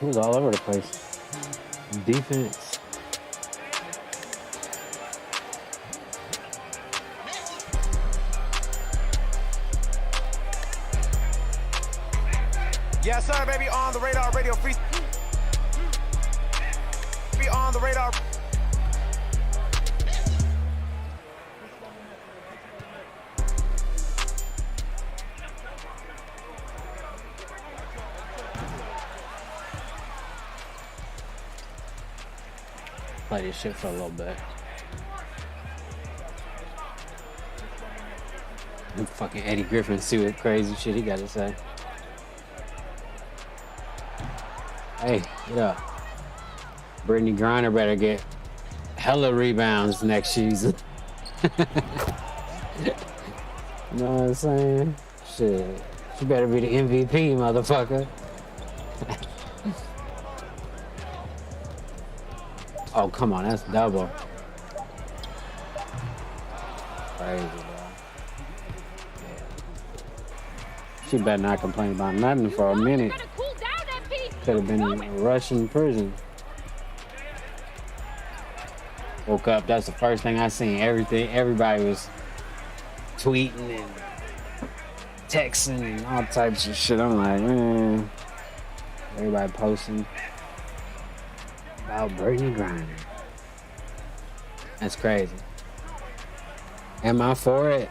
He was all over the place. Defense. Yes, sir, baby, on the radar radio free. Be on the radar. Play this shit for a little bit. And fucking Eddie Griffin, see what crazy shit he got to say. Hey, get up. Brittany Griner better get hella rebounds next season. You know what I'm saying? Shit. She better be the MVP, motherfucker. Oh, come on, that's double. Crazy, bro. She better not complain about nothing for a minute. Could have been in Russian prison. Woke up, that's the first thing I seen. Everybody was tweeting and texting and all types of shit. I'm like, man. Everybody posting about Brittany Griner. That's crazy. Am I for it?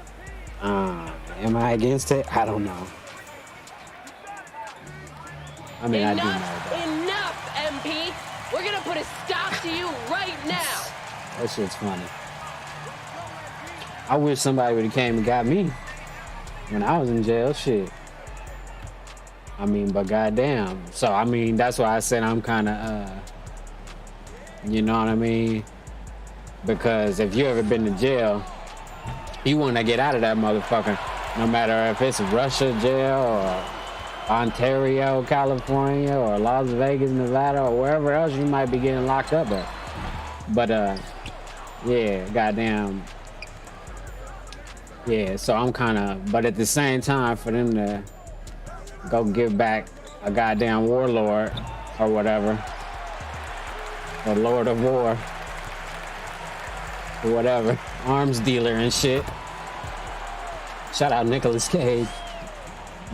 Am I against it? I don't know. I mean, I do know that. Enough, MP. We're gonna put a stop to you right now. That shit's funny. I wish somebody would have came and got me when I was in jail. Shit. I mean, but goddamn. So I mean, that's why I said I'm kind of, you know what I mean? Because if you ever been to jail, you want to get out of that motherfucker. No matter if it's Russia jail or Ontario, California, or Las Vegas, Nevada, or wherever else you might be getting locked up at. But yeah, goddamn. Yeah, so I'm kind of, but at the same time, for them to go give back a goddamn warlord or whatever, or Lord of War, or whatever, arms dealer and shit. Shout out Nicolas Cage.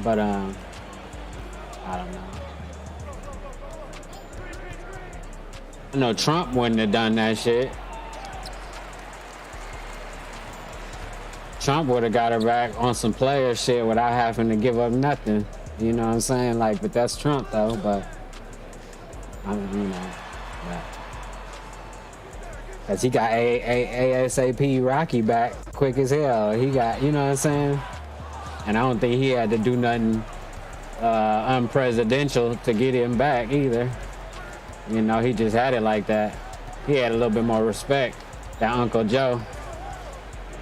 But I don't know. I know Trump wouldn't have done that shit. Trump would have got her back on some player shit without having to give up nothing. You know what I'm saying? Like, but that's Trump though. But I mean, you know, cause he got ASAP Rocky back quick as hell. He got, you know what I'm saying? And I don't think he had to do nothing unpresidential to get him back either. You know, he just had it like that. He had a little bit more respect than Uncle Joe.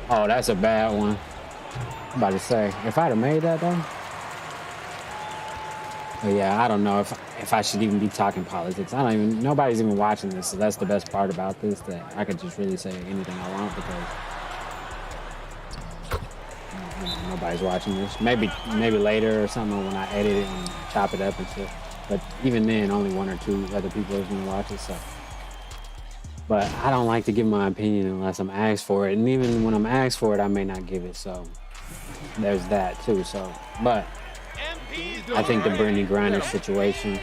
Oh, that's a bad one. I'm about to say, if I'd have made that though. But yeah, I don't know if I should even be talking politics. Nobody's even watching this, so that's the best part about this, that I could just really say anything I want because nobody's watching this. Maybe later or something when I edit it and chop it up and shit. But even then, only one or two other people are gonna watch it, so. But I don't like to give my opinion unless I'm asked for it. And even when I'm asked for it, I may not give it. So there's that too. So, but I think the Brittany Griner situation,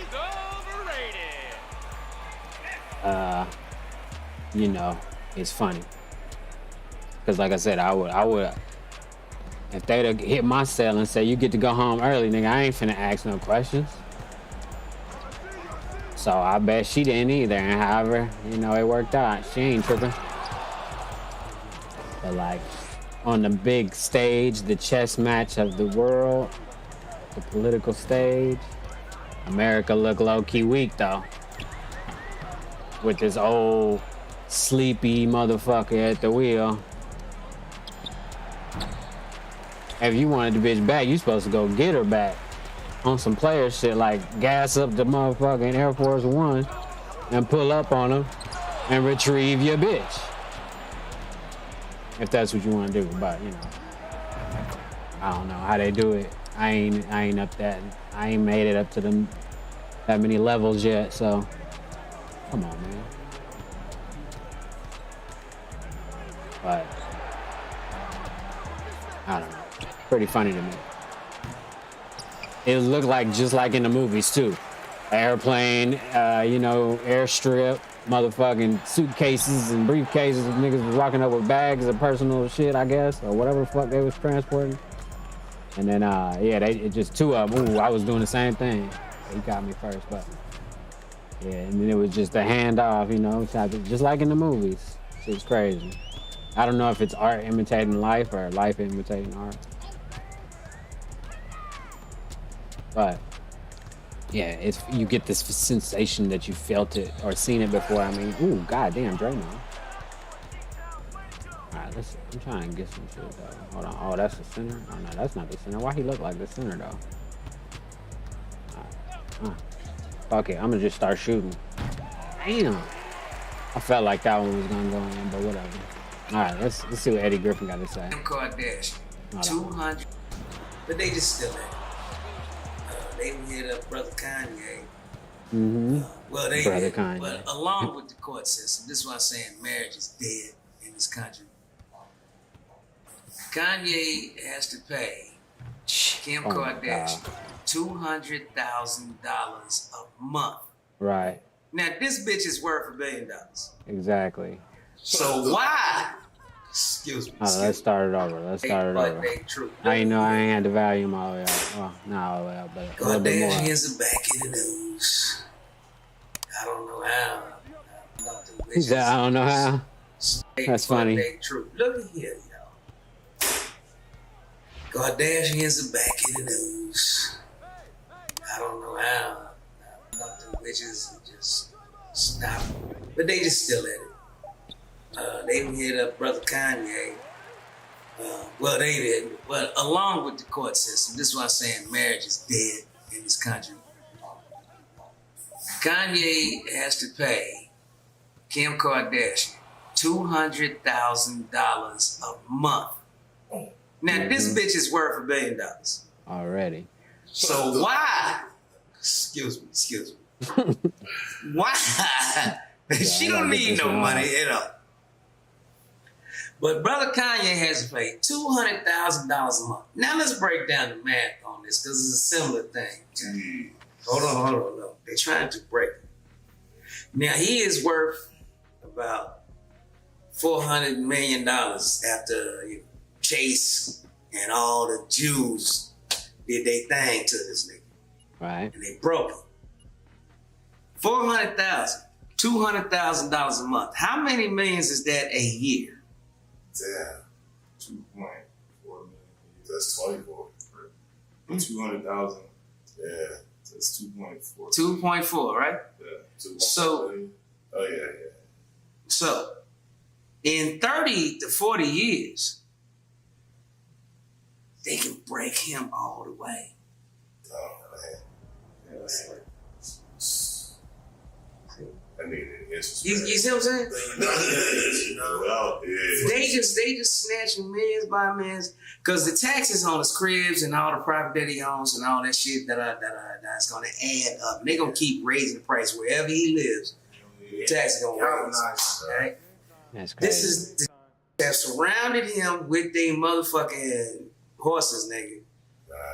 you know, is funny. Because like I said, I would, if they'd have hit my cell and say, you get to go home early, nigga, I ain't finna ask no questions. So I bet she didn't either, and however, you know, it worked out. She ain't tripping. But like, on the big stage, the chess match of the world, the political stage, America look low-key weak though. With this old, sleepy motherfucker at the wheel. If you wanted the bitch back, you supposed to go get her back. On some player shit, like gas up the motherfucking Air Force One and pull up on them and retrieve your bitch. If that's what you want to do, but you know, I don't know how they do it. I ain't up that. I ain't made it up to them that many levels yet. So come on, man. But I don't know. Pretty funny to me. It looked like just like in the movies too. Airplane, airstrip, motherfucking suitcases and briefcases. Niggas was walking up with bags of personal shit, I guess, or whatever the fuck they was transporting. And then, it just two of them. Ooh, I was doing the same thing. He got me first, but yeah. And then it was just a handoff, just like in the movies. Shit's crazy. I don't know if it's art imitating life or life imitating art. But yeah, you get this sensation that you felt it or seen it before. I mean, ooh, goddamn, Draymond. All right, I'm trying to get some shit though. Hold on. Oh, that's the center. Oh no, that's not the center. Why he look like the center though? All right. Fuck it, I'm gonna just start shooting. Damn. I felt like that one was gonna go in, but whatever. All right, let's see what Eddie Griffin got to say. Kardashian, 200, but they just still ain't. They hit up Brother Kanye. Mm-hmm. Well, they Brother did, Kanye. but along with the court system, this is why I'm saying marriage is dead in this country. Kanye has to pay Kim Kardashian $200,000 a month. Right. Now this bitch is worth $1 billion. Exactly. So why? Excuse me. Let's start it over. I ain't had the volume all the way up. Well, not all the way up, but a little bit more. Kardashians are back in the news. I don't know how. I don't know how. That's funny. Look at here, y'all. Kardashians are back in the news. I don't know how. Nothing witches just stop. But they just still at it. They hit up Brother Kanye. Well, they didn't. But along with the court system, this is why I'm saying marriage is dead in this country. Kanye has to pay Kim Kardashian $200,000 a month. Now, this bitch is worth $1 billion. Already. So why? Excuse me. Why? She don't need no money at all. But Brother Kanye has to pay $200,000 a month. Now let's break down the math on this because it's a similar thing. Hold on. No. They're trying to break it. Now he is worth about $400 million after Chase and all the Jews did their thing to this nigga. Right. And they broke it. $400,000, $200,000 a month. How many millions is that a year? Damn, 2.4 million. That's 24. 200,000. Yeah, that's 2.4. 2.4, right? Yeah. 2.4 So, million. Oh yeah. So, in 30 to 40 years, they can break him all the way. Oh man. Yeah, that's like. I mean, you see what I'm saying? They just snatching millions by millions because the taxes on his cribs and all the property that he owns and all that shit that's gonna add up. And they gonna keep raising the price wherever he lives. The taxes gonna rise. Right? That's crazy. This is that surrounded him with they motherfucking horses, nigga.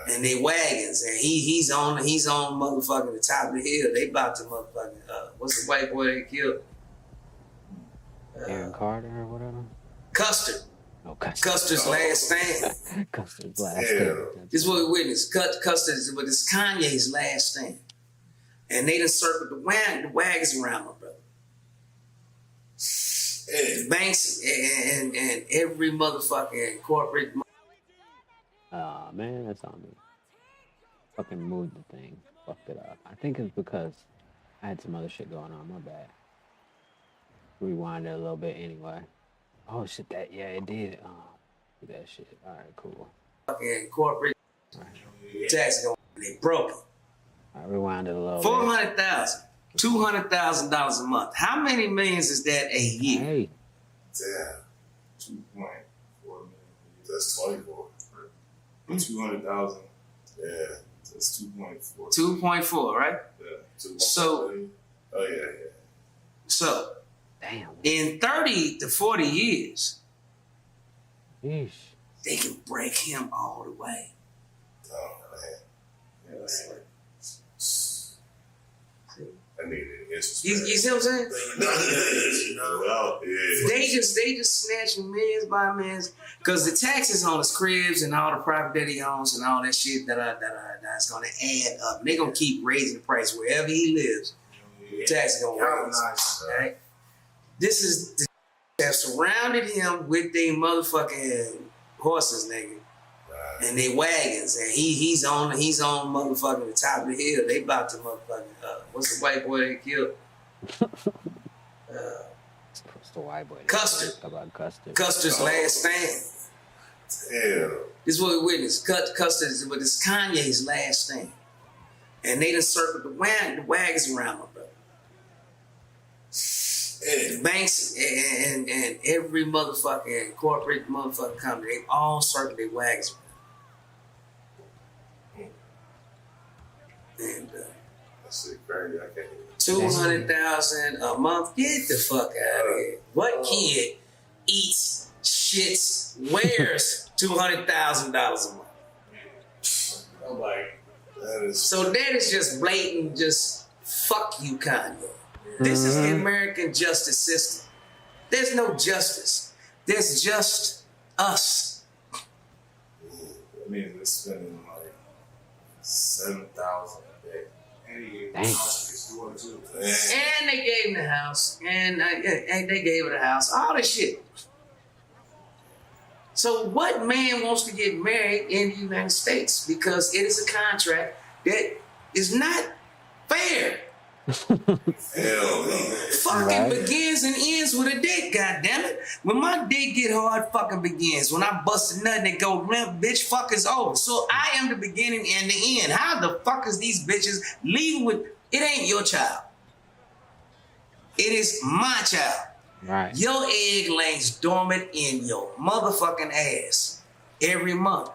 And they wagons, and he's on motherfucking the top of the hill. They about to motherfucking what's the white boy they killed? Aaron Carter or whatever. Custard. Oh, Custard. Custard's last stand. Custard's last stand. This is what we witnessed. Custard, but it's Kanye's last stand, and they done circled the wagons around my brother. The banks and every motherfucking corporate. Oh man, that's on me. Fucking moved the thing. Fucked it up. I think it's because I had some other shit going on. My bad. Rewind it a little bit anyway. Oh shit, it did. Do that shit. Alright, cool. Fucking corporate tax going, they broke it. I rewind it a little $400,000, $200,000 a month. How many millions is that a year? Hey. Damn, 2.4 million. That's 24. 200,000. Yeah, that's It's 2.4. 2.4, right? Yeah. 2.4. So- Oh yeah. So Damn. in 30 to 40 years, Yeesh. they can break him all the way. Oh man. Yeah, that's like. I need it. You see what I'm saying? Well, yeah. They just snatching millions by millions because the taxes on his cribs and all the property that he owns and all that shit that's gonna add up. They gonna keep raising the price wherever he lives. The taxes gonna rise. Right? This is the that surrounded him with their motherfucking horses, nigga, and their wagons, and he's on motherfucking the top of the hill. They about to motherfucking what's the white boy they killed? What's the white boy? Custard. How about Custard? Custard's last stand. Damn. This is what we witnessed. Custard, but it's Kanye's last stand. And they done circled the wagons around my brother. The banks and every motherfucking corporate motherfucking company, they all circled their wagons around. And That shit crazy. I can't even. 200,000 a month. Get the fuck out of here. What kid eats, shits, wears $200,000 a month? I'm like, that is. So that is just blatant, just fuck you, Kanye. This is the American justice system. There's no justice. There's just us. I mean, they're spending like 7,000 a day. Dang. And they gave him the house. And they gave her the house. All this shit. So what man wants to get married in the United States? Because it is a contract that is not fair. Hell no. Fucking Right. begins and ends with a dick, goddammit. When my dick get hard, fucking begins. When I bust a nut and it go limp, bitch, fuck is over. So I am the beginning and the end. How the fuck is these bitches leaving with, it ain't your child. It is my child. Right. Your egg lays dormant in your motherfucking ass every month.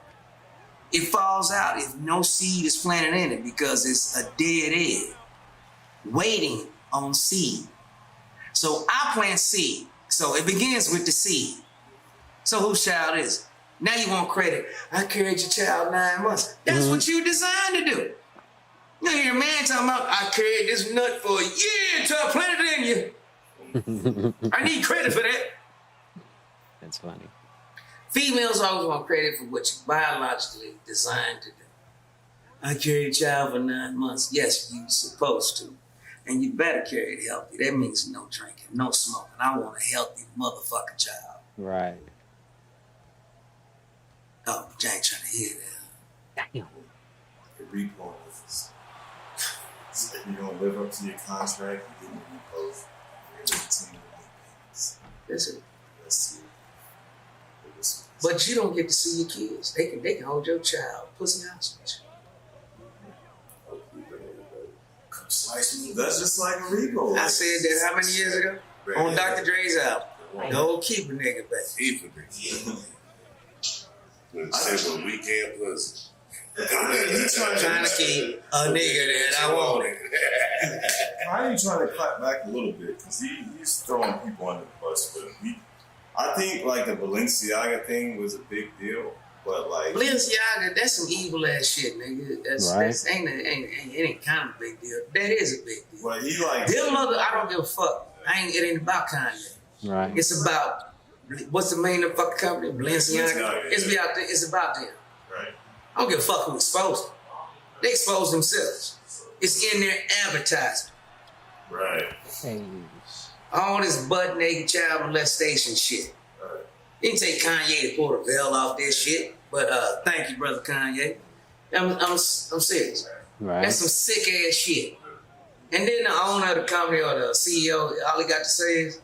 It falls out if no seed is planted in it because it's a dead egg waiting on seed. So I plant seed. So it begins with the seed. So whose child is it? Now you want credit. I carried your child 9 months. That's what you designed to do. You hear a man talking about, I carried this nut for a year until I planted it in you. I need credit for that. That's funny. Females always want credit for what you biologically designed to do. I carried a child for 9 months. Yes, you're supposed to. And you better carry it healthy. That means no drinking, no smoking. I want a healthy motherfucking child. Right. Oh, Jay trying to hear that. Damn. The repo is. If you don't live up to your contract, you get the repo. You're 18 Listen, That's it. but you don't get to see your kids. They can hold your child, pussy hostage. Slice me. That's just like a repo. I said that how many years ago? On Dr. Dre's album. Go keep a nigga back. Even say what weekend plus. Trying to keep a nigga that I wanted. How are you trying to clap back a little bit? Because he's throwing people under the bus. But I think like the Balenciaga thing was a big deal. But like Balenciaga, that's some evil ass shit, nigga. That's it ain't kind of a big deal. That is a big deal. But he like Them mother, I don't give a fuck. It ain't about Kanye. Right. It's about what's the main fucking company? Balenciaga. Balenciaga, It's about them. right. I don't give a fuck who exposed them. They expose themselves. It's in their advertisement. Right. Hey. All this butt naked child molestation shit. Right. It didn't take Kanye to pull the veil off this shit, but thank you, brother Kanye. I'm serious. Right. That's some sick ass shit. And then the owner of the company or the CEO, all he got to say is,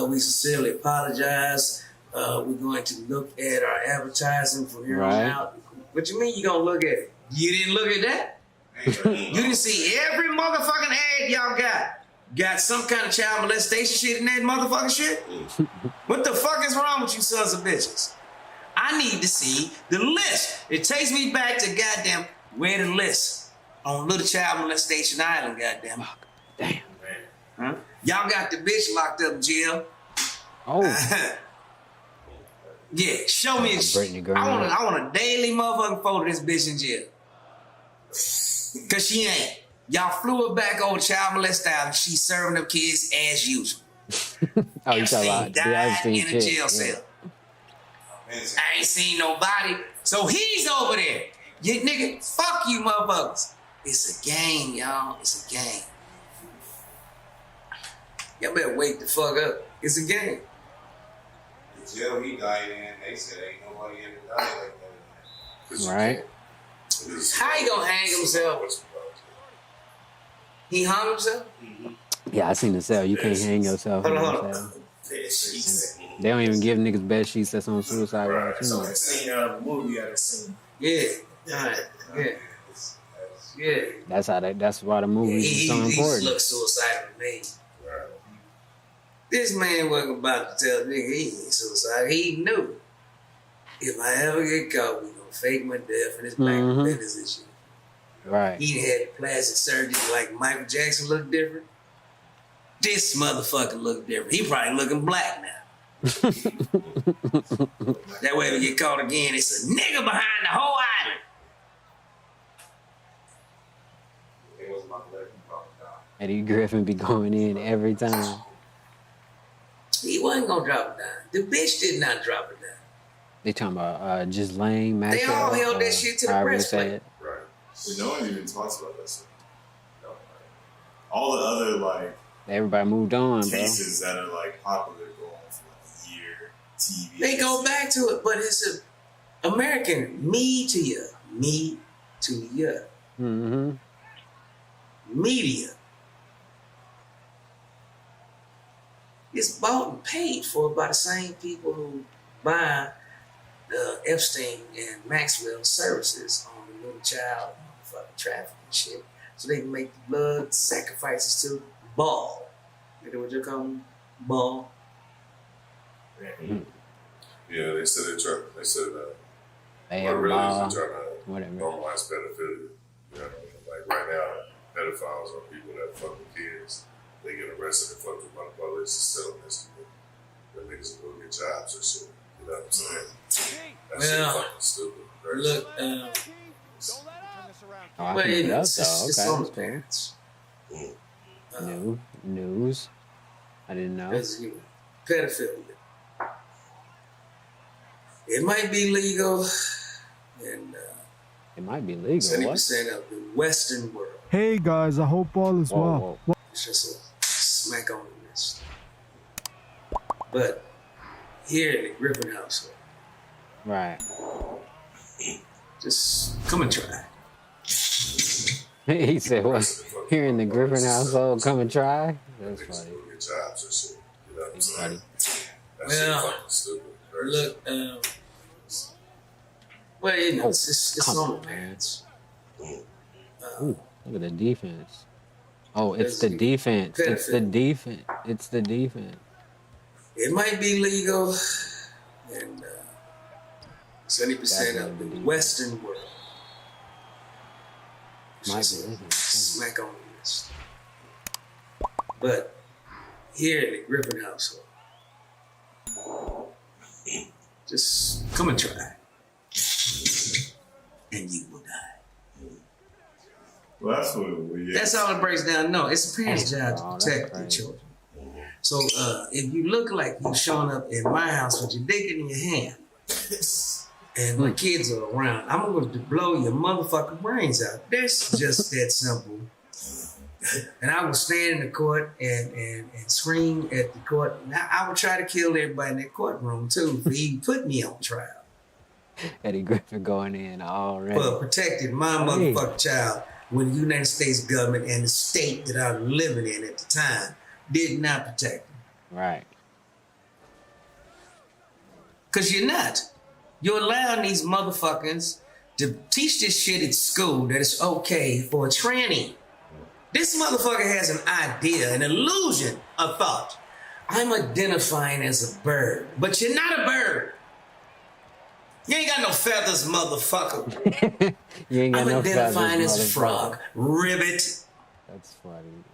we sincerely apologize. We're going to look at our advertising from here on Right. out. What you mean you gonna look at it? You didn't look at that? You didn't see every motherfucking ad y'all got. Got some kind of child molestation shit in that motherfucking shit? What the fuck is wrong with you sons of bitches? I need to see the list. It takes me back to goddamn Read a list on Little Child Molestation Island, goddamn. Damn. Huh? Y'all got the bitch locked up in jail. Oh. Yeah, show me. Brittany Griner. I want a daily motherfucking photo of this bitch in jail. Cause she ain't. Y'all flew her back over Child Molest Island. She's serving them kids as usual. Oh, you talking about Epstein the died Epstein in a shit. jail Yeah. cell. I ain't seen nobody. So he's over there. You nigga, fuck you motherfuckers. It's a game, y'all. It's a game. Y'all better wake the fuck up. It's a game. The jail he died in, they said ain't nobody ever died like that. Right. How he gonna hang himself? He hung himself? Yeah, I seen the cell. You can't hang yourself in Hold the on. cell. They don't even give niggas bed sheets that's on suicide watch. You know. Scene out of a movie I seen. Yeah. Alright. Yeah. Yeah. That's why the movies is so He important. looks suicidal to me. This man wasn't about to tell the nigga he ain't suicidal. He knew. If I ever get caught, we gonna fake my death and it's black business and shit. Right. He had plastic surgery like Michael Jackson looked different. This motherfucker look different. He probably looking black now. That way if we get caught again, it's a nigga behind the whole island. It was my leg down. Eddie Griffin be going in every time. He wasn't gonna drop it down. The bitch did not drop it down. They talking about Ghislaine Maxwell. They all held that shit to the however you breastplate. say it. Right. But no one even talks about that stuff. No, like, all the other like Everybody moved on, bro. cases that are like popular go on for like a year. TV. They go back to it, but it's a American me to you. Mm-hmm. Media. It's bought and paid for by the same people who buy the Epstein and Maxwell services on the little child fucking trafficking shit. So they can make the blood sacrifices to Ball. You know what you call them? Ball. Yeah, they said They what really ball, is they're trying to whatever. normalize pedophilia. You know, like right now, pedophiles are people that fuck with kids. They get arrested and fucked with by the police and sell them as the niggas will go get jobs and shit. You know what I'm saying? That shit Well, fucking stupid. Crazy. Look, Oh, I but can look it up, it's though. on the Okay. parents. News. I didn't know. That's pedophilia. It might be legal in It might be legal. 70% of the Western world. Hey guys, I hope all is What? well. Whoa. It's just a smack on the wrist. But here in the Griffin household, Right. just come and try. He said, "What? Here in the Griffin household, come and try." That's Niggas funny. will get jobs and shit. You know what I'm That's saying? funny. That Well, shit fucking stupid. Crazy. Look, well, you know, Oh, it's come on on, the man. parents. Ooh, look at the defense. Oh, it's the defense. It's the defense. It's the defense. It might be legal in 70% of the Definitely. Western world. It's Might just be a legal. smack on the wrist. But here in the Griffin household, just come and try. And you will die. Well, that's what we. That's all it breaks down. No, it's a parent's Damn, job to bro, that's protect their crazy. children. So if you look like you're showing up in my house with your dick in your hand, and my kids are around, I'm going to blow your motherfucking brains out. That's just that simple. And I will stand in the court and scream at the court. Now, I would try to kill everybody in that courtroom, too, if he put me on trial. Eddie Griffin going in already. For protecting my motherfucking child when the United States government and the state that I was living in at the time did not protect him. Right. Because you're not. You're allowing these motherfuckers to teach this shit at school that it's okay for a tranny. This motherfucker has an idea, an illusion, a thought. I'm identifying as a bird, but you're not a bird. You ain't got no feathers, motherfucker. You ain't got I'm no identifying feathers, as a motherfucker. frog. Ribbit. That's funny.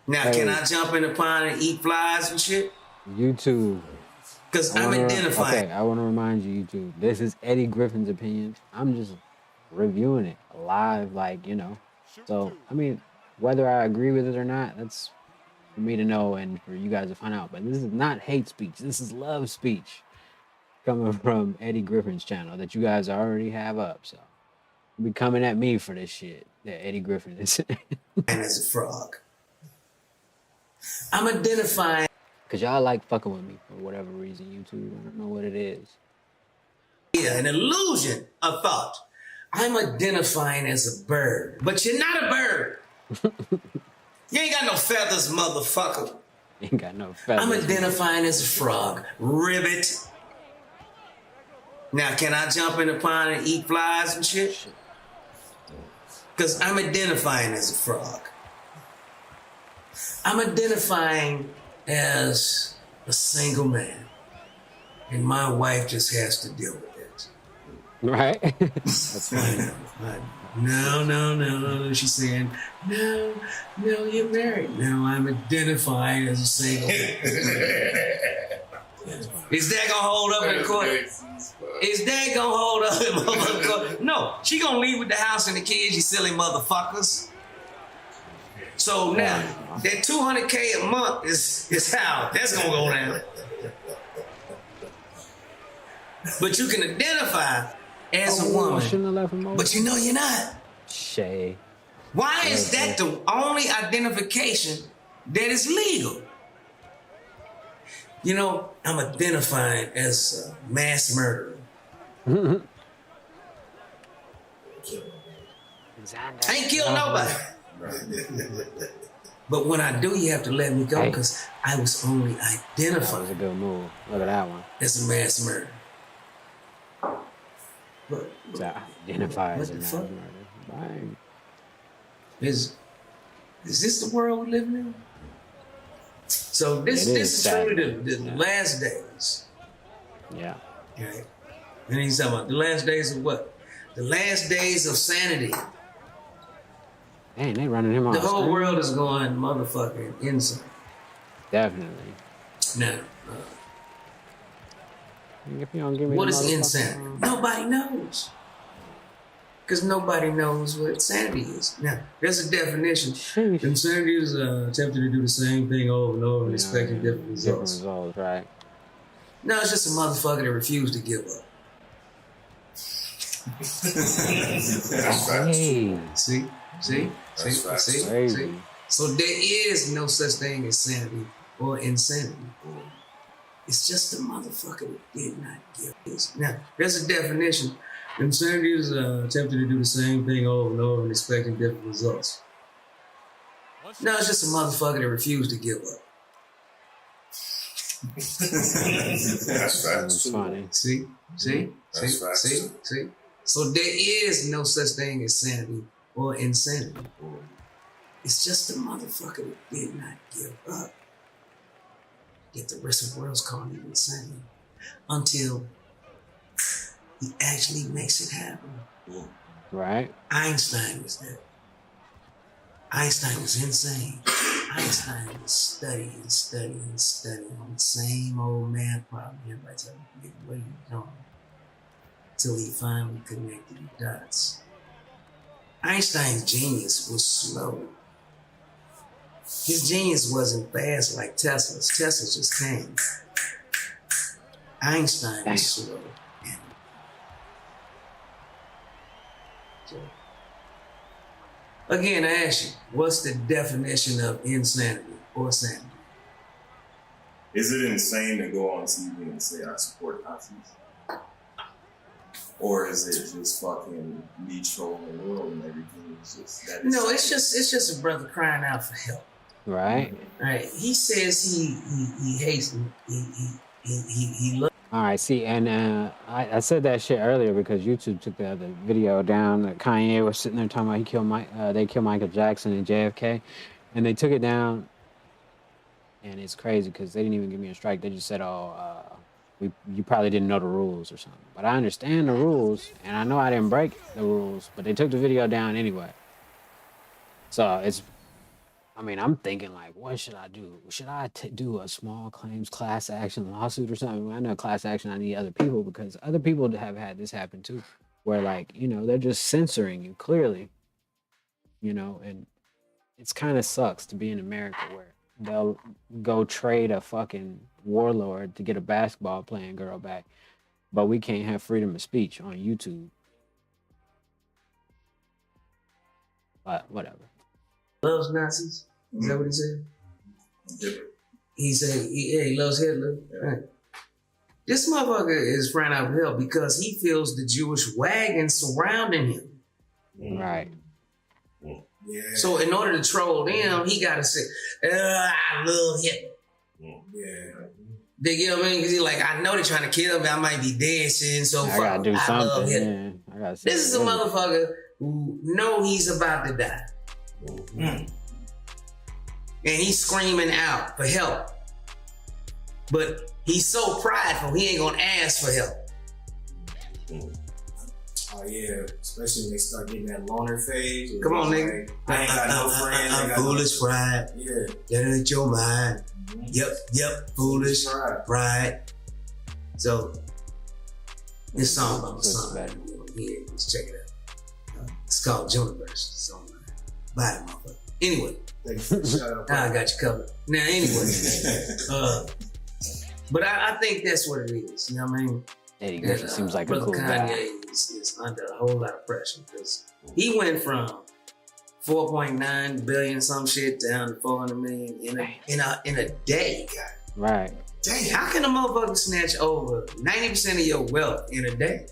Now, Hey. can I jump in the pond and eat flies and shit? YouTube. Because I I'm wanna- identifying. Okay, I want to remind you, YouTube. This is Eddie Griffin's opinion. I'm just reviewing it live, like, you know. So, I mean, whether I agree with it or not, that's for me to know and for you guys to find out. But this is not hate speech. This is love speech coming from Eddie Griffin's channel that you guys already have up. So, be coming at me for this shit that Eddie Griffin is. As a frog. I'm identifying Because y'all like fucking with me for whatever reason, YouTube. I don't know what it is. an illusion, a thought. I'm identifying as a bird, but you're not a bird. You ain't got no feathers, motherfucker. Ain't got no feathers. I'm identifying as a frog. Ribbit. Now, can I jump in the pond and eat flies and shit? Because I'm identifying as a frog. I'm identifying as a single man. And my wife just has to deal with it. Right? That's funny. No. She's saying, no, you're married. No, I'm identifying as a single man. Is that gonna hold up in court? Is that gonna hold up in court? No, she gonna leave with the house and the kids, you silly motherfuckers. So now, that $200K a month is how that's gonna go down. But you can identify as a I woman, shouldn't have left him over. but you know you're not. Shay. Why is that the only identification that is legal? You know, I'm identifying as a mass murderer. I ain't killed nobody. But when I do, you have to let me go because I was only That identified was a good move. Look at that one. as a mass murderer. But So identify as a What the mass fuck? murder. Bang. is this the world we live in? So this It is is sad, truly man. the Yeah. last days. Yeah. Right? And he's talking about the last days of what? The last days of sanity. Dang, they running him off. The whole screen. world is going motherfucking insane. Definitely. Now, If you don't give me what the is motherfucking- insanity? Nobody knows. Because nobody knows what sanity is. Now, there's a definition. Sheesh. Insanity is attempting to do the same thing over and over and Yeah, expecting different results. results, right? No, it's just a motherfucker that refused to give up. That's facts. Hey, See? That's facts. See? crazy. So there is no such thing as sanity or insanity. It's just a motherfucker that did not give this. Now, there's a definition. Insanity is attempting to do the same thing over and over and expecting different results. No, it's just a motherfucker that refused to give up. That's facts. It's funny. See? That's facts. See? So there is no such thing as sanity or insanity. It's just a motherfucker that did not give up. Yet the rest of the world's calling it insane until he actually makes it happen. Right? Einstein was there. Einstein was insane. Einstein was studying on the same old math problem. Everybody's telling him what he was doing. Until he finally connected the dots. Einstein's genius was slow. His genius wasn't fast like Tesla's. Tesla just came. Einstein was slow. So, again, I ask you, what's the definition of insanity or sanity? Is it insane to go on TV and say I support Nazis? Or is it just fucking me trolling the world and everything? It's just that is No, it's just a brother crying out for help. Right? Right? He says he hates him. He loves. All right, see, and I said that shit earlier because YouTube took the other video down that Kanye was sitting there talking about they killed Michael Jackson and JFK, and they took it down, and it's crazy because they didn't even give me a strike. They just said, you probably didn't know the rules or something. But I understand the rules, and I know I didn't break the rules, but they took the video down anyway. So I mean, I'm thinking like, what should I do? Should I do a small claims class action lawsuit or something? I know class action, I need other people because other people have had this happen too, where like, you know, they're just censoring you clearly, you know, and it's kind of sucks to be in America where they'll go trade a fucking warlord to get a basketball playing girl back, but we can't have freedom of speech on YouTube. But whatever. Loves Nazis? Is that what he said? He said, he loves Hitler. Right. This motherfucker is frying out of hell because he feels the Jewish wagon surrounding him. Right. Yeah. So in order to troll them, he got to say, I love Hitler. Yeah. They get what I mean? Because he's like, I know they're trying to kill me. I might be dead soon. So I fuck, gotta do I love something. Hitler. Man. I gotta This is a motherfucker who know he's about to die. And he's screaming out for help. But he's so prideful, he ain't gonna ask for help. Oh yeah, especially when they start getting that loner phase. Come on, like, nigga. I ain't got no friends. I got Foolish pride. Yeah. That ain't your mind. Yep, foolish pride. So, this song about something. Yeah, let's check it out. It's called Juniverse. It's on Buy it, motherfucker. Anyway. I got you covered. Now, anyway. But I think that's what it is. You know what I mean? Eddie Griffin seems like a Brother cool guy. Kanye is under a whole lot of pressure because he went from 4.9 billion some shit down to 400 million in a day. Right. Dang, how can a motherfucker snatch over 90% of your wealth in a day?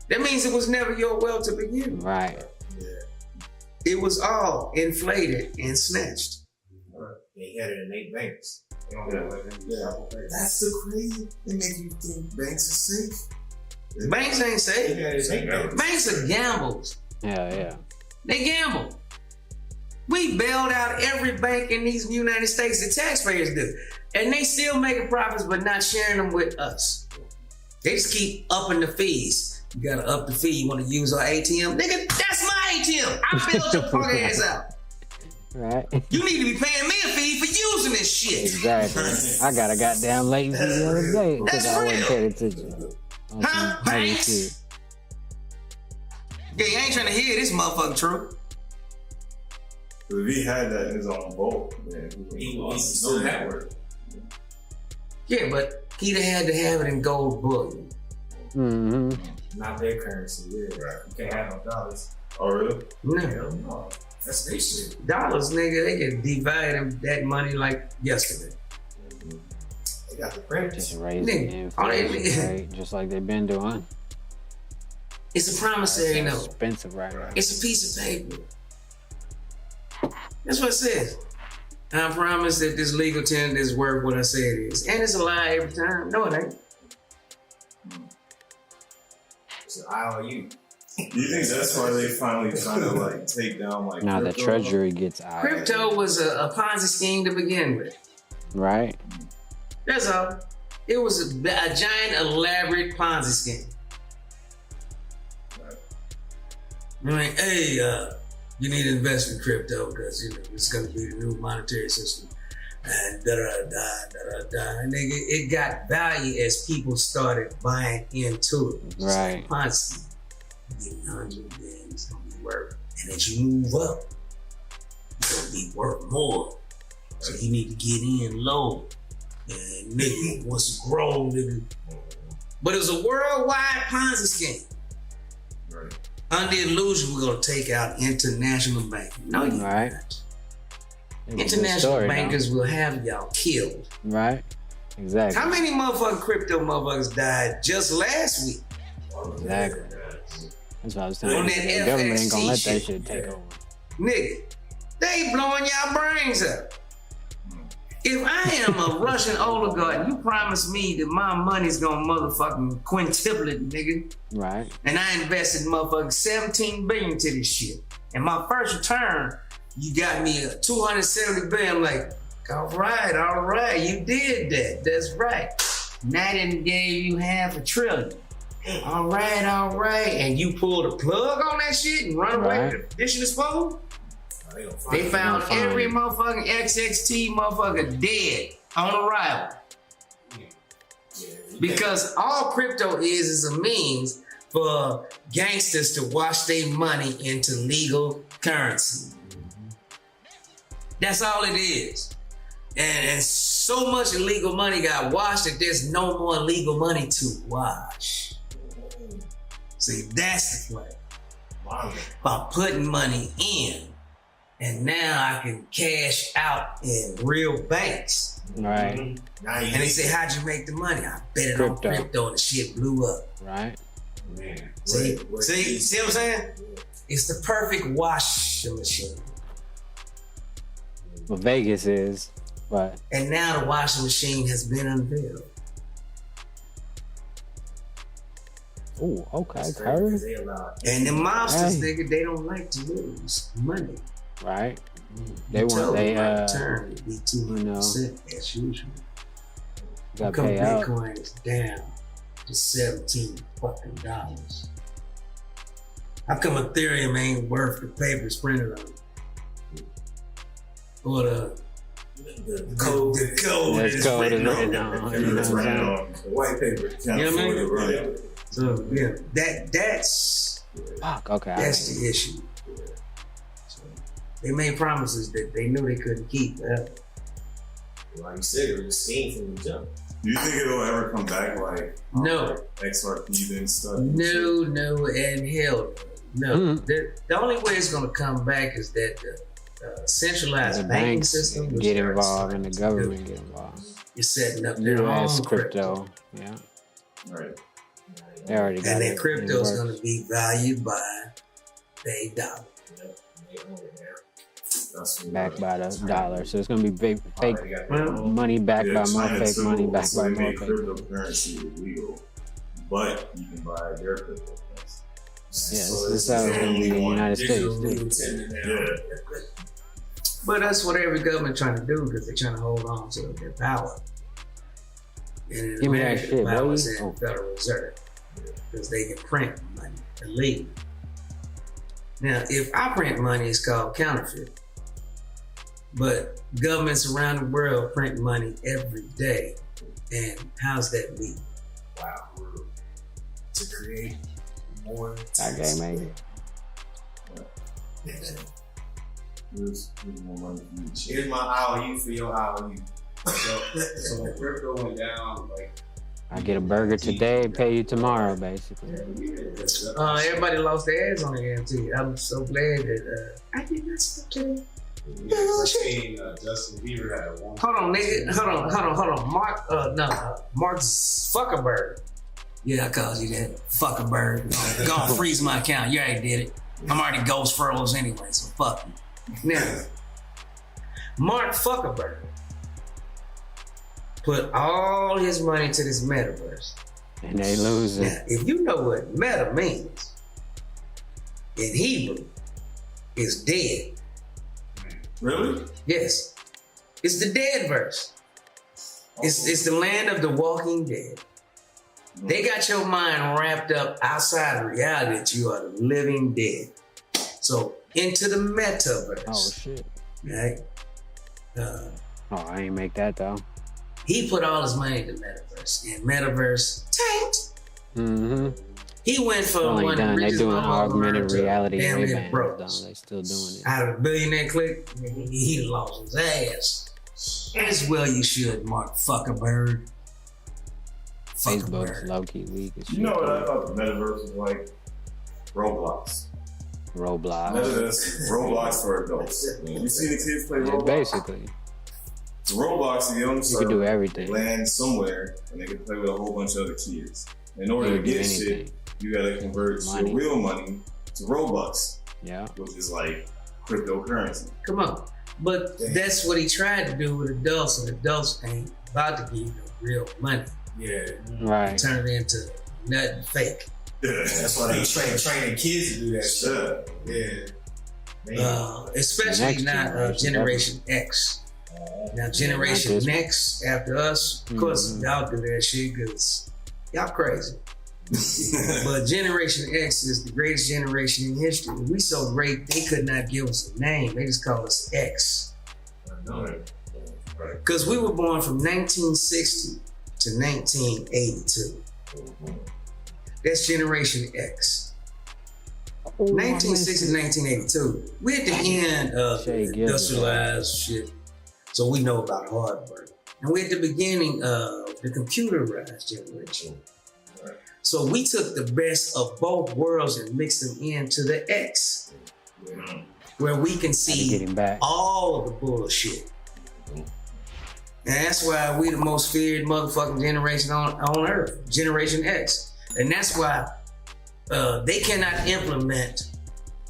That means it was never your wealth to begin with. Right. It was all inflated and snatched. They had it in 8 banks. That's the crazy. They make you think banks are safe. Banks ain't safe. Banks are gambles. Yeah. They gamble. We bailed out every bank in these United States, the taxpayers do. And they still making profits, but not sharing them with us. They just keep upping the fees. You gotta up the fee. You wanna use our ATM? Nigga, that's my ATM. I bailed your punk ass out. Right. You need to be paying me a fee for using this shit. Exactly. I got a goddamn late fee the other day because I wasn't paying attention. On some other shit. Yeah, you ain't trying to hear this motherfucking truth. If he had that in his own boat, man, he was no network. Yeah, but he'd have had to have it in gold bullion. Mm-hmm. Not their currency, yeah. Right. You can't have no dollars. Oh, really? No. That's their shit. Dollars, nigga, they can divide that money like yesterday. They got the print. Just raise the inflation rate, just like they've been doing. It's a promissory note. Expensive right now. It's a piece of paper. That's what it says. And I promise that this legal tender is worth what I say it is. And it's a lie every time. No, it ain't. It's an IOU. Do you think that's why they finally trying to like take down like now crypto? the treasury gets out. Crypto was a Ponzi scheme to begin with. Right. That's all. It was a giant elaborate Ponzi scheme. I mean, hey, you need to invest in crypto because it's going to be the new monetary system. And And it got value as people started buying into it. Right. Ponzi. Getting 100 million, it's going to be worth. And as you move up, it's going to be worth more. So you need to get in low. And nigga, once you grow, nigga. But it was a worldwide Ponzi scheme. Right. Under illusion, we're going to take out international banking. No, you're right. not. It's International bankers will have y'all killed. Right. Exactly. How many motherfucking crypto motherfuckers died just last week? Exactly. That's what I was telling On you. that The government ain't gonna let FXT that shit. shit take over. Nigga, they blowing y'all brains up. If I am a Russian oligarch, you promise me that my money's gonna motherfucking quintuplet, nigga. Right. And I invested motherfucking 17 billion to this shit. And my first return, you got me a 270 billion. I'm like, all right, you did that. That's right. Now they gave you $500 billion. All right. And you pull the plug on that shit and run away with the dish disposal? They found every motherfucking XXT motherfucker dead on arrival. Because all crypto is a means for gangsters to wash their money into legal currency. That's all it is. And so much illegal money got washed that there's no more legal money to wash. See, that's the play. By putting money in, and now I can cash out in real banks. Right. And they say, how'd you make the money? I bet it on crypto and the shit blew up. Right. Man. See what I'm saying? It's the perfect washing machine. Well, Vegas is, but. And now the washing machine has been unveiled. Oh, okay, Curry. And the mobsters, nigga, they don't like to lose money. Right. They want return to be 200% as usual. Got to pay out. Bitcoin is down to $17 fucking. How come Ethereum ain't worth the papers printed on it? Or the code is written on. The white paper. You know what I mean? So yeah, that's the issue. So they made promises that they knew they couldn't keep. Like you said, it was a scheme from the jump. Do you think it'll ever come back like no XRP and stuff? No, and hell no. The only way it's gonna come back is that the centralized banking system get involved and the government get involved. You're setting up their own crypto. Yeah. Right. They already got and it. that crypto is going to be valued by the dollar. Backed by the dollar. So it's going to be fake money backed by more fake money backed by more fake. Cryptocurrency illegal, but you can buy their cryptocurrency. Yes, this is how it's going to be in the United States. Yeah. But that's what every government trying to do because they're trying to hold on to their power. And in Give me America, that shit, the power is baby. in the Federal Reserve because they can print money illegally. Now, if I print money, it's called counterfeit. But governments around the world print money every day. And how's that legal? Wow. To create more That game, maybe. Here's more money for you. Here's my IOU for your IOU. So when crypto went down, like I get a burger today, pay you tomorrow, basically. Everybody lost their ass on the NFT. I'm so glad that I did not stop today. Justin Bieber had a one. Hold on, nigga. Hold on. Mark Zuckerberg. Yeah, I called you that. Fuckerberg. Go on, freeze my account. You already did it. I'm already ghost furloughs anyway, so fuck you. Now, Mark Zuckerberg put all his money to this metaverse. And they lose it. Now, if you know what meta means, in Hebrew, it's dead. Really? Yes. It's the dead verse. It's the land of the walking dead. They got your mind wrapped up outside of reality that you are the living dead. So into the metaverse. Oh shit. Right? I ain't make that though. He put all his money into metaverse. And metaverse tanked. Mm-hmm. He went from Only one of the done. They richest doing motherfuckers augmented to reality damn near Ray-Bans broke. though. They still doing it. Out of a billionaire clique, he lost his ass. As well you should, Mark Zuckerberg. Facebook's low key weak as shit. You know what I thought the metaverse was like? Roblox. Roblox for adults. You see the kids play Yeah, Roblox? basically. Roblox, you You can do everything. Land somewhere and they can play with a whole bunch of other kids. In order to You can do get anything. shit, you gotta convert Money. your real money to Robux, Yeah. which is like cryptocurrency. Come on. But that's what he tried to do with adults, and adults ain't about to give you no real money. yeah, Right. Turn it into nothing fake. that's why they training kids to do that shit. Yeah. Yeah. Especially Next not generation, Generation X. Now, Generation Not this Next after us, of course, y'all do that shit because y'all crazy. But Generation X is the greatest generation in history. We so great, they could not give us a name. They just called us X. Because we were born from 1960 to 1982. That's Generation X. 1960 to 1982. We're at the end of the industrialized shit. So we know about hard work. And we're at the beginning of the computerized generation. So we took the best of both worlds and mixed them into the X, where we can see all of the bullshit. And that's why we the most feared motherfucking generation on earth, Generation X. And that's why they cannot implement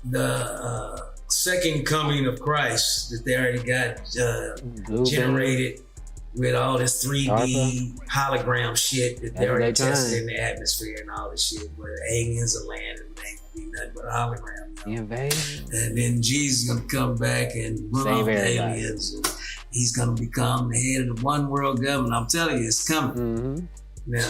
the second coming of Christ that they already got generated with all this 3D hologram shit that they already tested in the atmosphere and all this shit, where aliens are landing and ain't gonna be nothing but a hologram. You know? And then Jesus is gonna come back and run off the aliens. And he's gonna become the head of the one world government. I'm telling you, it's coming. Now,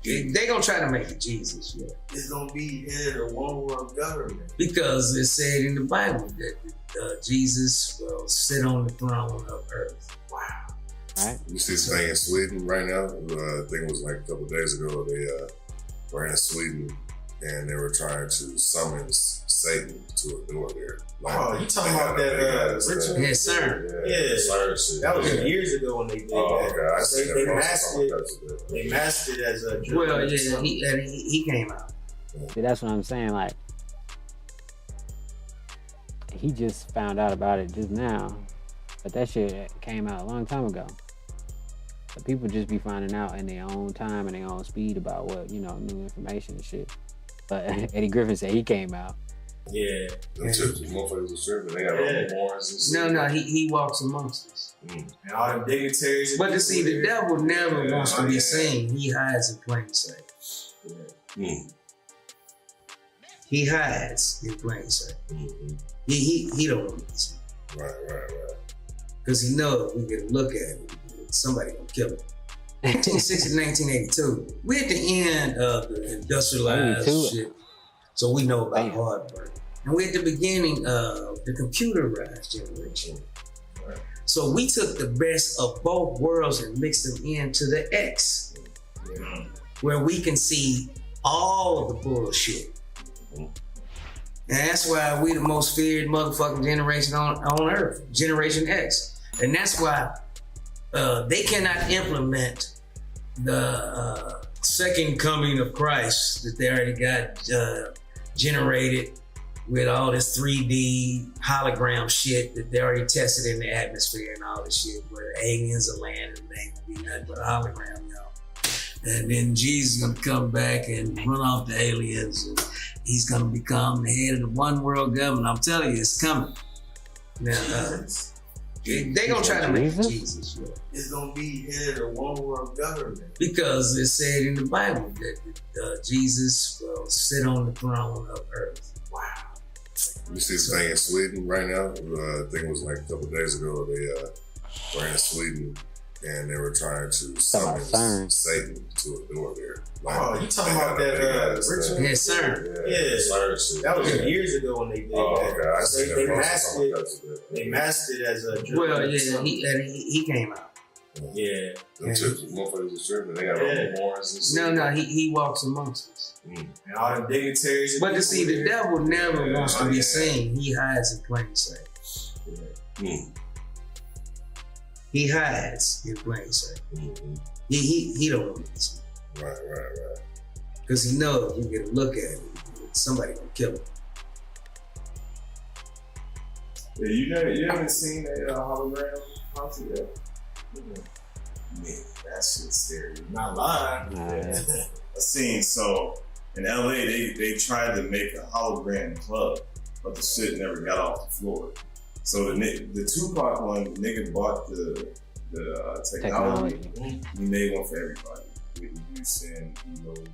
they gonna try to make it Jesus. Yeah. It's gonna be head of one world government. Because it said in the Bible that Jesus will sit on the throne of earth. Wow. Right. You see this thing in Sweden right now? I think it was like a couple of days ago. They were in Sweden and they were trying to summon Satan to a door there. Like, oh, you talking about that Richard? Yes, sir. Yeah. That was years ago when they did that. They masked it as a drug. Well, yeah, he came out. See, that's what I'm saying. Like, he just found out about it just now. But that shit came out a long time ago. But people just be finding out in their own time and their own speed about what, you know, new information and shit. But Eddie Griffin said he came out. Yeah. Them motherfuckers are stripping. They got all horns and shit. No, he walks amongst us. And all them dignitaries. But to see, the devil never wants to be seen. He hides in plain sight. He hides in plain sight. He don't want to be seen. Right. Because he knows we get a look at him, somebody gonna kill him. 1960 to 1982. We're at the end of the industrialized shit. So we know about hard work. And we're at the beginning of the computerized generation. So we took the best of both worlds and mixed them into the X, where we can see all of the bullshit. And that's why we the most feared motherfucking generation on earth, Generation X. And that's why they cannot implement the second coming of Christ that they already got generated with all this 3D hologram shit that they already tested in the atmosphere and all this shit, where aliens are landing and ain't gonna be nothing but a hologram, y'all. And then Jesus is gonna come back and run off the aliens, and he's gonna become the head of the one world government. I'm telling you, it's coming. Now, they gonna try to make it Jesus. Yeah. It's gonna be head of one world government. Because it said in the Bible that Jesus will sit on the throne of earth. Wow. You see this thing in Sweden right now? I think it was like a couple of days ago. They were in Sweden and they were trying to summon Satan to a door there. Like, oh, you talking about that Richard? Yes, sir. Yeah. That was years ago when they did that. They masked it as a drug. Well, yeah, he came out. Yeah. Them motherfuckers are stripping. They got all horns and shit. No, he walks amongst us. And all them dignitaries. But to see, the devil never wants to be seen. He hides in plain sight. He hides in plain sight. He don't want to be seen. Right. Because he knows we get a look at him, somebody gonna kill him. Yeah, you haven't seen a hologram concert yet? Man, that shit's scary. Not lying. I seen, so in LA they tried to make a hologram club, but the shit never got off the floor. So the Tupac one, the nigga bought the technology. He made one for everybody. With Houston, blah, blah,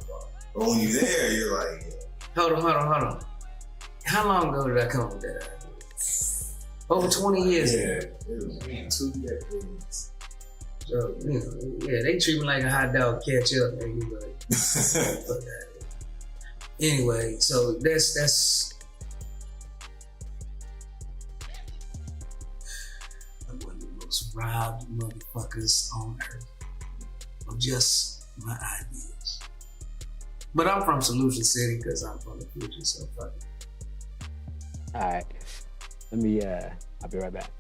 blah. But when you're there, you're like, Hold on. How long ago did I come up with that idea? Over 20 years. Yeah, it was 2 decades. So, you know, yeah, they treat me like a hot dog ketchup, nigga, but fuck that. Anyway, so that's I'm one of the most robbed motherfuckers on earth of just my ideas. But I'm from Solution City because I'm from the future, so fuck it. All right. I'll be right back.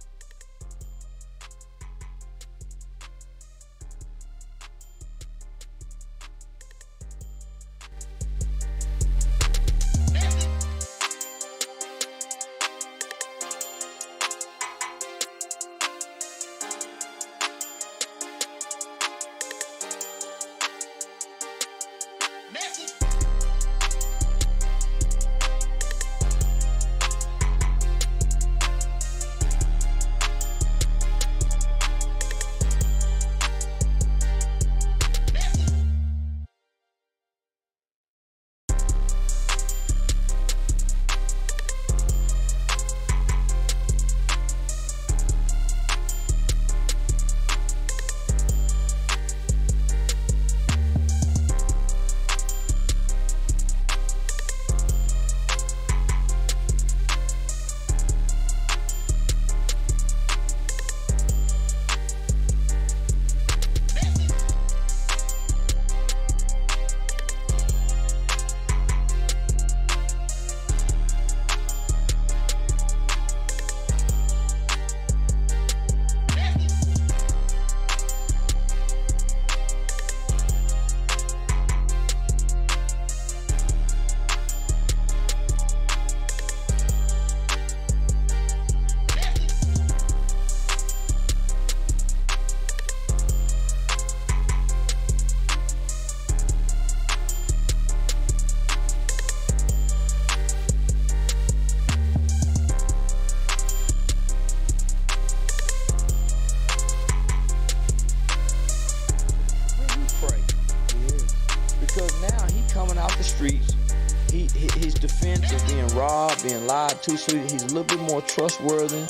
His defense of being robbed, being lied to, so he's a little bit more trustworthy.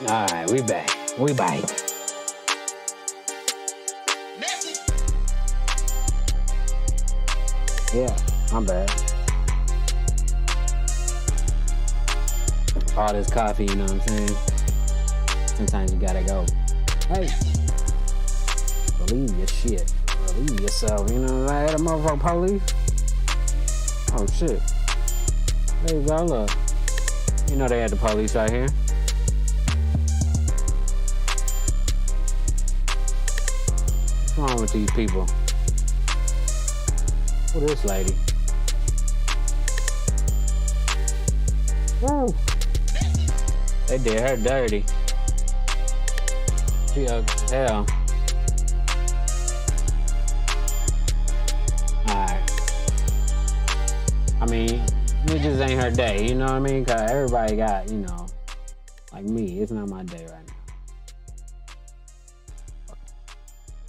All right, we back. We back. Yeah, I'm bad. All this coffee, you know what I'm saying? Sometimes you gotta go, hey, believe your shit. Believe yourself, you know what I'm saying? The motherfucking police. Oh shit. There you go, look. You know they had the police right here. What's wrong with these people? Who this lady? Woo! They did her dirty. She ugly as hell. Alright. I mean, it just ain't her day, you know what I mean? Cause everybody got, you know, like me, it's not my day right now.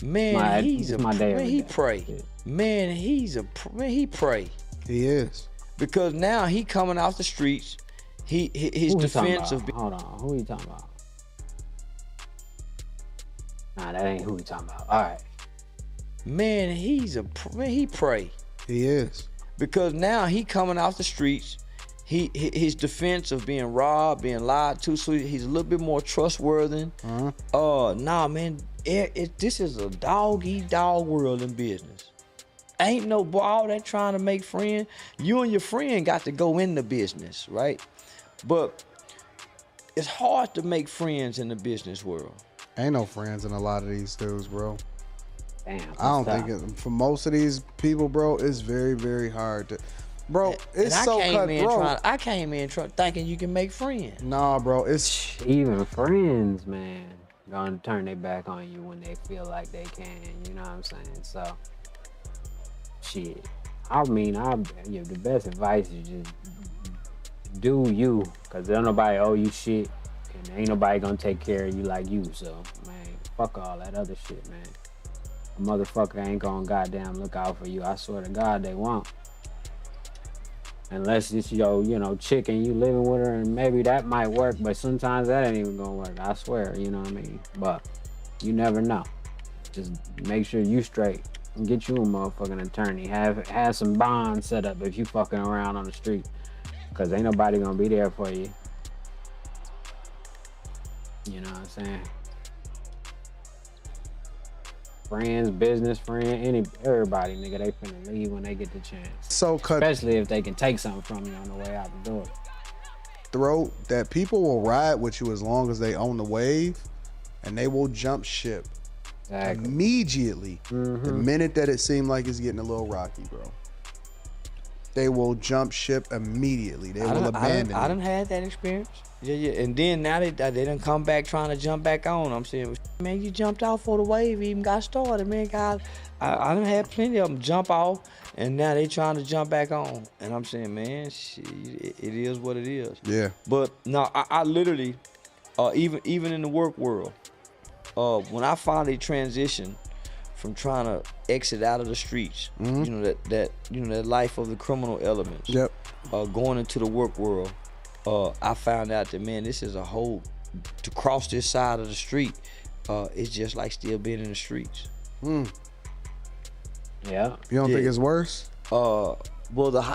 Man, he pray. Yeah. Man, he pray. He is. Because now he coming off the streets. His defense of hold on, who are you talking about? Nah, that ain't who we talking about. All right. Man, he pray. He is. Because now he coming off the streets. His defense of being robbed, being lied to, so he's a little bit more trustworthy. Nah, man, this is a dog-eat-dog world in business. Ain't no all that trying to make friends. You and your friend got to go in the business, right? But it's hard to make friends in the business world. Ain't no friends in a lot of these dudes, bro. Damn. I don't think for most of these people, bro, it's very, very hard to. Bro, it's so cutthroat. I came in thinking you can make friends. Nah, bro, it's even friends, man, gonna turn their back on you when they feel like they can. You know what I'm saying? So, shit. I mean, the best advice is just do you, cause ain't nobody owe you shit, and ain't nobody gonna take care of you like you. So, man, fuck all that other shit, man. A motherfucker ain't gonna goddamn look out for you. I swear to God, they won't. Unless it's your, chick and you living with her, and maybe that might work, but sometimes that ain't even gonna work. I swear, you know what I mean? But you never know. Just make sure you straight and get you a motherfucking attorney. Have some bonds set up if you fucking around on the street, cause ain't nobody gonna be there for you. You know what I'm saying? Friends, business friend, everybody, nigga, they finna leave when they get the chance. So especially if they can take something from you on the way out the door. Throat that people will ride with you as long as they own the wave, and they will jump ship immediately the minute that it seemed like it's getting a little rocky, bro. They will jump ship immediately. They will abandon. I done had that experience. Yeah. And then now they done come back trying to jump back on. I'm saying, man, you jumped off for the wave, even got started, man. God, I done had plenty of them jump off, and now they trying to jump back on. And I'm saying, man, shit, it is what it is. Yeah. But no, I literally, even in the work world, when I finally transitioned from trying to exit out of the streets, that life of the criminal elements. Yep. Going into the work world, I found out that, man, this is a whole, to cross this side of the street, it's just like still being in the streets. Yeah. You don't think it's worse? Well,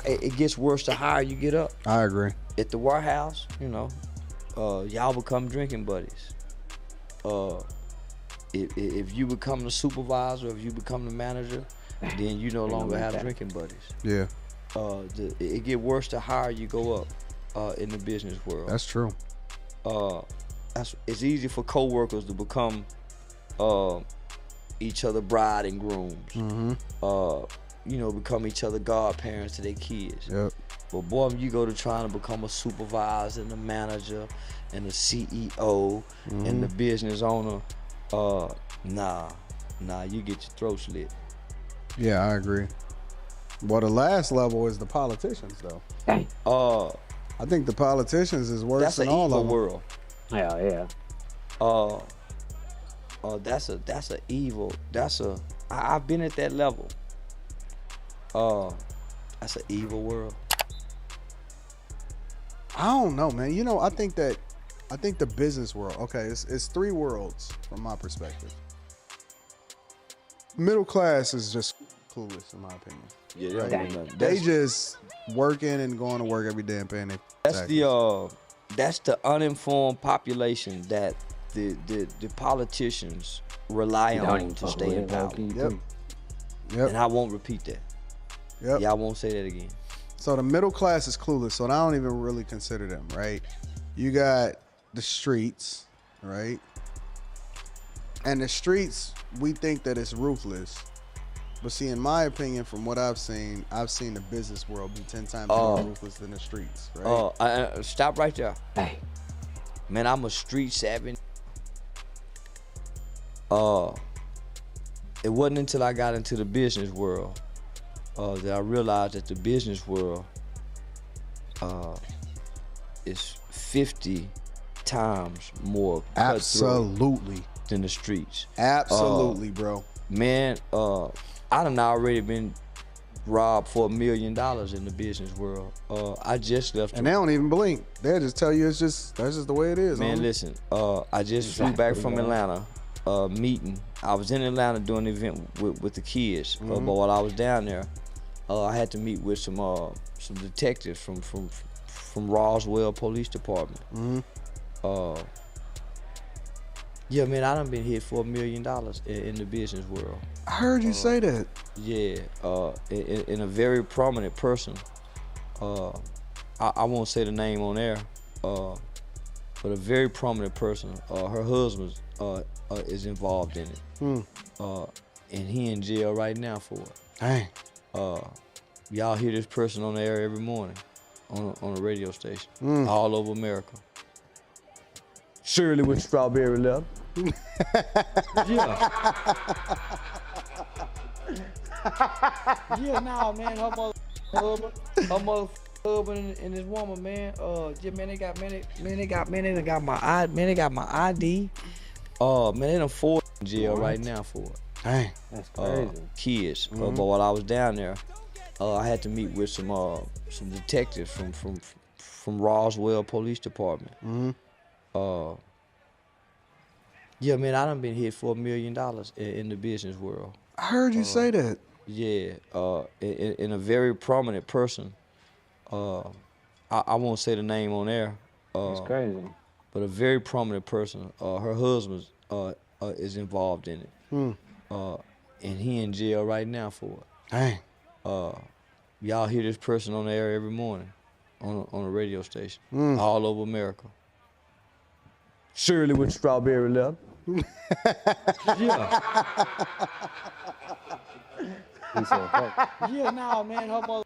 it gets worse the higher you get up. I agree. At the warehouse, y'all become drinking buddies. If you become the supervisor, if you become the manager, then you no longer have drinking buddies. Yeah. It get worse the higher you go up in the business world. That's true. It's easy for co-workers to become each other bride and grooms. Become each other godparents to their kids. Yep. But boy, when you go to trying to become a supervisor and a manager and a CEO and the business owner, nah, you get your throat slit. Yeah, I agree. Well, the last level is the politicians, though. I think the politicians is worse than all of them. That's an evil world. Yeah. That's an evil. I've been at that level. That's an evil world. I don't know, man. I think the business world, okay, it's three worlds from my perspective. Middle class is just clueless, in my opinion. Yeah, right? They just working and going to work every day and paying their taxes. That's the uninformed population that the politicians rely on to stay in power. Yep. And I won't repeat that. Yep. Yeah, I won't say that again. So the middle class is clueless, so I don't even really consider them, right? You got the streets, right? And the streets, we think that it's ruthless. But see, in my opinion, from what I've seen the business world be 10 times more ruthless than the streets, right? Stop right there. Hey. Man, I'm a street savvy. It wasn't until I got into the business world that I realized that the business world is 50 times more absolutely than the streets. Absolutely, bro. Man, I done already been robbed for $1 million in the business world. I just left. And they don't even blink. They'll just tell you that's just the way it is. Man, listen, I just flew back from Atlanta, meeting. I was in Atlanta doing an event with the kids, but while I was down there, I had to meet with some detectives from Roswell Police Department. Yeah, man, I done been hit for $1 million in the business world. I heard you say that. Yeah, in a very prominent person. I won't say the name on air, but a very prominent person. Her husband is involved in it, and he in jail right now for it. Dang. Y'all hear this person on the air every morning on a radio station all over America. Shirley with strawberry leather. Yeah. Yeah, nah, man. Her husband and this woman, man. Yeah, man, they got my ID. Man, they done 4 in jail right now for it. Dang. That's crazy. Kids. But while I was down there, I had to meet with some detectives from Roswell Police Department. Yeah, man, I done been hit for $1 million in the business world. I heard you say that. Yeah, in a very prominent person. I won't say the name on air. It's crazy. But a very prominent person. Her husband is involved in it. And he in jail right now for it. Dang. Y'all hear this person on the air every morning on a radio station all over America. Shirley with strawberry leather. Yeah. He said, fuck. Yeah, nah, man, her mother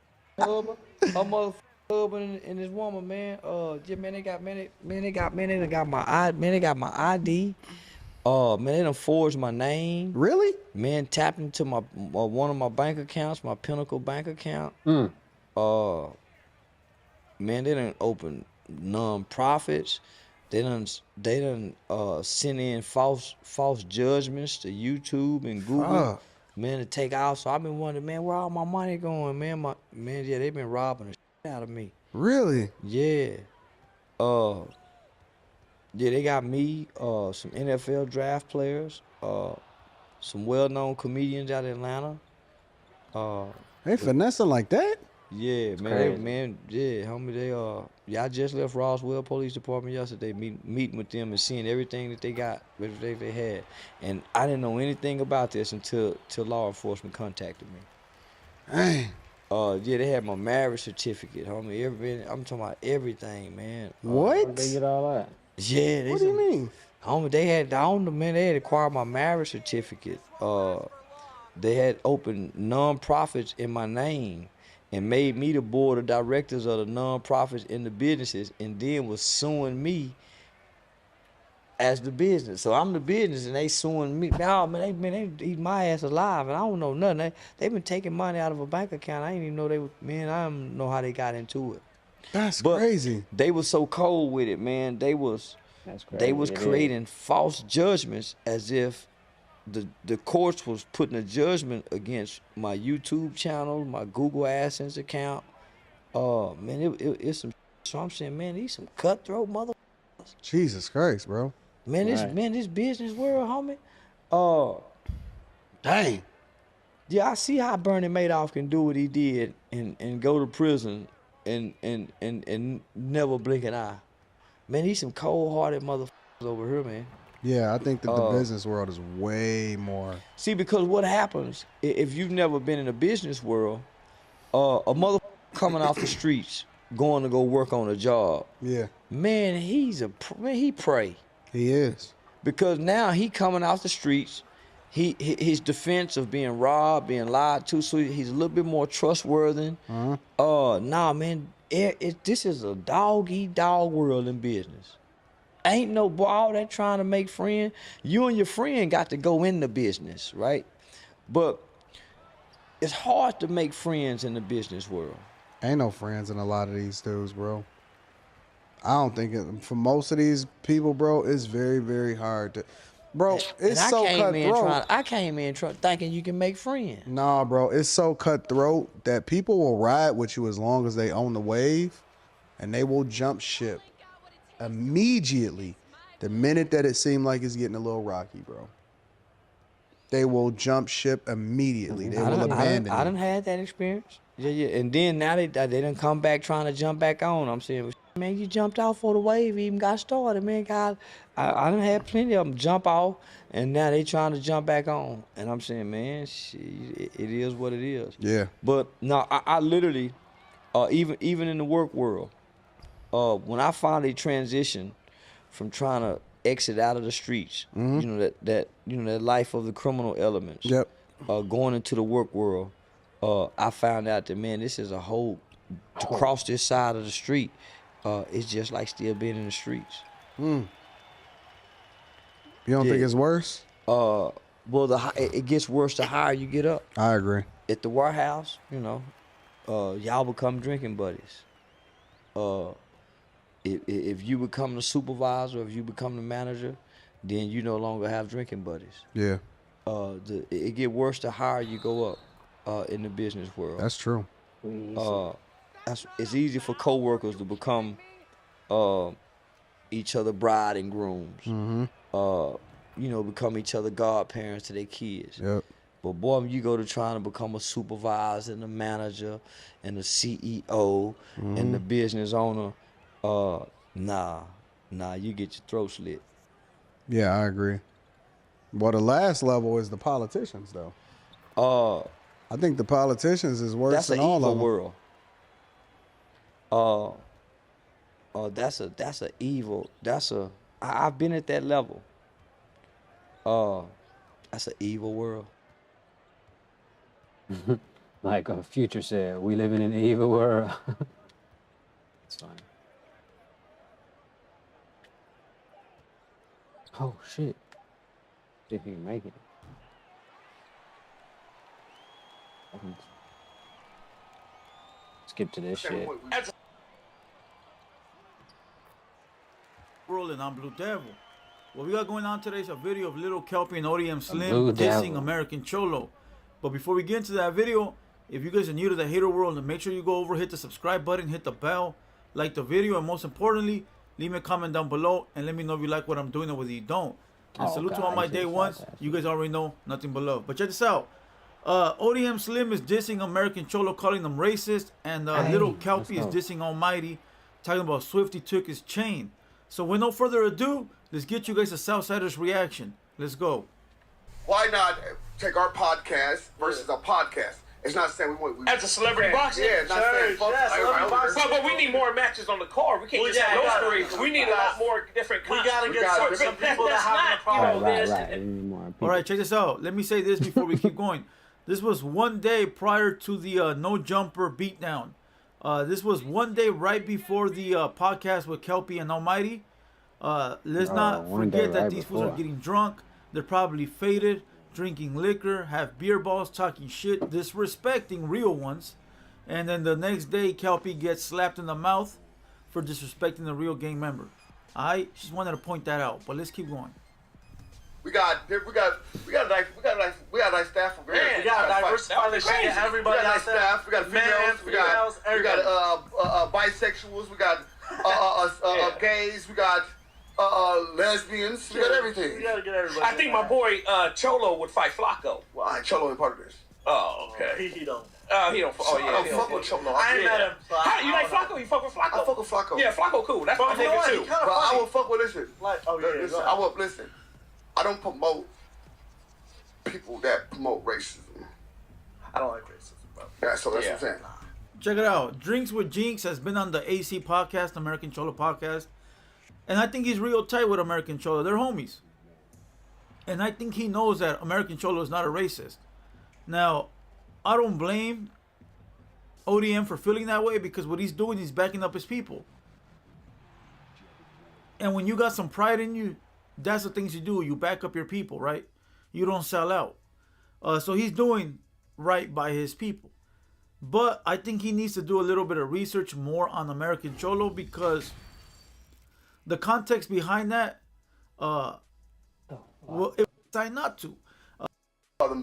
husband and this woman, man. Yeah, man, they got my ID. Man, they done forged my name. Really? Man, tapped into my one of my bank accounts, my Pinnacle bank account. Man, they done opened non-profits. They done sent in false judgments to YouTube and Google. Man, to take out. So I've been wondering, man, where all my money going, man? Yeah, they been robbing the shit out of me. Really? Yeah. Yeah, they got me, some NFL draft players, some well-known comedians out of Atlanta. They finessing like that? Yeah, man, homie, I just left Roswell Police Department yesterday, meeting with them and seeing everything that they got, everything they had. And I didn't know anything about this until law enforcement contacted me. Dang. Yeah, they had my marriage certificate, homie. I'm talking about everything, man. What? They get all that? Yeah. What do you mean? Homie, they had acquired my marriage certificate. They had opened non-profits in my name and made me the board of directors of the non-profits in the businesses, and then was suing me as the business. So I'm the business and they suing me. Nah, man, they eat my ass alive, and I don't know nothing. They been taking money out of a bank account. I didn't even know I don't know how they got into it. That's crazy. They was so cold with it, man. They was creating false judgments as if the courts was putting a judgment against my YouTube channel, my Google AdSense account. Man, it's some. So I'm saying, man, these some cutthroat motherfuckers. Jesus Christ, bro. Man, this business world, homie. Dang. Yeah, I see how Bernie Madoff can do what he did and go to prison and never blink an eye. Man, he's some cold-hearted motherfuckers over here, man. Yeah, I think that the business world is way more. See, because what happens if you've never been in the business world, a motherfucker coming off the streets, going to go work on a job. Yeah. Man, he pray. He is. Because now he coming off the streets, his defense of being robbed, being lied to, so he's a little bit more trustworthy. Nah, man, this is a dog-eat-dog world in business. Ain't no ball that trying to make friends. You and your friend got to go in the business, right? But it's hard to make friends in the business world. Ain't no friends in a lot of these dudes, bro. I don't think for most of these people, bro, it's very, very hard to. Bro, it's so cutthroat. I came in thinking you can make friends. Nah, bro, it's so cutthroat that people will ride with you as long as they own the wave, and they will jump ship immediately the minute that it seemed like it's getting a little rocky, bro. They will jump ship immediately. They will abandon I done had that experience. Yeah. And then now they done come back trying to jump back on. I'm saying, man, you jumped off for the wave, even got started, man. God, I done had plenty of them jump off, and now they trying to jump back on. And I'm saying, man, shit, it is what it is. Yeah. But no, I literally, even in the work world, when I finally transitioned from trying to exit out of the streets, that life of the criminal elements, going into the work world, I found out that, man, this is a whole, to cross this side of the street, it's just like still being in the streets. You don't think it's worse? Well, it gets worse the higher you get up. I agree. At the warehouse, y'all become drinking buddies. If you become the supervisor, if you become the manager, then you no longer have drinking buddies. Yeah. It get worse the higher you go up in the business world. That's true. It's easy for co-workers to become each other bride and grooms. Become each other godparents to their kids. Yep. But boy, when you go to trying to become a supervisor and a manager and a CEO and the business owner, nah, you get your throat slit. Yeah, I agree. Well, the last level is the politicians, though. I think the politicians is worse than all of them. That's an evil. I've been at that level. That's an evil world. Like Future said, we live in an evil world. It's fine. Oh shit! See if you can make it. I can skip to this shit. World, and I'm Blue Devil. What we got going on today is a video of Little Kelpie and ODM Slim Blue dissing Devil. American Cholo. But before we get into that video, if you guys are new to the hater world, then make sure you go over, hit the subscribe button, hit the bell, like the video, and most importantly, leave me a comment down below and let me know if you like what I'm doing or whether you don't. And salute to all my day ones. You guys already know, nothing but love. But check this out. ODM Slim is dissing American Cholo, calling them racist, and Little Kelpie is dissing Almighty, talking about Swifty took his chain. So with no further ado, let's get you guys a Southsiders reaction. Let's go. Why not take our podcast versus a podcast? It's not saying we want. As a celebrity boxing? Yeah, it's not saying fuck. But we need more matches on the card. We can't just have those three. We need a lot more different We gotta get some people that have a problem. Right. All right, check this out. Let me say this before we keep going. This was one day prior to the No Jumper beatdown. This was one day right before the podcast with Kelpie and Almighty. Let's not forget that these fools are getting drunk. They're probably faded, drinking liquor, have beer balls, talking shit, disrespecting real ones. And then the next day, Kelpie gets slapped in the mouth for disrespecting the real gang member. I just wanted to point that out, but let's keep going. We got a nice staff of We got diversify this shit. Everybody we got nice staff. We got females. We got bisexuals. We got gays. We got lesbians. We got everything. We gotta get everybody. I think my boy Cholo would fight Flacco. Well, Cholo ain't part of this. Oh, okay. He don't. He don't. Oh, yeah. I don't fuck with Cholo. I ain't met him. You like Flacco? You fuck with Flacco? I fuck with Flacco. Yeah, Flacco cool. That's my nigga too. But I will fuck with listen. Like, Listen, I will listen. I don't promote people that promote racism. I don't like racism, bro. Yeah, so that's what I'm saying. Check it out. Drinks with Jinx has been on the AC podcast, American Cholo podcast. And I think he's real tight with American Cholo. They're homies. And I think he knows that American Cholo is not a racist. Now, I don't blame ODM for feeling that way because what he's doing, he's backing up his people. And when you got some pride in you, that's the things you do. You back up your people, right? You don't sell out. So he's doing right by his people. But I think he needs to do a little bit of research more on American Cholo because the context behind that, well, it decided not to. Call them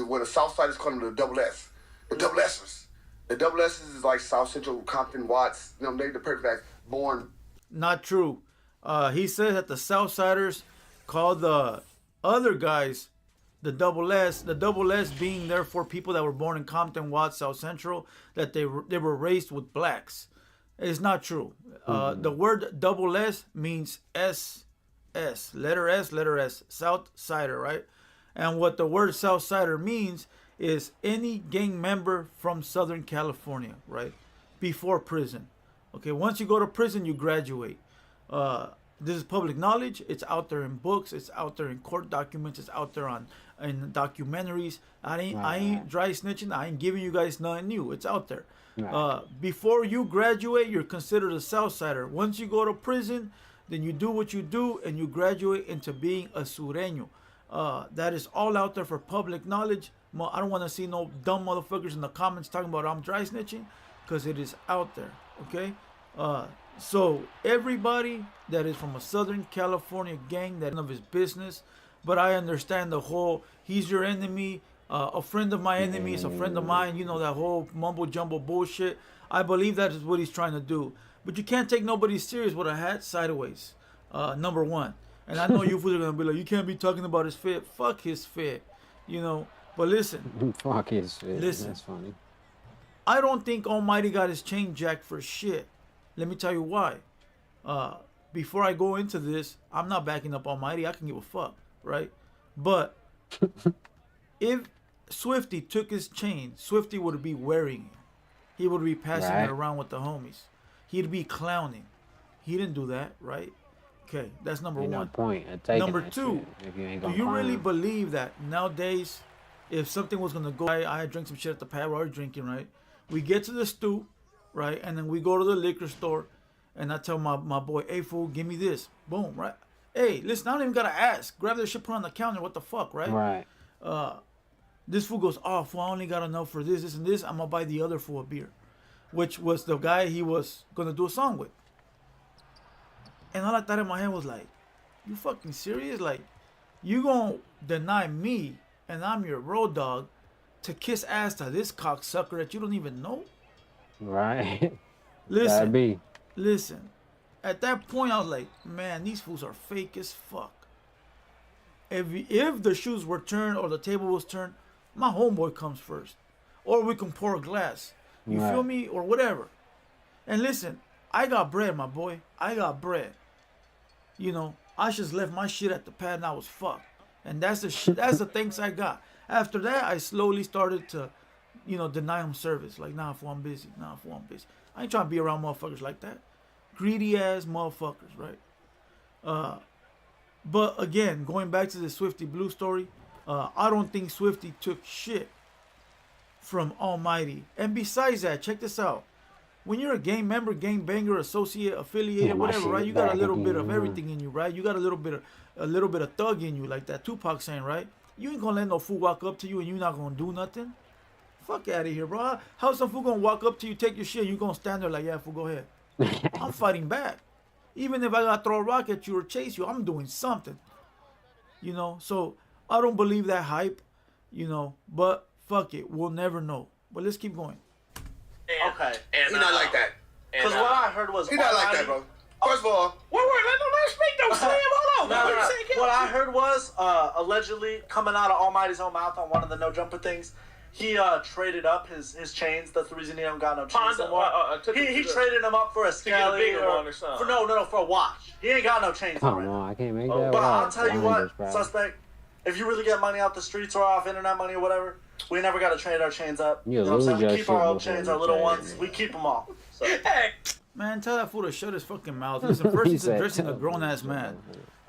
when the South Siders call them the double S. The double S's. The double S's is like South Central, Compton, Watts. You know, they the perfect born. Not true. He says that the Southsiders call the other guys the double S. The double S being there for people that were born in Compton, Watts, South Central, that they were raised with blacks. It's not true. The word double S means S, letter S, Southsider, right? And what the word Southsider means is any gang member from Southern California, right? Before prison. Okay, once you go to prison, you graduate. This is public knowledge. It's out there in books. It's out there in court documents. It's out there in documentaries. I ain't dry snitching. I ain't giving you guys nothing new. It's out there. Before you graduate, you're considered a Southsider. Once you go to prison, then you do what you do and you graduate into being a Sureño. That is all out there for public knowledge. I don't want to see no dumb motherfuckers in the comments talking about I'm dry snitching because it is out there. Okay? So everybody that is from a Southern California gang, that of his business, but I understand the whole he's your enemy, A friend of my enemy is a friend of mine. You know, that whole mumbo jumbo bullshit. I believe that is what he's trying to do. But you can't take nobody serious with a hat sideways. Number one. And I know you fools are going to be like, you can't be talking about his fit. Fuck his fit. You know, but listen. Fuck his fit. Listen. That's funny. I don't think Almighty got his chain jacked for shit. Let me tell you why. Before I go into this, I'm not backing up Almighty. I can give a fuck, right? But if Swifty took his chain, Swifty would be wearing it. He would be passing it around with the homies. He'd be clowning. He didn't do that, right? Okay, that's number one. No point in taking Number that two, shit if you ain't do gonna you clown. really believe that nowadays, if something was gonna go, I drink some shit at the pad, we're already drinking, right? We get to the stoop, right? And then we go to the liquor store, and I tell my boy, hey fool, give me this. Boom, right? Hey, listen, I don't even gotta ask. Grab that shit, put it on the counter. What the fuck, right? Right. This fool goes, oh, fool, I only got enough for this, and this. I'm gonna buy the other fool a beer, which was the guy he was gonna do a song with. And all I thought in my head was like, you fucking serious? Like, you gonna deny me, and I'm your road dog, to kiss ass to this cocksucker that you don't even know? Right. Listen. Gotta be. Listen. At that point, I was like, man, these fools are fake as fuck. If the shoes were turned or the table was turned, my homeboy comes first. Or we can pour a glass. You feel me? Or whatever. And listen, I got bread, my boy. I got bread. You know, I just left my shit at the pad and I was fucked. And that's the thanks I got. After that, I slowly started to, you know, deny him service. Like, nah, fool, I'm busy. Nah, fool, I'm busy. I ain't trying to be around motherfuckers like that. Greedy ass motherfuckers, right? But again, going back to the Swifty Blue story, I don't think Swifty took shit from Almighty. And besides that, check this out. When you're a gang member, gang banger, associate, affiliated, whatever, right? You got a little bit of everything in you, right? You got a little bit of thug in you, like that Tupac saying, right? You ain't gonna let no fool walk up to you and you not gonna do nothing. Fuck out of here, bro. How's some fool gonna walk up to you, take your shit, and you gonna stand there like, yeah, fool, go ahead. I'm fighting back. Even if I gotta throw a rock at you or chase you, I'm doing something. You know, so I don't believe that hype, you know, but fuck it, we'll never know. But let's keep going. Okay, he's not like that. Because what I heard was he's not like that, bro. First of all, Wait, let no speak though, Sam. Hold on. What I heard was allegedly coming out of Almighty's own mouth on one of the no jumper things. He traded up his chains. That's the reason he don't got no chains anymore. He traded them up for a Scally or for a watch. He ain't got no chains already. Come on, I can't make that. But I'll tell you what, suspect, if you really get money out the streets or off internet money or whatever, we never got to trade our chains up. You know what I'm saying? We keep our old chains, our little ones. We keep them all. So. Hey, man, tell that fool to shut his fucking mouth. Listen, first he's addressing a grown-ass man.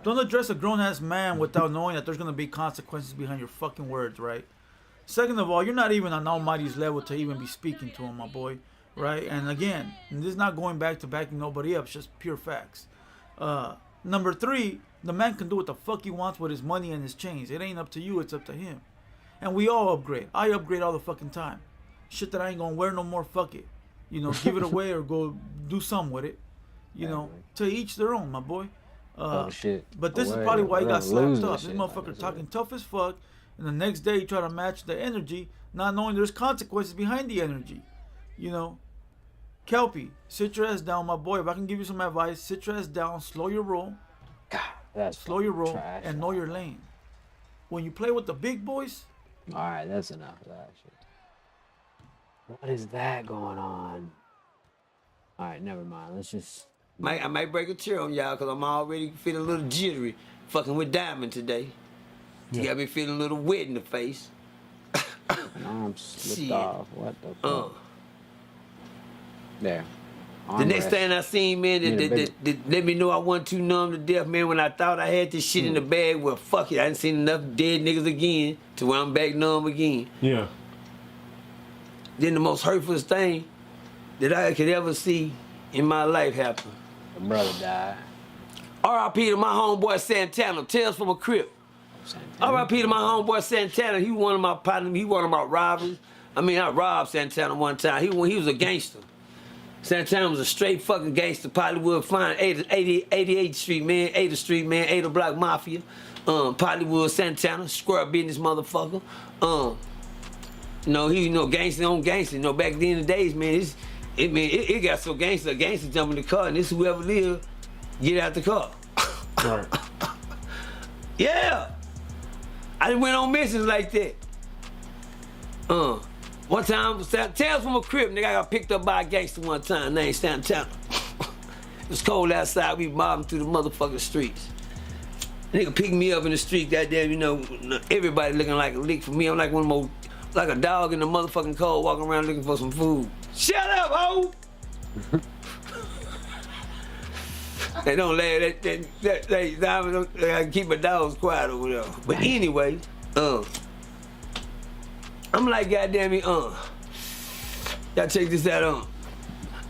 Don't address a grown-ass man without knowing that there's going to be consequences behind your fucking words, right? Second of all, you're not even on Almighty's level to even be speaking to him, my boy, right? And again, this is not going back to backing nobody up. It's just pure facts. Number three, the man can do what the fuck he wants with his money and his chains. It ain't up to you. It's up to him. And we all upgrade. I upgrade all the fucking time. Shit that I ain't gonna wear no more, fuck it. You know, give it away or go do something with it. You know, to each their own, my boy. Shit. But this is probably why he got slapped up. This motherfucker talking tough as fuck. And the next day, you try to match the energy, not knowing there's consequences behind the energy. You know? Kelpie, sit your ass down, my boy. If I can give you some advice, sit your ass down, slow your roll. Slow your roll and know your lane. When you play with the big boys... Alright, that's enough of that shit. What is that going on? Alright, never mind. Let's just... I might break a chair on y'all because I'm already feeling a little jittery fucking with Diamond today. You got me feeling a little wet in the face. Arm slipped off. What the fuck? There. The next thing I seen, man, that let me know I wasn't too numb to death, man, when I thought I had this shit in the bag. Well, fuck it. I didn't seen enough dead niggas again to where I'm back numb again. Yeah. Then the most hurtful thing that I could ever see in my life happen. My brother died. R.I.P. to my homeboy Santana. Tales from a Crip. R.I.P. to my homeboy Santana. He one of my partners. He one of my robbers. I mean, I robbed Santana one time. He was a gangster. Santana was a straight fucking gangster. Hollywood fine. 88th Street, man. 8th Street, man. 8th Block Mafia. Hollywood, Santana, square business motherfucker. He gangster on gangster. Back then in the days, man, it got so gangster jump in the car, and this whoever live, get out the car. Right. Yeah. I just went on missions like that. One time, Tales from a crib, nigga, I got picked up by a gangster one time, named Santana. It was cold outside, we mobbing through the motherfucking streets. Nigga picked me up in the street, goddamn, everybody looking like a lick for me. I'm like one more, like a dog in the motherfucking cold walking around looking for some food. Shut up, ho! They don't laugh, they keep my dogs quiet over there. But anyway, I'm like, goddamn it, y'all check this out,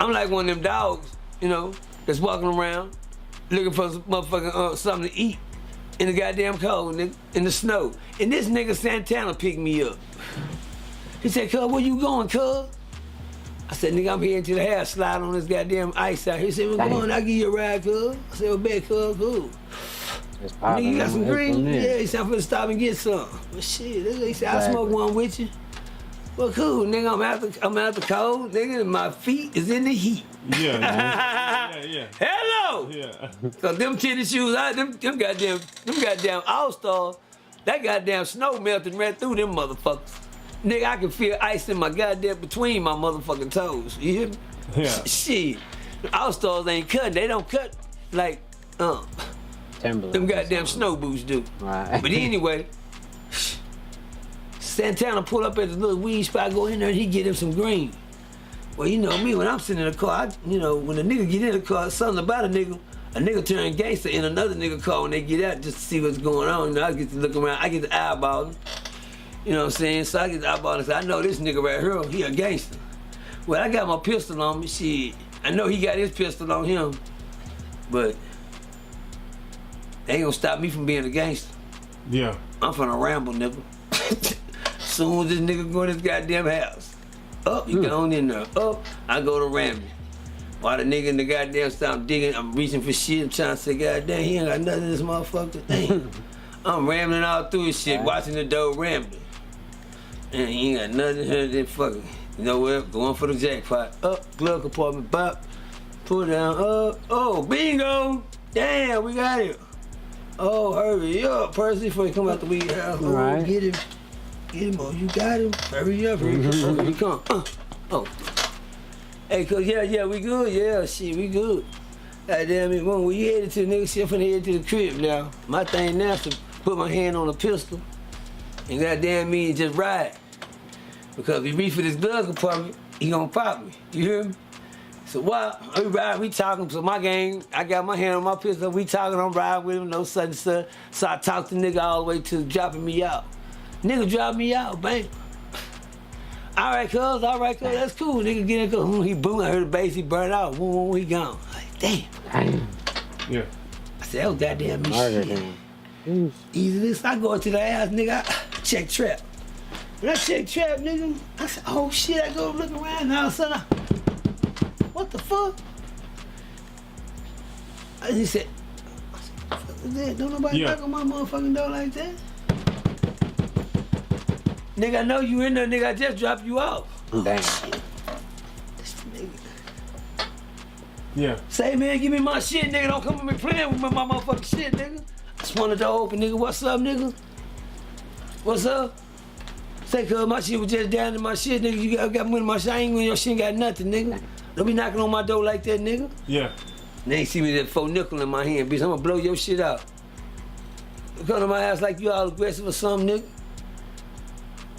I'm like one of them dogs, that's walking around looking for some motherfucking something to eat in the goddamn cold, nigga, in the snow. And this nigga Santana picked me up. He said, cuz, where you going, cuz? I said, nigga, I'm heading to the house, slide on this goddamn ice out here. He said, well, come on, I'll give you a ride, cuz. I said, well, bet, cuz, cool. Nigga, you got some green? Yeah, he said, I'm finna stop and get some. Well, shit, he said, I'll smoke one with you. Well, cool, nigga, I'm out the cold, nigga, and my feet is in the heat. Yeah. Hello! Yeah. So them tennis shoes, them goddamn All-Stars, that goddamn snow melted right through them motherfuckers. Nigga, I can feel ice in my goddamn, between my motherfucking toes. You hear me? Yeah. Shit. All-Stars ain't cutting. They don't cut like, Timberland. them goddamn snow boots do. Right. But anyway, Santana pull up at the little weed spot, go in there, and he get him some green. Well, you know me, when I'm sitting in the car, when a nigga get in the car, something about a nigga turn gangster in another nigga car when they get out just to see what's going on. I get to look around, I get to eyeball him. You know what I'm saying? So I get to eyeball him and say, I know this nigga right here, he a gangster. Well, I got my pistol on me, shit. I know he got his pistol on him, but they ain't gonna stop me from being a gangster. Yeah. I'm finna ramble, nigga. Soon as this nigga go in his goddamn house, up, he gone in there. Up, I go to rambling. While the nigga in the goddamn stop digging, I'm reaching for shit. I'm trying to say, goddamn, he ain't got nothing in this motherfucker. Damn. I'm rambling all through his shit, watching the door rambling. And he ain't got nothing here than fucking, you know what, going for the jackpot. Up, glove compartment, bop, pull down, up, oh, bingo. Damn, we got it. Oh, hurry up, Percy, before he come out the weed house. Oh, Right. Get him. Oh, you got him. Hurry up, here he come. Oh. Hey, cuz, yeah, we good. Yeah, shit, we good. Goddamn it, when we headed to the nigga, shit, I'm finna head to the crib now. My thing now is to put my hand on a pistol and goddamn me and just ride. Because if he reach for this glove compartment, he gonna pop me. You hear me? So what? We ride, we talking. So my gang, I got my hand on my pistol. We talking, I'm riding with him, no sudden stuff. So I talked the nigga all the way to dropping me out. Nigga drop me out, bang. All right, cuz, that's cool. Nigga get in, cuz. He boom, I heard the bass, he burned out. He gone. Like, damn. Yeah. I said, oh, goddamn me Murdered shit. him. Easy this, I go into the house, nigga, I check trap. When I check trap, nigga, I said, oh shit, I go look around, and all of a sudden, what the fuck? I just said, what the fuck is that? Don't nobody knock on my motherfucking door like that? Nigga, I know you in there, nigga, I just dropped you off. Damn. Shit. This nigga. Yeah. Say, man, give me my shit, nigga. Don't come with me playing with my motherfucking shit, nigga. I just want the door open, nigga. What's up, nigga? What's up? Say, cuz my shit was just down in my shit, nigga. You got money in my shit. I ain't with your shit, ain't got nothing, nigga. Don't be knocking on my door like that, nigga. Yeah. They ain't see me that $4 in my hand, bitch. I'm gonna blow your shit out. You come to my house like you all aggressive or something, nigga.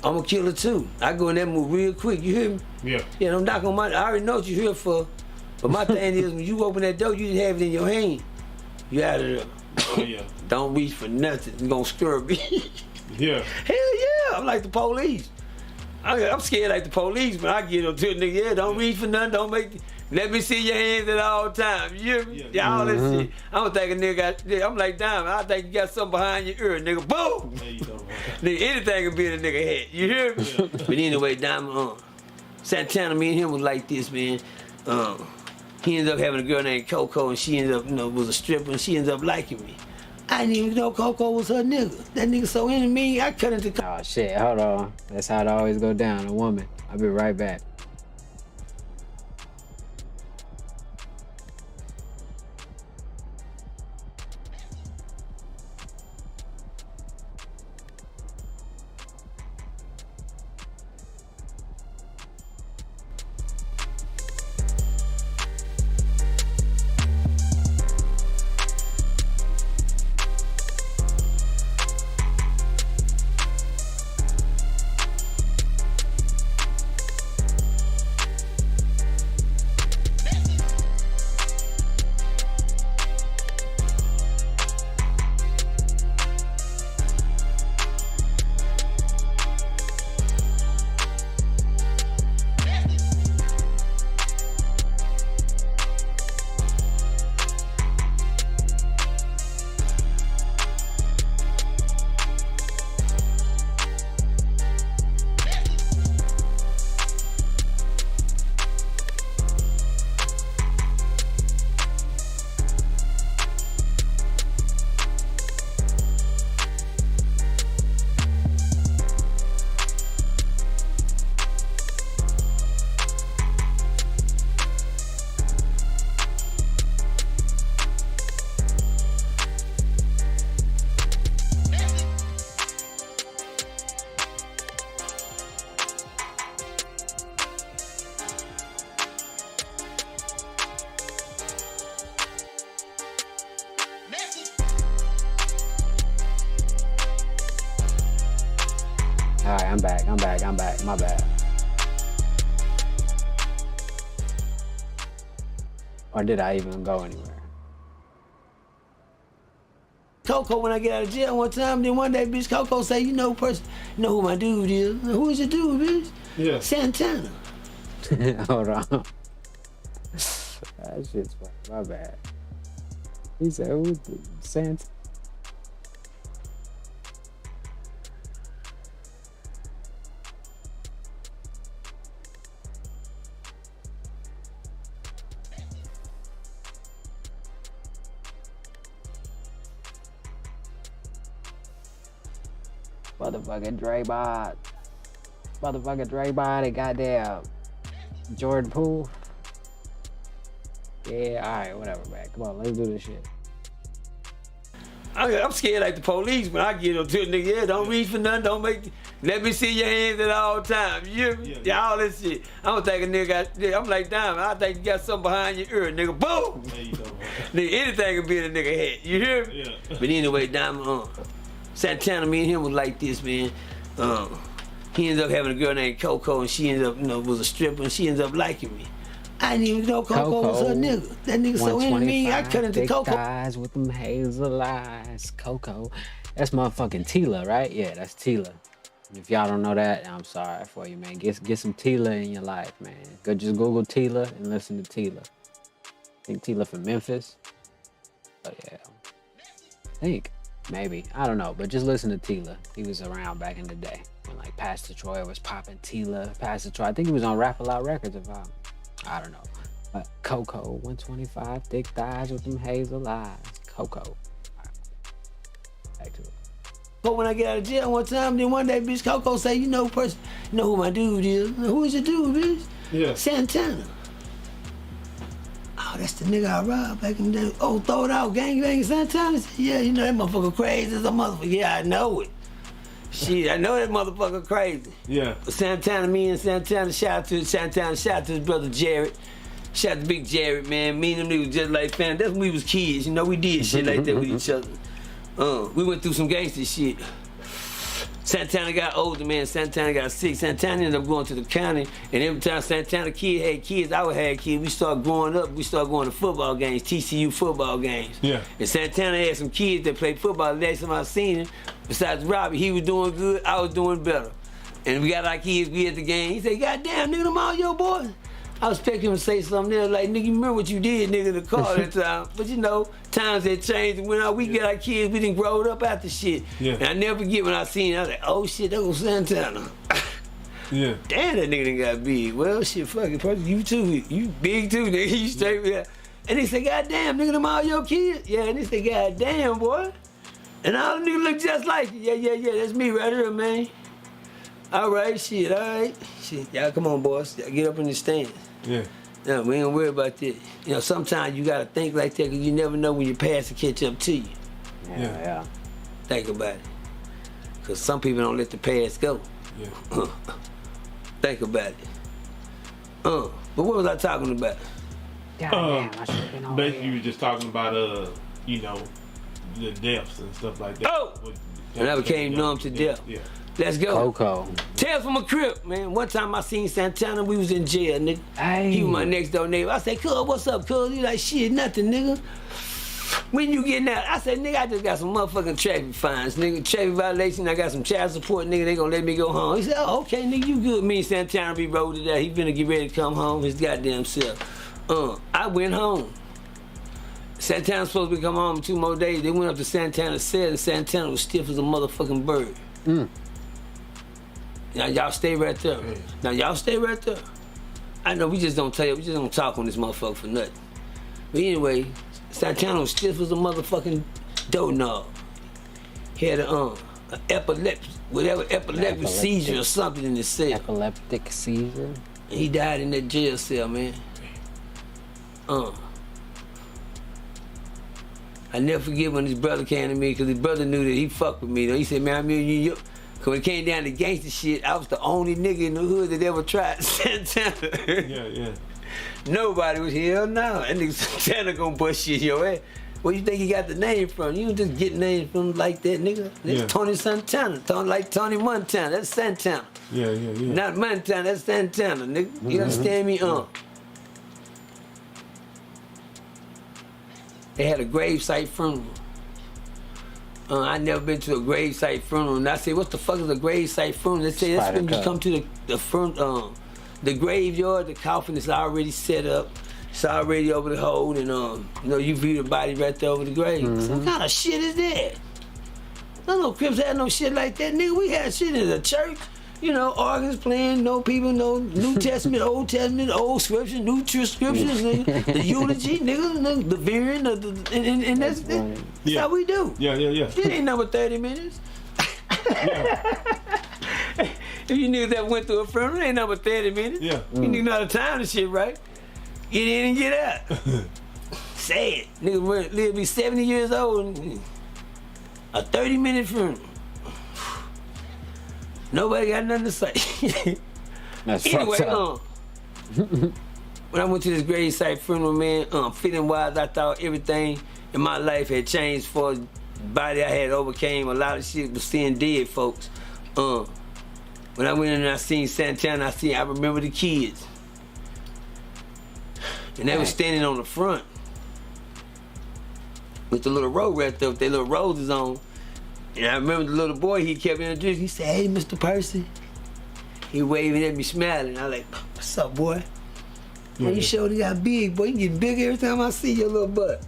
I'm gonna kill it too. I go in that move real quick, you hear me? Yeah. Yeah, don't knock on my, I already know what you're here for. But my thing is, when you open that door, you didn't have it in your hand. You out of there. Oh, yeah. Don't reach for nothing. You gonna scare me. Yeah. Hell yeah, I'm like the police. I'm scared like the police, but I get them to a nigga, yeah, don't reach for nothing, don't make, let me see your hands at all times, you hear me? Yeah, all that shit. I don't think a nigga got, I'm like, damn, I think you got something behind your ear, nigga, boom! Nigga, anything can be in a nigga head, you hear me? Yeah. But anyway, Diamond, Santana, me and him was like this, man. He ended up having a girl named Coco, and she ended up, was a stripper, and she ended up liking me. I didn't even know Coco was her nigga. That nigga so into me, I cut into. Oh shit, hold on. That's how it always go down. A woman. I'll be right back. All right, I'm back. My bad. Or did I even go anywhere? Coco, when I get out of jail one time, then one day, bitch, Coco say, you know who my dude is? Who is your dude, bitch? Yeah. Santana. Hold on. That shit's funny. My bad. He said, who's the Santana? Motherfucking Draymond. Motherfucking Draymond and goddamn Jordan Poole. Yeah, alright, whatever, man. Come on, let's do this shit. I'm scared like the police when I get them to a nigga. Yeah, don't reach for nothing. Let me see your hands at all times. You hear me? Yeah, all this shit. I don't think a nigga I'm like, damn, I think you got something behind your ear, nigga. Boom! Nigga, anything can be in a nigga head. You hear me? Yeah. But anyway, Diamond, Santana, me and him was like this, man. He ended up having a girl named Coco, and she ended up, was a stripper, and she ended up liking me. I didn't even know Coco was her nigga. That nigga so into me, I cut into Coco. Thighs with them hazel eyes, Coco. That's motherfucking Tila, right? Yeah, that's Tila. If y'all don't know that, I'm sorry for you, man. Get some Tila in your life, man. Go just Google Tila and listen to Tila. I think Tila from Memphis. Oh yeah, I think. Maybe. I don't know, but just listen to Tila. He was around back in the day when like Pastor Troy was popping Tila. Pastor Troy, I think he was on Rap A Lot Records if I don't know. But Coco, 125, thick thighs with them hazel eyes. Coco. Right. Back to it. But when I get out of jail one time, then one day, bitch, Coco say, you know who my dude is? Who is your dude, bitch? Yeah. Santana. Oh, that's the nigga I robbed back in the day. Oh, throw it out, gang Santana. Yeah, you know that motherfucker crazy as a motherfucker. Yeah, I know it. Shit, I know that motherfucker crazy. Yeah. But Santana, me and Santana, shout out to Santana, shout out to his brother Jared. Shout out to Big Jared, man. Me and them niggas just like family. That's when we was kids, you know, we did shit like that with each other. We went through some gangster shit. Santana got older, man. Santana got sick. Santana ended up going to the county, and every time Santana kid had kids, I would have kids. We started growing up. We started going to football games, TCU football games. Yeah. And Santana had some kids that played football. The last time I seen him, besides Robbie, he was doing good. I was doing better. And we got our kids. We at the game. He said, "Goddamn, nigga, them all your boys." I was expecting him to say something there like, "Nigga, you remember what you did, nigga, in the car that time." But you know, times had changed, and when we get our kids, we done growed up after shit. Yeah. And I never forget when I seen it, I was like, "Oh shit, that was Santana." Yeah. Damn, that nigga done got big. Well, shit, fuck it, you too. You big too, nigga. You straight with that. And they say, "Goddamn, nigga, them all your kids?" Yeah, and they say, "Goddamn, boy." And all the niggas look just like you. Yeah, that's me right here, man. All right, shit, all right. Shit, y'all come on, boys. Y'all get up in the stand. Yeah. No, we ain't worry about that. You know, sometimes you gotta think like that because you never know when your past will catch up to you. Yeah. Think about it. Because some people don't let the past go. Yeah. Think about it. But what was I talking about? Basically, you were just talking about, you know, the deaths and stuff like that. Oh! And I became numb to death. Yeah. Let's go. Coco. Tales from a crib, man. One time I seen Santana, we was in jail, nigga. Hey. He was my next door neighbor. I said, cuz, what's up, cuz? He like, shit, nothing, nigga. When you getting out? I said, nigga, I just got some motherfucking traffic fines, nigga. Traffic violation, I got some child support, nigga. They gonna let me go home. He said, oh, okay, nigga, you good. Me and Santana be rolled to that. He finna get ready to come home his goddamn self. I went home. Santana supposed to come home in 2 more days. They went up to Santana's cell, and Santana was stiff as a motherfucking bird. Now y'all stay right there. Now y'all stay right there. I know we just don't tell you, we just don't talk on this motherfucker for nothing. But anyway, Santana was stiff as a motherfucking doughnut. He had a epileptic seizure or something in his cell. Epileptic seizure? And he died in that jail cell, man. I never forget when his brother came to me, because his brother knew that he fucked with me. He said, man, I'm in New York. Cause when it came down to gangster shit, I was the only nigga in the hood that ever tried Santana. Yeah. Nobody was hell no. That nigga Santana gonna bust shit your ass. Where you think he got the name from? You don't just get names from like that, nigga. That's Tony Santana. Like Tony Montana. That's Santana. Yeah. Not Montana, that's Santana, nigga. You understand me? They had a gravesite funeral. I never been to a gravesite funeral. And I said, what the fuck is a gravesite funeral? They say that's when you come to the graveyard, the coffin is already set up. It's already over the hole, and you know, you view the body right there over the grave. What kind of shit is that? No Crips had no shit like that, nigga. We had shit in the church. You know, organs playing, no people, no New Testament, Old Testament, Old Scriptures, New Scriptures, nigga. The eulogy, nigga, the veering, and that's how we do. Yeah. It ain't number 30 minutes. If you niggas that went through a funeral, it ain't number 30 minutes. Yeah. You niggas know the time and shit, right? Get in and get out. Say it. Nigga live be 70 years old and a 30-minute funeral. Nobody got nothing to say. That's anyway, fucked up. when I went to this gravesite funeral, man, feeling wise, I thought everything in my life had changed for the body I had overcame. A lot of shit was seeing dead folks. When I went in and I seen Santana, I remember the kids. And they was standing on the front with the little robe right there with their little roses on. And I remember the little boy, he kept introducing. He said, hey, Mr. Percy. He waving at me, smiling. I like, what's up, boy? Man, you sure got big, boy. You get bigger every time I see your little butt.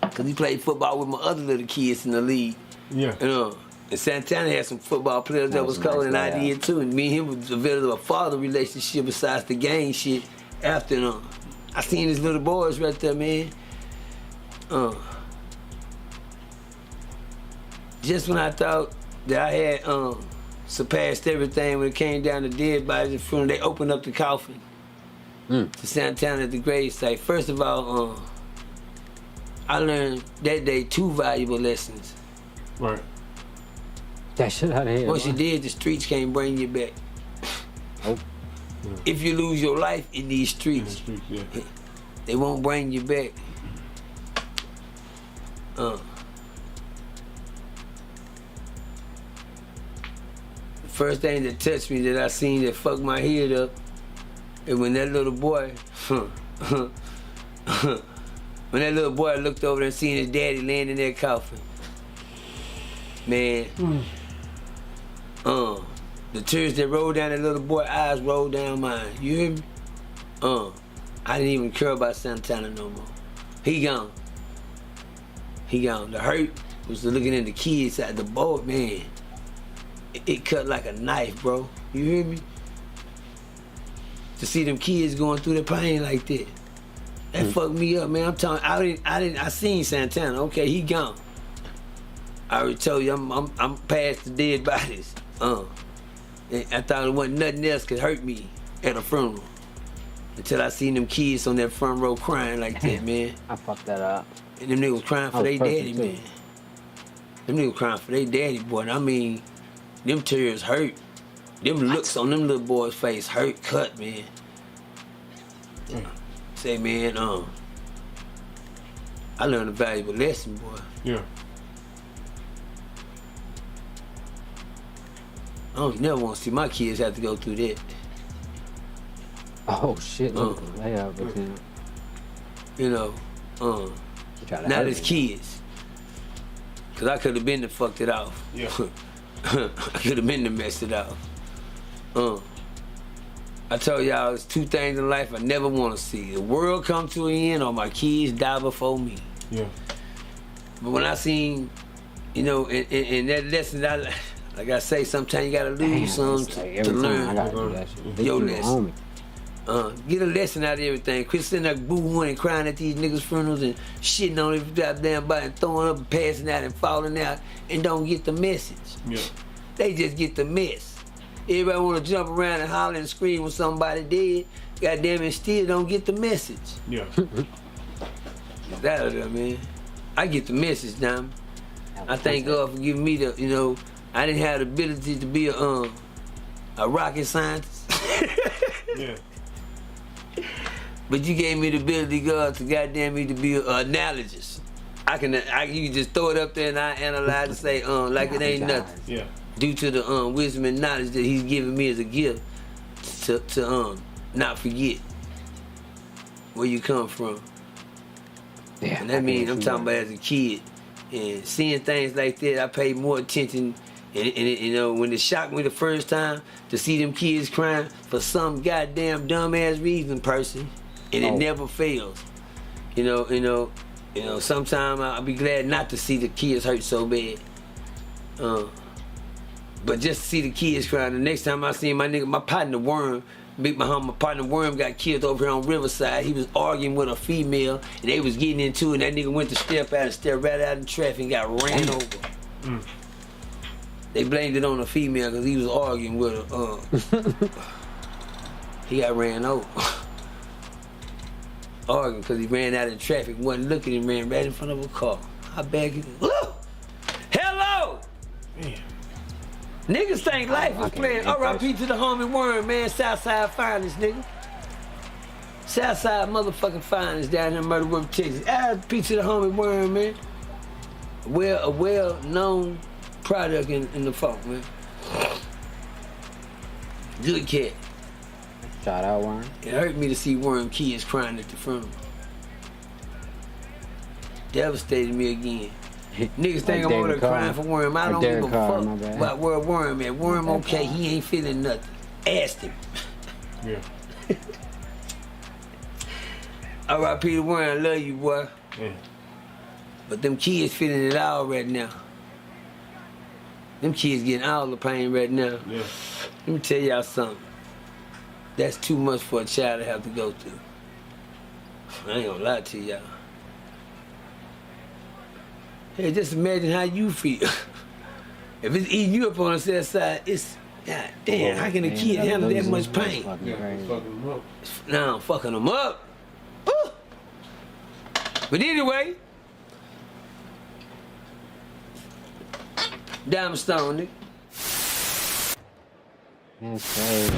Because he played football with my other little kids in the league. Yeah. And Santana had some football players that was cold, and I did too. And me and him was developed a father relationship besides the gang shit after I seen his little boys right there, man. Just when I thought that I had surpassed everything when it came down to dead bodies in front, they opened up the coffin to Santana at the gravesite. First of all, I learned that day 2 valuable lessons. Right. That shit out of here. Once you did, the streets can't bring you back. If you lose your life in these streets, they won't bring you back. The first thing that touched me that I seen that fucked my head up is when that little boy, looked over there and seen his daddy laying in that coffin. Man, the tears that rolled down that little boy's eyes rolled down mine. You hear me? I didn't even care about Santana no more. He gone. The hurt was looking at the kids at the boat, man. It cut like a knife, bro. You hear me? To see them kids going through the pain like that. That fucked me up, man. I'm telling I seen Santana. Okay, he gone. I already told you I'm past the dead bodies. And I thought it wasn't nothing else could hurt me at a funeral. Until I seen them kids on that front row crying like that, man. I fucked that up. And them niggas crying for their daddy, man. Them niggas crying for their daddy, boy. And I mean, them tears hurt. Them looks on them little boys' face hurt, cut, man. Say, man, I learned a valuable lesson, boy. Yeah. I don't never want to see my kids have to go through that. Oh shit! Look at the layup with him. You know, not as kids. Cause I could have been to fucked it off. Yeah. I could have been to messed it off. I told y'all there's two things in life I never want to see: the world come to an end, or my kids die before me. Yeah. But when I seen, you know, in that lesson, like I say, sometimes you gotta lose some to learn. I gotta do that shit. Your lesson. Get a lesson out of everything. Quit sitting there boo-hooing and crying at these niggas' funerals and shitting on every goddamn body and throwing up and passing out and falling out and don't get the message. Yeah. They just get the mess. Everybody wanna jump around and holler and scream when somebody dead. Goddamn it, still don't get the message. Yeah. That out there, man. I get the message now. I thank God for giving me the, you know, I didn't have the ability to be a rocket scientist. Yeah. But you gave me the ability, God, to goddamn me to be an analogist. You can just throw it up there and I analyze and say, like it ain't nothing. Yeah. Due to the wisdom and knowledge that he's giving me as a gift to not forget where you come from. Yeah. And that means I'm talking about as a kid. And seeing things like that, I paid more attention. And you know, when it shocked me the first time to see them kids crying for some goddamn dumbass reason, person, and it never fails. You know. Sometimes I'll be glad not to see the kids hurt so bad. But just to see the kids crying. The next time I seen my partner Worm, my partner Worm got killed over here on Riverside. He was arguing with a female, and they was getting into it. And that nigga went to step out and stepped right out in traffic and got ran over. They blamed it on the female because he was arguing with her. He got ran over. Arguing because he ran out in traffic, wasn't looking and ran right in front of a car. How bad is it? Hello! Man. Niggas think life is playing. R.I.P. to the homie Worm, man. Southside finest, nigga. Southside motherfucking finest down here in Myrtle Worth, Texas. R.I.P. to the homie Worm, man. A well-known product in the folk, man. Good cat. Shout out, Worm. It hurt me to see Worm kids crying at the funeral. Devastated me again. Niggas think I'm over there crying for Worm. I don't give a fuck about where Worm at. Worm okay, he ain't feeling nothing. Asked him. Yeah. R.I.P. to Worm, I love you, boy. Yeah. But them kids feeling it all right now. Them kids getting all the pain right now. Yeah. Let me tell y'all something. That's too much for a child to have to go through. I ain't gonna lie to y'all. Hey, just imagine how you feel. If it's eating you up on the south side, it's, god damn, how can a kid handle that much pain? Nah, I'm fucking them up. Ooh. But anyway, Diamond Stone, nigga. That's crazy.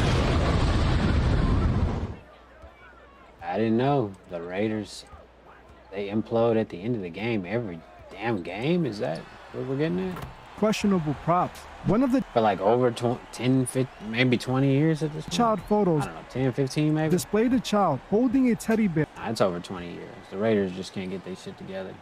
I didn't know the Raiders, they implode at the end of the game every damn game. Is that what we're getting at? Questionable props. One of the for like over 10, 15, maybe 20 years at this point. Child photos. I don't know, 10, 15 maybe. Displayed a child holding a teddy bear. Nah, it's over 20 years. The Raiders just can't get their shit together.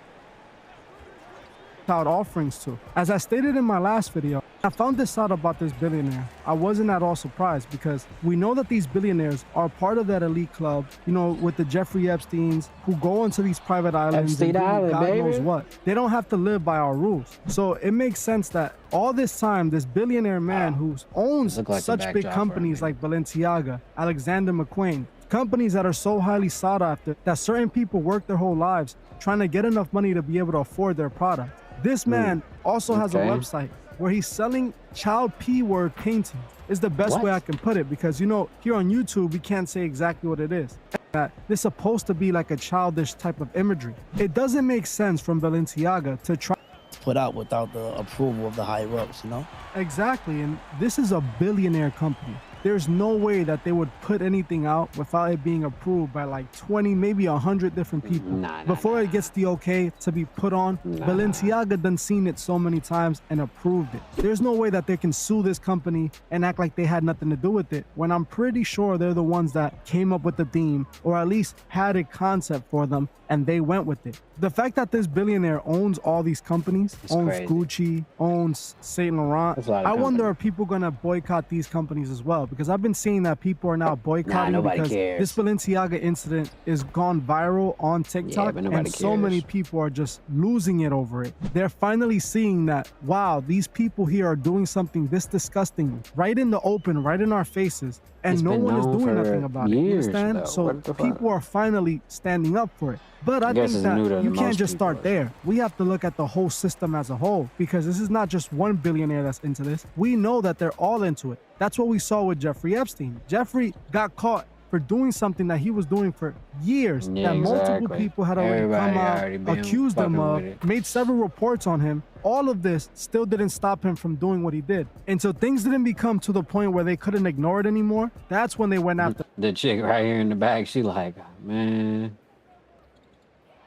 Child offerings to. As I stated in my last video, I found this out about this billionaire. I wasn't at all surprised because we know that these billionaires are part of that elite club, you know, with the Jeffrey Epsteins who go onto these private islands Epstein and do Island, God baby. knows what. They don't have to live by our rules. So it makes sense that all this time, this billionaire man who owns like such big companies like Balenciaga, Alexander McQueen, Companies that are so highly sought after that certain people work their whole lives trying to get enough money to be able to afford their product. This man also has a website where he's selling child P-word paintings. Is the best way I can put it, because you know, here on YouTube we can't say exactly what it is. That it's supposed to be like a childish type of imagery. It doesn't make sense from Balenciaga to try put out without the approval of the higher ups, you know? Exactly, and this is a billionaire company. There's no way that they would put anything out without it being approved by like 20, maybe 100 different people before it gets the okay to be put on. Balenciaga done seen it so many times and approved it. There's no way that they can sue this company and act like they had nothing to do with it, when I'm pretty sure they're the ones that came up with the theme, or at least had a concept for them, and they went with it. The fact that this billionaire owns all these companies, owns crazy. Gucci, owns Saint Laurent, I wonder are people gonna boycott these companies as well? Because I've been seeing that people are now boycotting because this Balenciaga incident is gone viral on TikTok, and so many people are just losing it over it. They're finally seeing that, wow, these people here are doing something this disgusting right in the open, right in our faces, and no one is doing nothing about it. You understand? So people are finally standing up for it. But I think that you can't just start there. We have to look at the whole system as a whole, because this is not just one billionaire that's into this. We know that they're all into it. That's what we saw with Jeffrey Epstein. Jeffrey got caught for doing something that he was doing for years, that multiple people had already come out, accused him of, made several reports on him. All of this still didn't stop him from doing what he did. And so things didn't become to the point where they couldn't ignore it anymore. That's when they went after the chick right here in the back. She like, man,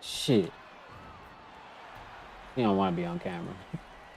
shit. He don't want to be on camera.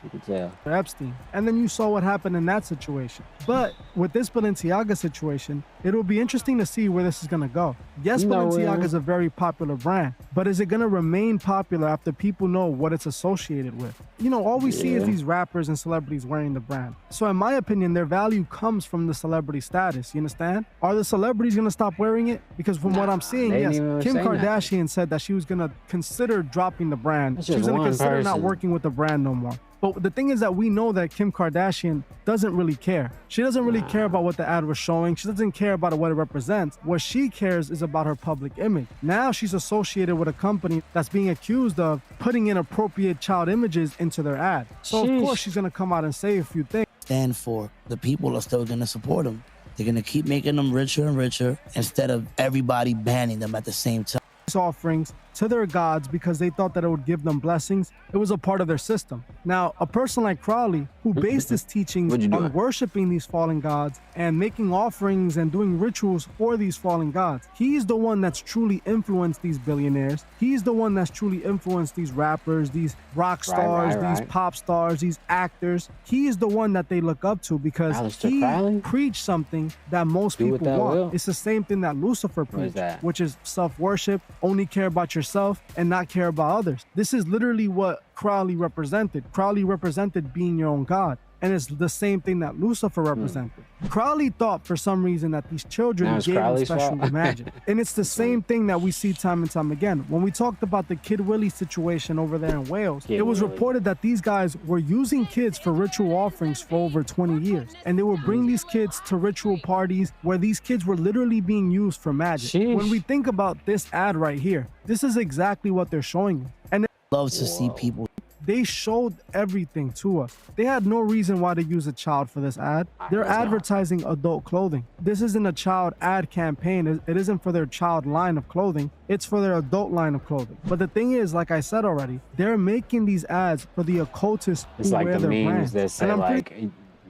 You can tell. Epstein. And then you saw what happened in that situation. But with this Balenciaga situation, it'll be interesting to see where this is going to go. Yes, Balenciaga is a very popular brand, but is it going to remain popular after people know what it's associated with? You know, all we see is these rappers and celebrities wearing the brand. So in my opinion, their value comes from the celebrity status. You understand? Are the celebrities going to stop wearing it? Because from what I'm seeing, yes, Kim Kardashian said that she was going to consider dropping the brand. She was going to consider not working with the brand no more. But the thing is that we know that Kim Kardashian doesn't really care. She doesn't really care about what the ad was showing. She doesn't care about what it represents. What she cares is about her public image. Now she's associated with a company that's being accused of putting inappropriate child images into their ad. So of course she's gonna come out and say a few things. Stand for, the people are still gonna support them. They're gonna keep making them richer and richer instead of everybody banning them at the same time. Offerings to their gods because they thought that it would give them blessings. It was a part of their system. Now, a person like Crowley, who based his teachings on worshiping these fallen gods and making offerings and doing rituals for these fallen gods, he's the one that's truly influenced these billionaires. He's the one that's truly influenced these rappers, these rock stars, these pop stars, these actors. He is the one that they look up to because he preached something that most people want. It's the same thing that Lucifer preached, which is self-worship, only care about yourself and not care about others. This is literally what Crowley represented. Crowley represented being your own God. And it's the same thing that Lucifer represented. Crowley thought for some reason that these children gave him special magic. And it's the same thing that we see time and time again. When we talked about the Kid Willie situation over there in Wales, it was reported that these guys were using kids for ritual offerings for over 20 years. And they would bring these kids to ritual parties where these kids were literally being used for magic. When we think about this ad right here, this is exactly what they're showing you. And love to see people. They showed everything to us. They had no reason why to use a child for this ad. They're advertising adult clothing. This isn't a child ad campaign. It isn't for their child line of clothing. It's for their adult line of clothing. But the thing is, like I said already, they're making these ads for the occultists who wear their brands. That say like,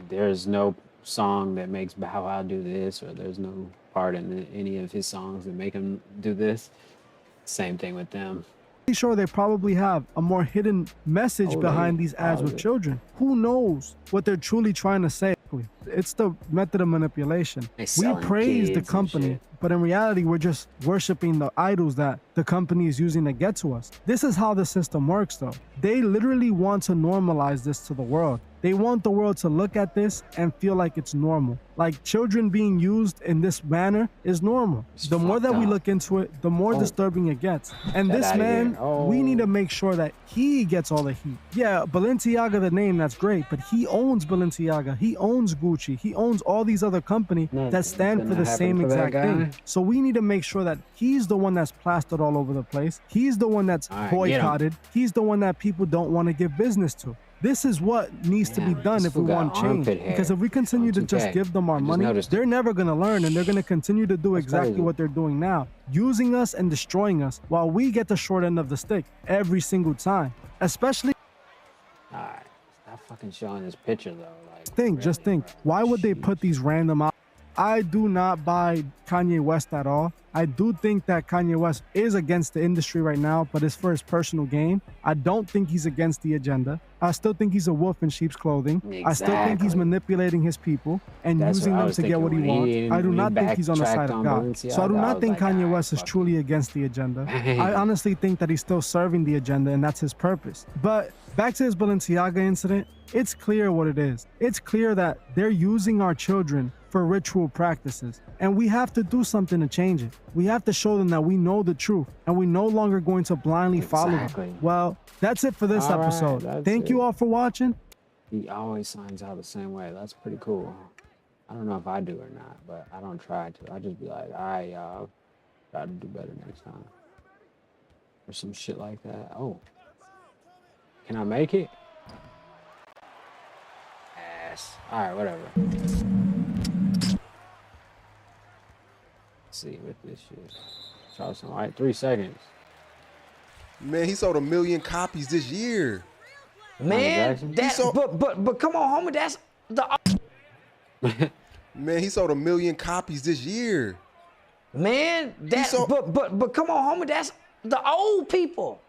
there's no song that makes Bow Wow do this, or there's no part in any of his songs that make him do this. Same thing with them. Sure, they probably have a more hidden message behind these ads with children. Who knows what they're truly trying to say? It's the method of manipulation. We praise the company, but in reality, we're just worshiping the idols that the company is using to get to us. This is how the system works, though. They literally want to normalize this to the world. They want the world to look at this and feel like it's normal. Like children being used in this manner is normal. The more that we look into it, the more disturbing it gets. And this man, we need to make sure that he gets all the heat. Yeah, Balenciaga, the name, that's great, but he owns Balenciaga. He owns Gucci. He owns all these other companies that stand for the same exact thing. So we need to make sure that he's the one that's plastered all over the place. He's the one that's right, boycotted. He's the one that people don't want to give business to. This is what needs to be done if we want change. Because if we continue to just give them our money, they're never going to learn, and they're going to continue to do exactly what they're doing now, using us and destroying us while we get the short end of the stick every single time. Especially. All right, stop fucking showing this picture though. Like, just think, why would they put these random out? I do not buy Kanye West at all. I do think that Kanye West is against the industry right now, but it's for his personal gain. I don't think he's against the agenda. I still think he's a wolf in sheep's clothing. Exactly. I still think he's manipulating his people and using them to get what he wants. I do not think he's on the side of God. So I do not think Kanye West is truly against the agenda. I honestly think that he's still serving the agenda, and that's his purpose. But back to his Balenciaga incident, it's clear what it is. It's clear that they're using our children for ritual practices, and we have to do something to change it. We have to show them that we know the truth, and we're no longer going to blindly follow them. Well, that's it for this episode. Thank you all for watching. He always signs out the same way. That's pretty cool. I don't know if I do or not, but I don't try to. I just be like, all right, y'all, try to do better next time. Or some shit like that. Oh, can I make it? Ass. All right, whatever. See with this shit. Charleston, all right, 3 seconds. Man, he sold 1 million copies this year. Man, but come on, homie, that's the. Man, he sold 1 million copies this year. Man, but come on, homie, that's the old people.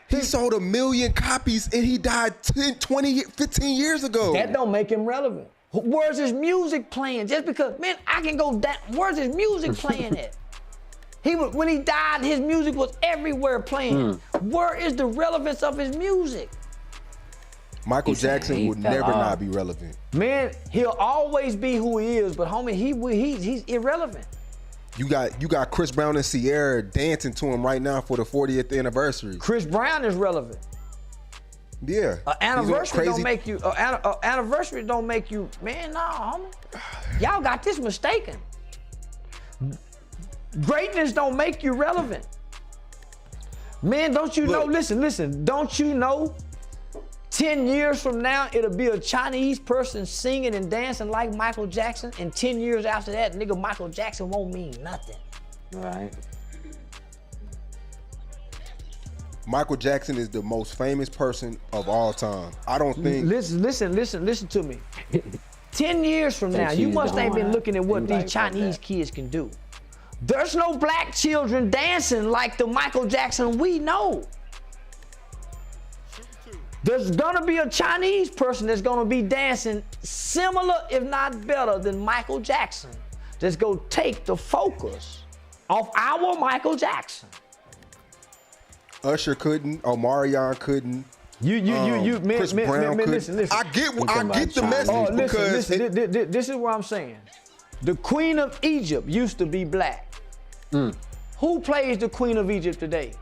He sold 1 million copies and he died 10, 20, 15 years ago. That don't make him relevant. Where's his music playing? Just because, man, I can go down. Where's his music playing at? When he died, his music was everywhere playing. Where is the relevance of his music? Michael Jackson would never not be relevant. Man, he'll always be who he is, but homie, he's irrelevant. You got Chris Brown and Ciara dancing to him right now for the 40th anniversary. Chris Brown is relevant. Yeah. Anniversary don't make you. Anniversary don't make you. Man, nah, homie. Y'all got this mistaken. Greatness don't make you relevant. Man, don't you know? Listen. Don't you know? 10 years from now, it'll be a Chinese person singing and dancing like Michael Jackson, and 10 years after that, nigga, Michael Jackson won't mean nothing. Right. Michael Jackson is the most famous person of all time. I don't think. Listen to me. 10 years from now, you must ain't been looking at what these Chinese kids can do. There's no black children dancing like the Michael Jackson we know. There's gonna be a Chinese person that's gonna be dancing similar, if not better, than Michael Jackson. That's gonna take the focus off our Michael Jackson. Usher couldn't, Omarion couldn't. Chris Brown couldn't. Listen. I get the message because this is what I'm saying. The Queen of Egypt used to be black. Who plays the Queen of Egypt today?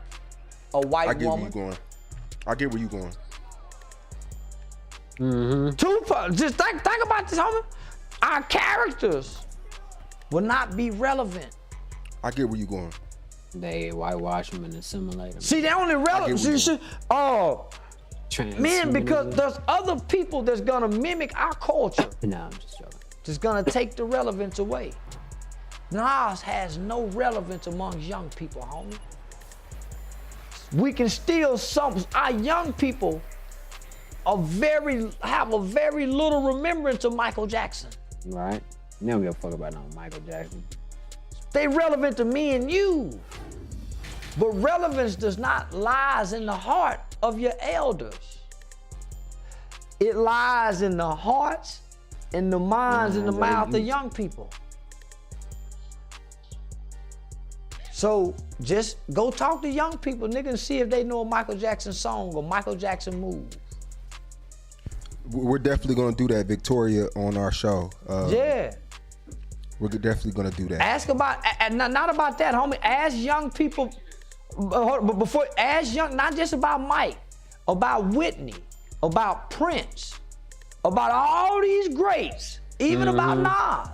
A white woman. I get where you going. Tupac, just think about this, homie. Our characters will not be relevant. I get where you going. They whitewash them and assimilate them. See, they only relevant. Man, because there's other people that's gonna mimic our culture. No, I'm just joking. Just gonna take the relevance away. Nas has no relevance amongst young people, homie. We can still our young people have a very little remembrance of Michael Jackson. Right. They don't give a fuck about no Michael Jackson. They relevant to me and you. But relevance does not lies in the heart of your elders. It lies in the hearts, in the minds, in the mouth of young people. So just go talk to young people, nigga, and see if they know a Michael Jackson song or Michael Jackson move. We're definitely gonna do that, Victoria, on our show. Yeah. We're definitely gonna do that. Ask about, not about that, homie. Ask young people, but not just about Mike, about Whitney, about Prince, about all these greats, even about Nas.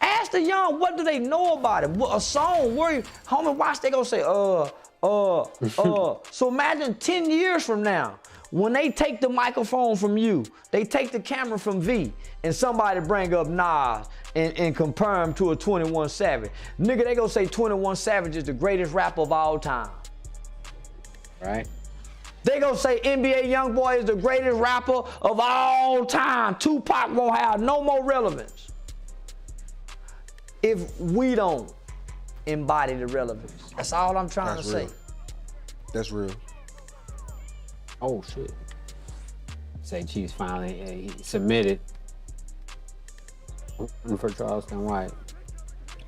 Ask the young, what do they know about it? What, a song, where, homie, watch, they gonna say, So imagine 10 years from now, when they take the microphone from you, they take the camera from V, and somebody bring up Nas and compare him to a 21 Savage. Nigga, they gonna say 21 Savage is the greatest rapper of all time. Right. They gonna say NBA Youngboy is the greatest rapper of all time. Tupac won't have no more relevance if we don't embody the relevance. That's all I'm trying to say. That's real. Oh shit. Say Chiefs finally he submitted for Charleston White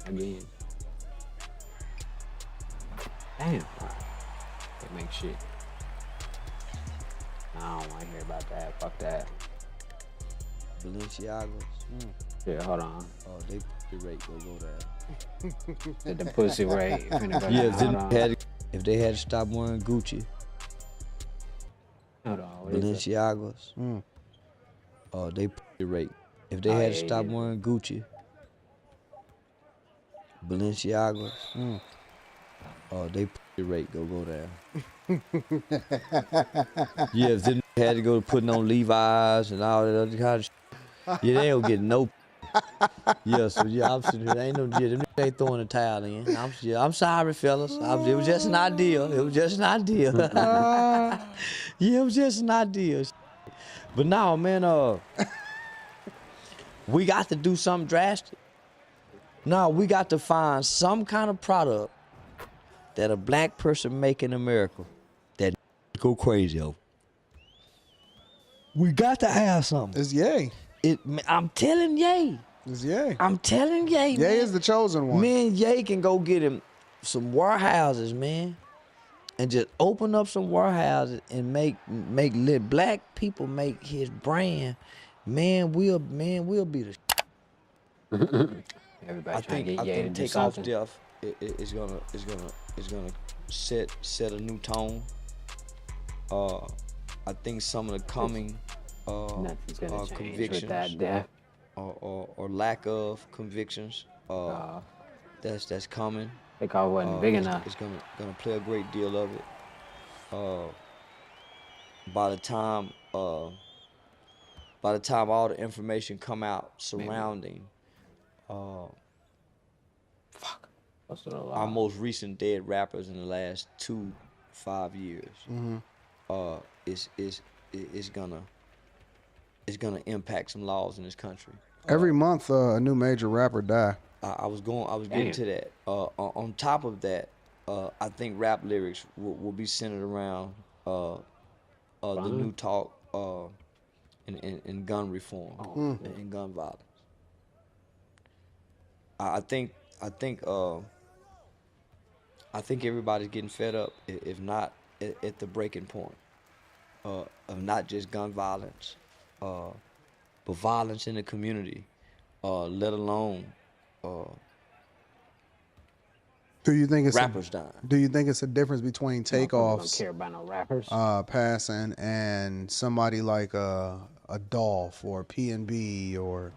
again. Damn. They make shit. I don't want to hear about that. Fuck that. Balenciagos. Yeah, hold on. Oh, they pussy rate go there. Did the pussy rate finna go Yeah, down? if they had to stop wearing Gucci. Hold on. What is it? Balenciagos. Oh, they pussy rate. If they had to stop wearing Gucci. Balenciagos. Oh, they pussy rate go down. Yeah, if they had to go putting on Levi's and all that other kind of shit. Yeah, they don't get no. Yeah, so yeah, I'm sitting here. Ain't no yeah, them ain't throwing the towel in. I'm sorry, fellas. It was just an idea. It was just an idea. Yeah, it was just an idea. But now, man, we got to do something drastic. Now we got to find some kind of product that a black person make in America that go crazy over. We got to have something. It's Ye. I'm telling Ye. It's Ye. I'm telling Ye, man. Ye is the chosen one. Man, Ye can go get him some warehouses, man, and just open up some warehouses and let black people make his brand. Man, we'll be the. Everybody I trying to think get Ye to do Takeoff's something. death is gonna set a new tone. I think some of the coming Nothing's gonna change convictions with that death. or lack of convictions that's coming. Takeoff wasn't big enough. It's gonna play a great deal of it. By the time all the information come out surrounding our most recent dead rappers in the last 5 years, it's gonna impact some laws in this country. Every month, a new major rapper die. I was getting to that. On top of that, I think rap lyrics will be centered around the new talk in gun reform and gun violence. I think everybody's getting fed up, if not at the breaking point of not just gun violence, but violence in the community, let alone do you think it's rappers dying. Do you think it's a difference between Takeoff's Don't care about no rappers. passing and somebody like a Dolph or P&B, or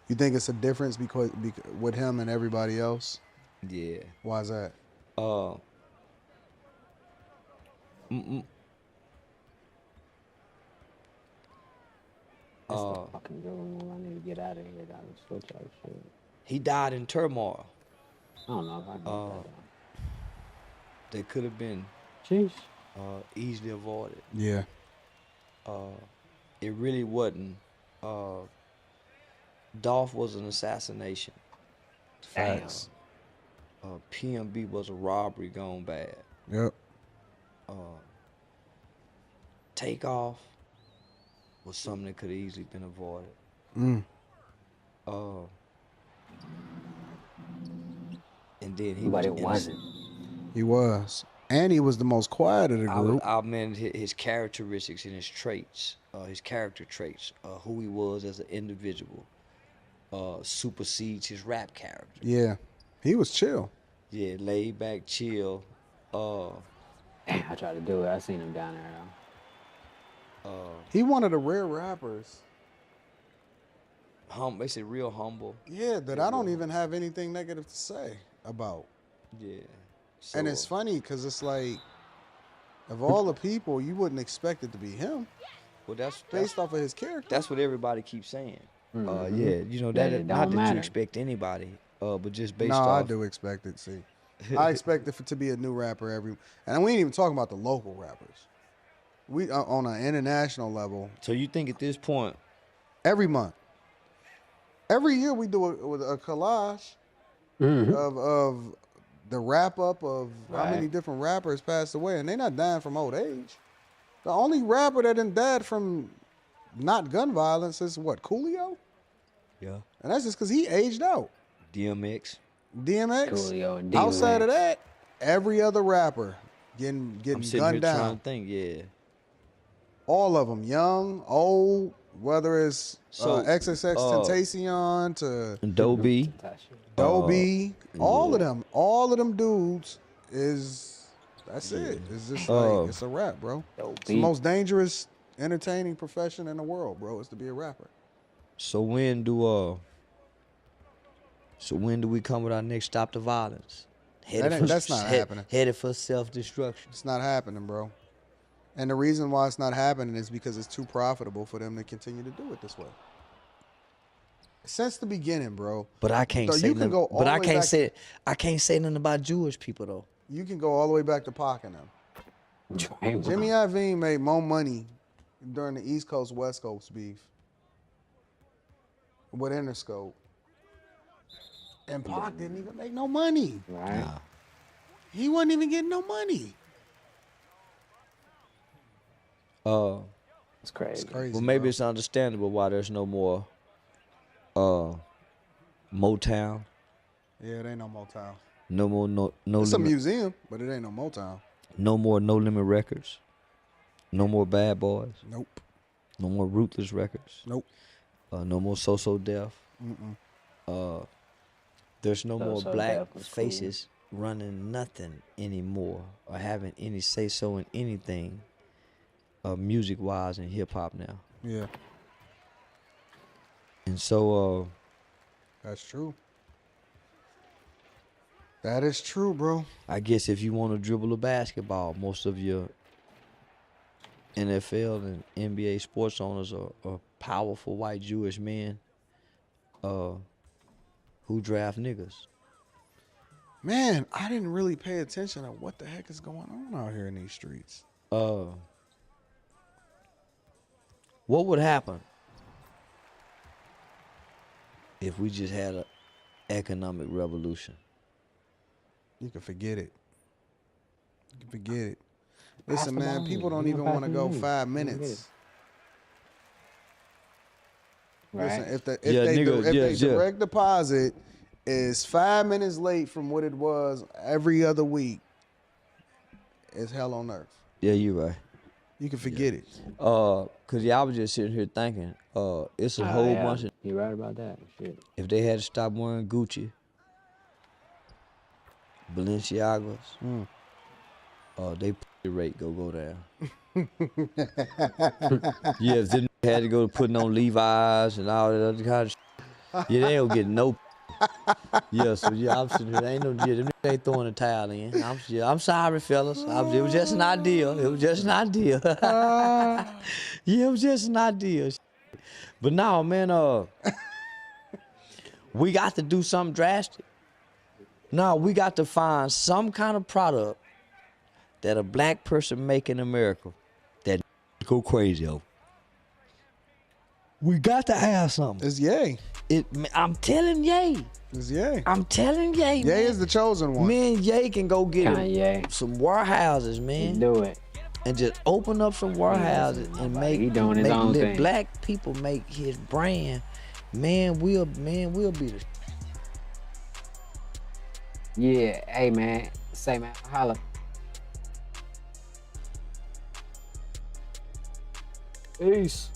you think it's a difference because with him and everybody else? Yeah. Why is that? That's the fucking girl move. I need to get out of here. Gotta switch out shit. He died in turmoil. I don't know if I can get that. That could have been easily avoided. Yeah. It really wasn't. Dolph was an assassination. Facts. PMB was a robbery gone bad. Yep. Takeoff was something that could have easily been avoided. And then he But was it wasn't. He was. And he was the most quiet of the group. I meant his characteristics and his traits, his character traits, who he was as an individual, supersedes his rap character. Yeah. He was chill. Yeah, laid back, chill. Damn, I tried to do it. I seen him down there though. He one of the rare rappers They say real humble. Yeah, that I don't even have anything negative to say about. Yeah. And it's funny because it's like, of all the people, you wouldn't expect it to be him. Well, that's based off of his character. That's what everybody keeps saying. Mhm. Yeah, you know Yeah, that it not don't that matter. you expect anybody, but just based No, off. I do expect it. See, I expect it to be a new rapper and we ain't even talking about the local rappers. We on an international level. So you think at this point, every month, every year we do a collage of the wrap up of how many Right. different rappers passed away, and they not dying from old age. The only rapper that done died from not gun violence is what, Coolio? Yeah. And that's just because he aged out. DMX. DMX. and Outside of DMX. that, every other rapper getting I'm sitting gunned here down. trying to think. Yeah. All of them, young, old, whether it's So, XXX Tentacion to Dobie. Dobie, all of them dudes that's it. It's just like, it's a rap, bro. It's the most dangerous, entertaining profession in the world, bro, is to be a rapper. So when do we come with our next Stop the Violence? That's not happening. Headed for self-destruction. It's not happening, bro. And the reason why it's not happening is because it's too profitable for them to continue to do it this way. Since the beginning, bro. But I can't So say you can nothing. go all But the I way can't back- say I can't say nothing about Jewish people though. You can go all the way back to Pac and them. Jimmy Iovine made more money during the East Coast West Coast beef with Interscope, and Pac didn't even make no money. Right. He wasn't even getting no money. It's crazy. Well, maybe it's understandable why there's no more Motown. Yeah, it ain't no Motown. No more no It's a limit, museum, but it ain't no Motown. no more No Limit Records. No more Bad Boys. Nope. No more Ruthless Records. Nope. No more So Def. Mm-mm. There's no more So black Def was cool. faces running nothing anymore or having any say so in anything music wise in hip hop now. Yeah, And so that's true. That is true, bro. I guess if you want to dribble a basketball, most of your NFL and NBA sports owners are powerful white Jewish men who draft niggas. Man, I didn't really pay attention to what the heck is going on out here in these streets. What would happen if we just had an economic revolution? You can forget it. You can forget it. Listen, Pass the man, money. people don't You even gonna want to pass go the money. 5 You gonna minutes. get Listen, Right. if Yeah, nigga, they yeah. direct deposit is 5 minutes late from what it was every other week, it's hell on earth. Yeah, you're right. You can forget it. Cause I was just sitting here thinking, it's a whole yeah. bunch of. You right about that. Shit. If they had to stop wearing Gucci, Balenciagas, they the rate go down. Yeah, if they had to go to putting on Levi's and all that other kind of shit, yeah, they don't get no. Yeah, so yeah, I'm sitting here. Ain't no, yeah, them ain't throwing the towel in. I'm sorry, fellas. It was just an idea. It was just an idea. Yeah, it was just an idea. But now, man, we got to do something drastic. No, we got to find some kind of product that a black person make in America that go crazy over. We got to have something. It's Ye. I'm telling Ye. It's Ye. I'm telling Ye. Ye man. is the chosen one. Man, Ye can go get Kanye. some warehouses, man. Do it. And just open up some warehouses and make He doing his own let thing. black people make his brand. Man, we'll be the Yeah. Hey, man. Say, man. Holla. Peace.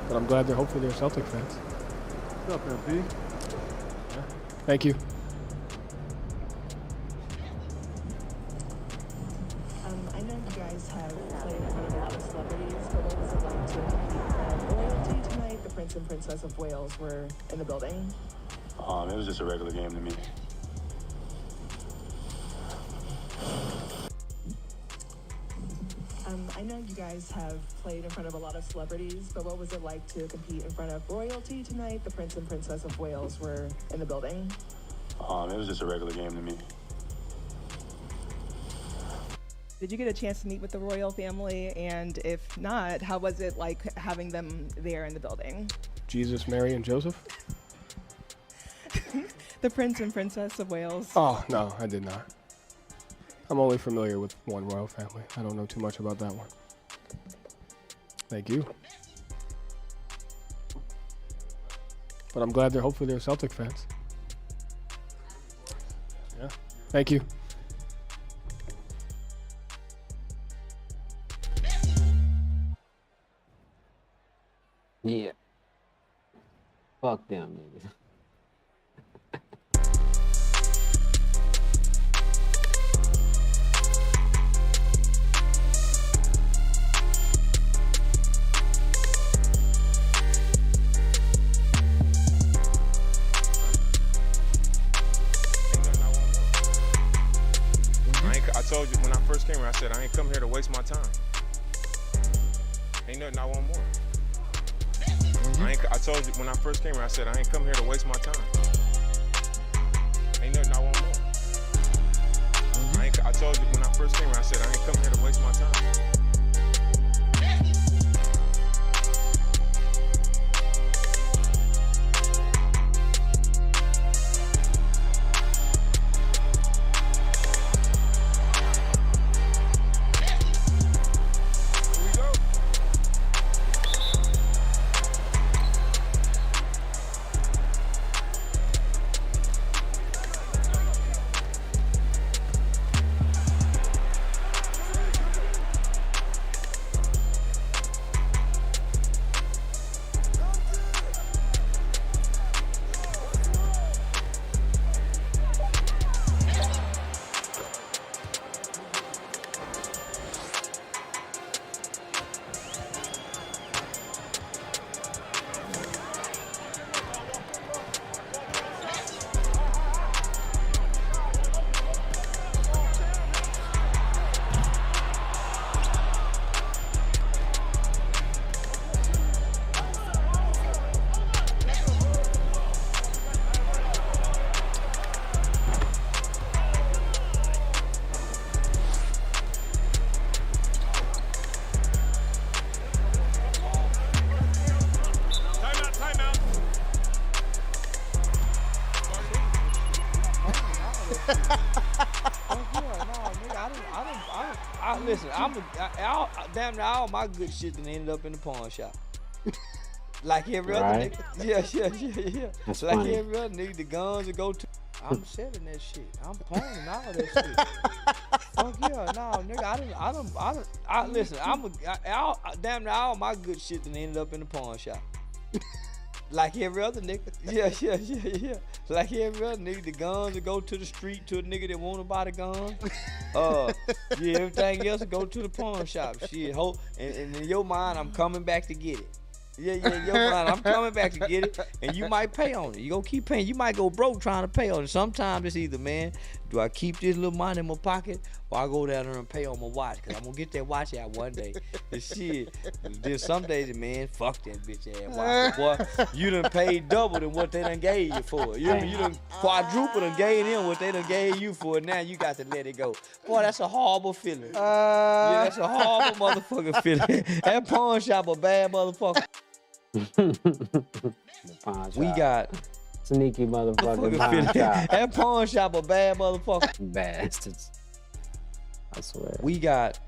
But I'm glad hopefully they're Celtic fans. What's up, MP? Yeah. Thank you. I know you guys have played in front of a lot of celebrities, but what was it like to compete royalty tonight? The Prince and Princess of Wales were in the building. It was just a regular game to me. I know you guys have played in front of a lot of celebrities, but what was it like to compete in front of royalty tonight? The Prince and Princess of Wales were in the building. It was just a regular game to me. Did you get a chance to meet with the royal family? And if not, how was it like having them there in the building? Jesus, Mary, and Joseph? The Prince and Princess of Wales. Oh, no, I did not. I'm only familiar with one royal family. I don't know too much about that one. Thank you. But I'm glad hopefully they're Celtic fans. Yeah. Thank you. Yeah. Fuck them niggas. I told you when I first came here, I said I ain't come here to waste my time. Ain't nothing I want more. I told you when I first came here, I said I ain't come here to waste my time. Ain't nothing I want more. I told you when I first came here, I said I ain't come here to waste my time. listen, damn near all my good shit then ended up in the pawn shop. Like every other Right. nigga. Yeah. That's like funny. every other nigga, the guns to go to. I'm selling that shit. I'm pawning all that shit. Fuck yeah, no, nigga. Listen, damn near all my good shit then ended up in the pawn shop. Like every other nigga. Yeah. Like every other nigga, the guns to go to the street to a nigga that wanna buy the gun. Everything else to go to the pawn shop. Shit, and in your mind, I'm coming back to get it. Yeah, your mind, I'm coming back to get it, and you might pay on it. You gonna keep paying. You might go broke trying to pay on it. Sometimes it's either, man, do I keep this little money in my pocket, or I go down there and pay on my watch, cause I'm gonna get that watch out one day. And shit, there's some days, man, fuck that bitch ass watch, boy. You done paid double than what they done gave you for. You done quadruple and gave them what they done gave you for. Now you got to let it go. Boy, that's a horrible feeling. Yeah, that's a horrible motherfucking feeling. That pawn shop a bad motherfucker. We got sneaky motherfucking pawn shop. That pawn shop a bad motherfucker. Bastards. I swear. We got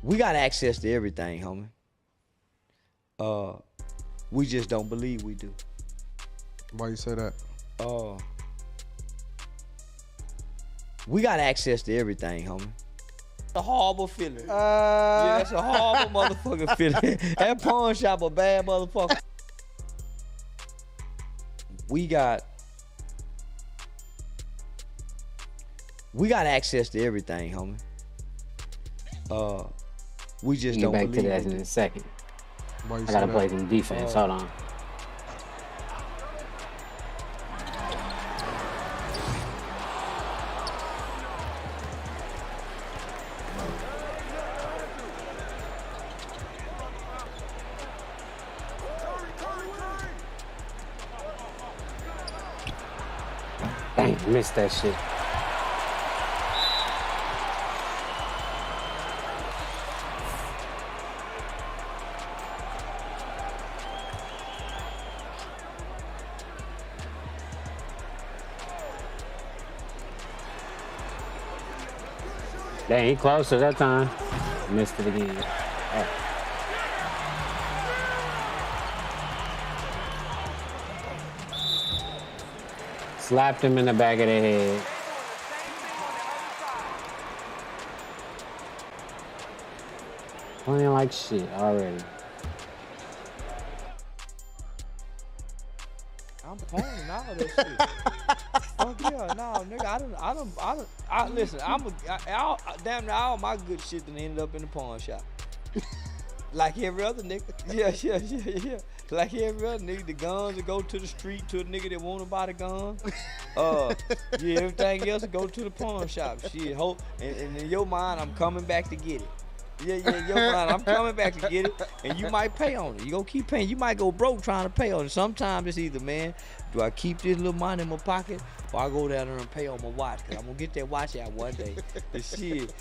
access to everything, homie. We just don't believe we do. Why you say that? We got access to everything, homie. A horrible feeling. Yeah, that's a horrible motherfucking feeling. That pawn shop a bad motherfucker. We got access to everything, homie. We just don't Get back believe to that we in do. a second. Why you I say gotta that? play some defense. Hold on. Dang, missed that shit. Dang, he closer that time. Missed it again. Oh. Slapped him in the back of the head. Playing like shit already. I'm pawning all that shit. Fuck yeah, no, nigga, listen, damn near all my good shit then ended up in the pawn shop. Like every other nigga. Yeah. Like every other nigga, the guns to go to the street to a nigga that wanna buy the gun. Everything else to go to the pawn shop. Shit, and in your mind, I'm coming back to get it. Yeah, your mind, I'm coming back to get it, and you might pay on it. You gonna keep paying. You might go broke trying to pay on it. Sometimes it's either, man, do I keep this little money in my pocket, or I go down there and pay on my watch, cause I'm gonna get that watch out one day. The shit,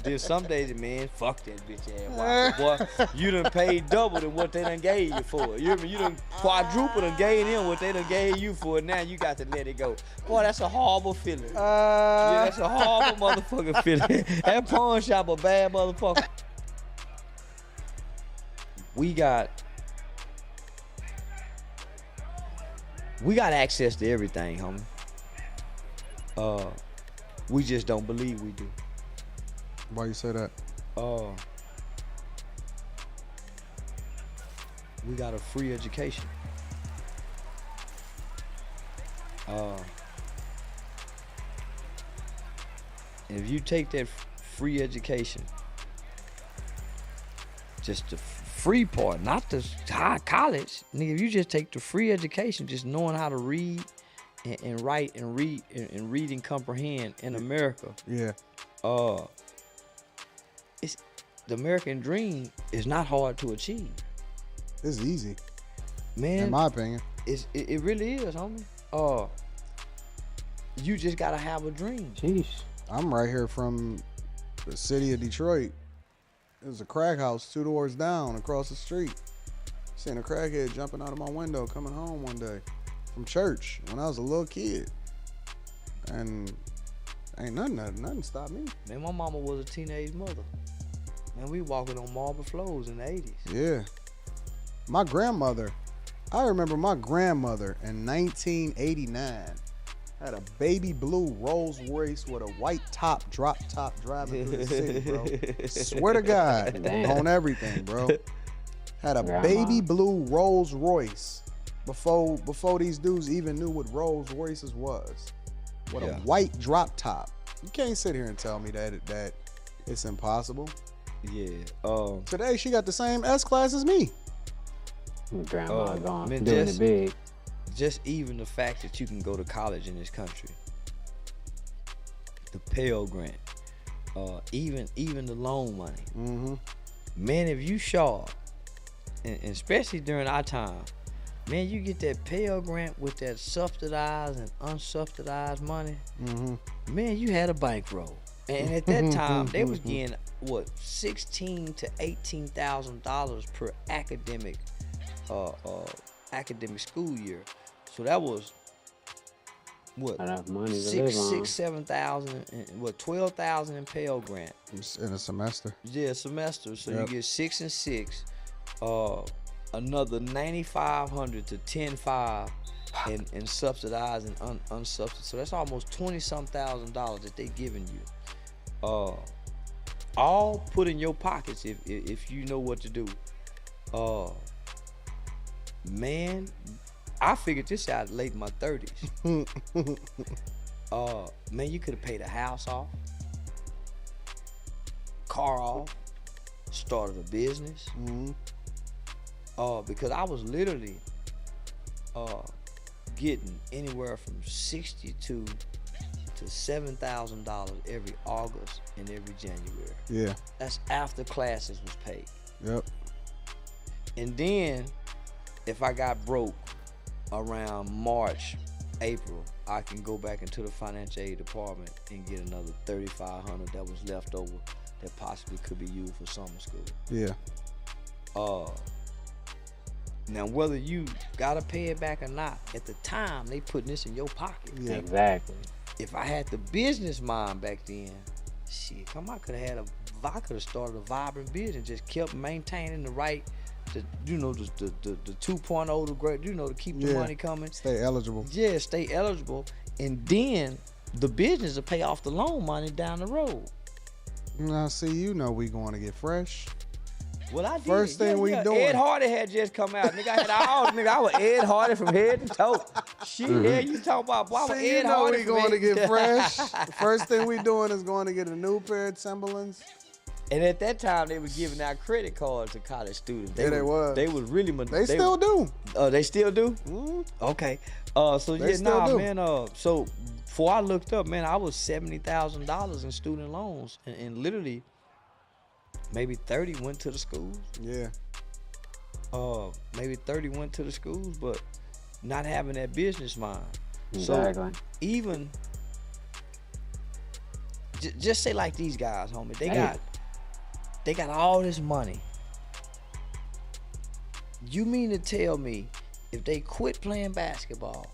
there's some days, man, fuck that bitch ass watch, boy. You done paid double than what they done gave you for. You done quadruple and gave them what they done gave you for. Now you got to let it go. Boy, that's a horrible feeling. Yeah, that's a horrible motherfucking feeling. That pawn shop a bad motherfucker. We got access to everything, homie. We just don't believe we do. Why you say that? We got a free education. If you take that free education, just the free part, not the high college, nigga. If you just take the free education, just knowing how to read and write and read and comprehend in America. Yeah. It's the American dream is not hard to achieve. It's easy, man. In my opinion, it really is, homie. You just gotta have a dream. Jeez. I'm right here from the city of Detroit. There's a crack house 2 doors down across the street. Seen a crackhead jumping out of my window coming home one day from church when I was a little kid. And Ain't nothing stopped me. Man, my mama was a teenage mother. Man, we walking on marble floors in the 80s. Yeah. My grandmother, I remember my grandmother in 1989 had a baby blue Rolls Royce with a white top, drop top driving through the city, bro. Swear to God, Damn. on everything, bro. Had a Grandma. baby blue Rolls Royce before these dudes even knew what Rolls Royces was. With a white drop top. You can't sit here and tell me that it's impossible. Yeah. Today she got the same S-Class as me. Grandma gone, man, doing it big. Just even the fact that you can go to college in this country, the Pell Grant, even the loan money. Mm-hmm. Man, if you sharp, and especially during our time, man, you get that Pell Grant with that subsidized and unsubsidized money. Mm-hmm. Man, you had a bankroll. And at that time, they was getting what, $16,000 to $18,000 per academic school year. So that was what, enough money to live on. 7,000, and what, 12,000 in Pell Grant in a semester. Yeah, semester. So Yep. you get 6 and 6, another 9,500 to 10,500 in subsidized and unsubsidized. So that's almost $20,000 that they giving you. All put in your pockets if you know what to do. Man, I figured this out late in my 30s. Man, you could have paid a house off, car off, started a business. Because I was literally getting anywhere from $62,000 to $7,000 every August and every January. Yeah. That's after classes was paid. Yep. And then if I got broke around March, April, I can go back into the financial aid department and get another $3,500 that was left over that possibly could be used for summer school. Yeah. Now whether you gotta pay it back or not, at the time they putting this in your pocket. Yeah. Exactly. If I had the business mind back then, shit, I could have started a vibrant business, just kept maintaining the right, the 2.0 to great, to keep the money coming. Stay eligible. Yeah, stay eligible, and then the business will pay off the loan money down the road. Now, see, we going to get fresh. Well, I did. First thing we doing. Ed Hardy had just come out. Nigga, I was Ed Hardy from head to toe. Shit, yeah, you talking about, boy, I was See, Ed Hardy we from going to head- get fresh. The first thing we doing is going to get a new pair of Timberlands. And at that time, they were giving out credit cards to college students. They was. They was really. They still do. They still do? Mm-hmm. Okay. They still do. Man. So before I looked up, man, I was $70,000 in student loans, and literally, maybe 30 went to the schools. Yeah. Maybe 30 went to the schools, but not having that business mind. Exactly. So even just say like these guys, homie, they got all this money. You mean to tell me if they quit playing basketball,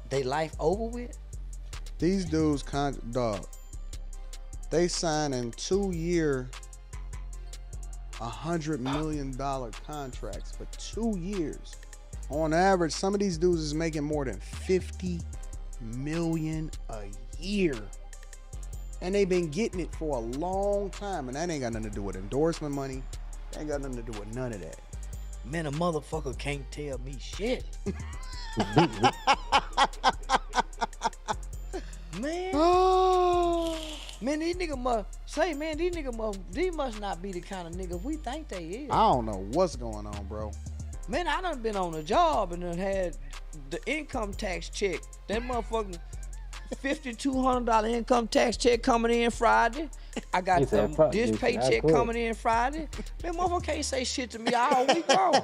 they life over with? These dudes, dog, they sign in 2-year, $100 million contracts for 2 years. On average, some of these dudes is making more than $50 million a year. And they've been getting it for a long time. And that ain't got nothing to do with endorsement money. That ain't got nothing to do with none of that. Man, a motherfucker can't tell me shit. Man. Man, these niggas must not be the kind of niggas we think they is. I don't know what's going on, bro. Man, I done been on a job and done had the income tax check. That motherfucking $5,200 income tax check coming in Friday. I got this paycheck coming in Friday. Man, motherfucker can't say shit to me all week long.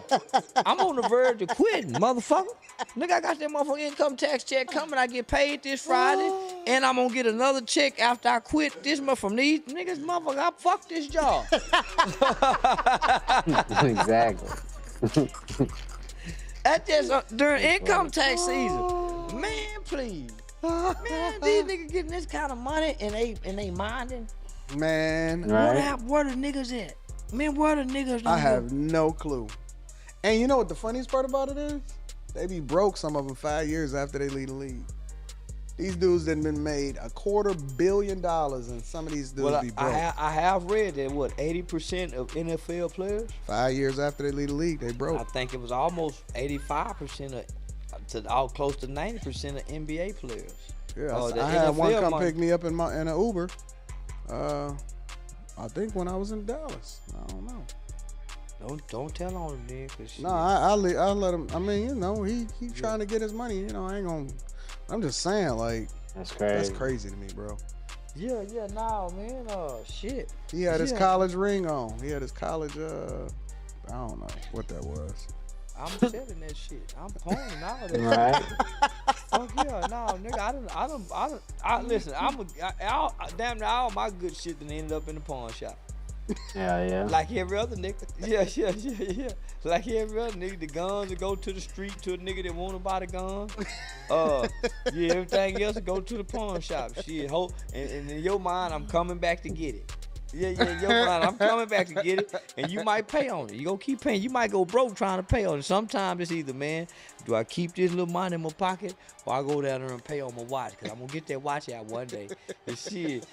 I'm on the verge of quitting, motherfucker. Nigga, I got that motherfucking income tax check coming. I get paid this Friday, and I'm gonna get another check after I quit this month from these niggas. Motherfucker, I fuck this job. Exactly. That's just during income tax season. Man, please. Man, these niggas getting this kind of money and they minding. Man, Where the niggas at? Man, where the niggas? I have no clue. And you know what the funniest part about it is? They be broke, some of them, 5 years after they leave the league. These dudes that been made $250 million, and some of these dudes be broke. I have read that 80% of NFL players 5 years after they leave the league, they broke. I think it was almost 85% to close to 90% of NBA players. Yeah, I had one come pick me up in an Uber. I think when I was in Dallas. I don't know. Don't tell on him then, cause no, I let him. I mean, you know, he trying to get his money. You know, I ain't gonna. I'm just saying, like, that's crazy. That's crazy to me, bro. Yeah, nah, man. Shit. He had his college ring on. He had his college. I don't know what that was. I'm selling that shit. I'm pawning all of that. Right. Fuck yeah, no, nigga. I listen. Damn near all my good shit that ended up in the pawn shop. Yeah. Like every other nigga. Yeah. Like every other nigga, the guns that go to the street to a nigga that wanna buy the gun. Yeah, everything else go to the pawn shop. Shit, and in your mind, I'm coming back to get it. Yeah, in your mind, I'm coming back to get it, and you might pay on it. You gonna keep paying. You might go broke trying to pay on it. Sometimes it's either, man, do I keep this little money in my pocket, or I go down there and pay on my watch, because I'm gonna get that watch out one day. And shit,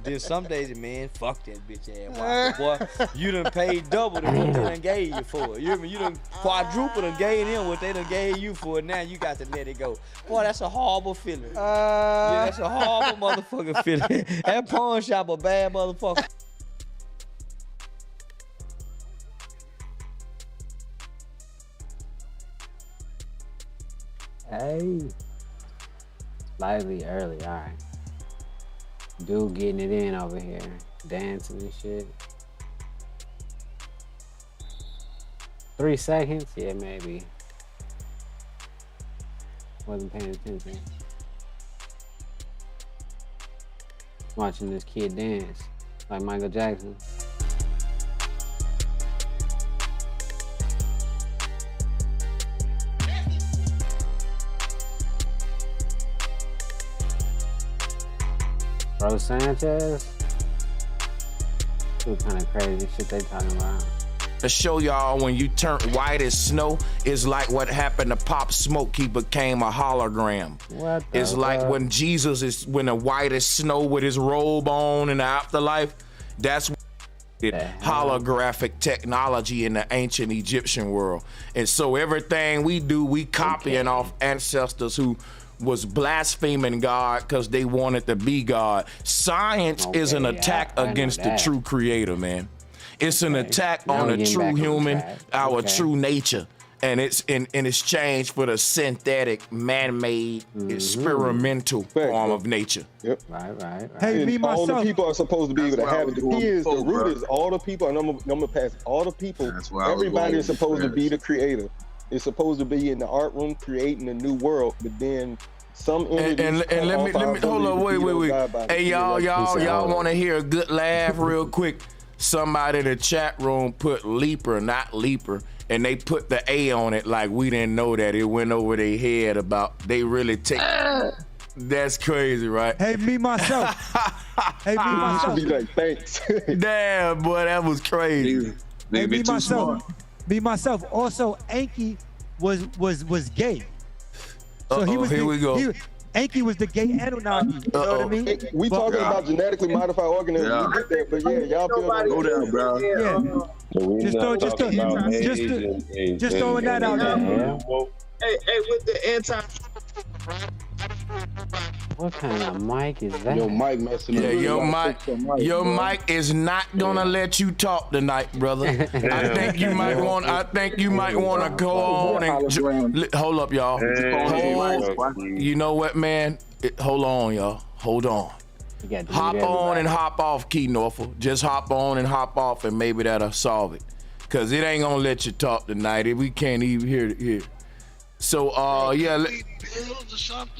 then some days, man, fuck that bitch ass watch. Boy, you done paid double than what they done gave you for it. You hear me? You done quadruple and gave them what they done gave you for it. Now you got to let it go. Boy, that's a horrible feeling. Yeah, that's a horrible motherfucking feeling. That pawn shop a bad motherfucker. Hey, slightly early, all right. Dude getting it in over here, dancing and shit. 3 seconds? Yeah, maybe. Wasn't paying attention. Watching this kid dance like Michael Jackson. Bro Sanchez? What kind of crazy shit they talking about? To show y'all when you turn white as snow is like what happened to Pop Smoke. He became a hologram. What the It's like fuck? when Jesus is when the white as snow with his robe on in the afterlife. That's holographic technology in the ancient Egyptian world. And so everything we do, we copying off ancestors who was blaspheming God because they wanted to be God. Science is an attack I know against the that. true creator, man. It's an attack Now on we're the getting true back on human, track. our Okay. true nature. And it's in exchange for the synthetic, man-made, experimental form of nature. Yep. Right. Hey, And me all the myself. people are supposed to be able to That's what I have was it. The doing key is the before, root bro. is all the people, and I'm gonna pass all the people. That's why I was Everybody going is supposed to be first. the creator. It's supposed to be in the art room creating a new world, but then some entities And let me hold on, wait. Hey, y'all want to hear a good laugh real quick? Somebody in the chat room put Leaper, not Leaper, and they put the A on it like we didn't know that. It went over their head about they really take. That's crazy, right? Hey, me myself. Hey, me myself. Be like, thanks. Damn, boy, that was crazy. Hey, me myself. Me myself. Also, Anki was gay. So he was. Here we go. Anki was the gay Anunnaki. You know what I mean? We But- talking about genetically modified organisms. Yeah. We get that, but yeah, y'all feel like Go down, bro. Yeah. Just throwing that out there. Hey, with the anti. What kind of mic is that? Your mic messing up. Yeah, your mic is not gonna let you talk tonight, brother. I think you might want to go on and hold up, y'all. You know what, man? Hold on, y'all. Hold on. Hop on and hop off, Key Norfolk. Just hop on and hop off, and maybe that'll solve it. Cause it ain't gonna let you talk tonight. We can't even hear. So yeah.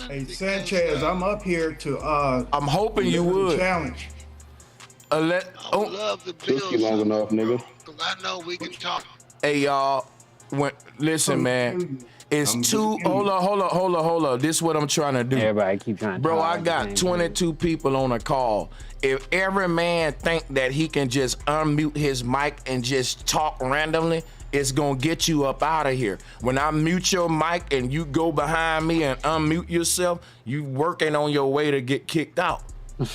Hey Sanchez, I'm up here to I'm hoping you would challenge. I would love the Just get long enough, nigga. Cause I know we can talk. Hey y'all, listen, man. It's hold on. This is what I'm trying to do. Everybody keep trying to Bro, talk I at the got same 22 people on a call. If every man think that he can just unmute his mic and just talk randomly, it's gonna get you up out of here. When I mute your mic and you go behind me and unmute yourself, you working on your way to get kicked out.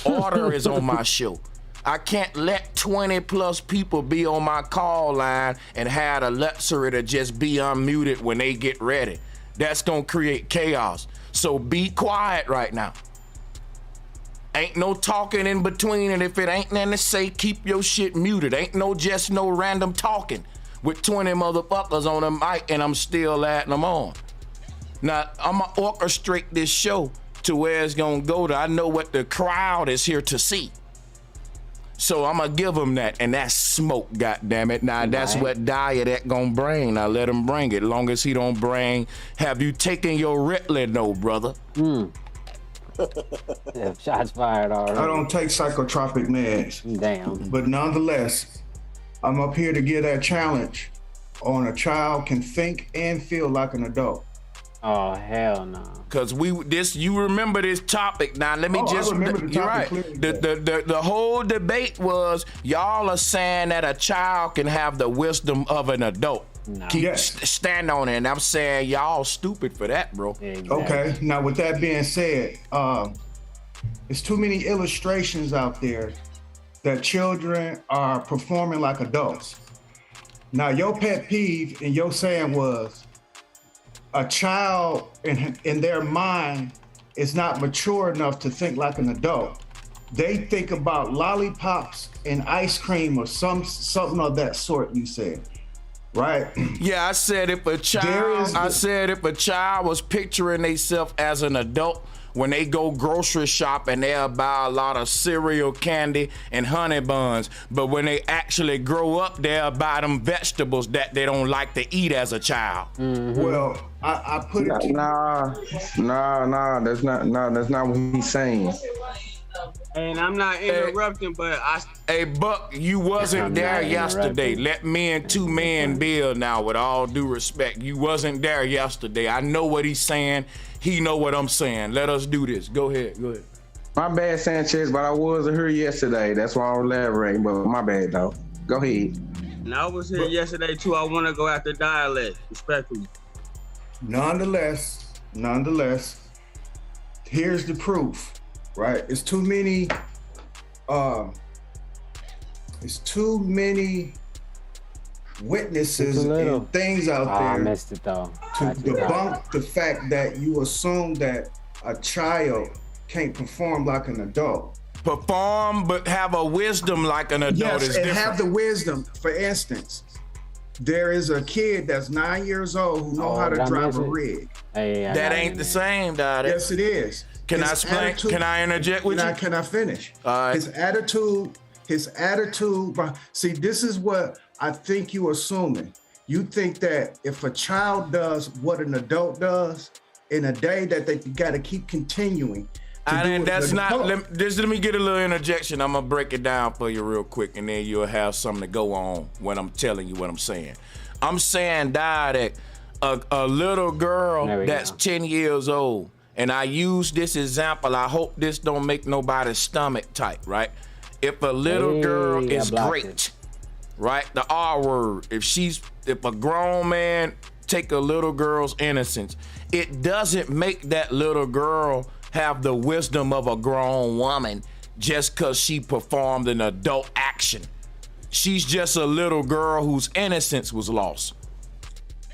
Order is on my show. I can't let 20 plus people be on my call line and have the luxury to just be unmuted when they get ready. That's gonna create chaos. So be quiet right now. Ain't no talking in between, and if it ain't nothing to say, keep your shit muted. Ain't no random talking with 20 motherfuckers on the mic and I'm still adding them on. Now, I'ma orchestrate this show to where it's gonna go to, I know what the crowd is here to see. So I'm gonna give them that, and that's smoke, goddammit. Now that's what diet that gonna bring. Now let him bring it. Long as he don't bring, have you taken your Ritalin, brother? Yeah, shots fired already. I don't take psychotropic meds. Damn. But nonetheless, I'm up here to give that challenge on a child can think and feel like an adult. Oh, hell no. Cause you remember this topic. Now let me I remember the you're topic right. clearly. The whole debate was y'all are saying that a child can have the wisdom of an adult. No. Stand on it, and I'm saying y'all stupid for that, bro. Exactly. Okay, now with that being said, there's too many illustrations out there that children are performing like adults. Now your pet peeve in your saying was a child in their mind is not mature enough to think like an adult. They think about lollipops and ice cream or something of that sort, you said. Right? Yeah, I said if a child was picturing themselves as an adult when they go grocery shop and they'll buy a lot of cereal, candy, and honey buns, but when they actually grow up, they'll buy them vegetables that they don't like to eat as a child. Mm-hmm. Well, I put it. Nah. That's not what he's saying. And I'm not interrupting, but Hey, Buck, you wasn't there yesterday. Let me and two men build now, with all due respect. You wasn't there yesterday. I know what he's saying. He know what I'm saying. Let us do this. Go ahead. My bad, Sanchez, but I wasn't here yesterday. That's why I'm elaborating, but my bad, though. Go ahead. And I was here yesterday, too. I want to go after dialect, respectfully. Nonetheless, here's the proof, right? It's too many witnesses and things out there I missed it though. to debunk the fact that you assume that a child can't perform like an adult. Perform, but have a wisdom like an adult. Yes, is and different. have the wisdom. For instance, there is a kid that's 9 years old who know how to drive a rig. That ain't the same, Dad. Yes, it is. Can I explain? Can I interject with you? Can I finish? All right. His attitude. See, this is what I think you're assuming. You think that if a child does what an adult does in a day, that they got to keep continuing. Let me get a little interjection. I'm gonna break it down for you real quick, and then you'll have something to go on when I'm telling you what I'm saying. I'm saying, Dad, that a little girl that's 10 years old, and I use this example. I hope this don't make nobody's stomach tight, right? If a little girl is great, right? The R word. If a grown man take a little girl's innocence, it doesn't make that little girl have the wisdom of a grown woman just because she performed an adult action. She's just a little girl whose innocence was lost.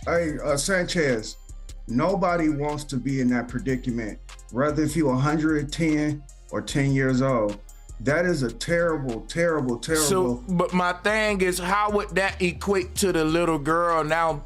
Hey, Sanchez, nobody wants to be in that predicament, whether if you're 110 or 10 years old. That is a terrible. So, but my thing is, how would that equate to the little girl now?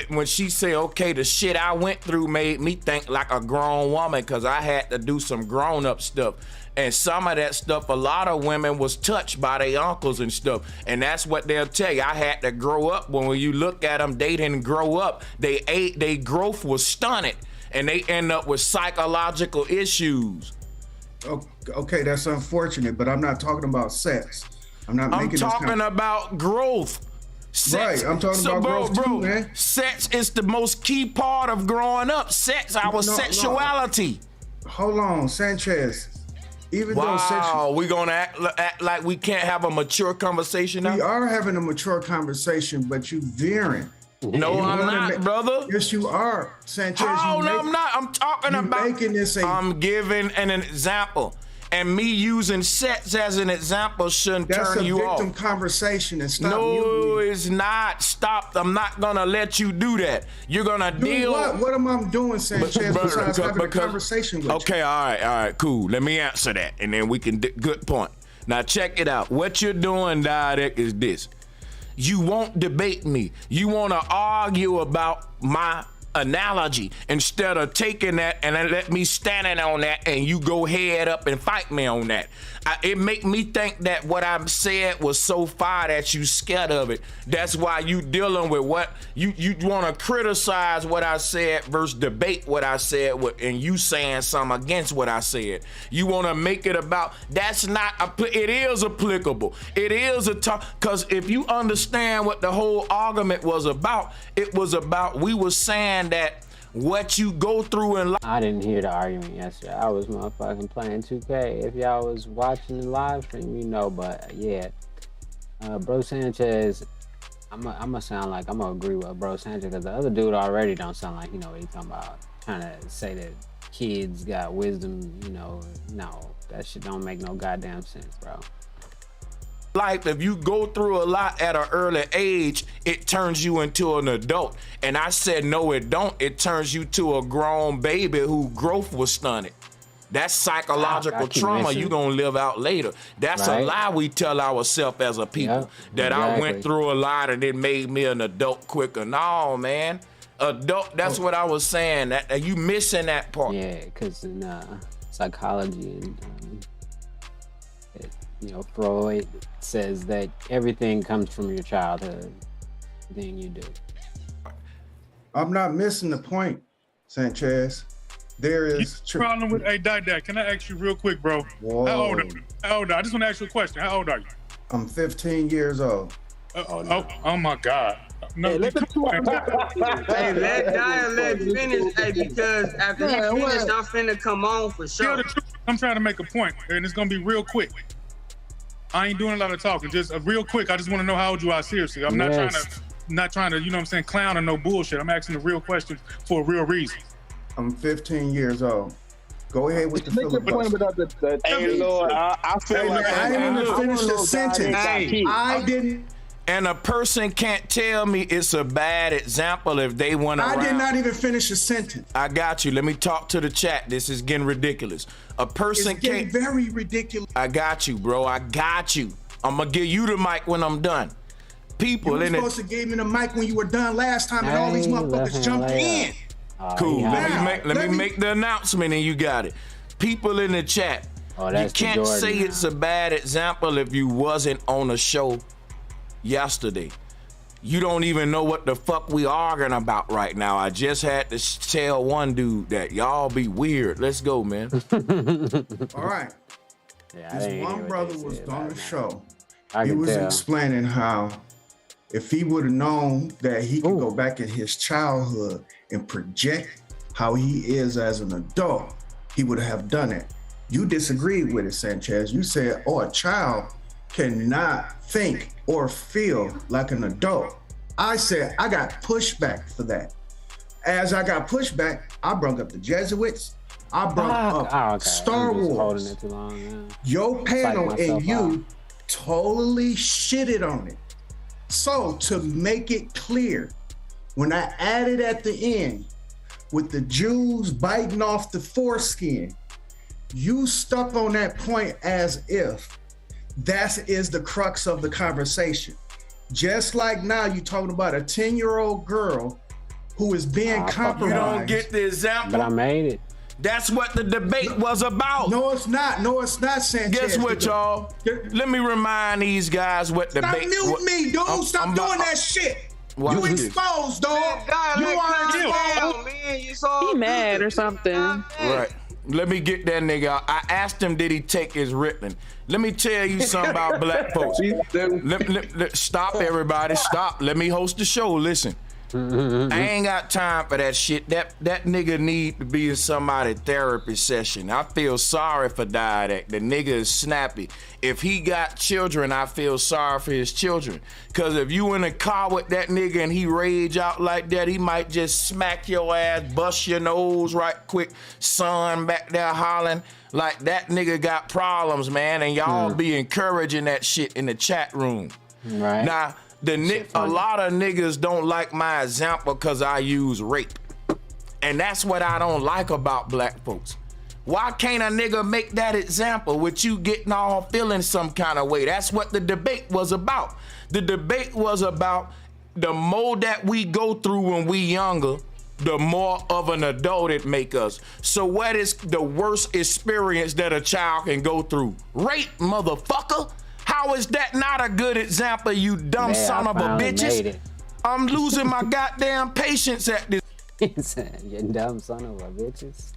When she say, okay, the shit I went through made me think like a grown woman because I had to do some grown up stuff. And some of that stuff, a lot of women was touched by their uncles and stuff. And that's what they'll tell you. I had to grow up. When you look at them, they didn't grow up. Their growth was stunted and they end up with psychological issues. Okay, that's unfortunate, but I'm not talking about sex. I'm talking about growth. Sex, Right, I'm talking about growth too, man. Sex is the most key part of growing up. Sex, our sexuality. Hold on, Sanchez. Even though we gonna act like we can't have a mature conversation now? We are having a mature conversation, but you veering. No, I'm not, brother. Yes, you are, Sanchez. Oh, no, I'm not. I'm talking about making this I'm giving an example. And me using sex as an example shouldn't turn you off. That's a victim conversation and stop No, it's not. Stop. I'm not going to let you do that. You're going to deal. What am I doing, Sanchez, besides having a conversation with you? Okay, all right, cool. Let me answer that. And then we can, good point. Now check it out. What you're doing, Diadek, is this. You won't debate me. You want to argue about my analogy instead of taking that and then let me standing on that and you go head up and fight me on that. It make me think that what I said was so far that you scared of it. That's why you dealing with what you want to criticize what I said versus debate what I said and you saying something against what I said. You want to make it about that's not it is applicable. It is because if you understand what the whole argument was about, it was about we were saying that what you go through in life. I didn't hear the argument yesterday. I was motherfucking playing 2K. If y'all was watching the live stream, you know, but yeah. Bro Sanchez, I'm gonna sound like I'm gonna agree with Bro Sanchez because the other dude already don't sound like, you know, what he talking about. Trying to say that kids got wisdom, you know, no. That shit don't make no goddamn sense, bro. Life, if you go through a lot at an early age, it turns you into an adult. And I said, no, it don't. It turns you to a grown baby whose growth was stunted. That's psychological trauma you gonna live out later. That's a lie we tell ourselves as a people. I went through a lot and it made me an adult quicker. No, man. Adult, that's what I was saying. That you missing that part. Yeah, because in psychology and you know, Freud says that everything comes from your childhood, then you do. I'm not missing the point, Sanchez. There is problem with Dad. Can I ask you real quick, bro? Whoa. How old are you? I just want to ask you a question. How old are you? I'm 15 years old. Oh my God. No, hey, let Dialect finish, because after he finished, I'm finna come on for sure. I'm trying to make a point, and it's gonna be real quick. I ain't doing a lot of talking. Just real quick. I just want to know how old you are. Seriously, I'm not trying to, you know what I'm saying, clown or no bullshit. I'm asking a real question for a real reason. I'm 15 years old. Go ahead with the filibuster. Hey, Lord, I feel like I didn't even finish the sentence. I didn't. And a person can't tell me it's a bad example if they went around. I did not even finish a sentence. I got you. Let me talk to the chat. This is getting ridiculous. A person it's getting very ridiculous. I got you, bro. I got you. I'm gonna give you the mic when I'm done. People you in it. You were supposed to give me the mic when you were done last time, and all these motherfuckers jumped in. Cool. Let me make the announcement, and you got it. People in the chat. You can't say it's a bad example if you wasn't on a show yesterday. You don't even know what the fuck we arguing about right now. I just had to tell one dude that y'all be weird. Let's go, man. All right. This one brother was on the show. He was explaining how if he would have known that he could go back in his childhood and project how he is as an adult, he would have done it. You disagreed with it, Sanchez. You said, a child cannot think or feel like an adult. I said I got pushback for that. As I got pushback, I brought up the Jesuits. I brought up Star Wars. Your panel and you totally shitted on it. So to make it clear, when I added at the end with the Jews biting off the foreskin, you stuck on that point as if that is the crux of the conversation. Just like now you're talking about a 10-year-old girl who is being compromised. You don't get the example. But I made it. That's what the debate was about. No, it's not. No, it's not, Sanchez. Guess what, y'all? Let me remind these guys what the debate was. Stop muting me, dude. Stop doing that shit. You exposed, dog. You are exposed. He mad or something. Right. Let me get that nigga out. I asked him, did he take his Ritalin? Let me tell you something about black folks. Stop, everybody. Stop. Let me host the show. Listen. I ain't got time for that shit. That nigga need to be in somebody's therapy session. I feel sorry for Didact. The nigga is snappy. If he got children, I feel sorry for his children. Cause if you in a car with that nigga and he rage out like that, he might just smack your ass, bust your nose right quick. Son back there hollering like that nigga got problems, man. And y'all be encouraging that shit in the chat room. Right. Now, a lot of niggas don't like my example because I use rape. And that's what I don't like about black folks. Why can't a nigga make that example with you getting all feeling some kind of way? That's what the debate was about. The debate was about the more that we go through when we younger, the more of an adult it make us. So what is the worst experience that a child can go through? Rape, motherfucker. How is that not a good example, you dumb son of a bitches? I'm losing my goddamn patience at this. He said, you dumb son of a bitches.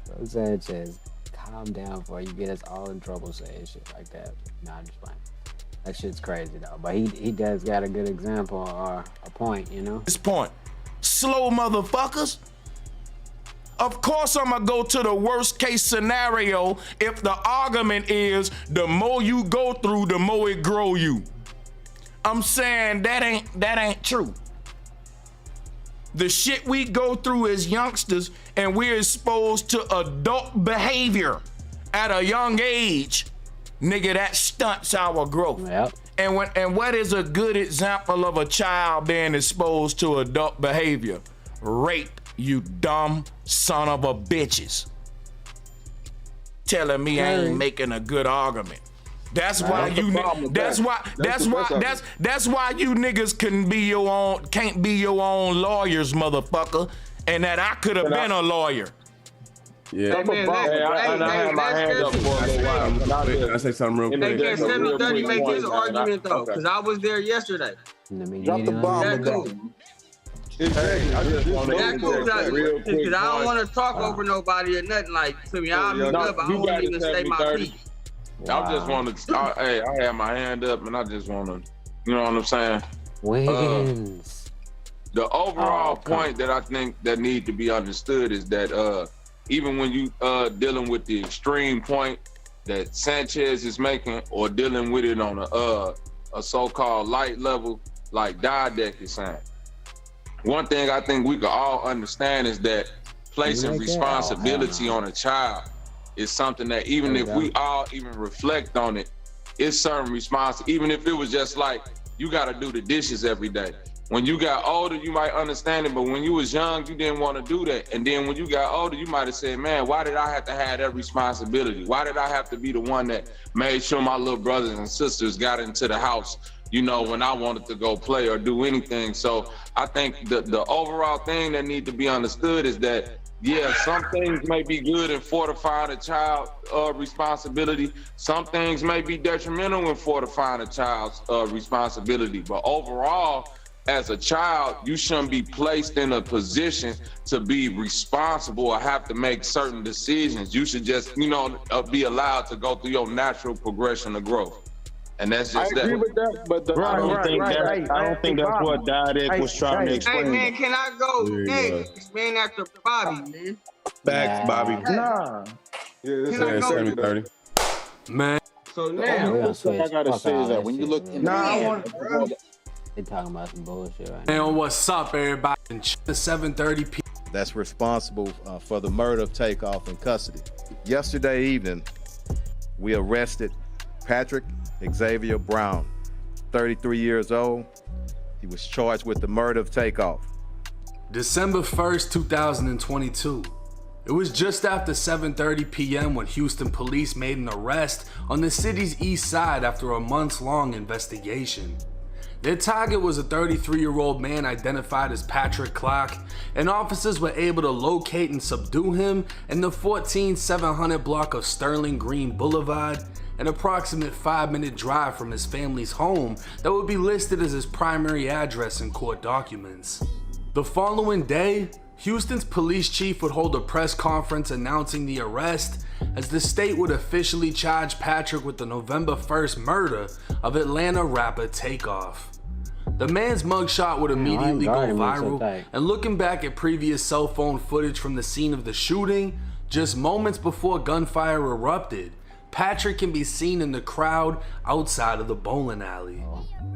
Bro Sanchez, calm down before you get us all in trouble saying shit like that. Nah, I'm just playing. That shit's crazy though. But he does got a good example or a point, you know? This point. Slow motherfuckers. Of course I'm gonna go to the worst case scenario if the argument is the more you go through, the more it grow you. I'm saying that ain't true. The shit we go through as youngsters and we're exposed to adult behavior at a young age, nigga, that stunts our growth. Yep. And what is a good example of a child being exposed to adult behavior? Rape. You dumb son of a bitches. Telling me I ain't making a good argument. That's why you that's why you niggas can't be your own lawyers, motherfucker. And that I could have been a lawyer. Yeah. I had my hand up for a little while. Can I say something real quick? They can't 730 make his argument though, because I was there yesterday. Drop the bomb though. Exactly. I just want to real quick. Because I don't want to talk over nobody or nothing like to me. I'll mute up. I don't even say my piece. I just want to. I have my hand up, and I just want to. You know what I'm saying? Wins. The overall point that I think that need to be understood is that even when you dealing with the extreme point that Sanchez is making, or dealing with it on a so-called light level, like Didact is saying. One thing I think we could all understand is that placing responsibility on a child is something that even if we all even reflect on it, it's certain responsibility. Even if it was just like, you gotta do the dishes every day. When you got older, you might understand it, but when you was young, you didn't want to do that. And then when you got older, you might have said, man, why did I have to have that responsibility? Why did I have to be the one that made sure my little brothers and sisters got into the house, you know, when I wanted to go play or do anything? So I think the overall thing that need to be understood is that, yeah, some things may be good in fortifying a child's responsibility. Some things may be detrimental in fortifying a child's responsibility. But overall, as a child, you shouldn't be placed in a position to be responsible or have to make certain decisions. You should just, you know, be allowed to go through your natural progression of growth. And that's just that. I agree with that, but I don't think that's what Didact was trying to explain. Hey man, can I go next? Man, after Bobby, man. Back, Bobby. Nah. Yeah, this is 730. Man. So now, I gotta say is that when you look in they talking about some bullshit right now. What's up, everybody? The 730 p. That's responsible for the murder of Takeoff in custody. Yesterday evening, we arrested Patrick Xavier Brown, 33 years old. He was charged with the murder of Takeoff. December 1st, 2022. It was just after 7:30 p.m. when Houston police made an arrest on the city's east side after a months-long investigation. Their target was a 33-year-old man identified as Patrick Clark, and officers were able to locate and subdue him in the 14700 block of Sterling Green Boulevard, an approximate 5-minute drive from his family's home that would be listed as his primary address in court documents. The following day, Houston's police chief would hold a press conference announcing the arrest, as the state would officially charge Patrick with the November 1st murder of Atlanta rapper Takeoff. The man's mugshot would immediately go viral, and looking back at previous cell phone footage from the scene of the shooting, just moments before gunfire erupted, Patrick can be seen in the crowd outside of the bowling alley.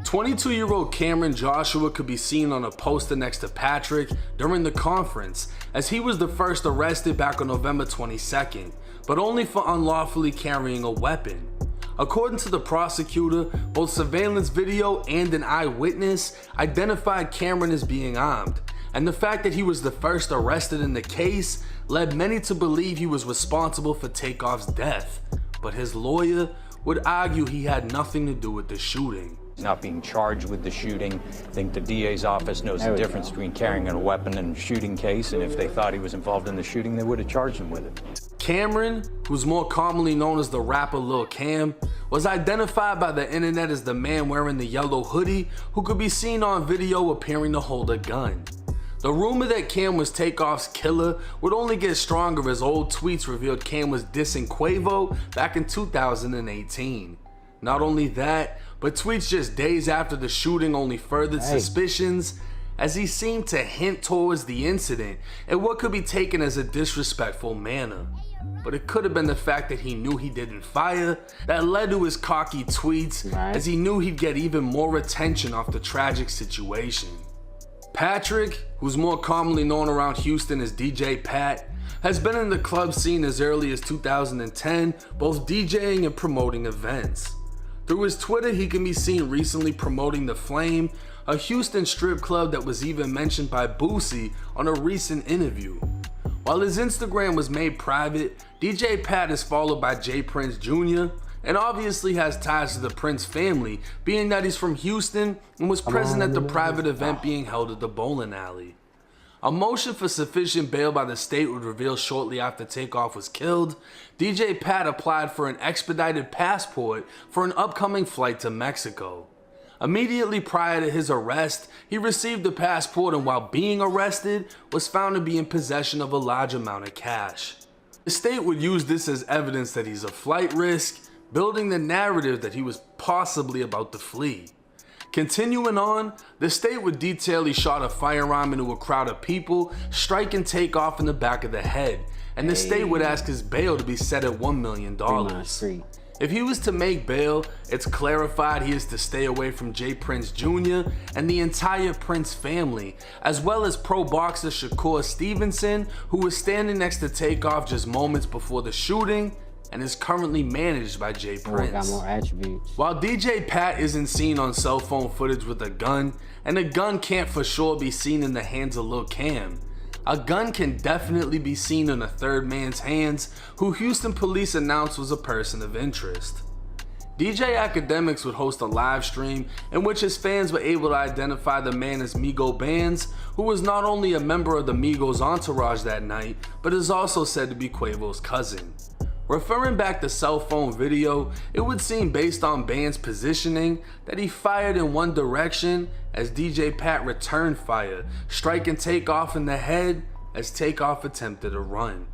22-year-old Cameron Joshua could be seen on a poster next to Patrick during the conference, as he was the first arrested back on November 22nd, but only for unlawfully carrying a weapon. According to the prosecutor, both surveillance video and an eyewitness identified Cameron as being armed, and the fact that he was the first arrested in the case led many to believe he was responsible for Takeoff's death, but his lawyer would argue he had nothing to do with the shooting. Not being charged with the shooting. I think the DA's office knows the difference between carrying a weapon and a shooting case, and if they thought he was involved in the shooting, they would have charged him with it. Cameron, who's more commonly known as the rapper Lil Cam, was identified by the internet as the man wearing the yellow hoodie who could be seen on video appearing to hold a gun. The rumor that Cam was Takeoff's killer would only get stronger as old tweets revealed Cam was dissing Quavo back in 2018. Not only that, but tweets just days after the shooting only furthered suspicions, as he seemed to hint towards the incident in what could be taken as a disrespectful manner. But it could have been the fact that he knew he didn't fire that led to his cocky tweets, as he knew he'd get even more attention off the tragic situation. Patrick, who's more commonly known around Houston as DJ Pat, has been in the club scene as early as 2010, both DJing and promoting events. Through his Twitter, he can be seen recently promoting The Flame, a Houston strip club that was even mentioned by Boosie on a recent interview. While his Instagram was made private, DJ Pat is followed by J Prince Jr., and obviously has ties to the Prince family, being that he's from Houston and was present at the private event being held at the bowling alley. A motion for sufficient bail by the state would reveal shortly after Takeoff was killed. DJ Pat applied for an expedited passport for an upcoming flight to Mexico. Immediately prior to his arrest, he received the passport, and while being arrested, was found to be in possession of a large amount of cash. The state would use this as evidence that he's a flight risk, building the narrative that he was possibly about to flee. Continuing on, the state would detail he shot a firearm into a crowd of people, striking Takeoff in the back of the head, and the state would ask his bail to be set at $1 million. If he was to make bail, it's clarified he is to stay away from J Prince Jr. and the entire Prince family, as well as pro boxer Shakur Stevenson, who was standing next to Takeoff just moments before the shooting, and is currently managed by J Prince. Got more attributes. While DJ Pat isn't seen on cell phone footage with a gun, and a gun can't for sure be seen in the hands of Lil Cam, a gun can definitely be seen in a third man's hands, who Houston police announced was a person of interest. DJ Academics would host a live stream in which his fans were able to identify the man as Migo Bands, who was not only a member of the Migos entourage that night, but is also said to be Quavo's cousin. Referring back to cell phone video, it would seem based on Band's positioning that he fired in one direction as DJ Pat returned fire, striking Takeoff in the head as Takeoff attempted to run.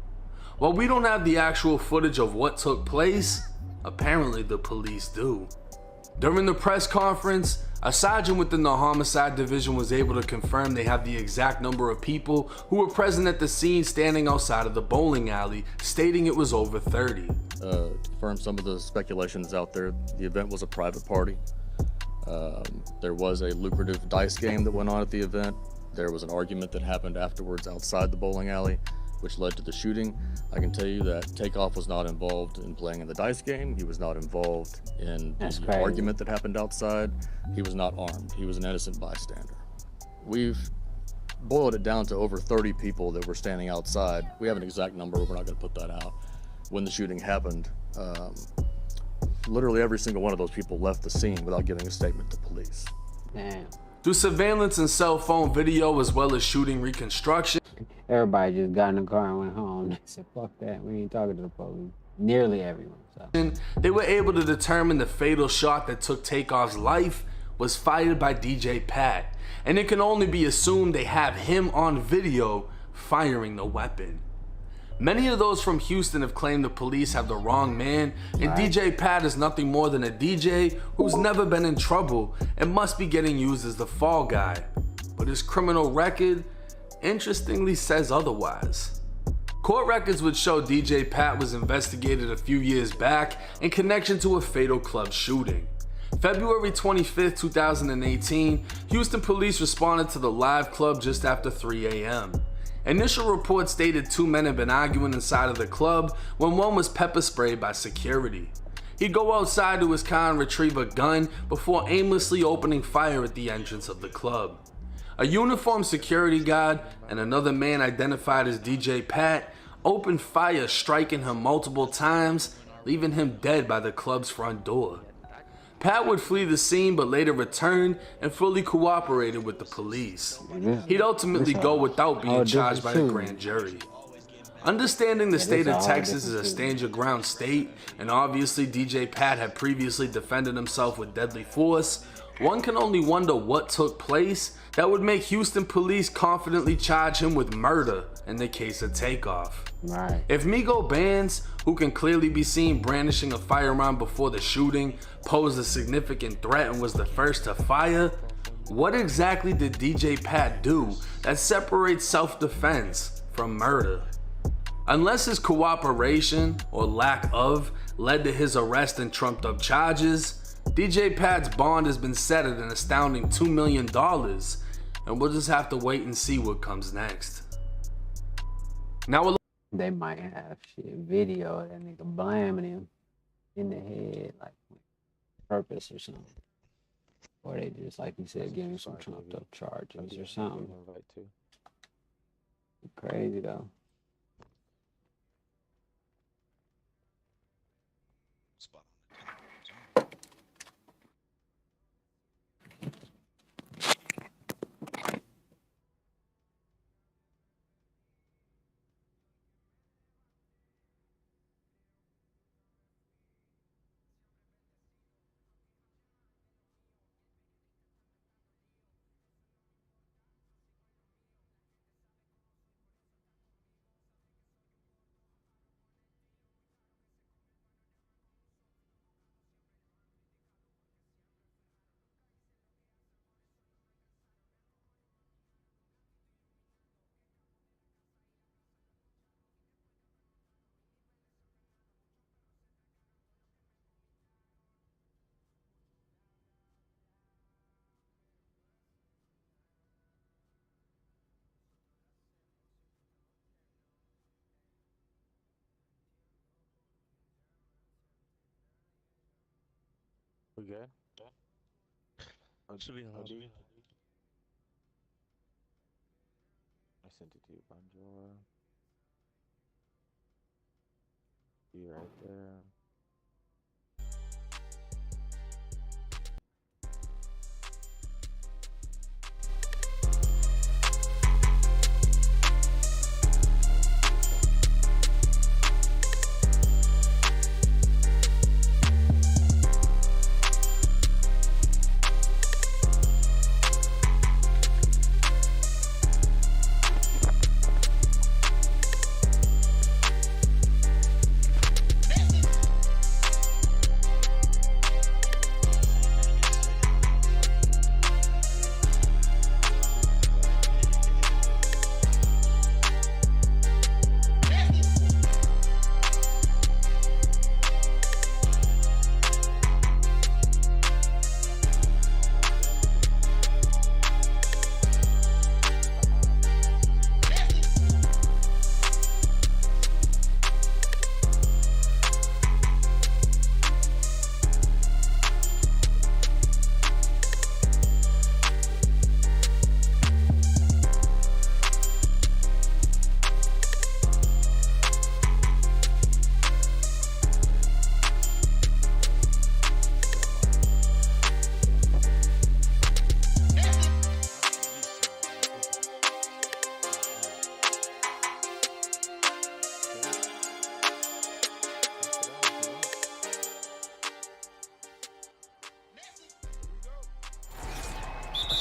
While we don't have the actual footage of what took place, apparently the police do. During the press conference, a sergeant within the homicide division was able to confirm they have the exact number of people who were present at the scene standing outside of the bowling alley, stating it was over 30. To confirm some of the speculations out there, the event was a private party. There was a lucrative dice game that went on at the event. There was an argument that happened afterwards outside the bowling alley, which led to the shooting. I can tell you that Takeoff was not involved in playing in the dice game. He was not involved in the argument that happened outside. He was not armed. He was an innocent bystander. We've boiled it down to over 30 people that were standing outside. We have an exact number, we're not gonna put that out. When the shooting happened, literally every single one of those people left the scene without giving a statement to police. Damn. Through surveillance and cell phone video, as well as shooting reconstruction, everybody just got in the car and went home. They said, fuck that, we ain't talking to the police. Nearly everyone. So. They were able to determine the fatal shot that took Takeoff's life was fired by DJ Pat, and it can only be assumed they have him on video firing the weapon. Many of those from Houston have claimed the police have the wrong man, and DJ Pat is nothing more than a DJ who's never been in trouble and must be getting used as the fall guy. But his criminal record, interestingly, says otherwise. Court records would show DJ Pat was investigated a few years back in connection to a fatal club shooting. February 25th, 2018, Houston police responded to the Live Club just after 3 a.m. Initial reports stated 2 men had been arguing inside of the club when one was pepper sprayed by security. He'd go outside to his car and retrieve a gun before aimlessly opening fire at the entrance of the club. A uniformed security guard and another man identified as DJ Pat opened fire, striking him multiple times, leaving him dead by the club's front door. Pat would flee the scene but later returned and fully cooperated with the police. He'd ultimately go without being charged by the grand jury. Understanding the state of Texas is a stand your ground state, and obviously DJ Pat had previously defended himself with deadly force, one can only wonder what took place that would make Houston police confidently charge him with murder in the case of Takeoff. Right. If Migo Bands, who can clearly be seen brandishing a firearm before the shooting, posed a significant threat and was the first to fire, what exactly did DJ Pat do that separates self-defense from murder? Unless his cooperation, or lack of, led to his arrest and trumped up charges, DJ Pat's bond has been set at an astounding $2 million, and we'll just have to wait and see what comes next. Now they might have video of that nigga blaming him in the head, like purpose or something. Or they just, like you said, give him some trumped up charges or something. Crazy though. We good? Actually, how do you? I sent it to you, Bonjour. Be right there.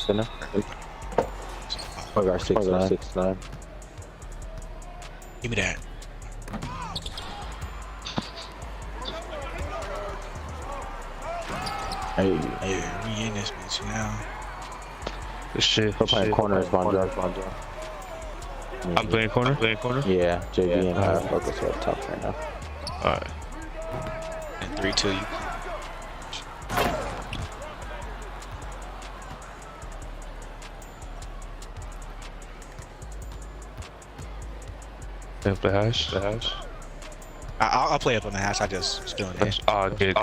Center. 6'9". Give me that. Hey, we in this bitch now. This shit. We're playing corner as Bonjo. I'm playing corner. Yeah, JB and Focus are up top right now. Alright. And 3-2. You. Play hash. I'll play up on the hash. I just feeling in. Oh, good.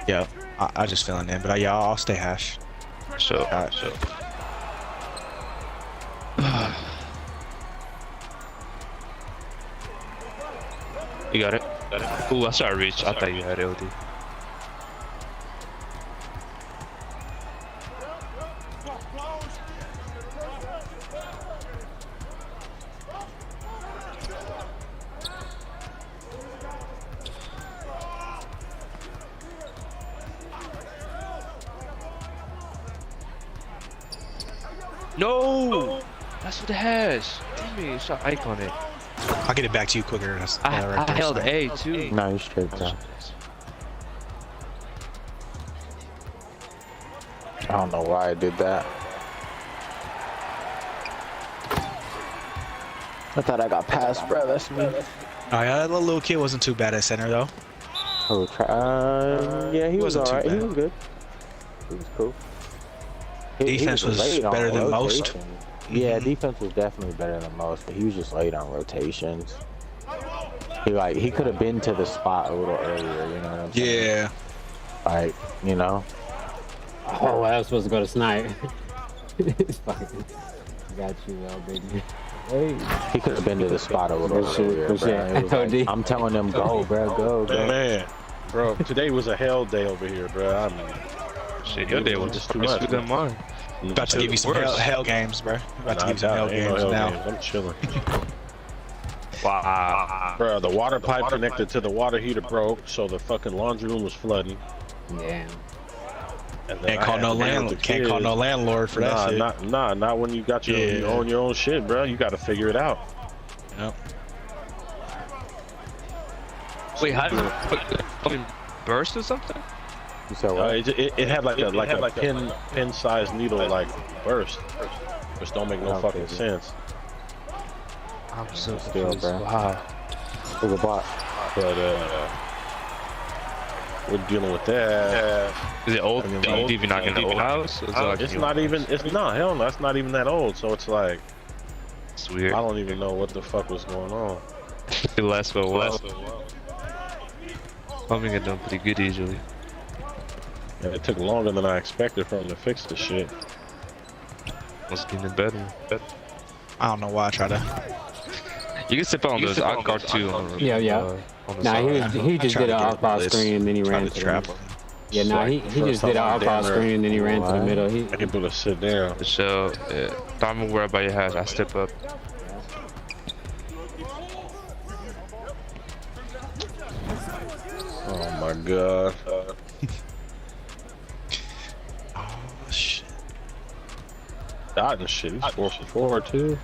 Yeah, I just feeling in, but yeah, I'll stay hash. Sure. You got it. Ooh, I saw a reach. I thought you had LD. No! That's what it has. Damn it, shot Ike on it. I'll get it back to you quicker. I held A too. No, you straight, bro. I don't know why I did that. I thought I got passed, bro. That's me. Oh yeah, that little kid wasn't too bad at center though. Oh, yeah, he was alright. He was good. He was cool. Defense was better than most. Yeah, defense was definitely better than most, but he was just late on rotations. He could have been to the spot a little earlier, you know what I'm saying? Yeah. Like, you know. Oh, I was supposed to go to snipe. Got you, though, baby. Hey. He could have been to the spot a little earlier, bro. Like, I'm telling them, go, bro, go. Man, bro, today was a hell day over here, bro. I mean, shit, your day was just too much than mine. About to give you some hell games, bro. About to give you some hell games now. I'm chilling. Wow. Bro, the water pipe connected to the water heater broke, so the fucking laundry room was flooding. Yeah. Can't call no landlord. Can't call no landlord for that shit. Not when you got your you own your own shit, bro. You got to figure it out. Yep. Wait, how did it burst or something? You said what? It had like a pin sized needle like burst, which don't make no fucking sense. I'm so still, bro. Wow. Who's the bot? But we're dealing with that. Is it old? DV not in the old house? It's not even. It's not. Hell no. That's not even that old. So it's like. It's weird. I don't even know what the fuck was going on. It lasts for a while. Plumbing get done pretty good usually. And it took longer than I expected for him to fix the shit. It's getting better. I don't know why I try to. You can sip on those Akar too. Nah, he just did an off-ball screen and then he ran to the middle. Yeah, nah, he just did an off-ball screen and then he ran to the middle. I can put a sit down. So, don't worry about your hash. I step up. Oh my god. Oh shit. Dodging shit. He's 4 for 4 too.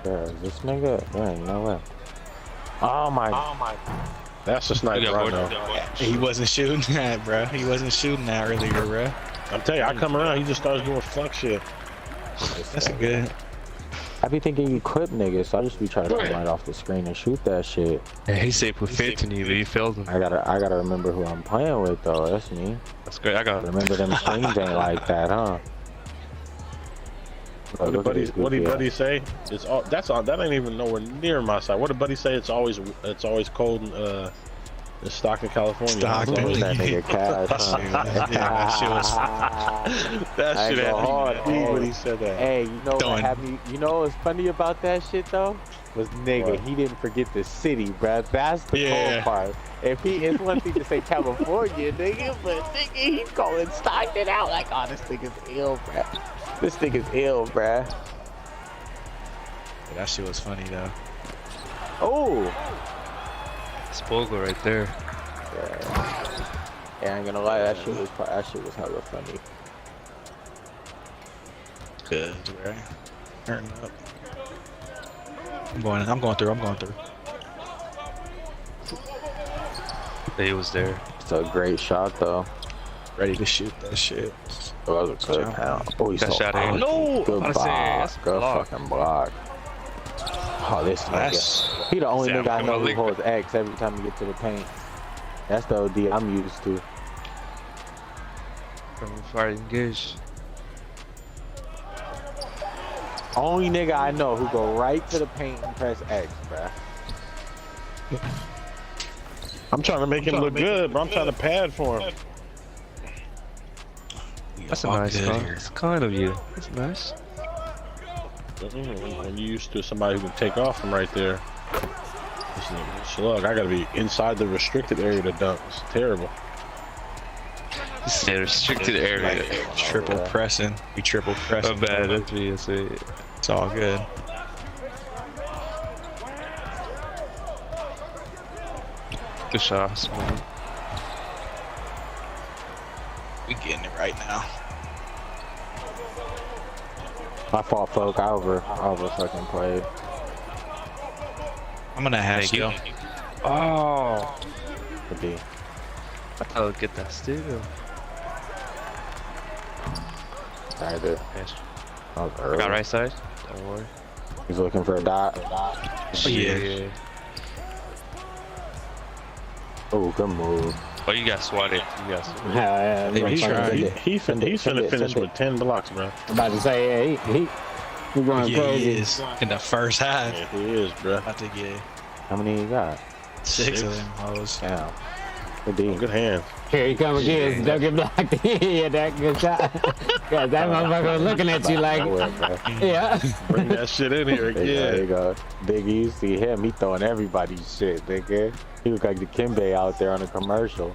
Bro, is this nigga? There ain't no way. Oh my. That's a sniper right now. He wasn't shooting that, bro. He wasn't shooting that earlier, bro. I'm telling you, I come around, he just starts doing fuck shit. That's a good. I be thinking you clip niggas, so I just be trying to come right off the screen and shoot that shit. Yeah, he said put 15 you, but he failed him. I gotta remember who I'm playing with though. That's me. That's great. I got remember them screens ain't like that, huh? What did Buddy say? It's all that ain't even nowhere near my side. What did Buddy say? It's always cold in Stockton, California. Stockton. That nigga cash. That shit had hard when he said that. Hey, you know what happened? You know what's funny about that shit though? Was nigga, he didn't forget the city, bruh. That's the cold part. If it's one thing to say California, nigga, but nigga, he's calling Stockton out like, oh, this nigga's ill, bruh. This nigga's ill, bruh. That shit was funny though. Oh, Spogler right there. Yeah, I ain't gonna lie, that shit was hella funny. Good, right? Turn up. I'm going through. He was there. It's a great shot though. Ready to shoot that shit. Oh, that was a good pound. Oh, he's That so shot in. No! Good I was saying, block. that's Good block. fucking block. Oh, this nigga. He the only nigga I know who holds X every time you get to the paint. That's the OD I'm used to. Fire engaged. Only nigga I know who go right to the paint and press X, bruh. I'm trying to make him look good, bro. I'm trying to pad for him. That's a nice car. It's kind of you. It's nice. When you used to somebody who can take off from right there. Slug, I gotta be inside the restricted area to dunk. It's terrible. This is a restricted area. Triple pressing. We triple pressing. Not bad. That's me. That's it. It's all good. Good shots, man. We getting it right now. My fault, folk. I over fucking played. I'm gonna have Thank you. you. Oh. Could be. I thought I'd get that steal. Sorry, dude. Yes. That was I early. got right side. Don't worry. He's looking for a dot. Yeah. Oh, good move. Oh, you got swatted. You got swatted. He's finna finish with 10 blocks, bro. I'm about to say, yeah, he going Yeah, crazy. he is. In the first half. Yeah, he is, bro. About to get How many you got? 6 of them hoes. Yeah. Good D. Good hand. Here he come again. Don't get blocked. Yeah, that good shot. Cause that motherfucker was looking at you like, yeah. Bring that shit in here again. There you go. Biggie, you see him, he throwing everybody's shit, nigga. He look like the Kimbe out there on the commercial.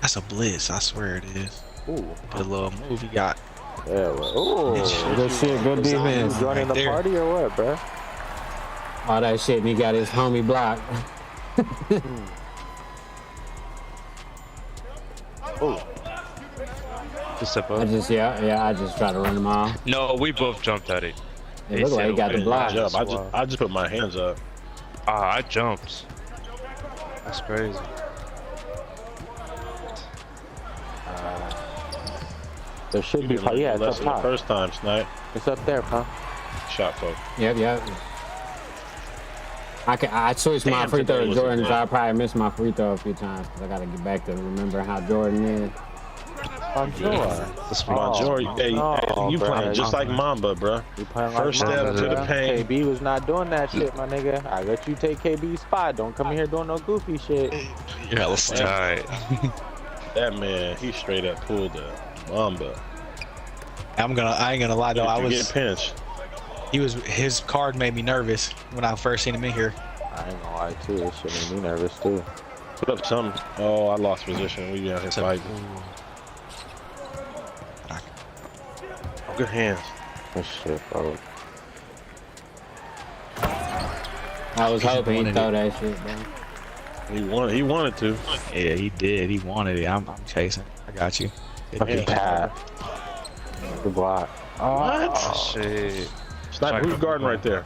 That's a blitz. I swear it is. Ooh. The little move he got. Yeah, well, ooh. Good shit, good defense. You joining the party or what, bro? All that shit, and he got his homie blocked. Ooh. Just step up. I just try to run him off. No, we both jumped at it. It looked like he got the block. I just put my hands up. Ah, I jumped. That's crazy. There should be, yeah, it's up The top. first time, Snipe. It's up there, huh? Shot folk. Yep. I switched my free throw to Jordan, so I probably missed my free throw a few times because I got to get back to remember how Jordan is. Bonjour. Hey, you playing just like Mamba, bro. You playing First like step Mamba, to the bruh. paint. KB was not doing that shit, my nigga. I let you take KB's spot. Don't come in here doing no goofy shit. You're hella tight. That man, he straight up pulled the Mamba. I ain't gonna lie though. I was getting pinched. His card made me nervous when I first seen him in here. I ain't gonna lie too. This shit made me nervous too. Put up some. Oh, I lost position. We out here fighting. Oh, good hands. Good shit, bro. I was hoping he'd throw that shit, bro. He wanted to. Yeah, he did. He wanted it. I'm chasing. I got you. Fucking tap. Good block. What? Shit. Sniper, who's guarding right there?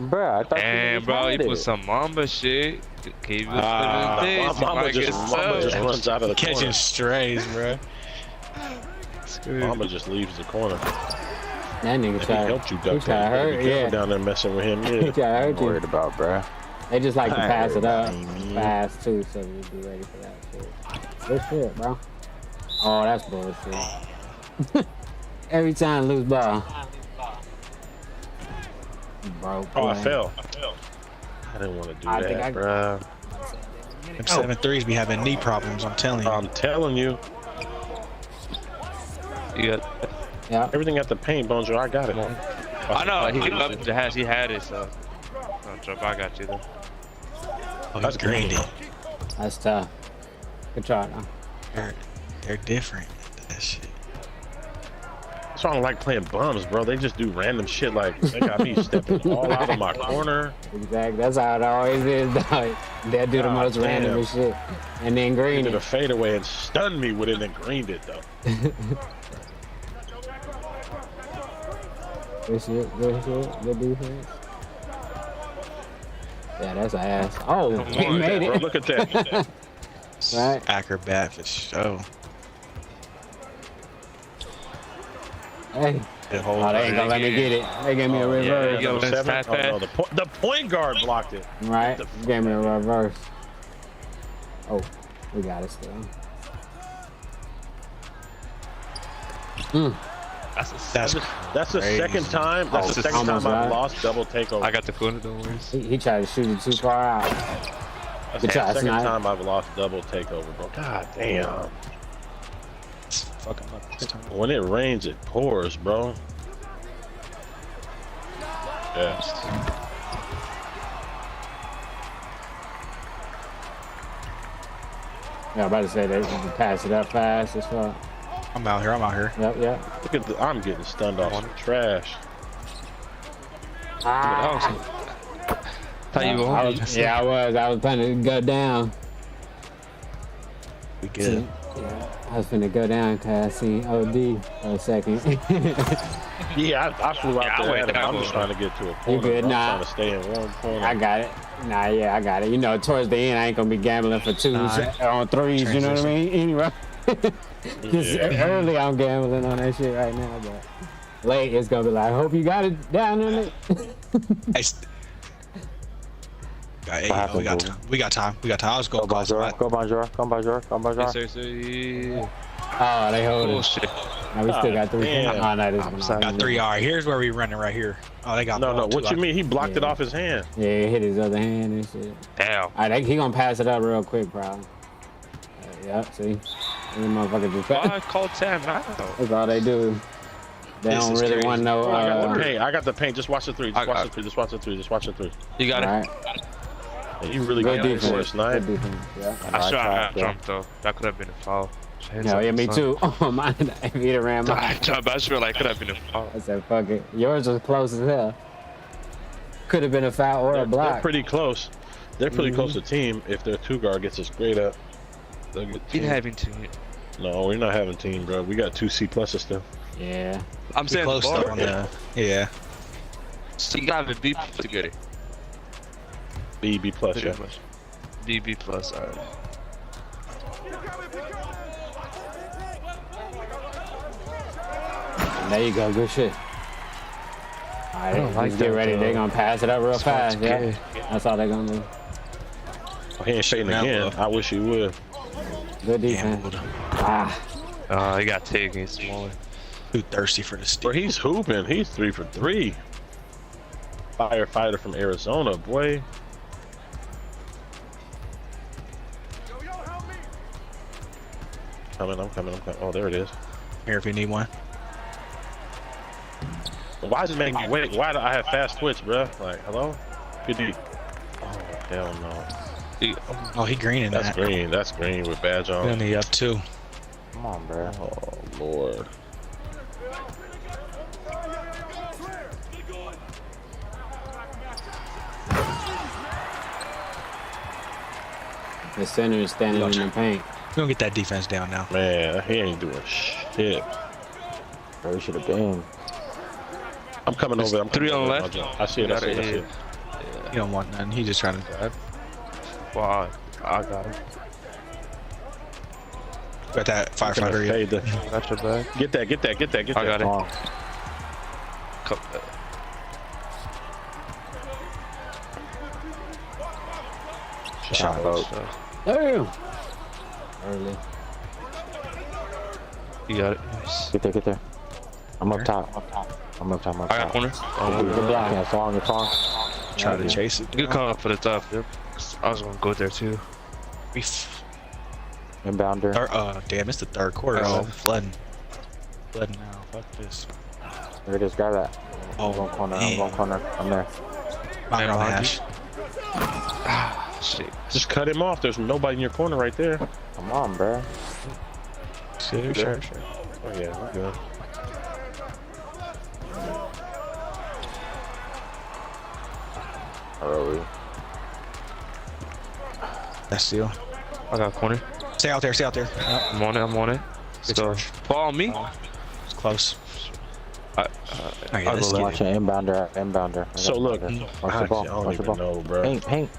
Bruh, I thought And bro, you put some Mamba shit. Keep it Mamba just runs out of the catching corner. strays, bro. Mamba just leaves the corner. That nigga He tried. helped you He duck tried to that. hurt. Be careful Yeah. down there messing with him. He Yeah. tried to hurt you. Worried about, bruh. They just like to I pass ain't it up worried about fast too, so you be ready for that shit. Good shit, bro. Oh, that's bullshit. Every time loose ball. Bro, Oh, I play. fell. I didn't want to do I think that, I- bro. Them 7-3s be having knee problems. I'm telling you. I'm telling you. Yeah. Everything at the paint, Bonjour. I got it. I know. He had it, so. Don't jump. I got you though. Oh, he's grinding. That's tough. Good try, though. They're different. That shit. That's why I don't like playing bums, bro. They just do random shit like they got me stepping all out of my corner. Exactly. That's how it always is, dog. They'll do the most random shit. And then green He did a it. fadeaway and stunned me with it and greened it, though. Good shit. Good defense. Yeah, that's an ass. Oh, he on, made bro. it. Look at that. Right. Acrobat for sure. Hey. Oh, they ain't gonna let me get it. They gave me a reverse. Yeah, no, the point guard blocked it. Right. Gave me a reverse. Oh, we got it still. That's the second time. That's the second time I've lost double takeover. I got the corner, don't worry. He tried to shoot it too far out. That's the second time I've lost double takeover, bro. God damn. Fucking up this time. When it rains, it pours, bro. Yes. Yeah, I'm about to say they can pass it up fast as fuck. I'm out here. Yep. Look at I'm getting stunned off some trash. Yeah, I was planning to go down. We good. Yeah, I was finna go down because I seen OD for a second. Yeah, I flew out there. I'm just trying to get to a corner. You good? I'm Nah. trying to stay in one corner. I got it. Nah, yeah, I got it. You know, towards the end, I ain't gonna be gambling for twos on threes. You know what I mean? Anyway, just early, I'm gambling on that shit right now, but late, it's gonna be like, I hope you got it down in it. Hey, we got time. I was going to Go Bonjour. Yes, sir. Oh, they hold it. Shit. Now we still got 3. Oh, no, this one. Got 3 R. Here's where we running right here. Oh, they got no. What you mean? He blocked it off his hand. Yeah, he hit his other hand and shit. Damn. All right, he gonna pass it up real quick, probably. Yep, see? These motherfuckers just Why call time out? That's all they do. They don't really want no. I got the paint. I got the paint. Just watch the 3. Just watch the 3. You got it. Right. Yeah, you really good got defense. Good defense. Yeah. I tried to jump though. That could have been a foul. No, yeah, me too. Oh, mine. If he'd have ran mine. I sure like could have been a foul. I said, fuck it. Yours was close as hell. Could have been a foul or a block. They're pretty close. They're pretty close to team. If their 2 guard gets us straight up, they'll get team. We're having team. No, we're not having team, bro. We got 2 C pluses still. Yeah. I'm saying close the on the. Yeah. So you got a B to get it. B plus, yeah. B plus. Alright. There you go. Good shit. All right, let's get ready. They're gonna pass it up real fast. Yeah. That's all they're gonna do. He ain't shooting again. I wish he would. Good defense. He got taken. He's smaller. Too thirsty for the steal. Bro, he's hooping. He's 3 for 3. Firefighter from Arizona, boy. I'm coming. Oh, there it is. Here if you need one. Why does it make me wait? Why do I have fast twitch, bro? Like, hello? Good D. Oh, hell no. He green in That's that. green. That's green with badge on. Then he up 2. Come on, bro. Oh, Lord. The center is standing in the paint. We're gonna get that defense down now. Man, he ain't doing shit. Bro, he should have been. I'm coming over. I'm 3 on left. I see it. I see it. You don't want none. He just trying to grab. Wow, I got it. Got that firefighter. Got your bag. Get that. I got it. Shot boat. Damn. Early. You got it. Nice. Get there. I'm up top. I got corner. Good block. Yeah, it's long. Try to chase it. You come up for the top. Yep. I was gonna go there too. Inbounder. Damn, it's the 3rd quarter. Oh, flooding now. Fuck this. There it is. Grab that. Oh, I'm going corner. I'm there. Mine on hash. Shit. Just cut him off. There's nobody in your corner right there. Come on, bro. Sure. Oh yeah, we're good. Early. That's steal. I got corner. Stay out there. I'm on it. Let's go. Fall on me. It's close. I'll go Watch an inbounder. So look, Watch I the ball. don't Watch the even ball. know, bro. Hank.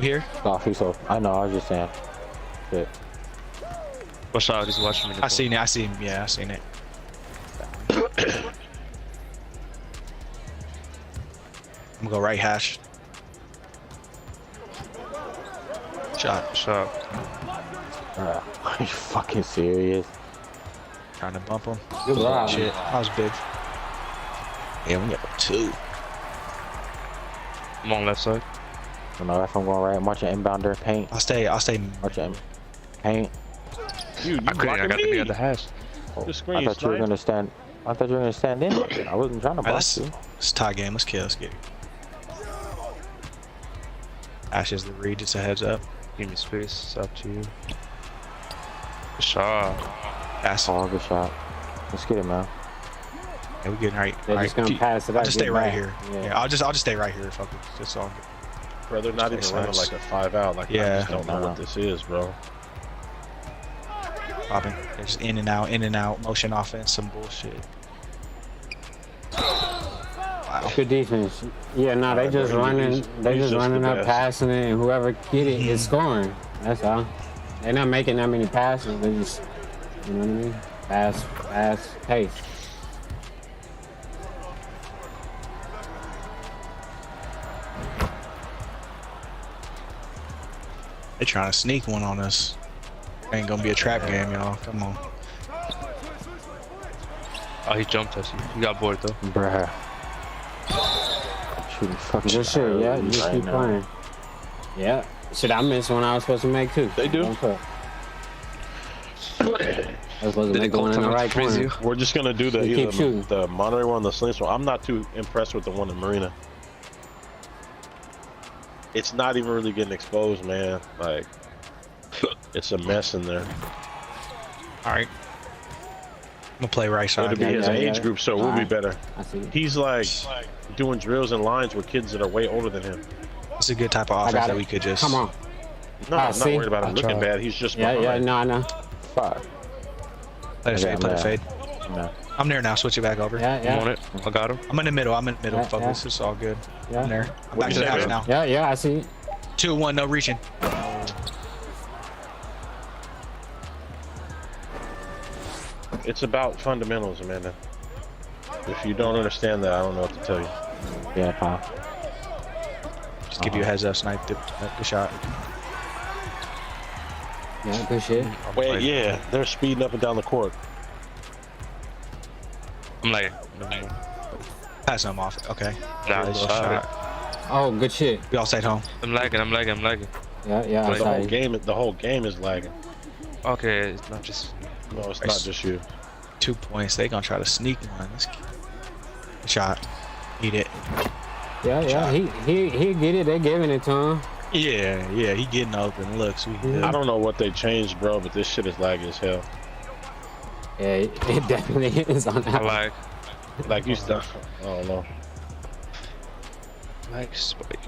Here? Oh, he's so. I know. I was just saying. Shit. Watch out, he's watching me. I seen it. I seen him. Yeah, I seen it. I'm gonna go right hash. Shot. Are you fucking serious? Trying to bump him. Good job. Shit, that was big. Yeah, we got 2. I'm on left side. I know if I'm going right. Watch an inbounder. Paint. I'll stay. Watch an paint. I got to be on the hash. I thought you were gonna stand. I thought you were gonna stand in. I wasn't trying to box you. It's a tie game. Let's kill. Let's get it. Ash is the read. Just a heads up. Give me space. It's up to you. Good shot. Pass. Oh, good shot. Let's get it, man. Yeah, we getting right. They're just gonna pass it up. I'll just stay right back. here. Yeah, I'll just stay right here. Fuck it. It's all good. Bro, they're not even running like a 5-out. Like, I just don't know what this is, bro. Popping. They're just in and out, motion offense, some bullshit. Wow. Good defense. Yeah, no, they just running. They just running up, passing it, and whoever get it is scoring. That's all. They're not making that many passes. They just, you know what I mean? Fast pace. They trying to sneak one on us. Ain't gonna be a trap game, y'all. Come on. Oh, he jumped us. He got bored though. Bruh. Shooting fucking Good shit, yeah. You just keep playing. Yeah. Shit, I missed one I was supposed to make too. They do. I was supposed to make one in the right corner. We're just gonna do Keep either shooting. the Monterey one, the Slings one. I'm not too impressed with the one in Marina. It's not even really getting exposed, man. Like, it's a mess in there. All right. I'm gonna play right side. It'll be his age group, so we'll be better. I see. He's like doing drills and lines with kids that are way older than him. It's a good type of offense that we could just. Come on. No, I'm not worried about him looking bad. He's just behind. No, I know. Fuck. Play the fade. No. I'm there now. Switch it back over. Yeah. I'm on it. I got him. I'm in the middle. Yeah, Focus. It's all good. Yeah. I'm there. I'm back to the house now. Yeah, I see. 2-1. No reaching. It's about fundamentals, Amanda. If you don't understand that, I don't know what to tell you. Yeah, pal. Just give you a heads up, snipe the shot. Yeah, good shit. Wait, yeah, they're speeding up and down the court. I'm like, Pass him off. Okay. nice shot. Oh, good shit. We all stayed home. I'm lagging. Yeah, I saw you. The whole game is lagging. Okay, it's not just. No, it's not just you. 2 points. They gonna try to sneak one. Shot. Eat it. Yeah, he get it. They're giving it to him. Yeah, he getting open looks. I don't know what they changed, bro, but this shit is laggy as hell. Yeah, it definitely is on that. Like you stuff. I don't know. Like spike.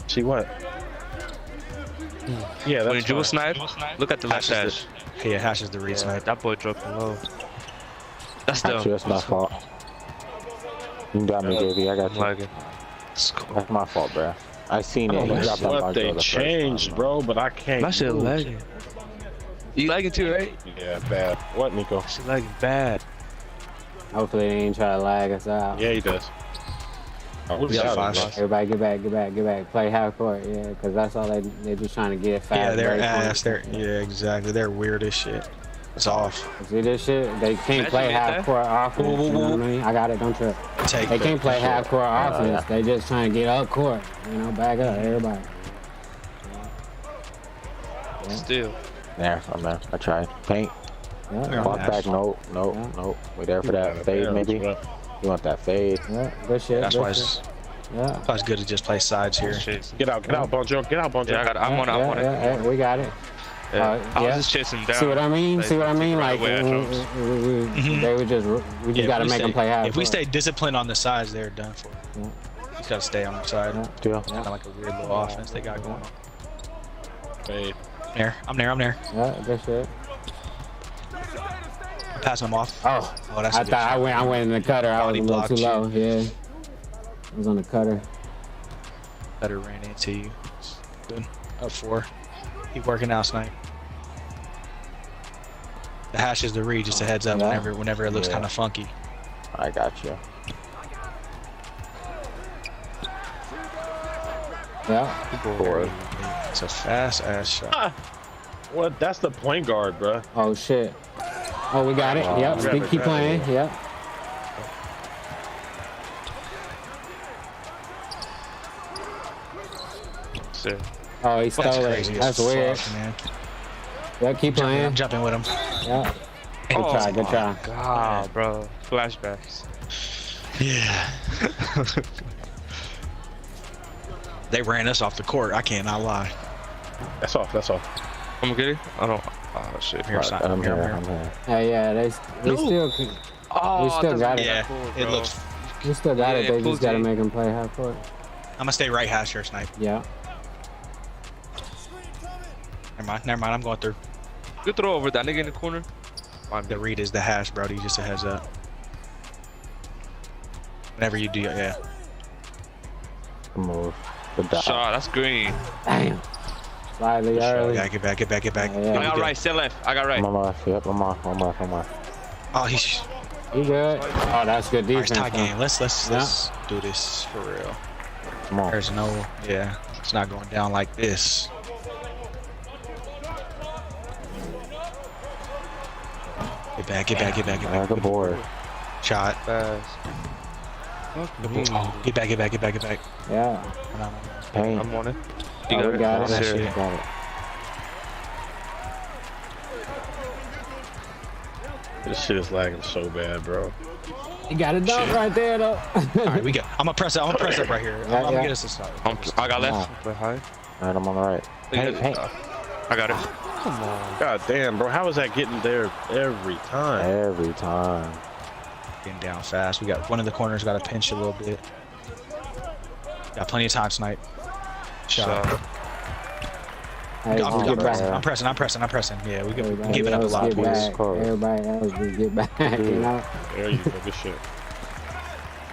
See what? Yeah, When that's you fine. snipe, look at the left hash. Yeah, hash is the read snipe. That boy dropped low. That's dumb. Actually, that's my fault. You got me, JV. I got you. Like it. That's my fault, bro. I seen I it. don't He know dropped that what bunch they of the first changed, time, bro, but I can't. My shit move. lagging. You lagging too, right? Yeah, bad. What, Nico? Shit lagging bad. Hopefully they ain't try to lag us out. Yeah, he does. We'll be out 5. Everybody get back. Play half court, yeah, because that's all they're just trying to get fast. Yeah, they're break ass. points. Yeah, exactly. They're weird as shit. It's off. See this shit? They can't play half court offense. You know what I mean? I got it. Don't trip. They can't play half court offense. They just trying to get up court. You know, back up everybody. Yeah. Still. There, I'm there. I tried. Paint. Yeah. Walk back. Nope. We there for that fade, maybe. You want that fade? Yeah, good shit. That's good why shit. it's good to just play sides here. Get out, Bonjo. Get out, Bonjo. Yeah, I'm on it. Yeah, we got it. I was just chasing down. See what I mean? Like Right they were we just gotta make them play half. If we stay disciplined on the sides, they're done for. Just gotta stay on the side. Yeah. Kind of like a weird little offense they got going on. fade. I'm there. Yeah, good shit. I'm passing him off. Oh, that's I thought I went in the cutter. I was a little too low. Yeah, I was on the cutter. Cutter ran into you. Good. Up 4. Keep working out, Snipe. The hash is the read, just a heads up whenever it looks kind of funky. I got you. Yeah. It's a fast ass shot. What? That's the point guard, bro. Oh shit. Oh, we got it. Yep. Keep playing. Yep. Oh, he stole it. That's weird. Man. Yeah, keep playing. I'm jumping with him. Yeah. Good try. Good try. God, bro. Flashbacks. Yeah. They ran us off the court. I cannot lie. That's off. That's off. I'm gonna get it. I don't. Oh shit. I'm here. Hey, yeah, we still got it. Yeah, cool, it looks. We still got it. They just gotta make him play half court. I'm gonna stay right hash here, Snipe. Yeah. Never mind. I'm going through. Good throw over that nigga in the corner. The read is the hash, Brody. Just a heads up. Whenever you do, yeah. Move. Shot. That's green. Damn. Slightly early. Yeah, get back. Yeah, I got right. Stay left. I got right. I'm left. Yep. I'm off. Oh, he's. You good? Oh, that's good defense. Tie game. Let's do this for real. Come on. There's no. Yeah. It's not going down like this. Get back. Good board. Shot. Fast. Oh, get back. Yeah. Pain. I'm on it. You got it. Got it. This shit is lagging so bad, bro. You got a dunk right there, though. All right, we go. I'm gonna press up right here. I'm gonna get us a start. I got left. Alright, I'm on the right. Hey. I got it. Come on. God damn, bro. How is that getting there every time? Every time. Getting down fast. We got one of the corners. Got to pinch a little bit. Got plenty of time, Snipe. Shot. I'm pressing. Yeah, we giving up a lot, boys. Everybody else just get back, you know? There you go. Good shit.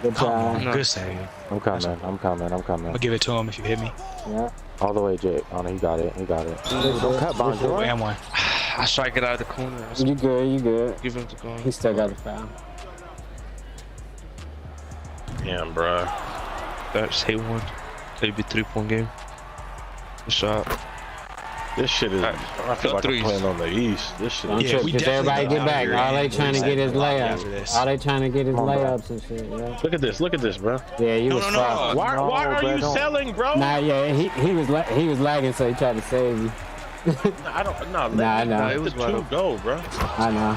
Good try. Good save. I'm coming. I'm gonna give it to him if you hit me. Yeah. All the way, Jake. Oh, no, he got it. Don't cut, Bonjour. And one. I try to get out of the corner. You good. Give him the corner. He still got the foul. Damn, bro. That's hit one. Maybe 3-point game. Good shot. This shit is. I feel like I'm playing on the East. This shit. Yeah, because everybody get back. All they trying to get is layups. All they trying to get is layups and shit. Yeah. Look at this, bro. Yeah, you was soft. Why are you selling, bro? Nah, yeah, he was lagging, so he tried to save you. I don't. No, nah. It was 2 go, bro. I know.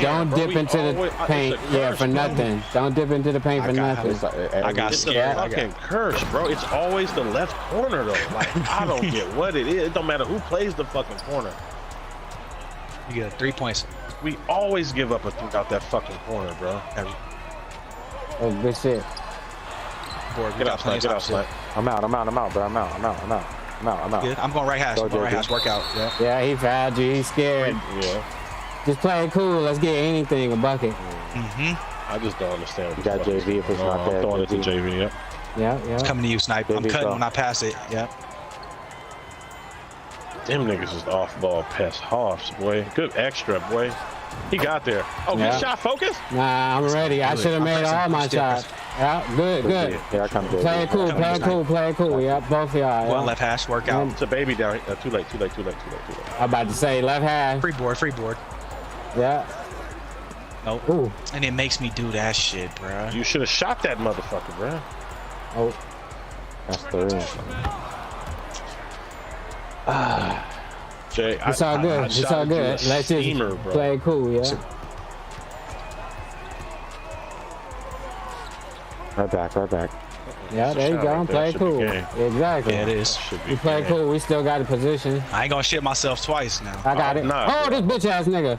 Don't dip into the paint, for nothing. Don't dip into the paint for nothing. I got scared. Fucking curse, bro. It's always the left corner though. Like I don't get what it is. It don't matter who plays the fucking corner. You get 3 points. We always give up a 3 out that fucking corner, bro. Oh, good shit. Get outside. I'm out, bro. I'm out. Good. I'm going right hash. Work out. Yeah, he fouled you. He's scared. Yeah. Just play it cool. Let's get anything a bucket. I just don't understand. You got JV if it's not there. I'm throwing it to JV. Yep. Yeah. It's coming to you, Snipe. I'm cutting when I pass it. Yep. Them niggas is off ball pass hoffs, boy. Good extra, boy. He got there. Oh, good shot. Focus. Nah, I'm ready. I should have made all my shots. Yeah, good. Here I come. Play it cool. Yeah, both of y'all. One left hash. Work out. It's a baby down. Too late. I'm about to say left hash. Free board. Yeah. Nope. Ooh. And it makes me do that shit, bro. You should have shot that motherfucker, bro. Oh. That's 3. Jay, it's all good. Let's just play it cool, yeah. Right back. Yeah, there you go. Play it cool. Exactly. Yeah, it is. We play cool. We still got a position. I ain't gonna shit myself twice now. I got it. Nah, this bitch ass nigga.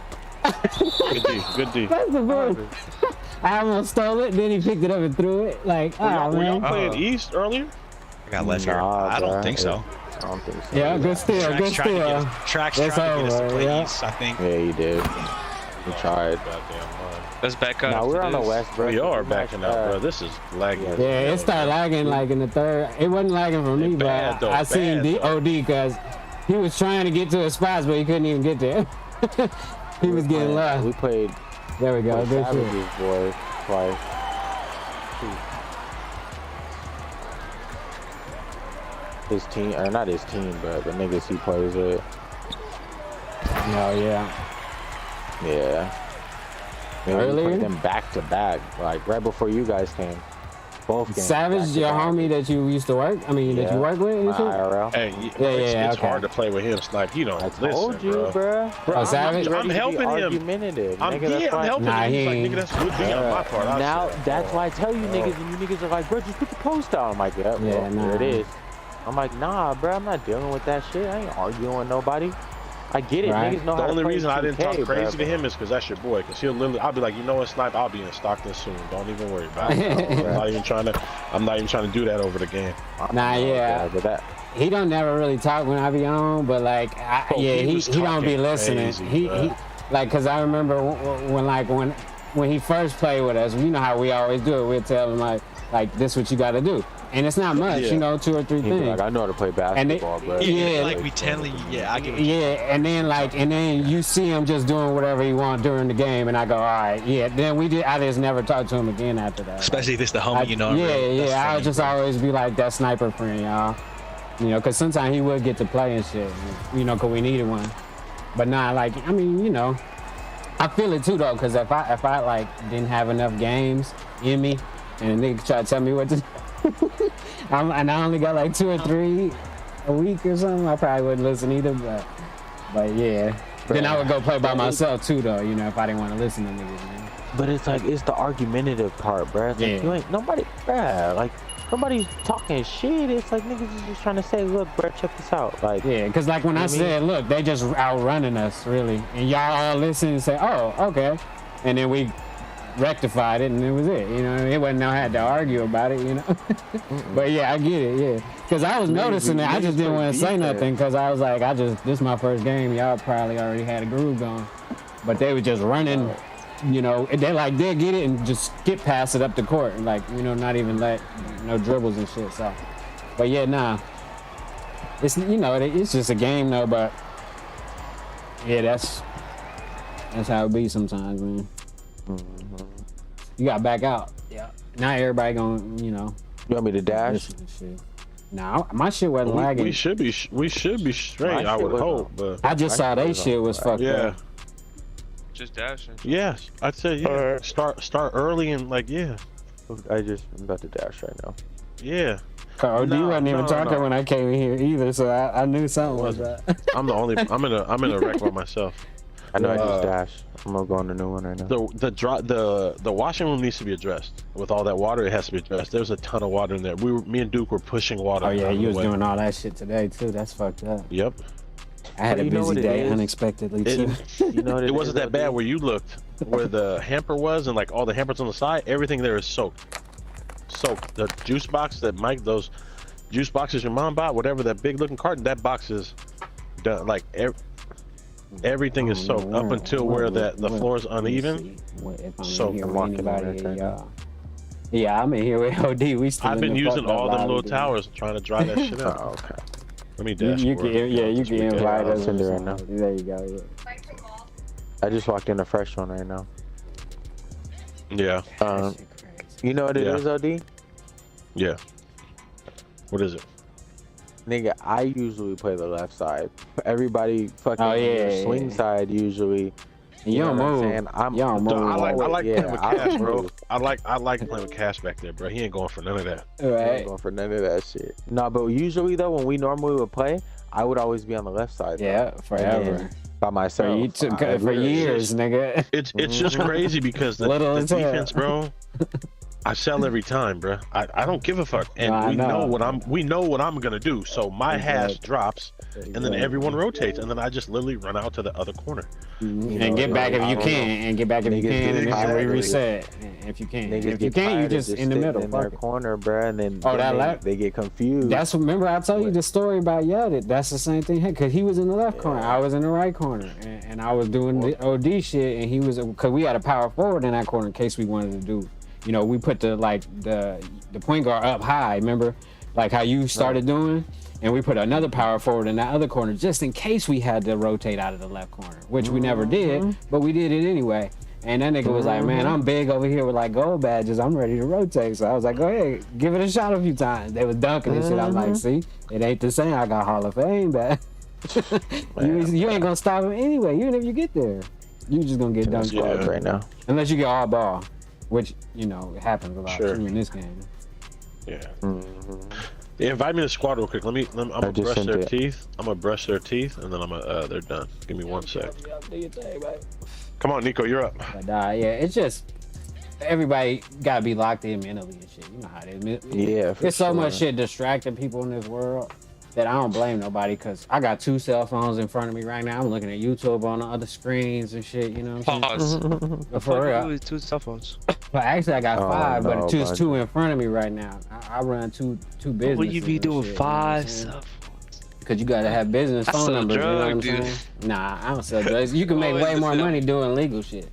Good D. That's the bull. I almost stole it, then he picked it up and threw it. Like, were y'all playing East earlier? got left here. I don't think so. I don't think so. Yeah, good steal, good steal. Trax tried to get us to play East, I think. Yeah, you did. You tried. Let's back up. No, we're on the West, bro. We are backing up, bro. This is lagging. Yeah, it started lagging like in the third. It wasn't lagging for me, but I seen OD because he was trying to get to his spots, but he couldn't even get there. He was getting lost. We played. There we go. Good shit. Savages, boy, twice. His team, or not his team, but the niggas he plays with. Oh yeah. Yeah. Maybe Earlier? we played them back to back, like right before you guys came. Both games. Savage, your homie that you used to work. I mean, that you work with. And shit? IRL. Hey, it's hard to play with him. Snipe, you don't Told listen, you, bro. Oh, Savage? I'm I'm helping him. argumentative. I'm Nigga, that's why- helping him. He's like, nigga, that's good thing on my part. Now that's why I tell you niggas, and you niggas are like, bro, just put the post out. I'm like, yeah, Yeah, well, there it nah. is. I'm like, nah, bro, I'm not dealing with that shit. I ain't arguing with nobody. I get it. Right. Niggas know The how to only play reason I didn't talk 2K, crazy bro. to him is because that's your boy. Because he'll literally, I'll be like, you know what, Snipe, I'll be in Stockton soon. Don't even worry about it. I'm not even trying to do that over the game. Nah, yeah. But that. He don't never really talk when I be on, but like, he was don't be talking listening. crazy, he bro. like, cause I remember when he first played with us, you know how we always do it. We'll tell him like this what you got to do, and it's not much, you know, 2 or 3 He'd be things. like, I know how to play basketball, bro. Yeah, like we tell you, I get what you and then you see him just doing whatever he want during the game, and I go, all right, yeah. Then I just never talked to him again after that. Especially if it's the homie, you know. Yeah. I would just always be like that sniper friend, y'all. You know, because sometimes he would get to play and shit, you know, because we needed one. But nah, like, I mean, you know, I feel it too, though, because if I like, didn't have enough games in me, and a nigga try to tell me what to do, and I only got like 2 or 3 a week or something, I probably wouldn't listen either, but yeah. Then I would go play by myself, too, though, you know, if I didn't want to listen to niggas, man. But it's like, it's the argumentative part, bro. It's like, you ain't, nobody, bro, like, nobody's talking shit. It's like niggas is just trying to say, look, bro, check this out. Like, yeah, because like when I said, look, they just outrunning us, really. And y'all all listen and say, oh, okay. And then we rectified it, and it was it. You know, it wasn't no had to argue about it, you know. But yeah, I get it, yeah. Because I was noticing that. I just didn't want to say nothing because I was like, this is my first game. Y'all probably already had a groove going. But they were just running. You know, they'll get it and just skip past it up the court and like, you know, not even let no dribbles and shit. So, but yeah, nah, it's, you know, it's just a game though. But yeah, that's how it be sometimes, man. You got to back out. Yeah. Not everybody gonna, you know. You want me to dash? Nah, my shit wasn't lagging. We should be straight. I would hope, but I just saw they shit was fucked up. Just dashing. Yes, I'd say yeah. Start early and like I'm about to dash right now. Yeah. Oh, you wasn't even talking when I came in here either, so I knew something was right. I'm in a wreck by myself. I know I just dashed. I'm gonna go on the new one right now. The washing room needs to be addressed. With all that water, it has to be addressed. There's a ton of water in there. Me and Duke were pushing water. Oh yeah, you was doing all that shit today too. That's fucked up. Yep. I had a busy day unexpectedly too. It wasn't that bad where you looked, where the hamper was and like all the hampers on the side, everything there is soaked. The juice box that those juice boxes your mom bought, whatever that big looking carton, that box is done. Like everything is soaked up until where the floor is uneven. So yeah, I'm in here with OD. I've been using all them little towers trying to dry that shit out. Oh, okay. Let me dash. You can invite us in there right now. There you go. Yeah. I just walked in a fresh one right now. Yeah. You know what it is, OD? Yeah. What is it? Nigga, I usually play the left side. Everybody fucking swing side usually. You don't move. I like playing with Cash, bro. I like playing with Cash back there, bro. He ain't going for none of that. He ain't going for none of that shit. No, but usually though, when we normally would play, I would always be on the left side. Yeah, forever. By myself. For years, nigga. It's just crazy because the defense, bro. I sell every time, bro. I don't give a fuck, and No, I we know know. what I'm gonna do. So my hash drops, and then everyone rotates, and then I just literally run out to the other corner. And get back if you can, and get back if you can, and then we reset if you can. Niggas If you get can't, you tired of just in the sitting middle. in their Fuck it. corner, bro, and then Oh, that left? they get confused. That's remember I told you the story about Yadit. That's the same thing. Because he was in the left corner, I was in the right corner, and I was doing the OD shit, and he was because we had a power forward in that corner in case we wanted to do. You know, we put the point guard up high. Remember, like how you started doing, and we put another power forward in that other corner just in case we had to rotate out of the left corner, which we never did, but we did it anyway. And that nigga was like, man, I'm big over here with like gold badges. I'm ready to rotate. So I was like, go ahead, give it a shot a few times. They was dunking and shit. I'm like, see, it ain't the same. I got Hall of Fame back. you ain't gonna stop him anyway, even if you get there. You just gonna get dunked right now. Unless you get all ball, which, you know, it happens a lot too in this game. Yeah. Yeah, invite me to squad real quick. I'm gonna brush their teeth. I'm gonna brush their teeth, and then they're done. Give me 1 sec. Do your thing, baby. Come on, Nico, you're up. But yeah, it's just everybody gotta be locked in mentally and shit. You know how it is. Yeah, for There's so sure. much shit distracting people in this world that I don't blame nobody, because I got 2 cell phones in front of me right now. I'm looking at YouTube on the other screens and shit, you know what I'm saying? But for real. 2 cell phones. But actually I got 5, but no, it's 2 in front of me right now. I run two businesses. What you be and doing shit, 5 you know what I'm saying? cell Because you gotta have business I phone sell numbers, you know what I'm drugs, dude. saying? Nah, I don't sell drugs. You can make way more money doing legal shit.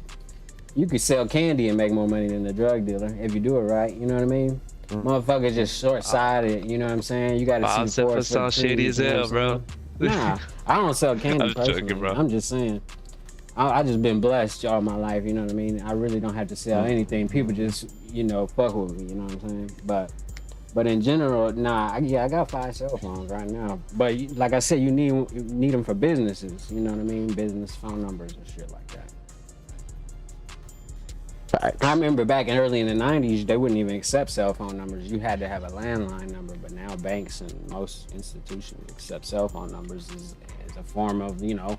You could sell candy and make more money than a drug dealer if you do it right, you know what I mean? Motherfuckers just short-sighted, you know what I'm saying? You gotta Wow, see forest for the sounds shady trees, as you know hell, what bro. I'm saying? Nah, I don't sell candy I'm joking, personally. bro. I'm just saying. I just been blessed all my life, you know what I mean? I really don't have to sell anything. People just, you know, fuck with me, you know what I'm saying? But in general, nah, I got 5 cell phones right now. But like I said, you need them for businesses, you know what I mean? Business phone numbers and shit like that. I remember back early in the 90s, they wouldn't even accept cell phone numbers. You had to have a landline number, but now banks and most institutions accept cell phone numbers as a form of, you know,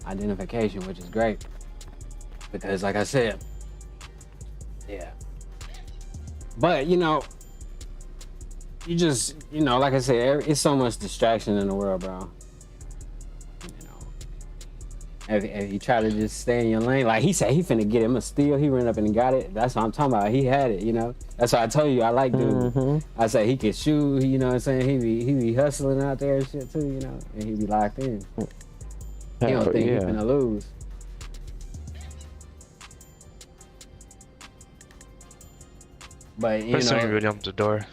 identification, which is great. Because like I said, yeah. But, you know, you just, you know, like I said, it's so much distraction in the world, bro. If you try to just stay in your lane, like he said, he finna get him a steal. He ran up and got it. That's what I'm talking about. He had it, you know. That's why I told you I like dude. I said he could shoot. You know what I'm saying? He be hustling out there and shit too, you know. And he be locked in. He don't think he finna lose. But you Person know, really up the door.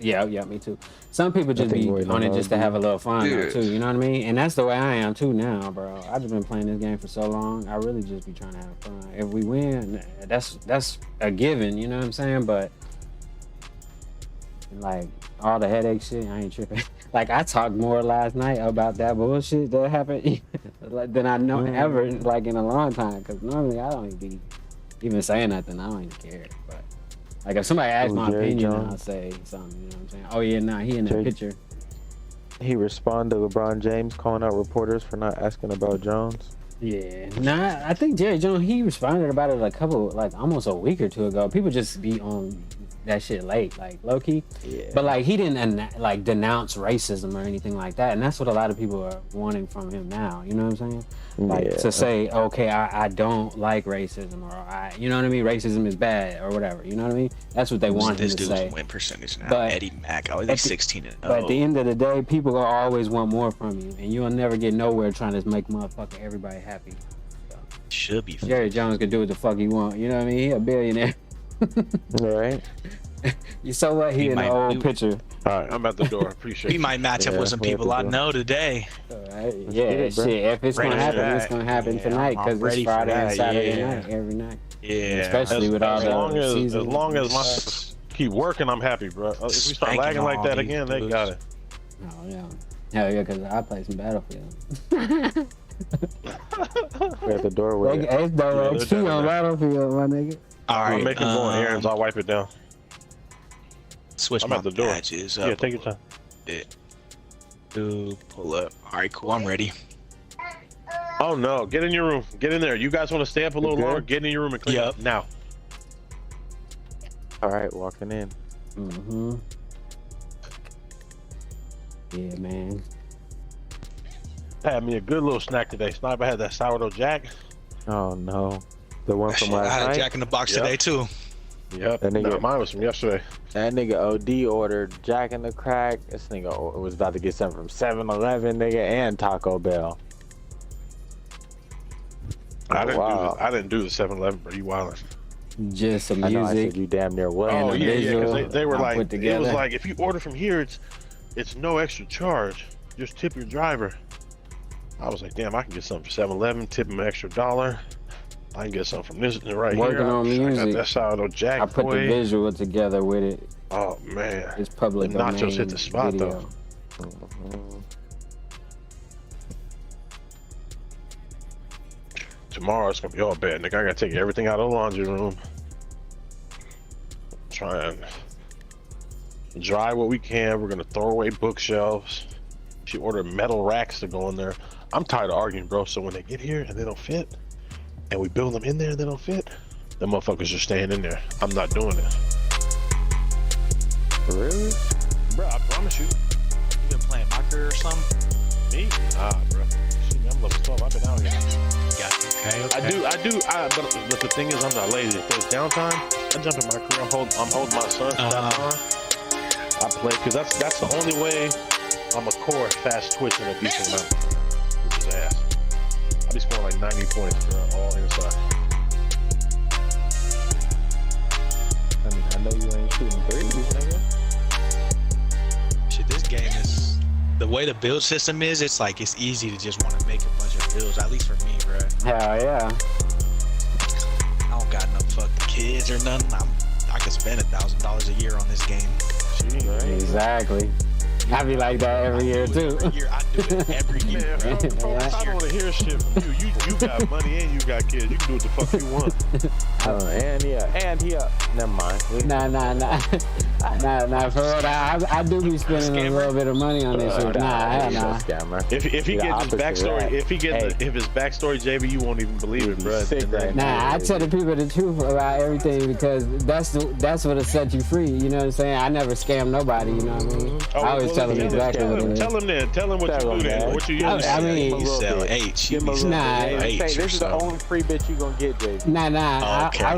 yeah, me too. Some people just be on it just to have a little fun though, too, you know what I mean? And that's the way I am too now, bro. I've just been playing this game for so long. I really just be trying to have fun. If we win, that's a given, you know what I'm saying? But like all the headache shit, I ain't tripping. Like I talked more last night about that bullshit that happened than I know ever, like in a long time. Because normally I don't even say nothing. I don't even care. But like if somebody asks my Jerry opinion, Jones. I'll say something. You know what I'm saying? Oh yeah, nah, he in that Jerry- picture. He responded to LeBron James calling out reporters for not asking about Jones. Yeah, nah, I think Jerry Jones, he responded about it almost a week or two ago. People just be on that shit late, like low key. Yeah. But like he didn't like denounce racism or anything like that, and that's what a lot of people are wanting from him now. You know what I'm saying? Like to say, okay, I don't like racism, or you know what I mean? Racism is bad, or whatever. You know what I mean? That's what they want him This to dude's say. win percentage now. But Eddie Mack, I was at the- 16 and But at the end of the day, people will always want more from you, and you'll never get nowhere trying to make motherfucking everybody happy. should be. Jerry Jones can do what the fuck he want. You know what I mean? He a billionaire. Right. You saw what he in the old picture. All right, I'm at the door. Appreciate We might match up with some people I know today. Yeah, shit. If it's gonna happen, it's gonna happen tonight because it's ready for Friday and that, Saturday yeah. night, every night. Yeah. Especially with all as the long as season. long as my keep working, I'm happy, bro. If we start Spanking lagging like all that these again, they got it. Oh yeah. Hell yeah, because I play some Battlefield. We're at the doorway. It's no XP on Battlefield, my nigga. All right. I'm making going errands. I'll wipe it down. Switch I'm my at the door. badges up. Yeah, take your time. Do pull up. All right, cool. I'm ready. Oh no, get in your room. Get in there. You guys want to stay up a little longer? Get in your room and clean up now. All right, walking in. Mm-hmm. Yeah, man. Had me a good little snack today. Sniper had that sourdough jack. Oh no, the one from Shit, last I had night. Jack in the Box today too. Yep. That nigga, No, mine was from yesterday. That nigga OD ordered Jack in the Crack. This nigga was about to get something from 7-Eleven, nigga, and Taco Bell. I wow. didn't do the 7-Eleven, bro. You wildin'. Just some I know I music. said you damn near was. Oh yeah, yeah. Because they were all like, put it was together. like if you order from here, it's no extra charge. Just tip your driver. I was like, damn, I can get something from 7-Eleven, tip him an extra $1. I can get something from this right Working here. on I got music. that sourdough jack. I put boy. the visual together with it. Oh man, It's public the nachos domain hit the spot video. though. Tomorrow it's gonna be all bad, nigga. I gotta take everything out of the laundry room. Try and dry what we can. We're gonna throw away bookshelves. She ordered metal racks to go in there. I'm tired of arguing, bro. So when they get here and they don't fit, and we build them in there and they don't fit, the motherfuckers are staying in there. I'm not doing this. Really? Bro, I promise you. You been playing Micro or something? Me? Nah, bro. Shit, I'm level 12. I've been out here. Got you. Okay. But the thing is, I'm not lazy. If there's downtime, I jump in my career. I'm holding my son. I play because that's the only way I'm a core fast twitching a decent amount, which is ass. I be scoring like 90 points, bro, all inside. I mean, I know you ain't shooting threes, nigga. Shit, this game is the way the build system is. It's like it's easy to just want to make a bunch of builds. At least for me, bro. Hell yeah. I don't got no fucking kids or nothing. I could spend $1,000 a year on this game. Exactly. I be like that every year too. I do it every year. Man, folks, I don't want to hear shit from you. You got money and you got kids. You can do what the fuck you want. Never mind. Nah, for real. I do be spending a little bit of money on this shit. Nah. If he gets his backstory, if his backstory, JB, you won't even believe it, bro. Nah, I tell the people the truth about everything because that's what'll set you free. You know what I'm saying? I never scam nobody. You know what I mean? I always tell them exactly what it is. Tell him then. Tell him what you do then. What you use. I mean, you sell H. Nah. This is the only free bitch you gonna get, JB. Nah. Okay. I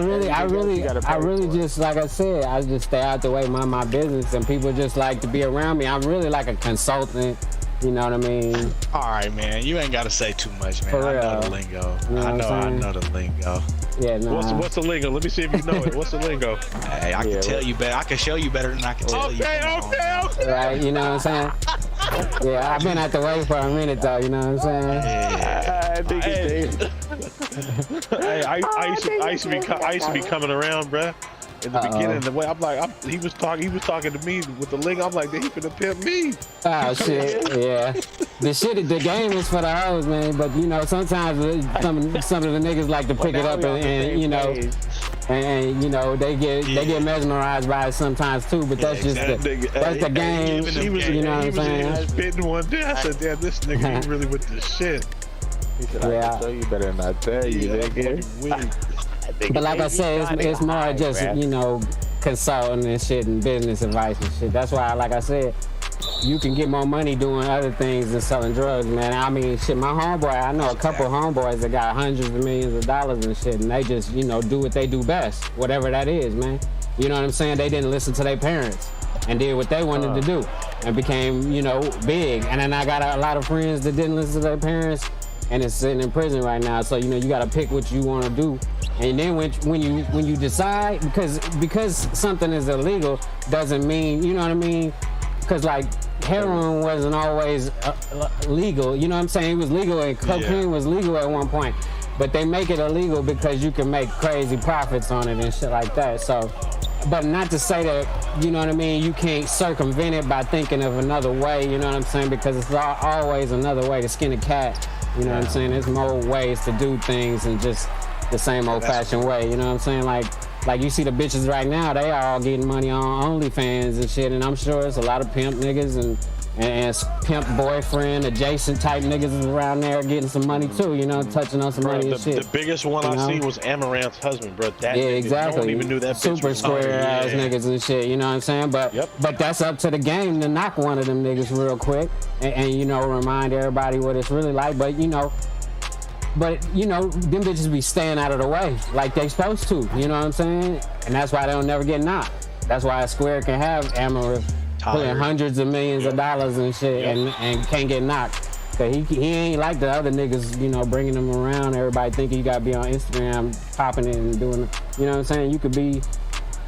really just, like I said, I just stay out the way, mind my business, and people just like to be around me. I'm really like a consultant. You know what I mean? All right, man. You ain't got to say too much, man. For I know real. the lingo. You know I what I'm know the lingo. Yeah, nah. What's the lingo? Let me see if you know it. What's the lingo? Hey, I can tell you better. I can show you better than I can tell you. Okay. Right, you know what I'm saying? Yeah, I've been out the way for a minute though, you know what I'm saying? Hey, I used to be coming around, bruh. In the beginning, the way he was talking to me with the lingo. I'm like, he finna pimp me. Oh shit, yeah. The game is for the hoes, man. But you know, sometimes some of the niggas like to pick it up and you know, and you know they get mesmerized by it sometimes too. But that's just that's the game. You know what I'm saying? Spitting one day. I said, damn, this nigga ain't really with this shit. He said, I can tell you better than I tell you, nigga. But like I said, it's more just, you know, consulting and shit and business advice and shit. That's why, like I said, you can get more money doing other things than selling drugs, man. I mean, shit, my homeboy, I know a couple homeboys that got hundreds of millions of dollars and shit, and they just, you know, do what they do best, whatever that is, man. You know what I'm saying? They didn't listen to their parents and did what they wanted to do and became, you know, big. And then I got a lot of friends that didn't listen to their parents and is sitting in prison right now. So, you know, you got to pick what you want to do. And then when you decide, because something is illegal doesn't mean, you know what I mean? Because like heroin wasn't always legal, you know what I'm saying? It was legal and cocaine was legal at one point, but they make it illegal because you can make crazy profits on it and shit like that. So, but not to say that, you know what I mean, you can't circumvent it by thinking of another way, you know what I'm saying? Because it's always another way to skin a cat, you know what I'm saying? There's more ways to do things than just the same old-fashioned way, you know what I'm saying? Like you see the bitches right now, they are all getting money on OnlyFans and shit, and I'm sure it's a lot of pimp niggas and and pimp boyfriend adjacent type niggas is around there getting some money too, you know, touching on some money and shit. The biggest one I see was Amaranth's husband, bro. That yeah, nigga, exactly. No one even knew that super bitch square ass niggas and shit, you know what I'm saying? But that's up to the game to knock one of them niggas real quick and you know, remind everybody what it's really like. But you know, them bitches be staying out of the way like they supposed to, you know what I'm saying? And that's why they don't never get knocked. That's why a Square can have Amaranth putting hundreds of millions of dollars and shit and can't get knocked. Cause he ain't like the other niggas, you know, bringing them around. Everybody thinking you gotta be on Instagram popping it and doing, you know what I'm saying? You could be,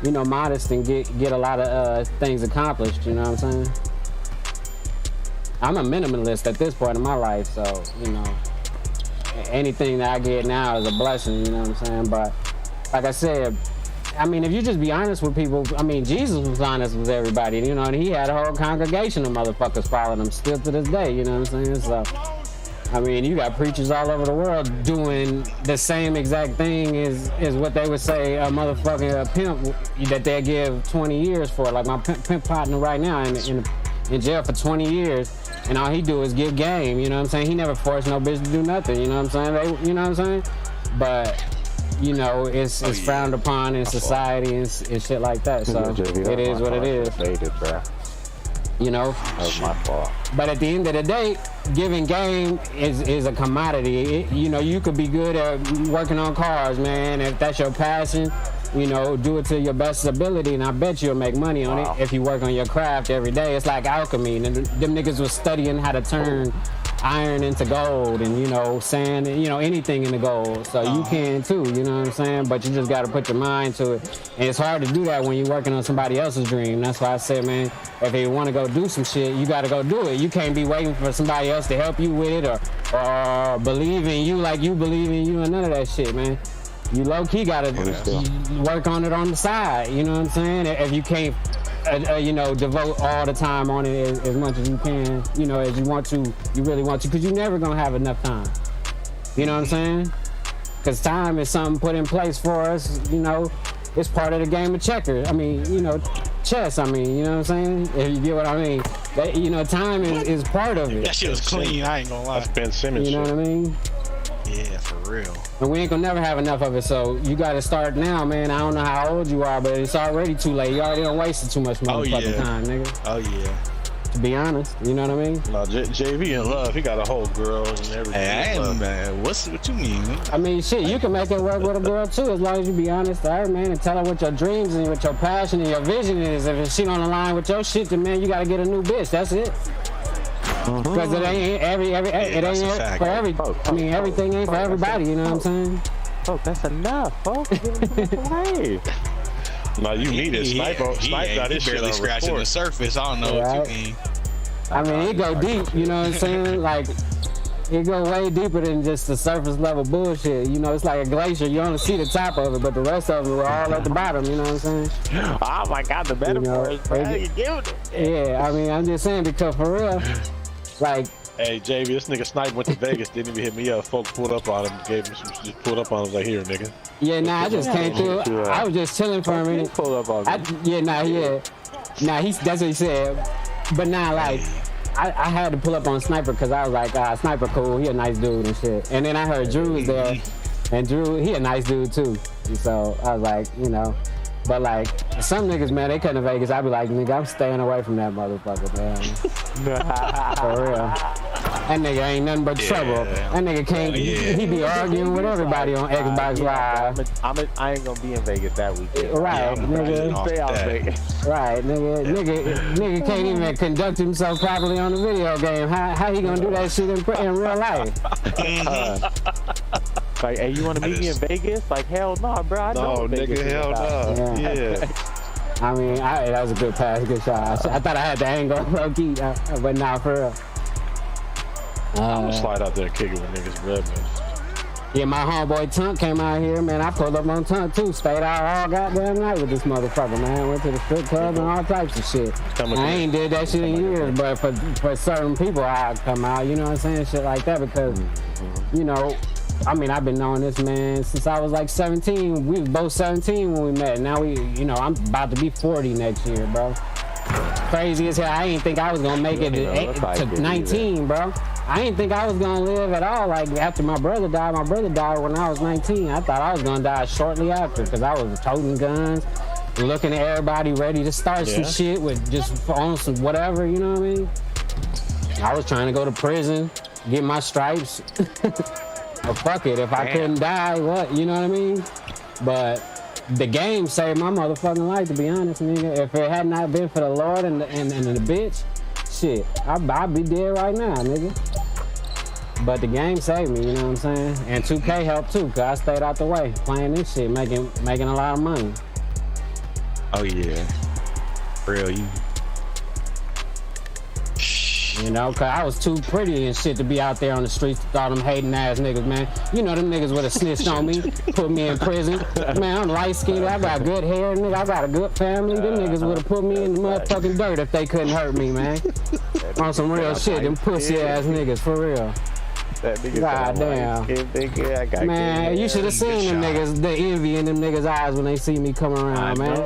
you know, modest and get a lot of things accomplished, you know what I'm saying? I'm a minimalist at this point in my life, so, you know, anything that I get now is a blessing, you know what I'm saying? But like I said, I mean, if you just be honest with people, I mean, Jesus was honest with everybody, you know, and he had a whole congregation of motherfuckers following him still to this day, you know what I'm saying? So, I mean, you got preachers all over the world doing the same exact thing as what they would say a motherfucking pimp that they'll give 20 years for. Like my pimp partner right now in jail for 20 years, and all he do is give game, you know what I'm saying? He never forced no bitch to do nothing, you know what I'm saying? You know what I'm saying? But you know, it's frowned upon in society and shit like that. So it is what it is. You know? That was my fault. But at the end of the day, giving game is a commodity. You know, you could be good at working on cars, man. If that's your passion, you know, do it to your best ability, and I bet you'll make money on it if you work on your craft every day. It's like alchemy. And them niggas was studying how to turn iron into gold and, you know, sand, and, you know, anything into gold. So you can too, you know what I'm saying? But you just got to put your mind to it. And it's hard to do that when you're working on somebody else's dream. That's why I said, man, if you want to go do some shit, you got to go do it. You can't be waiting for somebody else to help you with it or believe in you like you believe in you and none of that shit, man. You low-key got to work on it on the side, you know what I'm saying? If you can't, you know, devote all the time on it as much as you can, you know, as you want to, you really want to, because you're never going to have enough time. You know what I'm saying? Because time is something put in place for us, you know, it's part of the game of checkers. I mean, you know, chess, I mean, you know what I'm saying? If you get what I mean. That, you know, time is part of it. That shit was clean, I ain't gonna lie. That's Ben Simmons. You know what I mean? Yeah, for real. And we ain't gonna never have enough of it, so you gotta start now, man. I don't know how old you are, but it's already too late. You already done wasted too much motherfucking time, nigga. Oh, yeah. To be honest, you know what I mean? No, JV in love. He got a whole girl and everything. Hey, I ain't, man. What you mean? I mean, shit, you can make it work with a girl, too, as long as you be honest to her, man, and tell her what your dreams and what your passion and your vision is. If she don't align with your shit, then, man, you gotta get a new bitch. That's it. Because it ain't it ain't for every. I mean, everything ain't for everybody. You know what I'm saying? Folks, that's enough, folks. Hey. No, you need it. Sniper got his shit barely scratching the surface. I don't know what you mean. I mean, it go deep. You know what I'm saying? Like, it go way deeper than just the surface level bullshit. You know, it's like a glacier. You only see the top of it, but the rest of it are all at the bottom. You know what I'm saying? Oh my God, the metaphors, Yeah, I mean, I'm just saying because for real. Like, hey, JV, this nigga Snipe went to Vegas, didn't even hit me up. Folks pulled up on him, gave him some shit, pulled up on him, was like, here, nigga. Yeah, nah, I just came through. I was just chilling for a minute. Pull up on me. Nah, that's what he said. But nah, like, I had to pull up on Sniper because I was like, Sniper cool, he a nice dude and shit. And then I heard Drew was there, and Drew, he a nice dude too. And so I was like, you know. But like, some niggas, man, they come to Vegas, I be like, nigga, I'm staying away from that motherfucker, man. For real. That nigga ain't nothing but trouble. That nigga can't, he be arguing with everybody on Xbox Live. I ain't gonna be in Vegas that weekend. Right, nigga. Stay out Vegas. Right, nigga can't even conduct himself properly on the video game. How he gonna do that shit in real life? Like, hey, you want to meet me in Vegas? Like, hell no, bro. I know no, nigga, hell no. Yeah. I mean, that was a good pass, good shot. I thought I had the angle low key, but nah, for real. I'm gonna slide out there and kick it with niggas red, man. Yeah, my homeboy Tunk came out here, man. I pulled up on Tunk too. Stayed out all goddamn night with this motherfucker, man. Went to the strip club and all types of shit. I ain't did that shit in years, but for certain people, I'd come out, you know what I'm saying? Shit like that because, you know, I mean, I've been knowing this man since I was like 17. We was both 17 when we met. Now I'm about to be 40 next year, bro. crazy as hell. I didn't think I was gonna make it to 19, bro. I didn't think I was gonna live at all. Like after my brother died when I was 19. I thought I was gonna die shortly after because I was toting guns, looking at everybody ready to start some shit with just on some whatever, you know what I mean? I was trying to go to prison, get my stripes. Or fuck it, if I couldn't die, what, you know what I mean? But the game saved my motherfucking life, to be honest, nigga. If it had not been for the Lord and the bitch, shit, I'd be dead right now, nigga. But the game saved me, you know what I'm saying? And 2K helped too, cause I stayed out the way, playing this shit, making a lot of money. Oh yeah, real you. You know, cause I was too pretty and shit to be out there on the streets with all them hating ass niggas, man. You know them niggas would have snitched on me, put me in prison. Man, I'm light skinned, I got good hair, nigga, I got a good family. Them niggas would have put me in the motherfucking dirt if they couldn't hurt me, man. On some real shit, them pussy ass niggas, for real. God damn. Man, you should have seen them niggas, the envy in them niggas' eyes when they see me come around, man. I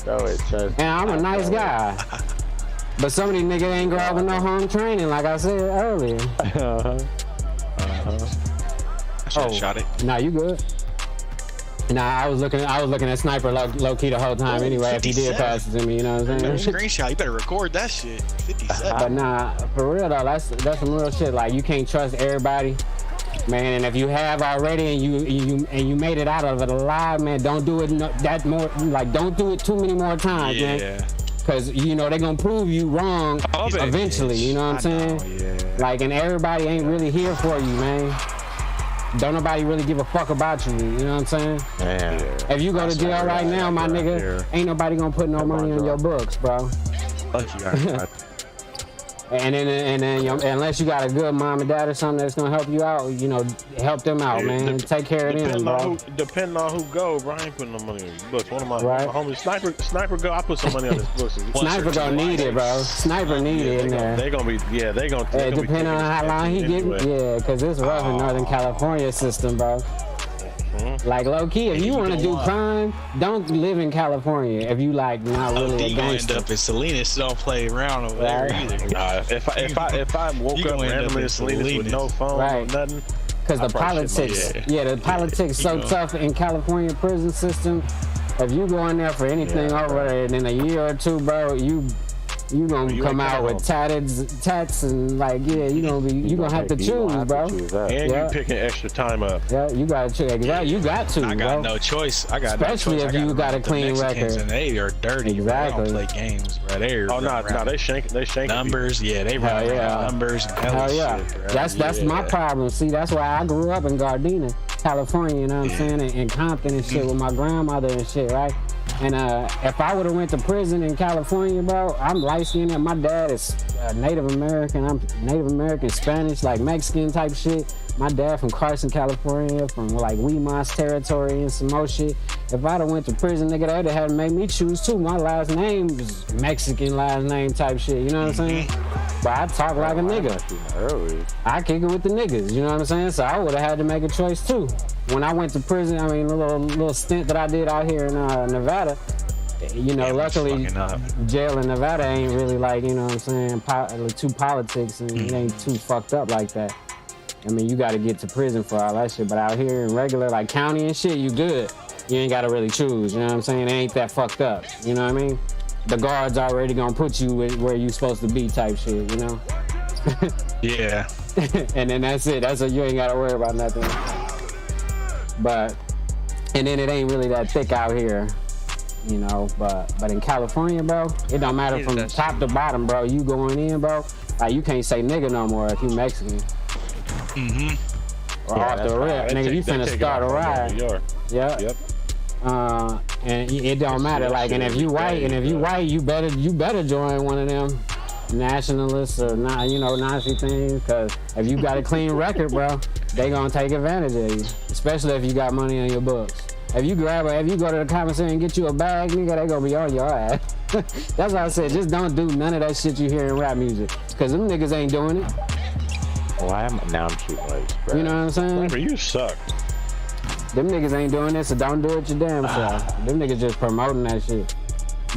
know it, trust me. And I'm a nice guy. But some of these niggas ain't grow up with no home training, like I said earlier. I should have shot it. Nah, you good. Nah, I was looking at Sniper low key the whole time anyway. 57. If he did pass it to me, you know what I'm saying? Screenshot, you better record that shit. 57. But nah, for real though, that's some real shit. Like you can't trust everybody, man. And if you have already and you made it out of it alive, man, don't do it don't do it too many more times, man. Cause you know they're gonna prove you wrong eventually, you know what I'm saying? Like, and everybody ain't really here for you, man. Don't nobody really give a fuck about you, you know what I'm saying? Man. If you go to jail right now, my nigga, ain't nobody gonna put no money on your books, bro. And then unless you got a good mom and dad or something that's gonna help you out, you know, help them out, man. Take care of them, bro. Depending on who go, bro, I ain't putting no money on his books. One of my homies, Sniper go, I put some money on his books. Sniper gonna need it, bro. Sniper need it in there. They gonna be, depending on how long he get, cause it's rough in Northern California system, bro. Like low key, if you want to do crime, don't live in California. If you like not really a gangster. End up in Salinas, don't play around over there either. Nah, if I woke up randomly in Salinas with no phone or nothing. Because the politics, the politics so tough in California prison system. If you go in there for anything over there, and in a year or two, bro, you gonna come out with tats and like you gonna have to choose, bro. And you picking extra time up. Yeah, you gotta choose. Exactly, you got to. I got no choice. Especially if you got a clean record. And they are dirty. Exactly. They don't play games, bro. They shank numbers. Yeah, they run numbers. Hell yeah. That's my problem. See, that's why I grew up in Gardena, California. You know what I'm saying? In Compton and shit with my grandmother and shit, right? And if I would have went to prison in California, bro, I'm light-skinned and my dad is Native American. I'm Native American, Spanish, like Mexican type shit. My dad from Carson, California, from like Weemoss territory and some more shit. If I'd have went to prison, nigga, they'd have made me choose too. My last name is Mexican last name type shit, you know what I'm saying? But I talk like a nigga. I kick it with the niggas, you know what I'm saying? So I would have had to make a choice too. When I went to prison, I mean, a little stint that I did out here in Nevada, you know, luckily jail in Nevada ain't really like, you know what I'm saying, too politics and it ain't too fucked up like that. I mean, you got to get to prison for all that shit, but out here in regular, like county and shit, you good. You ain't got to really choose, you know what I'm saying? It ain't that fucked up, you know what I mean? The guard's already gonna put you where you supposed to be type shit, you know? Yeah. And then that's it. That's what you ain't got to worry about nothing. But, and then it ain't really that thick out here, you know? But in California, bro, it don't matter from top to bottom, bro. You going in, bro, like you can't say nigga no more if you Mexican. Or off the rip, nigga, you finna start a ride. Yep. And it don't matter, like, and if you white, you better join one of them nationalists or not, you know, Nazi things, because if you got a clean record, bro, they gonna take advantage of you, especially if you got money on your books. If you go to the commissary and get you a bag, nigga, they gonna be on your ass. That's why I said, just don't do none of that shit you hear in rap music, because them niggas ain't doing it. Now I'm shooting lights, bro. You know what I'm saying? You suck. Them niggas ain't doing this, so don't do it your damn self. Them niggas just promoting that shit.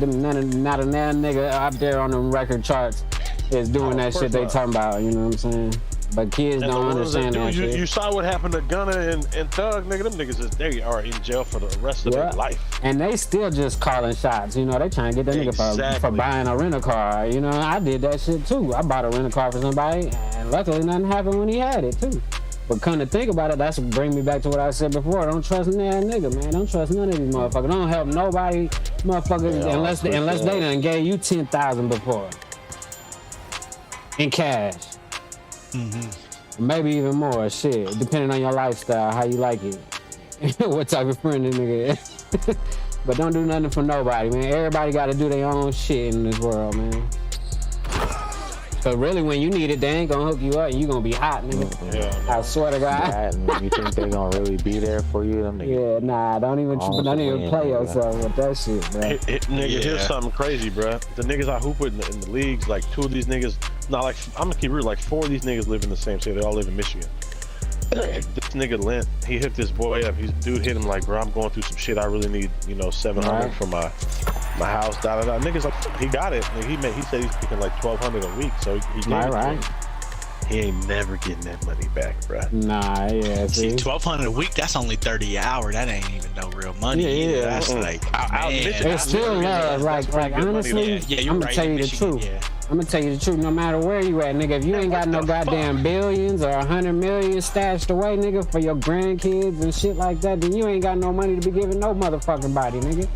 Not a nigga out there on them record charts is doing that shit they talking about. You know what I'm saying? But kids don't understand that shit. You saw what happened to Gunna and Thug, nigga. Them niggas they are in jail for the rest of their life. And they still just calling shots. You know, they trying to get that nigga for buying a rental car. You know, I did that shit too. I bought a rental car for somebody, and luckily nothing happened when he had it too. But come to think about it, that's bring me back to what I said before. Don't trust that nigga, man. Don't trust none of these motherfuckers. Don't help nobody, motherfuckers, unless they done gave you 10,000 before in cash. Maybe even more, shit, depending on your lifestyle, how you like it, what type of friend a nigga is. But don't do nothing for nobody, man. Everybody got to do their own shit in this world, man. But really, when you need it, they ain't gonna hook you up and you gonna be hot, nigga. Yeah. I swear to God. You think they gonna really be there for you? Them niggas. Yeah, nah, don't even play yourself with that shit, bro. Nigga, here's something crazy, bro. The niggas I hoop with in the leagues, like 2 of these niggas, I'm gonna keep real, like 4 of these niggas live in the same city. They all live in Michigan. This nigga Lent, he hooked this boy up. Dude hit him like, bro, I'm going through some shit. I really need, 700 for my house. Niggas like, he got it. He said he's picking like 1,200 a week, so he gave it to him. He ain't never getting that money back, bro. Nah, yeah. See, 1,200 a week, that's only 30 an hour. That ain't even no real money. Yeah. That's like, it's still love. Like honestly, I'm gonna tell you the truth. I'm gonna tell you the truth. No matter where you at, nigga, if you ain't got no goddamn billions or 100 million stashed away, nigga, for your grandkids and shit like that, then you ain't got no money to be giving no motherfucking body, nigga.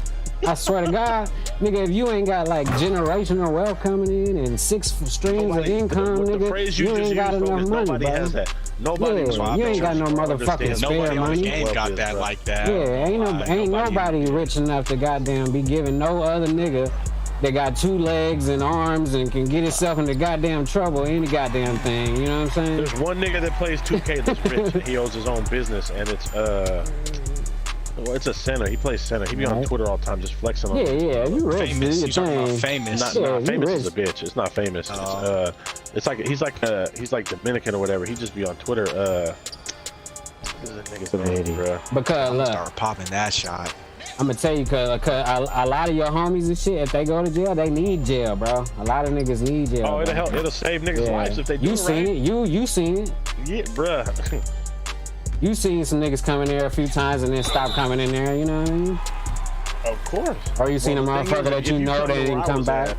I swear to God, nigga, if you ain't got like generational wealth coming in and 6 streams of income, nigga, you ain't got enough money, bro. Has that. Nobody you ain't got no motherfucking spare money. Game got that like that. Yeah, ain't nobody rich enough to goddamn be giving no other nigga that got 2 legs and arms and can get himself into goddamn trouble, any goddamn thing. You know what I'm saying? There's one nigga that plays 2K that's rich and he owns his own business, and it's a center. He plays center. He be on Twitter all the time just flexing on you rich. Famous. You talking about famous? Not famous is a bitch. It's not famous. It's like he's like Dominican or whatever. He just be on Twitter. What is that nigga's name, bro? Because start popping that shot. I'm gonna tell you, cause a lot of your homies and shit, if they go to jail, they need jail, bro. A lot of niggas need jail. Oh, it'll save niggas' lives if they do. You seen it? You seen it? Yeah, bruh. You seen some niggas come in there a few times and then stop coming in there. You know what I mean? Of course. Or you seen a motherfucker that you know they didn't come back.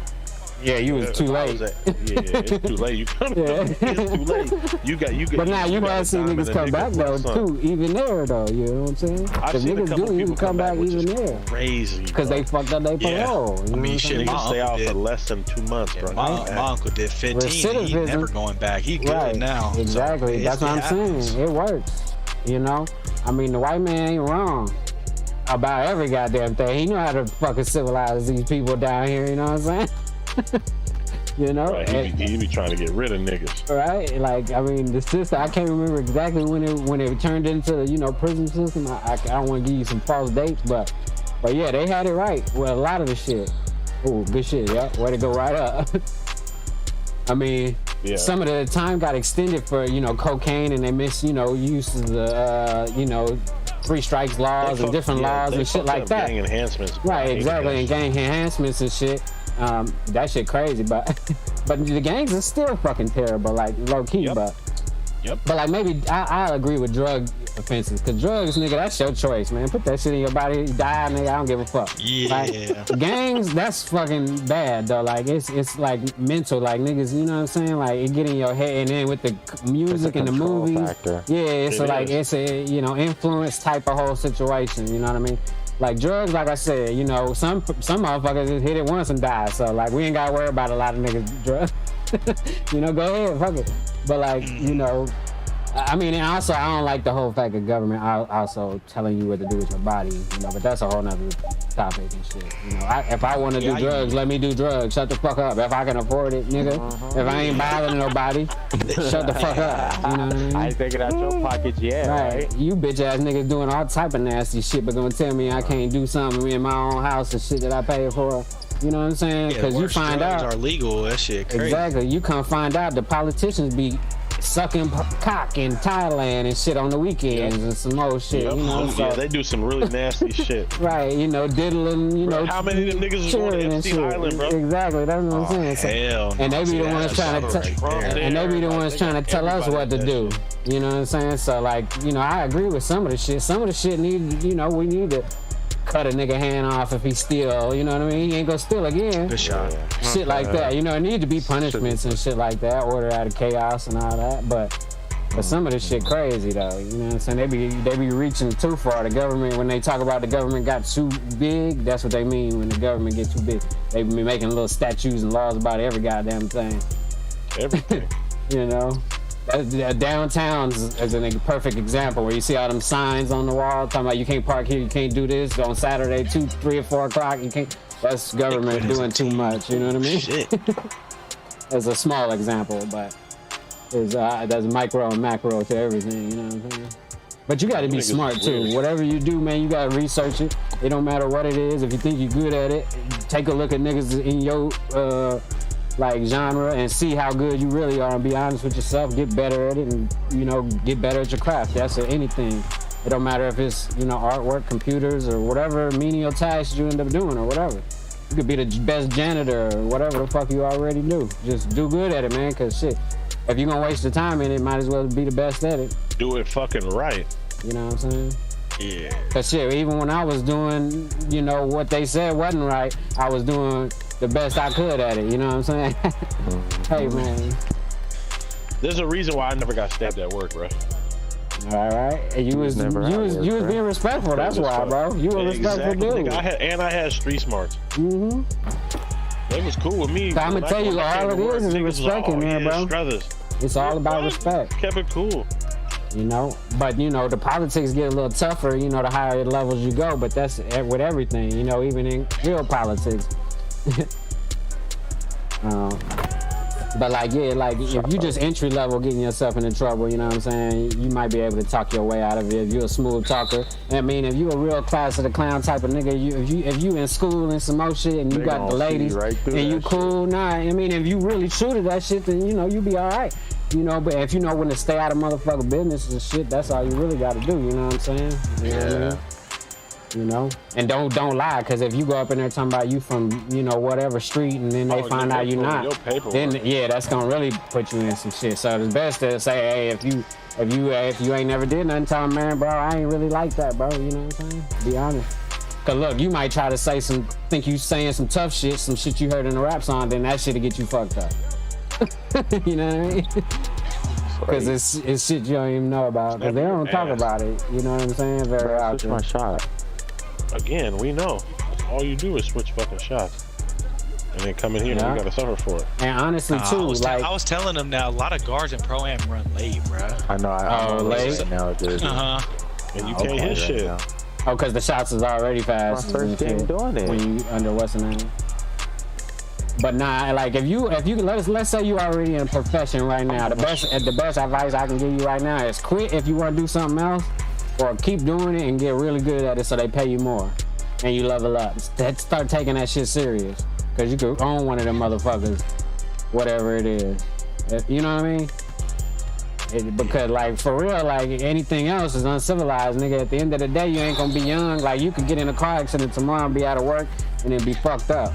Yeah, you was too late. Yeah, it's too late. You come. It's too late. You got. But now you might see niggas come back though too, even there though. You know what I'm saying? I've seen niggas do even come back even there. Crazy. Because they fucked up their parole. I mean, shit, my stay out for less than 2 months, bro. My uncle did 15. He never going back. He good now. Exactly. That's what I'm saying. It works. You know, I mean, the white man ain't wrong about every goddamn thing. He know how to fucking civilize these people down here. You know what I'm saying? You know, right, he be trying to get rid of niggas. Right, like I mean, the system. I can't remember exactly when it turned into the prison system. I don't want to give you some false dates, but yeah, they had it right with a lot of the shit. Oh, good shit, yeah. Way to go right up. I mean, some of the time got extended for cocaine, and they missed uses of 3 strikes laws and different laws and shit like that. Gang enhancements. Right, exactly, and gang enhancements and shit. That shit crazy, but the gangs are still fucking terrible, like low key, but like maybe I'll agree with drug offenses, cause drugs, nigga, that's your choice, man. Put that shit in your body, you die, nigga, I don't give a fuck. Yeah. Like, gangs, that's fucking bad though. Like it's like mental, like niggas, you know what I'm saying? Like it get in your head, and then with the music and the movies, it's a influence type of whole situation. You know what I mean? Like drugs, like I said, some motherfuckers just hit it once and die. So like we ain't gotta worry about a lot of niggas drugs. Go ahead, fuck it. But like, I mean, and also I don't like the whole fact of government also telling you what to do with your body, but that's a whole nother topic and shit. If I want to do drugs, let me do drugs. Shut the fuck up. If I can afford it, nigga. If I ain't bothering nobody, shut the fuck up. You know what I mean? I ain't taking out your pockets yet, right? You bitch ass niggas doing all type of nasty shit, but gonna tell me I can't do something in my own house and shit that I paid for. You know what I'm saying? Because you find out are legal. That shit crazy. Exactly. You come find out the politicians be sucking cock in Thailand and shit on the weekends and some more shit, you know. Yeah, they do some really nasty shit. Right, you know, diddling, you know. How many of them niggas is going to Epstein Island, bro? Exactly, that's what I'm saying. Hell And they be the ones trying to tell us what to do. You know what I'm saying? So like, you know, I agree with some of the shit. Some of the shit need, you know, we need to cut a nigga hand off if he steal, you know what I mean? He ain't gonna steal again. Good shot. Shit like that. You know, it need to be punishments and shit like that, order out of chaos and all that. But some of this shit crazy though, you know what I'm saying? They be reaching too far. The government, when they talk about the government got too big, that's what they mean when the government get too big. They be making little statutes and laws about every goddamn thing. Everything. You know? Downtown is a perfect example where you see all them signs on the wall talking about you can't park here, you can't do this on Saturday 2, 3, or 4 o'clock. You can't. That's government doing too much. You know what I mean? Shit. As a small example, but there's micro and macro to everything. You know what I'm saying? But you got to be smart too. Whatever you do, man, you got to research it. It don't matter what it is. If you think you're good at it, take a look at niggas in your like genre and see how good you really are and be honest with yourself, get better at it, and you know, get better at your craft. That's anything. It don't matter if it's, you know, artwork, computers, or whatever menial tasks you end up doing or whatever. You could be the best janitor or whatever the fuck you already do. Just do good at it, man, cause shit, if you're gonna waste your time in it, might as well be the best at it. Do it fucking right. You know what I'm saying? Yeah. Cause shit, even when I was doing, you know, what they said wasn't right, I was doing the best I could at it, you know what I'm saying? Hey, man. There's a reason why I never got stabbed at work, bro. All right. And you was being respectful, that's why, bro. You were a respectful dude. I had street smarts. Mm-hmm. They was cool with me. So I'm gonna tell you, all it is respecting, man, bro. Struthers. It's all about respect. Kept it cool. You know, but you know, the politics get a little tougher, you know, the higher levels you go, but that's with everything, you know, even in real politics. But like, yeah, like if you just entry level getting yourself into trouble, you know what I'm saying, you might be able to talk your way out of it if you're a smooth talker. I mean, if you a real class of the clown type of nigga, if you in school and some more shit and you got the ladies and you cool, nah, I mean, if you really true to that shit, then you know you be all right. You know, but if you know when to stay out of motherfucking business and shit, that's all you really got to do. You know what I'm saying? You know what I mean? You know, and don't lie, because if you go up in there talking about you from, you know, whatever street, and then they find out you're not, then yeah, that's gonna really put you in some shit. So it's best to say, hey, if you ain't never did nothing, tell them, man, bro, I ain't really like that, bro. You know what I'm saying? Be honest. Cause look, you might try to say think you saying some tough shit, some shit you heard in a rap song, then that shit'll get you fucked up. You know what I mean? Because it's shit you don't even know about, because they don't talk about it. You know what I'm saying? Very often. My shot. Again, we know. All you do is switch fucking shots. And then come in here and you gotta suffer for it. And honestly, too, I was telling them now, a lot of guards in Pro-Am run late, bro. I know. Late? Nowadays. And you can't hit shit. Now. Oh, because the shots is already fast. My first game doing it. When you under what's the name? But nah, like if you let's say you already in a profession right now, the best advice I can give you right now is quit if you want to do something else, or keep doing it and get really good at it so they pay you more and you level up. Start taking that shit serious, because you could own one of them motherfuckers, whatever it is. You know what I mean? Because like for real, like anything else is uncivilized, nigga. At the end of the day, you ain't gonna be young. Like you could get in a car accident tomorrow and be out of work and then be fucked up.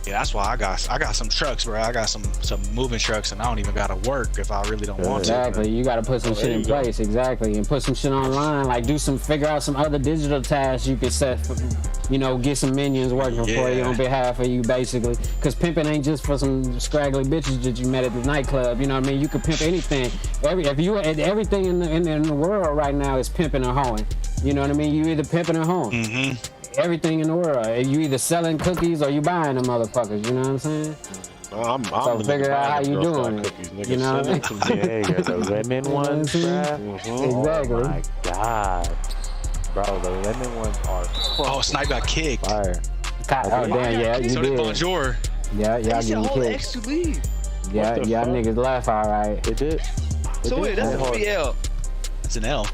Yeah, that's why I got some trucks, bro. I got some moving trucks, and I don't even gotta work if I really don't want to. Exactly, you gotta put some shit in place, exactly, and put some shit online. Like figure out some other digital tasks you could set for, you know, get some minions working for you on behalf of you, basically. Because pimping ain't just for some scraggly bitches that you met at the nightclub. You know what I mean? You could pimp anything. Everything in the world right now is pimping or hoeing. You know what I mean? You either pimping or hoeing. Mm-hmm. Everything in the world. You either selling cookies or you buying them motherfuckers. You know what I'm saying? So figure out how you doing it. Cookies, you know what I mean? Yeah, the lemon ones, bro. Exactly. Oh my god, bro, the lemon ones are. Oh, Snipe got kicked. Fire. Oh damn, yeah, you so did. Bonjour. Yeah, y'all getting kicked. Extra leave. Yeah, y'all niggas left, all right. It did. So wait, that's a 3L. That's an L.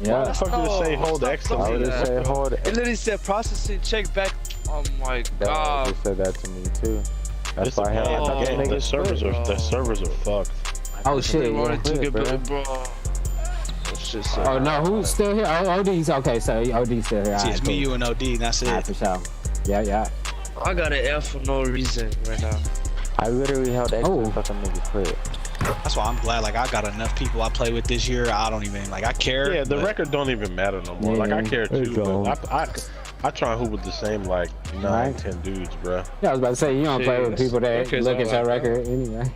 Yeah. Why the fuck did it say hold X? I would have said hold X. It literally said processing check back. Oh my god. They said that to me too. That's why I had the servers are fucked. Oh shit. Oh no, who's still here? Oh, OD's okay. So OD's still here. See, it's me, you, and OD, and that's it. All right, for sure. Yeah. I got an F for no reason right now. I literally held X to fucking nigga quit. That's why I'm glad. Like I got enough people I play with this year. I don't even like. I care. Yeah, the record don't even matter no more. Like I care too, but I try and hoop with the same like 9, 10 dudes, bro. Yeah, I was about to say you don't play with people that look at your record anyway.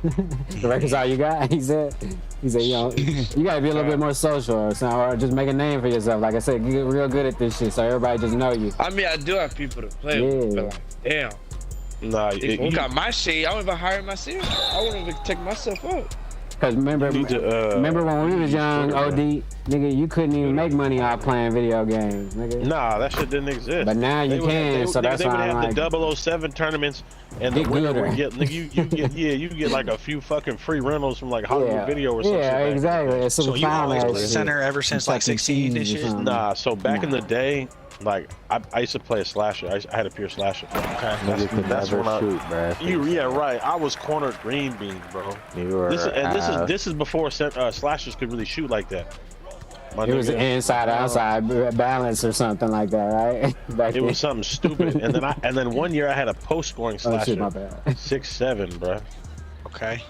The record's all you got. He said you know, you gotta be a little bit more social or something, or just make a name for yourself. Like I said, get real good at this shit so everybody just know you. I mean, I do have people to play with, but like, damn. Nah, if you got my shit, I don't even hire myself. I wouldn't even take myself up. Cause remember when we was young, OD, nigga, you couldn't even make money off playing video games, nigga. Nah, that shit didn't exist. But now you can, so that's why I'm like, they would have the 007 tournaments, and the winner would get, nigga, you get like a few fucking free rentals from like Hollywood Video or something. Yeah, exactly. So you always played center ever since like 16 and shit? Nah, so back in the day, like I used to play a slasher. I had a pure slasher. Okay, that's when yeah, right. I was cornered green bean, bro. This is before slashers could really shoot like that. It was inside outside balance or something like that, right? It was something stupid. and then one year I had a post scoring slasher. Shit, my bad. 6'7", bro. Okay.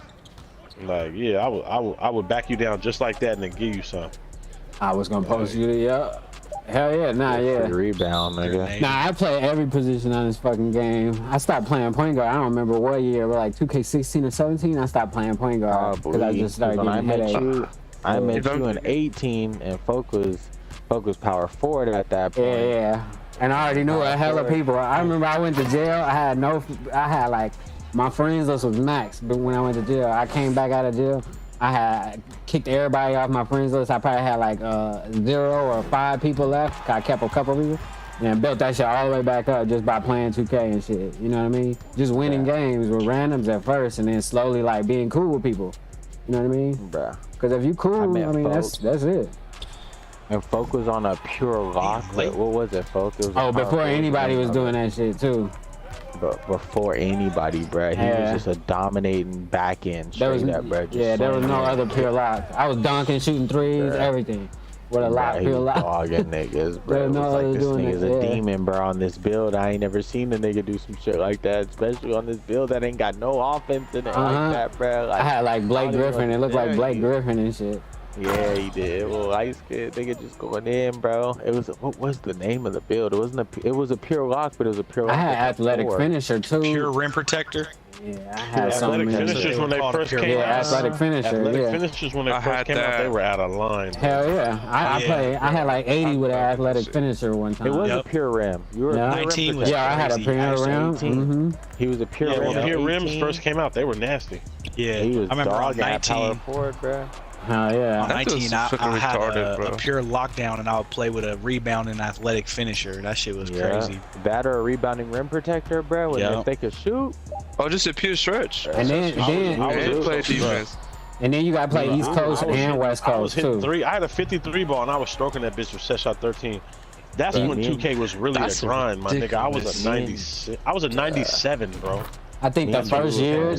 Like yeah, I would back you down just like that and then give you some. I was gonna post you to Hell yeah, Rebound, nigga. Nah, I play every position on this fucking game. I stopped playing point guard. I don't remember what year, but like 2K16 or 17, I stopped playing point guard because I just started getting headaches. I met you in 18, and Folk was power forward at that point. Yeah. And I already knew a hell of people. I remember I went to jail. I had like my friends list was max, but when I went to jail, I came back out of jail. I had kicked everybody off my friends list. I probably had like 0 or 5 people left. I kept a couple people and built that shit all the way back up just by playing 2K and shit. You know what I mean? Just winning games with randoms at first and then slowly like being cool with people. You know what I mean? Bruh. Because if you cool, I mean that's it. And Folk was on a pure lock. What was it, Folk? It was before anybody was doing that shit too. But before anybody, bro, he was just a dominating back end straight up, bro. There was no other pure lock. I was dunking, shooting threes, everything. With a lot pure lock. Dogging niggas, bro. It was like this nigga's a demon, bro, on this build. I ain't never seen a nigga do some shit like that, especially on this build that ain't got no offense in it like that, bro. Like, I had like Blake Griffin. It looked like Blake Griffin and shit. Yeah, he did. Well, Ice Kid, nigga just going in, bro. It was what was the name of the build? It wasn't it was a pure lock, but it was a pure lock. I had athletic finisher too. Pure rim protector. Yeah, I had athletic finishers when they first came out. Yeah, athletic finisher. Athletic finishers when they first came out, they were out of line. Hell yeah, I had like 80 with an athletic finisher one time. It was a pure rim. You were 19 was I had a pure rim. He was a pure rim. When pure rims first came out, they were nasty. Yeah, he was I remember on 19. Power forward, bro. Oh yeah. On 19, I had a pure lockdown, and I would play with a rebounding athletic finisher. That shit was crazy. That or a rebounding rim protector, bro. If they could shoot. Oh, just a pure stretch. And then play defense. And then you gotta play East Coast and West Coast I was hitting too. 3. I had a 53 ball, and I was stroking that bitch with set shot 13. That's when 2K was really a grind, my nigga. I was a 96. I was a 97, bro. I think the first year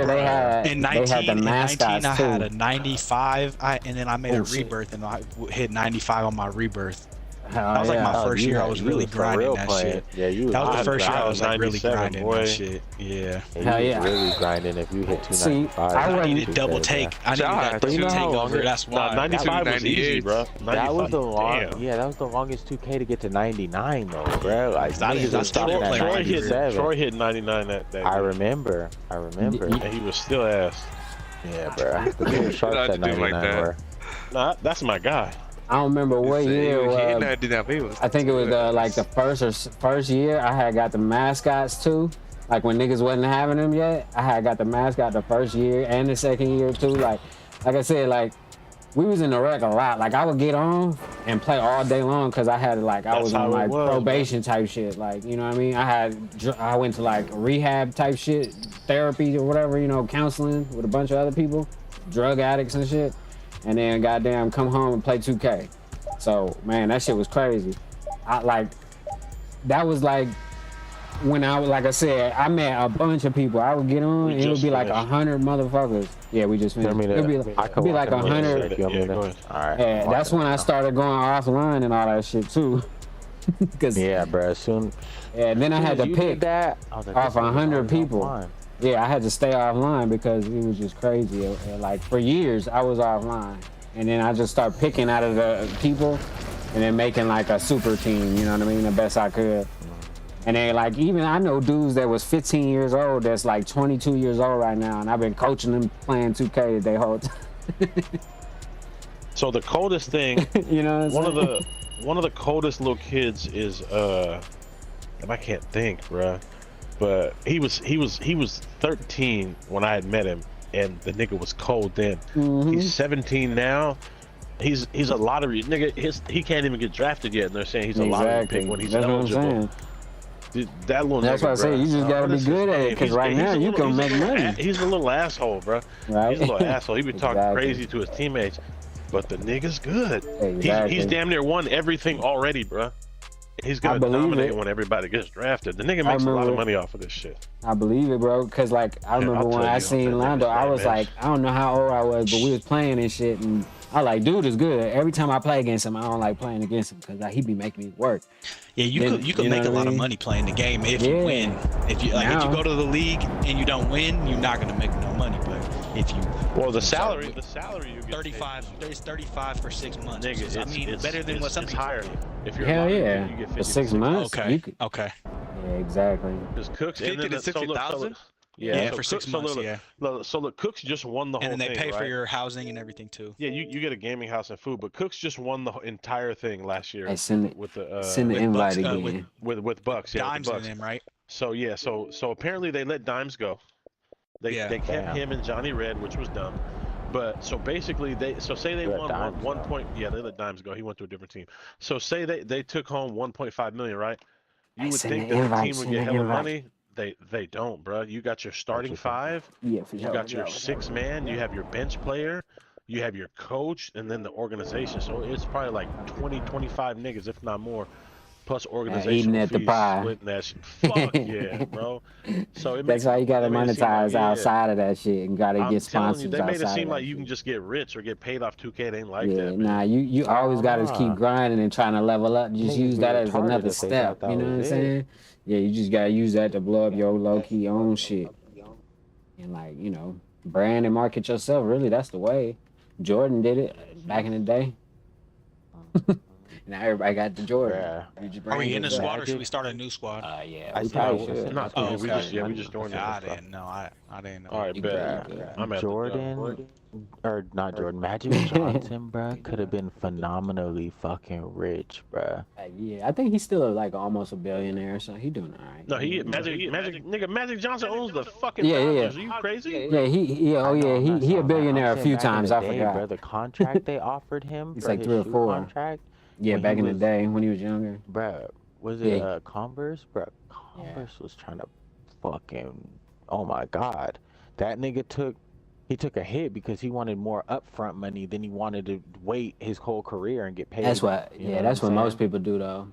they had in 19, they had the mascots I too. had a 95, and then I made a rebirth, and I hit 95 on my rebirth. That was like my first year. I was really grinding that shit. Yeah, that was the first year I was like really 97, grinding boy. that shit. Yeah. Hell yeah. Really grinding if you hit 295. I needed double take. I needed that double take over. That's why. 95 was easy, bro. That was the long. Yeah, that was the longest 2K to get to 99 though, bro. Like niggas stopped at 97. Troy hit 99 that day. I remember. And he was still ass. Yeah, bro. The two sharps at 99 were. Nah, that's my guy. I don't remember what year it was. I think it was like the first year I had got the mascots too. Like when niggas wasn't having them yet, I had got the mascot the first year and the second year too. Like I said, like we was in the rec a lot. Like I would get on and play all day long because I had I was on like probation type shit. Like you know what I mean? I went to like rehab type shit, therapy or whatever, counseling with a bunch of other people, drug addicts and shit. And then goddamn come home and play 2K. So man, that shit was crazy. That was like when I was, like I said, I met a bunch of people. I would get on, and it would be like 100 motherfuckers. Yeah, we just finished. It'd be like 100. Yeah, that's when I started going offline and all that shit too. Yeah, bro. Soon. Yeah, and then I had to pick that off 100 people. Offline. Yeah, I had to stay offline because it was just crazy. Like for years, I was offline, and then I just started picking out of the people, and then making like a super team. You know what I mean? The best I could. And then like even I know dudes that was 15 years old that's like 22 years old right now, and I've been coaching them playing 2K their whole time. So the coldest thing, you know, one of the coldest little kids is I can't think, bruh, but he was 13 when I had met him, and the nigga was cold then. He's 17 now. He's a lottery nigga. He can't even get drafted yet, and they're saying he's a lottery pick when he's eligible. Dude, that little That's nigga, what I say. You just gotta be good at it, because right now you can make money. He's a little asshole, bro. Right? He's a little asshole. He be talking crazy to his teammates, but the nigga's good. Exactly. He's damn near won everything already, bro. He's gonna dominate when everybody gets drafted. The nigga makes a lot of money off of this shit. I believe it, bro. Cause like I remember when I seen Londo, I was like, I don't know how old I was, but we was playing and shit, and I like, dude is good. Every time I play against him, I don't like playing against him because he be making me work. Yeah, you could make a lot of money playing the game if you win. If you if you go to the league and you don't win, you're not gonna make no money. But if you the salary you get 35. There's 35 for 6 months. Nigga, I mean, better than what some people higher. If you're hell yeah, you get 50, for 6 months. Okay. Okay. Yeah, exactly. Because Cooks 50 to 60,000. Yeah, so for 6 months. So look, Cooks just won the whole thing. And then they pay for right? your housing and everything too. Yeah, you get a gaming house and food, but Cooks just won the entire thing last year. With the invite again. With Bucks, yeah. Dimes in them, right? So yeah, so apparently they let Dimes go. They kept him and Johnny Red, which was dumb. But so basically say they won one point. Yeah, they let Dimes go. He went to a different team. So say they took home 1.5 million, right? You would think that the team would get hella money. They don't, bro. You got your starting 5. Yeah, for sure. You got your 6-man. You have your bench player. You have your coach, and then the organization. So it's probably like 20, 25 niggas, if not more, plus organization eating at the pie. Splitting that shit. Fuck yeah, bro. So that's why you gotta monetize outside of that shit and gotta get sponsors. They made it seem like you can just get rich or get paid off 2K. They ain't like that. Nah, you always gotta keep grinding and trying to level up. Just use that as another step. You know what I'm saying? Yeah, you just gotta use that to blow up your low-key own shit. And like, you know, brand and market yourself. Really, that's the way. Jordan did it back in the day. Now everybody got the Jordan. Are we in the squad or should we start a new squad? Yeah, we probably should. We just joined. I didn't know. I didn't know. All right, bet. I'm at Jordan, or not Jordan, Magic Johnson, bro, could have been phenomenally fucking rich, bro. Yeah, I think he's still like almost a billionaire, so he doing all right. No, Magic Johnson owns the fucking Dodgers. Are you crazy? Yeah, he a billionaire a few times. I forgot. Bro, the contract they offered him. It's for like his 3 or 4. Contract, yeah, back in the day when he was younger. Bro, was it Converse? Bro, Converse was trying to fucking. Oh my God, that nigga took a hit because he wanted more upfront money than he wanted to wait his whole career and get paid. That's what. Yeah, that's what most people do though.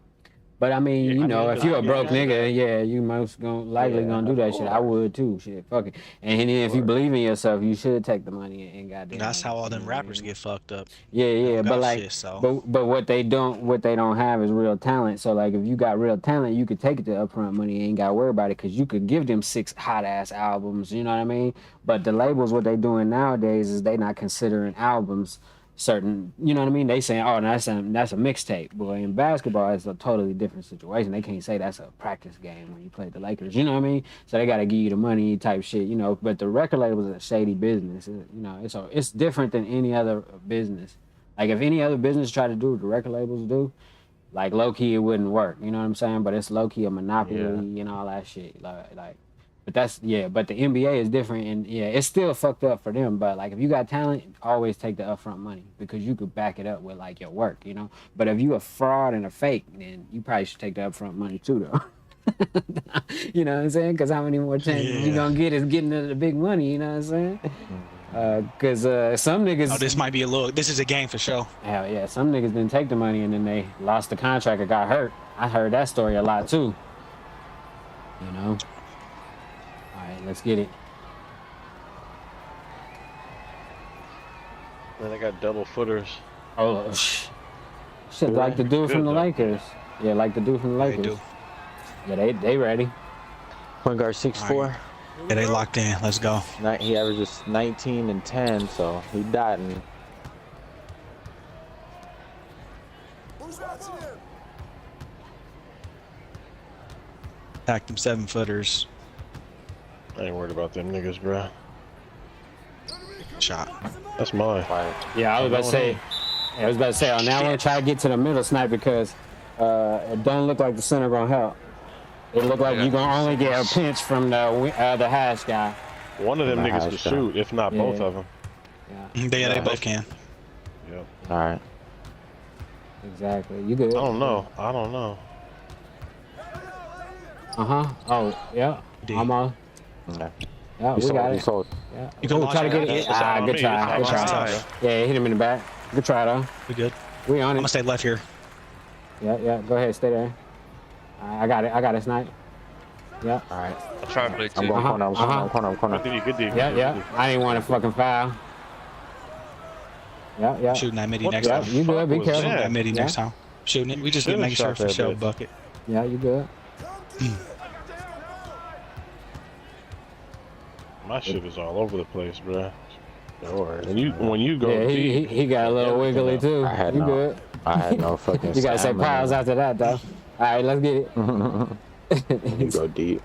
But I mean, you know, if you're a broke nigga, you most likely gonna do that shit. I would too. Shit, fuck it. And then if you believe in yourself, you should take the money and goddamn. That's how all them rappers get fucked up. Yeah, but like, but what they don't have is real talent. So like, if you got real talent, you could take it to upfront money and ain't got to worry about it because you could give them 6 hot ass albums. You know what I mean? But the labels, what they doing nowadays is they not considering albums. Certain, you know what I mean? They saying, oh, that's a mixtape. Boy, in basketball, it's a totally different situation. They can't say that's a practice game when you play the Lakers. You know what I mean? So they got to give you the money type shit, you know. But the record label is a shady business. You know, it's different than any other business. Like if any other business tried to do what the record labels do, like low key it wouldn't work. You know what I'm saying? But it's low key a monopoly and all that shit. Like. But but the NBA is different, and it's still fucked up for them. But like, if you got talent, always take the upfront money because you could back it up with like your work, you know. But if you a fraud and a fake, then you probably should take the upfront money too, though. You know what I'm saying? Because how many more chances you gonna get is getting the big money? You know what I'm saying? Because some niggas. Oh, this might be this is a game for sure. Hell yeah, some niggas didn't take the money and then they lost the contract or got hurt. I heard that story a lot too. You know. All right, let's get it. Man, they got double footers. Oh, shit, like the dude from the Lakers. Yeah, like the dude from the Lakers. They do. Yeah, they ready. Point guard 6'4". Yeah, they locked in. Let's go. He averages 19 and 10, so he dotting. Attack them 7-footers. I ain't worried about them niggas, bro. Shot. That's mine. Yeah, I was about to say on that one, try to get to the middle snipe because it don't look like the center gonna help. It look like you're gonna only get a pinch from the hash guy. One of them niggas can shoot, if not both of them. Yeah, they both can. Yep. All right. Exactly. You good? I don't know. Oh, yeah. I'm on. Okay. Yeah, we got it. Yeah. You can try to get it. Good try. Good try. Yeah, hit him in the back. Good try though. We good. We on it. I'm gonna stay left here. Yeah. Go ahead, stay there. I got it, Snipe. Yeah. All right. I'll try to play too. I'm going corner. Good D. Yeah. I didn't want to fucking foul. Yeah. Shooting that midi next time. You good? Be careful. That midi next time. Shooting it. We just been making sure for show bucket. Yeah, you good. My shit is all over the place, bro. When you go, yeah, he got a little wiggly too. You good? I had no fucking. You gotta say pause after that though. All right, let's get it. You go deep.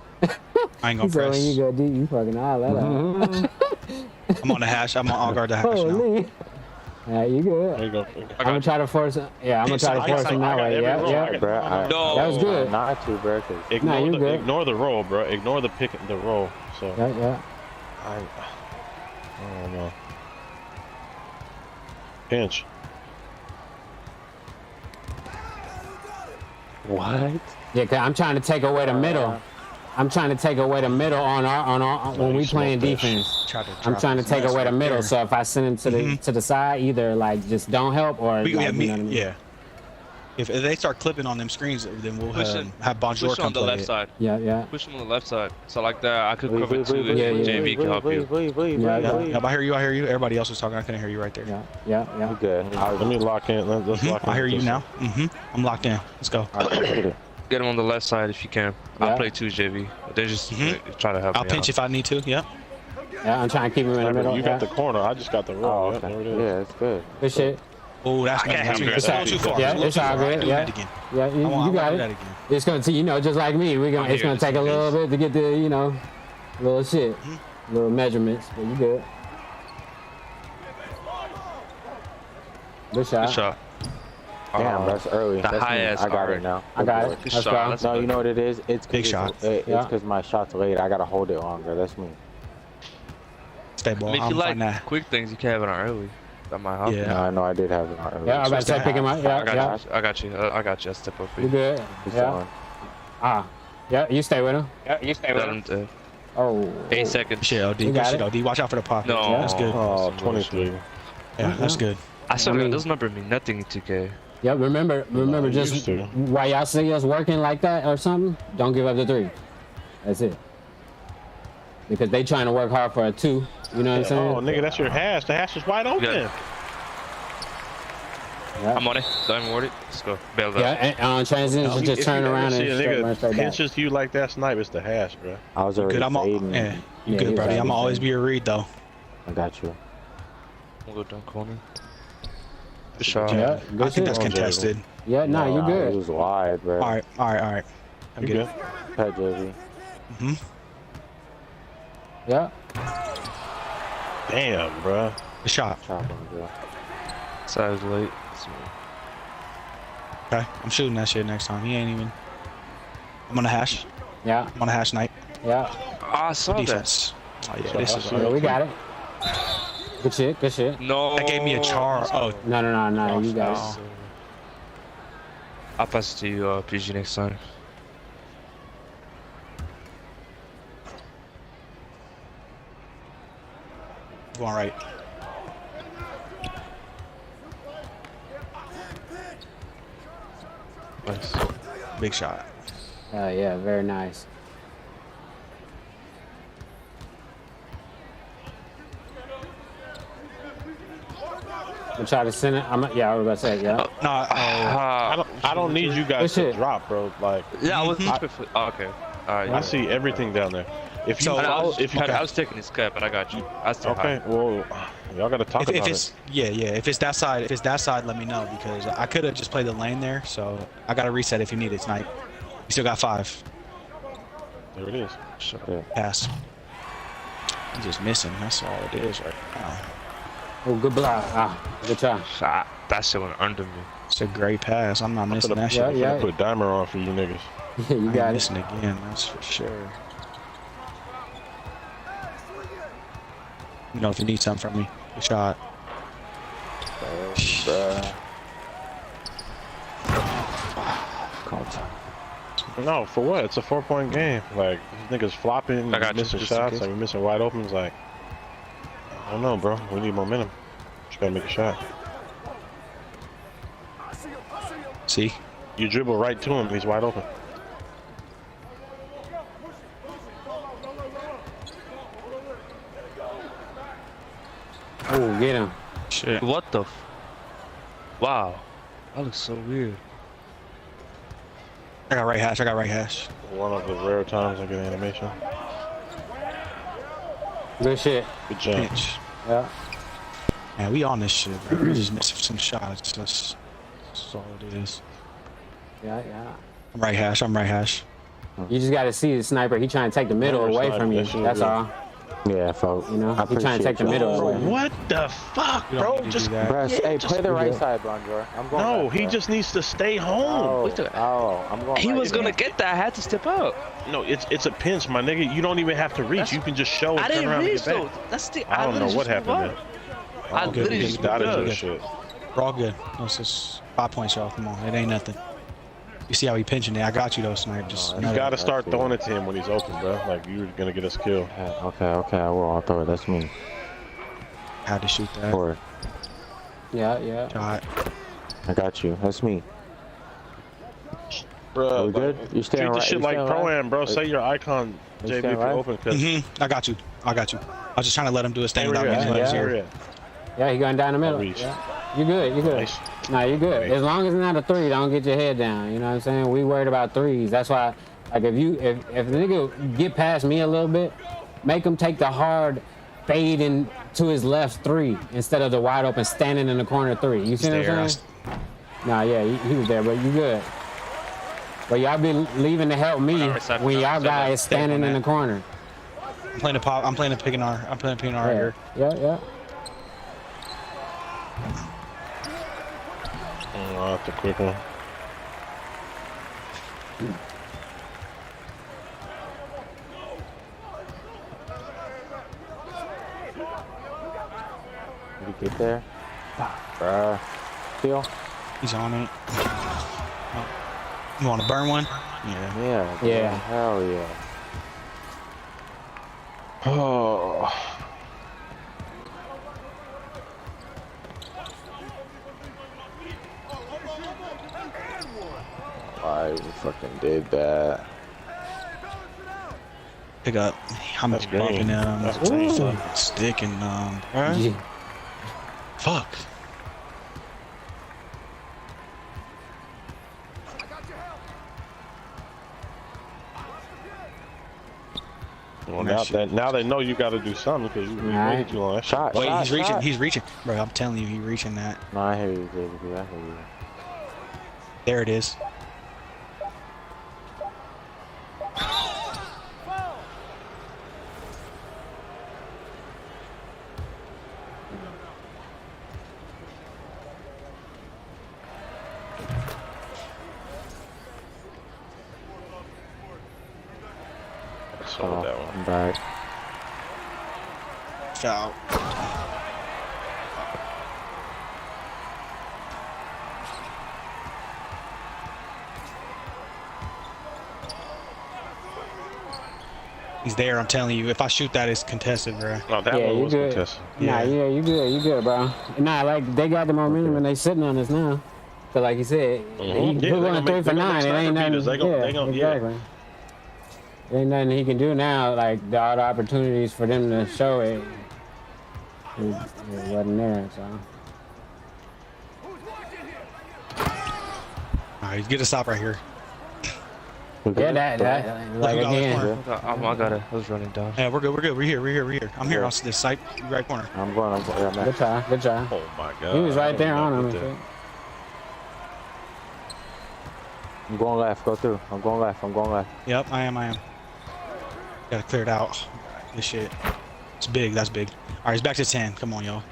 I ain't gonna So press. when you go deep, you fucking all that out. I'm on the hash. I'm on all guard the hash now. Holy. All right, you good? There you go. I'm gonna try to force it. Yeah, I'm gonna try to force him that way. Yeah. Bro, that was good. Not too, bro. Ignore the roll, bro. Ignore the roll. So. Yeah. I don't know. Pinch. What? Yeah, cause I'm trying to take away the middle. I'm trying to take away the middle on our when we playing defense. I'm trying to take away the middle. So if I send him to the side, either like just don't help or We, like, yeah, you know what I mean? yeah. If they start clipping on them screens, then we'll have Bonjour Push come on the play left it. side. Yeah. Push him on the left side. So like that, I could cover two. Yeah, and JB can help you. Yeah, I hear you. Everybody else was talking. I couldn't hear you right there. Yeah. You good? Let me lock in. Let's lock in. I hear you now. I'm locked in. Let's go. Get him on the left side if you can. I'll play two, JB. They just try to help I'll me pinch out. if I need to. Yeah. Yeah, I'm trying to keep him in the middle. You got the corner. I just got the roll. Oh, Yeah, okay. there it is. Yeah, it's good. Good shit. Oh, that's It's a little too far. Yeah, it's all good. Yeah, you got it. It's gonna, just like me. It's gonna take a little bit to get the, little shit, little measurements. But you good. Good shot. Good shot. Damn, that's early. The That's high me. ass. I got it now. I got it. Good Let's shot. go. No, you know what it is? It's Big shot. It's because my shot's late. I gotta hold it longer. That's me. Stay ball. I mean, if I'm you like fine now. quick things, you can have it on early. That might help. Yeah. No, I know I did have it early. Yeah, I'm about to say pick him up. Yeah. I got you. I'll step up for You you. good? Yeah. Yeah, you stay with him. Let him do. Oh. 8 seconds. Shit, OD. You Good got shit, it? OD. Watch out for the pop. No. That's good. Oh, 23. Yeah, that's good. I still got those numbers mean nothing in 2K. Yeah, remember, just while y'all see us working like that or something, don't give up the 3. That's it. Because they trying to work hard for a 2. You know what I'm saying? Oh, nigga, that's your hash. The hash is wide open. Yeah. I'm on it. Don't even worry. Let's go. Bail Yeah, out. and on transition, just turn around and see a run straight nigga back. pinches you like that snipe. It's the hash, bro. I was already Good. I'm all, fading. yeah. You Yeah, good, he's buddy? already I'm always fading. be a read though. I got you. We'll go down corner. Good shot. Yeah, good I think shit. that's contested. Yeah, no, you It good. was wide, bro. All right. I'm You good. good? Pet JV. Yeah. Damn, bro. Good shot. Chop him, bro. Size late. Okay, I'm shooting that shit next time. He ain't even. I'm on the hash. Yeah. I'm on the hash night. Yeah. I saw that. Defense. Oh yeah, this is. Yeah, we got it. Good shit. Good shit. No. That gave me a char. Oh, No. You got it. I'll pass it to you, PG, next time. going right. Nice. Big shot. Yeah, very nice. I'm trying to send it. Yeah, I was about to say, yeah. No, I don't need you guys to drop, bro. Like, yeah, I was. Okay. All right. I see everything down there. If you, I was taking his cut, but I got you. I still okay. Well, y'all gotta talk about it. Yeah. If it's that side, let me know because I could have just played the lane there. So I gotta reset if you need it tonight. You still got 5. There it is. Sure. Pass. I'm just missing. That's all it is right now. Oh, good block. Good try. That shit went under me. It's a great pass. I'm not missing that shit. Yeah. Put Dimer on for you niggas. You got it. Missing again. That's for sure. You know, if you need something from me, good shot. No, for what? It's a 4-point game. Like, these niggas flopping, missing shots, like, missing wide opens. Like, I don't know, bro. We need momentum. Just gotta make a shot. See? You dribble right to him, he's wide open. Oh, get him. Shit. What the wow. That looks so weird. I got right hash. One of the rare times I get animation. Good shit. Good job. Pinch. Yeah. Man, we on this shit, bro. We just missing some shots. That's all it is. Yeah. I'm right hash. You just got to see the sniper. He trying to take the middle away from you. That's all. Yeah, folks. You know, he trying to take the middle away. What the fuck, bro? Just hey, play the right side, Bonjour. I'm going. No, he just needs to stay home. I'm going. He was gonna get that. I had to step up. No, it's a pinch, my nigga. You don't even have to reach. You can just show and turn around and get back. That's the. I don't know what happened there. I literally just got into this shit. We're all good. It's just 5 points, y'all. Come on, it ain't nothing. You see how he pinching it? I got you though, Snipe. Just you gotta start throwing it to him when he's open, bro. Like you're gonna get a skill. Okay, I will. I'll throw it. That's me. Had to shoot that. Forward. Yeah. Shot. I got you. That's me. Bro, are we good? You staying right? Treat the shit like pro-am, bro. Say your icon, JB, if you're open. I got you. I was just trying to let him do his thing without me. Yeah, he going down the middle. Yeah. You good. Nice. Nah, you good. Nice. As long as it's not a 3, don't get your head down. You know what I'm saying? We worried about 3s. That's why, like, if the nigga get past me a little bit, make him take the hard fade in to his left 3 instead of the wide open standing in the corner 3. You see what I'm saying? Nah, yeah, he was there, but you good. But y'all be leaving to help me when y'all guy is standing in the corner. I'm playing the pop. I'm playing the pick and R. I'm playing the pick and R here. Yeah. Oh, that's a quick one. Did you get there? Steal. He's on it. You want to burn one? Yeah. Hell yeah. Oh. I fucking did that. Pick up. I'm just bumping them. Fucking sticking them. Right? Fuck. Well, now they know you got to do something because you waited too long. Shot. Wait, he's reaching. Bro, I'm telling you, he's reaching that. No, I hear you, baby. I hear you. There it is. That one. I'm back. Foul. He's there, I'm telling you. If I shoot that, it's contested, bro. No, that one was contested. Nah, yeah, you good, bro. Nah, like, they got the momentum and they sitting on us now. So, like you said, he going 3 for 9. It ain't nothing. Exactly. Ain't nothing he can do now. Like, all the opportunities for them to show it wasn't there, so. right, get a stop right here. Yeah, that like again. I got it. I was running down. Yeah, we're good. We're here. I'm here on this side, right corner. I'm going. Yeah, Good try. Good try. Oh my god. He was right there on him. I'm going left. Go through. I'm going left. Yep, I am. Gotta clear it out. This shit. It's big. That's big. All right, he's back to 10. Come on, y'all.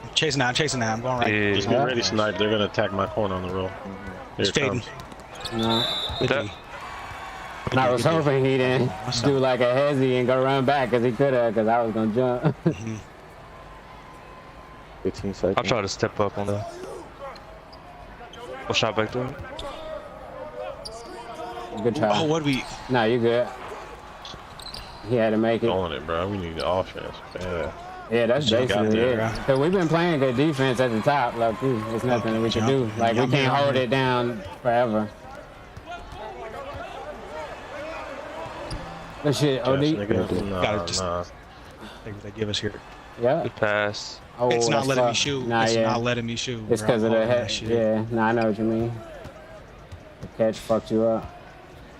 I'm chasing now. I'm going right. Just get ready, Snipe. They're gonna attack my corner on the roll. Here it comes. No. I was hoping he didn't do like a hezzy and go run back because he could have, because I was gonna jump. 15 seconds. I'll try to step up on that. I'll shot back there. Good try. Oh, what we? Nah, you good. He had to make it. On it, bro. We need the offense. Yeah, that's basically it. Because we've been playing good defense at the top. Like, there's nothing that we can do. Like, we can't hold it down forever. Good shit, OD. Gotta just take what they give us here. Yeah. Good pass. Oh, it's not letting me shoot. It's not letting me shoot. It's because of the head. Yeah, nah, I know what you mean. The catch fucked you up.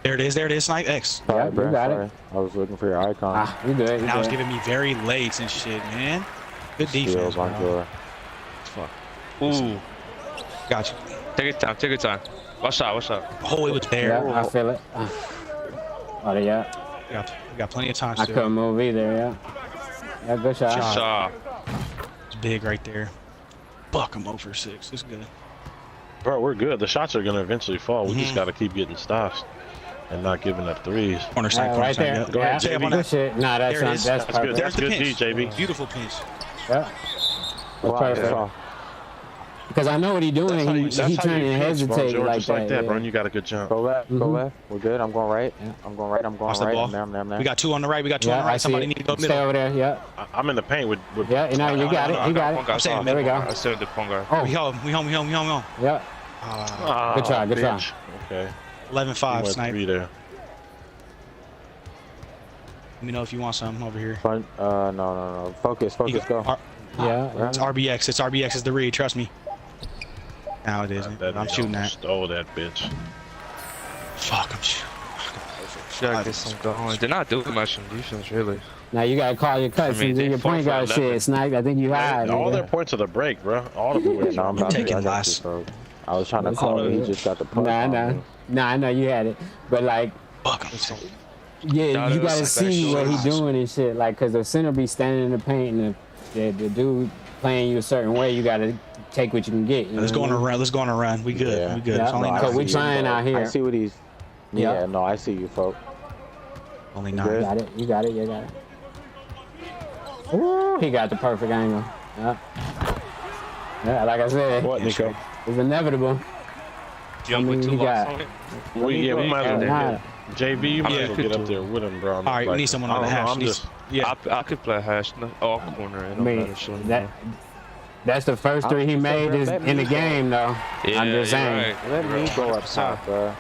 There it is, Snipe X. Yeah, you got it. I was looking for your icon. Ah, you good. That was giving me very late and shit, man. Good defense, bro. Fuck. Ooh. Got you. Take your time. Watch out. Oh, it was there. Yeah, I feel it. Oh, yeah. We got plenty of time I still. couldn't move either, yeah. Yeah, good shot. Good shot. It's big right there. Fuck, I'm over 6. It's good. Bro, we're good. The shots are gonna eventually fall. We just gotta keep getting stops and not giving up threes. Corner side, right there. Yep. Go ahead, JB. Good shit. Nah, that's not, that's good. perfect. That's good, D, JB. Beautiful pinch. Yeah. That's perfect. Because I know what he's doing. He trying to hesitate bro, like just that. like that, bro. And you got a good jump. Go left. Go left. We're good. I'm going right. I'm going right. Watch the ball. We got 2 on the right. We got 2 on the right. Somebody need to go middle. Stay over there. Yeah. I'm in the paint with yeah, you know, you got it. You got it. There we go. I said the Pongar. Oh, we home. Yeah. Good try. Good try. Okay. 11-5, Snipe. There. Let me know if you want something over here. No. Focus. Go. Yeah. It's RBX. It's RBX is the read. Trust me. Now it isn't. I'm shooting that. Stole that bitch. Fuck, I'm shooting. Gotta get some going. They're not doing much on defense, really. Now you gotta call your cuts. You do your point guard shit, Snipe. I think you hide. All their points are the break, bro. All the points. No, I'm taking last. I was trying to call him. He just got the point. Nah, I know you had it, but like. Fuck, I'm so. Yeah, you gotta see what he's doing and shit. Like, cause the center be standing in the paint and the dude playing you a certain way. You gotta take what you can get. Let's go on a run. Let's go on a run. We good. Yeah. We good. Yeah. Only Cause we trying out here. I see what he's. Yeah, no, I see you, folk. Only 9. You got it. You got it. Ooh, he got the perfect angle. Yeah, like I said. What, Nico? It's inevitable. Jump with 2 locks on it. We might as well. JB, you might as well get up there with him, bro. All right, we need someone on the hash. I could play hash all corner. I mean, that's the first 3 he made is in the game, though. Yeah, I'm just saying. Right. Let me go up top, bro.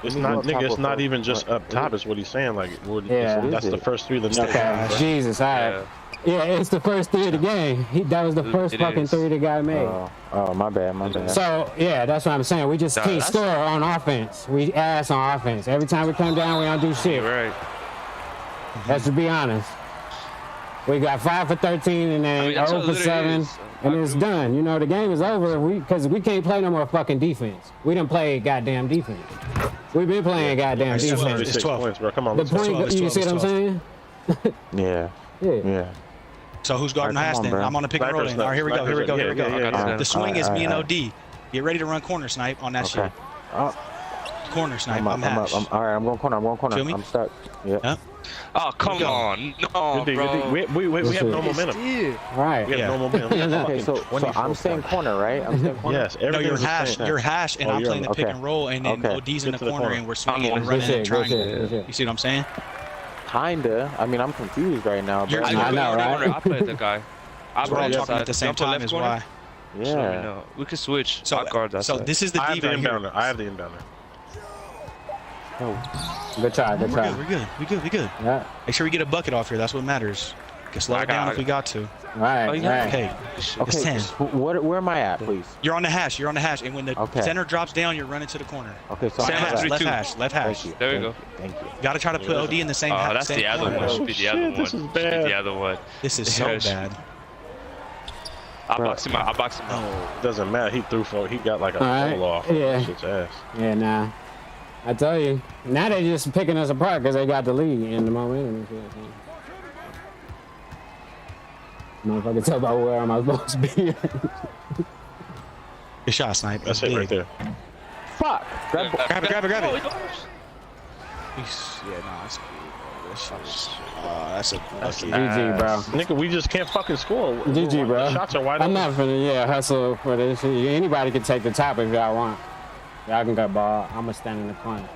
It's not, nigga. It's not even just up top. Is what he's saying. Like, that's the first 3 of the Okay, Jesus, all right. Yeah, it's the first 3 of the game. That was the first fucking 3 the guy made. Oh, my bad. So, yeah, that's what I'm saying. We just can't score on offense. We ass on offense. Every time we come down, we don't do shit. Right. Let's just be honest. We got 5 for 13 and then 0 for 7, and it's done. You know, the game is over because we can't play no more fucking defense. We didn't play goddamn defense. We've been playing goddamn defense. It's 12 points, bro. Come on. The point, you see what I'm saying? Yeah. So who's guarding the hash then? I'm on the pick and roll. All right, here we go. The swing is me and OD. Get ready to run corner, Snipe, on that shit. Corner, Snipe. I'm hash. All right, I'm going corner. Feel me? I'm stuck. Yeah. Oh, come on. No, bro. We have no momentum. Right. We have no momentum. Okay, so I'm staying corner, right? I'm staying corner. Yes. No, you're hash. You're hash, and I'm playing the pick and roll, and then OD's in the corner, and we're swinging and running and triangle. You see what I'm saying? Kinda. I mean, I'm confused right now. Bro. I know, right? I play the guy. We're all talking at the same time is why. Yeah. We could switch. So this is the I have the right here. inbounder. I have the inbounder. Oh. Good try. We're good. We good. Yeah. Make sure we get a bucket off here. That's what matters. can slow it down if we got to. Right. Okay. It's 10. Where am I at, please? You're on the hash. You're on the hash, and when the center drops down, you're running to the corner. Okay, so left hash. There we go. Thank you. Got to try to put OD in the same. Oh, that's same the other corner. one. Should be the other one. This is Should bad. be the other one. This is so bad. I box him out. Oh, doesn't matter. He threw for. He got like a Alright, pull off. yeah. Shit's ass. Yeah, nah. I tell you, now they just picking us apart because they got the lead in the momentum and shit. Motherfucker, tell about where am I supposed to be? Good shot, Snipe. That's it right there. Fuck! Grab it. Oh, Yeah, nah, that's cool, bro. That's a GG, bro. Nigga, we just can't fucking score. GG, bro. The shots are wide I'm open. not finna, hustle for this shit. Anybody can take the top if y'all want. Y'all can go ball. I'ma stand in the corner.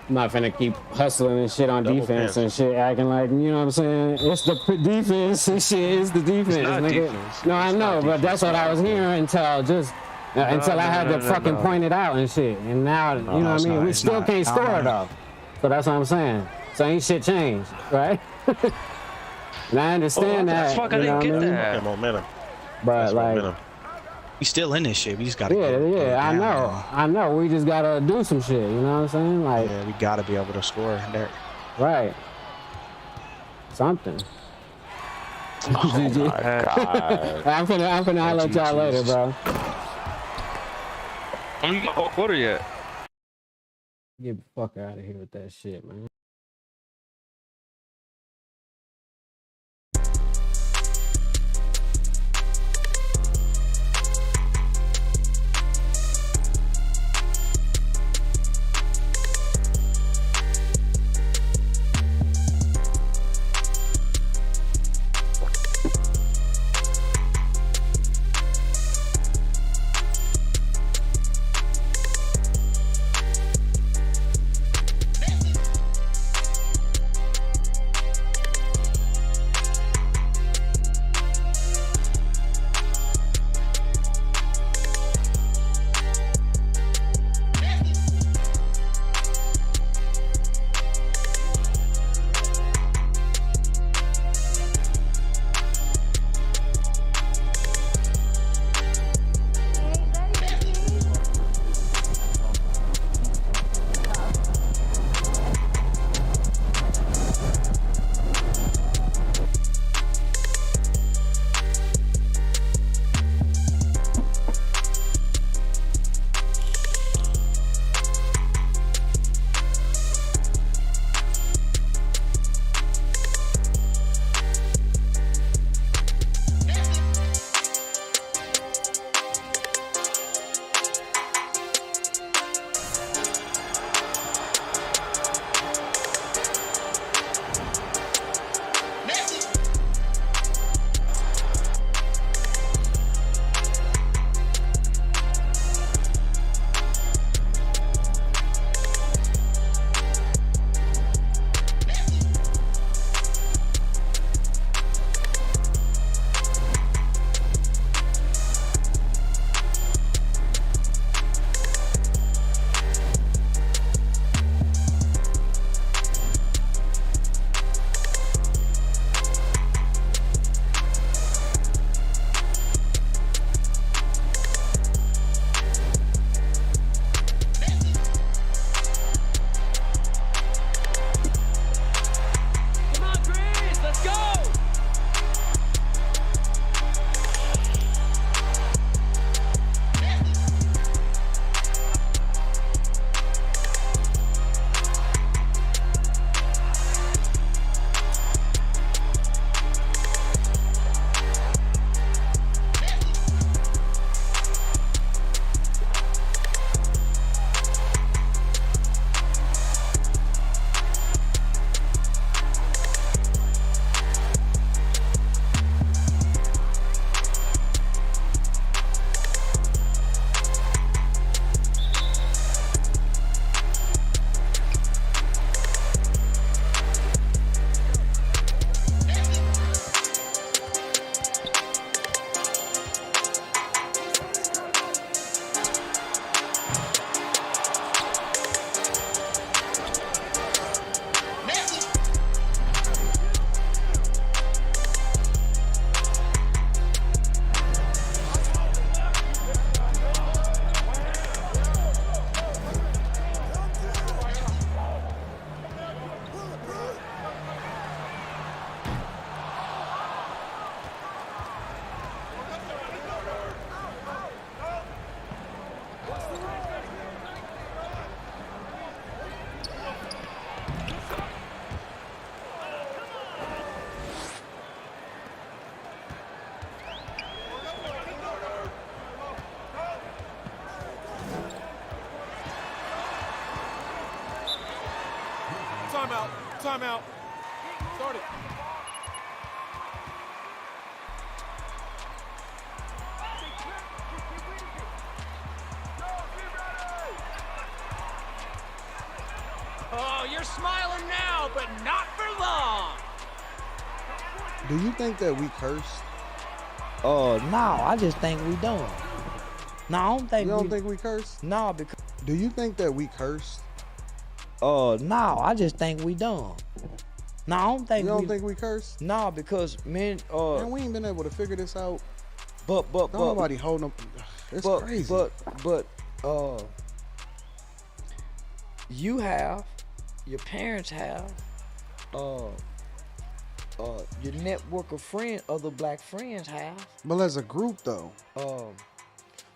I'm not finna keep hustling and shit on Double defense pants. and shit, acting like, you know what I'm saying? It's the defense and shit. It's the defense, not nigga. defense. No, I know, but that's what I was hearing until I had to fucking point it out and shit. And now, you know what I it's mean? not. We It's still not. can't score though. So that's what I'm saying. So ain't shit changed, right? And I understand that. Fuck, I you know didn't what get I mean? that. Yeah, momentum. But That's like, momentum. We still in this shit. We just gotta. I know. I know. We just gotta do some shit. You know what I'm saying? Like, Yeah, we gotta be able to score there. right. Something. GG. God. I'm finna holler at y'all later, bro. I mean, you got a whole quarter yet. Get the fuck out of here with that shit, man. Timeout. Timeout. Start it. Oh, you're smiling now, but not for long. Do you think that we cursed? No, I just think we don't. No, I don't think you don't think we cursed? No, because. Do you think that we cursed? No, I just think we dumb. No, I don't think you don't think we cursed? No, because men. Man, we ain't been able to figure this out. But nobody holding up. It's crazy. But you have, your parents have, your network of friends, other black friends have. But as a group, though.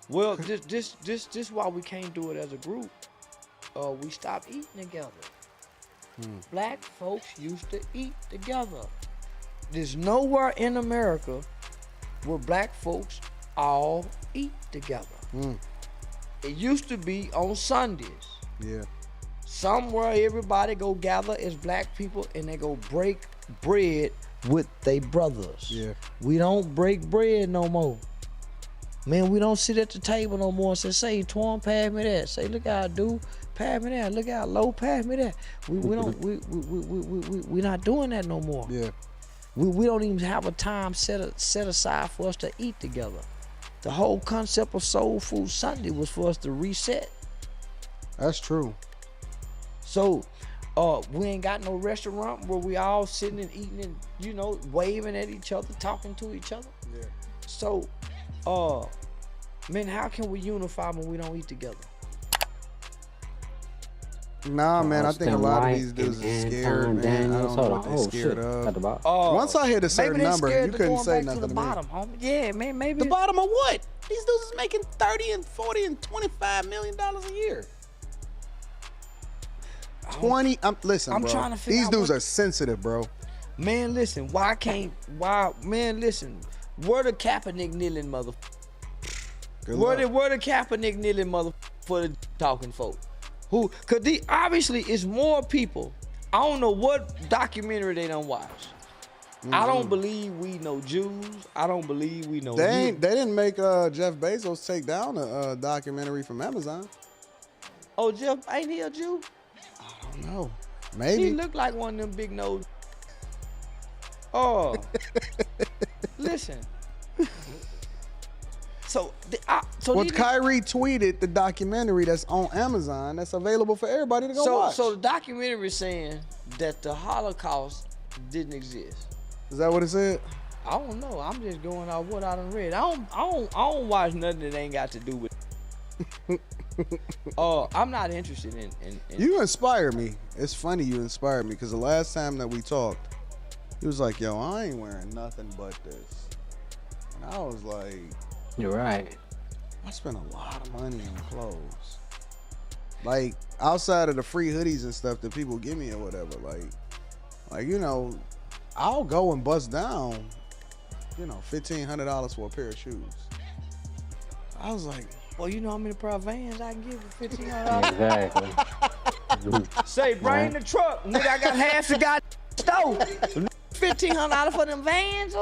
Well, this why we can't do it as a group. We stopped eating together. Black folks used to eat together. There's nowhere in America where black folks all eat together. It used to be on Sundays. Yeah. Somewhere everybody go gather as black people and they go break bread with their brothers. Yeah. We don't break bread no more. Man, we don't sit at the table no more and say, Twan, pass me that. Say, look how I do. Pass me that. Look how low. Pass me that. We not doing that no more. Yeah. We don't even have a time set aside for us to eat together. The whole concept of Soul Food Sunday was for us to reset. That's true. So, we ain't got no restaurant where we all sitting and eating and, waving at each other, talking to each other. Yeah. So, man, how can we unify when we don't eat together? Nah, man, I think a lot of these dudes are scared, man. I don't know what they're scared of. Once I hit a certain number, you couldn't say nothing to me. Homie. Yeah, man, maybe. The bottom of what? These dudes is making 30 and 40 and $25 million a year. 20. Listen, I'm bro. trying to figure These out dudes what- are sensitive, bro. Man, listen, man, listen. Where the Kaepernick kneeling mother? Where the Kaepernick kneeling mother for the talking folk? Who? Cause obviously it's more people. I don't know what documentary they don't watch. I don't believe we know Jews. I don't believe we know. They didn't make Jeff Bezos take down a documentary from Amazon. Oh, Jeff, ain't he a Jew? I don't know. Maybe. He looked like one of them big nose. Oh, listen. So Kyrie tweeted the documentary that's on Amazon that's available for everybody to go watch. So the documentary is saying that the Holocaust didn't exist. Is that what it said? I don't know. I'm just going off what I done read. I don't watch nothing that ain't got to do with. I'm not interested in. You inspire me. It's funny you inspired me because the last time that we talked, he was like, "Yo, I ain't wearing nothing but this," and I was like, "You're right. I spent a lot of money on clothes, like outside of the free hoodies and stuff that people give me or whatever. Like I'll go and bust down, $1,500 for a pair of shoes." I was like, well, you know how many pair of Vans I can give for $1,500? Exactly. Say, bring the truck, nigga. I got half the goddamn stove. $1,500 for them Vans.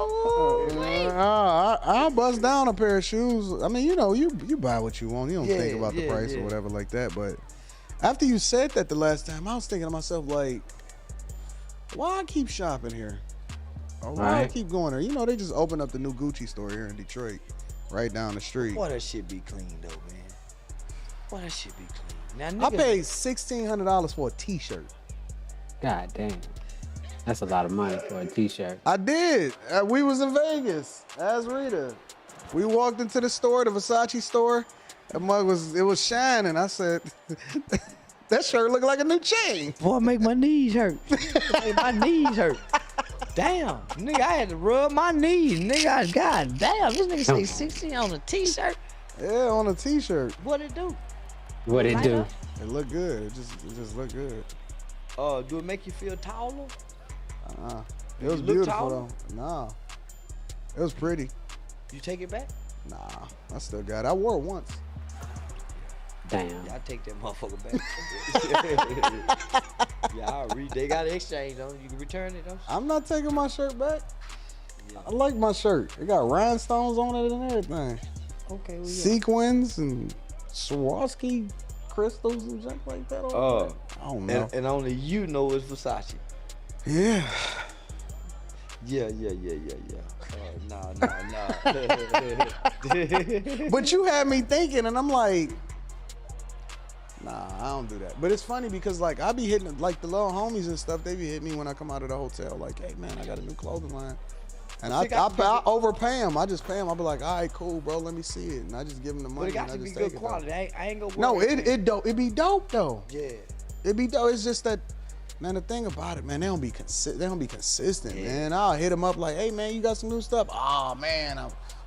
I'll bust down a pair of shoes. I mean, you buy what you want. You don't think about the price or whatever like that. But after you said that the last time, I was thinking to myself, like, why I keep shopping here? Or why I keep going there? They just opened up the new Gucci store here in Detroit, right down the street. Boy, that shit be clean though, man. Boy, that shit be clean. I paid $1,600 for a T-shirt. God damn. That's a lot of money for a T-shirt. I did. We was in Vegas. As Rita. We walked into the store, the Versace store. That mug was shining. I said, that shirt looked like a new chain. Boy, make my knees hurt. Make my knees hurt. Damn, nigga, I had to rub my knees. Nigga, god damn, this nigga say 60 on a T-shirt. Yeah, on a T-shirt. What it do? What it do? It looked good. It just looked good. Do it make you feel taller? It was beautiful though. Nah, it was pretty. You take it back? Nah, I still got it. I wore it once. Damn. Yeah, I take that motherfucker back. Yeah, they got exchange on it. You can return it. I'm not taking my shirt back. I like my shirt. It got rhinestones on it and everything. Okay. Well, yeah. Sequins and Swarovski crystals and junk like that. I don't know. And only you know it's Versace. Yeah. Yeah. Nah. But you had me thinking, and I'm like, nah, I don't do that. But it's funny because like I be hitting like the little homies and stuff. They be hitting me when I come out of the hotel. Like, hey man, I got a new clothing line. And I overpay them. I just pay them. I be like, all right, cool, bro. Let me see it. And I just give them the money. But it got to be good quality. I ain't gonna. No, it be dope though. Yeah. It be dope. It's just that, man. The thing about it, man, they don't be consistent, man. I'll hit them up like, hey man, you got some new stuff? Oh man,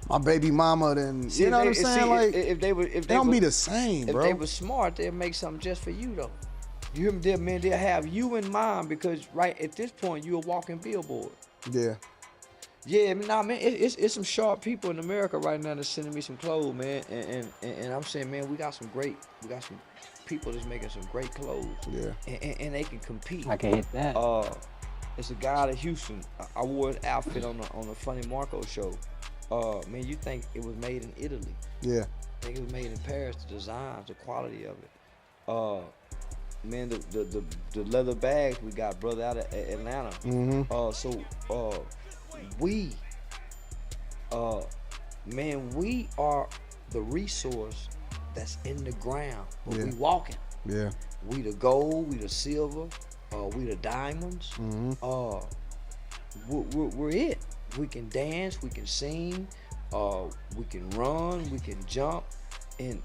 my baby mama. Then you know what I'm saying? Like, if they don't be the same, bro. If they were smart, they'd make something just for you though. You hear me? There, man. They'll have you in mind because right at this point you're a walking billboard. Yeah. Yeah, nah, man, it's some sharp people in America right now that's sending me some clothes, man, and I'm saying, man, we got some people that's making some great clothes. Yeah. And they can compete. I can hit that. It's a guy out of Houston. I wore his outfit on the Funny Marco show. Man, you think it was made in Italy? Yeah. I think it was made in Paris. The designs, the quality of it. Man, the leather bags we got, brother, out of Atlanta. Mm-hmm. We are the resource that's in the ground, but we walking. Yeah. We the gold, we the silver, we the diamonds. Mm-hmm. We're it. We can dance, we can sing, we can run, we can jump, and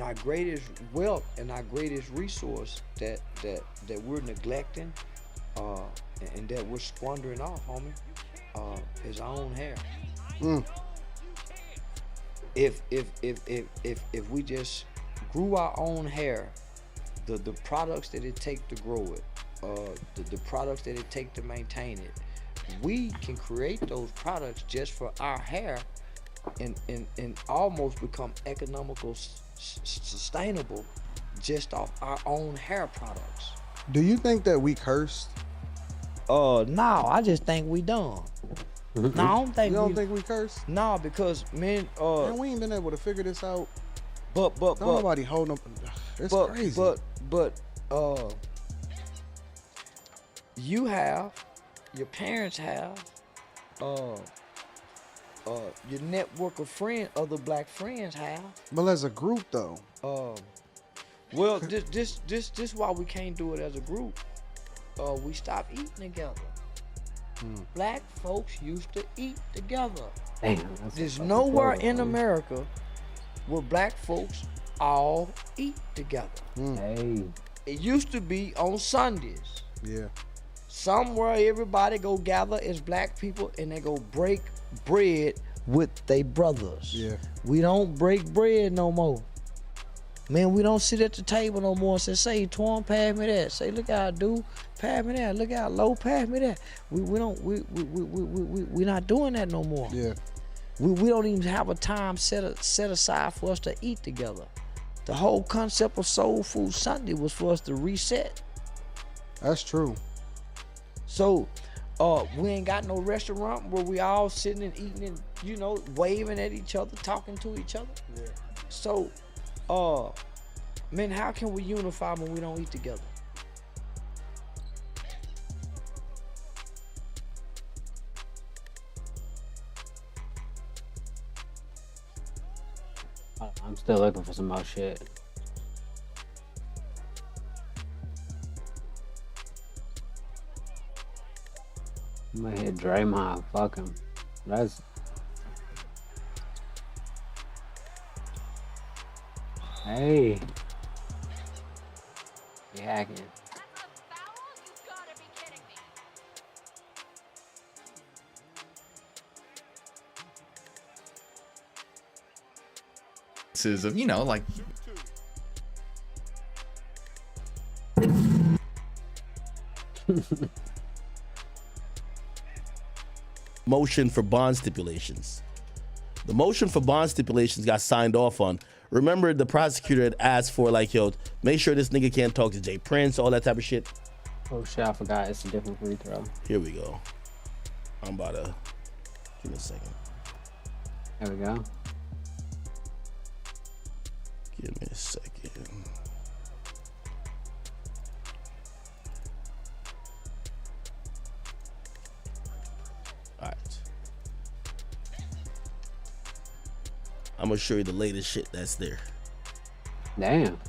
our greatest wealth and our greatest resource that we're neglecting, and that we're squandering off, homie. Is our own hair. If we just grew our own hair, the products that it take to grow it, the products that it take to maintain it, we can create those products just for our hair, and almost become economical, sustainable, just off our own hair products. Do you think that we cursed? No, I just think we dumb. No, I don't think. You don't think we cursed? No, because man, we ain't been able to figure this out. But nobody holding up. It's crazy. But you have, your parents have, your network of friends, other black friends have. But as a group though. Well, this why we can't do it as a group. We stopped eating together. Black folks used to eat together. Damn, there's nowhere in America where black folks all eat together. Hey. It used to be on Sundays. Yeah. Somewhere everybody go gather as black people and they go break bread with their brothers. Yeah. We don't break bread no more. Man, we don't sit at the table no more and say, Twan, pass me that. Say, look how I do, pass me that. Look how low, pass me that. We not doing that no more. Yeah. We don't even have a time set aside for us to eat together. The whole concept of Soul Food Sunday was for us to reset. That's true. So, we ain't got no restaurant where we all sitting and eating and, waving at each other, talking to each other. Yeah. So, man, how can we unify when we don't eat together? I'm still looking for some more shit. I'm gonna hit Draymond. Fuck him. Hey. You hacking. Of, like motion for bond stipulations. The motion for bond stipulations got signed off on. Remember, the prosecutor had asked for like, yo, make sure this nigga can't talk to Jay Prince, all that type of shit. Oh shit, I forgot. It's a different free throw. Here we go. I'm about to give me a second. There we go. Give me a second. All right. I'm gonna show you the latest shit that's there. Damn.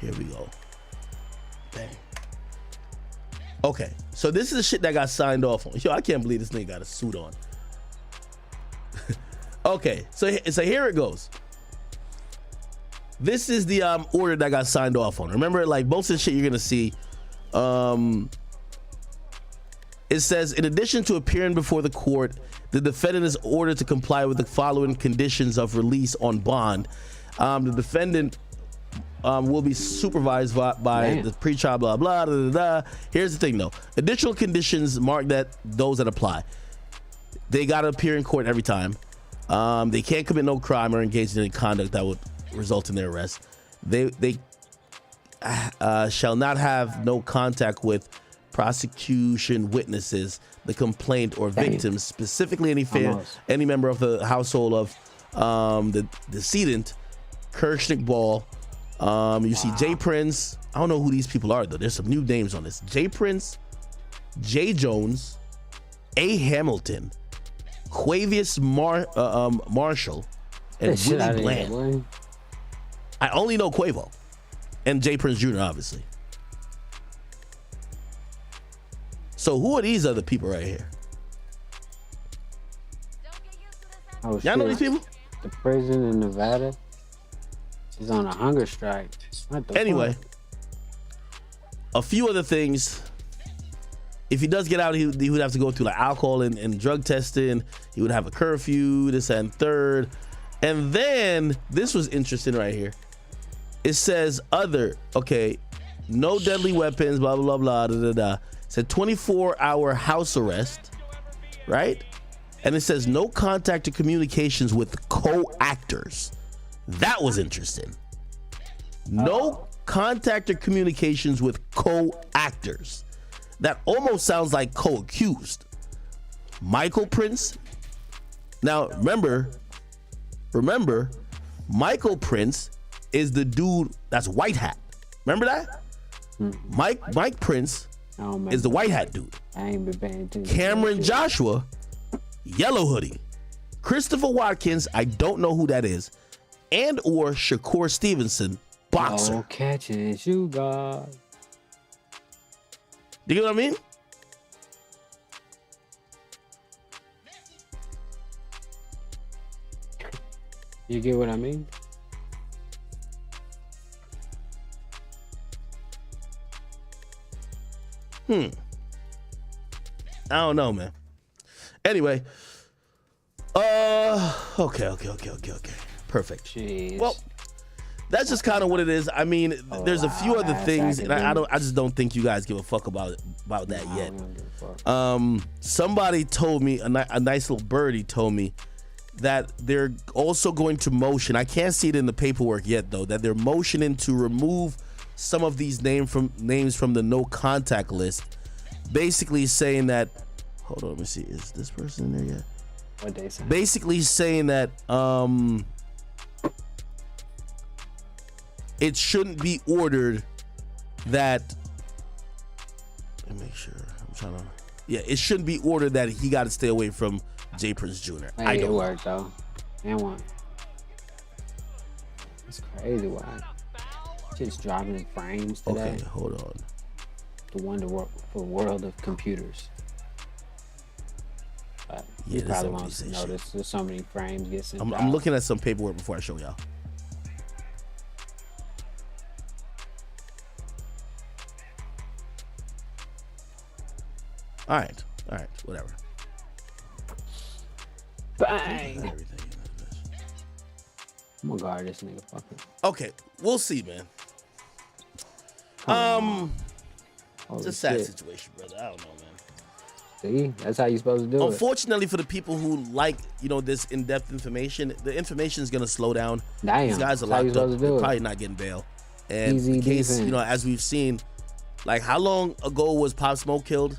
Here we go. Dang. Okay, so this is the shit that got signed off on. Yo, I can't believe this nigga got a suit on. Okay, so here it goes. This is the order that got signed off on. Remember, like most of the shit you're gonna see, it says, in addition to appearing before the court, the defendant is ordered to comply with the following conditions of release on bond. The defendant will be supervised by the pre-trial blah blah da, da, da. Here's the thing though. Additional conditions mark that those that apply. They gotta appear in court every time. They can't commit no crime or engage in any conduct that would result in their arrest. They shall not have no contact with prosecution witnesses, the complaint or victims, specifically any member of the household of the decedent, Kirshnick Ball. You see Jay Prince. I don't know who these people are though. There's some new names on this. Jay Prince, Jay Jones, A. Hamilton, Quavius Marshall, and Willie Bland. I only know Quavo and Jay Prince Jr. obviously. So who are these other people right here? Oh, y'all know these people? The prison in Nevada. She's on a hunger strike. Anyway, a few other things. If he does get out, he would have to go through like alcohol and drug testing. He would have a curfew, this and third. And then this was interesting right here. It says no deadly weapons, blah, blah, blah, da, da, da. It said 24-hour house arrest, right? And it says no contact or communications with co-actors. That was interesting. No contact or communications with co-actors. That almost sounds like co-accused. Michael Prince. Now, remember, Michael Prince is the dude that's white hat. Remember that? Mike Prince is the white hat dude. I ain't been paying attention. Cameron Joshua, yellow hoodie. Christopher Watkins, I don't know who that is. And or Shakur Stevenson, boxer. Oh, catch and shoot, God. You get what I mean? You get what I mean? I don't know, man. Anyway, okay. Perfect. Jeez. Well, that's just kind of what it is. I mean, there's a few other things, and I just don't think you guys give a fuck about that yet. Somebody told me, a nice little birdie told me that they're also going to motion. I can't see it in the paperwork yet, though. That they're motioning to remove some of these names from the no contact list, basically saying that. Hold on, let me see. Is this person in there yet? What they say? Basically saying that it shouldn't be ordered that. Let me make sure. I'm trying to. Yeah, it shouldn't be ordered that he got to stay away from Jay Prince Jr. Hey, I don't. It worked though. And one. It's crazy. Why? Just dropping frames today. Okay, hold on. The wonderful world of computers. But you probably won't notice there's so many frames get sent out. I'm looking at some paperwork before I show y'all. All right, whatever. Bang! I'm gonna guard this nigga fucking. Okay, we'll see, man. It's a sad situation, brother. I don't know, man. See, that's how you're supposed to do it. Unfortunately for the people who like, this in-depth information, the information is going to slow down. Damn, these guys are locked up. They're probably not getting bail. And Easy the case, defense. as we've seen, like how long ago was Pop Smoke killed,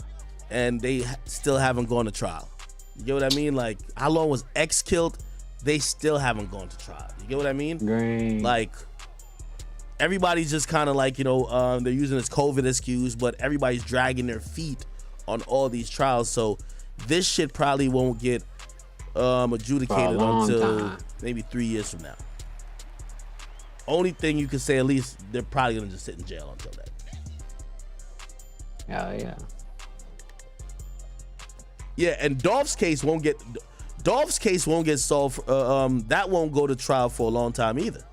and they still haven't gone to trial. You get what I mean? Like how long was X killed? They still haven't gone to trial. You get what I mean? Green. Like everybody's just kind of like they're using this COVID excuse, but everybody's dragging their feet on all these trials. So this shit probably won't get adjudicated until maybe 3 years from now. Only thing you can say, at least they're probably gonna just sit in jail until then. Yeah. Yeah, and Dolph's case won't get solved. That won't go to trial for a long time either.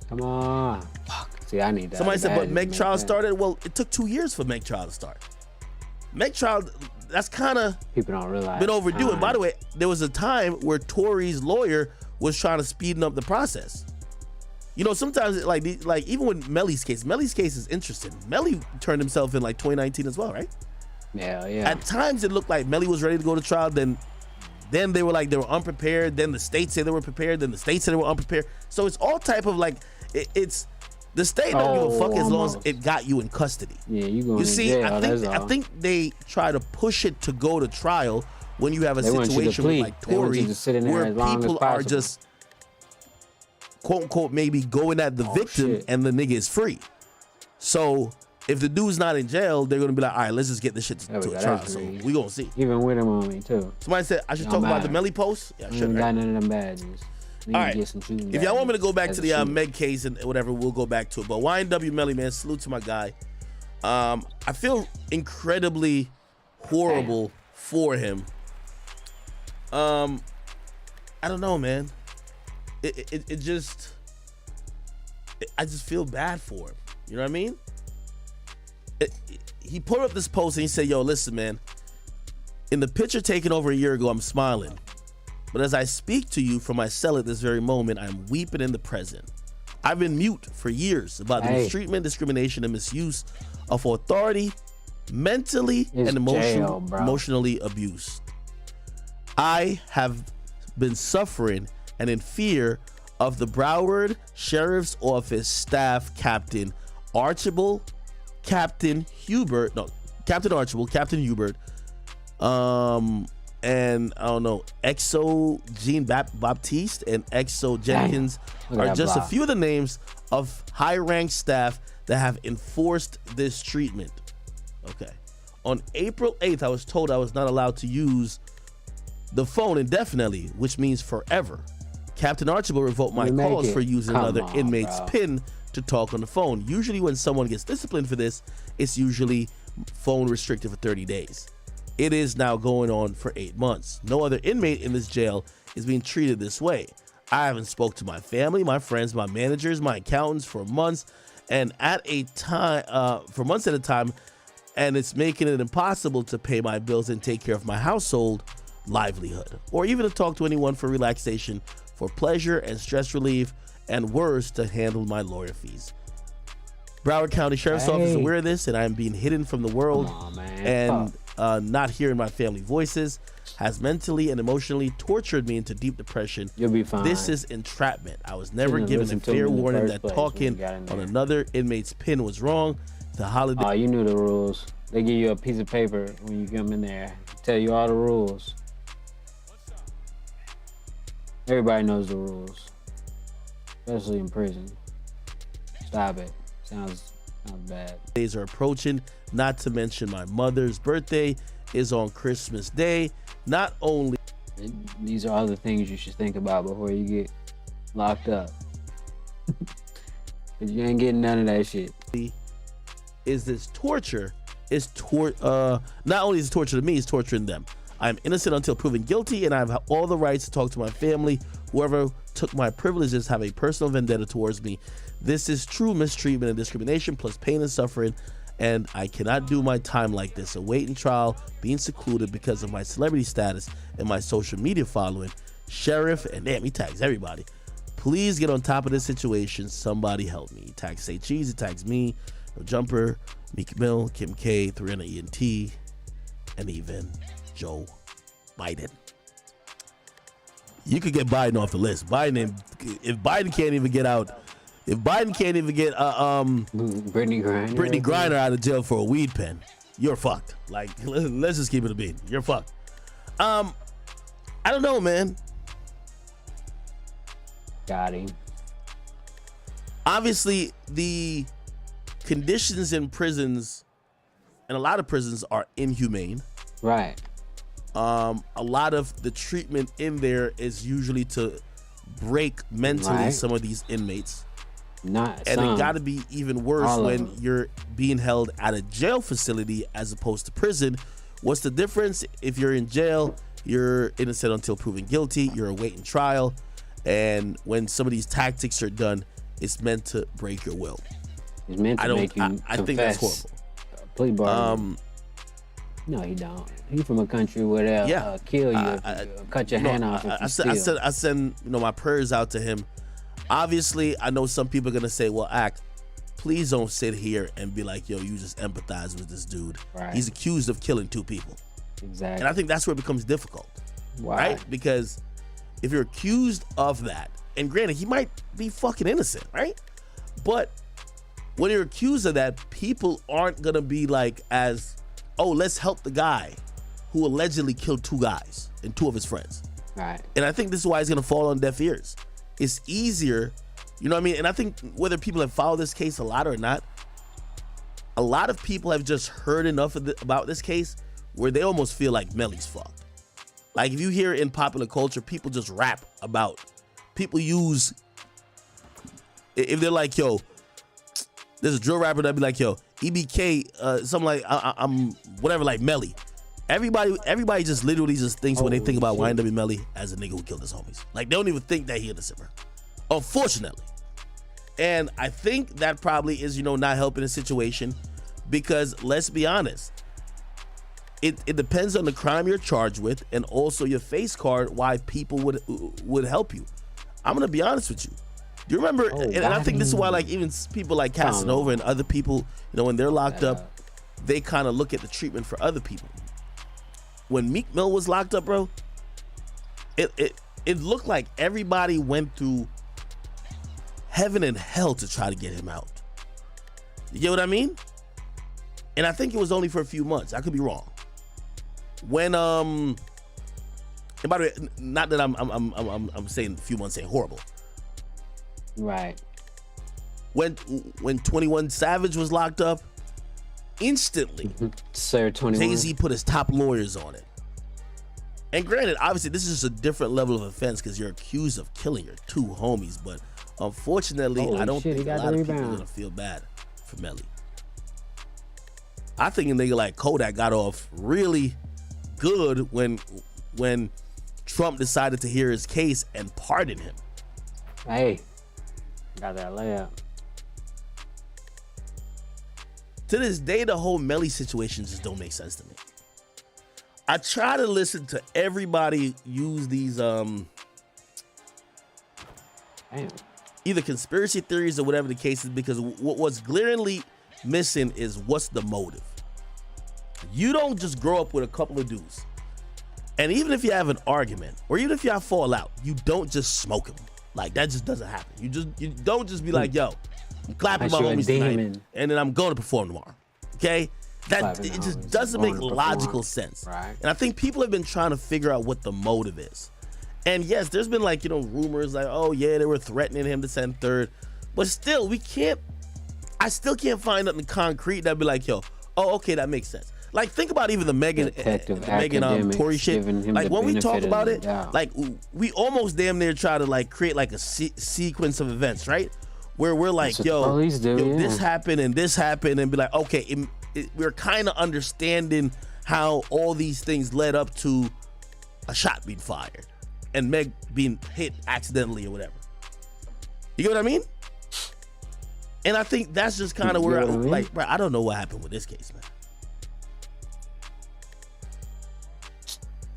Come on. Fuck. See, I need that. Somebody said, but Meg trial started. Well, it took 2 years for Meg trial to start. Meg trial, that's kind of people don't realize been overdue. And by the way, there was a time where Tory's lawyer was trying to speed up the process. Sometimes like even with Melly's case is interesting. Melly turned himself in like 2019 as well, right? Yeah. At times it looked like Melly was ready to go to trial. Then they were like they were unprepared. Then the state said they were prepared. Then the state said they were unprepared. So it's all type of like it's the state don't give a fuck as long as it got you in custody. Yeah, you see, jail, I think they try to push it to go to trial when you have a situation with like Tory where people are just quote unquote maybe going at the victim and the nigga is free. So if the dude's not in jail, they're gonna be like, all right, let's just get this shit to a trial. So we gonna see. Even with him on me too. Somebody said I should talk about the Melly post. Yeah, I should. Got none of them badges. All right. If y'all want me to go back to the Meg case and whatever, we'll go back to it. But YNW Melly, man, salute to my guy. I feel incredibly horrible for him. I don't know, man. I just feel bad for him. You know what I mean? He put up this post and he said, yo, listen, man, in the picture taken over a year ago, I'm smiling. But as I speak to you from my cell at this very moment, I'm weeping in the present. I've been mute for years about the mistreatment, discrimination, and misuse of authority, mentally and emotionally abused. I have been suffering and in fear of the Broward Sheriff's Office Staff Captain Archibald, Captain Hubert, and I don't know, Exo Jean Baptiste and Exo Jenkins are just a few of the names of high-ranked staff that have enforced this treatment. Okay. On April 8th, I was told I was not allowed to use the phone indefinitely, which means forever. Captain Archibald revoked my calls for using another inmate's PIN to talk on the phone. Usually when someone gets disciplined for this, it's usually phone restricted for 30 days. It is now going on for 8 months. No other inmate in this jail is being treated this way. I haven't spoke to my family, my friends, my managers, my accountants for months at a time, and it's making it impossible to pay my bills and take care of my household livelihood, or even to talk to anyone for relaxation, for pleasure and stress relief, and worse, to handle my lawyer fees. Broward County Sheriff's Office is aware of this, and I am being hidden from the world and not hearing my family voices has mentally and emotionally tortured me into deep depression. You'll be fine. This is entrapment. I was never given a fair warning that talking on another inmate's PIN was wrong. The holiday. Oh, you knew the rules. They give you a piece of paper when you come in there, tell you all the rules. Everybody knows the rules, especially in prison. Stop it. Sounds bad. Days are approaching, not to mention my mother's birthday is on Christmas Day. Not only these are other things you should think about before you get locked up. Cause you ain't getting none of that shit. Is this torture? Not only is it torture to me, it's torturing them. I am innocent until proven guilty, and I have all the rights to talk to my family. Whoever took my privileges have a personal vendetta towards me. This is true mistreatment and discrimination, plus pain and suffering, and I cannot do my time like this. Awaiting trial, being secluded because of my celebrity status and my social media following. Sheriff, and damn, he tags everybody. Please get on top of this situation. Somebody help me. He tags Say Cheese, he tags me, No Jumper, Meek Mill, Kim K, 300 ENT. and even Joe Biden. You could get Biden off the list. If Biden can't even get out, if Biden can't even get Brittany Griner out of jail for a weed pen, you're fucked. Like, let's just keep it a beat. You're fucked. I don't know, man. Got him. Obviously, the conditions in prisons, and a lot of prisons, are inhumane. Right. A lot of the treatment in there is usually to break mentally some of these inmates. And it got to be even worse when you're being held at a jail facility as opposed to prison. What's the difference? If you're in jail, you're innocent until proven guilty. You're awaiting trial. And when some of these tactics are done, it's meant to break your will. It's meant to make you I think that's horrible. Plea bargain. No, he don't. He from a country where they'll kill you, cut your hand off. I send my prayers out to him. Obviously, I know some people are gonna say, "Well, please don't sit here and be like, yo, you just empathize with this dude. Right. He's accused of killing 2 people." Exactly. And I think that's where it becomes difficult, right? Because if you're accused of that, and granted, he might be fucking innocent, right? But when you're accused of that, people aren't gonna be like let's help the guy who allegedly killed 2 guys and 2 of his friends. Right. And I think this is why it's gonna fall on deaf ears. It's easier, you know what I mean? And I think whether people have followed this case a lot or not, a lot of people have just heard enough about this case where they almost feel like Melly's fucked. Like, if you hear in popular culture, people just rap about, people use, if they're like, yo, there's a drill rapper that'd be like, yo, EBK, something like, I'm whatever, like Melly. Everybody just literally just thinks when they think about YNW Melly as a nigga who killed his homies. Like, they don't even think that he innocent, bro. Unfortunately. And I think that probably is, not helping the situation, because let's be honest, it depends on the crime you're charged with and also your face card why people would help you. I'm gonna be honest with you. Do you remember? And I think this is why, like, even people like Casanova and other people, when they're locked up, they kind of look at the treatment for other people. When Meek Mill was locked up, bro, it looked like everybody went through heaven and hell to try to get him out. You get what I mean? And I think it was only for a few months. I could be wrong. When and by the way, not that I'm saying a few months ain't horrible. Right. When 21 Savage was locked up, instantly, Sir 21, Jay-Z put his top lawyers on it. And granted, obviously, this is just a different level of offense because you're accused of killing your 2 homies. But unfortunately, I don't think a lot of people are gonna feel bad for Melly. I think a nigga like Kodak got off really good when Trump decided to hear his case and pardon him. Hey, got that layup. To this day, the whole Melly situation just don't make sense to me. I try to listen to everybody use these either conspiracy theories or whatever the case is, because what's glaringly missing is what's the motive. You don't just grow up with a couple of dudes, and even if you have an argument or even if y'all fall out, you don't just smoke them. Like, that just doesn't happen. You don't just be like, yo, I'm clapping my homies tonight and then I'm going to perform tomorrow. Okay? It just doesn't make logical sense. Right. And I think people have been trying to figure out what the motive is. And yes, there's been like, rumors like, oh yeah, they were threatening him to send third. But still, I still can't find nothing concrete that'd be like, yo, oh, okay, that makes sense. Like, think about even the Megan Tory shit. Like, when we talk about it, like, we almost damn near try to like create like a sequence of events, right? Where we're like, this happened and this happened, and be like, okay, we're kind of understanding how all these things led up to a shot being fired and Meg being hit accidentally or whatever. You get what I mean? And I think that's just kind of where I don't know what happened with this case, man.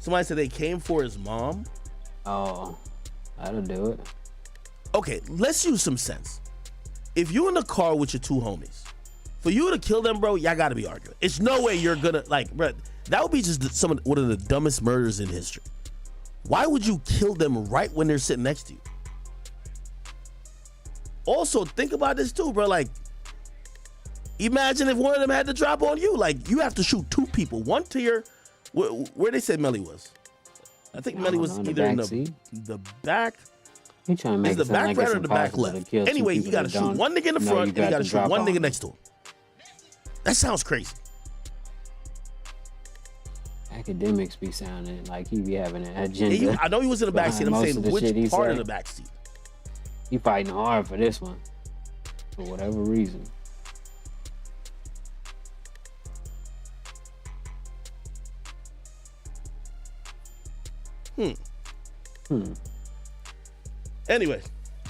Somebody said they came for his mom. Oh, that'll do it. Okay, let's use some sense. If you're in the car with your 2 homies, For you to kill them, bro, y'all gotta be arguing. It's no way you're gonna, like, bro, that would be just one of the dumbest murders in history. Why would you kill them right when they're sitting next to you? Also, think about this too, bro. Like, imagine if one of them had to drop on you. Like, you have to shoot 2 people. One to your, where they said Melly was. I think Melly was either in the back. He trying to make is the back right or the back left? Anyway, you gotta shoot one nigga in the front and you gotta shoot one nigga next to him. That sounds crazy. Academics be sounding like he be having an agenda. I know he was in the backseat. I'm saying which part of the backseat? He fighting hard for this one, for whatever reason. Anyway,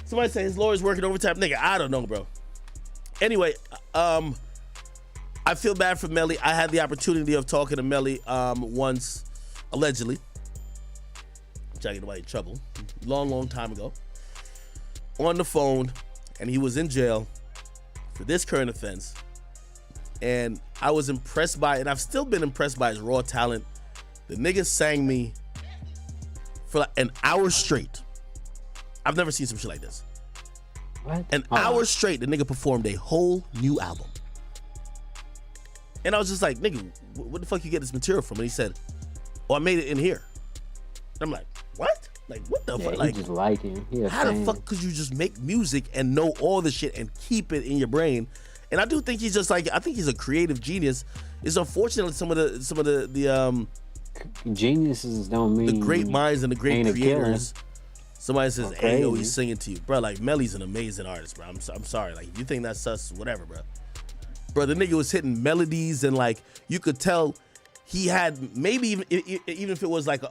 somebody say his lawyer's working overtime. Nigga, I don't know, bro. Anyway, I feel bad for Melly. I had the opportunity of talking to Melly once, allegedly. I'm trying to get nobody in trouble. Long time ago. On the phone, and he was in jail for this current offense. And I was impressed by it, and I've still been impressed by his raw talent. The nigga sang me for like an hour straight. I've never seen some shit like this. What? An hour straight, the nigga performed a whole new album. And I was just like, nigga, what the fuck you get this material from? And he said, oh, I made it in here. And I'm like, what? Like, what the fuck? Like, just like him. How the fuck could you just make music and know all the shit and keep it in your brain? And I do think he's just like, I think he's a creative genius. It's unfortunately some of the geniuses don't mean the great minds and the great creators. Somebody says, hey, yo, he's singing to you. Bro, like, Melly's an amazing artist, bro. I'm sorry. Like, if you think that's sus, whatever, bro. Bro, the nigga was hitting melodies and, like, you could tell he had, maybe even if it was like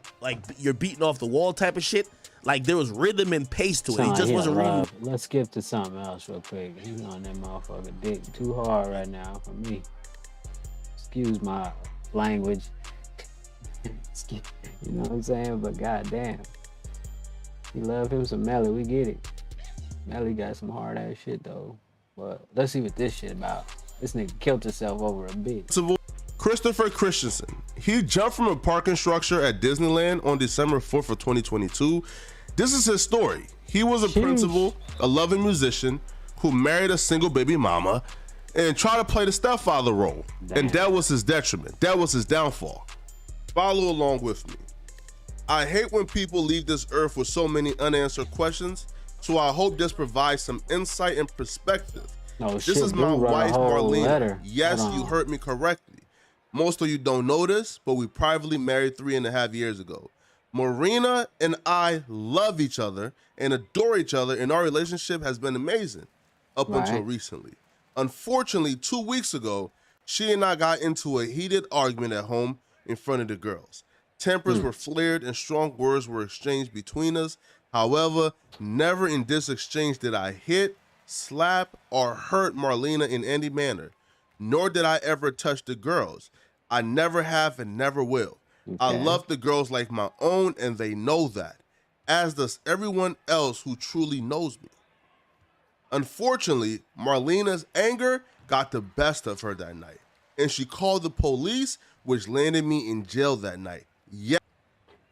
you're beating off the wall type of shit, like, there was rhythm and pace to it. He just wasn't reading. Let's skip to something else real quick. He's on that motherfucker dick too hard right now for me. Excuse my language. You know what I'm saying? But goddamn. He love him some Melly, we get it. Melly got some hard ass shit though. But let's see what this shit about. This nigga killed himself over a bit. Christopher Christensen. He jumped from a parking structure at Disneyland on December 4th of 2022. This is his story. He was a principal, a loving musician who married a single baby mama and tried to play the stepfather role. Damn. And that was his detriment. That was his downfall. Follow along with me. I hate when people leave this earth with so many unanswered questions, so I hope this provides some insight and perspective. This is my wife, Marlena. Yes, you heard me correctly. Most of you don't know this, but we privately married 3.5 years ago. Marina and I love each other and adore each other, and our relationship has been amazing up until recently. Unfortunately, 2 weeks ago, she and I got into a heated argument at home in front of the girls. Tempers were flared and strong words were exchanged between us. However, never in this exchange did I hit, slap, or hurt Marlena in any manner, nor did I ever touch the girls. I never have and never will. Okay. I love the girls like my own, and they know that, as does everyone else who truly knows me. Unfortunately, Marlena's anger got the best of her that night, and she called the police, which landed me in jail that night.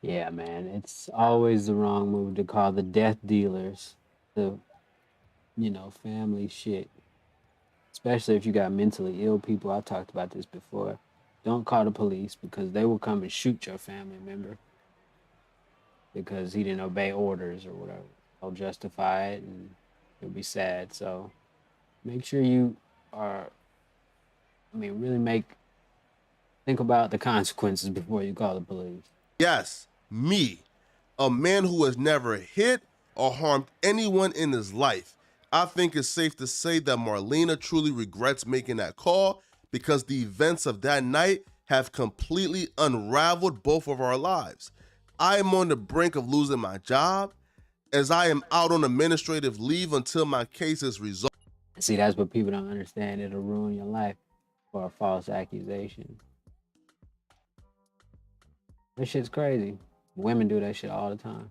Yeah, man, it's always the wrong move to call the death dealers the, family shit. Especially if you got mentally ill people. I've talked about this before. Don't call the police because they will come and shoot your family member because he didn't obey orders or whatever. They'll justify it and you'll be sad. So make sure you think about the consequences before you call the police. Yes, me, a man who has never hit or harmed anyone in his life. I think it's safe to say that Marlena truly regrets making that call because the events of that night have completely unraveled both of our lives. I am on the brink of losing my job as I am out on administrative leave until my case is resolved. See, that's what people don't understand. It'll ruin your life for a false accusation. That shit's crazy. Women do that shit all the time.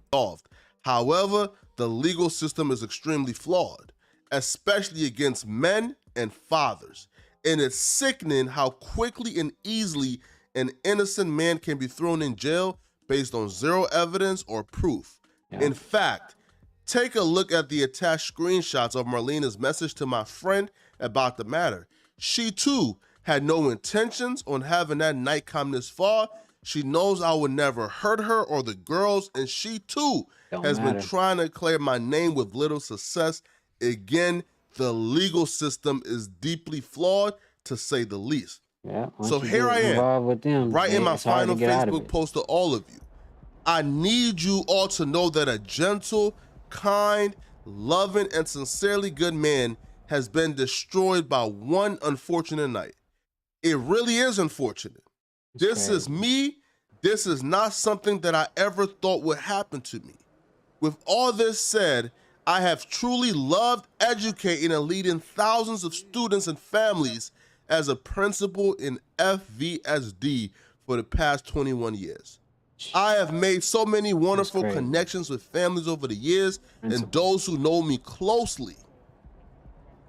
However, the legal system is extremely flawed, especially against men and fathers. And it's sickening how quickly and easily an innocent man can be thrown in jail based on zero evidence or proof. Yeah. In fact, take a look at the attached screenshots of Marlena's message to my friend about the matter. She too had no intentions on having that night come this far. She knows I would never hurt her or the girls, and she too been trying to clear my name with little success. Again, the legal system is deeply flawed, to say the least. Yeah. So here I am, with them, in my final Facebook post to all of you. I need you all to know that a gentle, kind, loving, and sincerely good man has been destroyed by one unfortunate night. It really is unfortunate. This is me. This is not something that I ever thought would happen to me. With all this said, I have truly loved educating and leading thousands of students and families as a principal in FVSD for the past 21 years. I have made so many wonderful connections with families over the years, and those who know me closely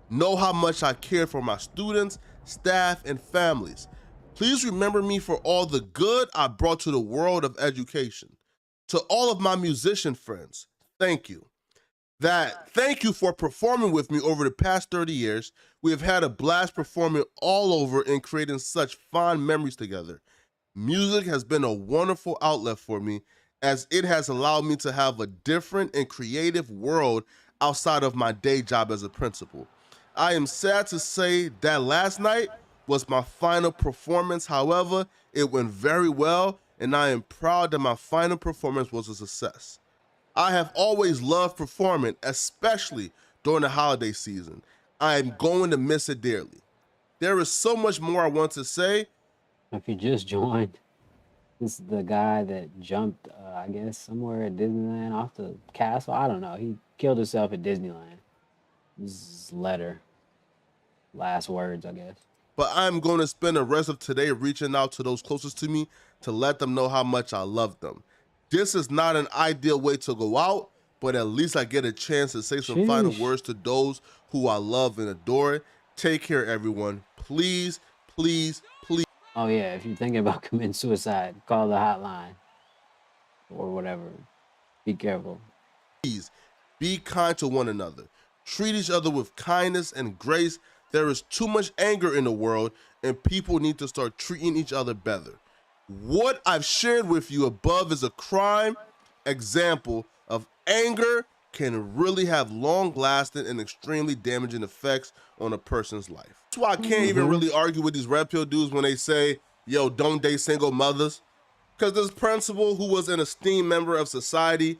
know how much I care for my students, staff, and families. Please remember me for all the good I brought to the world of education. To all of my musician friends, thank you. Thank you for performing with me over the past 30 years. We have had a blast performing all over and creating such fond memories together. Music has been a wonderful outlet for me, as it has allowed me to have a different and creative world outside of my day job as a principal. I am sad to say that last night was my final performance. However, it went very well, and I am proud that my final performance was a success. I have always loved performing, especially during the holiday season. I am going to miss it dearly. There is so much more I want to say. If you just joined, this is the guy that jumped, I guess, somewhere at Disneyland off the castle. I don't know. He killed himself at Disneyland. This is his letter. Last words, I guess. But I'm going to spend the rest of today reaching out to those closest to me to let them know how much I love them. This is not an ideal way to go out, but at least I get a chance to say some final words to those who I love and adore. Take care, everyone. Please, please, please. Oh, yeah, if you're thinking about committing suicide, call the hotline or whatever. Be careful. Please, be kind to one another. Treat each other with kindness and grace. There is too much anger in the world, and people need to start treating each other better. What I've shared with you above is a prime example of anger can really have long-lasting and extremely damaging effects on a person's life. That's why I can't even really argue with these red pill dudes when they say, yo, don't date single mothers. Because this principal, who was an esteemed member of society,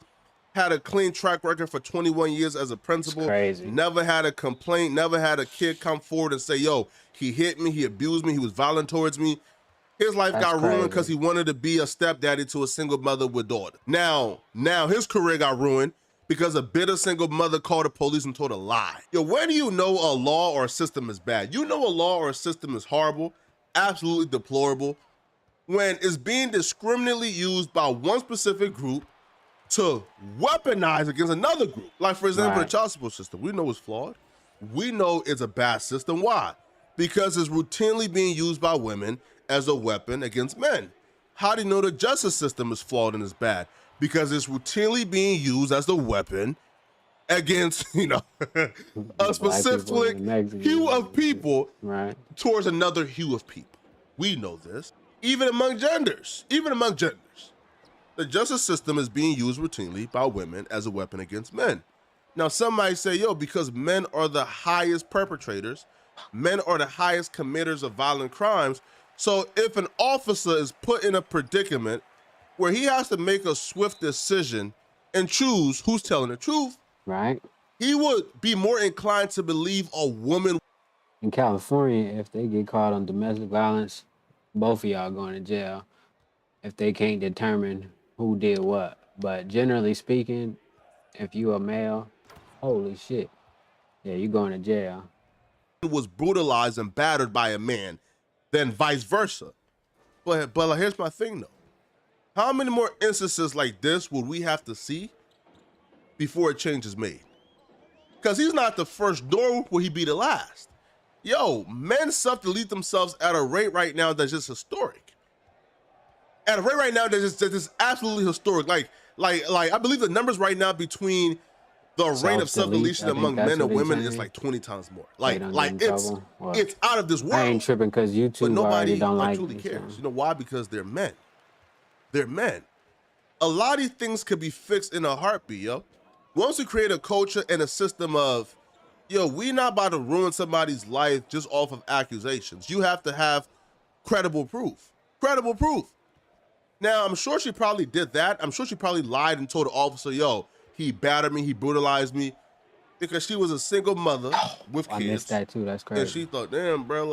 had a clean track record for 21 years as a principal, never had a complaint, never had a kid come forward and say, yo, he hit me, he abused me, he was violent towards me. His life got ruined because he wanted to be a stepdaddy to a single mother with daughter. Now his career got ruined because a bitter single mother called the police and told a lie. Yo, where do you know a law or a system is bad? You know a law or a system is horrible, absolutely deplorable, when it's being discriminately used by one specific group to weaponize against another group. Like, for example, the child support system. We know it's flawed. We know it's a bad system. Why? Because it's routinely being used by women as a weapon against men. How do you know the justice system is flawed and is bad? Because it's routinely being used as a weapon against, a specific hue of people towards another hue of people. We know this. Even among genders. The justice system is being used routinely by women as a weapon against men. Now, some might say, yo, because men are the highest perpetrators, men are the highest committers of violent crimes, so if an officer is put in a predicament where he has to make a swift decision and choose who's telling the truth, he would be more inclined to believe a woman. In California, if they get caught on domestic violence, both of y'all going to jail if they can't determine who did what. But generally speaking, if you a male, holy shit, yeah, you going to jail. Was brutalized and battered by a man, then vice versa. But here's my thing though. How many more instances like this would we have to see before a change is made? Because he's not the first, nor will he be the last. Yo, men self-delete themselves at a rate right now that's just historic. At a rate right now that's just absolutely historic. Like I believe the numbers right now between the rate of self-deletion among men and women is like 20 times more. Like it's out of this world. I ain't tripping because you two already don't like truly me, cares. so. You know why? Because they're men. They're men. A lot of these things could be fixed in a heartbeat, yo. Once we create a culture and a system of, yo, we not about to ruin somebody's life just off of accusations. You have to have credible proof. Credible proof. Now, I'm sure she probably did that. I'm sure she probably lied and told the officer, yo, he battered me, he brutalized me, because she was a single mother with kids. I missed that too. That's crazy. And she thought, damn, bro,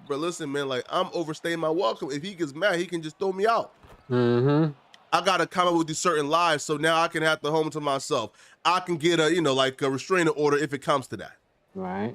bro, listen, man, like, I'm overstaying my welcome. If he gets mad, he can just throw me out. Mm-hmm. I gotta come up with these certain lies, so now I can have the home to myself. I can get a, a restraining order if it comes to that. Right.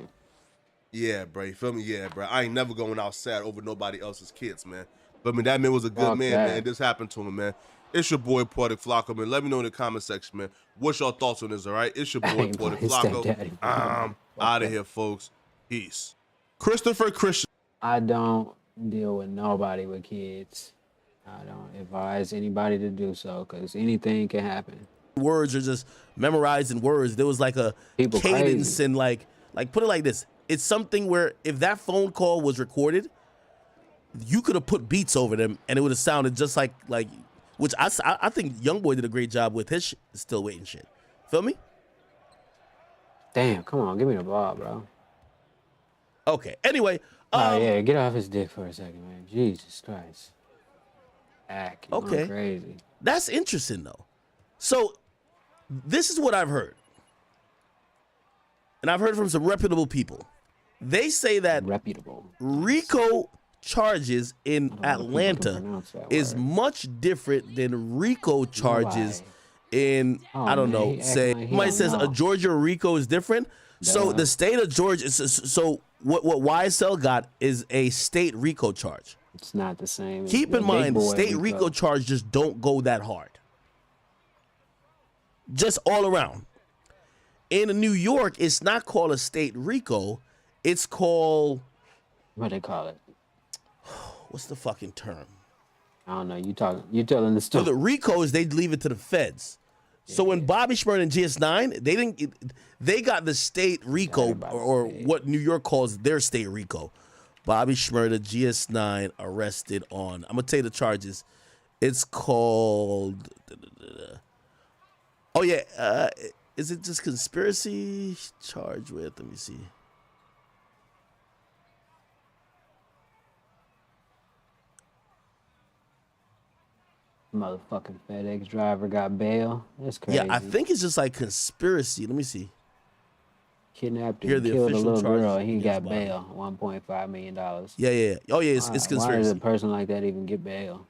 Yeah, bro. You feel me? Yeah, bro. I ain't never going out sad over nobody else's kids, man. But I mean, that man was a good man, man. This happened to him, man. It's your boy Poetic Flacco, man. Let me know in the comment section, man. What's your thoughts on this? All right, it's your boy Poetic Flacco. I'm out of here, folks. Peace. Christopher Christian. I don't deal with nobody with kids. I don't advise anybody to do so because anything can happen. Words are just memorizing words. There was like a cadence and like put it like this. It's something where if that phone call was recorded, you could have put beats over them and it would have sounded just like which I think Youngboy did a great job with his Still Waiting shit. Feel me? Damn, come on, give me the ball, bro. Okay. Anyway. Oh yeah, get off his dick for a second, man. Jesus Christ. Okay. Crazy. That's interesting though. So this is what I've heard. And I've heard from some reputable people. They say that RICO charges in Atlanta is much different than RICO charges in, I don't know, say, somebody says a Georgia RICO is different. So the state of Georgia, so what YSL got is a state RICO charge. It's not the same. Keep in mind, state RICO charges don't go that hard. Just all around. In New York, it's not called a state RICO. It's called... What do they call it? What's the fucking term? I don't know. You telling the story. So the RICOs, they leave it to the feds. Yeah. So when Bobby Shmurda and GS9, they got the state RICO, or what New York calls their state RICO. Bobby Shmurda, GS9 arrested on, I'm going to tell you the charges. It's called, oh yeah, is it just conspiracy charged with, let me see. Motherfucking FedEx driver got bail. That's crazy. Yeah, I think it's just like conspiracy. Let me see. Kidnapped and killed a little girl. He got bail, $1.5 million. Yeah. Oh yeah, it's conspiracy. Why does a person like that even get bail?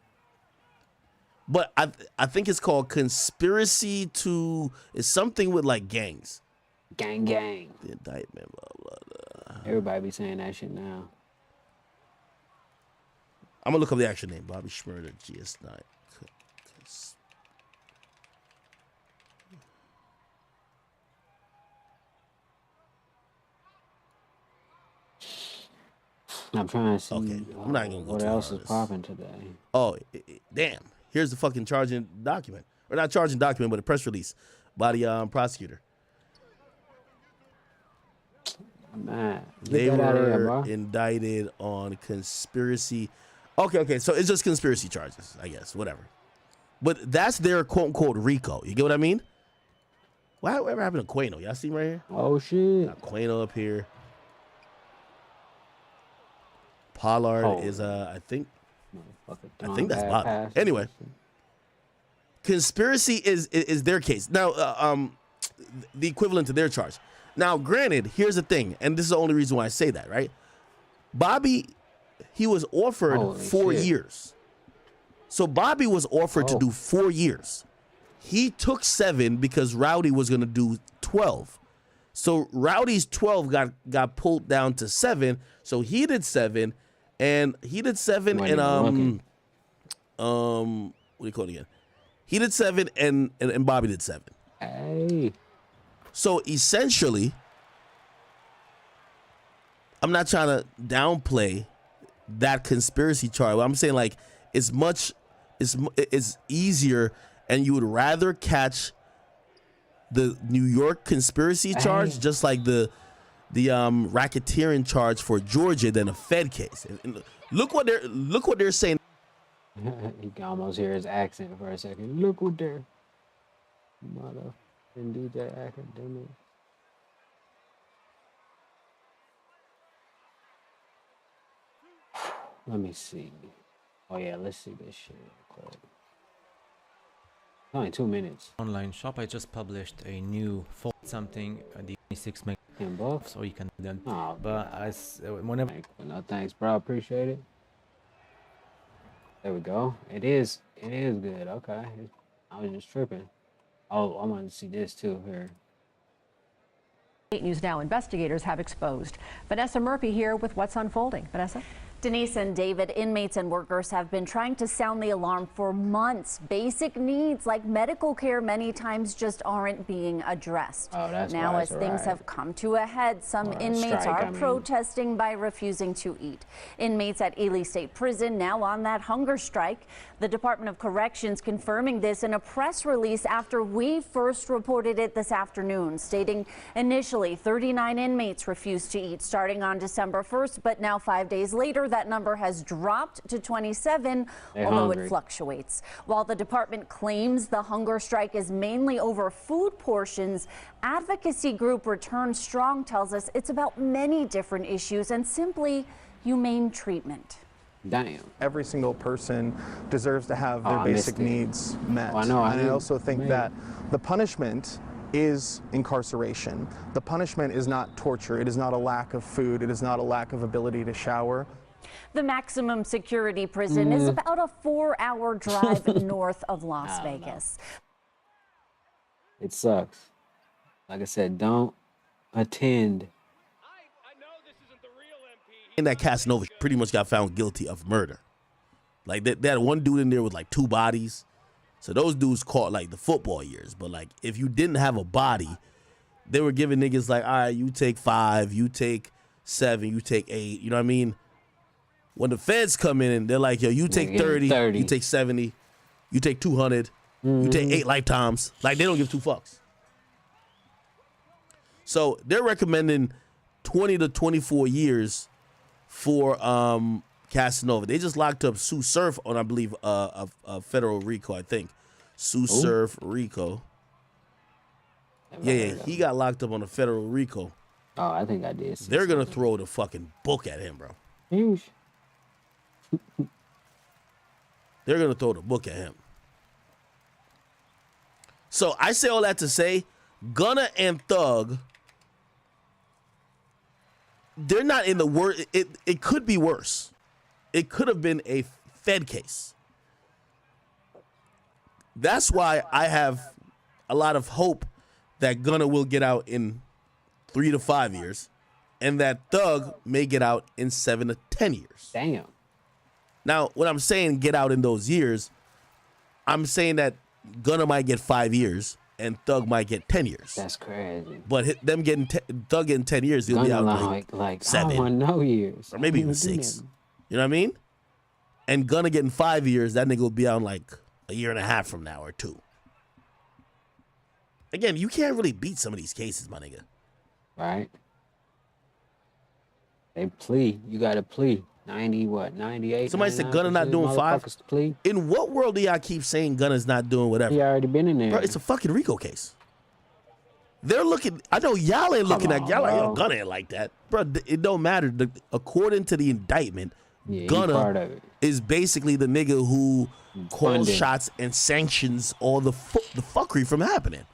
But I think it's called conspiracy to. It's something with like gangs. Gang. The indictment. Blah, blah, blah. Everybody be saying that shit now. I'm gonna look up the actual name. Bobby Shmurda, GS9. I'm trying to see I'm not gonna go what else is popping today. Oh, damn. Here's the fucking charging document. Or not charging document, but a press release by the prosecutor. Man, they were indicted on conspiracy. Okay. So it's just conspiracy charges, I guess. Whatever. But that's their quote-unquote RICO. You get what I mean? Whatever happened to Quano? Y'all see him right here? Oh, shit. Got Quano up here. Pollard is I think that's Bob. Anyway, conspiracy is their case. Now, the equivalent to their charge. Now, granted, here's the thing, and this is the only reason why I say that, right? Bobby, he was offered 4 years. So Bobby was offered to do 4 years. He took 7 because Rowdy was going to do 12. So Rowdy's 12 got pulled down to 7. So he did 7. And he did 7 and what do you call it again? He did 7 and Bobby did 7. Hey. So essentially, I'm not trying to downplay that conspiracy charge. I'm saying like it's easier, and you would rather catch the New York conspiracy charge, just like the racketeering charge for Georgia, than a Fed case. And look what they're saying. You can almost hear his accent for a second. Look what they're mother and DJ Academic. Let me see. Oh yeah, let's see this shit real quick. Only 2 minutes. Online shop. I just published a new Fold something, the 26 meg buff, so you can then. Oh, but whenever. No thanks, bro. Appreciate it. There we go. It is good. Okay. I was just tripping. Oh, I wanted to see this too here. News Now investigators have exposed. Vanessa Murphy here with what's unfolding. Vanessa? Denise and David, inmates and workers have been trying to sound the alarm for months. Basic needs like medical care many times just aren't being addressed. Oh, that's now, why as things have come to a head, some inmates are protesting by refusing to eat. Inmates at Ely State Prison now on that hunger strike. The Department of Corrections confirming this in a press release after we first reported it this afternoon, stating initially 39 inmates refused to eat starting on December 1st, but now 5 days later, that number has dropped to 27, although it fluctuates. While the department claims the hunger strike is mainly over food portions, advocacy group Return Strong tells us it's about many different issues and simply humane treatment. Damn. Every single person deserves to have their basic needs met. I know. And I also think that the punishment is incarceration. The punishment is not torture. It is not a lack of food. It is not a lack of ability to shower. The maximum security prison is about a 4-hour drive north of Las Vegas. It sucks. Like I said, don't attend. And that Casanova pretty much got found guilty of murder. Like that had one dude in there with like 2 bodies. So those dudes caught like the football years. But like if you didn't have a body, they were giving niggas like, all right, you take 5, you take 7, you take 8. You know what I mean? When the feds come in and they're like, yo, you take 30, you take 70, you take 200, you take 8 lifetimes. Like they don't give 2 fucks. So they're recommending 20 to 24 years for Casanova. They just locked up Sue Surf on, I believe, a federal RICO, I think. Sue Surf RICO. Yeah, he got locked up on a federal RICO. Oh, I think I did. They're going to throw the fucking book at him, bro. Huge. They're going to throw the book at him. So I say all that to say, Gunna and Thug, they're not in the worst. It could be worse. It could have been a Fed case. That's why I have a lot of hope that Gunna will get out in 3 to 5 years, and that Thug may get out in 7 to 10 years. Damn. Now, when I'm saying get out in those years, I'm saying that Gunna might get 5 years and Thug might get 10 years. That's crazy. But Thug getting 10 years, he'll be out like 7. I don't want no years. Or maybe even 6. You know what I mean? And Gunna getting 5 years, that nigga will be out in like a year and a half from now or 2. Again, you can't really beat some of these cases, my nigga. Right? They plea. You got to plea. 98? Somebody said Gunna not doing 5. In what world do y'all keep saying Gunna's not doing whatever? He already been in there. Bro, it's a fucking RICO case. They're looking. I know y'all ain't looking at y'all like, yo, Gunna ain't like that, bro. It don't matter. According to the indictment, Gunna is basically the nigga who calls shots and sanctions all the fuckery from happening.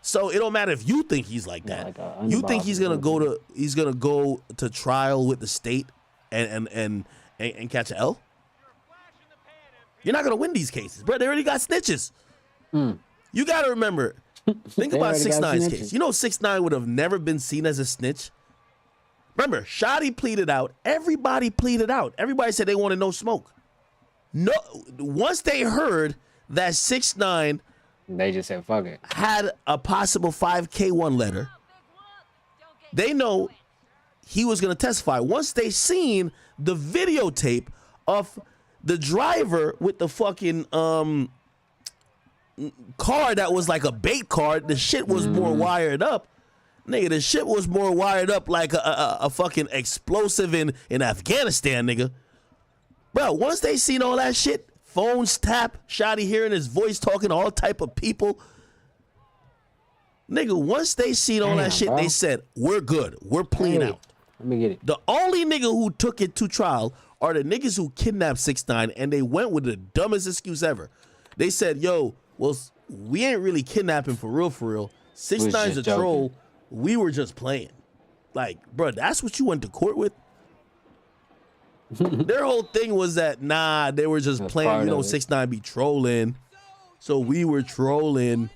So it don't matter if you think he's like that. You think he's gonna go to trial with the state and catch an L? You're not gonna win these cases, bro. They already got snitches. You gotta remember. Think about 6ix9ine's case. You know 6ix9ine would have never been seen as a snitch. Remember, Shotty pleaded out. Everybody pleaded out. Everybody said they wanted no smoke. No, once they heard that 6ix9ine, they just said fuck it, had a possible 5K1 letter, they know he was going to testify. Once they seen the videotape of the driver with the fucking car that was like a bait car, the shit was more wired up. Nigga, the shit was more wired up like a fucking explosive in Afghanistan, nigga. Bro, once they seen all that shit, phones tap, Shotty hearing his voice talking to all type of people. Nigga, once they seen all that shit, they said, we're good. We're pleading out. Let me get it. The only nigga who took it to trial are the niggas who kidnapped 6ix9ine, and they went with the dumbest excuse ever. They said, yo, well, we ain't really kidnapping for real, for real. 6ix9ine's a troll. We were just playing. Like, bro, that's what you went to court with? Their whole thing was that, nah, they were just playing. You know, 6ix9ine be trolling. So we were trolling.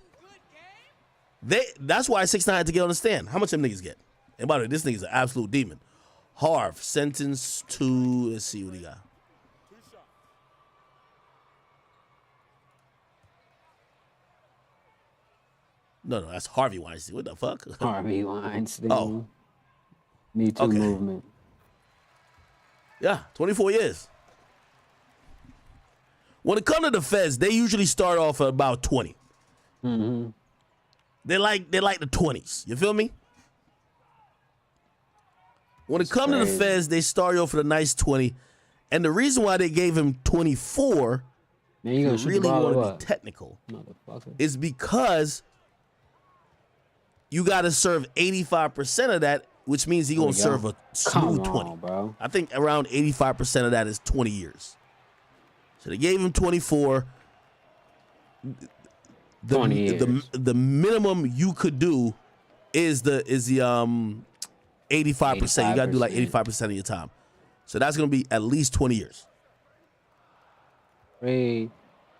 That's why 6ix9ine had to get on the stand. How much them niggas get? And by the way, this nigga's an absolute demon. Harv, sentenced to, let's see what he got. No, that's Harvey Weinstein. What the fuck? Harvey Weinstein. Oh. Me Too movement. Yeah, 24 years. When it comes to the feds, they usually start off at about 20. Mm-hmm. They like the 20s. You feel me? When it comes to the feds, they start off with a nice 20. And the reason why they gave him 24, man, you really want to be technical, is because you got to serve 85% of that, which means he's going to serve a smooth 20. Bro. I think around 85% of that is 20 years. So they gave him 24. 20 years. The minimum you could do is the 85%. You got to do like 85% of your time. So that's going to be at least 20 years. 3,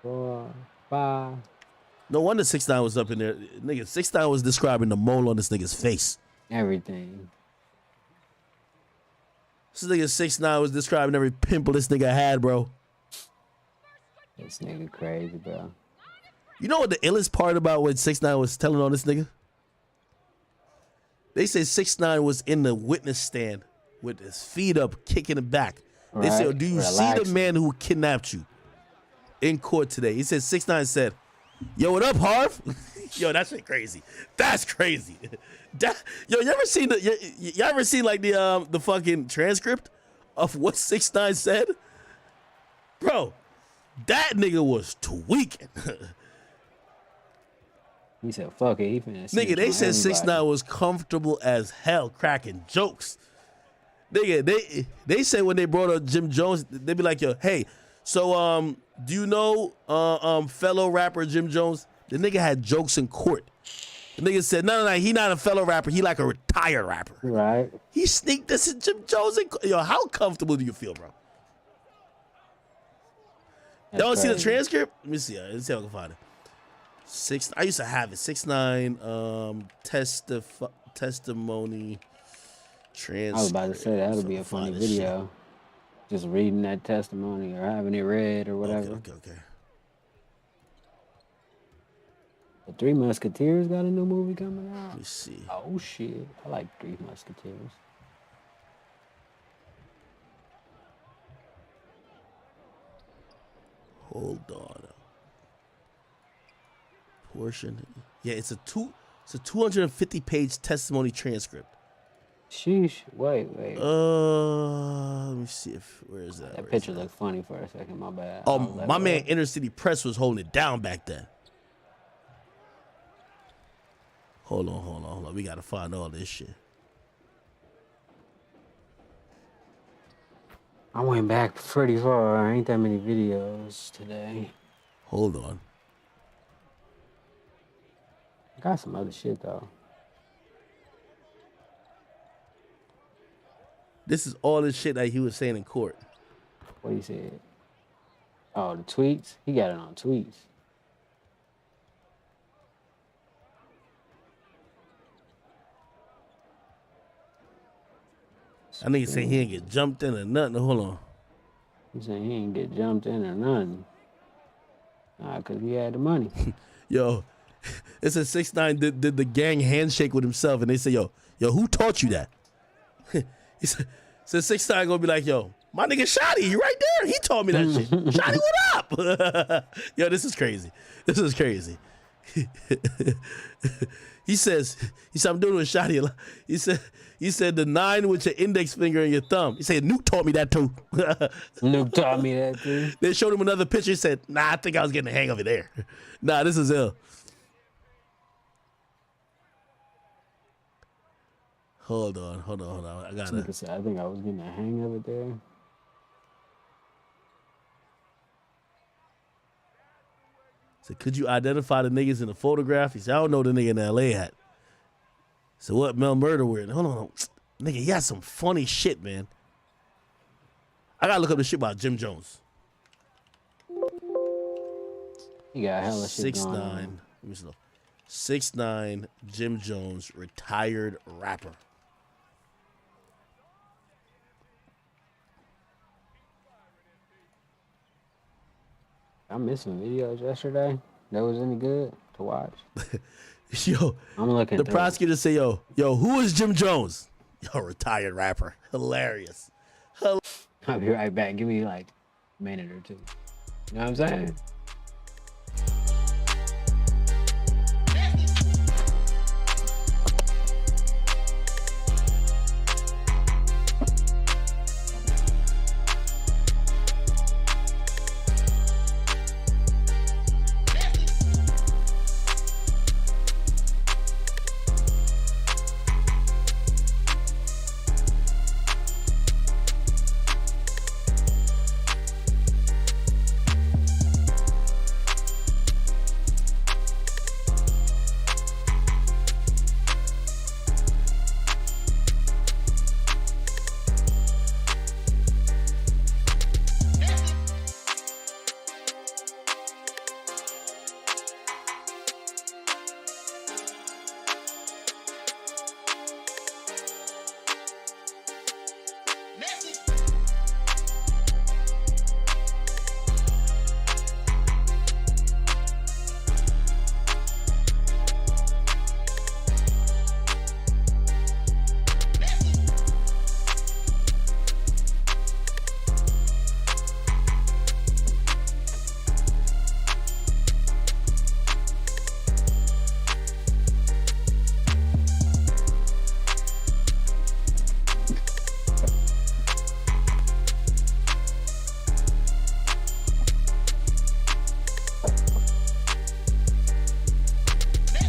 4, 5. No wonder 6ix9ine was up in there. Nigga, 6ix9ine was describing the mole on this nigga's face. Everything. This nigga 6ix9ine was describing every pimple this nigga had, bro. This nigga crazy, bro. You know what the illest part about what 6ix9ine was telling on this nigga? They said 6ix9ine was in the witness stand with his feet up, kicking it back. They said, do you see the man who kidnapped you in court today? He said, 6ix9ine said, yo, what up, Harv? Yo, that's crazy. That's crazy. Yo, you ever seen you ever seen like the fucking transcript of what 6ix9ine said? Bro, that nigga was tweaking. He said, fuck it. He finna nigga, they said 6ix9ine was comfortable as hell cracking jokes. Nigga, they said when they brought up Jim Jones, they be like, yo, hey, so do you know fellow rapper Jim Jones? The nigga had jokes in court. The nigga said, no, he not a fellow rapper. He like a retired rapper. Right. He sneaked this in Jim Jones in court. Yo, how comfortable do you feel, bro? Y'all see the transcript? Let me see. Let's see if I can find it. I used to have it. 6ix9ine testimony transcript. I was about to say that would be a funny video. Just reading that testimony or having it read or whatever. Okay. The Three Musketeers got a new movie coming out. Let me see. Oh shit. I like Three Musketeers. Hold on. Portion. Yeah, it's a 250-page testimony transcript. Sheesh. Wait. Let me see where is that? That picture looked funny for a second. My bad. Oh, my man, Inner City Press was holding it down back then. Hold on. We gotta find all this shit. I went back pretty far. Ain't that many videos today. Hold on. Got some other shit though. This is all the shit that he was saying in court. What he said? Oh, the tweets? He got it on tweets. I think he said he ain't get jumped in or nothing. Hold on. He said he ain't get jumped in or nothing. Because he had the money. Yo, it said 6ix9ine did the gang handshake with himself, and they say, yo, who taught you that? He said 6ix9ine gonna be like, yo, my nigga Shotty, you right there. He told me that shit. Shotty, what up? Yo, this is crazy. This is crazy. He said, I'm doing with Shotty a lot. He said the 9 with your index finger and your thumb. He said, Nuke taught me that too. Nuke taught me that too. They showed him another picture. He said, nah, I think I was getting the hang of it there. Nah, this is ill. Hold on. I got it. I think I was getting the hang of it there. So could you identify the niggas in the photograph? He said, I don't know the nigga in LA at. So what Mel Murder wearing? Hold on. Nigga, he got some funny shit, man. I gotta look up the shit about Jim Jones. He got hella shit going 6ix9ine. on. Let me see. 6ix9ine, Jim Jones, retired rapper. I'm missing videos yesterday. That was any good to watch? Yo, I'm looking. The prosecutor say, yo, who is Jim Jones? Yo, retired rapper. Hilarious. I'll be right back. Give me like a minute or two. You know what I'm saying?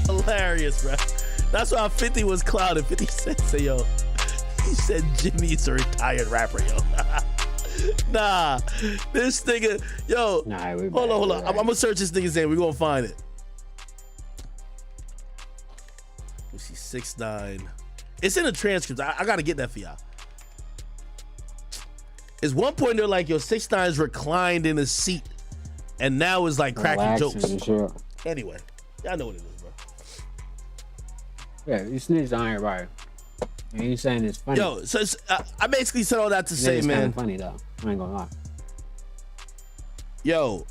Hilarious, bro. That's why 50 was clouded. 50 Cent said, yo, he said Jimmy's a retired rapper, yo. Nah, this nigga, yo, hold on. I'm gonna search this nigga's name. We're gonna find it. Let me see, 6ix9ine. It's in the transcripts. I gotta get that for y'all. It's one point they're like, yo, 6ix9ine's reclined in his seat, and now is like cracking jokes. Anyway, y'all know what it is. Yeah, you snitched on everybody. And you saying it's funny. Yo, so I basically said all that to say, man. It's funny though. I ain't gonna lie. Yo,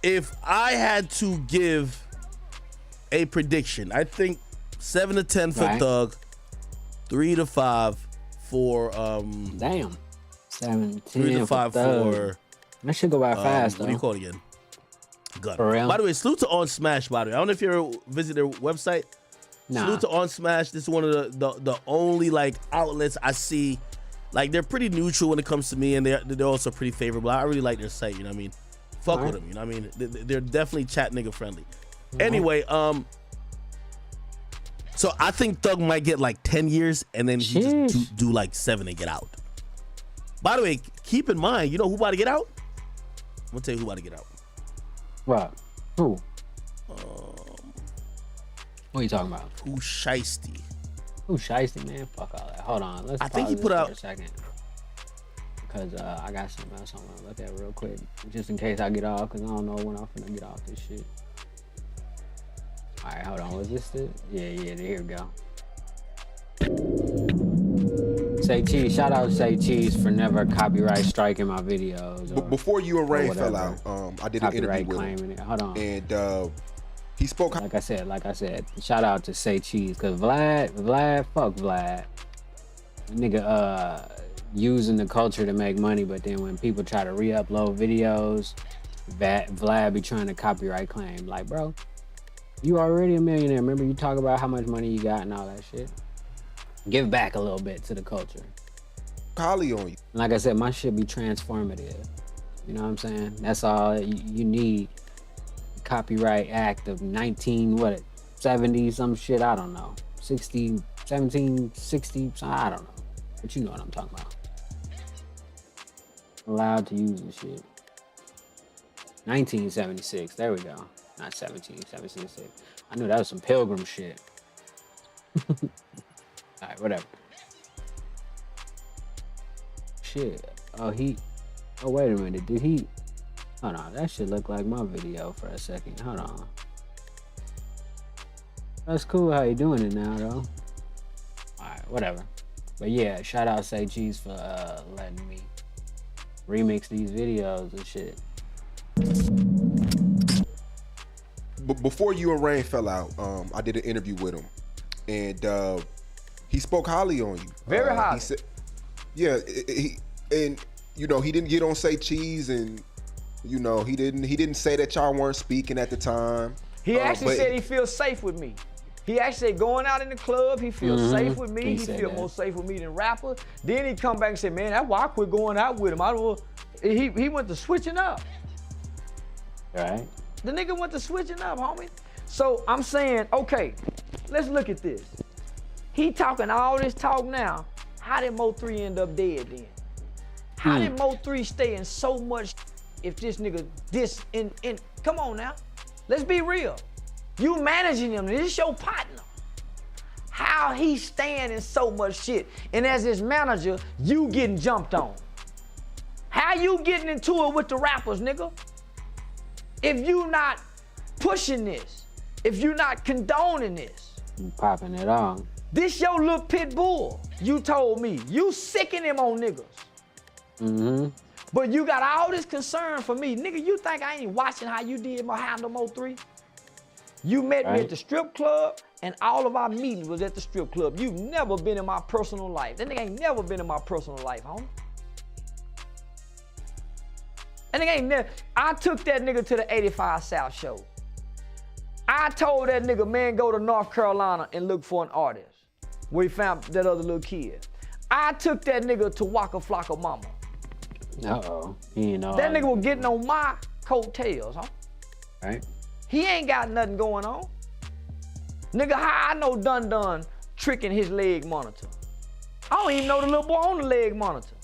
if I had to give a prediction, I think 7 to 10 for Thug, 3 to 5 for Damn. 7 to 10 3 to 5 for that should go by fast. What do you call it again? Gun. For real? By the way, salute to On Smash. By the way, I don't know if you ever visit their website. Nah. Salute to On Smash. This is one of the only like outlets I see. Like they're pretty neutral when it comes to me, and they're also pretty favorable. I really like their site. You know what I mean? Fuck with them. You know what I mean? They're definitely chat nigga friendly. Anyway, so I think Thug might get like 10 years, and then he just do like 7 and get out. By the way, keep in mind, you know who about to get out? I'm gonna tell you who about to get out. What? Who? What are you talking about? Who Shiesty? Who Shiesty, man? Fuck all that. Hold on. Let's. I think he pause put this out for a second because I got something else I want to look at real quick, just in case I get off, because I don't know when I'm finna get off this shit. All right, hold on. Was this it? Yeah. Here we go. Say Cheese. Shout out Say Cheese for never copyright striking my videos. Before you and Ray fell out, I did an interview with him. Hold on. And he spoke. Like I said. Shout out to Say Cheese, cause Vlad, fuck Vlad. nigga using the culture to make money, but then when people try to re-upload videos, Vlad be trying to copyright claim. Like, bro, you already a millionaire. Remember you talk about how much money you got and all that shit? Give back a little bit to the culture. Kali on you. Like I said, my shit be transformative. You know what I'm saying? That's all you need. Copyright Act of 1970 some shit, I don't know. 1760, I don't know. But you know what I'm talking about. Allowed to use the shit. 1976, there we go. Not 1776. I knew that was some pilgrim shit. Alright, whatever. Shit. Oh, wait a minute. Did he? Hold on. That shit looked like my video for a second. Hold on. That's cool how you doing it now, though. Alright, whatever. But yeah, shout out Say Cheese for letting me remix these videos and shit. But before you and Rain fell out, I did an interview with him, and he spoke highly on you. Very highly. He said, yeah, and you know, he didn't get on Say Cheese, and you know, he didn't say that y'all weren't speaking at the time. He actually said he feels safe with me. He actually said going out in the club, he feels safe with me. He feels more safe with me than rapper. Then he come back and said, man, that's why I quit going out with him. He went to switching up. Right. The nigga went to switching up, homie. So I'm saying, okay, let's look at this. He talking all this talk now. How did Mo3 end up dead then? How did Mo3 stay in so much if this nigga come on now. Let's be real. You managing him, this is your partner. How he staying in so much shit, and as his manager, you getting jumped on. How you getting into it with the rappers, nigga? If you not pushing this, if you not condoning this. You popping it on. This your little pit bull. You told me, you sicking him on niggas. Mm-hmm. But you got all this concern for me. Nigga, you think I ain't watching how you did my handle Mo3? You met me at the strip club, and all of our meetings was at the strip club. You've never been in my personal life. That nigga ain't never been in my personal life, homie. That nigga ain't never. I took that nigga to the 85 South show. I told that nigga, man, go to North Carolina and look for an artist. Where he found that other little kid. I took that nigga to Waka Flocka Mama. Uh-oh. He ain't know. That nigga was getting on my coattails, huh? Right. He ain't got nothing going on. Nigga, how I know Dun Dun tricking his leg monitor? I don't even know the little boy on the leg monitor.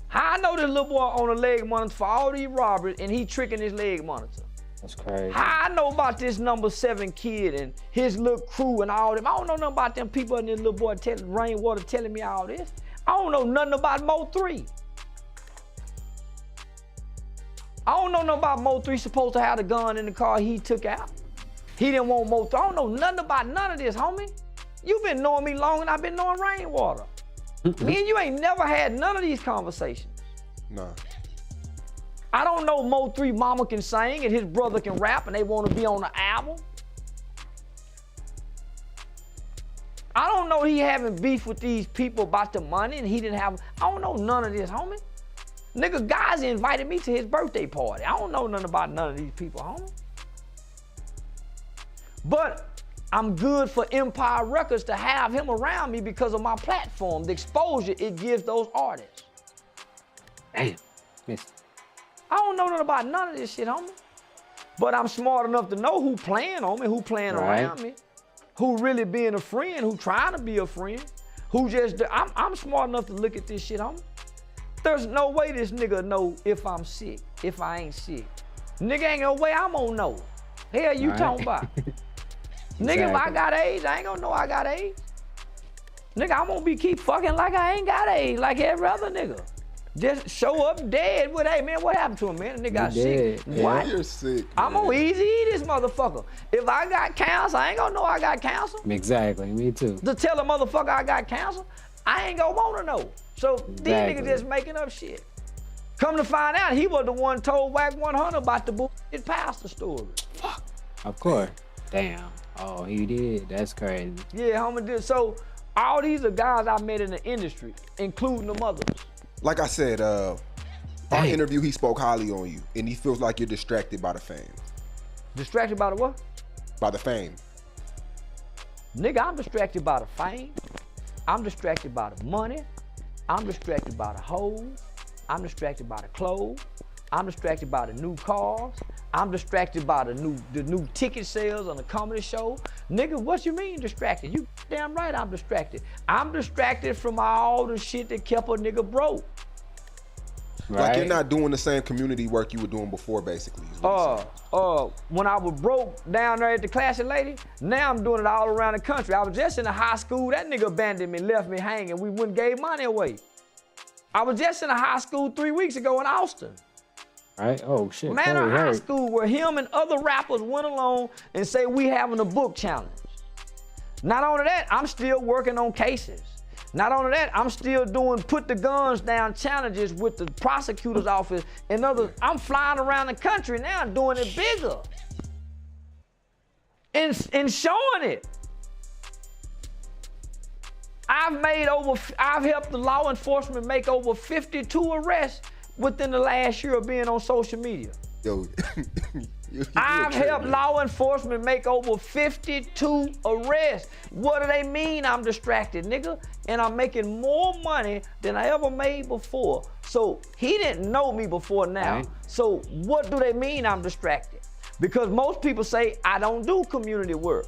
How I know the little boy on the leg monitor for all these robberies and he tricking his leg monitor? That's crazy. How I know about this number 7 kid and his little crew and all them? I don't know nothing about them people and this little boy Rainwater telling me all this. I don't know nothing about Mo3. I don't know nothing about Mo3 supposed to have the gun in the car he took out. He didn't want Mo3. I don't know nothing about none of this, homie. You've been knowing me long and I've been knowing Rainwater. Me and you ain't never had none of these conversations. Nah. I don't know Mo3 mama can sing and his brother can rap and they want to be on the album. I don't know he having beef with these people about the money and he didn't have, I don't know none of this, homie. Nigga, guys invited me to his birthday party. I don't know nothing about none of these people, homie. But I'm good for Empire Records to have him around me because of my platform, the exposure it gives those artists. Damn. Yes. I don't know nothing about none of this shit, homie. But I'm smart enough to know who playing on me, who playing around me, who really being a friend, who trying to be a friend, who just, I'm smart enough to look at this shit, homie. There's no way this nigga know if I'm sick, if I ain't sick. Nigga ain't no way I'm gonna know. Hell you talking about? Nigga, if I got AIDS, I ain't gonna know I got AIDS. Nigga, I'm gonna keep fucking like I ain't got AIDS, like every other nigga. Just show up dead with, hey man, what happened to him, man? The nigga got sick. Yeah. What? You're sick. I'm gonna easy eat this motherfucker. If I got cancer, I ain't gonna know I got cancer. Exactly, me too. To tell a motherfucker I got cancer, I ain't gonna wanna know. So these niggas just making up shit. Come to find out, he was the one told Wack 100 about the bullshit pastor story. Fuck. Of course. Damn. Oh, he did. That's crazy. Yeah, homie did. So All these are guys I met in the industry, including the mothers. Like I said, our interview, he spoke highly on you, and he feels like you're distracted by the fame. Distracted by the what? By the fame. Nigga, I'm distracted by the fame. I'm distracted by the money. I'm distracted by the hoes. I'm distracted by the clothes. I'm distracted by the new cars. I'm distracted by the new ticket sales on the comedy show. Nigga, what you mean distracted? You damn right I'm distracted. I'm distracted from all the shit that kept a nigga broke. Right. Like you're not doing the same community work you were doing before, basically. When I was broke down there at the Classic Lady, now I'm doing it all around the country. I was just in a high school, that nigga abandoned me, left me hanging. We wouldn't gave money away. I was just in a high school 3 weeks ago in Austin. Right? Oh shit. Man, a high school where him and other rappers went along and say we having a book challenge. Not only that, I'm still working on cases. Not only that, I'm still doing put the guns down challenges with the prosecutor's office and others. I'm flying around the country now doing it bigger. And showing it. I've helped the law enforcement make over 52 arrests within the last year of being on social media. Yo, I've helped law enforcement make over 52 arrests. What do they mean I'm distracted, nigga? And I'm making more money than I ever made before. So he didn't know me before now. Right. So what do they mean I'm distracted? Because most people say I don't do community work.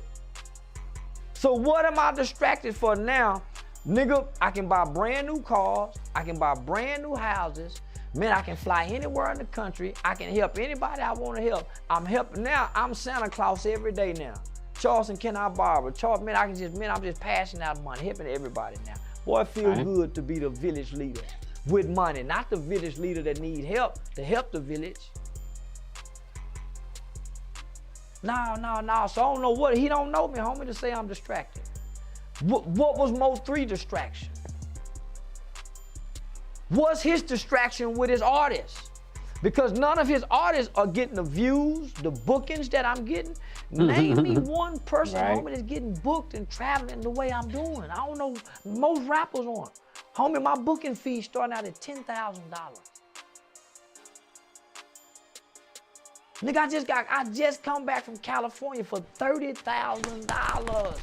So what am I distracted for now? Nigga, I can buy brand new cars. I can buy brand new houses. Man, I can fly anywhere in the country. I can help anybody I want to help. I'm helping now. I'm Santa Claus every day now. Charleston, can I borrow? Charles, man, I'm just passing out money, helping everybody now. Boy, it feels good to be the village leader with money, not the village leader that need help to help the village. No. So I don't know what, he don't know me, homie, to say I'm distracted. What was Mo 3 distraction? What's his distraction with his artists? Because none of his artists are getting the views, the bookings that I'm getting. Name me one person, homie, that's getting booked and traveling the way I'm doing. I don't know, most rappers aren't. Homie, my booking fee starting out at $10,000. Nigga, I just come back from California for $30,000.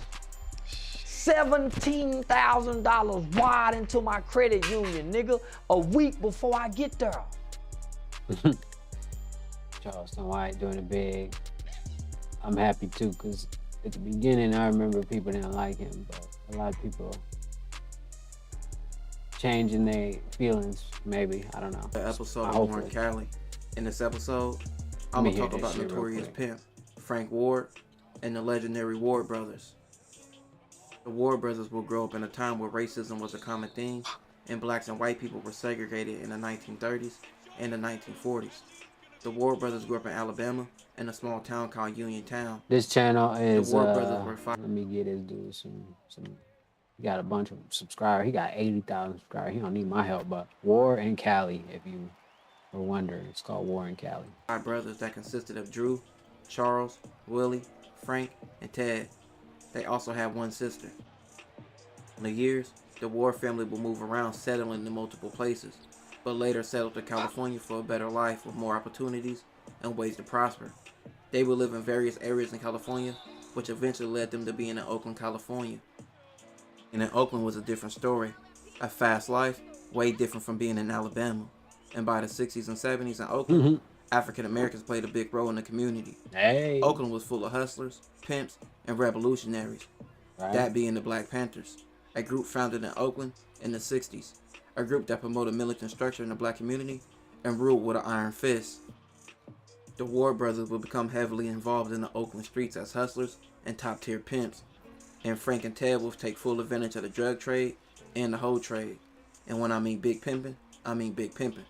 $17,000 wide into my credit union, nigga, a week before I get there. Charleston White doing it big. I'm happy too, because at the beginning, I remember people didn't like him, but a lot of people changing their feelings, maybe, I don't know. The episode of Warren Cali. In this episode, I'm gonna talk about Notorious Pimp, Frank Ward, and the legendary Ward brothers. The Ward brothers will grow up in a time where racism was a common thing, and blacks and white people were segregated in the 1930s and the 1940s. The Ward brothers grew up in Alabama in a small town called Uniontown. This channel is, the Ward brothers were let me get this dude some, he got a bunch of subscribers. He got 80,000 subscribers. He don't need my help, but War and Cali, if you were wondering, it's called War and Cali. 5 brothers that consisted of Drew, Charles, Willie, Frank, and Ted. They also had one sister. In the years, the Ward family would move around, settling in multiple places, but later settled to California for a better life with more opportunities and ways to prosper. They would live in various areas in California, which eventually led them to being in Oakland, California. And in Oakland was a different story. A fast life, way different from being in Alabama. And by the 60s and 70s in Oakland, African Americans played a big role in the community. Hey. Oakland was full of hustlers, pimps, and revolutionaries. Right. That being the Black Panthers, a group founded in Oakland in the 60s. A group that promoted militant structure in the black community and ruled with an iron fist. The Ward brothers would become heavily involved in the Oakland streets as hustlers and top-tier pimps. And Frank and Ted would take full advantage of the drug trade and the hoe trade. And when I mean big pimping, I mean big pimping.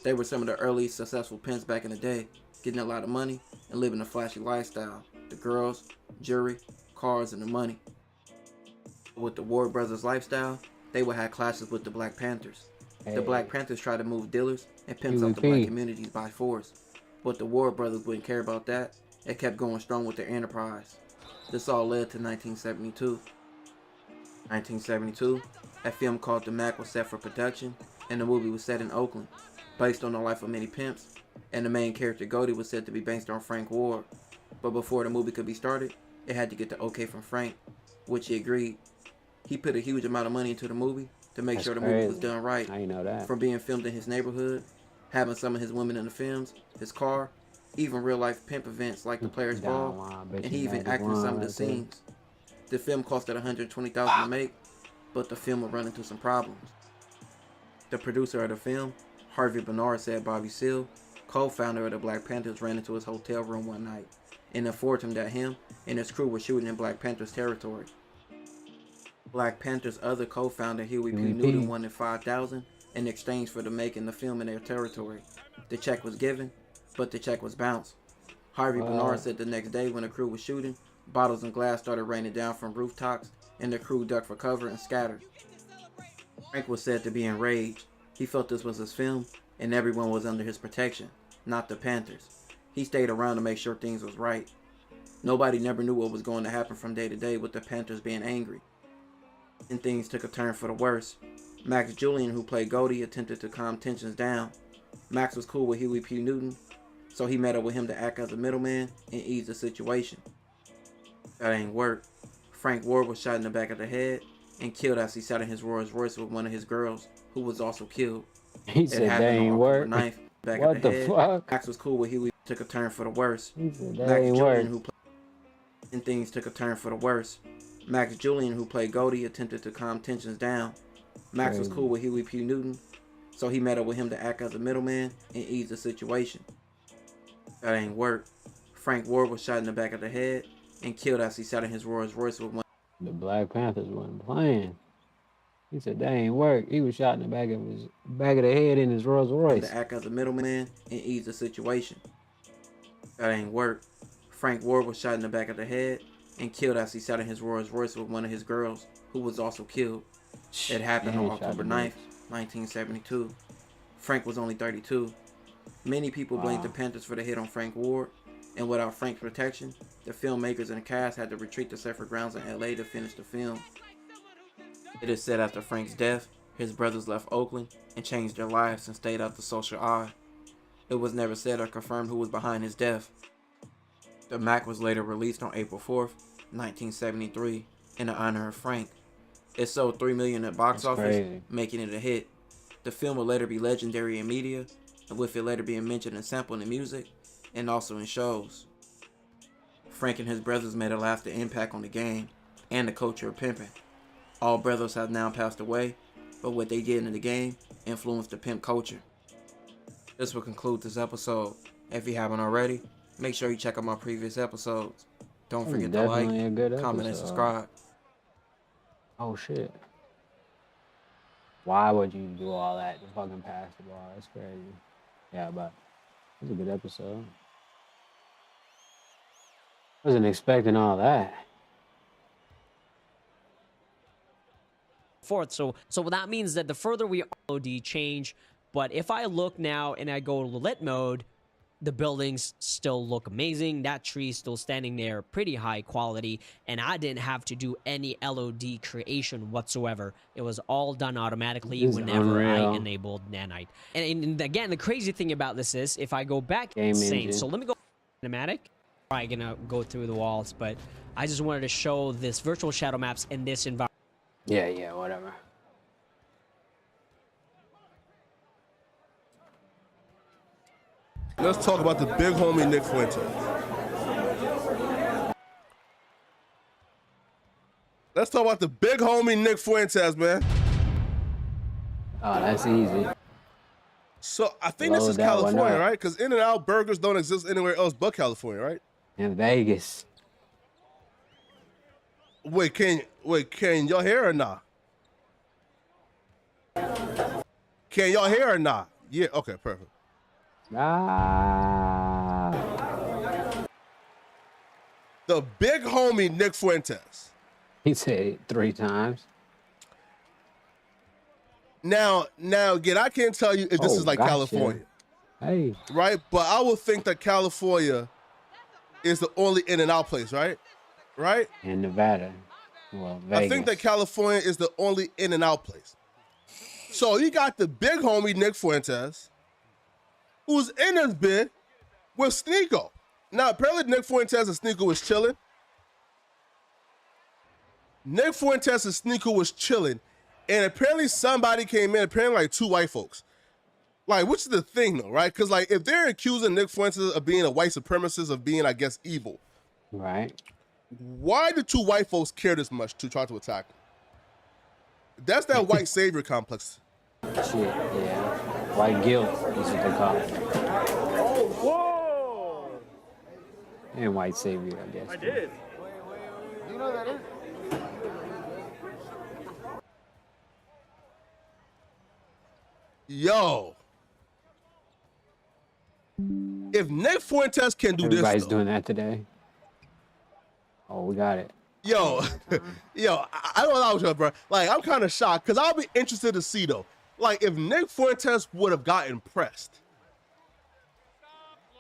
They were some of the early successful pimps back in the day, getting a lot of money and living a flashy lifestyle. The girls, jewelry, cars, and the money. With the Ward brothers' lifestyle, they would have clashes with the Black Panthers. Hey. The Black Panthers tried to move dealers and pimps out the black communities by force. But the Ward brothers wouldn't care about that and kept going strong with their enterprise. This all led to 1972. 1972, a film called The Mac was set for production, and the movie was set in Oakland, based on the life of many pimps, and the main character Goldie was said to be based on Frank Ward. But before the movie could be started, it had to get the okay from Frank, which he agreed. He put a huge amount of money into the movie to make sure the movie was done right. I know that. From being filmed in his neighborhood, having some of his women in the films, his car, even real life pimp events like the Players Ball, and he even acted in some of the scenes. The film costed $120,000 to make, but the film would run into some problems. The producer of the film, Harvey Bernard, said Bobby Seale, co-founder of the Black Panthers, ran into his hotel room one night and informed him that him and his crew were shooting in Black Panthers territory. Black Panthers' other co-founder, Huey P. Newton, wanted $5,000 in exchange for the making the film in their territory. The check was given, but the check was bounced. Harvey Bernard said the next day when the crew was shooting, bottles and glass started raining down from rooftops, and the crew ducked for cover and scattered. Frank was said to be enraged. He felt this was his film, and everyone was under his protection, not the Panthers. He stayed around to make sure things was right. Nobody never knew what was going to happen from day to day with the Panthers being angry. And things took a turn for the worse. Max Julian, who played Goldie, attempted to calm tensions down. Max was cool with Huey P. Newton, so he met up with him to act as a middleman and ease the situation. That ain't work. Frank Ward was shot in the back of the head and killed as he sat in his Rolls Royce with one of his girls, who was also killed. He said that ain't work. What the fuck? Max was cool with Huey. Took a turn for the worse. Max Julian, who played, and things took a turn for the worse. Max Julian, who played Goldie, attempted to calm tensions down. Max was cool with Huey P. Newton, so he met up with him to act as a middleman and ease the situation. That ain't work. Frank Ward was shot in the back of the head and killed as he sat in his Rolls Royce with one. The Black Panthers wasn't playing. He said that ain't work. He was shot in the back of the head in his Rolls Royce. To act as a middleman and ease the situation. That ain't work. Frank Ward was shot in the back of the head and killed as he sat in his Rolls Royce with one of his girls, who was also killed. It happened on October 9th, 1972. Frank was only 32. Many people blamed the Panthers for the hit on Frank Ward, and without Frank's protection, the filmmakers and the cast had to retreat to separate grounds in LA to finish the film. It is said after Frank's death, his brothers left Oakland and changed their lives and stayed out the social eye. It was never said or confirmed who was behind his death. The Mac was later released on April 4th, 1973, in honor of Frank. It sold $3 million at box office, making it a hit. The film would later be legendary in media, and with it later being mentioned and sampled in music, and also in shows. Frank and his brothers made a lasting impact on the game and the culture of pimping. All brothers have now passed away, but what they did in the game influenced the pimp culture. This will conclude this episode. If you haven't already, make sure you check out my previous episodes. Don't forget to like, comment, and subscribe. Oh shit. Why would you do all that to fucking pass the ball? That's crazy. Yeah, but it was a good episode. Wasn't expecting all that. Forth. So that means that the further we LOD change, but if I look now and I go to lit mode, the buildings still look amazing. That tree still standing there, pretty high quality, and I didn't have to do any LOD creation whatsoever. It was all done automatically whenever I enabled Nanite. And again, the crazy thing about this is, if I go back, insane. So let me go cinematic. Probably gonna go through the walls, but I just wanted to show this virtual shadow maps in this environment. Yeah, whatever. Let's talk about the big homie Nick Fuentes. Let's talk about the big homie Nick Fuentes, man. Oh, that's easy. So I think this is California, right? Because In-N-Out burgers don't exist anywhere else but California, right? In Vegas. Wait, can y'all hear or not? Can y'all hear or not? Yeah, okay, perfect. The big homie Nick Fuentes. He said it 3 times. Now, again, I can't tell you if this is like California. Hey. Right? But I would think that California is the only In-N-Out place, right? Right? In Nevada. Well, I think that California is the only in and out place. So you got the big homie Nick Fuentes, who's in this bid with Sneeko. Now, apparently Nick Fuentes and Sneeko was chilling. Nick Fuentes and Sneeko was chilling, and apparently somebody came in, apparently like 2 white folks. Like, which is the thing though, right? Because like if they're accusing Nick Fuentes of being a white supremacist, of being, I guess, evil. Right. Why do 2 white folks care this much to try to attack him? That's that white savior complex. Shit, yeah. White guilt is what they call it. Oh, whoa! And white savior, I guess. I did. You know that is? Yo. If Nick Fuentes can do this, everybody's doing that today. Oh, we got it. Yo, I don't know, you, bro. Like, I'm kind of shocked because I'll be interested to see though. Like, if Nick Fuentes would have gotten pressed.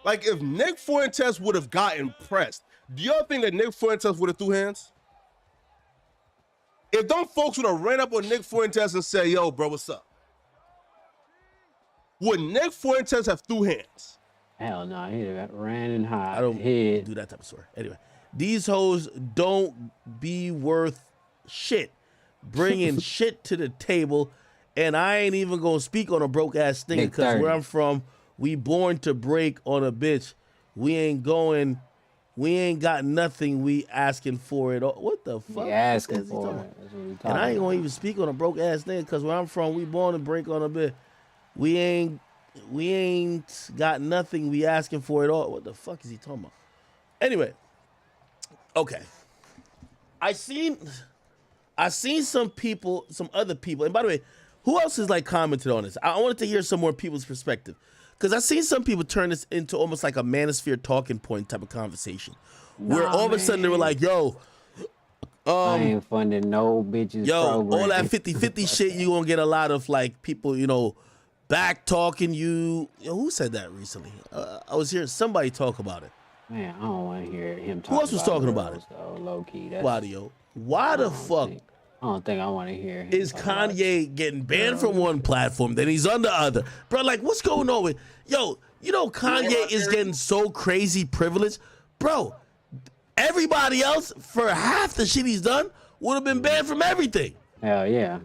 Like, if Nick Fuentes would have gotten pressed, do y'all think that Nick Fuentes would have threw hands? If them folks would have ran up on Nick Fuentes and said, "Yo, bro, what's up?" Would Nick Fuentes have threw hands? Hell no, he ran and hide. I don't do that type of story. Anyway, these hoes don't be worth shit, bringing shit to the table, and I ain't even gonna speak on a broke ass nigga because where I'm from, we born to break on a bitch. We ain't got nothing. We asking for it. What the fuck? We asking for it. And I ain't gonna even speak on a broke ass nigga because where I'm from, we born to break on a bitch. We ain't got nothing. We asking for it all. What the fuck is he talking about? Anyway, okay. I seen some other people, and by the way, who else has like commented on this? I wanted to hear some more people's perspective. Because I seen some people turn this into almost like a manosphere talking point type of conversation. Where all of a sudden they were like, yo, I ain't funding no bitches. Yo, program. all that 50-50 shit, you gonna get a lot of like people, back talking you. Who said that recently? I was hearing somebody talk about it. Man, I don't want to hear him talk. Who else was talking about it? Low key. Claudio. Why the fuck? I don't think I want to hear him. Is Kanye getting banned from one platform, then he's on the other? Bro, like, what's going on with... Yo, Kanye is getting so crazy privileged. Bro, everybody else, for half the shit he's done, would have been banned from everything. Hell yeah.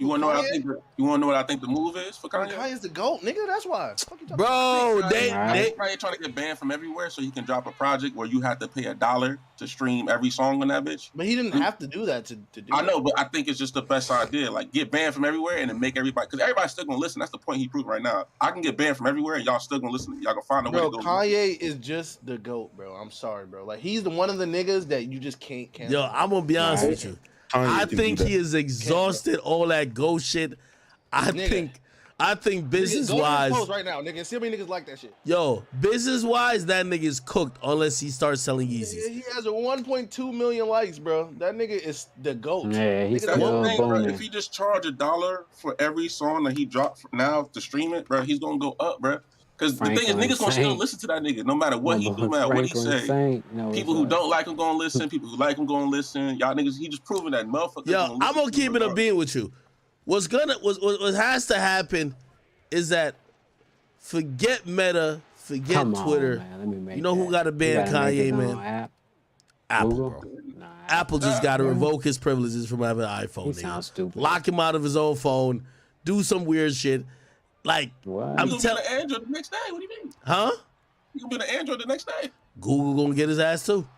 You wanna know what I think? You wanna know what I think the move is for Kanye? Kanye's the GOAT, nigga. That's why. Bro, Kanye trying to get banned from everywhere so he can drop a project where you have to pay $1 to stream every song on that bitch. But he didn't have to do that to do. I know, but I think it's just the best idea. Like, get banned from everywhere and then make everybody, because everybody's still gonna listen. That's the point he proved right now. I can get banned from everywhere and y'all still gonna listen. Y'all gonna find a way to go. Kanye is just the GOAT, bro. I'm sorry, bro. Like, he's one of the niggas that you just can't cancel. Yo, I'm gonna be honest with you. I think he is exhausted all that go shit. I think business wise right now, nigga. See how many niggas like that shit. Yo, business wise, that nigga is cooked unless he starts selling Yeezys. He has a 1.2 million likes, bro. That nigga is the GOAT. Yeah, he's still booming. If he just charge $1 for every song that he dropped now to stream it, bro, he's gonna go up, bro. Because the thing is, niggas gonna still listen to that nigga no matter what he do, no matter what he say. People who don't like him gonna listen. People who like him gonna listen. Y'all niggas, he just proving that motherfucker. Yo, I'm gonna keep it a being with you. What has to happen is that forget Meta, forget Twitter. You know who got to ban Kanye, man? Apple, bro. Apple just got to revoke his privileges from having an iPhone. He sounds stupid. Lock him out of his own phone. Do some weird shit. Like, I'm telling Android the next day. What do you mean? Huh? You gonna be an Android the next day? Google gonna get his ass too.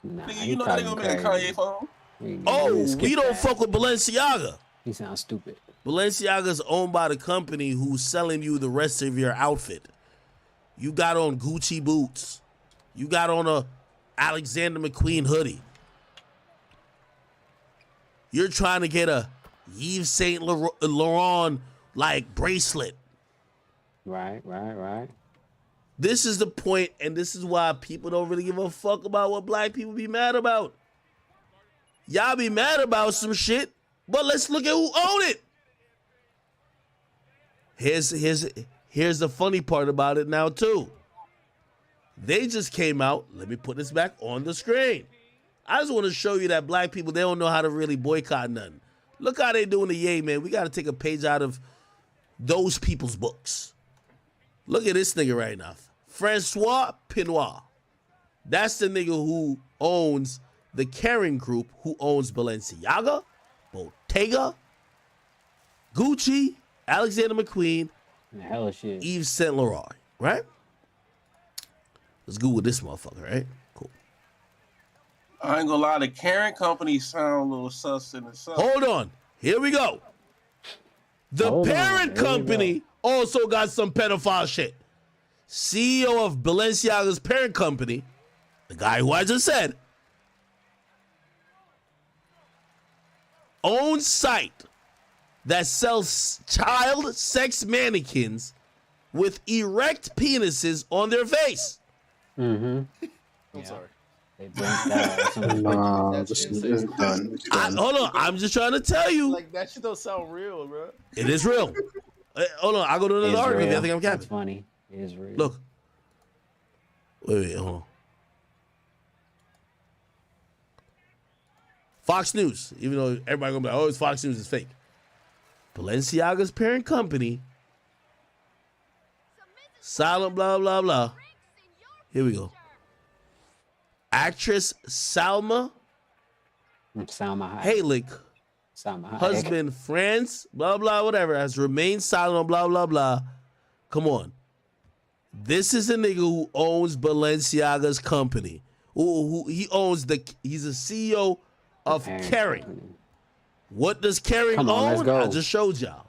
Nigga, you know they gonna be a Kanye phone. We don't fuck with Balenciaga. He sounds stupid. Balenciaga's owned by the company who's selling you the rest of your outfit. You got on Gucci boots. You got on a Alexander McQueen hoodie. You're trying to get a Yves Saint Laurent like bracelet. Right. This is the point, and this is why people don't really give a fuck about what black people be mad about. Y'all be mad about some shit, but let's look at who own it. Here's the funny part about it now too. They just came out. Let me put this back on the screen. I just want to show you that black people, they don't know how to really boycott nothing. Look how they doing the Ye, man. We got to take a page out of those people's books. Look at this nigga right now. Francois Pinois. That's the nigga who owns the Kering Group, who owns Balenciaga, Bottega, Gucci, Alexander McQueen, hella shit. Yves Saint Laurent, right? Let's Google this motherfucker, right? Cool. I ain't gonna lie, the Kering company sound a little sus in itself. Hold on. Here we go. The parent company also got some pedophile shit. CEO of Balenciaga's parent company, the guy who I just said, owns site that sells child sex mannequins with erect penises on their face. Mm-hmm. I'm sorry. They blanked out. This is done. Hold on, I'm just trying to tell you. Like that shit don't sound real, bro. It is real. Hold on, I'll go to another article if you think I'm capping. It's funny. It is real. Look. Wait, hold on. Fox News, even though everybody gonna be like, oh, it's Fox News, it's fake. Balenciaga's parent company, silent blah, blah, blah. Here we go. Actress Salma Hayek, husband Franz, blah, blah, whatever, has remained silent on blah, blah, blah. Come on. This is a nigga who owns Balenciaga's company. He's a CEO of Kering. What does Kering own? I just showed y'all.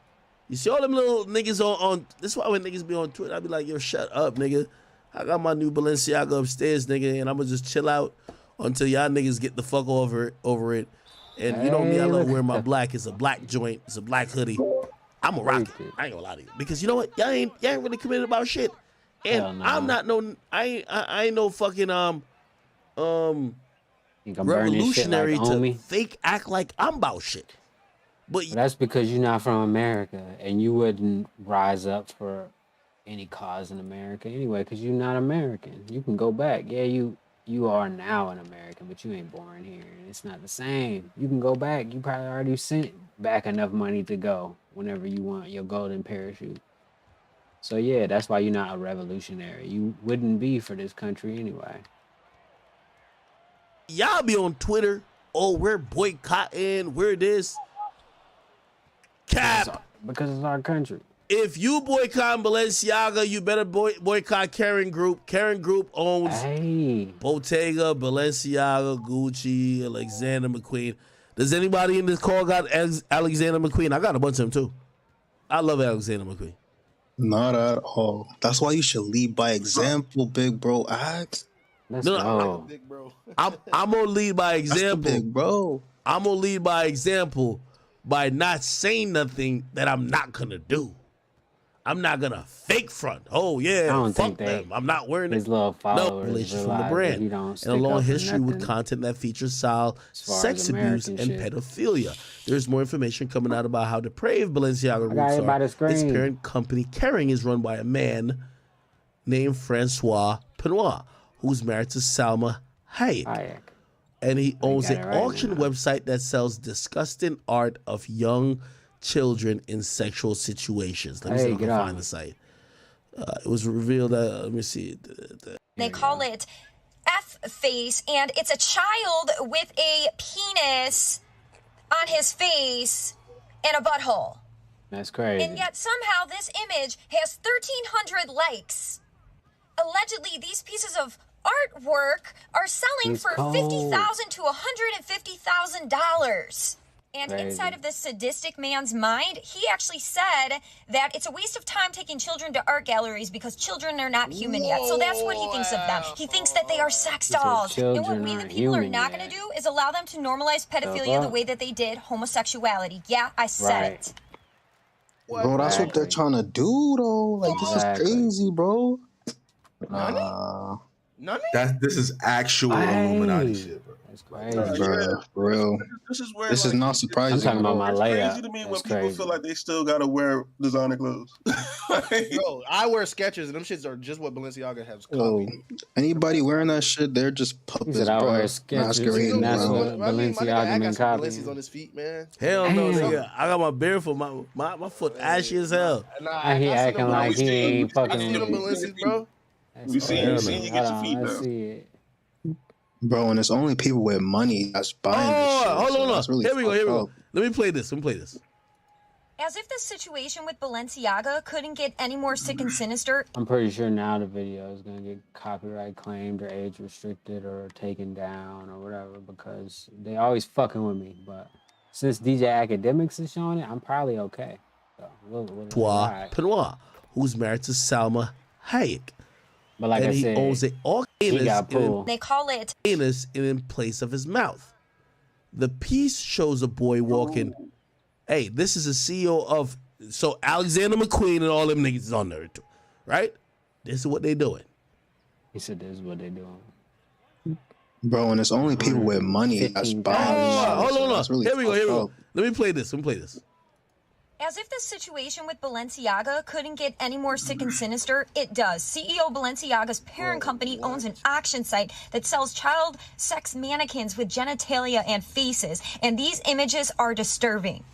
You see all them little niggas on this is why when niggas be on Twitter, I be like, yo, shut up, nigga. I got my new Balenciaga upstairs, nigga, and I'm gonna just chill out until y'all niggas get the fuck over it. And you know me, I love wearing my black. It's a black joint. It's a black hoodie. I'm a rock it. I ain't gonna lie to you. Because you know what? Y'all ain't really committed about shit. And I'm not I ain't no fucking revolutionary to fake act like I'm about shit. But that's because you're not from America and you wouldn't rise up for any cause in America anyway, because you're not American. You can go back. Yeah, you are now an American, but you ain't born here. It's not the same. You can go back. You probably already sent back enough money to go whenever you want your golden parachute. So yeah, that's why you're not a revolutionary. You wouldn't be for this country anyway. Y'all be on Twitter, oh, we're boycotting, we're this. Cap. Because it's our country. If you boycott Balenciaga, you better boycott Kering Group. Kering Group owns Bottega, Balenciaga, Gucci, Alexander McQueen. Does anybody in this call got Alexander McQueen? I got a bunch of them too. I love Alexander McQueen. Not at all. That's why you should lead by example, big bro. I'm gonna lead by example, big bro. I'm gonna lead by example by not saying nothing that I'm not gonna do. I'm not gonna fake front. Oh yeah, I don't fuck think them. I'm not wearing his it. little followers No, relations from the brand and a long history with content that features child sex abuse and pedophilia. There's more information coming out about how depraved Balenciaga roots are. Its parent company Kering is run by a man named Francois Pinois, who's married to Salma Hayek. And he owns an auction website that sells disgusting art of young children in sexual situations. Let me see if I can find the site. It was revealed that, let me see. They call it F-face, and it's a child with a penis on his face and a butthole. That's crazy. And yet somehow this image has 1,300 likes. Allegedly, these pieces of artwork are selling for $50,000 to $150,000. And inside of this sadistic man's mind, he actually said that it's a waste of time taking children to art galleries because children are not human yet. So that's what he thinks of them. He thinks that they are sex dolls. And what we, the people, are not going to do is allow them to normalize pedophilia the way that they did homosexuality. Yeah, I said it. Bro, that's what they're trying to do, though. Like, this is crazy, bro. This is actual Illuminati shit, bro. That's crazy. Bruh, for real. This is not surprising. I'm talking about my It's layout. crazy to me when That's people crazy. feel like they still gotta wear designer clothes. Yo, I wear Skechers, and them shits are just what Balenciaga has copied. Anybody wearing that shit, they're just puppets, said I bro. wear Skechers, Masquerading, and that's bro. what Balenciaga been got copying. Balenci's on his feet, man. Hell no, Damn. nigga. I got my barefoot, my foot ashy as hell. Nah, He I seen acting them like he Balenci's. ain't I fucking seen them with Balenci's, bro. We see you get your feet Let's down. see it. Bro, and it's only people with money that's buying this shit. Hold so on. that's really Here we fucked go. up. Let me play this. As if the situation with Balenciaga couldn't get any more sick and sinister, I'm pretty sure now the video is gonna get copyright claimed or age restricted or taken down or whatever because they always fucking with me. But since DJ Academics is showing it, I'm probably okay. So we'll ride. Penoir, who's married to Salma Hayek. But like and I he said, owns an he got pulled. they call it anus in place of his mouth. The piece shows a boy walking. Hey, this is a CEO of Alexander McQueen and all them niggas is on there too, right? This is what they doing. He said this is what they doing. Bro, and it's only people with money that's buying this shit. Hold so on. that's really Here we fucked go. up. Let me play this. as if the situation with Balenciaga couldn't get any more sick and sinister. It does. CEO Balenciaga's parent company owns an auction site that sells child sex mannequins with genitalia and faces, and these images are disturbing.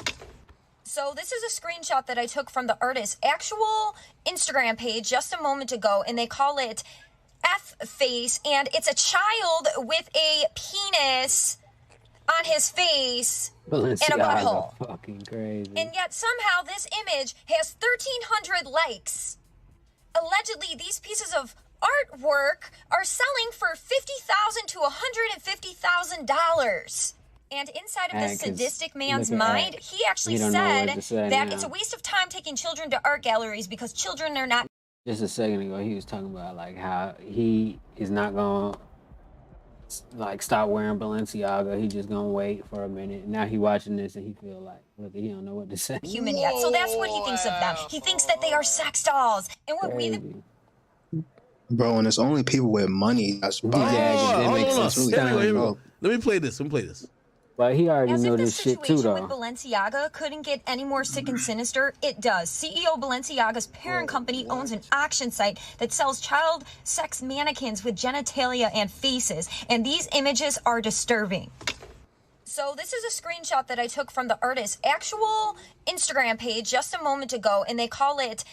So this is a screenshot that I took from the artist's actual Instagram page just a moment ago, and they call it F face, and it's a child with a penis on his face and a butthole. Fucking crazy. And yet somehow this image has 1,300 likes. Allegedly, these pieces of artwork are selling for $50,000 to $150,000. And inside of this sadistic man's mind, he actually said that it's a waste of time taking children to art galleries because children are not. Just a second ago, he was talking about like how he is not gonna like stop wearing Balenciaga. He just gonna wait for a minute. Now he watching this and he feel like, look, he don't know what to say. Human yet, so that's what he thinks of them. He thinks that they are sex dolls, and what we. Bro, and it's only people with money that's buying this shit. That's really fucked up. Let me play this. But he already As knew if the this shit too, situation with though. Balenciaga couldn't get any more sick and sinister, it does. CEO Balenciaga's parent company owns an auction site that sells child sex mannequins with genitalia and faces, and these images are disturbing. So this is a screenshot that I took from the artist's actual Instagram page just a moment ago, and they call it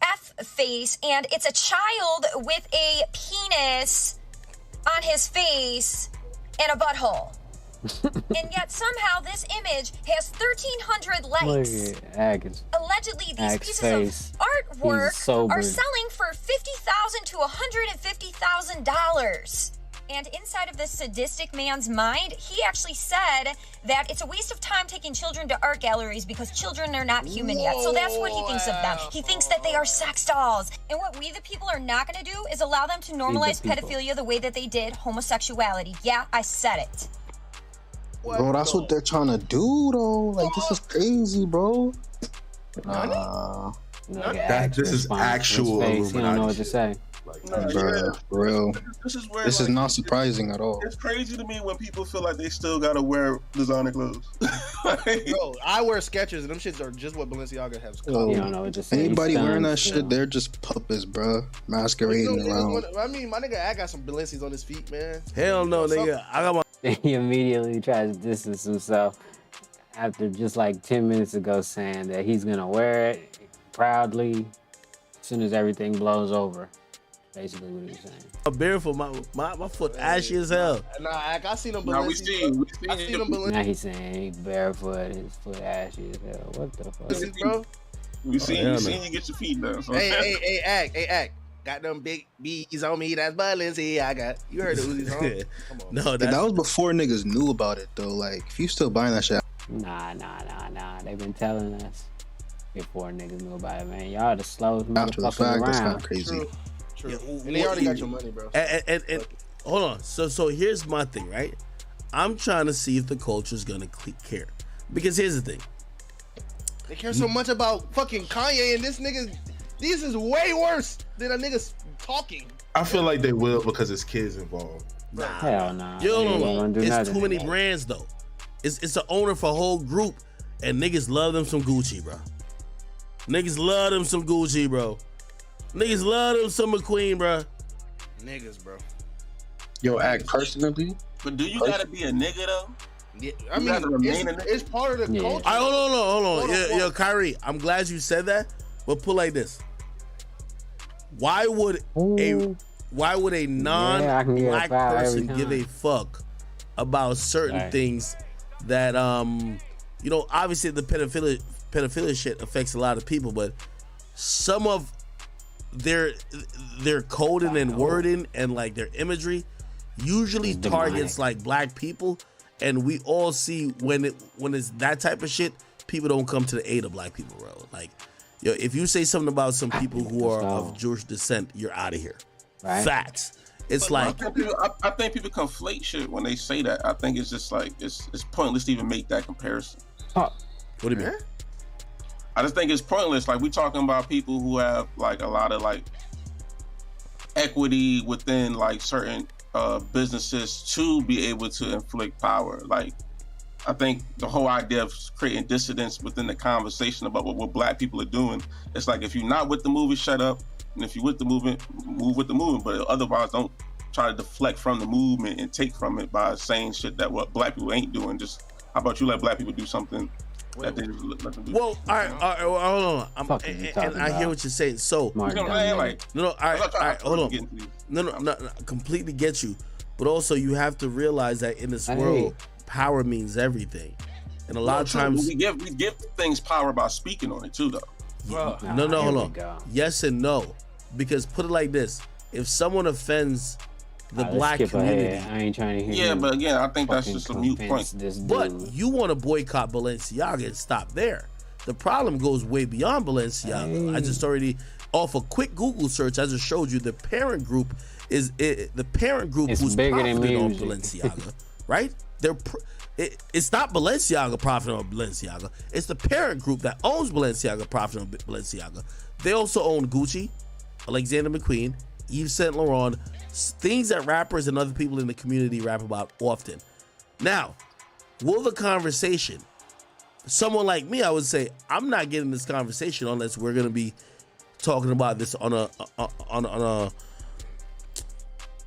F face, and it's a child with a penis on his face and a butthole. And yet somehow this image has 1,300 likes. Look at Axe. Allegedly, these Axe pieces face. of artwork He's sobered. are selling for $50,000 to $150,000. And inside of this sadistic man's mind, he actually said that it's a waste of time taking children to art galleries because children are not human yet. So that's what he thinks of them. He thinks that they are sex dolls. And what we the people are not going to do is allow them to normalize pedophilia the way that they did homosexuality. Yeah, I said it. Bro, that's what they're trying to do, though. Like, this is crazy, bro. This is actual He don't know what to say. Bro, for real. This is not surprising at all. It's crazy to me when people feel like they still gotta wear designer clothes. Yo, I wear Skechers, and them shits are just what Balenciaga has copied. You don't know what to say. Anybody He's wearing done, that shit, they're just puppets, bro. Masquerading around. I mean, my nigga, I got some Balenci's on his feet, man. Hell no, nigga. I got my. He immediately tries to distance himself after just like 10 minutes ago saying that he's gonna wear it proudly as soon as everything blows over. Basically what he was saying. I'm barefoot. My foot ashy as hell. Nah, I seen them Balenci's. Nah, we seen them Balenci's. Now he's saying he barefoot, his foot ashy as hell. What the fuck? Bro. We seen you get your feet down. So. Hey, act. Got them big bees on me. That's Balenciaga. You heard the Uzi song? Come on. No, that was before niggas knew about it, though. Like, if you still buying that shit. Nah. They've been telling us before niggas knew about it, man. Y'all the slowest After the motherfuckers fact, that's around. kind of crazy. True. And they already got your money, bro. And hold on. So here's my thing, right? I'm trying to see if the culture's gonna care, because here's the thing. They care so much about fucking Kanye, and this is way worse than a nigga talking. I feel like they will because it's kids involved. Hell no. It's too many brands though. It's an owner for a whole group, and niggas love them some Gucci, bro. Niggas love them some Gucci, bro. Niggas love them some McQueen, bro. Niggas, bro. Yo, act personally. But do you gotta be a nigga though? Yeah, I mean, it's part of the culture. All right, hold on. Yo, Kyrie, I'm glad you said that, but put like this. Why would a non-black person give a fuck about certain things that obviously the pedophilia shit affects a lot of people, but some of their coding and wording and like their imagery usually targets like black people, and we all see when it's that type of shit, people don't come to the aid of black people, bro. Like, yo, if you say something about some people who are of Jewish descent, you're out of here. Right? Facts. It's like I think people conflate shit when they say that. I think it's just like it's pointless to even make that comparison. What do you mean? I just think it's pointless. Like, we talking about people who have like a lot of like equity within like certain businesses to be able to inflict power. Like, I think the whole idea of creating dissidence within the conversation about what black people are doing, it's like, if you're not with the movement, shut up. And if you're with the movement, move with the movement. But otherwise, don't try to deflect from the movement and take from it by saying shit that what black people ain't doing. Just, how about you let black people do something that they just let them do? Well, all right, hold on. And I hear what you're saying. So, hold on. No, completely get you. But also, you have to realize that in this world, power means everything. And a lot of times we give things power by speaking on it too, though. No, hold on. Yes and no. Because put it like this: if someone offends the black community, I ain't trying to hear. Yeah, but again, I think that's just a mute point. But you want to boycott Balenciaga and stop there. The problem goes way beyond Balenciaga. I just already, off a quick Google search, I just showed you the parent group who's profiting on Balenciaga, right? It's not Balenciaga profiting on Balenciaga. It's the parent group that owns Balenciaga profiting on Balenciaga. They also own Gucci, Alexander McQueen, Yves Saint Laurent, things that rappers and other people in the community rap about often. Now, will the conversation, someone like me, I would say, I'm not getting this conversation unless we're going to be talking about this on a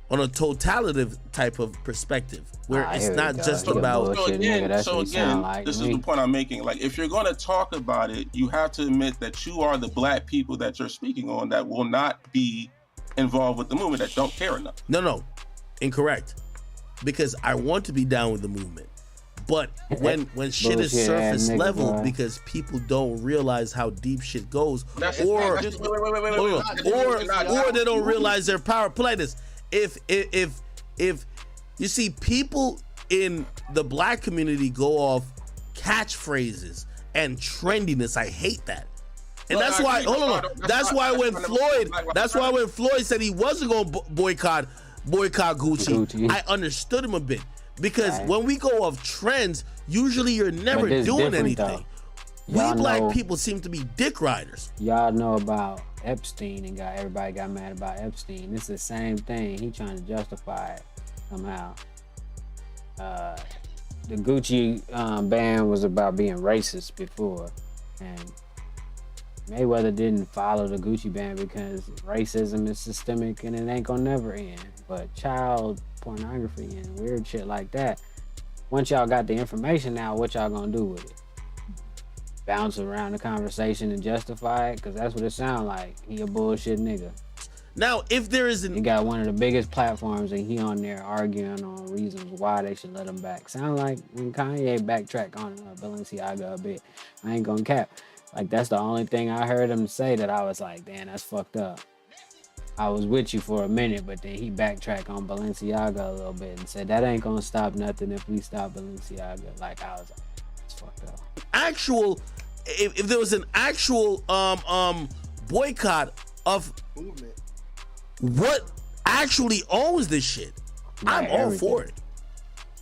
totalitarian type of perspective, where it's not just about. So again, this is the point I'm making. Like, if you're going to talk about it, you have to admit that you are the black people that you're speaking on that will not be involved with the movement, that don't care enough. No, incorrect. Because I want to be down with the movement, but when shit is surface level, because people don't realize how deep shit goes, or they don't realize their power. Play this. If you see people in the black community go off catchphrases and trendiness, I hate that. And that's why, that's why when Floyd said he wasn't going to boycott Gucci, I understood him a bit. Because when we go off trends, usually you're never doing anything. We black people seem to be dick riders. Y'all know about Epstein and everybody got mad about Epstein. It's the same thing. He trying to justify it somehow. The Gucci ban was about being racist before, and Mayweather didn't follow the Gucci ban because racism is systemic and it ain't gonna never end. But child pornography and weird shit like that, once y'all got the information now, what y'all gonna do with it? Bounce around the conversation and justify it? Because that's what it sounds like. He a bullshit nigga. Now, if there is he got one of the biggest platforms and he on there arguing on reasons why they should let him back. Sound like when Kanye backtracked on Balenciaga a bit. I ain't gonna cap. Like, that's the only thing I heard him say that I was like, damn, that's fucked up. I was with you for a minute, but then he backtracked on Balenciaga a little bit and said that ain't gonna stop nothing if we stop Balenciaga. Like, I was like, it's fucked up. If there was an actual boycott of movement, what actually owns this shit, I'm all for it.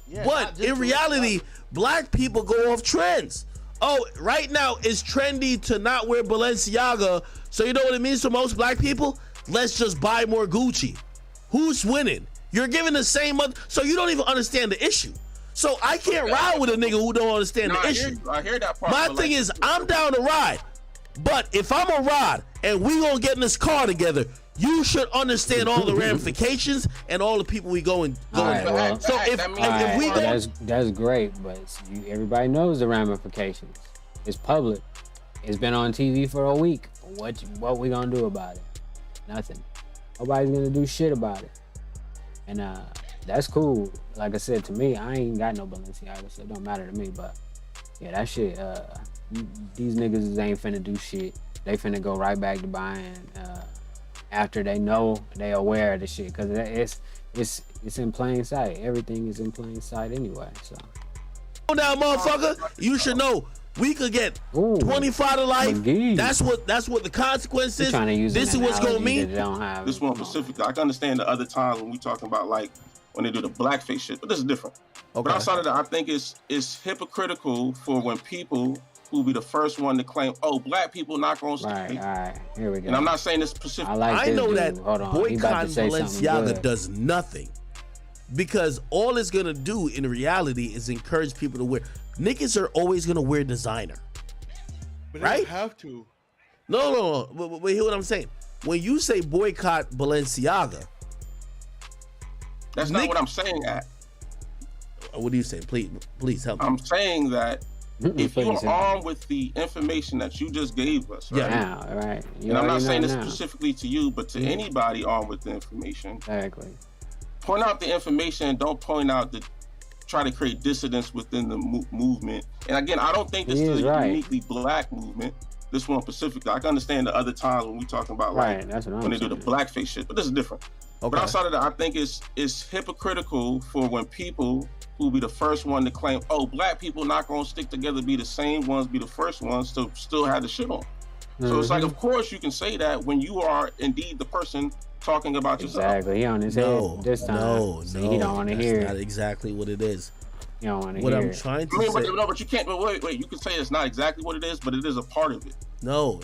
Yeah, but in reality, black people go off trends. Oh, right now it's trendy to not wear Balenciaga. So you know what it means to most black people? let's just buy more Gucci. Who's winning? You're giving the same so you don't even understand the issue. So I can't ride with a nigga who don't understand the issue. I hear that part. My thing is, I'm down to ride. But if I'm a ride and we gonna get in this car together, you should understand all the ramifications and all the people we going. Right, well, so if we go, that's great, but everybody knows the ramifications. It's public. It's been on TV for a week. What we gonna do about it? Nothing. Nobody's gonna do shit about it. And that's cool. Like I said, to me, I ain't got no Balenciaga, so it don't matter to me. But yeah, that shit. These niggas ain't finna do shit. They finna go right back to buying after they know they aware of the shit, because it's in plain sight. Everything is in plain sight anyway. So now, motherfucker, you should know we could get 25 to life. McGee. That's what the consequence is. This is what's gonna mean. This one specifically, I can understand the other times when we talking about like when they do the blackface shit, but this is different. Okay. But outside of that, I think it's hypocritical for when people who be the first one to claim, oh, black people not gonna stay. All right, here we go. And I'm not saying this specific. I know that boycotting Balenciaga does nothing, because all it's gonna do in reality is encourage people to wear. Niggas are always gonna wear designer, but right? They have to. No. But hear what I'm saying. When you say boycott Balenciaga, that's not what I'm saying. What do you say? Please help me. I'm saying that if you're armed with the information that you just gave us, right? Yeah, right. And I'm not saying this specifically to you, but to anybody armed with the information. Exactly. Point out the information and don't point out try to create dissidence within the movement. And again, I don't think this is a uniquely black movement. This one specifically, I can understand the other times when we talking about like when they do the blackface shit, but this is different. Okay. But outside of that, I think it's hypocritical for when people who be the first one to claim, oh, black people not gonna stick together, be the same ones, be the first ones to still have the shit on. So it's like, of course you can say that when you are indeed the person talking about yourself. Exactly. He on his head this time. No, he don't want to hear. That's not exactly what it is. You don't want to hear. What I'm trying to say. No, but you can't. But wait. You can say it's not exactly what it is, but it is a part of it. No.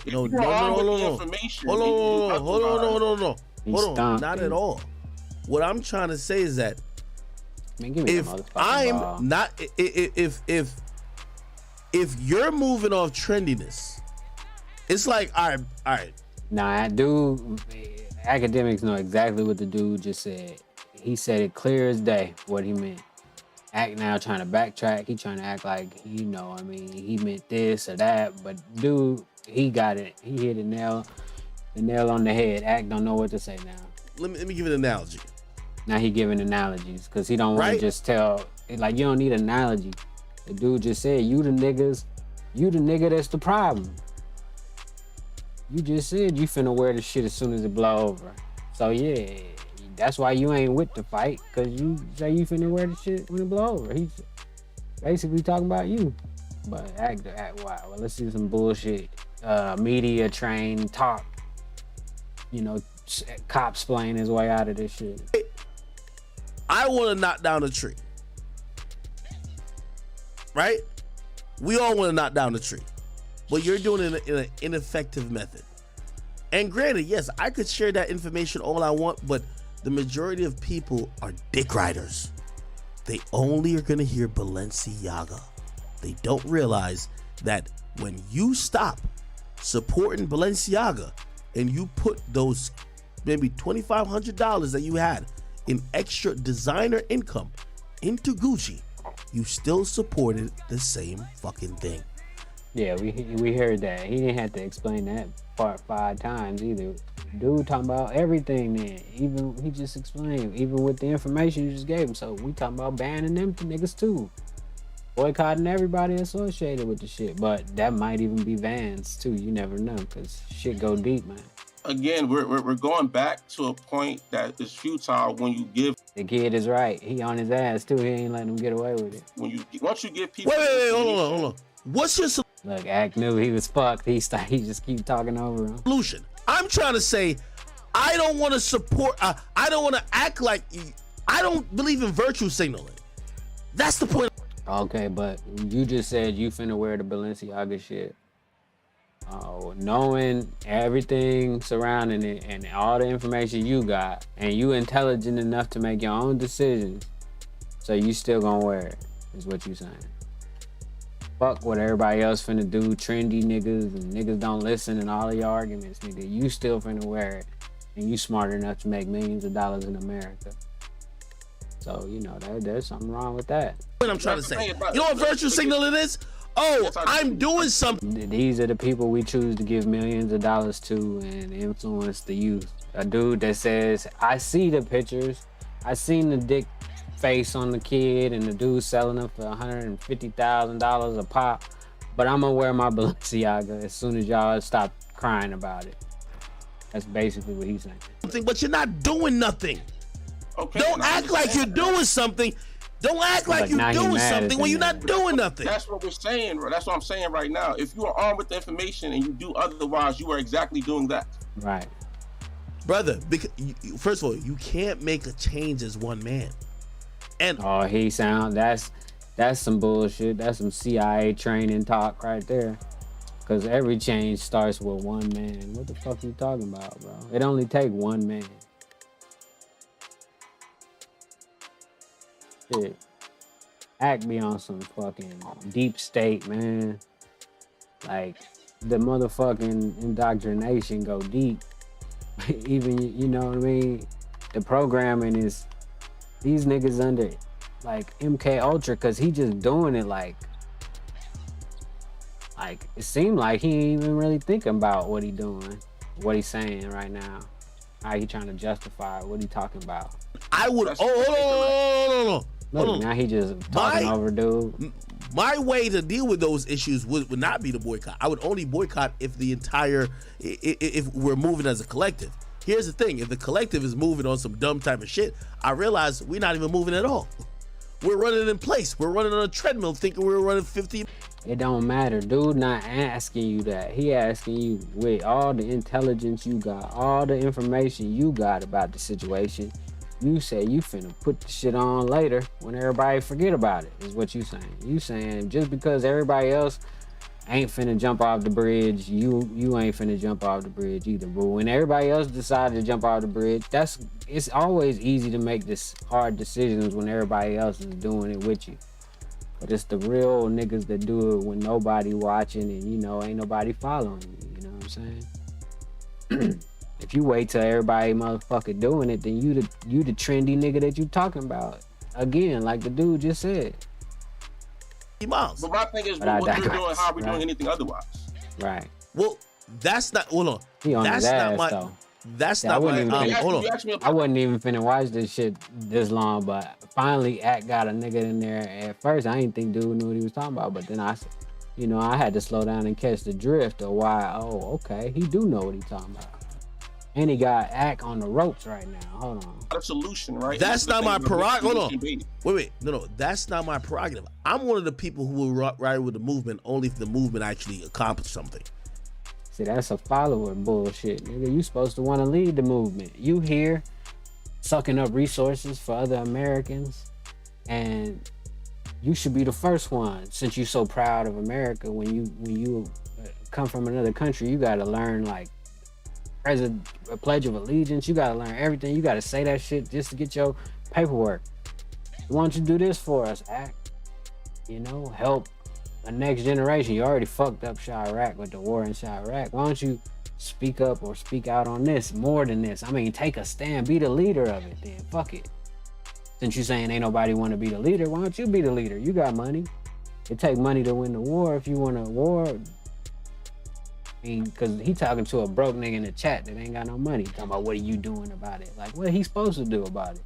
Hold on. Not at all. What I'm trying to say is that if I'm not, if you're moving off trendiness, it's like, all right. Nah, dude, academics know exactly what the dude just said. He said it clear as day what he meant. Act now trying to backtrack. He trying to act like, he meant this or that. But dude, he got it. He hit the nail on the head. Act don't know what to say now. Let me give an analogy. Now he giving analogies because he don't want to just tell. Like, you don't need an analogy. The dude just said, you the nigga that's the problem. You just said you finna wear the shit as soon as it blow over. So yeah, that's why you ain't with the fight, cause you say you finna wear the shit when it blow over. He's basically talking about you. But act wow. Well, let's see some bullshit. Media trained talk. Cops playing his way out of this shit. I want to knock down a tree. Right? We all want to knock down the tree. But you're doing it in an ineffective method. And granted, yes, I could share that information all I want, but the majority of people are dick riders. They only are going to hear Balenciaga. They don't realize that when you stop supporting Balenciaga and you put those maybe $2,500 that you had in extra designer income into Gucci, you still supported the same fucking thing. Yeah, we heard that. He didn't have to explain that part 5 times either. Dude talking about everything then. Even he just explained, even with the information you just gave him. So we talking about banning them to niggas too. Boycotting everybody associated with the shit. But that might even be Vans too. You never know, because shit go deep, man. Again, we're going back to a point that is futile when you give. The kid is right. He on his ass too. He ain't letting him get away with it. Once you give people. Wait, hold on. What's your Look, Act knew he was fucked. He just keep talking over him. Solution. I'm trying to say, I don't want to support. I don't want to act like. I don't believe in virtue signaling. That's the point. Okay, but you just said you finna wear the Balenciaga shit. knowing everything surrounding it and all the information you got, and you intelligent enough to make your own decisions, so you still gonna wear it, is what you saying. Fuck what everybody else finna do, trendy niggas and niggas don't listen and all of your arguments, nigga. You still finna wear it, and you smart enough to make millions of dollars in America. So, you know, there's something wrong with that. What I'm trying to say. You know what virtue signaling is? Oh, I'm doing something. These are the people we choose to give millions of dollars to and influence the youth. A dude that says, I see the pictures, I seen the dick face on the kid and the dude selling them for $150,000 a pop, but I'm gonna wear my Balenciaga as soon as y'all stop crying about it. That's basically what he's saying. But you're not doing nothing. Okay, don't act like you're doing something. Don't act like you're doing something when you're not doing nothing. That's what we're saying. That's what I'm saying right now. If you are armed with the information and you do otherwise, you are exactly doing that. Right. Brother, because first of all, you can't make a change as one man. And that's some bullshit. That's some CIA training talk right there. Cause every change starts with one man. What the fuck are you talking about, bro? It only take one man. Shit. Act be on some fucking deep state, man. Like the motherfucking indoctrination go deep. Even, you know what I mean? The programming is these niggas under like MK Ultra, cause he just doing it like it seemed like he ain't even really thinking about what he doing, what he's saying right now. How he trying to justify what he talking about. I would hold on. Look, now he just talking over dude. My way to deal with those issues would not be to boycott. I would only boycott if if we're moving as a collective. Here's the thing, if the collective is moving on some dumb type of shit, I realize we're not even moving at all. We're running in place. We're running on a treadmill thinking we're running 50. It don't matter. Dude not asking you that. He asking you with all the intelligence you got, all the information you got about the situation. You say you finna put the shit on later when everybody forget about it, is what you saying. You saying just because everybody else ain't finna jump off the bridge, you ain't finna jump off the bridge either. But when everybody else decided to jump off the bridge, it's always easy to make this hard decisions when everybody else is doing it with you. But it's the real niggas that do it when nobody watching and, you know, ain't nobody following you. You know what I'm saying? If you wait till everybody motherfucker doing it, then you the trendy nigga that you talking about. Again, like the dude just said. But my thing is, what you're doing, how are we doing anything otherwise? Right. Well, that's not. Hold on. He on that's his not ass, my. though. That's not my. Hold on. I wasn't even finna watch this shit this long, but finally, Act got a nigga in there. At first, I didn't think dude knew what he was talking about, but then I had to slow down and catch the drift of why. Oh, okay, he do know what he's talking about. And he got Act on the ropes right now. Hold on. A solution, right? That's not my prerogative. Hold on. Wait. No. That's not my prerogative. I'm one of the people who will ride with the movement only if the movement actually accomplishes something. See, that's a follower bullshit, nigga. You supposed to want to lead the movement. You here sucking up resources for other Americans, and you should be the first one. Since you're so proud of America, when you come from another country, you gotta learn like a Pledge of Allegiance. You gotta learn everything. You gotta say that shit just to get your paperwork. Why don't you do this for us, Act? You know, help the next generation. You already fucked up Chirac with the war in Chirac. Why don't you speak up or speak out on this more than this? I mean, take a stand, be the leader of it then. Fuck it. Since you saying ain't nobody want to be the leader, why don't you be the leader? You got money. It take money to win the war. If you want a war, because he talking to a broke nigga in the chat that ain't got no money. Talking about what are you doing about it? Like, what he supposed to do about it?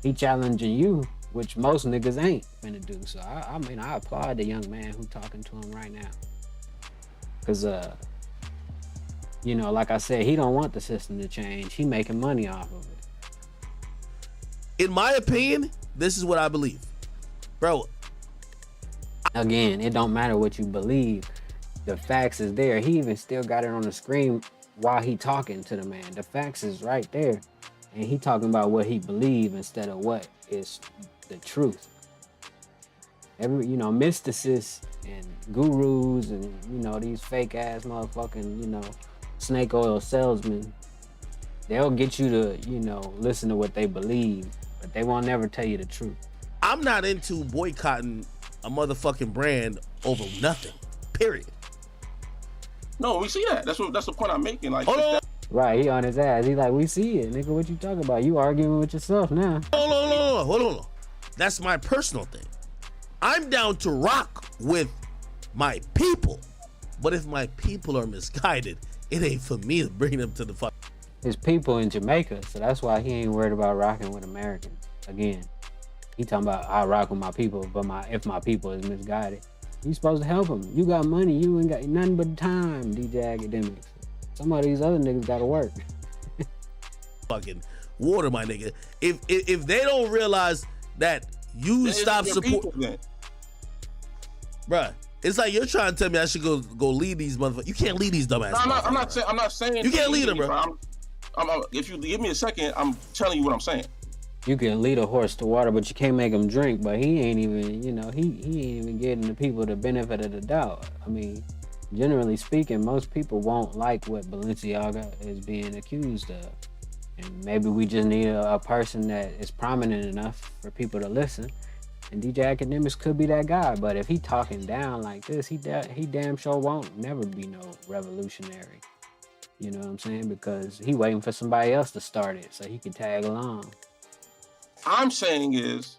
He challenging you, which most niggas ain't finna do. So I mean, I applaud the young man who talking to him right now. Cause you know, like I said, he don't want the system to change. He making money off of it. In my opinion, this is what I believe, bro. Again, it don't matter what you believe. The facts is there. He even still got it on the screen while he talking to the man. The facts is right there. And he talking about what he believe instead of what is the truth. Mysticists and gurus and, you know, these fake ass motherfucking, you know, snake oil salesmen, they'll get you to, you know, listen to what they believe, but they won't never tell you the truth. I'm not into boycotting a motherfucking brand over nothing, period. No, we see that. That's the point I'm making. Like, Right, he on his ass. He like, we see it, nigga. What you talking about? You arguing with yourself now. Hold on. That's my personal thing. I'm down to rock with my people, but if my people are misguided, it ain't for me to bring them to the fuck. His people in Jamaica, so that's why he ain't worried about rocking with Americans. Again, he talking about I rock with my people, but if my people is misguided, you supposed to help them. You got money, you ain't got nothing but time, DJ Academics. Some of these other niggas gotta work. Fucking water, my nigga. If they don't realize that you stop support, bruh, it's like you're trying to tell me I should go lead these motherfuckers. You can't lead these dumbass. No, I'm not saying you can't lead them, bro. If you give me a second, I'm telling you what I'm saying. You can lead a horse to water, but you can't make him drink. But he ain't even, you know, he ain't even getting the people the benefit of the doubt. I mean, generally speaking, most people won't like what Balenciaga is being accused of. And maybe we just need a person that is prominent enough for people to listen. And DJ Academics could be that guy. But if he talking down like this, he damn sure won't never be no revolutionary. You know what I'm saying? Because he waiting for somebody else to start it so he can tag along. I'm saying is,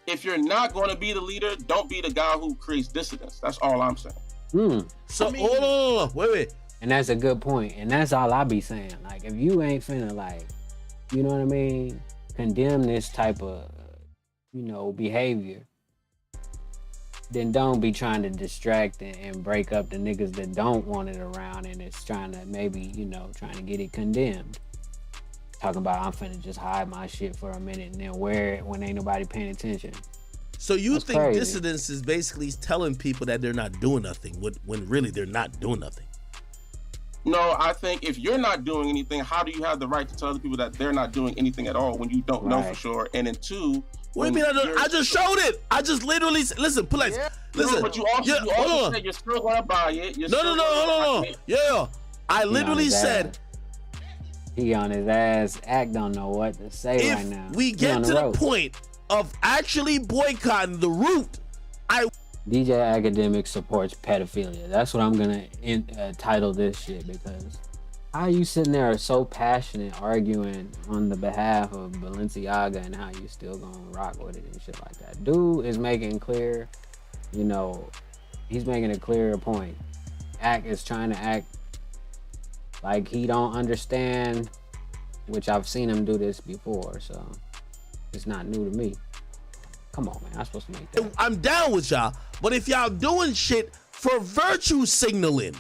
if you're not going to be the leader, don't be the guy who creates dissidence. That's all I'm saying. So hold on, wait. And that's a good point. And that's all I be saying. Like, if you ain't finna, like, you know what I mean, condemn this type of, you know, behavior, then don't be trying to distract and break up the niggas that don't want it around and it's trying to maybe, you know, trying to get it condemned. Talking about I'm finna just hide my shit for a minute and then wear it when ain't nobody paying attention. So you That's think crazy. dissidence is basically telling people that they're not doing nothing when really they're not doing nothing? No, I think if you're not doing anything, how do you have the right to tell other people that they're not doing anything at all when you don't know for sure? And then two, what do you mean? I just showed it. I just literally listen. Please, listen. No, but you also said you're still gonna buy it. No. Yeah, I literally said. He on his ass. Act don't know what to say right now. We get to the point of actually boycotting the root. DJ Academic supports pedophilia. That's what I'm gonna title this shit, because how you sitting there so passionate arguing on the behalf of Balenciaga and how you still gonna rock with it and shit like that. Dude is making clear, you know, he's making a clear point. Act is trying to act like he don't understand, which I've seen him do this before, so it's not new to me. Come on, man, I'm supposed to make that. I'm down with y'all, but if y'all doing shit for virtue signaling,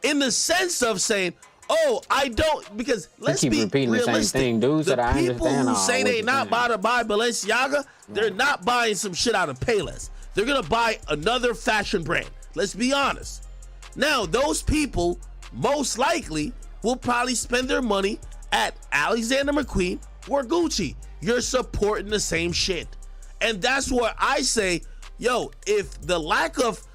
in the sense of saying, oh, I don't, because let's keep be repeating realistic. the same thing, dudes. The that I people understand who say they not about to buy Balenciaga, they're not buying some shit out of Payless. They're gonna buy another fashion brand. Let's be honest. Now, those people most likely will probably spend their money at Alexander McQueen or Gucci. You're supporting the same shit. And that's where I say, yo, if the lack of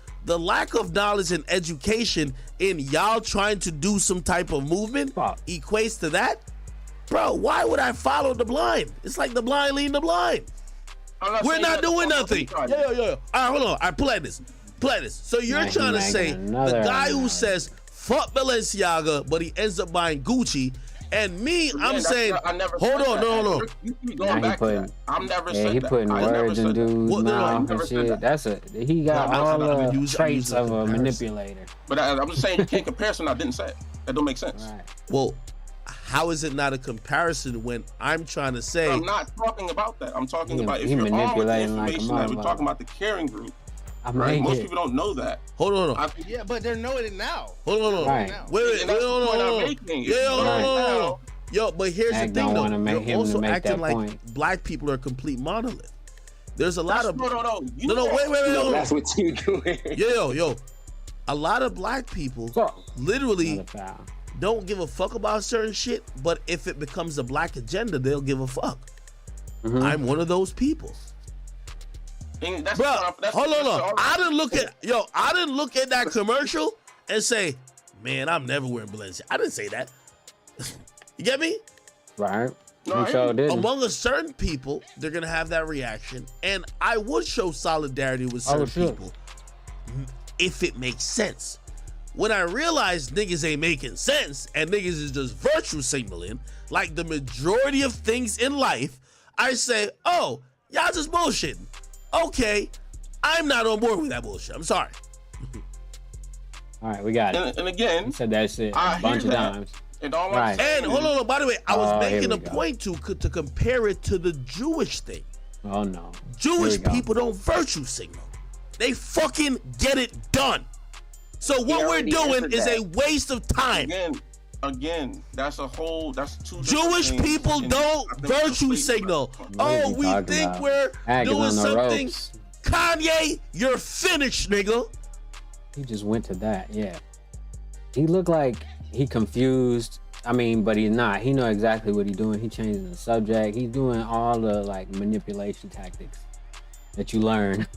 knowledge and education in y'all trying to do some type of movement equates to that, bro, why would I follow the blind? It's like the blind leading the blind. We're not doing nothing. Yo. All right, hold on. All right, play this. So you're trying to say the guy who says fuck Balenciaga, but he ends up buying Gucci. And me, I'm saying, hold on, no. You keep going back to that. I've never said that. He putting words in dude's mouth and shit. He got all the traits of a manipulator. But I'm just saying you can't compare something I didn't say. That don't make sense. Right. Well, how is it not a comparison when I'm trying to say? I'm not talking about that. I'm talking about if you're on with the information that we're talking about the caring group. Right? Most people don't know that. Hold on. Yeah, but they're knowing it now. Hold on. Right. Wait, hold on. Yo, but here's the thing though. You're also acting like black people are a complete monolith. There's a lot of No, wait. That's what you doing. Yo. A lot of black people literally don't give a fuck about certain shit, but if it becomes a black agenda, they'll give a fuck. I'm one of those people. Bro, hold on. I didn't look at that commercial and say, man, I'm never wearing Balenciaga. I didn't say that. You get me? Right. No, among a certain people, they're gonna have that reaction, and I would show solidarity with certain people if it makes sense. When I realize niggas ain't making sense and niggas is just virtue signaling, like the majority of things in life, I say, oh, y'all just bullshitting. Okay, I'm not on board with that bullshit. I'm sorry. All right, we got it. And again, you said that shit a bunch of times. And all right. And hold on, by the way, I was making a point to compare it to the Jewish thing. Oh no. Jewish people don't virtue signal. They fucking get it done. So what we're doing is a waste of time. Again, that's two Jewish people don't virtue signal. Oh, we think we're doing something. Kanye, you're finished, nigga. He just went to that, yeah. He looked like he confused. I mean, but he's not. He know exactly what he's doing. He changing the subject. He's doing all the like manipulation tactics that you learn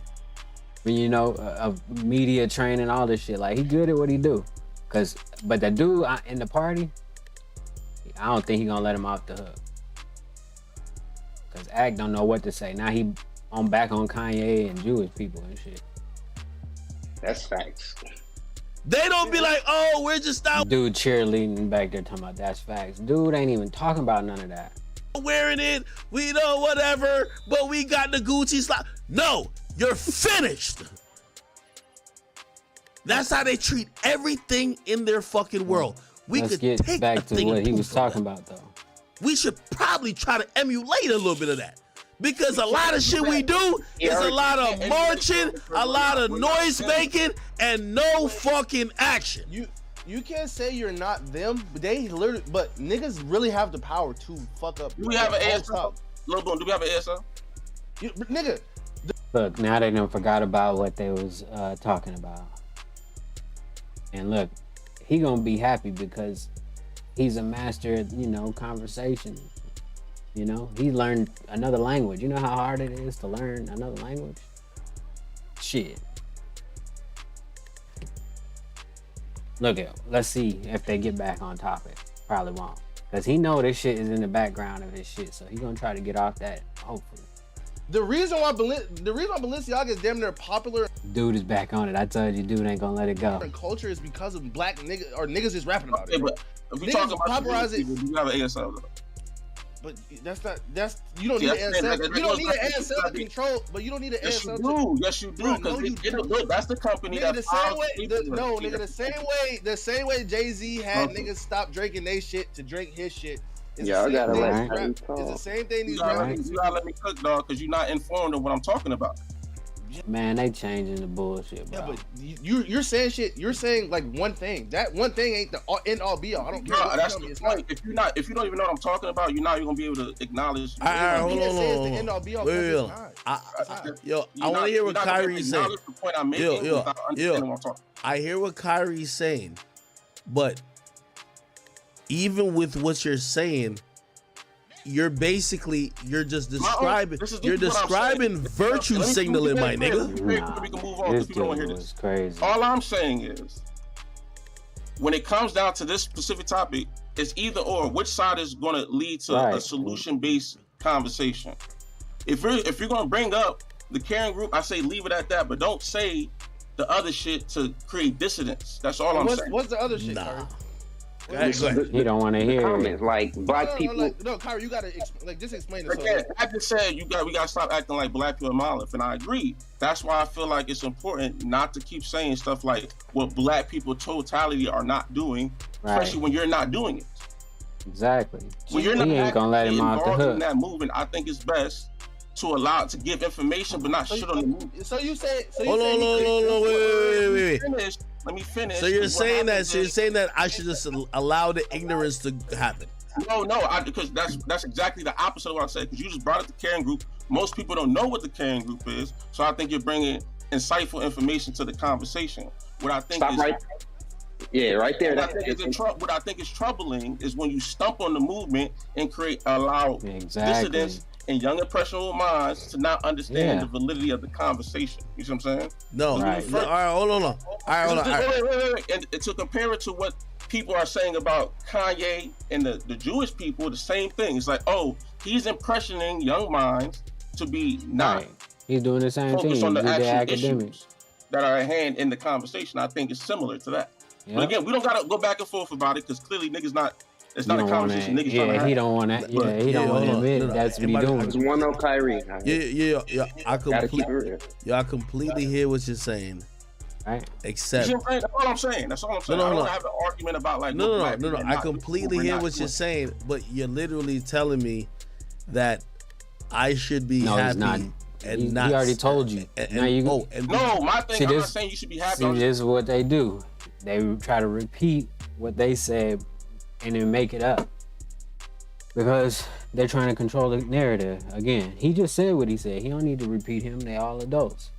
when you know of media training, all this shit. Like he good at what he do. But the dude in the party, I don't think he gonna let him off the hook. Cause Act don't know what to say. Now he back on Kanye and Jewish people and shit. That's facts. They don't be like, oh, we're just out. Dude cheerleading back there talking about that's facts. Dude ain't even talking about none of that. Wearing it, we know whatever, but we got the Gucci slap. No, you're finished. That's how they treat everything in their fucking world. Let's get back to what he was talking about, though. We should probably try to emulate a little bit of that. Because a lot of shit we do is a lot of marching, a lot of noise making, and no fucking action. You can't say you're not them, but but niggas really have the power to fuck up. Do we have an ASL? Lil Boom, do we have an ASL? Nigga. Look, now they done forgot about what they was talking about. And look, he gonna be happy because he's a master at, conversation. He learned another language. You know how hard it is to learn another language? Shit. Look, let's see if they get back on topic. Probably won't. Because he know this shit is in the background of his shit. So he gonna try to get off that, hopefully. The reason why Balenciaga is damn near popular. Dude is back on it. I told you, dude ain't gonna let it go. Culture is because of black niggas or niggas is rapping about it. But if we talk about paparazzi, you have an ASL though. But you don't need an ASL. You don't need an ASL to control. But you don't need an ASL. Yes, you do. Look, that's the company that the same way Jay-Z had niggas stop drinking they shit to drink his shit. Yeah, I got it right. It's the same thing these you gotta let me cook, dog, because you're not informed of what I'm talking about. Man, they changing the bullshit, bro. Yeah, but you're saying shit. You're saying like one thing. That one thing ain't the end all be all. I don't care. No, that's the point. If you don't even know what I'm talking about, you're not even gonna be able to acknowledge. Hold on. I want to hear what Kyrie's saying. I hear what Kyrie's saying, but even with what you're saying, you're just describing virtue signaling, my nigga. We can move on because people don't want to hear this. Crazy. All I'm saying is, when it comes down to this specific topic, it's either or. Which side is going to lead to a solution-based conversation? If you're going to bring up the caring group, I say leave it at that, but don't say the other shit to create dissidence. That's all I'm saying. What's the other shit, Kyrie? Go ahead. You don't want to hear comments like black people. No, Kyrie, you gotta just explain this. Again, I just said we gotta stop acting like black people are monolith, and I agree. That's why I feel like it's important not to keep saying stuff like what black people totality are not doing, especially when you're not doing it. Exactly. When you're not ain't gonna let him off the hook. In that movement, I think it's best to give information, but not shit on the movement. So you say? Hold on, wait. Let me finish. So you're saying that I should just allow the ignorance to happen? No, because that's exactly the opposite of what I said. Because you just brought up the caring group. Most people don't know what the caring group is, so I think you're bringing insightful information to the conversation. What I think right there. What I think is troubling is when you stump on the movement and allow dissidents in young impressionable minds to not understand the validity of the conversation. You see what I'm saying? No. Right. No, all right, hold on. All right, hold on. Wait. And to compare it to what people are saying about Kanye and the Jewish people, the same thing. It's like, oh, he's impressioning young minds to be not He's doing the same thing. focused on the actual academics issues that are at hand in the conversation. I think it's similar to that. Yep. But again, we don't gotta go back and forth about it because clearly niggas not. It's not a conversation niggas trying to have. He don't want to. Yeah, he don't want to admit that's what he's doing. It's one on Kyrie. Yeah. I completely hear what you're saying. Right. Except that's all I'm saying. That's all I'm saying. I don't have an argument about like. No. I completely hear what you're saying, but you're literally telling me that I should be happy. And he already told you. Now you no, my thing. I'm not saying you should be happy. See, this is what they do. They try to repeat what they said and then make it up because they're trying to control the narrative. Again, he just said what he said. He don't need to repeat him. They all adults,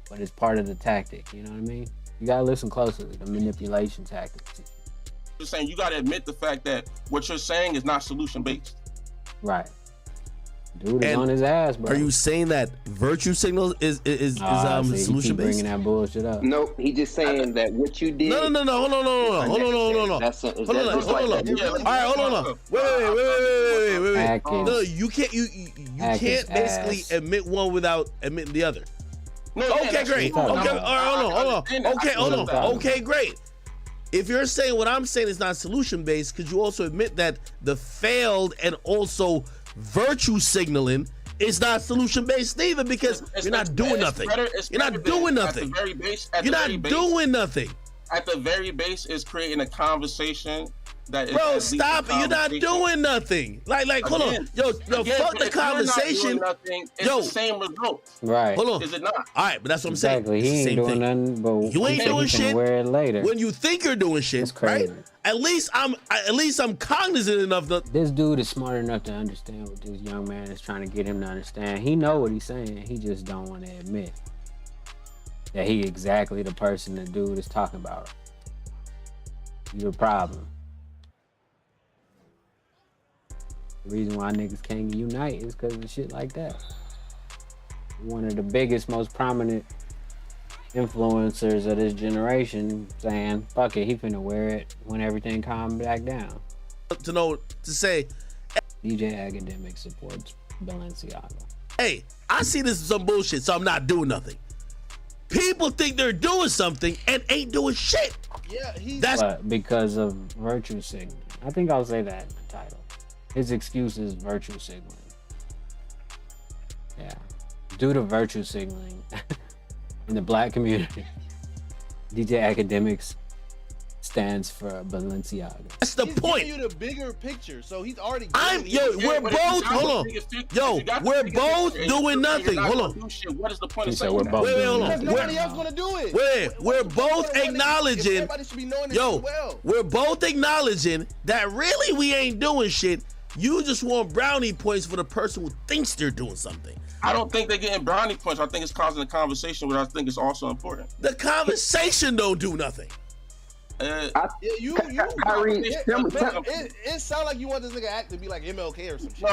but it's part of the tactic. You know what I mean? You gotta listen closely. The manipulation tactics. Just saying, you gotta admit the fact that what you're saying is not solution based. Right. Dude is on his ass, bro. Are you saying that virtue signal is solution based? Bringing that bullshit up. Nope, he just saying that what you did. No. Hold on. Hold on. All right, hold on. Wait. No, you can't. You can't basically admit one without admitting the other. Okay, great. Okay, all right, hold on. Okay, great. If you're saying what I'm saying is not solution based, could you also admit that the failed and also virtue signaling is not solution based neither, because you're not doing nothing. You're not doing nothing. You're not doing nothing. At the very base is creating a conversation that is. Bro, stop it. You're not doing nothing. Like, hold on. Yo, fuck the conversation. It's the same result. Right. Hold on. Is it not? All right, but that's what I'm saying. Exactly. He ain't doing nothing, but you ain't doing shit. Wear it later. When you think you're doing shit, right? At least I'm cognizant enough that this dude is smart enough to understand what this young man is trying to get him to understand. He know what he's saying. He just don't want to admit that he exactly the person the dude is talking about. You the problem. The reason why niggas can't unite is because of shit like that. One of the biggest, most prominent influencers of this generation saying, fuck it, he finna wear it when everything calms back down. To say, DJ Academic supports Balenciaga. Hey, I see this as some bullshit, so I'm not doing nothing. People think they're doing something and ain't doing shit. Yeah, but because of virtue signaling. I think I'll say that in the title. His excuse is virtue signaling. Yeah. Due to virtue signaling in the black community, DJ Academics stands for Balenciaga. That's the point. He's giving you the bigger picture, so he's already. We're both. Hold on. We're both doing nothing. Hold on. What is the point of saying we're both? Wait, hold on. Because nobody else gonna do it. Wait, we're both acknowledging. Everybody should be knowing this as well. We're both acknowledging that really we ain't doing shit. You just want brownie points for the person who thinks they're doing something. I don't think they're getting brownie points. I think it's causing a conversation, which I think is also important. The conversation don't do nothing. Kyrie, it sounds like you want this nigga act to be like MLK or some shit.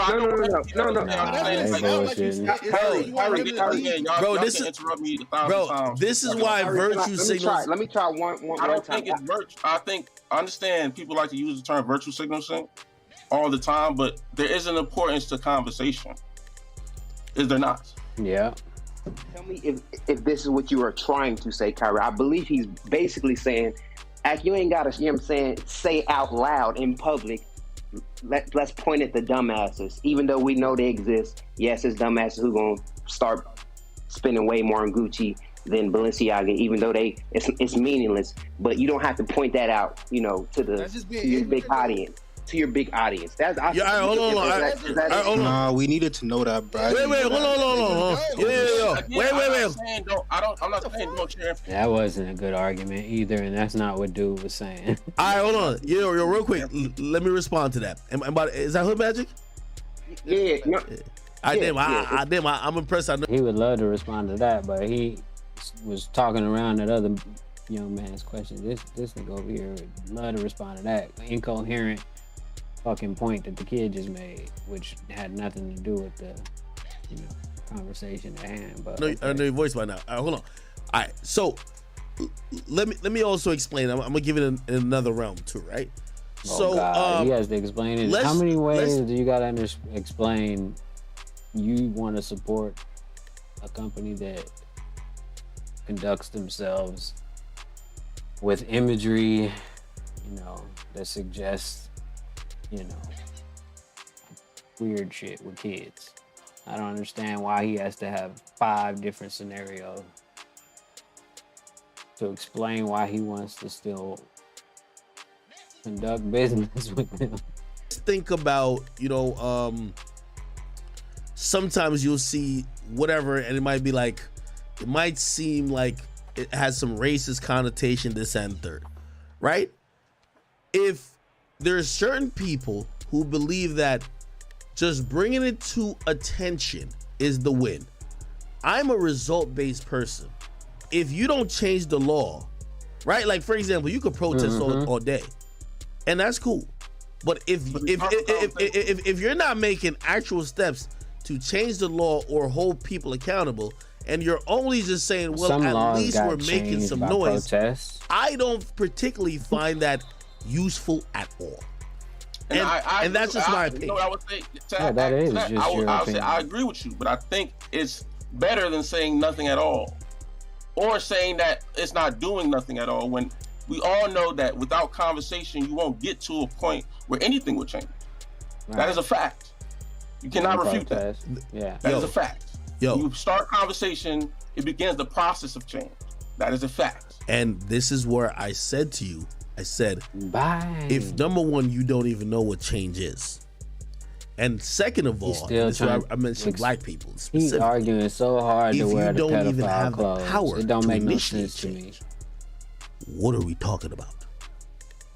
Bro, this is why virtue signals. Let me try one I don't think it's virtue. I understand people like to use the term virtue signaling all the time, but there is an importance to conversation. Is there not? Yeah. Tell me if this is what you are trying to say, Kyrie. I believe he's basically saying, you ain't gotta, you know what I'm saying, say out loud in public, let's point at the dumbasses. Even though we know they exist, yes, it's dumbasses who gonna start spending way more on Gucci than Balenciaga, even though it's meaningless. But you don't have to point that out, to your big audience. To your big audience. Hold on. Nah, we needed to know that, bro. Wait, hold on. Wait. I'm not saying don't share. That wasn't a good argument either, and that's not what dude was saying. All right, hold on. Yo, real quick. Let me respond to that. Is that Hood Magic? Yeah. I'm impressed. He would love to respond to that, but he was talking around that other young man's question. This nigga over here would love to respond to that incoherent fucking point that the kid just made, which had nothing to do with the conversation at hand. But I know your voice by now. All right, hold on. All right, so let me also explain. I'm gonna give it in another realm too, right? Oh, God. He has to explain it. How many ways do you gotta explain you want to support a company that conducts themselves with imagery, that suggests, weird shit with kids? I don't understand why he has to have 5 different scenarios to explain why he wants to still conduct business with them. Think about, sometimes you'll see whatever, and it might be like, it might seem like it has some racist connotation, this and third, right? If there's certain people who believe that just bringing it to attention is the win. I'm a result-based person. If you don't change the law, right? Like, for example, you could protest all day, and that's cool. But if you're not making actual steps to change the law or hold people accountable, and you're only just saying, well, at least we're making some noise, I don't particularly find that useful at all. And that's just my opinion. I would say, I agree with you, but I think it's better than saying nothing at all, or saying that it's not doing nothing at all, when we all know that without conversation, you won't get to a point where anything will change. Right. That is a fact. You cannot refute that. Yeah, that is a fact. You start conversation, it begins the process of change. That is a fact. And this is where I said to you, I said, bye. If number one, you don't even know what change is, and second of all, this is why I mentioned black people. He's arguing so hard to wear the don't even have the clothes. power It don't to make no initiate sense to me. What are we talking about?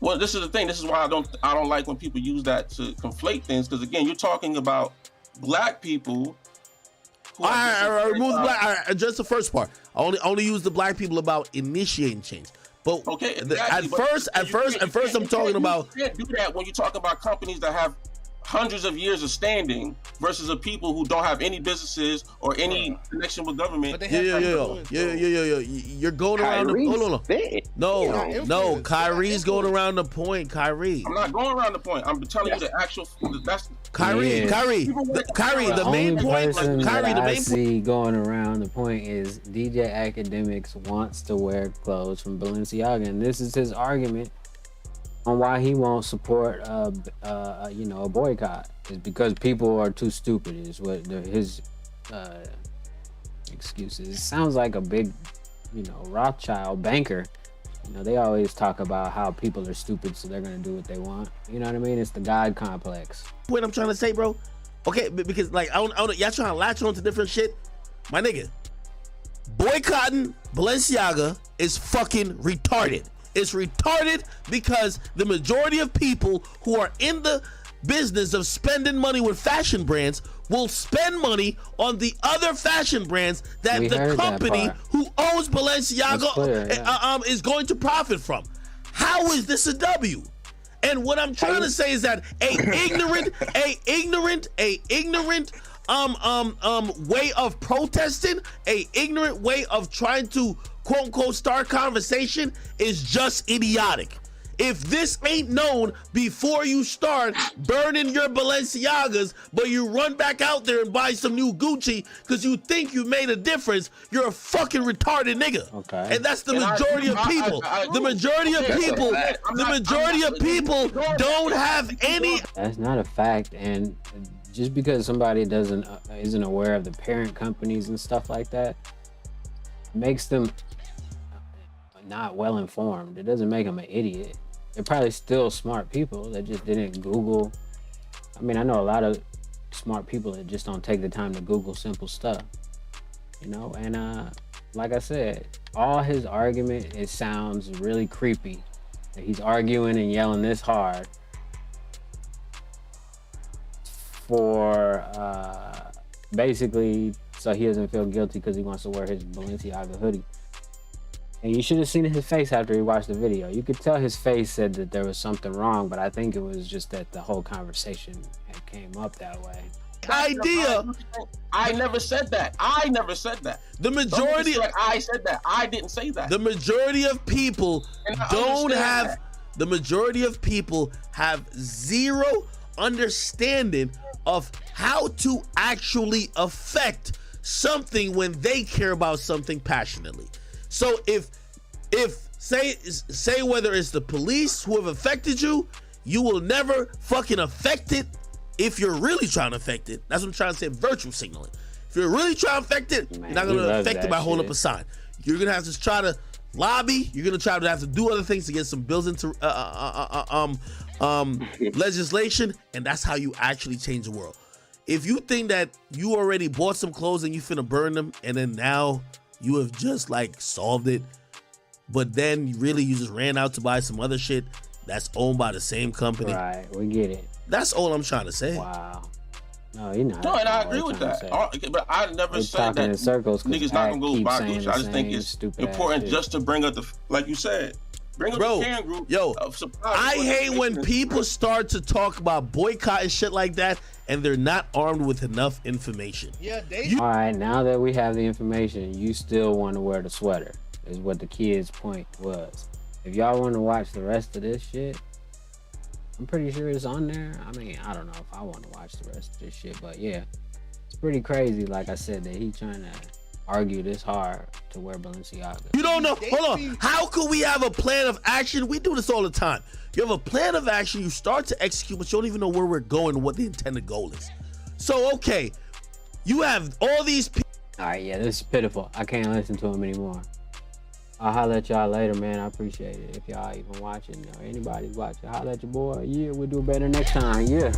Well, this is the thing. This is why I don't like when people use that to conflate things, because again, you're talking about black people. I remove the black. Address the first part. I only use the black people about initiating change. But okay, at first, I'm talking about. You can't do that when you talk about companies that have hundreds of years of standing versus a people who don't have any businesses or any connection with government. Yeah. You're going around the No, Kyrie's going around the point. Kyrie. I'm not going around the point. I'm telling you the actual. That's Kyrie. The main point. Kyrie, the main point going around the point is DJ Academics wants to wear clothes from Balenciaga, and this is his argument on why he won't support a boycott. Is because people are too stupid, is what his excuses. It sounds like a big, Rothschild banker. They always talk about how people are stupid, so they're gonna do what they want. You know what I mean? It's the God complex. What I'm trying to say, bro. Okay, because like I don't y'all trying to latch on to different shit. My nigga, boycotting Balenciaga is fucking retarded. It's retarded because the majority of people who are in the business of spending money with fashion brands will spend money on the other fashion brands that the company who owns Balenciaga is going to profit from. How is this a W? And what I'm trying to say is that a ignorant way of protesting, a ignorant way of trying to quote unquote start conversation is just idiotic. If this ain't known before you start burning your Balenciagas, but you run back out there and buy some new Gucci because you think you made a difference, you're a fucking retarded nigga. Okay. And that's the majority of people. The majority of people don't have any. That's not a fact. And just because somebody isn't aware of the parent companies and stuff like that makes them not well informed. It doesn't make them an idiot. They're probably still smart people that just didn't Google. I mean, I know a lot of smart people that just don't take the time to Google simple stuff, and like I said, all his argument, it sounds really creepy that he's arguing and yelling this hard for basically so he doesn't feel guilty because he wants to wear his Balenciaga hoodie. And you should have seen his face after he watched the video. You could tell his face said that there was something wrong, but I think it was just that the whole conversation had came up that way. I I never said that. I never said that. The majority, like I said that. I didn't say that. The majority of people don't have. That. The majority of people have zero understanding of how to actually affect something when they care about something passionately. So if say whether it's the police who have affected you, you will never fucking affect it if you're really trying to affect it. That's what I'm trying to say, virtue signaling. If you're really trying to affect it, you're not going to affect it by holding up a sign. You're going to have to try to lobby. You're going to try to have to do other things to get some bills into legislation, and that's how you actually change the world. If you think that you already bought some clothes and you finna burn them, and then now you have just like solved it, but then really you just ran out to buy some other shit that's owned by the same company. Right, we get it. That's all I'm trying to say. Wow. No, you're not. No, and I agree with that. But I never said that niggas not gonna go buy Gucci. I just think it's important just to bring up the, like you said, bring up the fan group. Of I hate when people start to talk about boycott and shit like that, and they're not armed with enough information. Yeah, all right, now that we have the information, you still want to wear the sweater, is what the kid's point was. If y'all want to watch the rest of this shit, I'm pretty sure it's on there. I mean, I don't know if I want to watch the rest of this shit, but yeah, it's pretty crazy, like I said, that he trying to argue this hard to wear Balenciaga. You don't know. Hold on. How could we have a plan of action? We do this all the time. You have a plan of action, you start to execute, but you don't even know where we're going and what the intended goal is. So, okay, you have all these people. All right, yeah, this is pitiful. I can't listen to him anymore. I'll holler at y'all later, man. I appreciate it. If y'all even watching or anybody's watching, holler at your boy. Yeah, we'll do better next time. Yeah.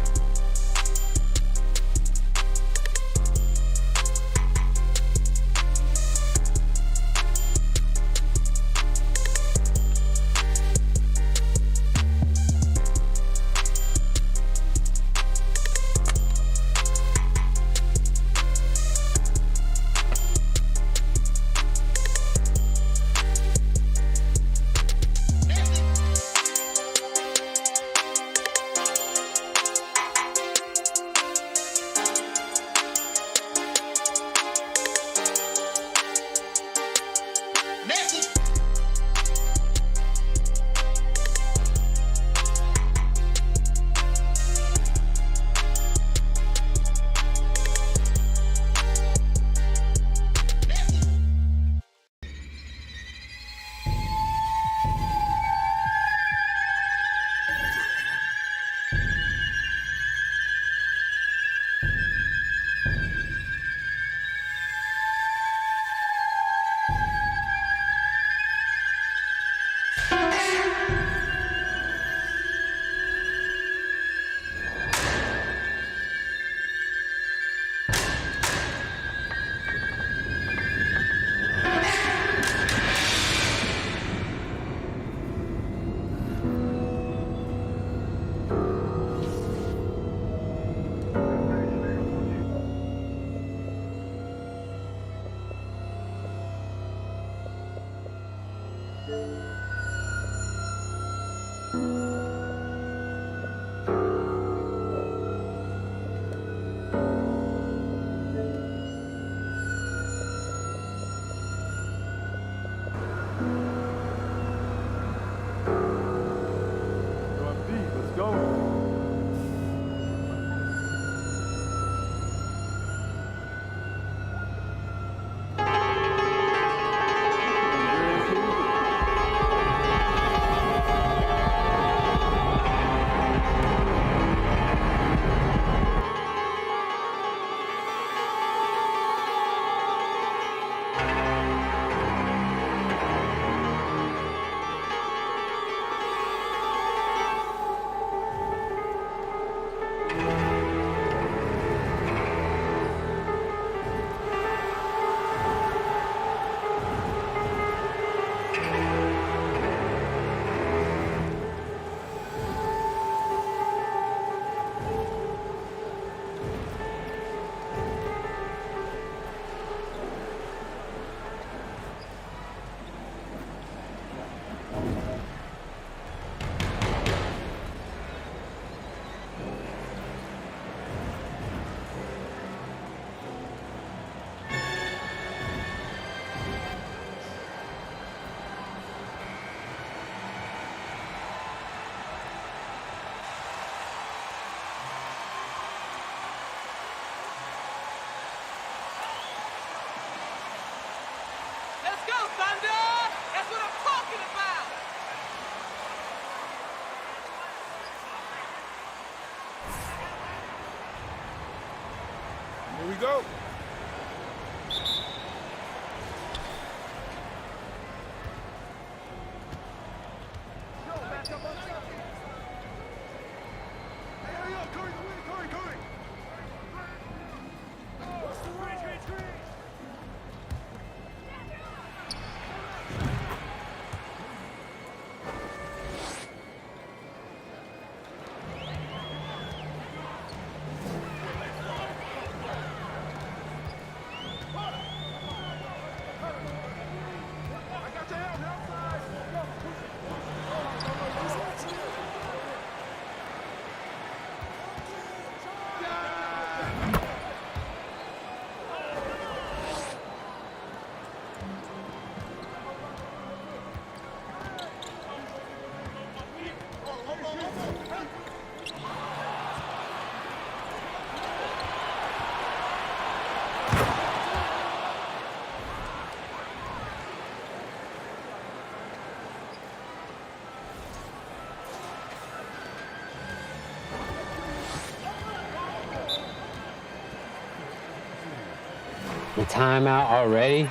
The timeout already?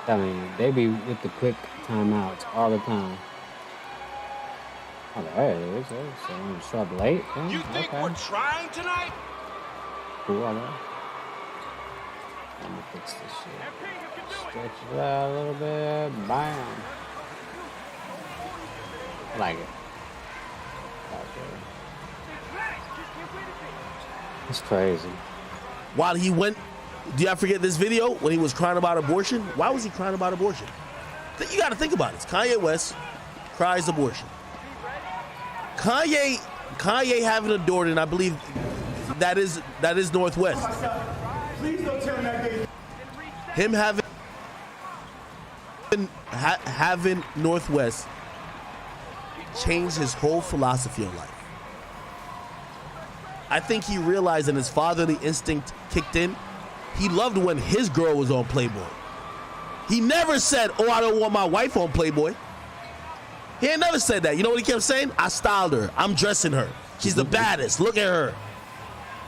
I mean, they be with the quick timeouts all the time. Oh, there it is. So I'm sub late. Yeah, you think we're trying tonight? Cool, all right. Let me fix this shit. Stretch it out a little bit. Bam. I like it. It's crazy. While he went, do y'all forget this video when he was crying about abortion? Why was he crying about abortion? You got to think about it. It's Kanye West cries abortion. Kanye having a daughter, and I believe that is Northwest. Him having Northwest changed his whole philosophy of life. I think he realized, and his fatherly instinct kicked in. He loved when his girl was on Playboy. He never said, "Oh, I don't want my wife on Playboy." He ain't never said that. You know what he kept saying? "I styled her. I'm dressing her. She's the baddest. Look at her."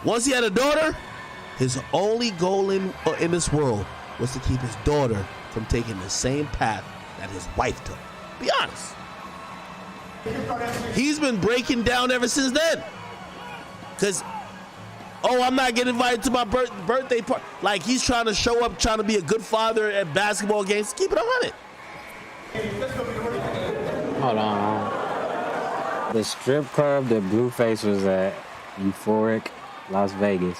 Once he had a daughter, his only goal in this world was to keep his daughter from taking the same path that his wife took. Be honest. He's been breaking down ever since then. Because, oh, I'm not getting invited to my birthday party. Like, he's trying to show up, trying to be a good father at basketball games. Keep it 100. Hold on. The strip club that Blueface was at, Euphoric, Las Vegas,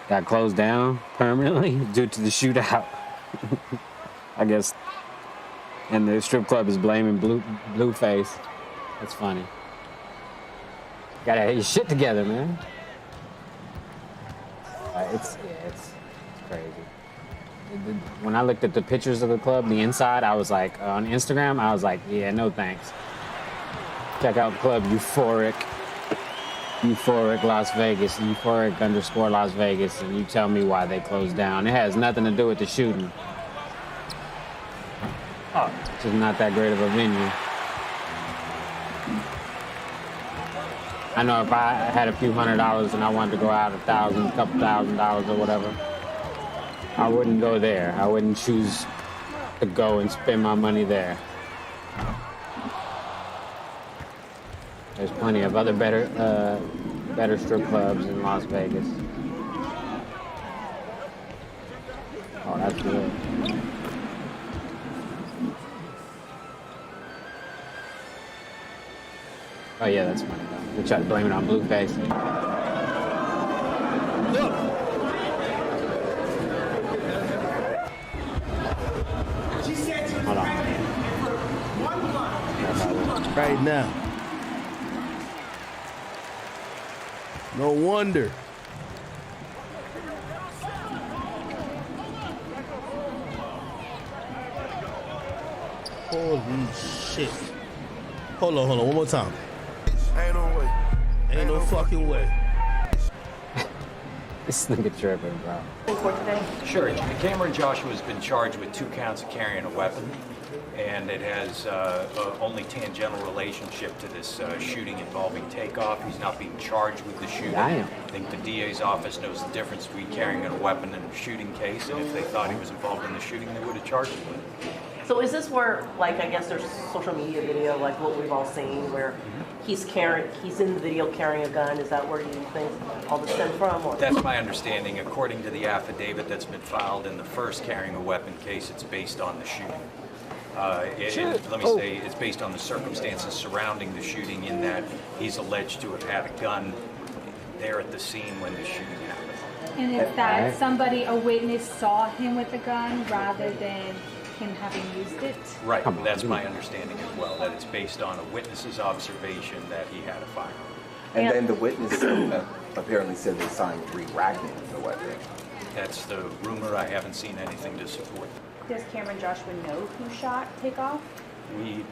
got closed down permanently due to the shootout. I guess. And the strip club is blaming Blueface. That's funny. Gotta have your shit together, man. It's crazy. When I looked at the pictures of the club, the inside, I was like, on Instagram, I was like, yeah, no thanks. Check out Club Euphoric Las Vegas, Euphoric_ Las Vegas, and you tell me why they closed down. It has nothing to do with the shooting. Oh, it's just not that great of a venue. I know if I had a few $100s and I wanted to go out a couple $1,000 or whatever, I wouldn't go there. I wouldn't choose to go and spend my money there. There's plenty of other better strip clubs in Las Vegas. Oh, that's good. Oh yeah, that's funny though. They try to blame it on Blueface. Look. Hold on. Right now. No wonder. Holy shit. Hold on, one more time. Ain't no way. Ain't no fucking way. This nigga tripping, bro. Sure. Cameron Joshua has been charged with 2 counts of carrying a weapon. and it has only tangential relationship to this shooting involving Takeoff. He's not being charged with the shooting. Damn. I think the DA's office knows the difference between carrying a weapon and a shooting case, and if they thought he was involved in the shooting, they would have charged him with it. So is this where, like, I guess there's social media video, like what we've all seen, where he's in the video carrying a gun? Is that where you think all this stemmed from? Or? That's my understanding. According to the affidavit that's been filed in the first carrying a weapon case, it's based on the shooting. Let me say it's based on the circumstances surrounding the shooting, in that he's alleged to have had a gun there at the scene when the shooting happened. And is that somebody, a witness, saw him with a gun rather than him having used it? Right, that's my understanding as well, that it's based on a witness's observation that he had a firearm. And then the witness apparently said they saw him re-racking the weapon. That's the rumor. I haven't seen anything to support that. Does Cameron Joshua know who shot Takeoff? We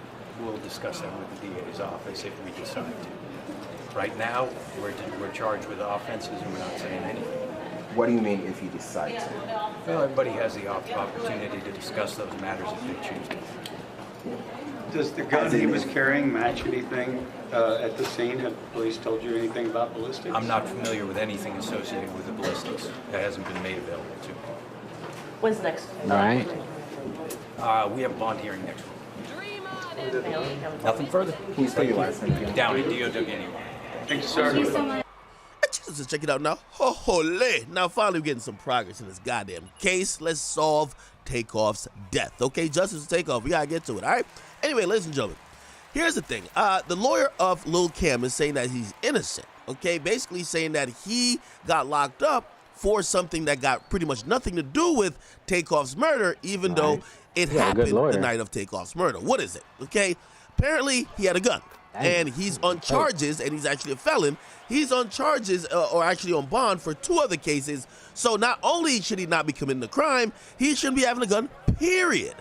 will discuss that with the DA's office if we decide to. Right now, we're charged with offenses and we're not saying anything. What do you mean if you decide to? Well, everybody has the opportunity to discuss those matters if they choose to. Does the gun he was carrying match anything at the scene? Have the police told you anything about ballistics? I'm not familiar with anything associated with the ballistics. That hasn't been made available to me. When's next? Right. We have a bond hearing next week. Nothing further. Can you spell your last name again? Down at DOW. Thank you, sir. Thank you so much. Let's check it out now. Holy. Now, finally, we're getting some progress in this goddamn case. Let's solve Takeoff's death. Okay, justice for Takeoff. We gotta get to it, all right? Anyway, ladies and gentlemen, here's the thing. The lawyer of Lil Cam is saying that he's innocent, okay? Basically saying that he got locked up for something that got pretty much nothing to do with Takeoff's murder, even though it happened the night of Takeoff's murder. What is it, okay? Apparently, he had a gun. And he's on charges, and he's actually a felon. He's on charges, or actually on bond, for 2 other cases. So not only should he not be committing a crime, he shouldn't be having a gun, period.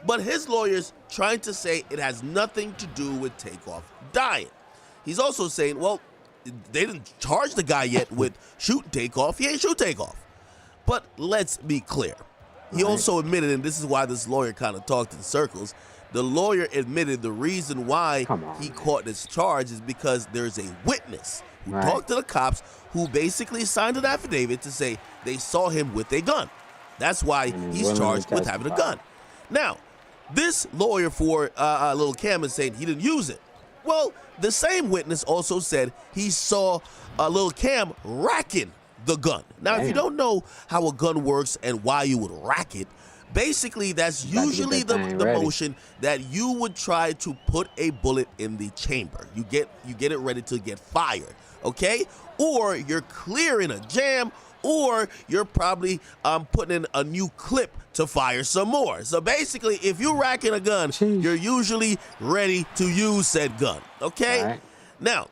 But his lawyer's trying to say it has nothing to do with Takeoff dying. He's also saying, well, they didn't charge the guy yet with shooting Takeoff. He ain't shoot Takeoff. But let's be clear. He also admitted, and this is why this lawyer kind of talked in circles, the lawyer admitted the reason why he caught this charge is because there's a witness who talked to the cops who basically signed an affidavit to say they saw him with a gun. That's why he's charged with having a gun. Now, this lawyer for Lil Cam is saying he didn't use it. Well, the same witness also said he saw Lil Cam racking the gun. Now, if you don't know how a gun works and why you would rack it, basically, that's usually the motion that you would try to put a bullet in the chamber. You get it ready to get fired, okay? Or you're clearing a jam, or you're probably putting in a new clip to fire some more. So basically, if you're racking a gun, you're usually ready to use said gun, okay? Now,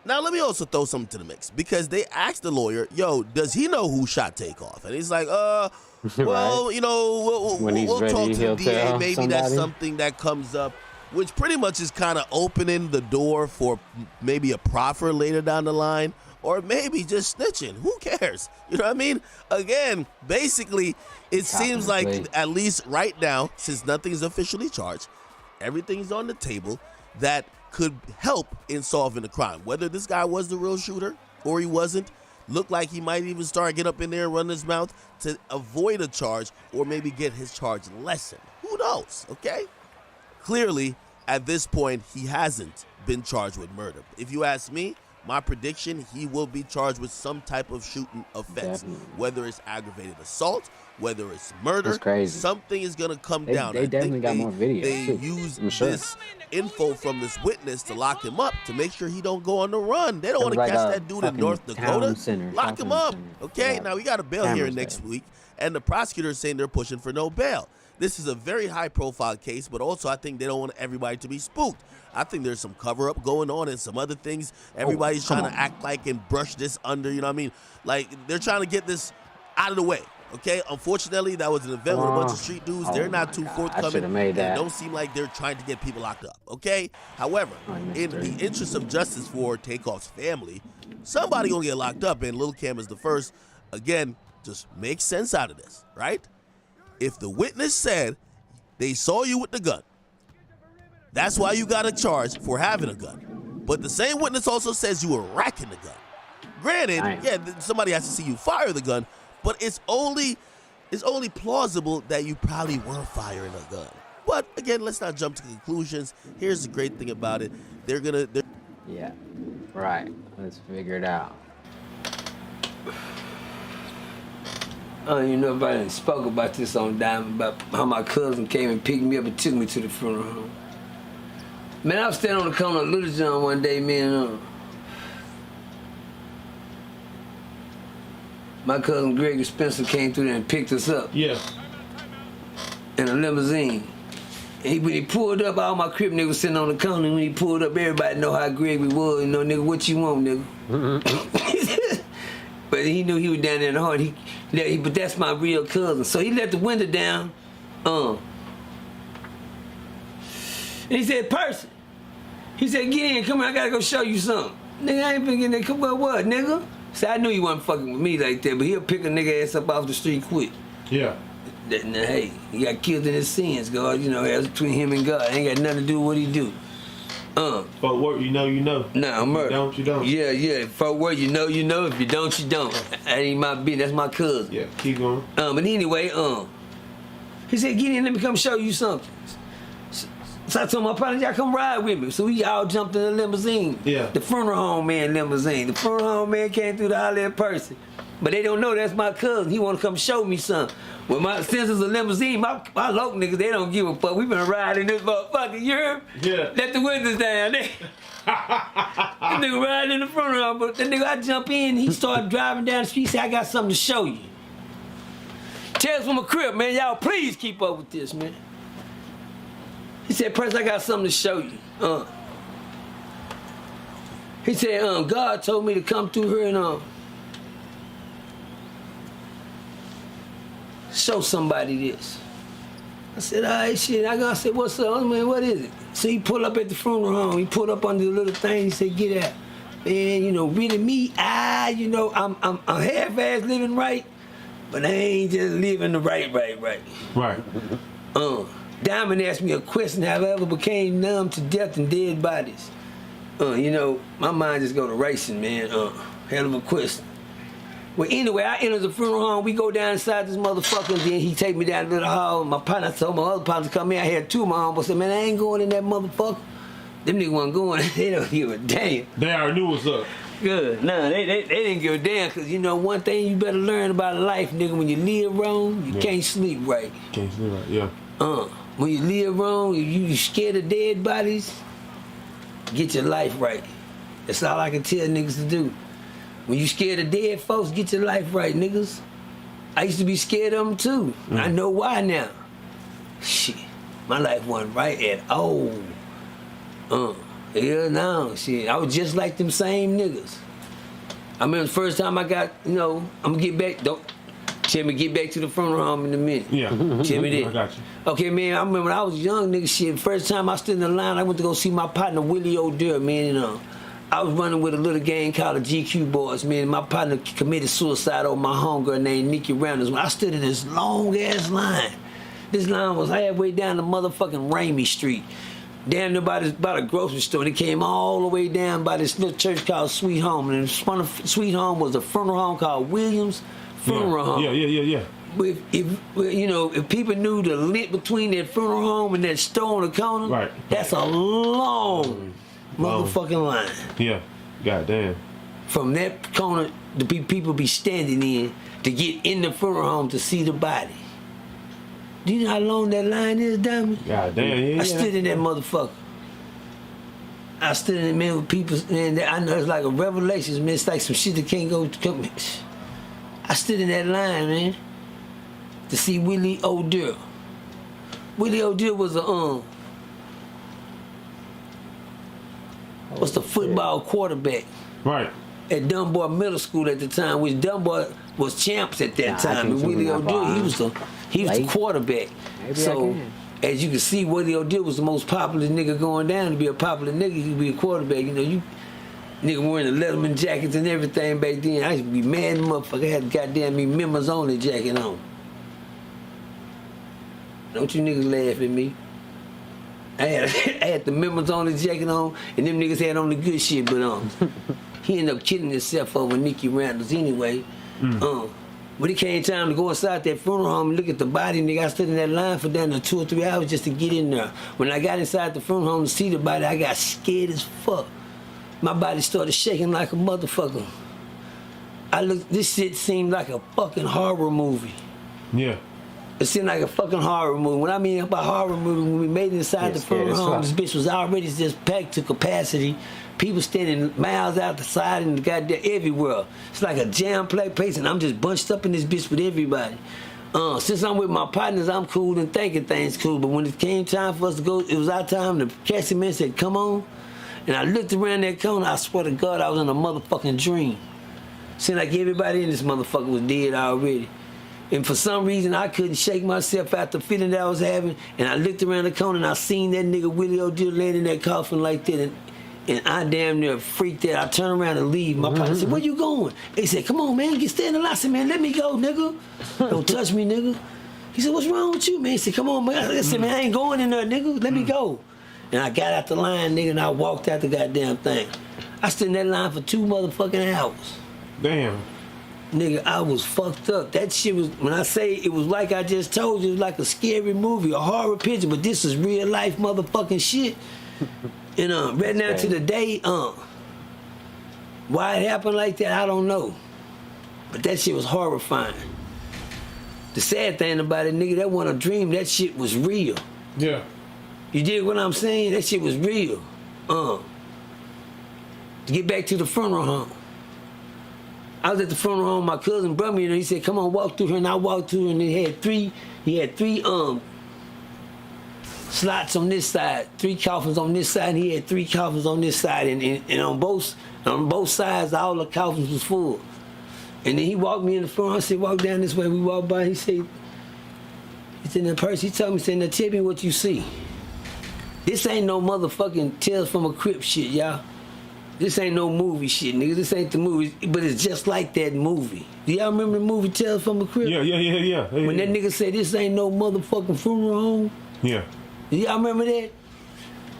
let me also throw something to the mix, because they asked the lawyer, yo, does he know who shot Takeoff? And he's like, well, you know, we'll talk to the DA. Maybe that's something that comes up, which pretty much is kind of opening the door for maybe a proffer later down the line, or maybe just snitching. Who cares? You know what I mean? Again, basically, it seems like at least right now, since nothing's officially charged, everything's on the table that could help in solving the crime. Whether this guy was the real shooter or he wasn't, looked like he might even start getting up in there and run his mouth to avoid a charge, or maybe get his charge lessened. Who knows, okay? Clearly, at this point, he hasn't been charged with murder. If you ask me, my prediction, he will be charged with some type of shooting offense, whether it's aggravated assault, whether it's murder. Something is going to come down. They definitely got more videos. They use this info from this witness to lock him up, to make sure he don't go on the run. They don't want to catch that dude in North Dakota. Lock him up. Okay, now we got a bail hearing next week, and the prosecutor is saying they're pushing for no bail. This is a very high-profile case, but also I think they don't want everybody to be spooked. I think there's some cover-up going on and some other things. Everybody's trying to act like and brush this under, you know what I mean? Like, they're trying to get this out of the way, okay? Unfortunately, that was an event with a bunch of street dudes. They're not too forthcoming. And it don't seem like they're trying to get people locked up, okay? However, in the interest of justice for Takeoff's family, somebody gonna get locked up, and Lil Cam is the first. Again, just make sense out of this, right? If the witness said They saw you with the gun. That's why you got a charge for having a gun. But the same witness also says you were racking the gun. Granted, somebody has to see you fire the gun, but it's only plausible that you probably were firing a gun. But again, let's not jump to conclusions. Here's the great thing about it. Yeah, right. Let's figure it out. I don't even know if I done spoke about this on Diamond, about how my cousin came and picked me up and took me to the funeral home. Man, I was standing on the corner of Little John one day, man. My cousin Greg Spencer came through there and picked us up. Yeah. In a limousine. And when he pulled up, all my Crip niggas sitting on the corner. And when he pulled up, everybody know how Greg was. You know, nigga, what you want, nigga? But he knew he was down there in the heart. But that's my real cousin. So he let the window down. And he said, Percy. He said, get in, come on, I gotta go show you something. Nigga, I ain't been getting there. Come on, what, nigga? So I knew he wasn't fucking with me like that, but he'll pick a nigga ass up off the street quick. Yeah. Now, hey, he got killed in his sins, God. You know, that's between him and God. Ain't got nothing to do with what he do. But what you know, you know. Nah, murder. You don't. Yeah. For what you know, you know. If you don't, you don't. That ain't my business. That's my cousin. Yeah, keep going. But anyway, he said, get in, let me come show you something. So I told my partner, y'all come ride with me. So we all jumped in the limousine. Yeah. The funeral home man limousine. The funeral home man came through the holler at Percy. But they don't know that's my cousin. He want to come show me something. Well, since it's a limousine, my local niggas, they don't give a fuck. We been riding this motherfucker, you heard? Yeah. Let the windows down. This nigga riding in the funeral home, but the nigga, I jump in, he started driving down the street, say, I got something to show you. Tales from a crib, man. Y'all please keep up with this, man. He said, Percy, I got something to show you. He said, God told me to come through here and show somebody this. I said, all right, shit. I said, what's up? Man, what is it? So he pulled up at the funeral home. He pulled up under the little thing. He said, get out. Man, you know, really me, you know, I'm half-ass living right, but I ain't just living the right. Right. Diamond asked me a question, have I ever became numb to death and dead bodies? You know, my mind just go to racing, man. Hell of a question. Well, anyway, I enter the funeral home. We go down inside this motherfucker, and then he take me down to the hall. My partner told my other partner to come in. I had two of my homies. I said, man, I ain't going in that motherfucker. Them niggas wasn't going. They don't give a damn. They already knew what's up. Good. Nah, they didn't give a damn, because, you know, one thing you better learn about life, nigga, when you live wrong, you can't sleep right. Can't sleep right, yeah. When you live wrong, you scared of dead bodies, get your life right. That's all I can tell niggas to do. When you scared of dead folks, get your life right, niggas. I used to be scared of them too. I know why now. Shit, my life wasn't right at all. Yeah, no, shit. I was just like them same niggas. I remember the first time I got, you know, I'm gonna get back, tell me get back to the funeral home in a minute. Yeah. Tell me that. I got you. Okay, man, I remember when I was young, nigga, shit, first time I stood in the line, I went to go see my partner, Willie O'Dure, man, and I was running with a little gang called the GQ Boys, man. My partner committed suicide over my homegirl named Nikki Rounders. When I stood in this long-ass line, this line was halfway down the motherfucking Ramey Street. Down there by a grocery store. It came all the way down by this little church called Sweet Home. And in front of Sweet Home was a funeral home called Williams Funeral Home. Yeah. If people knew the link between that funeral home and that store on the corner, right, that's a long motherfucking line. Yeah, goddamn. From that corner, the people be standing in to get in the funeral home to see the body. Do you know how long that line is, Diamond? Goddamn, yeah. I stood in that motherfucker. I stood in there, man, with people, man. I know it's like a revelation, man. It's like some shit that can't go. I stood in that line, man, to see Willie O'Dure. Willie O'Dure was was the football quarterback. Right. At Dunbar Middle School at the time, which Dunbar was champs at that time. And Willie O'Dure, he was the quarterback. So, as you can see, Willie O'Dure was the most popular nigga going down. To be a popular nigga, you could be a quarterback. You know, you nigga wearing the Letterman jackets and everything back then. I used to be mad, motherfucker. I had goddamn me members only jacket on. Don't you niggas laugh at me. I had the members on the jacket on, and them niggas had on the good shit, but he ended up killing himself over Nicky Randles anyway. When it came time to go inside that funeral home and look at the body, nigga, I stood in that line for down to 2 or 3 hours just to get in there. When I got inside the funeral home to see the body, I got scared as fuck. My body started shaking like a motherfucker. This shit seemed like a fucking horror movie. Yeah. It seemed like a fucking horror movie. When I mean by horror movie, when we made it inside the funeral home, this bitch was already just packed to capacity. People standing miles out the side and goddamn everywhere. It's like a jam-packed place, and I'm just bunched up in this bitch with everybody. Since I'm with my partners, I'm cool and thinking things cool. But when it came time for us to go, it was our time. The casting man said, "Come on." And I looked around that corner. I swear to God, I was in a motherfucking dream. Seemed like everybody in this motherfucker was dead already. And for some reason, I couldn't shake myself out the feeling that I was having. And I looked around the corner and I seen that nigga Willie O'Deal laying in that coffin like that. And I damn near freaked out. I turned around and leave. My partner said, "Where you going?" They said, "Come on, man, get stand in the line." I said, "Man, let me go, nigga. Don't touch me, nigga." He said, "What's wrong with you, man?" He said, "Come on, man." I said, "Man, I ain't going in there, nigga. Let me go." And I got out the line, nigga, and I walked out the goddamn thing. I stood in that line for 2 motherfucking hours. Damn. Nigga, I was fucked up. That shit was, when I say it was like I just told you, it was like a scary movie, a horror picture, but this is real life motherfucking shit. And right now to the day, why it happened like that, I don't know. But that shit was horrifying. The sad thing about it, nigga, that wasn't a dream. That shit was real. Yeah. You dig what I'm saying? That shit was real. To get back to the funeral home. I was at the funeral home, my cousin brought me in, and he said, "Come on, walk through here." And I walked through, and he had three slots on this side, 3 coffins on this side, and he had 3 coffins on this side, and on both sides, all the coffins was full. And then he walked me in the front. I said, "Walk down this way." We walked by. He said, in the purse, he told me, he said, "Now tell me what you see." This ain't no motherfucking Tales from a Crypt shit, y'all. This ain't no movie shit, nigga. This ain't the movie, but it's just like that movie. Do y'all remember the movie Tales from a Crypt? Yeah. When that nigga said, "This ain't no motherfucking funeral home." Yeah. Do y'all remember that?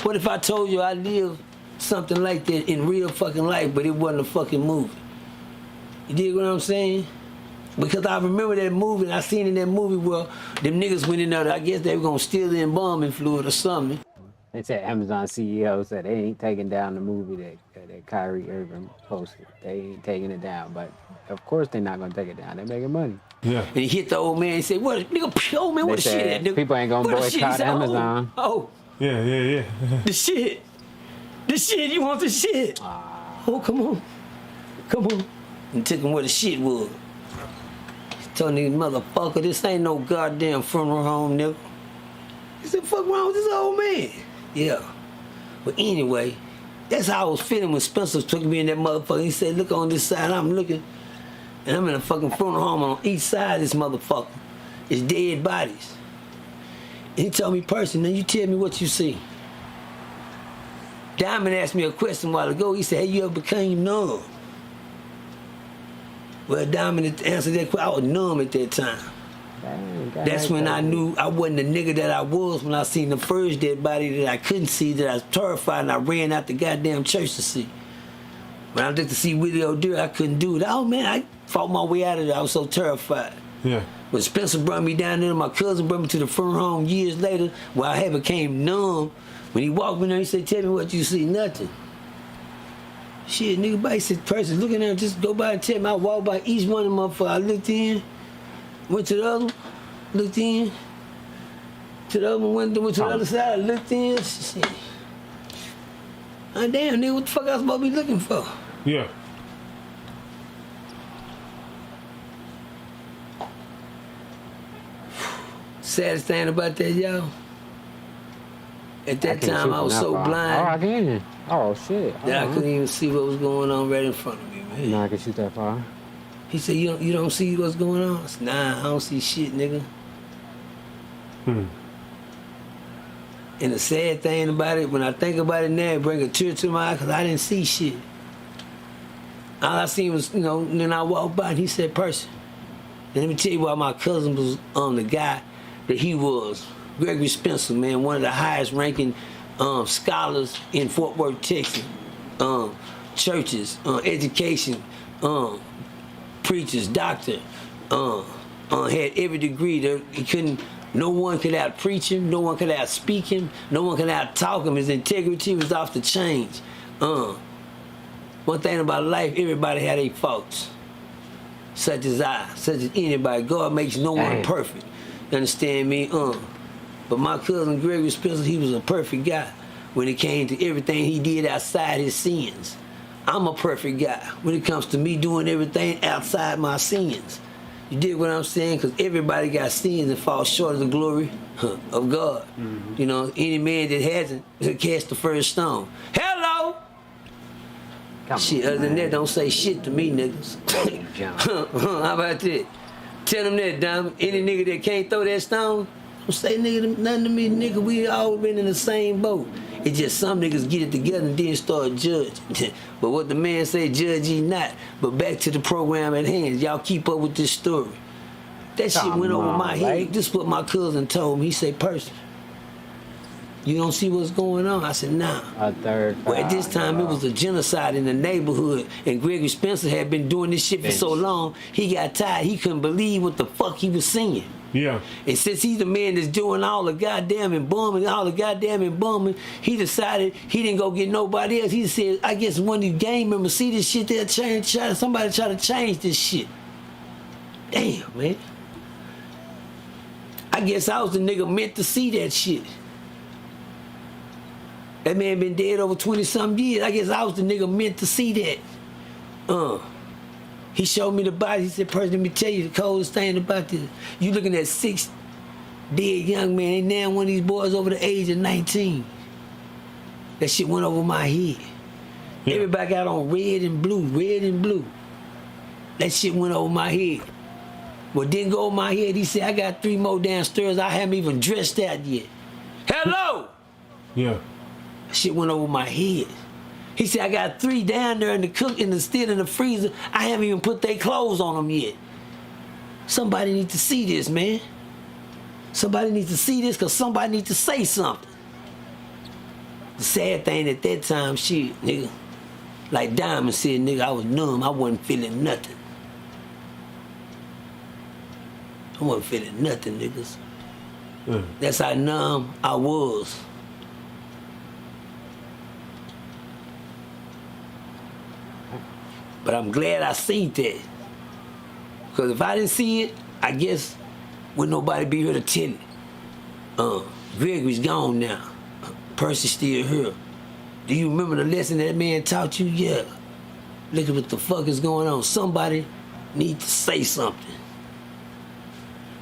What if I told you I lived something like that in real fucking life, but it wasn't a fucking movie? You dig what I'm saying? Because I remember that movie, and I seen in that movie where them niggas went in there, I guess they were gonna steal the embalming fluid or something. They said Amazon CEO said they ain't taking down the movie that Kyrie Irving posted. They ain't taking it down, but of course they're not gonna take it down. They're making money. Yeah. And he hit the old man and said, "What, nigga, old man, what the shit at, nigga? People ain't gonna boycott Amazon." Oh. Yeah. The shit, you want the shit? Oh, come on. And took him where the shit was. Told nigga, "Motherfucker, this ain't no goddamn funeral home, nigga." He said, "Fuck wrong with this old man?" Yeah. But anyway, that's how I was feeling when Spencer took me in that motherfucker. He said, "Look on this side." I'm looking, and I'm in a fucking funeral home on each side of this motherfucker. It's dead bodies. And he told me personally, "Now you tell me what you see." Diamond asked me a question a while ago. He said, "Hey, you ever became numb?" Well, Diamond answered that question. I was numb at that time. That's when I knew I wasn't the nigga that I was when I seen the first dead body that I couldn't see, that I was terrified, and I ran out the goddamn church to see. When I looked to see Willie O'Deal, I couldn't do it. Oh man, I fought my way out of there. I was so terrified. Yeah. When Spencer brought me down there, my cousin brought me to the funeral home years later, where I had became numb. When he walked me there, he said, "Tell me what you see." Nothing. Shit, nigga, by said, person looking at him, just go by and tell me. I walked by each one of them motherfuckers. I looked in, went to the other one, looked in, to the other one, went to the other side, I looked in. Shit. Damn, nigga, what the fuck I was supposed to be looking for? Yeah. Saddest thing about that, y'all. At that time, I was so blind. Oh, I can. Oh, shit. That I couldn't even see what was going on right in front of me, man. No, I can shoot that far. He said, you don't see what's going on?" I said, "Nah, I don't see shit, nigga." And the sad thing about it, when I think about it now, it brings a tear to my eye because I didn't see shit. All I seen was, then I walked by and he said, "Person." And let me tell you why my cousin was the guy that he was. Gregory Spencer, man, one of the highest ranking scholars in Fort Worth, Texas. Churches, education, preachers, doctor, had every degree. No one could out preach him, no one could out speak him, no one could out talk him. His integrity was off the chains. One thing about life, everybody had their faults. Such as I, such as anybody. God makes no one perfect. You understand me? But my cousin Gregory Spencer, he was a perfect guy when it came to everything he did outside his sins. I'm a perfect guy when it comes to me doing everything outside my sins. You dig what I'm saying? Because everybody got sins and fall short of the glory of God. Mm-hmm. You know, any man that hasn't, cast the first stone. Hello! Shit, other than that, don't say shit to me, niggas. How about that? Tell them that, Dom. Any nigga that can't throw that stone, don't say nothing to me, nigga. We all been in the same boat. It's just some niggas get it together and then start judging. But what the man say, judge ye not. But back to the program at hand. Y'all keep up with this story. That shit went over my head. This is what my cousin told me. He said, Percy, you don't see what's going on? I said, nah. Well, at this time, it was a genocide in the neighborhood. And Gregory Spencer had been doing this shit for so long, he got tired. He couldn't believe what the fuck he was seeing. Yeah. And since he's the man that's doing all the goddamn embalming, he decided he didn't go get nobody else. He said, I guess when these gang members see this shit, they'll somebody try to change this shit. Damn, man. I guess I was the nigga meant to see that shit. That man been dead over 20-something years. I guess I was the nigga meant to see that. He showed me the body. He said, Percy, let me tell you the coldest thing about this. You looking at 6 dead young men. Ain't now one of these boys over the age of 19. That shit went over my head. Yeah. Everybody got on red and blue. That shit went over my head. What didn't go over my head, he said, I got 3 more downstairs. I haven't even dressed out yet. Hello! Yeah. That shit went over my head. He said, I got 3 down there still in the freezer. I haven't even put their clothes on them yet. Somebody needs to see this, man. Somebody needs to see this because somebody needs to say something. The sad thing at that time, shit, nigga, like Diamond said, nigga, I was numb. I wasn't feeling nothing. I wasn't feeling nothing, niggas. That's how numb I was. But I'm glad I seen that. Because if I didn't see it, I guess wouldn't nobody be here to tell it. Gregory's gone now. Percy's still here. Do you remember the lesson that man taught you? Yeah. Look at what the fuck is going on. Somebody needs to say something.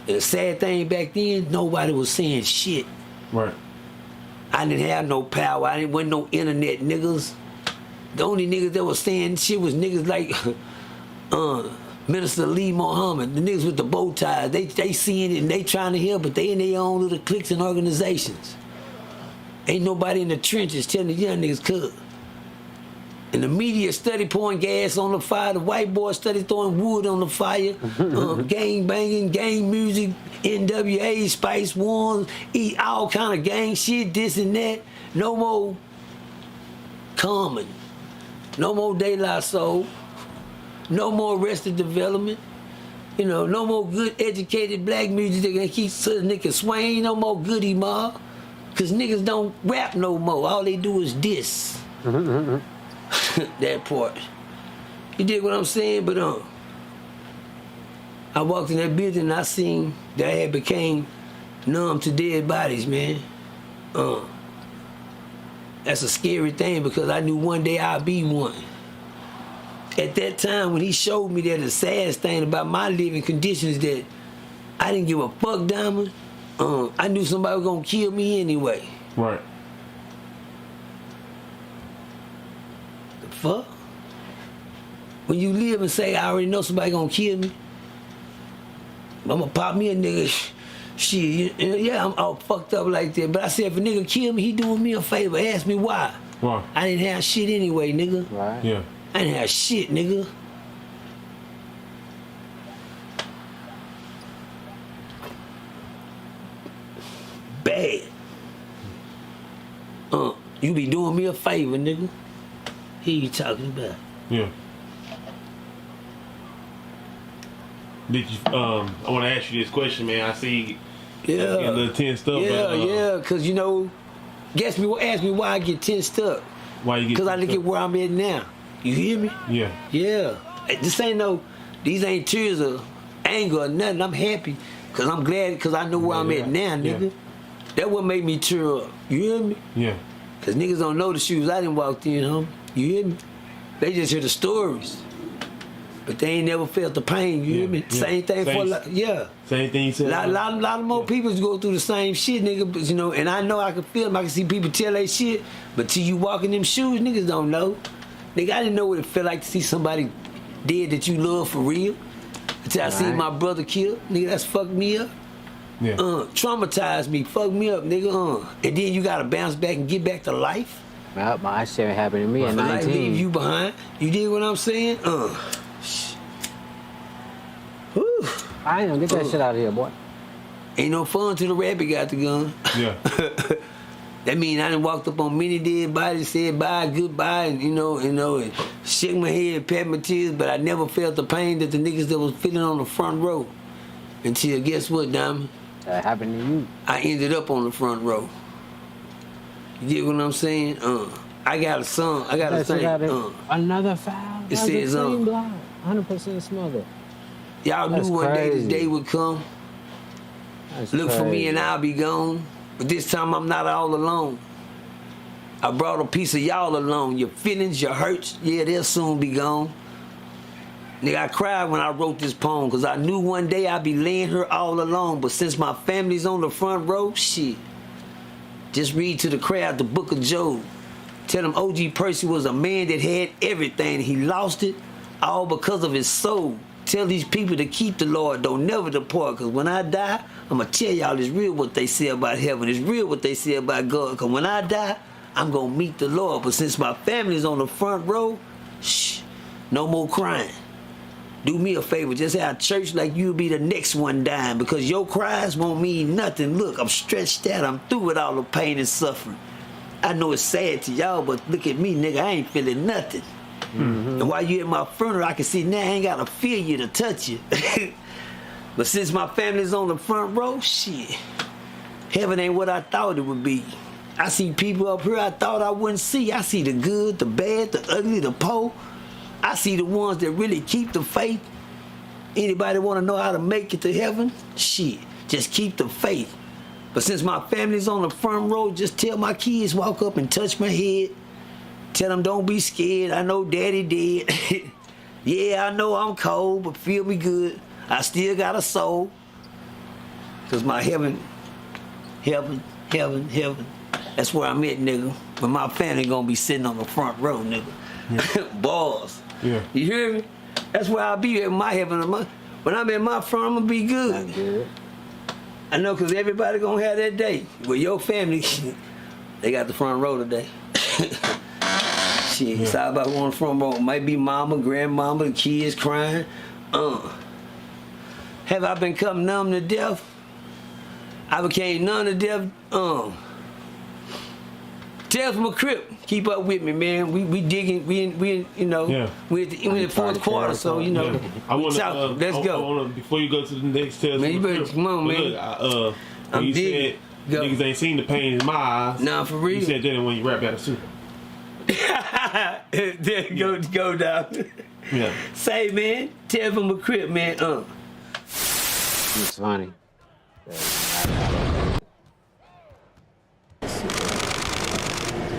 And the sad thing back then, nobody was saying shit. Right. I didn't have no power. I wasn't no internet niggas. The only niggas that was saying shit was niggas like Minister Lee Muhammad, the niggas with the bow ties. They seeing it and they trying to help, but they in their own little cliques and organizations. Ain't nobody in the trenches telling the young niggas could. And the media study pouring gas on the fire. The white boys study throwing wood on the fire. Gang banging, gang music, NWA, Spice Ones, eat all kind of gang shit, this and that. No more Common. No more De La Soul. No more Arrested Development. You know, no more good educated black music that can keep niggas swaying. No more Goody Mob. Cause niggas don't rap no more. All they do is diss. That part. You dig what I'm saying? But I walked in that building and I seen that I had became numb to dead bodies, man. That's a scary thing because I knew one day I'd be one. At that time when he showed me that, the saddest thing about my living conditions that I didn't give a fuck, Diamond. I knew somebody was gonna kill me anyway. Right. The fuck? When you live and say, I already know somebody gonna kill me, I'm gonna pop me a nigga. Shit, yeah, I'm all fucked up like that. But I said, if a nigga kill me, he doing me a favor. Ask me why. Why? I didn't have shit anyway, nigga. Right. Yeah. I didn't have shit, nigga. bad. You be doing me a favor, nigga. Who you talking about? Yeah. Did you? I want to ask you this question, man. I see. Yeah. You got a little tensed up. Yeah, Cause you know, ask me why I get tensed up. Why you get? Cause I look at where I'm at now. You hear me? Yeah. Yeah. These ain't tears of anger or nothing. I'm happy. Cause I'm glad. Cause I know where I'm at now, nigga. Yeah. That what made me tear up. You hear me? Yeah. Cause niggas don't know the shoes I done walked in, homie. You hear me? They just hear the stories. But they ain't never felt the pain, you hear me? Yeah. Same thing Same thing you said. A lot of more people go through the same shit, nigga. But, you know, and I know I can feel them. I can see people tell they shit. But till you walk in them shoes, niggas don't know. Nigga, I didn't know what it felt like to see somebody dead that you love for real. Until I seen my brother killed. Nigga, that's fucked me up. Yeah. Traumatized me, fucked me up, nigga. And then you gotta bounce back and get back to life. Well, my shit happened to me at 19. Life leave you behind. You dig what I'm saying? I ain't gonna get that shit out of here, boy. Ain't no fun till the rabbit got the gun. Yeah. That mean I done walked up on many dead bodies, said bye, goodbye, and and shook my head, pat my tears, but I never felt the pain that the niggas that was feeling on the front row. Until guess what, Diamond? That happened to you. I ended up on the front row. You get what I'm saying? I got a song. I got a thing. Another foul. It says 100% smother. Y'all knew one day this day would come. Look for me and I'll be gone. But this time I'm not all alone. I brought a piece of y'all along. Your feelings, your hurts, yeah, they'll soon be gone. Nigga, I cried when I wrote this poem because I knew one day I'd be laying here all alone. But since my family's on the front row, shit. Just read to the crowd the book of Job. Tell them O.G. Percy was a man that had everything. He lost it all because of his soul. Tell these people to keep the Lord, don't never depart. Because when I die, I'm going to tell y'all it's real what they say about heaven. It's real what they say about God. Because when I die, I'm going to meet the Lord. But since my family's on the front row, shh, no more crying. Do me a favor, just have church like you'll be the next one dying. Because your cries won't mean nothing. Look, I'm stretched out. I'm through with all the pain and suffering. I know it's sad to y'all, but look at me, nigga. I ain't feeling nothing. Mm-hmm. And while you at my funeral, I can see now I ain't gotta feel you to touch you. But since my family's on the front row, shit, heaven ain't what I thought it would be. I see people up here I thought I wouldn't see. I see the good, the bad, the ugly, the poor. I see the ones that really keep the faith. Anybody want to know how to make it to heaven? Shit, just keep the faith. But since my family's on the front row, just tell my kids walk up and touch my head. Tell them don't be scared. I know daddy dead. Yeah, I know I'm cold, but feel me good. I still got a soul. Cause my heaven. That's where I'm at, nigga. But my family gonna be sitting on the front row, nigga. Yeah. Balls. Yeah. You hear me? That's where I'll be at my heaven. When I'm in my front, I'm gonna be good. Good. I know, cause everybody gonna have that day. With your family, they got the front row today. Shit, it's all about going front row. Might be mama, grandmama, the kids crying. Have I become numb to death? I became numb to death. Tales from a Crip, keep up with me, man. We digging. We at the fourth quarter, so you know. Yeah. I want to. Let's go. I wanna, before you go to the next Tales man, from you a better Crip, come on, man. Look, when you said niggas ain't seen the pain in my eyes. Nah, for real. You said that when you rap out of super. There go down. Yeah. Say, man, Tales from a Crip, man. It's funny.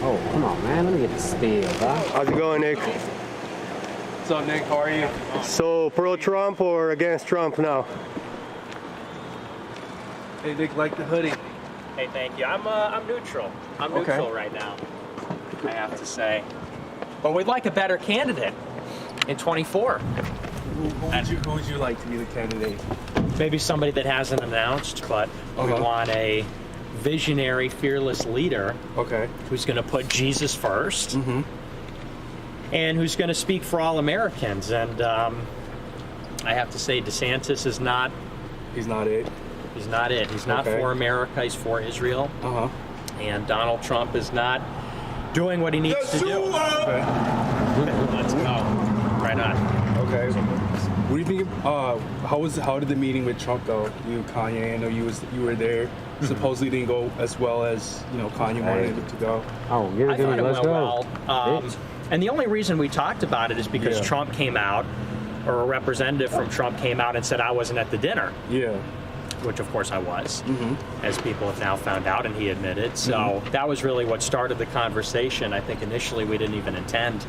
Oh, come on, man. Let me get the steal, bro. How's it going, Nick? What's up, Nick? How are you? So, pro-Trump or against Trump now? Hey, Nick, like the hoodie. Hey, thank you. I'm neutral. I'm neutral right now, I have to say. But we'd like a better candidate in 24. Who would you like to be the candidate? Maybe somebody that hasn't announced, but we want a visionary, fearless leader. Okay. Who's going to put Jesus first. Mm-hmm. And who's going to speak for all Americans. And I have to say, DeSantis is not. He's not it. He's not it. He's not for America. He's for Israel. And Donald Trump is not doing what he needs to do. Let's go. Right on. Okay. What do you think? How did the meeting with Trump go? You, Kanye. I know you were there. Supposedly didn't go as well as Kanye wanted it to go. Oh, yeah. I thought it went well. And the only reason we talked about it is because Trump came out, or a representative from Trump came out and said I wasn't at the dinner. Yeah. Which of course I was, as people have now found out, and he admitted. So that was really what started the conversation. I think initially we didn't even intend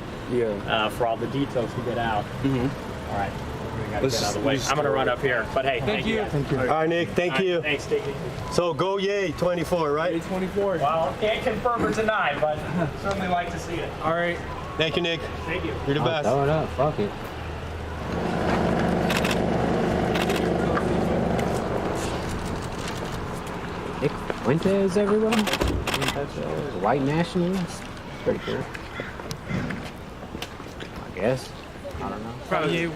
for all the details to get out. All right, we gotta get out of the way. I'm gonna run up here, but hey, thank you. Thank you. All right, Nick, thank you. Thanks, take it easy. So go Ye 24, right? Ye 24. Well, can't confirm or deny, but certainly like to see it. All right. Thank you, Nick. Thank you. You're the best. Throw it up, fuck it. Nick Fuentes, everyone? White nationalists? Pretty cool. I guess. I don't know. How you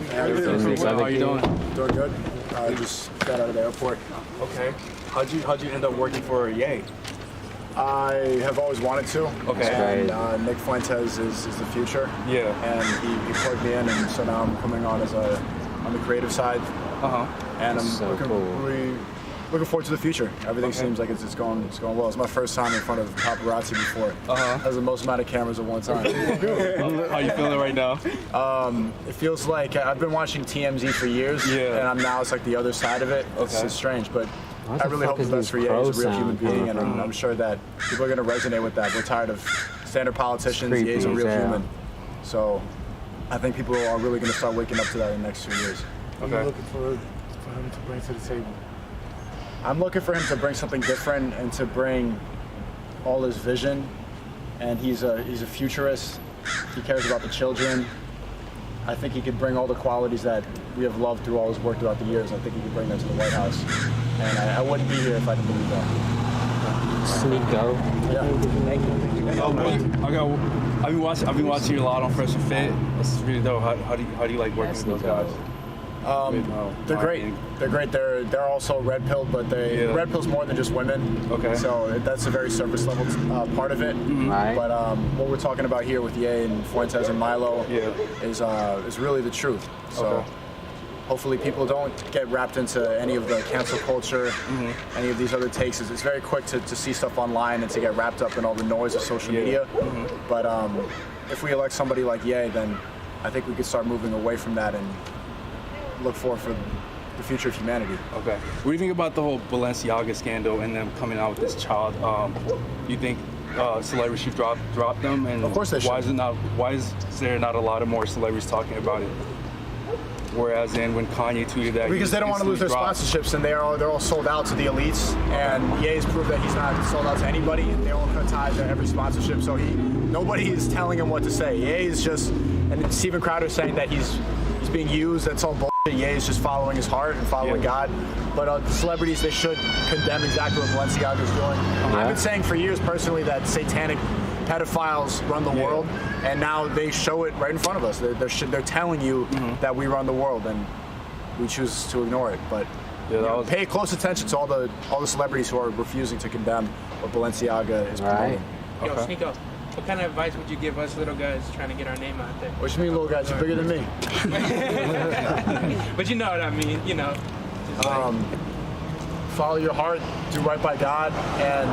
doing? Doing good. I just got out of the airport. Okay. How'd you end up working for Ye? I have always wanted to. Okay. And Nick Fuentes is the future. Yeah. And he plugged me in, and so now I'm coming on on the creative side. And I'm really looking forward to the future. Everything seems like it's going well. It's my first time in front of paparazzi before. Has the most amount of cameras at one time. How you feeling right now? It feels like I've been watching TMZ for years, and now it's like the other side of it. It's strange, but I really hope the best for Ye. He's a real human being, and I'm sure that people are going to resonate with that. We're tired of standard politicians. Ye's a real human. So I think people are really going to start waking up to that in the next 2 years. What are you looking for him to bring to the table? I'm looking for him to bring something different and to bring all his vision. And he's a futurist. He cares about the children. I think he could bring all the qualities that we have loved through all his work throughout the years. I think he could bring that to the White House. And I wouldn't be here if I didn't believe that. Sneako. Yeah. Thank you. I've been watching you a lot on Fresh and Fit. It's really dope. How do you like working with those guys? They're great. They're great. They're also red pilled, but red pill's more than just women. Okay. So that's a very surface level part of it. Right. But what we're talking about here with Ye and Fuentes and Milo is really the truth. So hopefully people don't get wrapped into any of the cancel culture, any of these other takes. It's very quick to see stuff online and to get wrapped up in all the noise of social media. But if we elect somebody like Ye, then I think we could start moving away from that and look forward for the future of humanity. Okay. What do you think about the whole Balenciaga scandal and them coming out with this child? You think celebrities should drop them? And of course they should. Why is there not a lot of more celebrities talking about it? Whereas when Kanye tweeted that, because they don't want to lose their sponsorships, and they're all sold out to the elites. And Ye's proved that he's not sold out to anybody, and they all cut ties to every sponsorship. So nobody is telling him what to say. Ye is just, and Steven Crowder saying that he's being used. That's all bullshit. Ye is just following his heart and following God. But the celebrities, they should condemn exactly what Balenciaga is doing. I've been saying for years personally that satanic pedophiles run the world, and now they show it right in front of us. They're telling you that we run the world, and we choose to ignore it. But pay close attention to all the celebrities who are refusing to condemn what Balenciaga is promoting. Yo, Sneako, what kind of advice would you give us little guys trying to get our name out there? What do you mean, little guys? You're bigger than me. But you know what I mean, you know. Follow your heart, do right by God, and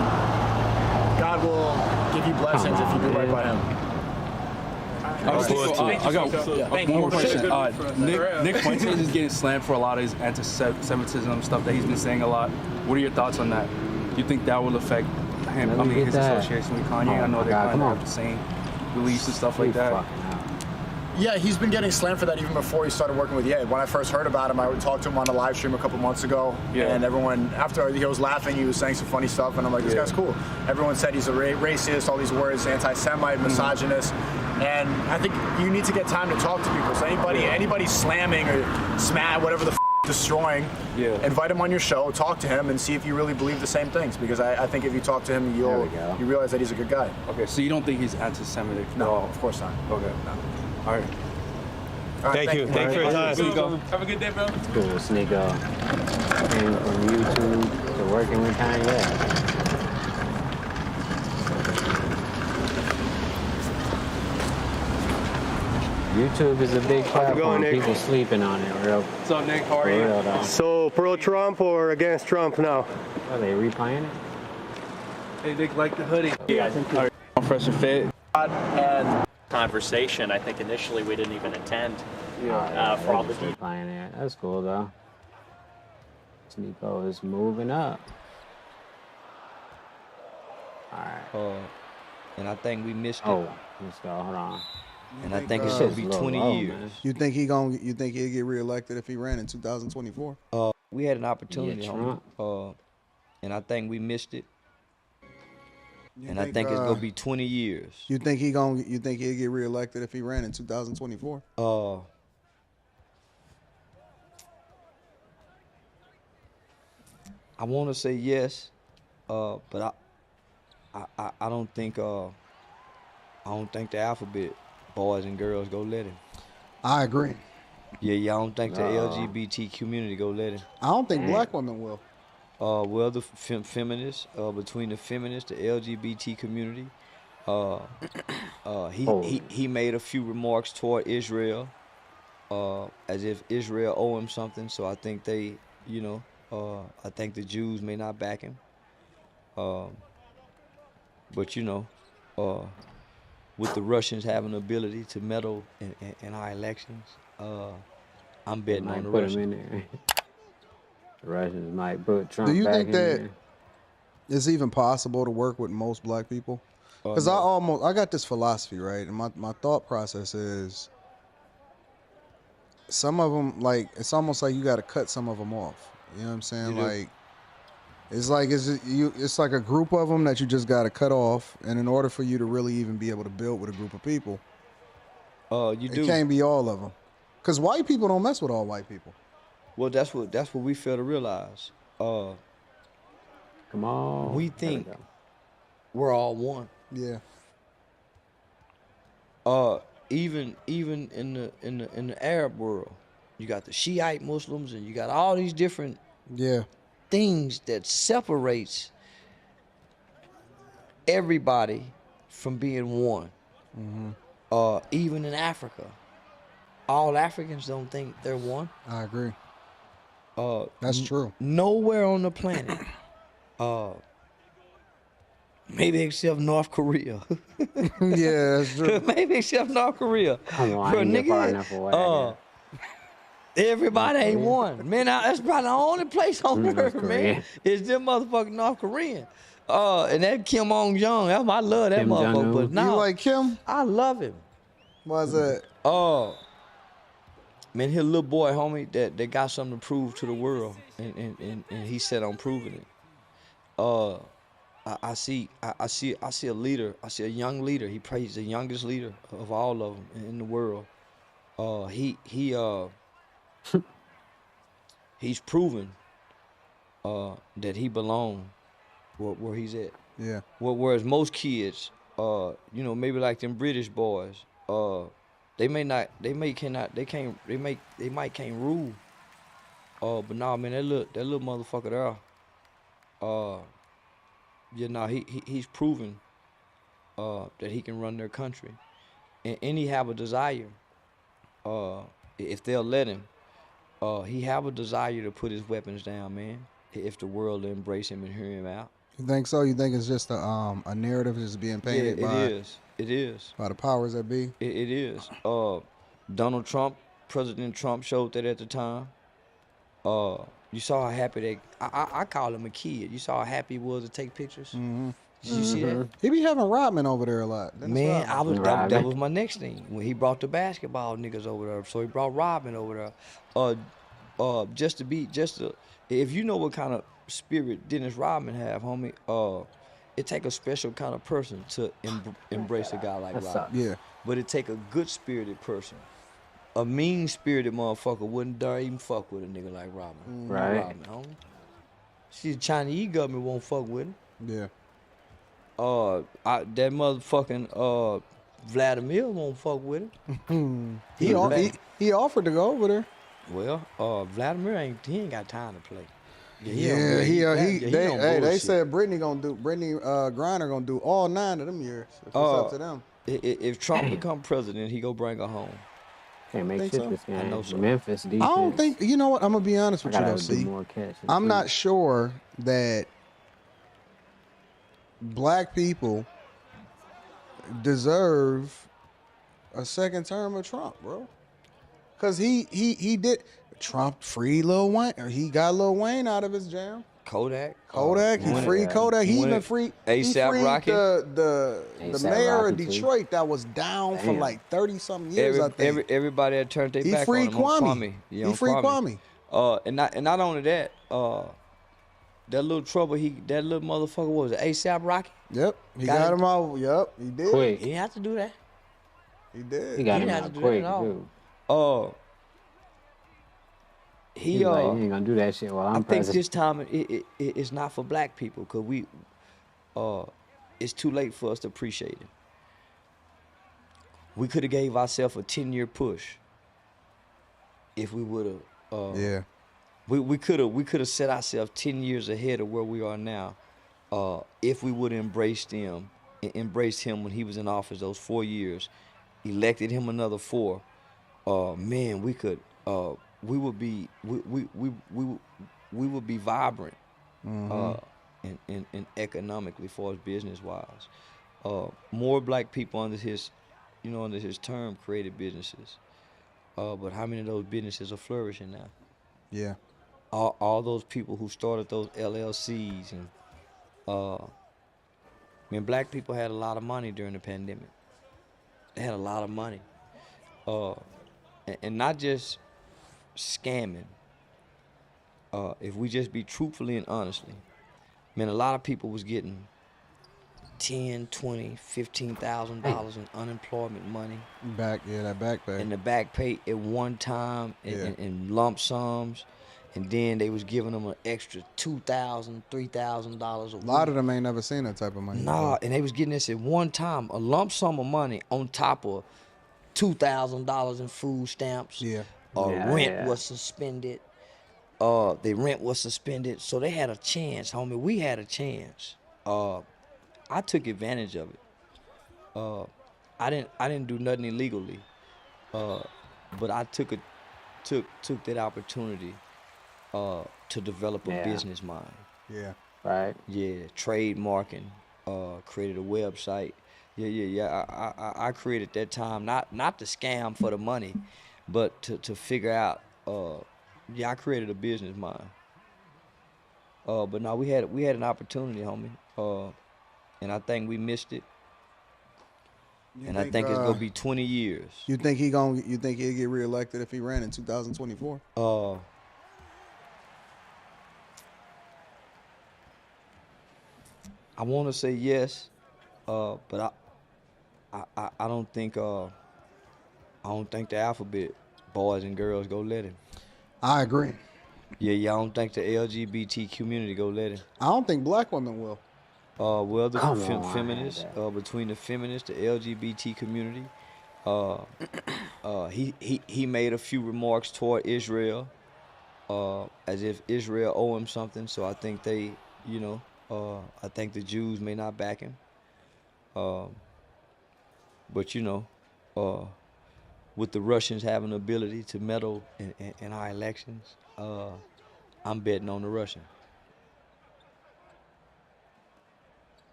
God will give you blessings if you do right by Him. I got one more question. Nick Fuentes is getting slammed for a lot of his anti-Semitism stuff that he's been saying a lot. What are your thoughts on that? Do you think that will affect him? I mean, his association with Kanye. I know they kind of have the same beliefs and stuff like that. Yeah, he's been getting slammed for that even before he started working with Ye. When I first heard about him, I talked to him on a live stream a couple months ago, and everyone, after he was laughing, he was saying some funny stuff, and I'm like, this guy's cool. Everyone said he's a racist, all these words, anti-Semite, misogynist, and I think you need to get time to talk to people. So anybody slamming or whatever the destroying, invite him on your show, talk to him, and see if you really believe the same things, because I think if you talk to him, you realize that he's a good guy. Okay, so you don't think he's anti-Semitic at No, all? of course not. Okay. No. All right. Thank you. Thanks for your time. Have a good day, bro. It's cool. Sneako. And from YouTube. working with Kanye. YouTube is a big platform. People sleeping on it, real. So Nick, how are you? So pro Trump or against Trump now? Are they replaying it? Hey Nick, like the hoodie. Yeah, I think you're fresh and fit. and conversation. I think initially we didn't even attend for all the details. Replaying it. That's cool though. Nico is moving up. All right. And I think we missed it. Oh, let's go. Hold on. And I think it should be 20 years. Man. You think you think he'll get reelected if he ran in 2024? We had an opportunity, Yeah, homie. And I think we missed it. You and I think it's gonna be 20 years. You think he'll get reelected if he ran in 2024? I want to say yes, but I don't think the alphabet boys and girls go let him. I agree. Yeah, I don't think the LGBT community go let him. I don't think black women will. Well, the feminists, between the feminists, the LGBT community, he made a few remarks toward Israel, as if Israel owe him something. So I think they, I think the Jews may not back him. But with the Russians having the ability to meddle in our elections, I'm betting on the Russians. The Russians might put Trump. Do you back think in that there. it's even possible to work with most black people? Because No. I got this philosophy, right? And my thought process is some of them, like, it's almost like you got to cut some of them off. You know what I'm saying? You do. It's like a group of them that you just got to cut off. And in order for you to really even be able to build with a group of people, it can't be all of them. Because white people don't mess with all white people. Well, that's what we fail to realize. Come on. We think we're all one. Yeah. Even in the Arab world, you got the Shiite Muslims and you got all these different things that separates everybody from being one. Mm-hmm. Even in Africa, all Africans don't think they're one. I agree. That's true. Nowhere on the planet, maybe except North Korea. Yeah, that's true. Maybe except North Korea. Come on, Bro, I ain't get far enough away. Everybody ain't one. Man, that's probably the only place on earth, man, is them motherfucking North Korean. And that Kim Jong-un, I love that Kim motherfucker. Jong-un. But now, You like Kim? I love him. Why's that? Man, his little boy, homie, that got something to prove to the world, and he said I'm proving it. I see a leader. I see a young leader. He's the youngest leader of all of them in the world. He's proven that he belongs where he's at. Yeah. Whereas most kids, maybe like them British boys, they might can't rule. But nah, man, that little motherfucker there, he's proven that he can run their country, and he have a desire. If they'll let him, he have a desire to put his weapons down, man. If the world will embrace him and hear him out. You think so? You think it's just a narrative that's being painted It is. By the powers that be? It is. Donald Trump, President Trump showed that at the time. You saw how happy I call him a kid. You saw how happy he was to take pictures? Mm-hmm. Did you see that? He be having Rodman over there a lot. Man, that was my next thing. When he brought the basketball niggas over there. So he brought Rodman over there. If you know what kind of spirit Dennis Rodman have, homie, it take a special kind of person to embrace a guy like Rodman. Yeah. But it take a good-spirited person. A mean-spirited motherfucker wouldn't dare even fuck with a nigga like Rodman. Right. Rodman, homie. See, the Chinese government won't fuck with him. Yeah. That motherfucking Vladimir won't fuck with him. He offered to go over there. Well, Vladimir he ain't got time to play. They said Brittany Griner gonna do all 9 of them years. It's up to them. If Trump become president, he go bring her home. Can't make shit so? this game. I know so. Memphis defense. I don't think. You know what? I'm gonna be honest with you though. do See, more catches, I'm too. not sure that black people deserve a second term of Trump, bro. Cause he did. Trump freed Lil Wayne, or he got Lil Wayne out of his jam. Kodak, he freed Kodak. He even freed A$AP Rocky. the A$AP mayor of Rocky, too. Detroit that was down for like 30-something years. I think everybody had turned their he back freed on him. Kwame. Yeah, He freed Kwame. And not only that, that little trouble that little motherfucker was it, A$AP Rocky. Yep, he got him out. Yep, he did. Quick. He didn't have to do that. He did. He got him didn't have out to do quick, that at all. dude. He's like, you ain't gonna do that shit while I'm I think president. this time it's not for black people because it's too late for us to appreciate it. We could have gave ourselves a 10-year push if we would have. We could have set ourselves 10 years ahead of where we are now if we would have embraced him when he was in office those 4 years, elected him another 4. Man, we could. We would be vibrant and economically as far as business wise. More black people under his term created businesses. But how many of those businesses are flourishing now? Yeah. All those people who started those LLCs and black people had a lot of money during the pandemic. They had a lot of money. And not just scamming. If we just be truthfully and honestly, man, a lot of people was getting $10,000, $20,000, $15,000 in unemployment money. That back pay. And the back pay at one time in lump sums, and then they was giving them an extra $2,000, $3,000 a week. A lot of them ain't never seen that type of money. Nah, and they was getting this at one time, a lump sum of money on top of $2,000 in food stamps. Rent was suspended. The rent was suspended, so they had a chance, homie. We had a chance. I took advantage of it. I didn't do nothing illegally, but I took that opportunity to develop a business mind. Yeah. Right. Yeah, trademarking. Created a website. I created that time not to scam for the money, but to figure out. I created a business mind. But now we had an opportunity, homie. And I think we missed it. I think it's gonna be 20 years. You think he'll get reelected if he ran in 2024? I want to say yes, but I don't think the alphabet boys and girls go let him. I agree. Yeah, I don't think the LGBT community go let him. I don't think black women will. Well, the feminists, between the feminists, the LGBT community, he made a few remarks toward Israel, as if Israel owe him something. So I think I think the Jews may not back him. But with the Russians having the ability to meddle in our elections, I'm betting on the Russians.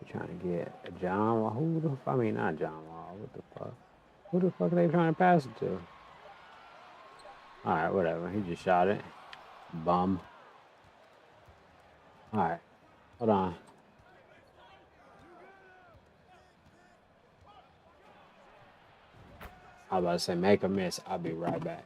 Trying to get John Wall. Not John Wall. What the fuck? Who the fuck are they trying to pass it to? Alright, whatever. He just shot it. Bum. Alright. Hold on. I was about to say make a miss. I'll be right back.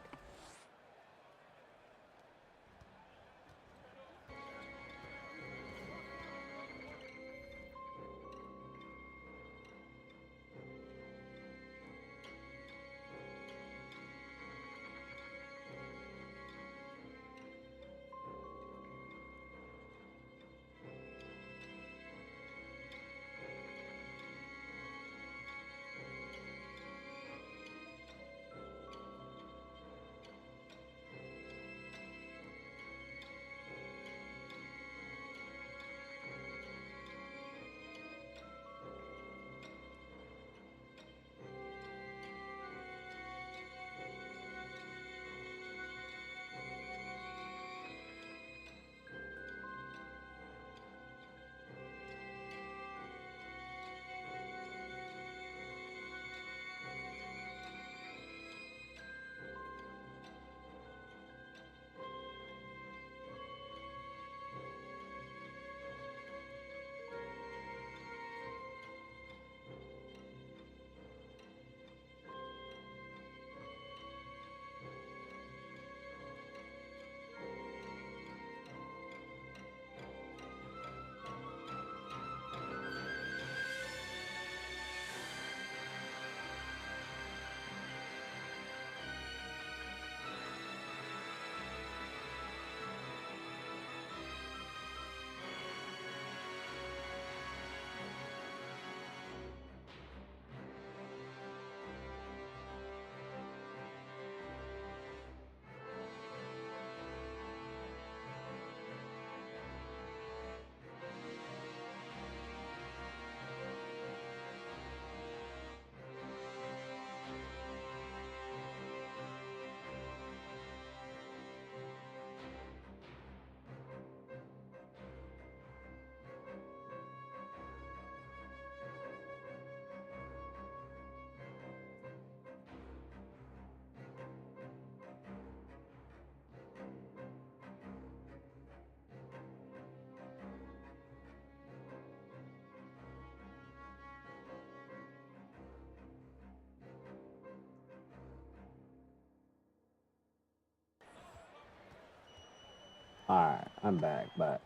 All right, I'm back, but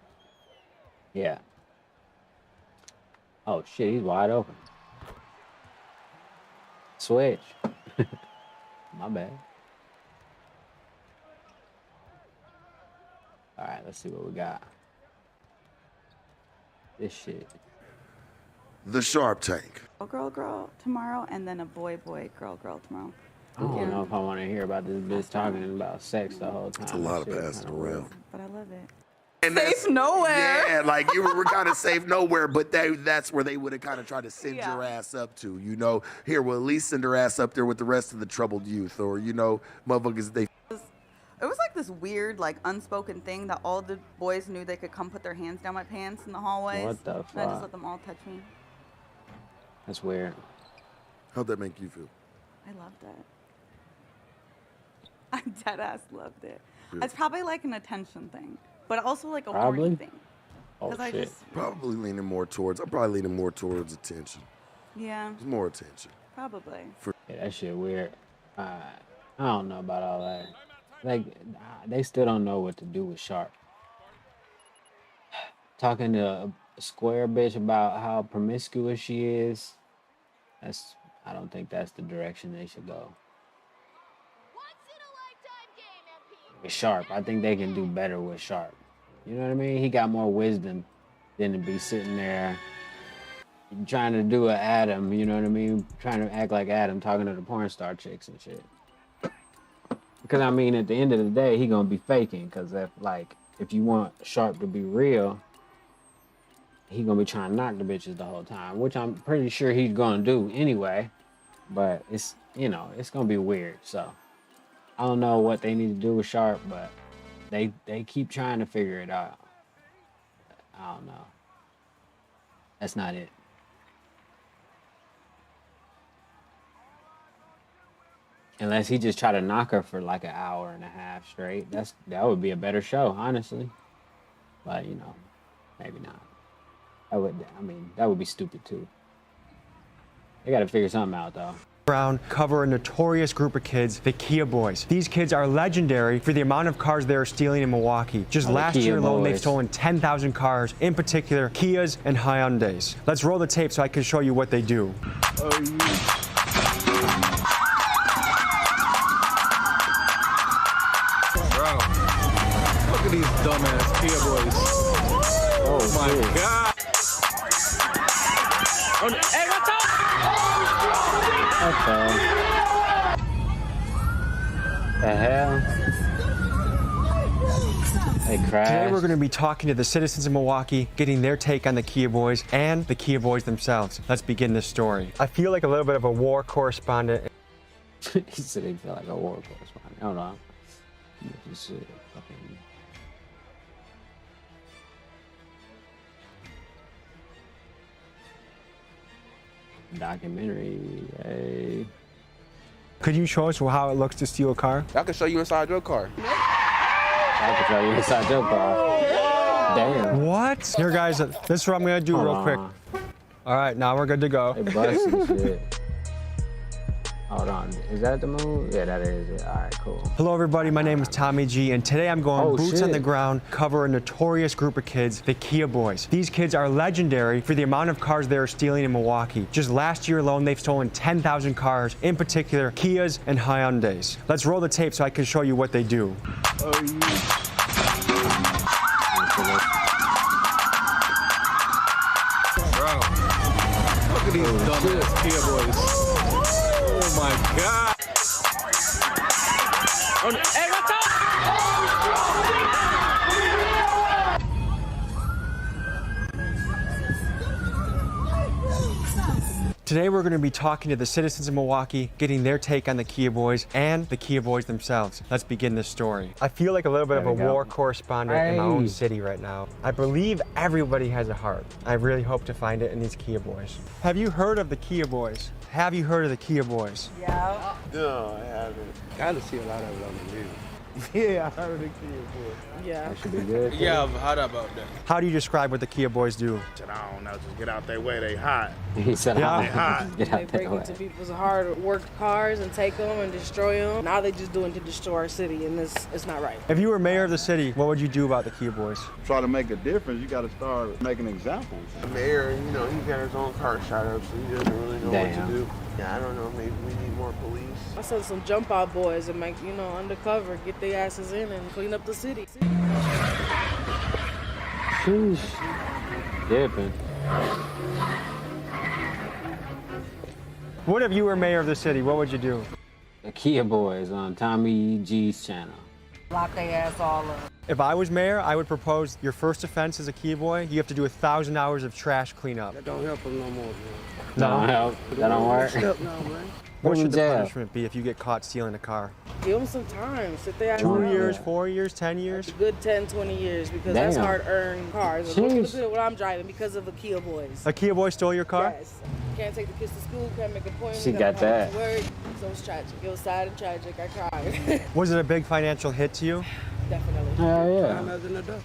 yeah. Oh shit, he's wide open. Switch. My bad. All right, let's see what we got. This shit. The Sharp Tank. Girl tomorrow, and then a boy, girl tomorrow. I don't know if I want to hear about this bitch talking about sex the whole time. It's a lot of passing around. But I love it. And Safe nowhere. Yeah, like you were kind of safe nowhere, but that's where they would have kind of tried to send your ass up to, you know. Here, we'll at least send her ass up there with the rest of the troubled youth, or, you know, motherfuckers, they... It was like this weird, like, unspoken thing that all the boys knew they could come put their hands down my pants in the hallways. What the fuck? And I just let them all touch me. That's weird. How'd that make you feel? I loved it. I deadass loved it. Really? It's probably like an attention thing, but also like a Probably? horny thing. Oh, 'Cause I shit. just- Probably leaning more towards, I'm probably leaning more towards attention. Yeah, It's more attention. probably. Yeah, that shit weird. I don't know about all that. Like, they still don't know what to do with Sharp. Talking to a square bitch about how promiscuous she is, I don't think that's the direction they should go. With Sharp, I think they can do better with Sharp. You know what I mean? He got more wisdom than to be sitting there trying to do an Adam, you know what I mean? Trying to act like Adam, talking to the porn star chicks and shit. Because, I mean, at the end of the day, he gonna be faking. Because, if you want Sharp to be real, he gonna be trying to knock the bitches the whole time, which I'm pretty sure he's gonna do anyway. But it's, it's gonna be weird. So, I don't know what they need to do with Sharp, but they keep trying to figure it out. I don't know. That's not it. Unless he just try to knock her for like an hour and a half straight. That would be a better show, honestly. But, maybe not. That would be stupid too. They gotta figure something out though. Brown cover a notorious group of kids, the Kia Boys. These kids are legendary for the amount of cars they are stealing in Milwaukee. Just last year alone, they've stolen 10,000 cars, in particular Kias and Hyundais. Let's roll the tape so I can show you what they do. Look at these dumbass Kia Boys. Oh my God. Hey, what's up? The hell? They crashed. Today we're going to be talking to the citizens of Milwaukee, getting their take on the Kia Boys and the Kia Boys themselves. Let's begin this story. I feel like a little bit of a war correspondent. He said he felt like a war correspondent. Hold on. This shit fucking... Documentary, hey. Could you show us how it looks to steal a car? I can show you inside your car. I can show you inside your car. Damn. What? Here, guys, this is what I'm going to do real quick. All right, now we're good to go. They busting shit. Hold on, is that the move? Yeah, that is it. All right, cool. Hello, everybody. My name is Tommy G, and today I'm going boots on the ground, cover a notorious group of kids, the Kia Boys. These kids are legendary for the amount of cars they are stealing in Milwaukee. Just last year alone, they've stolen 10,000 cars, in particular Kias and Hyundais. Let's roll the tape so I can show you what they do. Bro, look at these dumbass Kia Boys. Oh my God. Hey, what's up? Today we're going to be talking to the citizens of Milwaukee, getting their take on the Kia Boys and the Kia Boys themselves. Let's begin this story. I feel like a little bit of a war correspondent in my own city right now. I believe everybody has a heart. I really hope to find it in these Kia Boys. Have you heard of the Kia Boys? Have you heard of the Kia Boys? Yeah. No, I haven't. Gotta see a lot of it on the news. Yeah, I heard the Kia Boys. Yeah. That should be good. Yeah, I've heard about that. How do you describe what the Kia Boys do? I don't know, just get out their way, they hot. He said, Yeah. They hot. Get They out break that into way. people's hard worked cars and take them and destroy them. Now they just doing to destroy our city, and it's not right. If you were mayor of the city, what would you do about the Kia Boys? Try to make a difference, you got to start making examples. The mayor, you know, he got his own car shot up, so he doesn't really know what to do. Yeah, I don't know, maybe we need more police. I send some jump out boys and make, you know, undercover, get their asses in and clean up the city. Sheesh. Dipping. What if you were mayor of the city? What would you do? The Kia Boys on Tommy G's channel. Lock their ass all up. If I was mayor, I would propose your first offense as a Kia Boy, you have to do 1,000 hours of trash cleanup. That don't help them no more, man. That don't help. That don't work. What should the jail. punishment be if you get caught stealing a car? Give them some time. Sit there. 2 years, 4 years, 10 years? A good 10, 20 years because that's Damn. hard-earned cars. Jeez. Look at what I'm driving because of the Kia Boys. A Kia Boy stole your car? Yes. Can't take the kids to school, can't make appointments. She got gotta that. come to work. So it's tragic. It was sad and tragic. I cried. Was it a big financial hit to you? Definitely. Hell yeah. I'm as an adult.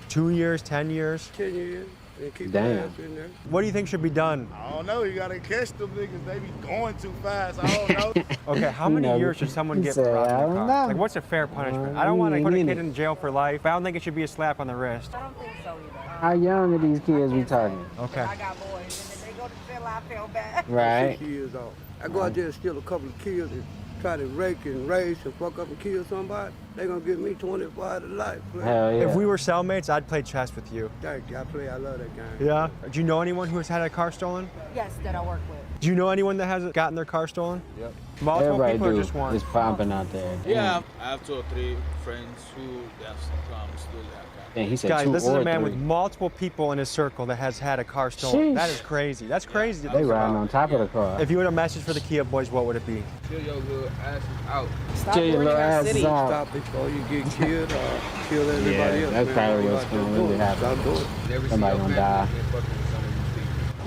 2 years, 10 years? 10 years. And keep Damn. your ass in there. What do you think should be done? I don't know. You gotta catch them niggas. They be going too fast. I don't know. Okay, how many years should someone get for robbing a car? Like, what's a fair punishment? I don't want to put a kid in jail for life, but I don't think it should be a slap on the wrist. I don't think so either. How young are these kids we talking? Okay. I got boys, and if they go to jail, I feel bad. Right. 6 years old. I go out there and steal a couple of kills and try to rake and race and fuck up and kill somebody. They gonna give me 25 to life. Hell yeah. If we were cellmates, I'd play chess with you. Thank you. I love that game. Yeah? Do you know anyone who has had a car stolen? Yes, that I work with. Do you know anyone that has gotten their car stolen? Yep. Multiple Everybody people or do. just one? It's popping out there. Yeah, I have 2 or 3 friends who have sometimes still have cars. And he said Guys, 2 this is or a man 3. with multiple people in his circle that has had a car stolen. Sheesh. That is crazy. That's crazy. to They think riding about. on top of the car. If you had a message for the Kia Boys, what would it be? Chill your little asses out. Stop Chill your ruining little our asses city. out. Stop before you get killed or kill everybody Yeah, else. that's man. probably You what's out there gonna doing really it. happen. Stop doing it. Somebody gonna die.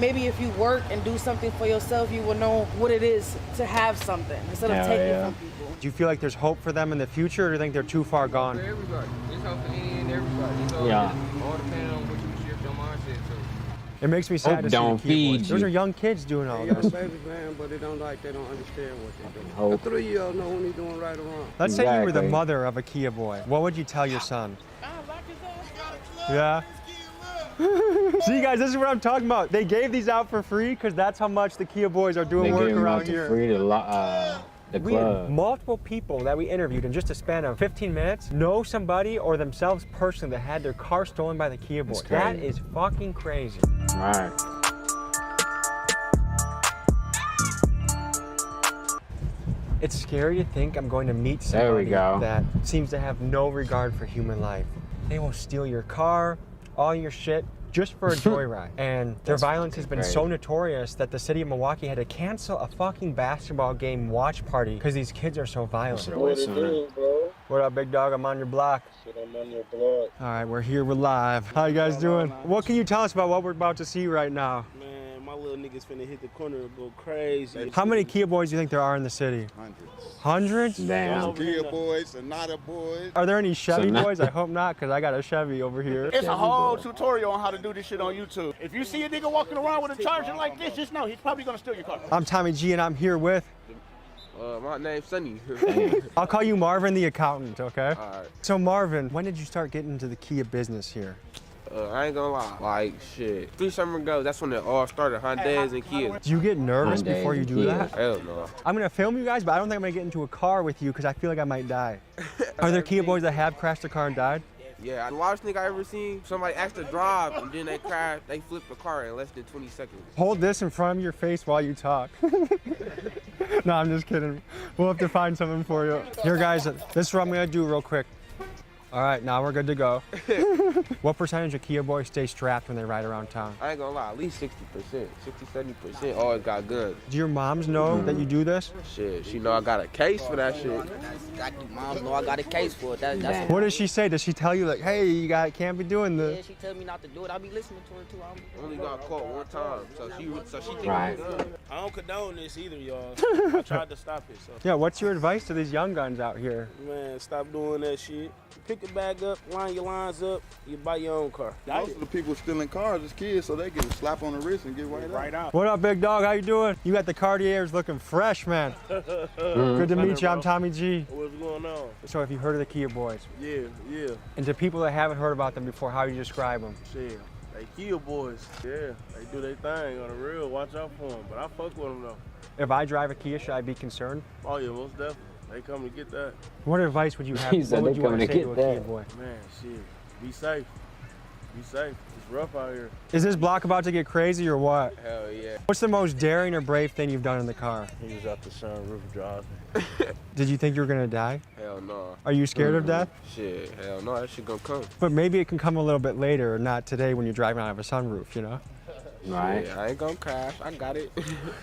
Maybe if you work and do something for yourself, you will know what it is to have something instead of Hell taking yeah. from people. Do you feel like there's hope for them in the future, or do you think they're too far gone? For everybody. It's hope for any and everybody. It's all, Yeah. all depending on what you shift your mindset to. It makes me sad Hope to see don't the Kia feed Boys. Those you. are young kids doing all They young this. babies, man, but they don't understand what they're doing. Hope. A 3-year-old know when he's doing right or wrong. Let's say you were the Exactly. mother of a Kia Boy. What would you tell your son? Yeah. See, guys, this is what I'm talking about. They gave these out for free because that's how much the Kia Boys are They doing work gave them around out here. to free to the We had club. multiple people that we interviewed in just a span of 15 minutes know somebody or themselves personally that had their car stolen by the Kia Boys. That crazy. is fucking crazy. Right. It's scary to think I'm going to meet There we somebody go. that seems to have no regard for human life. They will steal your car, all your shit, just for a joyride. And their violence has been so crazy. notorious that the city of Milwaukee had to cancel a fucking basketball game watch party because these kids are so violent. What it do, bro? What up, big dog? I'm on your block. Shit, I'm on your block. All right, we're here, we're live. How you guys doing? What can you tell us about what we're about to see right now? Man, my little niggas finna hit the corner and go crazy. How many Kia Boys do you think there are in the city? Hundreds? Damn. Kia boys, Sonata boys. Are there any Chevy Sonata. boys? I hope not, because I got a Chevy over here. It's a whole tutorial on how to do this shit on YouTube. If you see a nigga walking around with a Charger like this, just know he's probably gonna steal your car. I'm Tommy G, and I'm here with... My name's Sonny. I'll call you Marvin the accountant, okay? All right. So Marvin, when did you start getting into the Kia business here? I ain't gonna lie. Like, shit. 3 summers ago, that's when it all started, Hyundais and Kias. Do you get nervous Hyundai before you and do Kia. that? Hell no. I'm gonna film you guys, but I don't think I'm gonna get into a car with you because I feel like I might die. Are there Kia Boys that have crashed a car and died? Yeah, the largest nigga I ever seen, somebody asked to drive and then they crashed, they flipped the car in less than 20 seconds. Hold this in front of your face while you talk. No, I'm just kidding. We'll have to find something for you. Here, guys, this is what I'm gonna do real quick. All right, now we're good to go. What percentage of Kia boys stay strapped when they ride around town? I ain't gonna lie, at least 60%, 60-70% always got good. Do your moms know that you do this? Shit, she know I got a case for that shit. Moms know I got a case for it. That's What does she say? Does she tell you like, hey, you can't be doing Yeah, this? she tell me not to do it. I be listening to her too. Only got caught one time, so she think Right. I'm good. I don't condone this either, y'all. I tried to stop it. So. Yeah, what's your advice to these young guns out here? Man, stop doing that shit. Pick your bag up, line your lines up, you buy your own car. Most of the people stealing cars is kids, so they get a slap on the wrist and get right out. What up, big dog? How you doing? You got the Cartiers looking fresh, man. Good to meet you. I'm Tommy G. What's going on? So have you heard of the Kia boys? Yeah, yeah. And to people that haven't heard about them before, how do you describe them? Shit, they Kia boys. Yeah, they do their thing on the real. Watch out for them. But I fuck with them though. If I drive a Kia, should I be concerned? Oh yeah, most definitely. They come to get that. What advice would you have? He said what would they you want to coming say to to a get Kia that. boy? Man, shit. Be safe. Be safe. It's rough out here. Is this block about to get crazy or what? Hell yeah. What's the most daring or brave thing you've done in the car? He was out the sunroof driving. Did you think you were gonna die? Hell no. Are you scared of death? Shit, hell no, that shit gonna come. But maybe it can come a little bit later, not today when you're driving out of a sunroof, you know? Right. Yeah, I ain't gonna crash. I got it.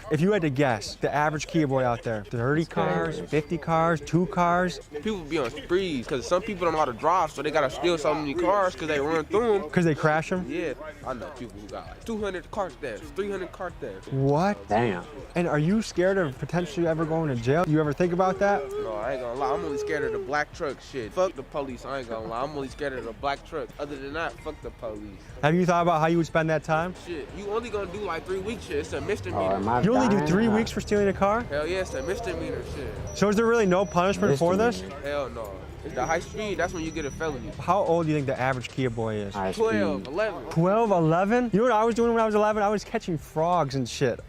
If you had to guess, the average Kia boy out there, 30 cars, 50 cars, 2 cars? People be on sprees because some people don't know how to drive, so they gotta steal so many cars because they run through them. Because they crash them? Yeah, I know people who got like 200 car thefts, 300 car thefts. What? Damn. And are you scared of potentially ever going to jail? You ever think about that? No, I ain't gonna lie. I'm only scared of the black truck shit. Fuck the police. I ain't gonna lie. I'm only scared of the black truck. Other than that, fuck the police. Have you thought about how you would spend that time? Shit, you only gonna do like 3 weeks shit. It's a misdemeanor. You only do 3 weeks for stealing a car? Hell yeah, it's a misdemeanor shit. So is there really no punishment for this? Hell no. It's the high speed, that's when you get a felony. How old do you think the average Kia boy is? 12, 11. 12, 11? You know what I was doing when I was 11? I was catching frogs and shit.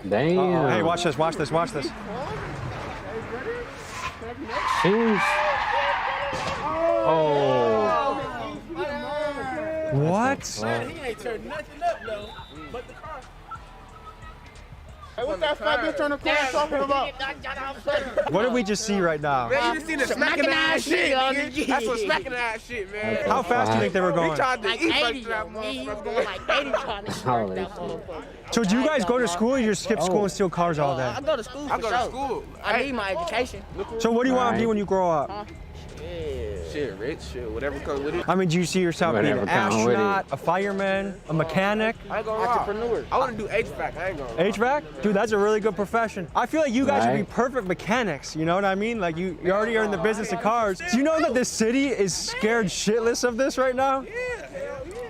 Damn. Hey, watch this, watch this, watch this. Jeez. Oh. What? Man, he ain't turned nothing up though, but the car. Hey, what's that fat bitch on the corner talking about? What did we just see right now? Man, you just seen the smacking ass shit, nigga. That's what smacking ass shit, man. How fast do you think they were going? He tried to Like eat 80, that he was motherfucker. going like 80 trying to smack that motherfucker. So do you guys go to school or you just skip school and steal cars all I day? go to school for I go to sure. school. I need my education. So what do you want to be when you grow up? Shit, rich, shit, whatever comes with it. I mean, do you see yourself being an Whatever comes with it. astronaut, a fireman, a mechanic? I ain't gonna lie. Entrepreneur. I wanna do HVAC, I ain't gonna lie. HVAC? Dude, that's a really good profession. I feel like you guys would be Right. perfect mechanics, you know what I mean? Like you already are in the business of cars. Do you know that this city is scared shitless of this right now?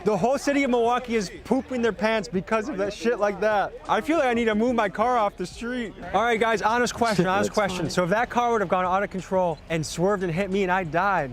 The whole city of Milwaukee is pooping their pants because of that shit like that. I feel like I need to move my car off the street. All right, guys, honest question, honest That's question. fine. So if that car would have gone out of control and swerved and hit me and I died,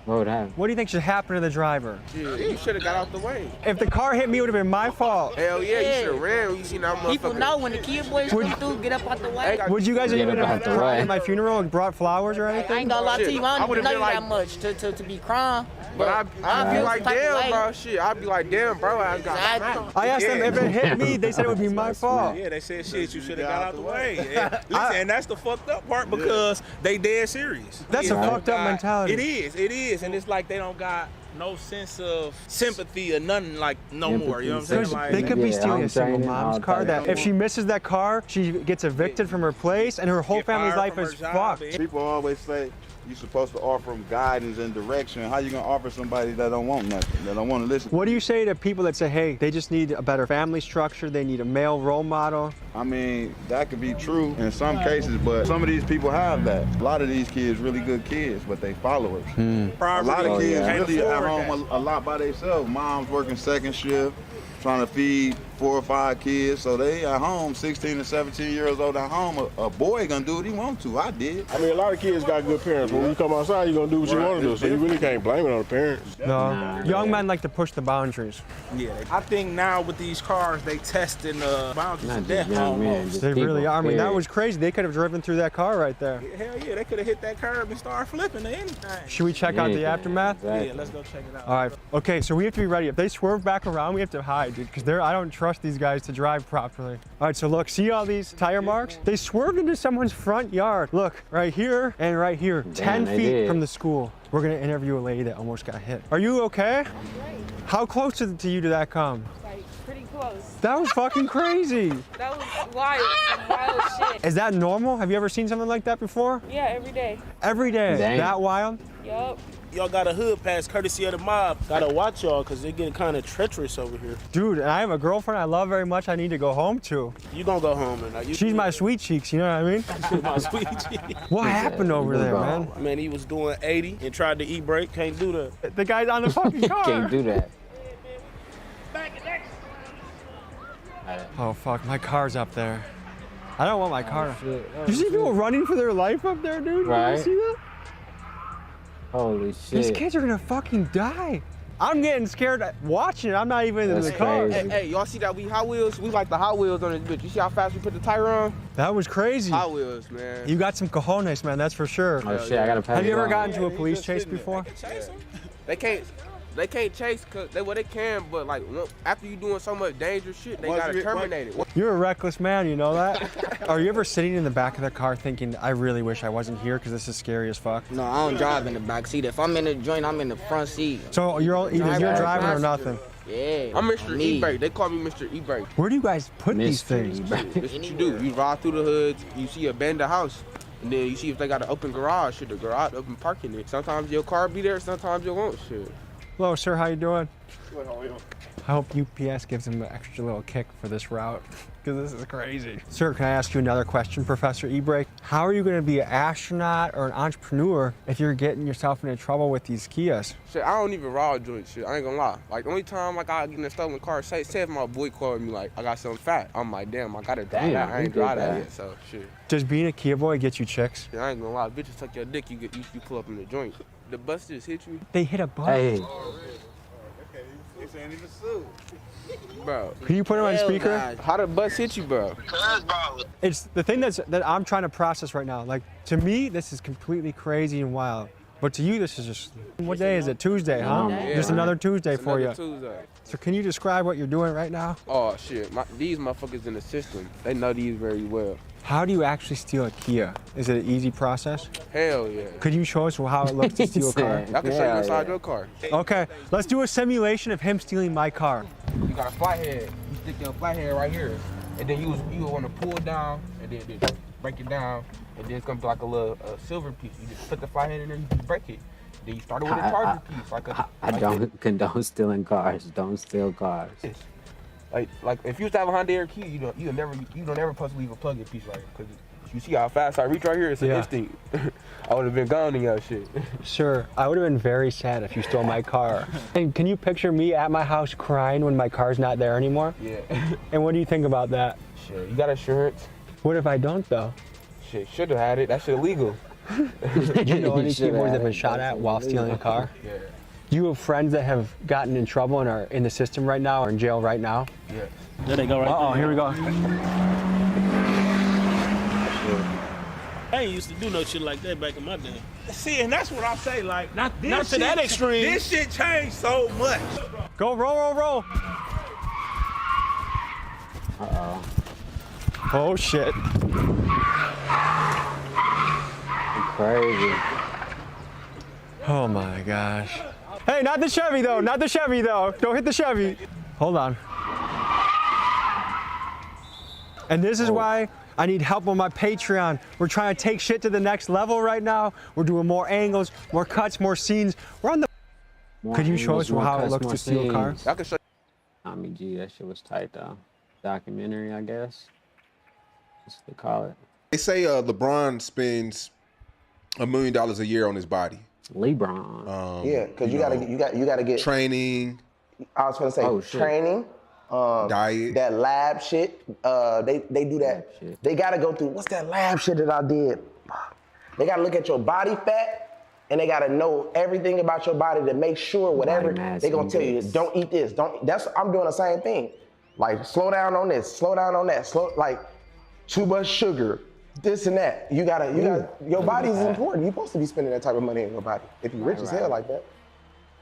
What would happen? what do you think should happen to the driver? Yeah, you should've got out the way. If the car hit me, it would have been my fault. Hell yeah, you should've ran when you seen that motherfucker. People know when the Kia boys come through, get up out the way. Would you guys Get even up have out the cried way. at my funeral and brought flowers or I anything? ain't gonna lie to you, I I don't would've know been you like- that much to be crying. But I'd be feel like, some type of damn, way. bro, shit. I'd be like, damn, bro, I got smacked. I asked them if it hit me, they said it would be my fault. Yeah, they said shit. You should have got out the way. Yeah. Listen, and that's the fucked up part because they dead serious. That's a fucked up mentality. It is, and it's like they don't got no sense of sympathy or nothing like no more. You know what I'm saying? There's- Like, they could be Yeah, stealing I'm a single training, mom's all car that. that if she misses that car, she gets evicted from her place and her whole Get family's fired life from is her job fucked. and- People always say you're supposed to offer them guidance and direction. How you gonna offer somebody that don't want nothing, that don't want to listen? What do you say to people that say, hey, they just need a better family structure, they need a male role model? I mean, that could be true in some cases, but some of these people have that. A lot of these kids really good kids, but they followers. A lot of kids really at home a lot by themselves. Mom's working second shift, trying to feed 4 or 5 kids, so they at home, 16 and 17 years old at home. A boy gonna do what he want to. I did. I mean, a lot of kids got good parents. When you come outside, you're gonna do what you want to do, so you really can't blame it on the parents. No. Young men like to push the boundaries. yeah, I think now with these cars, they testing boundaries Not to just death. young young men. Just They people, really are. I mean, that period. was crazy. They could have driven through that car right there. Hell yeah, they could have hit that curb and started flipping or anything. Should we check out the Yeah, aftermath? exactly. Yeah, let's go check it out. All right. Okay, so we have to be ready. If they swerve back around, we have to hide, dude, because I don't trust these guys to drive properly. All right, so look, see all these tire marks? They swerved into someone's front yard. Look, right here and right here, 10 they feet did. from the school. We're gonna interview a lady that almost got hit. Are you okay? How close to you did that come? Like, pretty close. That was fucking crazy. That was wild. Some wild shit. Is that normal? Have you ever seen something like that before? Yeah, every day. Every day. Dang. That wild? Yup. Y'all got a hood pass courtesy of the mob. Gotta watch y'all, cause they getting kind of treacherous over here. Dude, and I have a girlfriend I love very much I need to go home to. You gonna go home and you She's my sweet cheeks, you know what I mean? She's my sweet What happened over there, man? Man, he was doing 80 and tried to e-brake. Can't do that. The guy's on the fucking car. Can't do that. Oh fuck, my car's up there. I don't want my car. shit. Oh, You see people running for their life up there, dude? Right. You see that? Holy These shit. kids are gonna fucking die. I'm getting scared watching it. I'm not even in the That's car. crazy. Hey, y'all see that we Hot Wheels? We like the Hot Wheels on this bitch. You see how fast we put the tire on? That was crazy. Hot Wheels, man. You got some cojones, man, that's for sure. Oh shit, I gotta pass Have you it ever on. gotten into a police chase before? They can't chase cause they can, but like after you doing so much dangerous shit, they Once gotta you- terminate it. You're a reckless man, you know that? Are you ever sitting in the back of the car thinking, I really wish I wasn't here because this is scary as fuck? No, I don't drive in the back seat. If I'm in the joint, I'm in the front seat. So either you're driving or nothing. Yeah. I'm Mr. me. E-brake. They call me Mr. E-brake. Where do you guys put these things? This what you do. You ride through the hoods. You see a abandoned house. And then you see if they got an open garage. Shit, the garage open parking it. Sometimes your car be there. Sometimes you won't. Shit. Hello, sir, how you doing? Good, how are you? I hope UPS gives him an extra little kick for this route, because this is crazy. Sir, can I ask you another question, Professor E-brake? How are you going to be an astronaut or an entrepreneur if you're getting yourself into trouble with these Kias? Shit, I don't even ride joints. Shit, I ain't gonna lie. Like the only time like I get in a stolen car, say if my boy called me like I got something fat, I'm like, damn, I gotta drive Damn, that. I he ain't did drive that that. yet. So shit. Does being a Kia boy get you chicks? Yeah, I ain't gonna lie. Bitches suck your dick. You pull up in the joint. The bus just hit you. They hit a bus. Hey. This ain't even suit. Bro. Can you put it on speaker? How the bus hit you, bro? It's the thing that I'm trying to process right now. Like, to me, this is completely crazy and wild. But to you, this is just, what day is it? Tuesday, huh? Yeah, Just another Tuesday It's for you. another Tuesday. So can you describe what you're doing right now? Oh shit, these motherfuckers in the system, they know these very well. How do you actually steal a Kia? Is it an easy process? Hell yeah. Could you show us how it looks to steal a car? I can show you inside your car. Okay, let's do a simulation of him stealing my car. You got a flathead. You stick your flathead right here, and then you want to pull down, and then just break it down, and then it's gonna be like a little silver piece. You just put the flathead in there, and you just break it. Then you start it with a charger piece, like a. I don't condone stealing cars. Don't steal cars. Like if you used to have a Honda Air Key, you don't ever supposed to leave a plug-in piece right here, because you see how fast I reach right here. It's an instinct. I would have been gone in your shit. Sir, I would have been very sad if you stole my car. And can you picture me at my house crying when my car's not there anymore? Yeah. And what do you think about that? Shit, you got insurance? What if I don't though? Shit, should have had it. That shit illegal. Do you know any keyboards that have been shot at while stealing a car? Yeah. You have friends that have gotten in trouble and are in the system right now or in jail right now? Yeah. There they go right Uh-oh, here we go. I ain't used to do no shit like that back in my day. See, and that's what I say, like, not to that extreme. This shit changed so much. Go, roll. Uh-oh. Oh, shit. Crazy. Oh, my gosh. Hey, not the Chevy, though. Not the Chevy, though. Don't hit the Chevy. Hold on. And this is why I need help on my Patreon. We're trying to take shit to the next level right now. We're doing more angles, more cuts, more scenes. We're on the... Could you show us how it looks to steal a car? I can show you. I mean, gee, that shit was tight, though. Documentary, I guess. That's what they call it. They say LeBron spends $1 million a year on his body. LeBron. Yeah, because you gotta get training. I was gonna say training, diet, that lab shit. They do that. They gotta go through what's that lab shit that I did. They gotta look at your body fat, and they gotta know everything about your body to make sure whatever they gonna tell you. Don't eat this. I'm doing the same thing. Like slow down on this. Slow down on that. too much sugar, this and that. You gotta, your body is important. You're supposed to be spending that type of money on your body if you're rich as hell like that.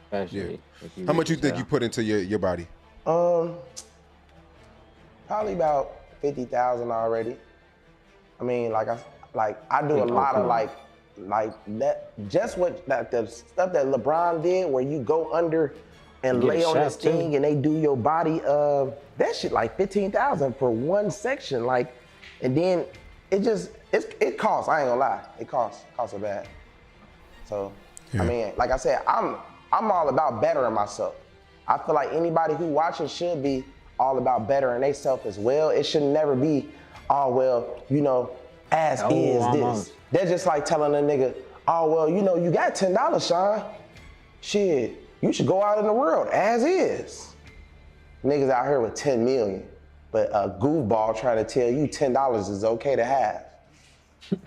Especially How much you think you put into your body? Probably about 50,000 already. I mean, I do a lot of like that. Just the stuff that LeBron did, where you go under and lay on this thing, and they do your body. That shit like 15,000 for one section, like, and then it costs. I ain't gonna lie, it costs a bad. So, I mean, like I said, I'm all about bettering myself. I feel like anybody who watches should be all about bettering themselves as well. It should never be, oh, well, you know, as is this. They're just like telling a nigga, oh, well, you know, you got $10, Sean. Shit, you should go out in the world as is. Niggas out here with 10 million, but a goofball trying to tell you $10 is okay to have. You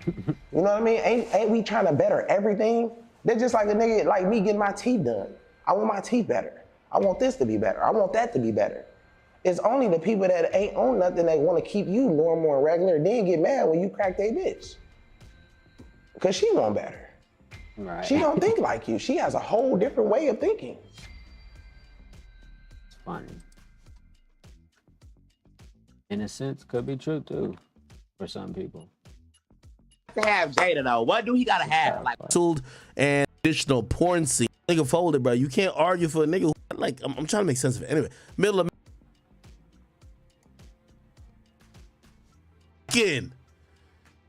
know what I mean? Ain't we trying to better everything? They're just like a nigga like me getting my teeth done. I want my teeth better. I want this to be better. I want that to be better. It's only the people that ain't on nothing that want to keep you normal and regular, then get mad when you crack their bitch. Because she want better. Right. She don't think like you. She has a whole different way of thinking. It's funny. In a sense, could be true too, for some people. To have Jada though, what do he gotta have? Like and additional porn scene. Nigga folded, bro. You can't argue for a nigga who, like, I'm trying to make sense of it. Anyway, middle of again.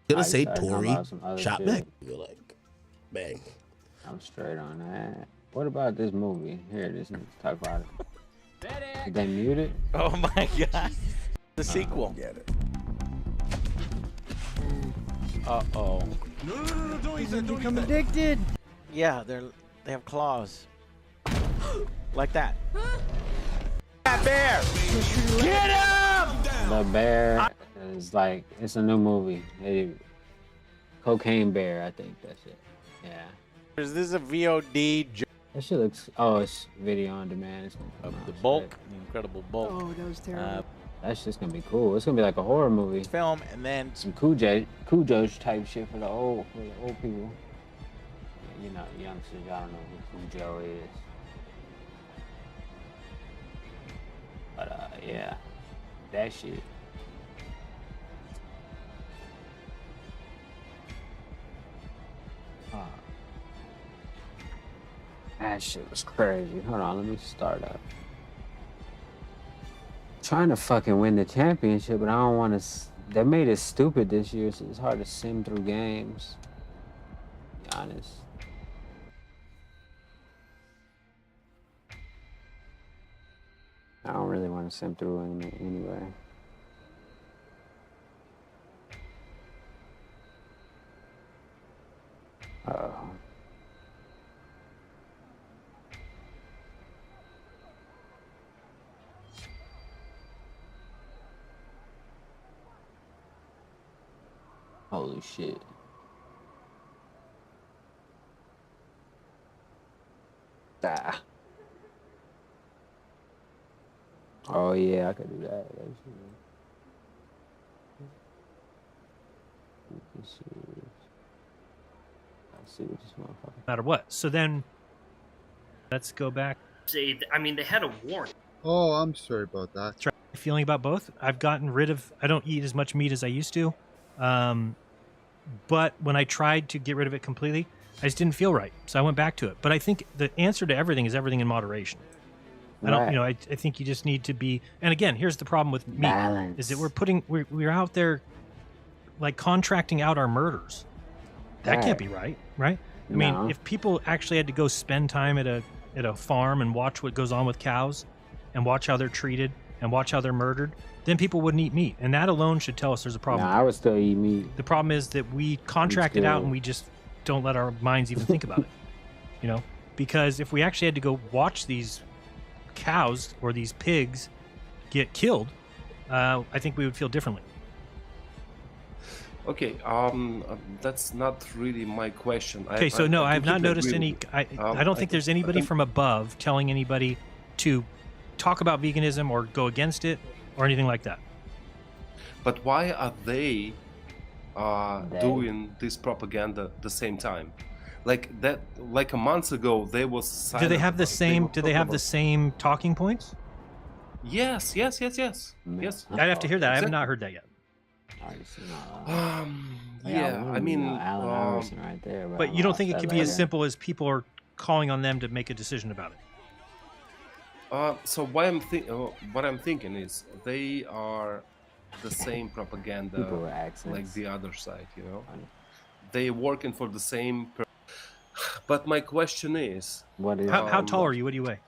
Gonna say Tory shot back. You're like, bang. I'm straight on that. What about this movie? Here, let's talk about it. Did they mute it? Oh my god. The sequel. Get it. Uh-oh. No, he's become addicted. Yeah, they have claws. Like that. That bear! Get him! The Bear is like, it's a new movie. Cocaine Bear, I think that's it. Yeah. Is this a VOD? That shit looks, oh, it's video on demand. It's The Bulk, The Incredible Bulk. Oh, that was terrible. That's just gonna be cool. It's gonna be like a horror movie. Film and then some Cujo type shit for the old people. You know, youngsters, y'all don't know who Cujo is. But yeah, that shit. That shit was crazy. Hold on, let me start up. Trying to fucking win the championship, but I don't want to. They made it stupid this year, so it's hard to sim through games. To be honest. I don't really want to sim through anyway. Uh-oh. Holy shit. Ah. Oh yeah, I could do that. Let's see what this motherfucker. No matter what. So then, let's go back. See, I mean, they had a warning. Oh, I'm sorry about that. Try feeling about both. I've gotten rid of. I don't eat as much meat as I used to. But when I tried to get rid of it completely, I just didn't feel right. So I went back to it. But I think the answer to everything is everything in moderation. I don't, you know, I think you just need to be, and again, here's the problem with meat, balance. Is that we're out there like contracting out our murders. That can't be right? I mean, if people actually had to go spend time at a farm and watch what goes on with cows and watch how they're treated and watch how they're murdered, then people wouldn't eat meat. And that alone should tell us there's a problem. I would still eat meat. The problem is that we contract it out and we just don't let our minds even think about it. You know, because if we actually had to go watch these cows or these pigs get killed, I think we would feel differently. Okay, that's not really my question. Okay, so no, I have not noticed any. I don't think there's anybody from above telling anybody to talk about veganism or go against it or anything like that. But why are they doing this propaganda at the same time? Like that, like a month ago, they was. Do they have the same? Do they have the same? same talking points? Yes. Yes. I'd have to hear that. I have not heard that yet. Yeah, I mean, Allen Iverson right there. But you don't think it could be as simple as people are calling on them to make a decision about it? So what I'm thinking is they are the same propaganda like the other side, you know. They working for the same. But my question is, how tall are you? What do you weigh?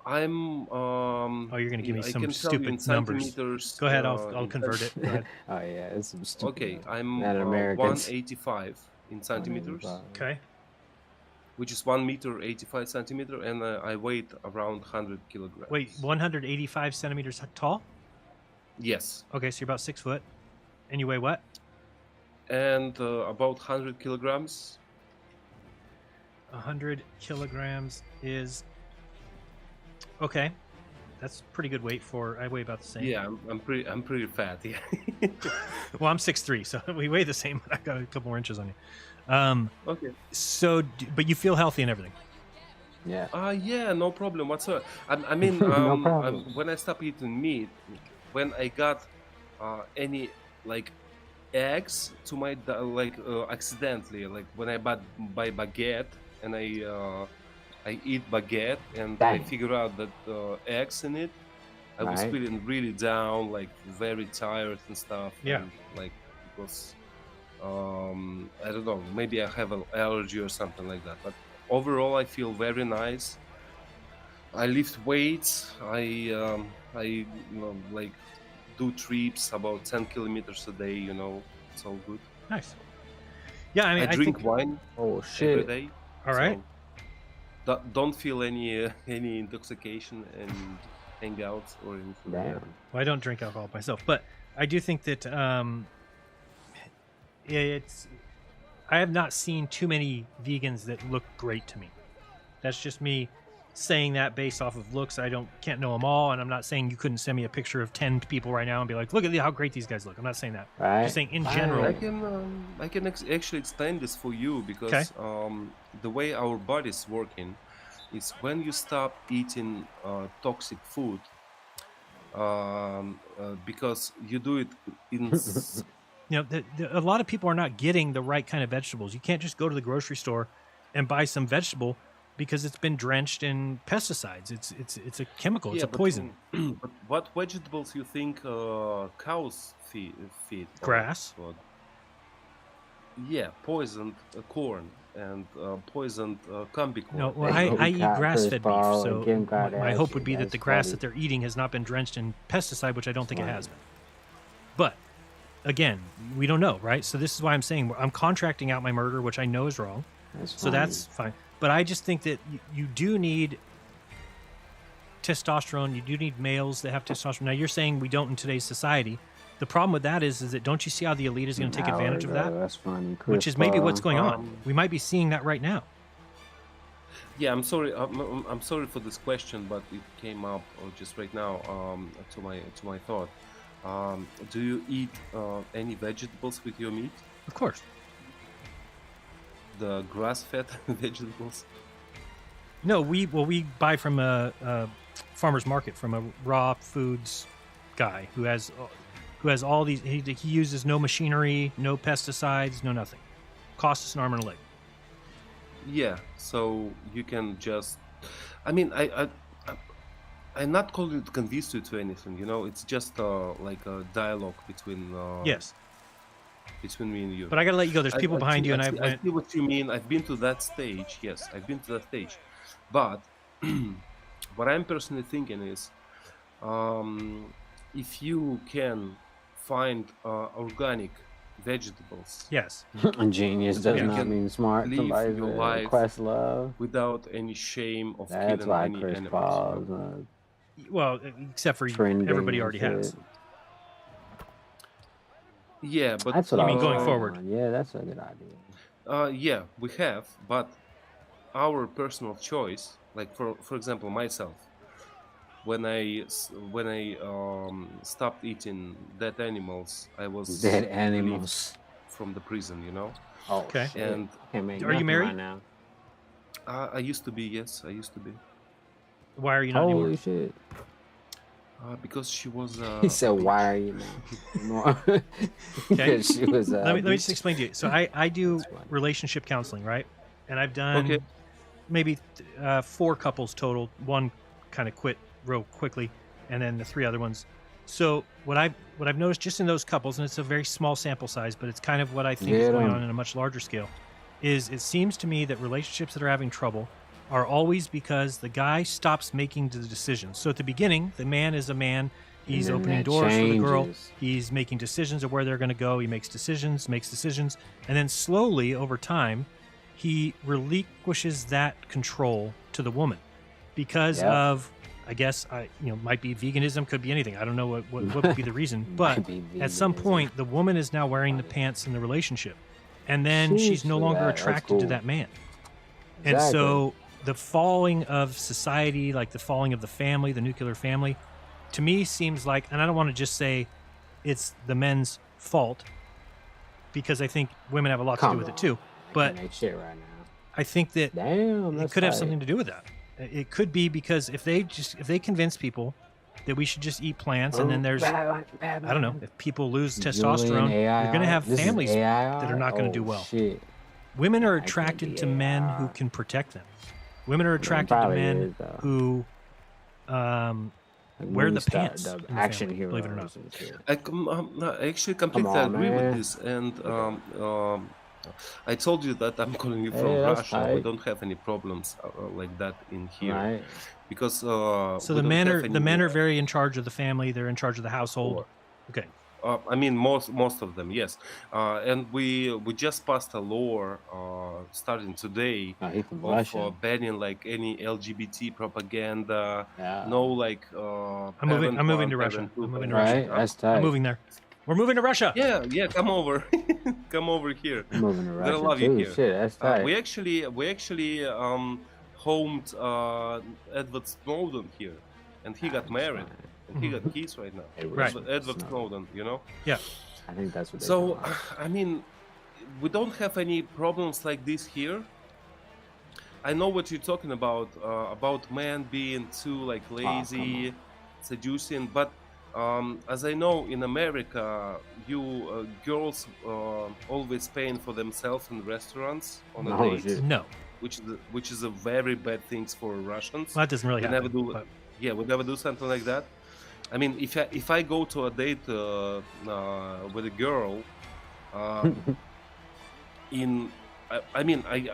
I'm. Oh, you're gonna give me I some can tell you in stupid numbers. centimeters, Go ahead, I'll convert it. Go ahead. Oh yeah, it's some stupid. Okay, I'm Not Americans. 185 in centimeters. Okay. Which is 1 meter 85 centimeter, and I weigh around 100 kilograms. Wait, 185 centimeters tall? Yes. Okay, so you're about 6 foot, and you weigh what? And about 100 kilograms. 100 kilograms is okay. That's pretty good weight for. I weigh about the same. Yeah, I'm pretty fat. Yeah. Well, I'm 6'3", so we weigh the same. I got a couple more inches on you. Okay. So, but you feel healthy and everything. Yeah. Yeah, no problem whatsoever. I mean, No problem. when I stopped eating meat, when I got any like eggs to my accidentally, like when I buy baguette and I eat baguette and I figure out that eggs in it, I was Right. feeling really down, like very tired and stuff. Yeah. And, like it was. I don't know, maybe I have an allergy or something like that, but overall I feel very nice. I lift weights, I like do trips about 10 kilometers a day, you know, it's all good. Nice. Yeah, I mean, I drink think, wine every day. All right. So don't feel any intoxication and hang out or anything like that. Well, I don't drink alcohol myself, but I do think that I have not seen too many vegans that look great to me. That's just me saying that based off of looks. Can't know them all, and I'm not saying you couldn't send me a picture of 10 people right now and be like, look at how great these guys look. I'm not saying that. Right. Just saying in general. I can actually explain this for you because the way our body's working is when you stop eating toxic food, because you do it in. You know, a lot of people are not getting the right kind of vegetables. You can't just go to the grocery store and buy some vegetable because it's been drenched in pesticides. It's a chemical. It's a poison. But what vegetables you think cows feed? Grass. Yeah, poisoned corn and poisoned combi corn. No, well, I eat grass-fed beef, so my hope would be that the grass that they're eating has not been drenched in pesticide, which I don't think it has been. But again, we don't know, right? So this is why I'm saying I'm contracting out my murder, which I know is wrong. That's fine. But I just think that you do need testosterone. You do need males that have testosterone. Now, you're saying we don't in today's society. The problem with that is that don't you see how the elite is going to take advantage of that? That's funny. Which is maybe what's going on. We might be seeing that right now. Yeah, I'm sorry. I'm sorry for this question, but it came up just right now to my thought. Do you eat any vegetables with your meat? Of course. The grass-fed vegetables? No, we buy from a farmer's market from a raw foods guy who has all these. He uses no machinery, no pesticides, no nothing. Costs us an arm and a leg. Yeah, so you can just. I mean, I'm not calling it convince you to anything. You know, it's just like a dialogue between. Yes. Between me and you. But I gotta let you go. There's people behind you, and I see what you mean. I've been to that stage. Yes, I've been to that stage. But what I'm personally thinking is, if you can find organic vegetables. Yes. Genius does not mean smart. Live Somebody's your life Questlove. without any shame of That's killing why any Chris animals. Paul's Well, except for trending everybody and already shit. has. Yeah, but That's what I mean was going saying. forward? Yeah, that's a good idea. Yeah, we have, but our personal choice, like for example myself, when I stopped eating dead animals, I was Dead relieved animals. from the prison, you know. Oh, Okay. shit. And Can't make Are you nothing married? right now? I used to be, yes, I used to be. Why are you not Holy anymore? shit. Because she was. He said, "Why are you now?" Okay. She was. let me just explain to you. So I do relationship counseling, right? And I've done maybe 4 couples total. One kind of quit real quickly, and then the 3 other ones. So what I've noticed just in those couples, and it's a very small sample size, but it's kind of what I think is going on in a much larger scale, is it seems to me that relationships that are having trouble are always because the guy stops making the decisions. So at the beginning, the man is a man. He's then opening that doors for the girl. changes. He's making decisions of where they're going to go. He makes decisions. And then slowly over time, he relinquishes that control to the woman because of, I guess, might be veganism, could be anything. I don't know what would be the reason. But at some point, the woman is now wearing the pants in the relationship. And then she's no longer attracted to that man. And so the falling of society, like the falling of the family, the nuclear family, to me seems like, and I don't want to just say it's the men's fault, because I think women have a lot to do with it too. But shit right now. I think that it could have something to do with that. It could be because if they convince people that we should just eat plants, and then there's, I don't know, if people lose testosterone, you're going to have families that are not going to do well. Shit. Women are attracted to men who can protect them. Women are attracted to men who wear the pants. in the action family, hero. believe it or not. I actually completely agree with this, and I told you that I'm calling you from Russia. We don't have any problems like that in here, because So the men are very in charge of the family. They're in charge of the household. Okay. I mean, most of them, yes. And we just passed a law starting today of banning like any LGBT propaganda. No, like. I'm moving to Russia. I'm moving to Russia. That's tight. I'm moving there. We're moving to Russia. Yeah, come over. Come over here. I'm moving to We're Russia gonna love too. you here. Shit, that's tight. We actually homed Edward Snowden here, and he got married. And he got kids right now. Edward Snowden, you know? Yeah. I think that's what they So, I mean, we don't have any problems like this here. I know what you're talking about men being too like lazy, seducing, but as I know, in America, you girls always paying for themselves in restaurants on a date. No. Which is a very bad thing for Russians. Well, that doesn't really happen. We never do something like that. I mean, if I go to a date with a girl, I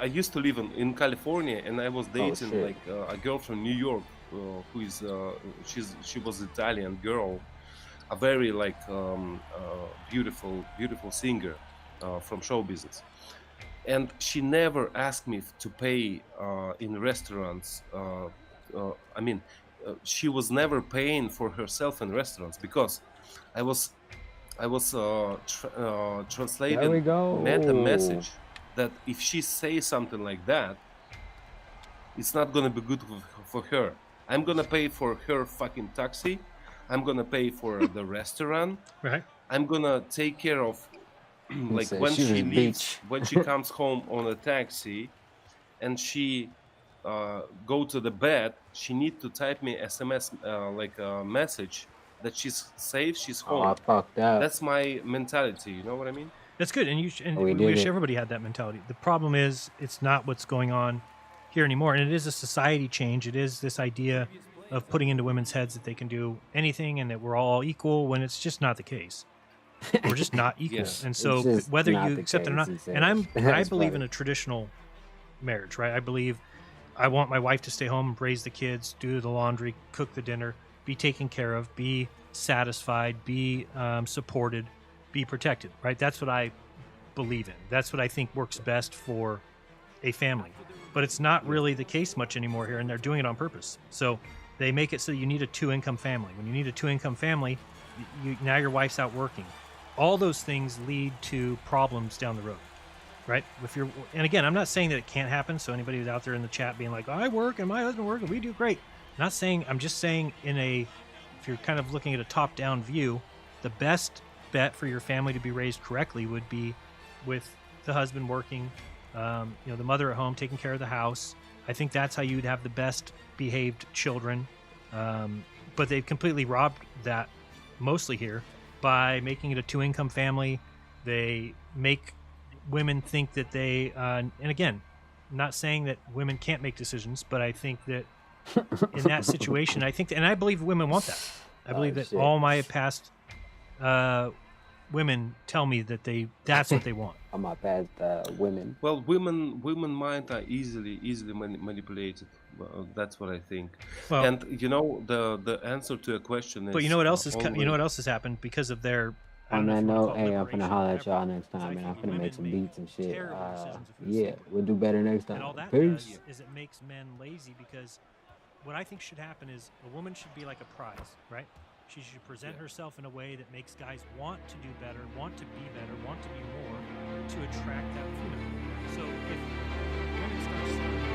used to live in California, and I was dating like a girl from New York, who is she was Italian girl, a very like beautiful singer from show business, and she never asked me to pay in restaurants. She was never paying for herself in restaurants because I was translating meta message that if she says something like that, it's not gonna be good for her. I'm gonna pay for her fucking taxi. I'm gonna pay for the restaurant. Right. I'm gonna take care of like when she leaves, when she comes home on a taxi, and she go to the bed, she need to type me SMS like a message that she's safe, she's home. I fucked up. That's my mentality. You know what I mean? That's good, and We we wish did it. everybody had that mentality. The problem is it's not what's going on here anymore, and it is a society change. It is this idea of putting into women's heads that they can do anything and that we're all equal when it's just not the case. We're just not equal, Yes. and so It's just whether not you the accept it or case, not, he said. and I That's believe funny. in a traditional marriage, right? I believe I want my wife to stay home, raise the kids, do the laundry, cook the dinner, be taken care of, be satisfied, be supported, be protected, right? That's what I believe in. That's what I think works best for a family. But it's not really the case much anymore here, and they're doing it on purpose. So they make it so you need a 2-income family. When you need a 2-income family, now your wife's out working. All those things lead to problems down the road, right? And again, I'm not saying that it can't happen. So anybody who's out there in the chat being like, I work and my husband works and we do great. Not saying, I'm just saying if you're kind of looking at a top-down view, the best bet for your family to be raised correctly would be with the husband working, the mother at home taking care of the house. I think that's how you'd have the best behaved children. But they've completely robbed that mostly here by making it a 2-income family. They make women think that they, and again, not saying that women can't make decisions, but I think that in that situation, and I believe women want that. I believe that all my past women tell me that that's what they want. All my past women. Well, women mind are easily manipulated. Well, that's what I think. Well, and the answer to a question is. But you know what else has happened because of their. On that note, hey, I'm finna holler at y'all next time, and I'm finna make some beats and shit. Yeah, we'll do better next time. And all that Peace. does is it makes men lazy, because what I think should happen is a woman should be like a prize, right? She should present herself in a way that makes guys want to do better, want to be better, want to be more, to attract that female. So if women start saying,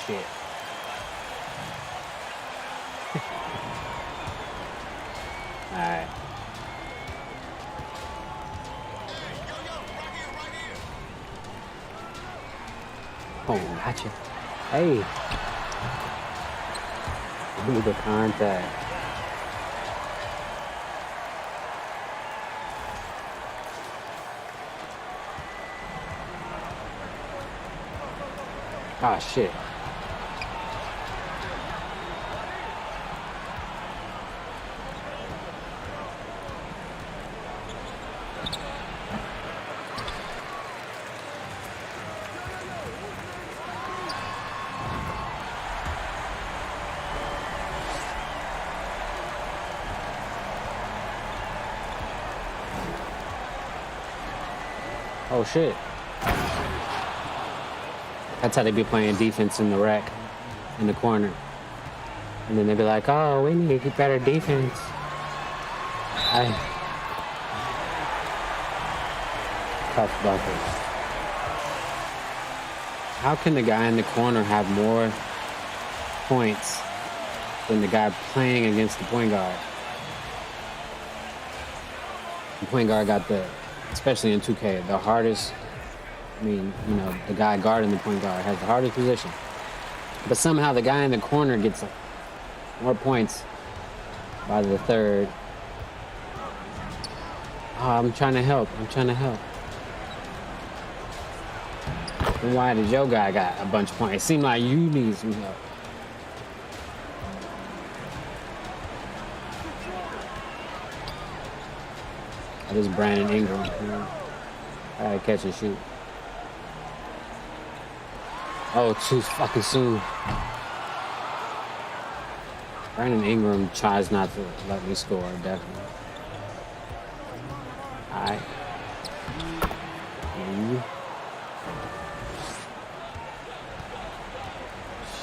shit. Alright. Oh, gotcha. Hey. Look at the contact. Ah, shit. Oh shit. That's how they be playing defense in the rack, in the corner. And then they be like, oh, we need to keep better defense. Tough buckets. How can the guy in the corner have more points than the guy playing against the point guard? The point guard got the, especially in 2K, the hardest, I mean, you know, the guy guarding the point guard has the hardest position. But somehow the guy in the corner gets more points by the third. Oh, I'm trying to help. Then why did your guy got a bunch of points? It seemed like you need some help. This is Brandon Ingram. I gotta catch and shoot. Oh, too fucking soon. Brandon Ingram tries not to let me score, definitely. Alright.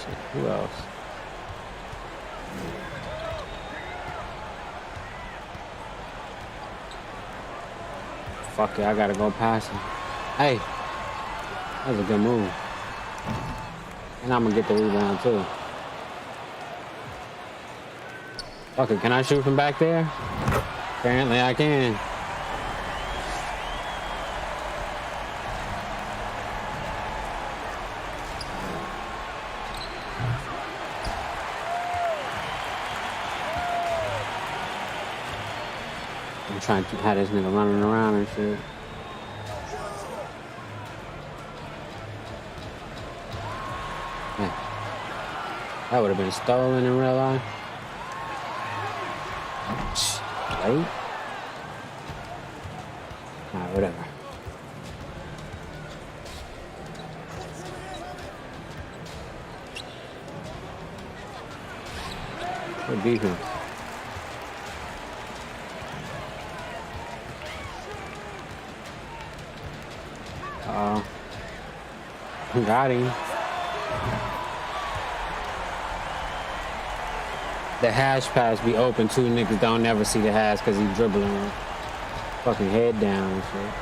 Shit, who else? Fuck it, I gotta go past him. Hey, that was a good move. And I'm gonna get the rebound too. Fuck it, can I shoot from back there? Apparently I can. I'm trying to have this nigga running around and shit. Yeah. That would have been stolen in real life. Late. Alright, whatever. Good defense. Got him. The hash pass be open too. Niggas don't never see the hash because he's dribbling fucking head down and shit.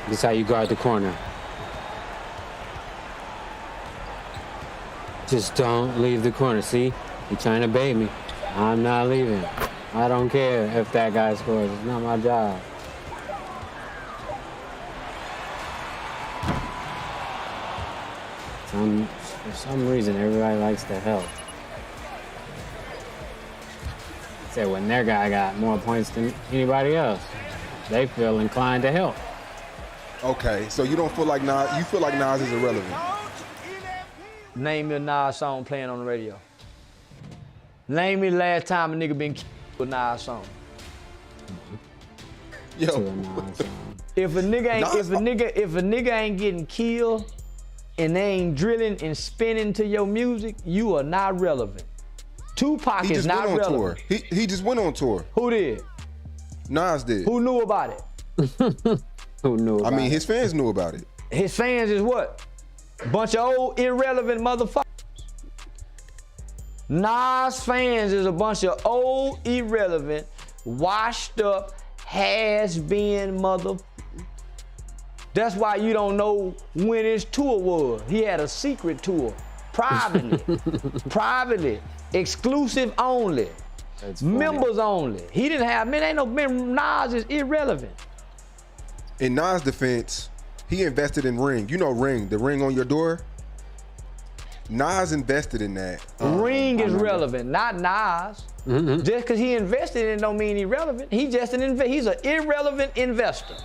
This is how you guard the corner. Just don't leave the corner. See? You're trying to bait me. I'm not leaving. I don't care if that guy scores. It's not my job. For some reason, everybody likes to help. Say when their guy got more points than anybody else, they feel inclined to help. Okay, so you don't feel like Nas, you feel like Nas is irrelevant. Name me a Nas song playing on the radio. Name me the last time a nigga been killed with a Nas song. Yo. If a nigga ain't getting killed and they ain't drilling and spinning to your music, you are not relevant. Tupac is not relevant. He just went on tour. Who did? Nas did. Who knew about it? Who knew about it? I mean, his fans knew about it. His fans is what? Bunch of old irrelevant motherfuckers. Nas fans is a bunch of old, irrelevant, washed up, has-been motherfuckers. That's why you don't know when his tour was. He had a secret tour, privately, exclusive only. That's funny. Members only. He didn't have, man, ain't no, Nas is irrelevant. In Nas' defense, he invested in Ring. You know Ring, the ring on your door? Nas invested in that. Ring is relevant, not Nas. Just because he invested in it don't mean he's relevant. He's an irrelevant investor.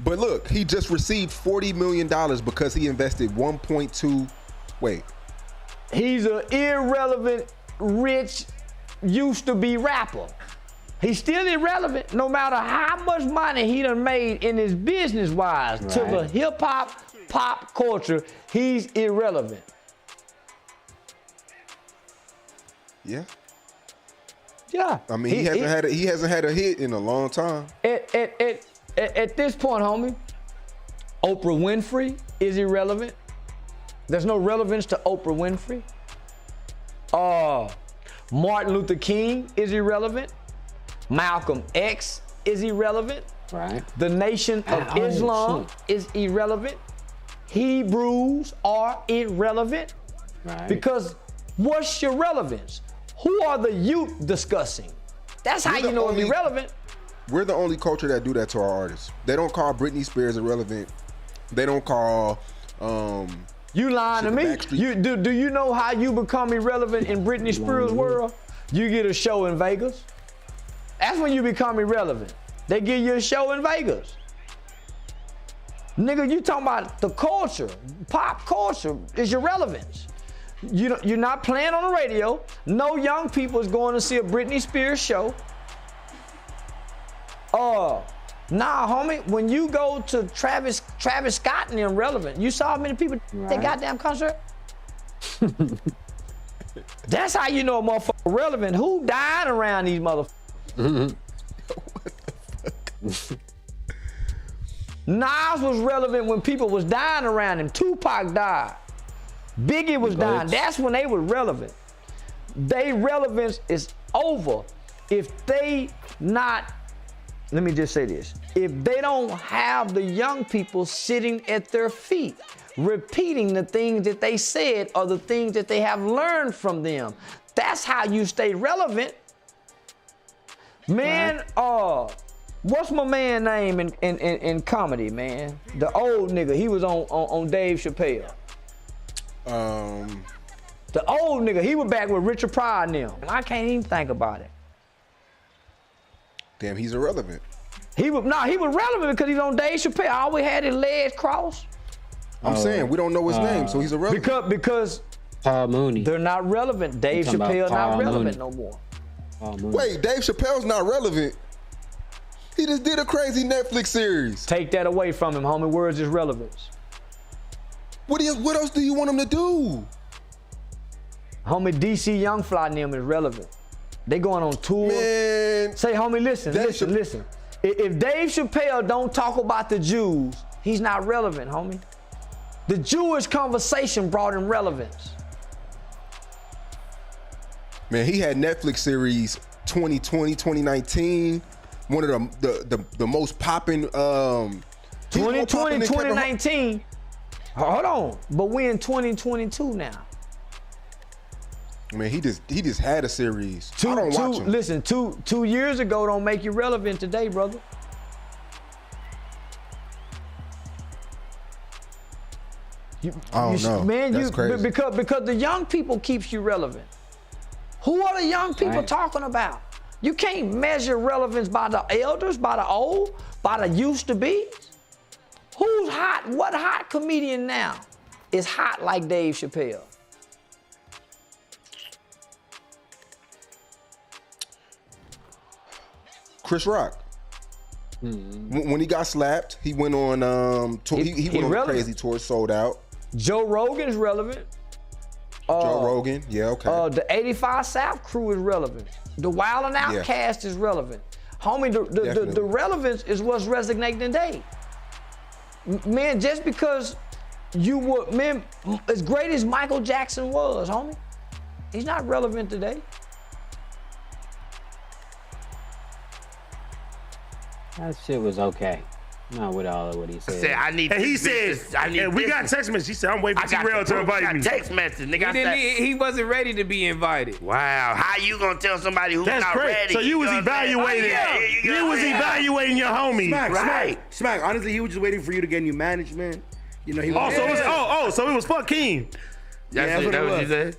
But look, he just received $40 million because he invested 1.2. Wait. He's an irrelevant, rich, used to be rapper. He's still irrelevant no matter how much money he done made in his business-wise to the hip-hop, pop culture. He's irrelevant. Yeah. Yeah. I mean, he hasn't had a hit in a long time. At this point, homie, Oprah Winfrey is irrelevant. There's no relevance to Oprah Winfrey. Martin Luther King is irrelevant. Malcolm X is irrelevant. Right. The Nation of Islam is irrelevant. Hebrews are irrelevant. Right. Because what's your relevance? Who are the youth discussing? That's how you know it's irrelevant. We're the only culture that do that to our artists. They don't call Britney Spears irrelevant. They don't call you lying to me? Do you know how you become irrelevant in Britney Spears' world? You get a show in Vegas. That's when you become irrelevant. They give you a show in Vegas. Nigga, you talking about the culture, pop culture is your relevance. You're not playing on the radio. No young people is going to see a Britney Spears show. Nah, homie, when you go to Travis Scott and them relevant, you saw how many people at that goddamn concert? That's how you know a motherfucker relevant. Who died around these motherfuckers? Nas was relevant when people was dying around him. Tupac died. Biggie was dying. That's when they were relevant. Their relevance is over if they not, let me just say this, if they don't have the young people sitting at their feet, repeating the things that they said or the things that they have learned from them. That's how you stay relevant. Man, what's my man name in comedy, man? The old nigga, he was on Dave Chappelle. The old nigga, he was back with Richard Pryor and them. I can't even think about it. Damn, he's irrelevant. He was relevant because he's on Dave Chappelle. I always had his legs crossed. I'm saying we don't know his name, so he's irrelevant. Because Paul Mooney. They're not relevant. Dave Chappelle not relevant no more. Wait, Dave Chappelle's not relevant. He just did a crazy Netflix series. Take that away from him, homie. Where's his relevance? What else do you want him to do? Homie, DC Young Fly and them is relevant. They going on tour. Man. Say, homie, listen. If Dave Chappelle don't talk about the Jews, he's not relevant, homie. The Jewish conversation brought him relevance. Man, he had Netflix series 2020, 2019. One of the most popping 2020, 2019. Hold on, but we're in 2022 now. Man, he just had a series. I don't watch him. Listen, two years ago don't make you relevant today, brother. I don't know. Man, that's crazy. Because the young people keeps you relevant. Who are the young people talking about? You can't measure relevance by the elders, by the old, by the used to be. Who's hot? What hot comedian now is hot like Dave Chappelle? Chris Rock. When he got slapped, he went on he went on a crazy tour, sold out. Joe Rogan's relevant. Joe Rogan, yeah, okay. The 85 South crew is relevant. The Wild and Out cast is relevant. Homie, the relevance is what's resonating today. Man, just because you were, man, as great as Michael Jackson was, homie, he's not relevant today. That shit was okay. Not with all of what he I said. said, I need And he this said, business. I need and we this got business. text message. He said, I'm waiting I for got T-Rail the to group invite chat me. text message, nigga. I said, He wasn't ready to be invited. wow, how you gonna tell somebody who's That's not crazy. ready? So you was know what I'm saying? evaluating. You was evaluating your homie. Smack. Honestly, he was just waiting for you to get new management. You know, he was. So it was fuck King. That's what you said?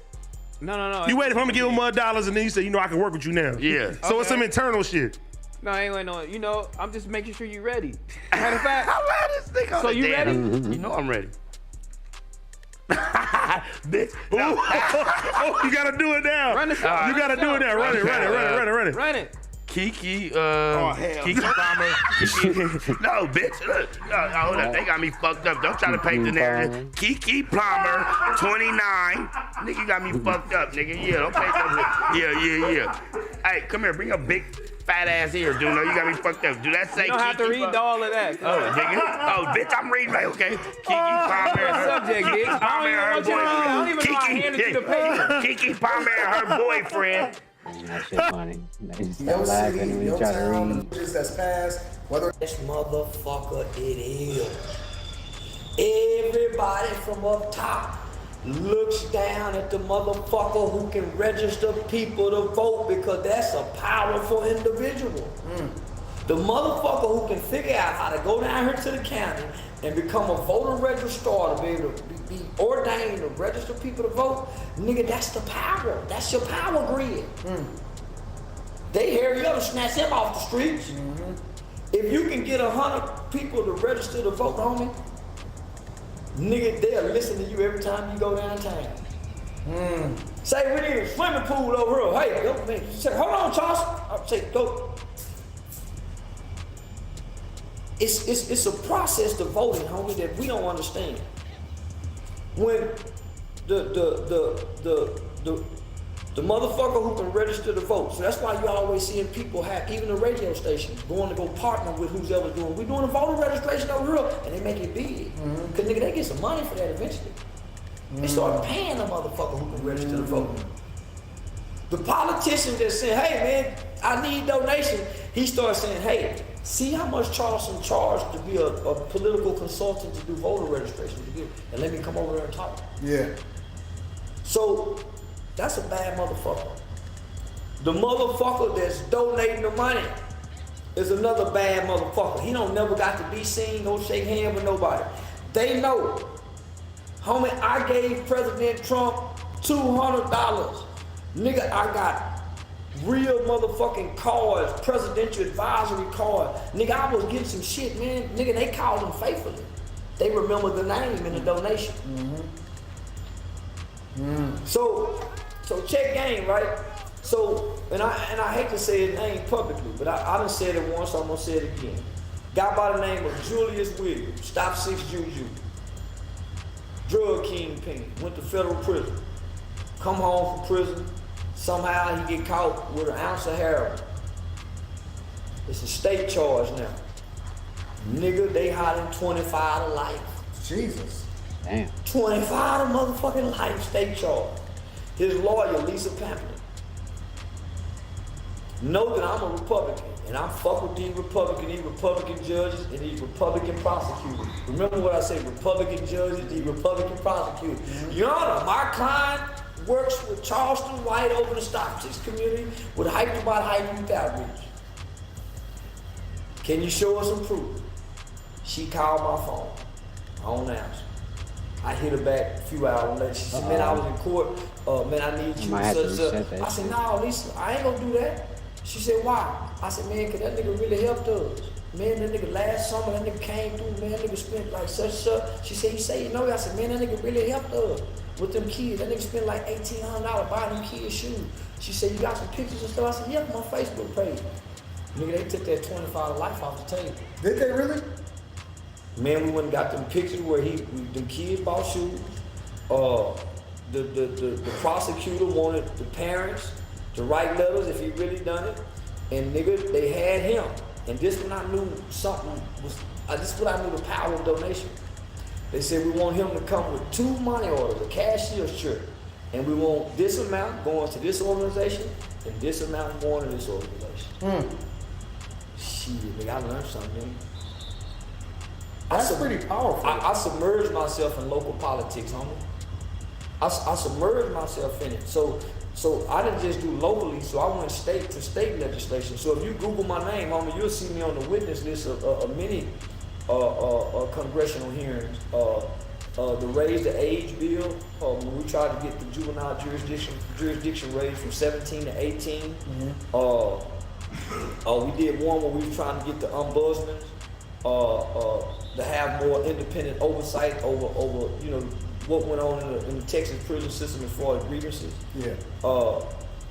No. You waited for him to give him $100 and then you said, I can work with you now. Yeah. So it's some internal shit. No, I ain't waiting on it. You know, I'm just making sure you're ready. Matter of fact, I'm ready to stick on so it, you damn. ready? You know I'm ready. Bitch. You gotta do it now. Run the show. You gotta do it now. Run it. Run it. Kiki, hell. Kiki Palmer. No, bitch. Look, hold up. They got me fucked up. Don't try to paint the narrative. Kiki Palmer, 29. Nigga, you got me fucked up, nigga. Yeah, don't paint that. Yeah. Hey, come here. Bring your big fat ass here, dude. No, you got me fucked up. Do that say You don't have to Kiki read all of that. Oh, nigga. Oh, bitch, I'm reading right, okay? Kiki Palmer. Subject, bitch. I don't even know I handed you the paper. Kiki Palmer and her boyfriend. That shit funny. They start laughing when you try to read. That's past, whether this motherfucker it is. Everybody from up top looks down at the motherfucker who can register people to vote because that's a powerful individual. The motherfucker who can figure out how to go down here to the county and become a voter registrar to be able to be ordained to register people to vote, nigga, that's the power. That's your power grid. They hurry up and snatch him off the streets. If you can get 100 people to register to vote, homie, nigga, they'll listen to you every time you go downtown. Say, we need a swimming pool over here. Hey, go, man. Say, hold on, Charles. I'll say, go. It's a process to voting, homie, that we don't understand. When the motherfucker who can register to vote, so that's why you always seeing people have, even the radio stations, going to go partner with who's ever doing. We're doing a voter registration over here, and they make it big. Cause nigga, they get some money for that eventually. They start paying the motherfucker who can register to vote. The politician just saying, hey man, I need donation. He starts saying, hey, see how much Charleston charged to be a political consultant to do voter registration, and let me come over there and talk. Yeah. So that's a bad motherfucker. The motherfucker that's donating the money is another bad motherfucker. He don't never got to be seen, don't shake hands with nobody. They know. Homie, I gave President Trump $200. Nigga, I got real motherfucking cards, presidential advisory card. Nigga, I was getting some shit, man. Nigga, they called them faithfully. They remember the name and the donation. So check game, right? So, and I hate to say his name publicly, but I done said it once, so I'm gonna say it again. Guy by the name of Julius Williams, Stop 6 Juju. Drug kingpin, went to federal prison. Come home from prison, somehow he get caught with an ounce of heroin. It's a state charge now. Nigga, they hiding 25 to life. Jesus. Damn. 25 to motherfucking life state charge. His lawyer, Lisa Pamplin. Know that I'm a Republican, and I fuck with these Republican judges, and these Republican prosecutors. Remember what I said, Republican judges, these Republican prosecutors. Your Honor, my client works with Charleston White over the Stop 6 community with Hyderabad High Youth Outreach. Can you show us some proof? She called my phone. I don't answer. I hit her back a few hours later. She said, man, I was in court. Man, I need you. I said, no, Lisa, I ain't gonna do that. She said, why? I said, man, cause that nigga really helped us. Man, that nigga last summer, that nigga came through, man, that nigga spent like such. She said, you say, you know, I said, man, that nigga really helped us with them kids. That nigga spent like $1,800 buying them kids shoes. She said, you got some pictures and stuff? I said, yeah, my Facebook page. Nigga, they took that 25 life off the table. Did they really? Man, we went and got them pictures where them kids bought shoes. The prosecutor wanted the parents to write letters if he really done it. And nigga, they had him. And this when I knew something was, this is when I knew the power of donation. They said we want him to come with 2 money orders, a cashier's check. And we want this amount going to this organization and this amount going to this organization. Shit, nigga, I learned something. That's pretty powerful. I submerged myself in local politics, homie. I submerged myself in it. So I didn't just do locally, so I went state to state legislation. So if you Google my name, homie, you'll see me on the witness list of many congressional hearings. The raise the age bill, when we tried to get the juvenile jurisdiction raised from 17 to 18. We did one where we were trying to get the ombudsman to have more independent oversight over what went on in the Texas prison system as far as grievances. Yeah.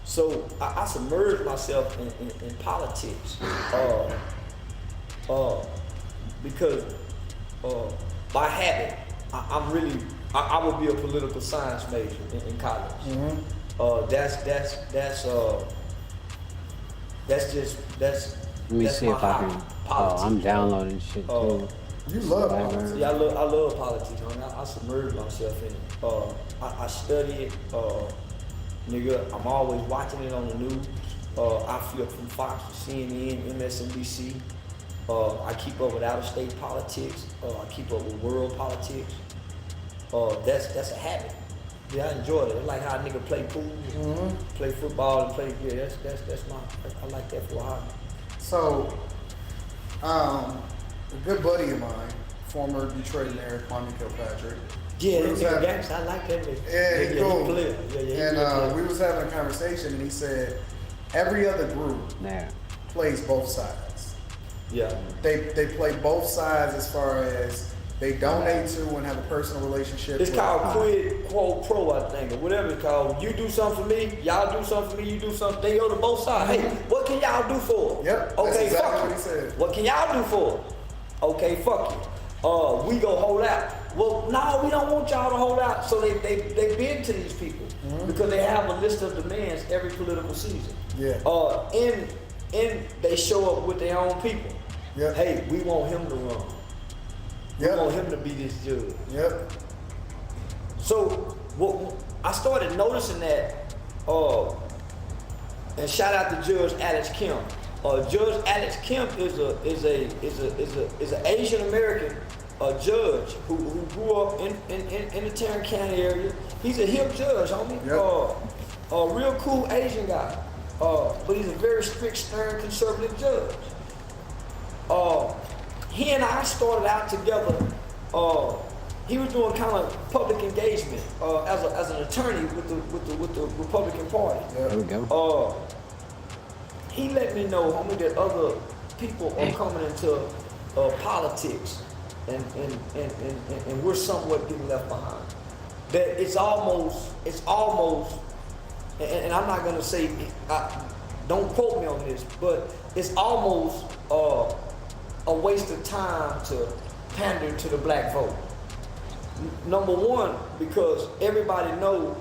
So I submerged myself in politics because by habit, I would be a political science major in college. Let me see if I can. Oh, I'm downloading shit too. You love politics. Yeah, I love politics. I submerge myself in it. I study it. Nigga, I'm always watching it on the news. I flip from Fox to CNN, MSNBC. I keep up with out-of-state politics. I keep up with world politics. That's a habit. Yeah, I enjoy it. It's like how a nigga play pool, play football, and play. Yeah, I like that for a hobby. So, a good buddy of mine, former Detroit Mayor Kwame Kilpatrick. Yeah, I like that nigga. Yeah, he's cool. And we was having a conversation, and he said every other group plays both sides. Yeah. They play both sides as far as they donate to and have a personal relationship. It's called quid quo pro, I think, or whatever it's called. You do something for me, y'all do something for me, you do something. They go to both sides. Hey, what can y'all do for? Yep. Okay, that's exactly fuck what you. he said. What can y'all do for? Okay, fuck you. We go hold out. Well, no, we don't want y'all to hold out. So they bid to these people because they have a list of demands every political season. Yeah. And they show up with their own people. Yep. Hey, we want him to run. We want him to be this judge. Yep. So I started noticing that, and shout out to Judge Alex Kim. Judge Alex Kim is an Asian American judge who grew up in the Tarrant County area. He's a hip judge, homie. Yep. A real cool Asian guy, but he's a very strict, stern, conservative judge. He and I started out together. He was doing kind of public engagement as an attorney with the Republican Party. There we go. He let me know, homie, that other people are coming into politics, and we're somewhat getting left behind. That it's almost, and I'm not gonna say, don't quote me on this, but it's almost a waste of time to pander to the black vote. Number one, because everybody knows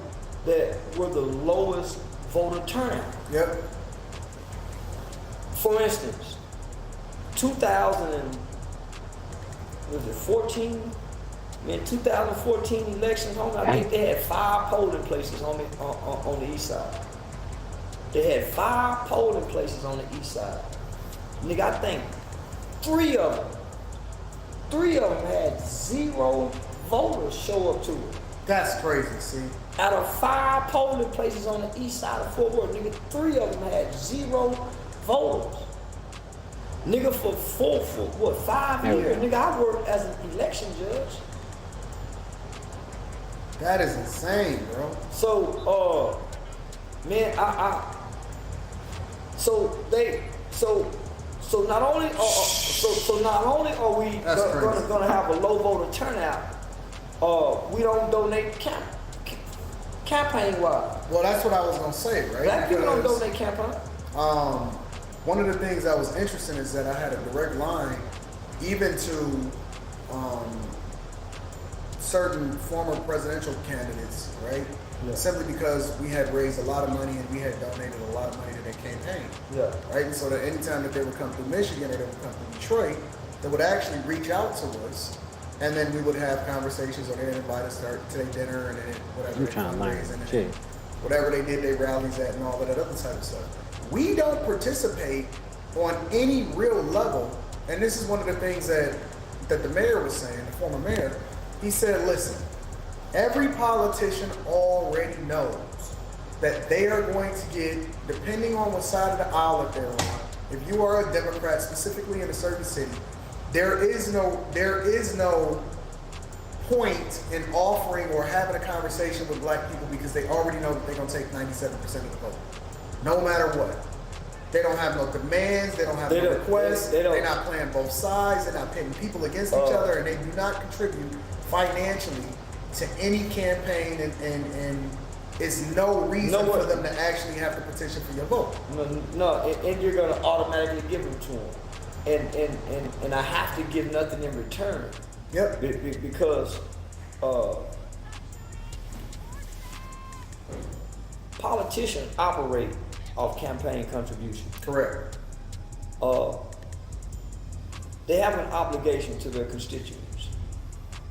that we're the lowest voter turnout. Yep. For instance, 2014 election, homie, I think they had 5 polling places on the east side. They had 5 polling places on the east side. Nigga, I think 3 of them had 0 voters show up to it. That's crazy, see. Out of 5 polling places on the east side of Fort Worth, nigga, 3 of them had 0 voters. Nigga, for 5 years, nigga, I worked as an election judge. That is insane, bro. So, man, So not only are we gonna have a low voter turnout, we don't donate campaign wise. Well, that's what I was gonna say, right? Black people don't donate campaign. One of the things that was interesting is that I had a direct line, even to certain former presidential candidates, right? Yeah. Simply because we had raised a lot of money and we had donated a lot of money to their campaign. Yeah. Right? And so that anytime that they would come through Michigan or they would come through Detroit, they would actually reach out to us, and then we would have conversations, or they'd invite us to their dinner and then whatever. I'm trying to learn shit. Whatever they did their rallies at and all that other type of stuff. We don't participate on any real level, and this is one of the things that that the mayor was saying, the former mayor, he said, listen, every politician already knows that they are going to get, depending on what side of the aisle that they're on, if you are a Democrat, specifically in a certain city, there is no point in offering or having a conversation with black people because they already know that they're going to take 97% of the vote, no matter what. They don't have no demands, they don't have no requests, they're not playing both sides, they're not pitting people against each other, and they do not contribute financially to any campaign, and it's no reason for them to actually have to petition for your vote. And you're going to automatically give them to them. And I have to give nothing in return. Yep. Because politicians operate off campaign contribution. Correct. They have an obligation to their constituents,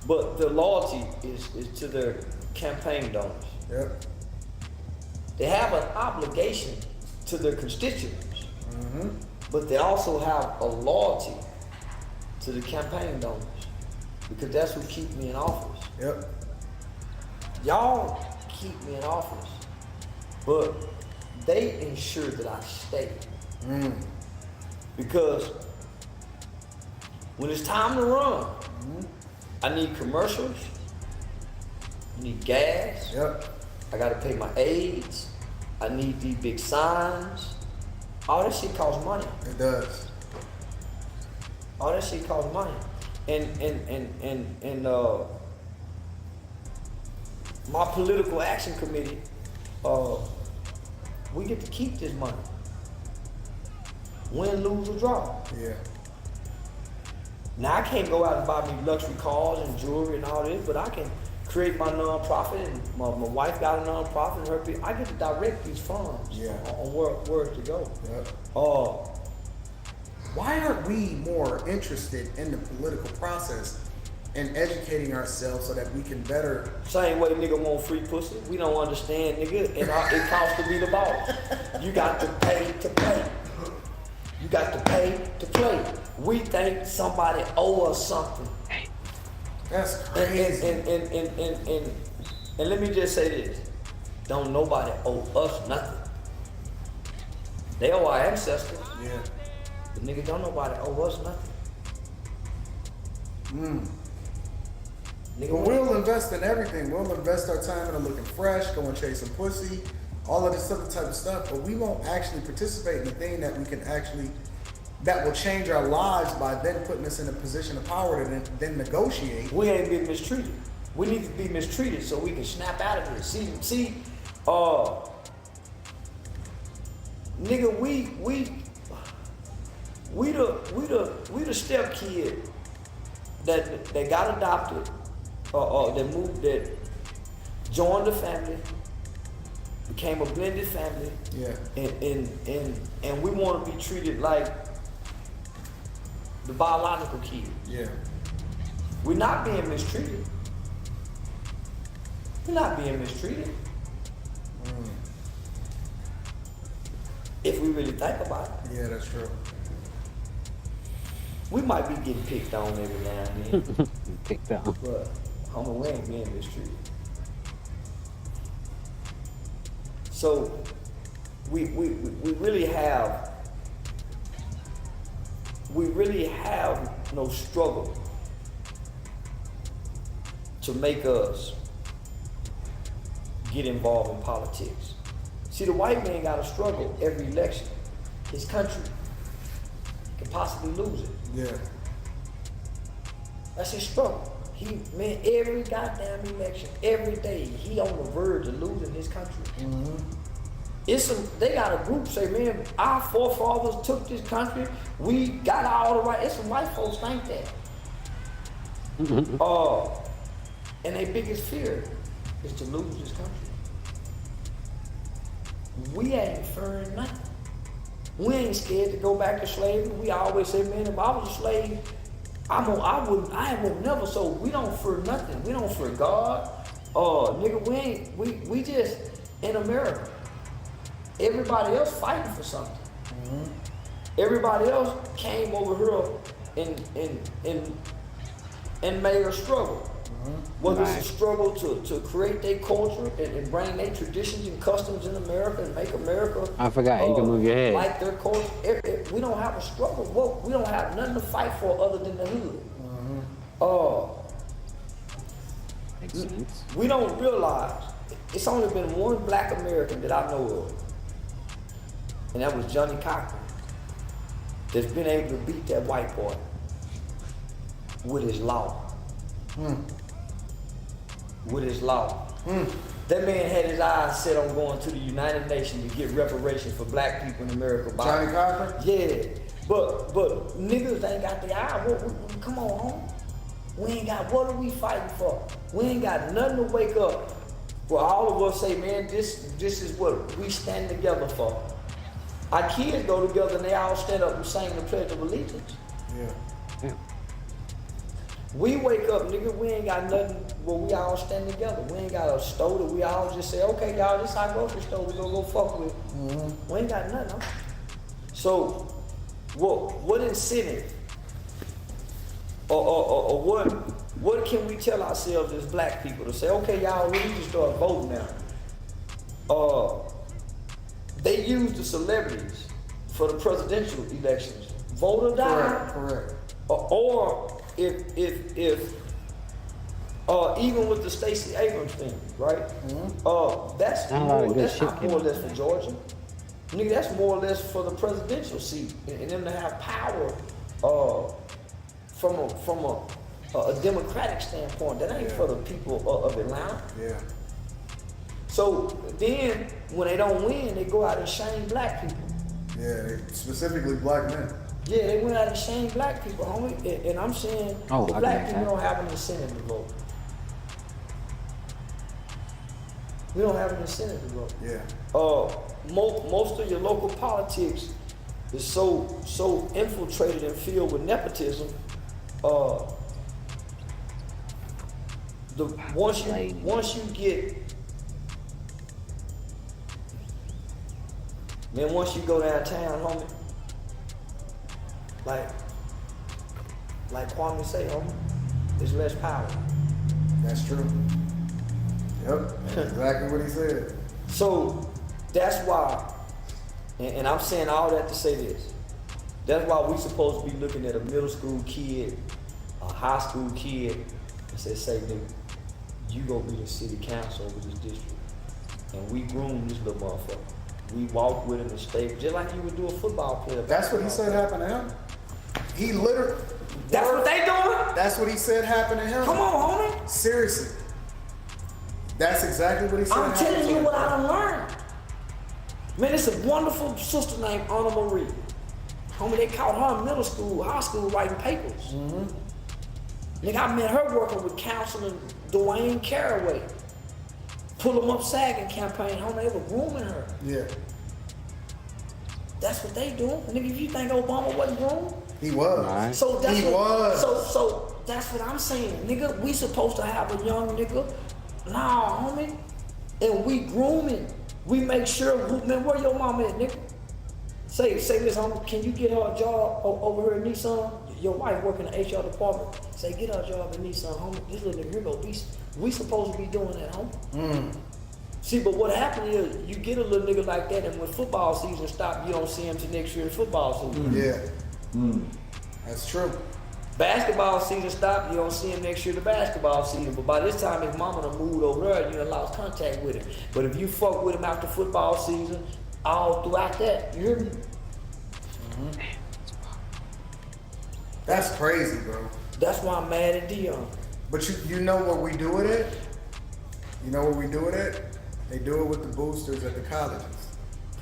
but their loyalty is to their campaign donors. Yep. They have an obligation to their constituents, but they also have a loyalty to the campaign donors because that's who keep me in office. Yep. Y'all keep me in office, but they ensure that I stay. Because when it's time to run, I need commercials, I need gas, I gotta pay my aides, I need these big signs. All that shit costs money. It does. All that shit costs money. And my political action committee, we get to keep this money. Win, lose, or draw. Yeah. Now I can't go out and buy me luxury cars and jewelry and all this, but I can create my nonprofit, and my wife got a nonprofit, and her people. I get to direct these funds on where to go. Yep. Why aren't we more interested in the political process and educating ourselves so that we can better? Same way nigga want free pussy. We don't understand, nigga, and it costs to be the boss. You got to pay to play. You got to pay to play. We think somebody owe us something. That's crazy. And let me just say this. Don't nobody owe us nothing. They owe our ancestors. Yeah. But nigga, don't nobody owe us nothing. Nigga, but we'll invest in everything. We'll invest our time in looking fresh, going chasing pussy, all of this other type of stuff, but we won't actually participate in the thing that we can actually, that will change our lives by then putting us in a position of power to then negotiate. We ain't been mistreated. We need to be mistreated so we can snap out of it. See, nigga, we the step kid that got adopted, that moved, that joined the family, became a blended family. Yeah. And we want to be treated like the biological kid. Yeah. We're not being mistreated. We're not being mistreated. If we really think about it. Yeah, that's true. We might be getting picked on every now and then. Picked on. But homie, we ain't being mistreated. So we really have no struggle to make us get involved in politics. See, the white man got to struggle every election. His country can possibly lose it. Yeah. That's his struggle. Man, every goddamn election, every day, he on the verge of losing his country. They got a group say, man, our forefathers took this country. We got all the right. It's some white folks think that. And their biggest fear is to lose this country. We ain't fearing nothing. We ain't scared to go back to slavery. We always say, man, if I was a slave, I would never. So we don't fear nothing. We don't fear God. Nigga, we just in America. Everybody else fighting for something. Everybody else came over here and and made a struggle. Whether it's a struggle to create their culture and bring their traditions and customs in America and make America. I forgot, you can move your head. Like their culture. We don't have a struggle. Well, we don't have nothing to fight for other than the hood. We don't realize it's only been one black American that I know of, and that was Johnny Cochran, that's been able to beat that white boy with his law. With his law. That man had his eyes set on going to the United Nations to get reparations for black people in America. Johnny Cochran? Yeah. But niggas ain't got the eye. Come on, home. We ain't got, what are we fighting for? We ain't got nothing to wake up. Well, all of us say, man, this is what we stand together for. Our kids go together and they all stand up and sing the Pledge of Allegiance. Yeah. We wake up, nigga, we ain't got nothing where we all stand together. We ain't got a store that we all just say, okay, y'all, this our grocery store we gonna go fuck with. We ain't got nothing. So, what incentive or what can we tell ourselves as black people to say, okay, y'all, we need to start voting now? They use the celebrities for the presidential elections. Vote or die. Correct. Or if even with the Stacey Abrams thing, right? That's more or less for Georgia. Nigga, that's more or less for the presidential seat and them to have power from a democratic standpoint. That ain't for the people of Atlanta. Yeah. So then when they don't win, they go out and shame black people. Yeah, specifically black men. Yeah, they went out and shamed black people, homie. And I'm saying the black people don't have an incentive to vote. We don't have an incentive to vote. Yeah. Most of your local politics is so infiltrated and filled with nepotism. Once you go downtown, homie. Like Kwame say, homie, there's less power. That's true. Yep, that's exactly what he said. So that's why, and I'm saying all that to say this. That's why we supposed to be looking at a middle school kid, a high school kid, and say, nigga, you gonna be the city council over this district, and we groom this little motherfucker. We walk with him and stay just like you would do a football player. That's what he said happened to him. He literally. That's what they doing? That's what he said happened to him. Come on, homie. Seriously. That's exactly what he said. I'm telling you what I done learned. Man, it's a wonderful sister named Anna Marie. Homie, they caught her in middle school, high school writing papers. Nigga, I met her working with Councilman Dwayne Caraway. Pull 'em up sagging campaign, homie, they were grooming her. Yeah. That's what they doing. Nigga, if you think Obama wasn't groomed? He was. Right. So that's He was. So that's what I'm saying. Nigga, we supposed to have a young nigga. Nah, homie. And we grooming. We make sure, man, where your mama at, nigga? Say this, homie, can you get her a job over here at Nissan? Your wife working in the HR department. Say, get her a job at Nissan, homie. This little nigga here go be. We supposed to be doing that, homie. See, but what happened is you get a little nigga like that, and when football season stops, you don't see him till next year's football season. Yeah. That's true. Basketball season stopped, you don't see him next year the basketball season. But by this time, his mama done moved over there and you done lost contact with him. But if you fuck with him after football season, all throughout that, you hear me? That's crazy, bro. That's why I'm mad at Dion. But you know what we do with it? You know what we do with it? They do it with the boosters at the colleges.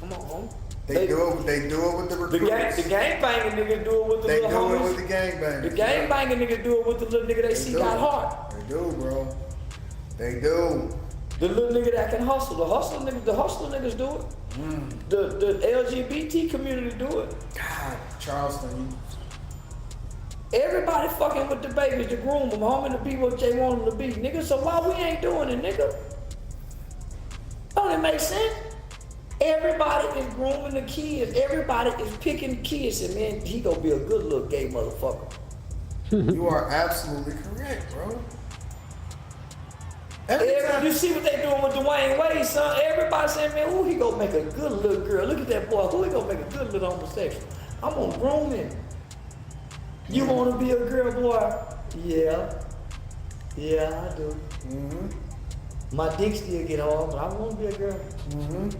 Come on, homie. They do it with the recruits. The gang banging niggas do it with the little homies. They do it with the gang bangers. The gang banging niggas do it with the little nigga they see got heart. They do, bro. They do. The little nigga that can hustle. The hustler niggas do it. The LGBT community do it. God, Charleston. Everybody fucking with the babies to groom them, homie, to be what they want them to be. Nigga, so why we ain't doing it, nigga? Don't it make sense? Everybody is grooming the kids. Everybody is picking the kids. And man, he gonna be a good little gay motherfucker. You are absolutely correct, bro. You see what they doing with Dwayne Wade, son? Everybody saying, man, who he gonna make a good little girl? Look at that boy. Who he gonna make a good little homosexual? I'm gonna groom him. You wanna be a girl, boy? Yeah. Yeah, I do. Mm-hmm. My dick still get hard, but I wanna be a girl. Mm-hmm.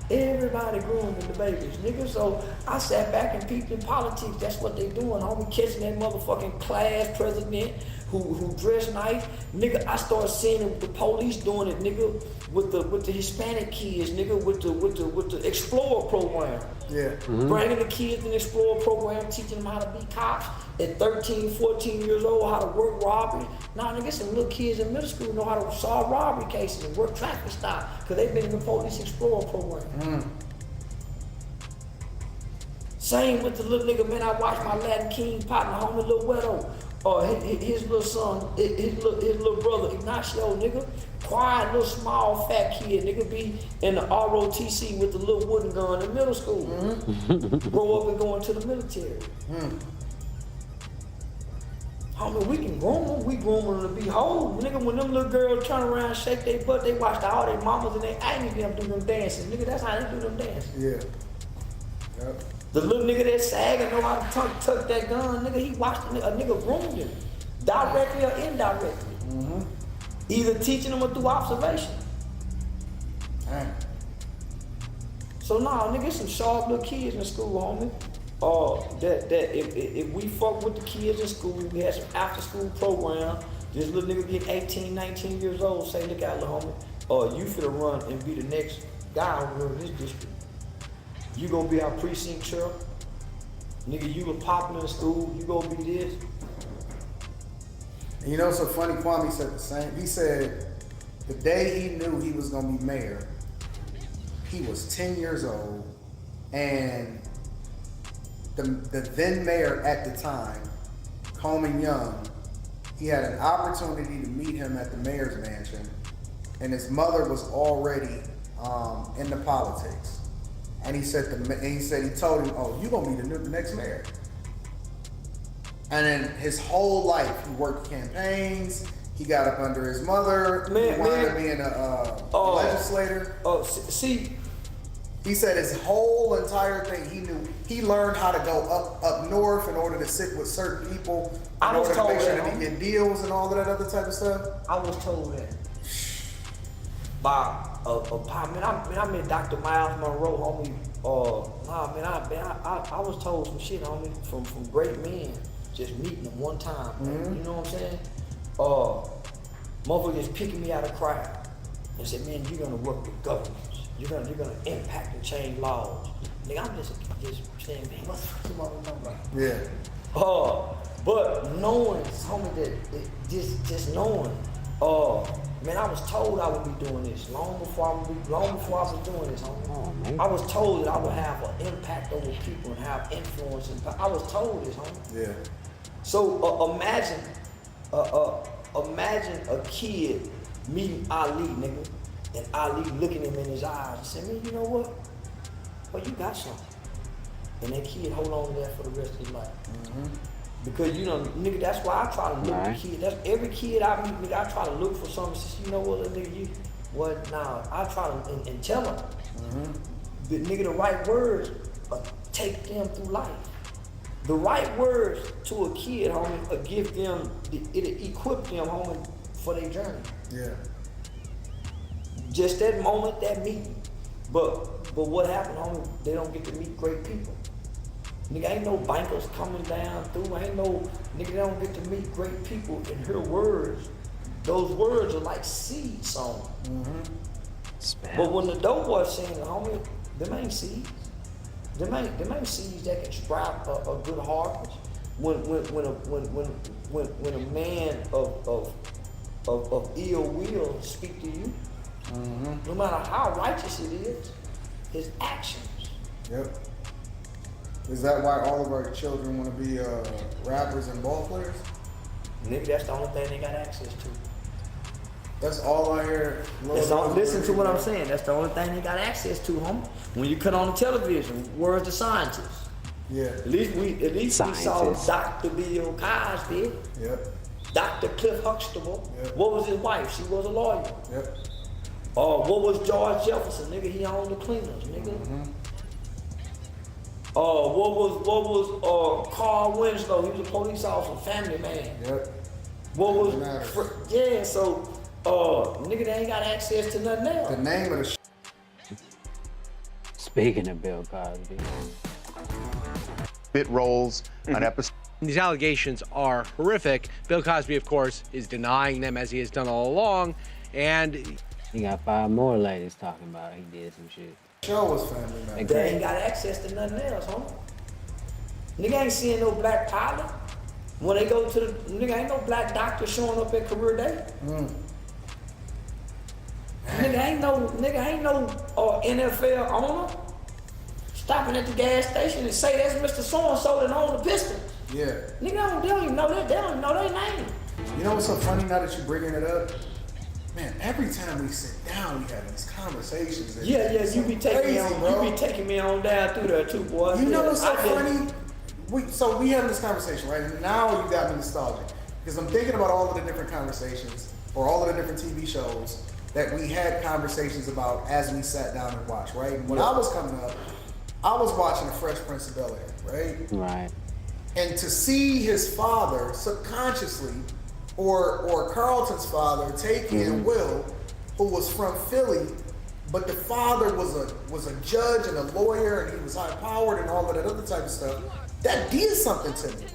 Everybody grooming the babies, nigga. So I sat back and peeped in politics. That's what they doing, homie. Catching that motherfucking class president who dress nice. Nigga, I started seeing the police doing it, nigga, with the Hispanic kids, nigga, with the Explorer program. Yeah. Mm-hmm. Bringing the kids in the Explorer program, teaching them how to be cops at 13, 14 years old, how to work robbery. Now, nigga, some little kids in middle school know how to solve robbery cases and work traffic stops because they've been in the Police Explorer program. Same with the little nigga, man. I watched my Latin King partner, homie Lil Wedo. His little son, his little brother, Ignacio, nigga. Quiet, little, small, fat kid, nigga, be in the ROTC with the little wooden gun in middle school. Grow up and go into the military. Homie, we can groom them. We groom them to be whole. Nigga, when them little girls turn around and shake their butt, they watch all their mamas and they ain't them do them dances. Nigga, that's how they do them dances. Yeah. Yep. The little nigga that sag and know how to tuck that gun, nigga, he watched a nigga groom him. Directly or indirectly. Either teaching them or through observation. So nah, nigga, some sharp little kids in school, homie. That if we fuck with the kids in school, we had some after school program. This little nigga get 18, 19 years old, say, look out, little homie. You finna run and be the next guy over in this district. You gonna be our precinct chair. Nigga, you were popular in school, you gonna be this. And you know what's so funny? Kwame said the same. He said the day he knew he was gonna be mayor, he was 10 years old, and the then mayor at the time, Coleman Young, he had an opportunity to meet him at the mayor's mansion, and his mother was already into politics. And he told him, "Oh, you gonna be the next mayor." And then his whole life, he worked campaigns. He got up under his mother. He wanted to be a legislator. See, he said his whole entire thing, he knew. He learned how to go up north in order to sit with certain people, in order to make sure that he get deals and all of that other type of stuff. I was told that by I met Dr. Miles Monroe, homie. I was told some shit, homie, from great men. Just meeting them one time, you know what I'm saying? Motherfucker just picking me out of crowd and said, man, you're gonna work with governments. You're gonna impact and change laws. Nigga, I'm just saying, man, what the fuck you motherfucker about? Yeah. But knowing, homie, that just knowing, man, I was told I would be doing this long before I was doing this, homie. I was told that I would have an impact over people and have influence. I was told this, homie. Yeah. So imagine a kid meeting Ali, nigga, and Ali looking him in his eyes and saying, man, you know what? Well, you got something. And that kid hold on to that for the rest of his life. Because, you know, nigga, that's why I try to look at the kid. That's every kid I meet, nigga, I try to look for something. Says, you know what, little nigga, I try to and tell them. The nigga, the right words take them through life. The right words to a kid, homie, give them, it'll equip them, homie, for their journey. Yeah. Just that moment, that meeting. But what happened, homie? They don't get to meet great people. Nigga, ain't no bankers coming down through. Ain't no, nigga, they don't get to meet great people and hear words. Those words are like seed sown. But when the dope boy saying, homie, them ain't seeds. Them ain't seeds that can sprout a good harvest. When a man of ill will speak to you, no matter how righteous it is, his actions. Yep. Is that why all of our children want to be rappers and ball players? Nigga, that's the only thing they got access to. That's all I hear. Listen to what I'm saying. That's the only thing they got access to, homie. When you cut on the television, where's the scientists? Yeah. At least we saw Scientists. Dr. Bill Cosby. Yep. Dr. Cliff Huxtable. Yep. What was his wife? She was a lawyer. Yep. What was George Jefferson? Nigga, he owned the cleaners, nigga. What was Carl Winslow? He was a police officer, family man. Yep. What was yeah? So nigga, they ain't got access to nothing else. The name of the Speaking of Bill Cosby. Bit roles, an episode. These allegations are horrific. Bill Cosby, of course, is denying them as he has done all along. And he got 5 more ladies talking about he did some shit. Show was family man. They ain't got access to nothing else, homie. Nigga ain't seeing no black pilot. When they go to the nigga, ain't no black doctor showing up at career day. Nigga ain't no NFL owner stopping at the gas station and say that's Mr. So-and-so that own the Pistons. Yeah. Nigga, they don't even know that. They don't even know their name. You know what's so funny now that you're bringing it up? Man, every time we sit down, we have these conversations. Yeah, you be taking me on, bro. you be taking me on down through there too, boy. You know what's so funny? We having this conversation, right? And now you got me nostalgic. Because I'm thinking about all of the different conversations or all of the different TV shows that we had conversations about as we sat down and watched, right? When I was coming up, I was watching The Fresh Prince of Bel-Air, right? Right. And to see his father subconsciously, or Carlton's father, take in Will, who was from Philly, but the father was a judge and a lawyer, and he was high powered and all of that other type of stuff. That did something to me.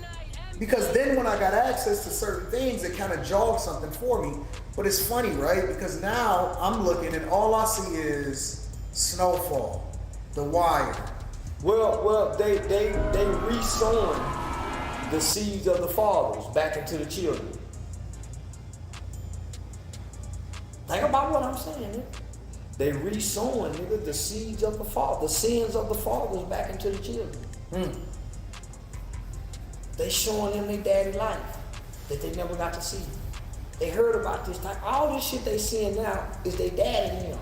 Because then when I got access to certain things, it kind of jogged something for me. But it's funny, right? Because now I'm looking and all I see is Snowfall, The Wire. Well, they re-sowing the seeds of the fathers back into the children. Think about what I'm saying, nigga. They re-sowing, nigga, the seeds of the father, the sins of the fathers back into the children. They showing them their daddy life that they never got to see. They heard about this time. All this shit they seeing now is their daddy and them.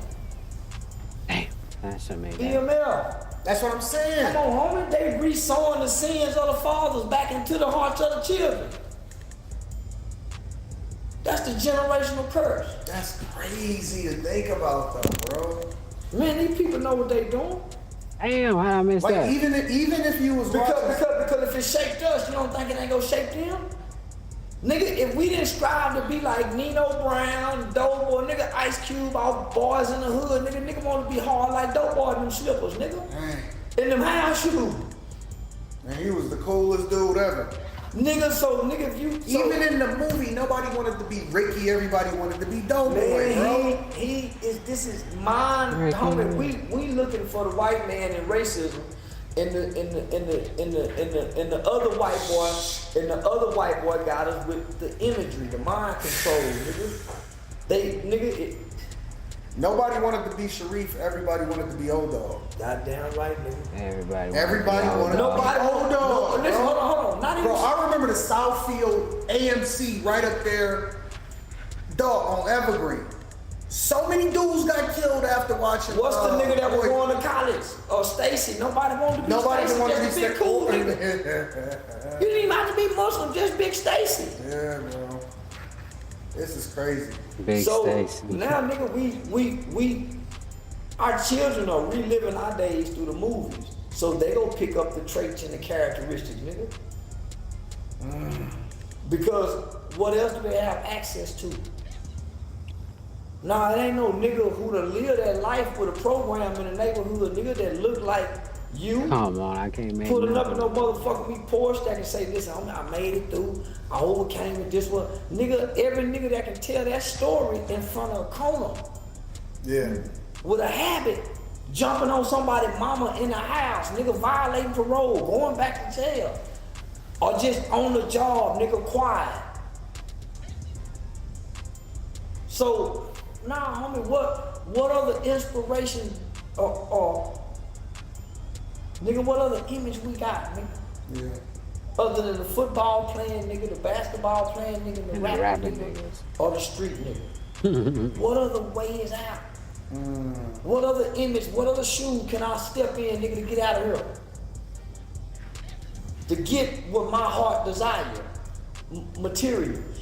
That's amazing. BML. That's what I'm saying. Come on, homie. They re-sowing the sins of the fathers back into the hearts of the children. That's the generational curse. That's crazy to think about, though, bro. Man, these people know what they doing. Damn, how I missed like, that? Even if you was because if it shaped us, you don't think it ain't gonna shape them? Nigga, if we didn't strive to be like Nino Brown, Dope Boy, nigga, Ice Cube, all boys in the hood, nigga want to be hard like Dope Boy in them slippers, nigga. Man. In them house shoes. Man, he was the coolest dude ever. Nigga, if you... Even in the movie, nobody wanted to be Ricky, everybody wanted to be Dope Boy, bro. This is mine, homie. We looking for the white man in racism. And the other white boy got us with the imagery, the mind control, nigga. Nobody wanted to be Sharif, everybody wanted to be Old Dog. Goddamn right, nigga. Everybody wanted to be Old Dog. Listen, hold on. Not even. Bro, I remember the Southfield AMC right up there, dog, on Evergreen. So many dudes got killed after watching. What's the nigga that was going to college? Stacy. Nobody wanted to be Stacy. Just a big cool nigga. You didn't even have to be Muslim, just Big Stacy. Yeah, bro. This is crazy. Big Stacy. Now, nigga, we our children are reliving our days through the movies. So they gonna pick up the traits and the characteristics, nigga. Because what else do they have access to? Nah, it ain't no nigga who done live that life with a program in the neighborhood, nigga that look like you. Come on, I can't make Pulling up in no motherfucking me Porsche that can say, listen, I made it through, I overcame it, this one. Nigga, every nigga that can tell that story in front of a corner. Yeah. With a habit, jumping on somebody's mama in the house, nigga violating parole, going back to jail. Or just on the job, nigga quiet. So, nah, homie, what other inspiration or nigga, what other image we got, nigga? Yeah. Other than the football playing nigga, the basketball playing nigga, the rapping nigga, or the street nigga. What other way is out? What other image, what other shoe can I step in, nigga, to get out of here? to get what my heart desire, materials.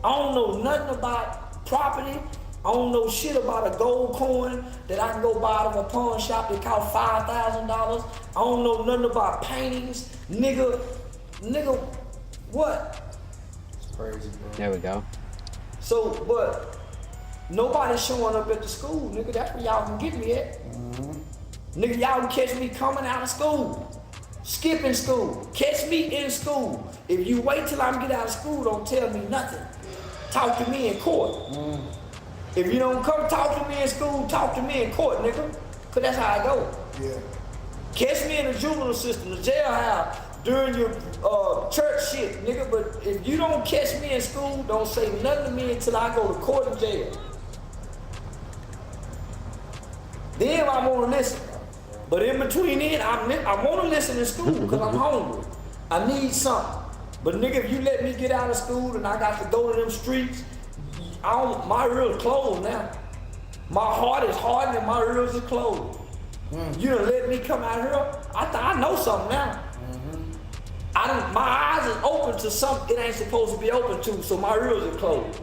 I don't know nothing about property. I don't know shit about a gold coin that I can go buy out of a pawn shop that cost $5,000. I don't know nothing about paintings. Nigga, what? It's crazy, bro. There we go. So, but nobody's showing up at the school, nigga. That's where y'all can get me at. Nigga, y'all can catch me coming out of school, skipping school, catch me in school. If you wait till I get out of school, don't tell me nothing. Talk to me in court. If you don't come talk to me in school, talk to me in court, nigga. Cause that's how I go. Yeah. Catch me in the juvenile system, the jailhouse, during your church shit, nigga. But if you don't catch me in school, don't say nothing to me until I go to court and jail. Then I want to listen. But in between then, I want to listen in school because I'm hungry. I need something. But nigga, if you let me get out of school and I got to go to them streets, my ears closed now. My heart is hardened and my ears are closed. You done let me come out here. I know something now. My eyes is open to something it ain't supposed to be open to, so my ears are closed.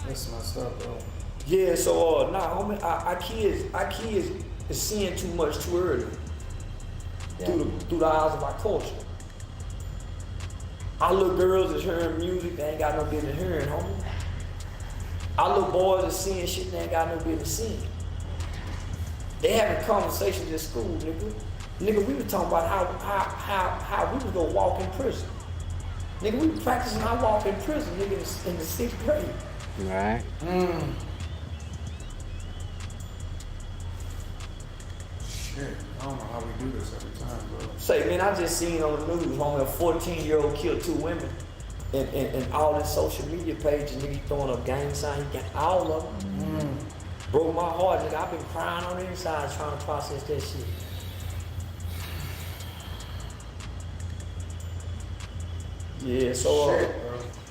That's messed up, bro. Yeah, so nah, homie, our kids is seeing too much too early through the eyes of our culture. Our little girls is hearing music they ain't got no business hearing, homie. Our little boys is seeing shit they ain't got no business seeing. They having conversations at school, nigga. Nigga, we were talking about how we was gonna walk in prison. Nigga, we were practicing our walk in prison, nigga, in the 6th grade. Right. Shit, I don't know how we do this every time, bro. Say, man, I just seen on the news, homie, a 14-year-old killed 2 women. And all his social media pages, nigga, throwing up gang signs, all of them. Broke my heart, nigga. I've been crying on the inside trying to process that shit. Yeah, so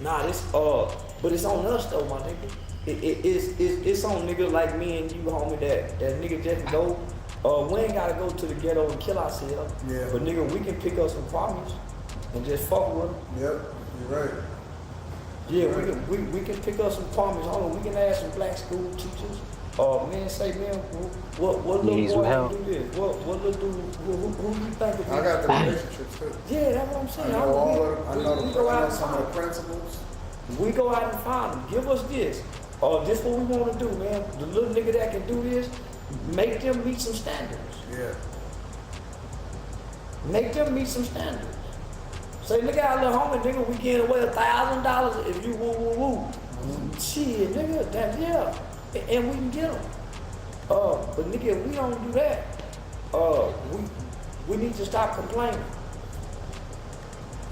nah, this but it's on us though, my nigga. It's on niggas like me and you, homie. That nigga just go. We ain't gotta go to the ghetto and kill ourselves. Yeah. But nigga, we can pick up some problems and just fuck with them. Yep, you're right. Yeah, we can pick up some problems. Hold on, we can ask some black school teachers. Man, say, man, what little boy can do this? What little dude, who you think of? I got the relationships too. Yeah, that's what I'm saying. I know all of them. I know we go out and some of the find principles. We go out and find them. Give us this. This what we want to do, man. The little nigga that can do this, make them meet some standards. Yeah. Make them meet some standards. Say, look at our little homie, nigga, we getting away $1,000 if you woo. Shit, nigga, yeah. And we can get them. But nigga, if we don't do that, we need to stop complaining.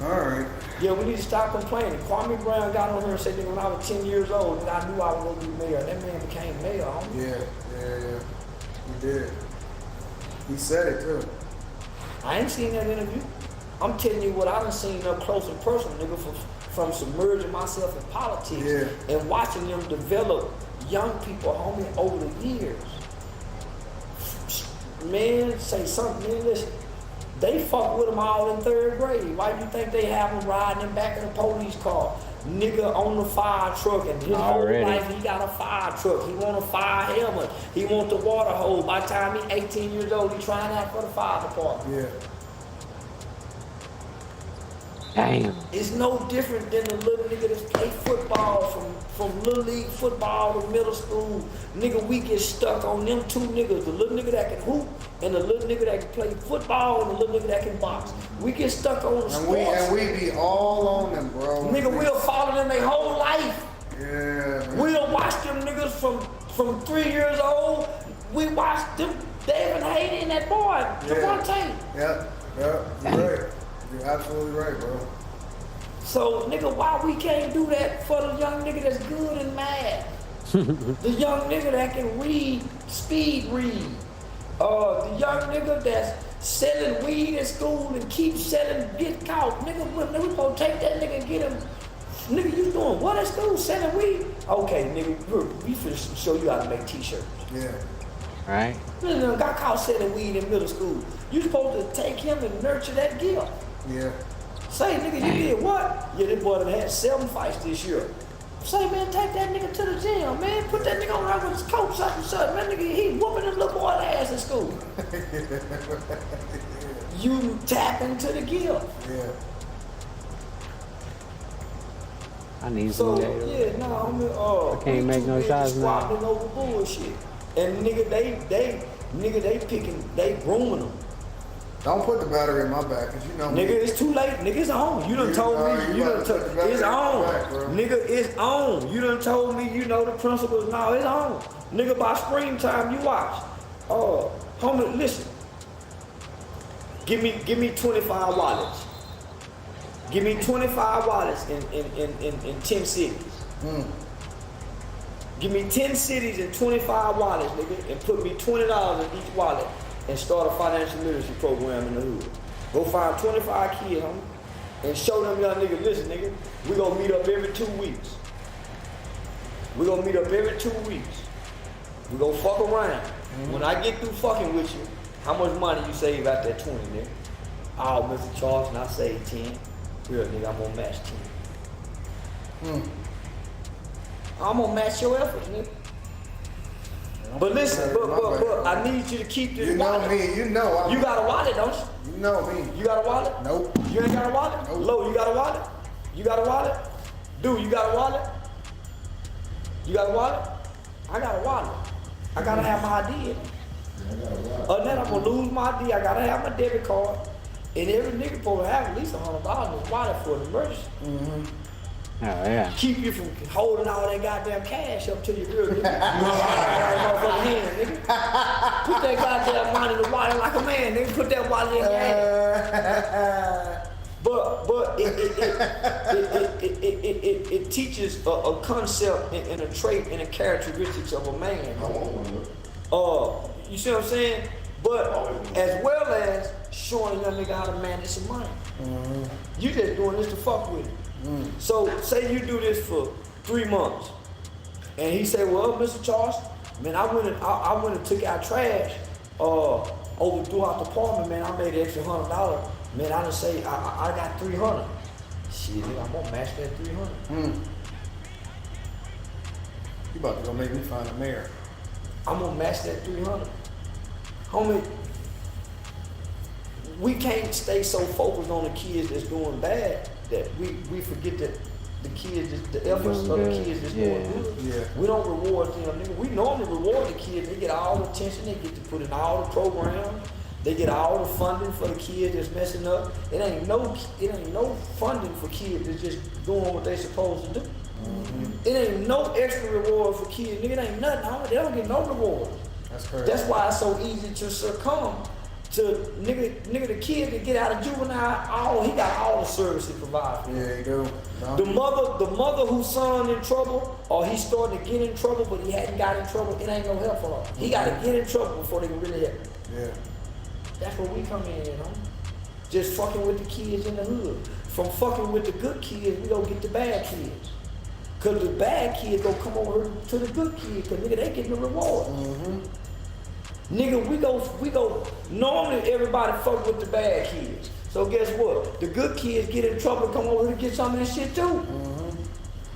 All right. Yeah, we need to stop complaining. Kwame Brown got on here and said, nigga, when I was 10 years old, nigga, I knew I was gonna be mayor. And that man became mayor, homie. Yeah. He did. He said it too. I ain't seen that interview. I'm telling you what I done seen up close and personal, nigga, from submerging myself in politics and watching them develop young people, homie, over the years. Man, say something, man, listen. They fuck with them all in 3rd grade. Why do you think they have them riding in back of the police car? Nigga on the fire truck, and his whole life he got a fire truck. He want a fire helmet. He want the water hose. By the time he 18 years old, he trying out for the fire department. Yeah. Damn. It's no different than the little nigga that's play football from little league football to middle school. Nigga, we get stuck on them 2 niggas. The little nigga that can hoop and the little nigga that can play football and the little nigga that can box. We get stuck on the sports. And we be all on them, bro. Nigga, we'll follow them their whole life. Yeah, man. We'll watch them niggas from 3 years old. We watch them, David Hayden and that boy, Javante. Yeah, you're right. You're absolutely right, bro. So, nigga, why we can't do that for the young nigga that's good in math? The young nigga that can read, speed read. The young nigga that's selling weed in school and keep selling, get caught. Nigga, we gonna take that nigga and get him. Nigga, you doing what at school? Selling weed? Okay, nigga, we finna show you how to make t-shirts. Yeah. right? Nigga got caught selling weed in middle school. You supposed to take him and nurture that gift. Yeah. Say, nigga, you did what? Yeah, this boy done had 7 fights this year. Say, man, take that nigga to the gym, man. Put that nigga on right with his coach, such and such. Man, nigga, he whooping his little boy's ass in school. You tap into the gift. Yeah. I need So, some. yeah, no, I mean, I can't make no shots now. squabbling over bullshit. And nigga, they grooming them. Don't put the battery in my back, cause you know me. Nigga, it's too late. Nigga, it's on. You done told me. You done told. It's on. Nigga, it's on. You done told me. You know the principles. Now it's on. Nigga, by springtime, you watch. Homie, listen. Give me 25 wallets. Give me 25 wallets in 10 cities. Give me 10 cities and 25 wallets, nigga, and put me $20 in each wallet and start a financial literacy program in the hood. Go find 25 kids, homie, and show them young niggas, listen, nigga, we gonna meet up every 2 weeks. We gonna meet up every 2 weeks. We gonna fuck around. When I get through fucking with you, how much money you save out that 20, nigga? Oh, Mr. Charleston, I save 10. Real nigga, I'm gonna match 10. I'm gonna match your efforts, nigga. But listen, but I need you to keep this wallet. You know me, You got a wallet, don't you? You know me. You got a wallet? Nope. You ain't got a wallet? Nope. Low, you got a wallet? You got a wallet? Dude, you got a wallet? You got a wallet? I got a wallet. I gotta have my ID. Other than that, I'm gonna lose my ID. I gotta have my debit card. And every nigga supposed to have at least $100 in his wallet for an emergency. Oh, yeah. Keep you from holding all that goddamn cash up to your real nigga. Motherfucking hand, nigga. Put that goddamn money in the wallet like a man, nigga. Put that wallet in your hand. But it teaches a concept and a trait and a characteristics of a man. You see what I'm saying? But as well as showing a young nigga how to manage some money. You just doing this to fuck with it. So say you do this for 3 months, and he said, "Well, Mr. Charles, man, I went and took out trash over throughout the apartment, man. I made an extra $100. Man, I done say I got 300. Shit, nigga, I'm gonna match that 300. You about to go make me find a mayor. I'm gonna match that 300. Homie, we can't stay so focused on the kids that's doing bad that we forget that the kids, the efforts of the kids that's doing good. Yeah. We don't reward them, nigga. We normally reward the kids. They get all the attention. They get to put in all the programs. They get all the funding for the kids that's messing up. It ain't no funding for kids that's just doing what they supposed to do. It ain't no extra reward for kids, nigga. It ain't nothing. Homie. They don't get no reward. That's correct. That's why it's so easy to succumb to nigga the kid that get out of juvenile, he got all the services provided for. Yeah, you do. The mother whose son in trouble, or he's starting to get in trouble, but he hadn't got in trouble, it ain't no help for him. He got to get in trouble before they can really help him. Yeah. That's where we come in, just fucking with the kids in the hood. From fucking with the good kids, we don't get the bad kids. Cause the bad kids gonna come over to the good kids, cause nigga, they getting the reward. Nigga, we go, normally everybody fuck with the bad kids. So guess what? The good kids get in trouble and come over here to get some of this shit too.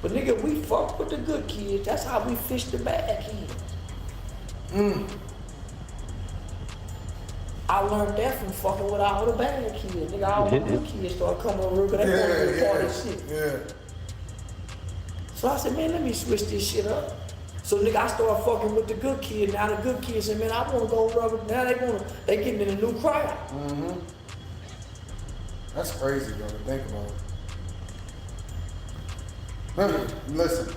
But nigga, we fuck with the good kids. That's how we fish the bad kids. I learned that from fucking with all the bad kids. Nigga, all the good kids started coming over here because they want to be part of this shit. Yeah. So I said, man, let me switch this shit up. So nigga, I started fucking with the good kids. Now the good kids said, man, I want to go rubber. Now they getting in a new crowd. That's crazy, though, to think about. Listen,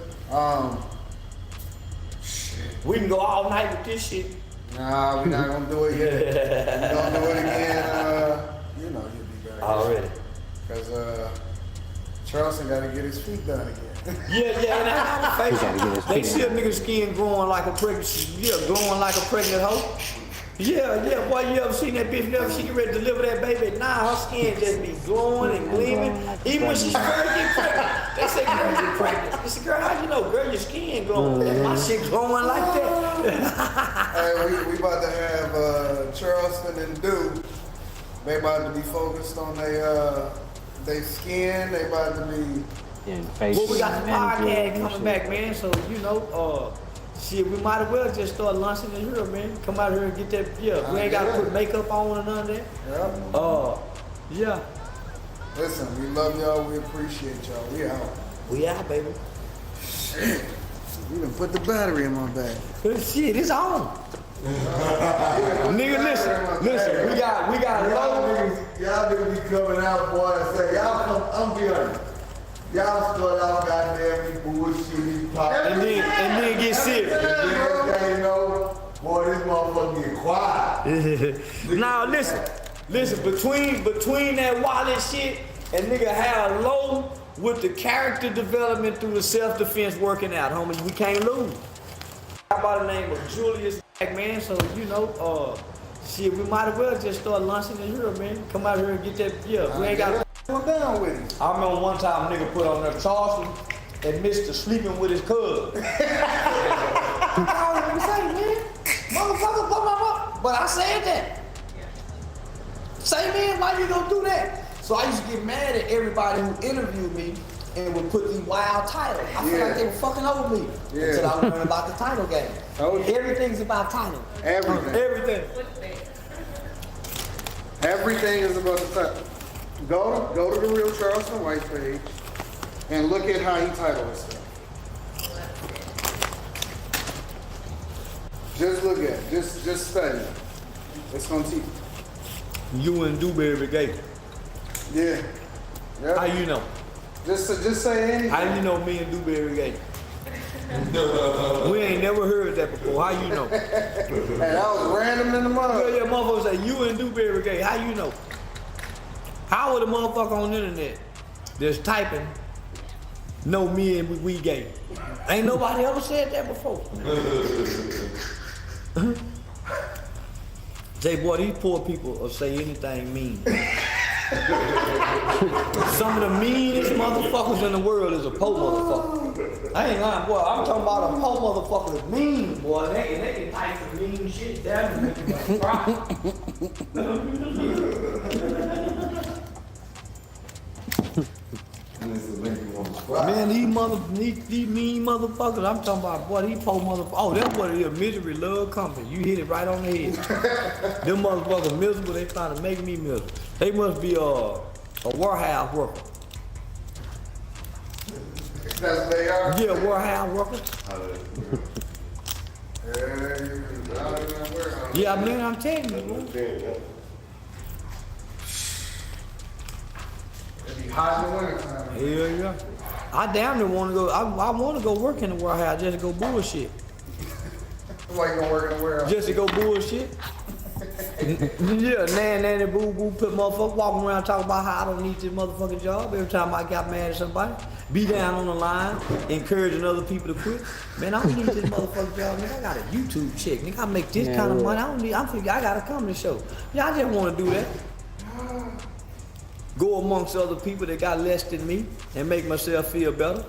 we can go all night with this shit. Nah, we're not gonna do it yet. We're gonna do it again. You know you'll be back. Already. Because Charleston got to get his feet done again. Yeah, and I'm face. They see a nigga's skin growing like a pregnant, growing like a pregnant hoe. Yeah, boy, you ever seen that bitch? Never she get ready to deliver that baby? Nah, her skin just be glowing and gleaming. Even when she's first get pregnant, they say, girl, you pregnant. They say, girl, how you know? Girl, your skin glowing. My shit glowing like that. Hey, we about to have Charleston and Duke. They about to be focused on their skin. They about to be. Well, we got the podcast coming back, man. So you know, shit, we might as well just start launching in here, man. Come out here and get that. Yeah, we ain't got to put makeup on or none of that. Yeah. Listen, we love y'all. We appreciate y'all. We out. We out, baby. Shit. You done put the battery in my bag. Shit, it's on. Nigga, listen. We got Y'all niggas be coming out, boy, and say, y'all come, I'm be honest. Y'all start out goddamn me bullshit, me pop. And then get serious. And then next thing you know, boy, this motherfucker get quiet. Now listen, between that wallet shit and nigga had low with the character development through the self-defense working out, homies, we can't lose. By the name of Julius, man, so you know, shit, we might as well just start launching in here, man. Come out here and get that, we ain't got to down with it. I remember one time a nigga put on there Charleston and Mr. sleeping with his cousin. I don't even say, man, motherfucker, blah, blah, blah. But I said that. Say, man, why you gonna do that? So I used to get mad at everybody who interviewed me and would put these wild titles. I feel like they were fucking over me until I learned about the title game. Everything's about title. Everything. Everything is about the title. Go to the Real Charleston White page and look at how he titled himself. Just look at it. Just study it. It's gonna teach you. You and Dewberry Gate. Yeah. Yep. How you know? Just say anything. How you know me and Dewberry Gate? We ain't never heard that before. How you know? Hey, that was random in the mother. Yeah, motherfucker say you and Dewberry Gate. How you know? How would a motherfucker on the internet just typing know me and we gay? Ain't nobody ever said that before. Say, boy, these poor people will say anything mean. Some of the meanest motherfuckers in the world is a poor motherfucker. I ain't lying, boy. I'm talking about a poor motherfucker that's mean, boy. They can type some mean shit down and make you cry. Man, these mean motherfuckers, I'm talking about, boy, these poor motherfuckers. Oh, that's what it is, misery love company. You hit it right on the head. Them motherfuckers miserable, they trying to make me miserable. They must be a warehouse worker. That's what they are? Yeah, warehouse worker. Yeah, man, I'm telling you, bro. It'd be hot in the wintertime. Hell yeah. I damn near want to go. I want to go work in the warehouse just to go bullshit. Why you gonna work in the warehouse? Just to go bullshit. Yeah, nanny boo boo, put motherfucker walking around talking about how I don't need this motherfucking job. Every time I got mad at somebody, be down on the line, encouraging other people to quit. Man, I don't need this motherfucking job. Man, I got a YouTube check. Nigga, I make this kind of money. I figure I gotta come to the show. Yeah, I just want to do that. Go amongst other people that got less than me and make myself feel better.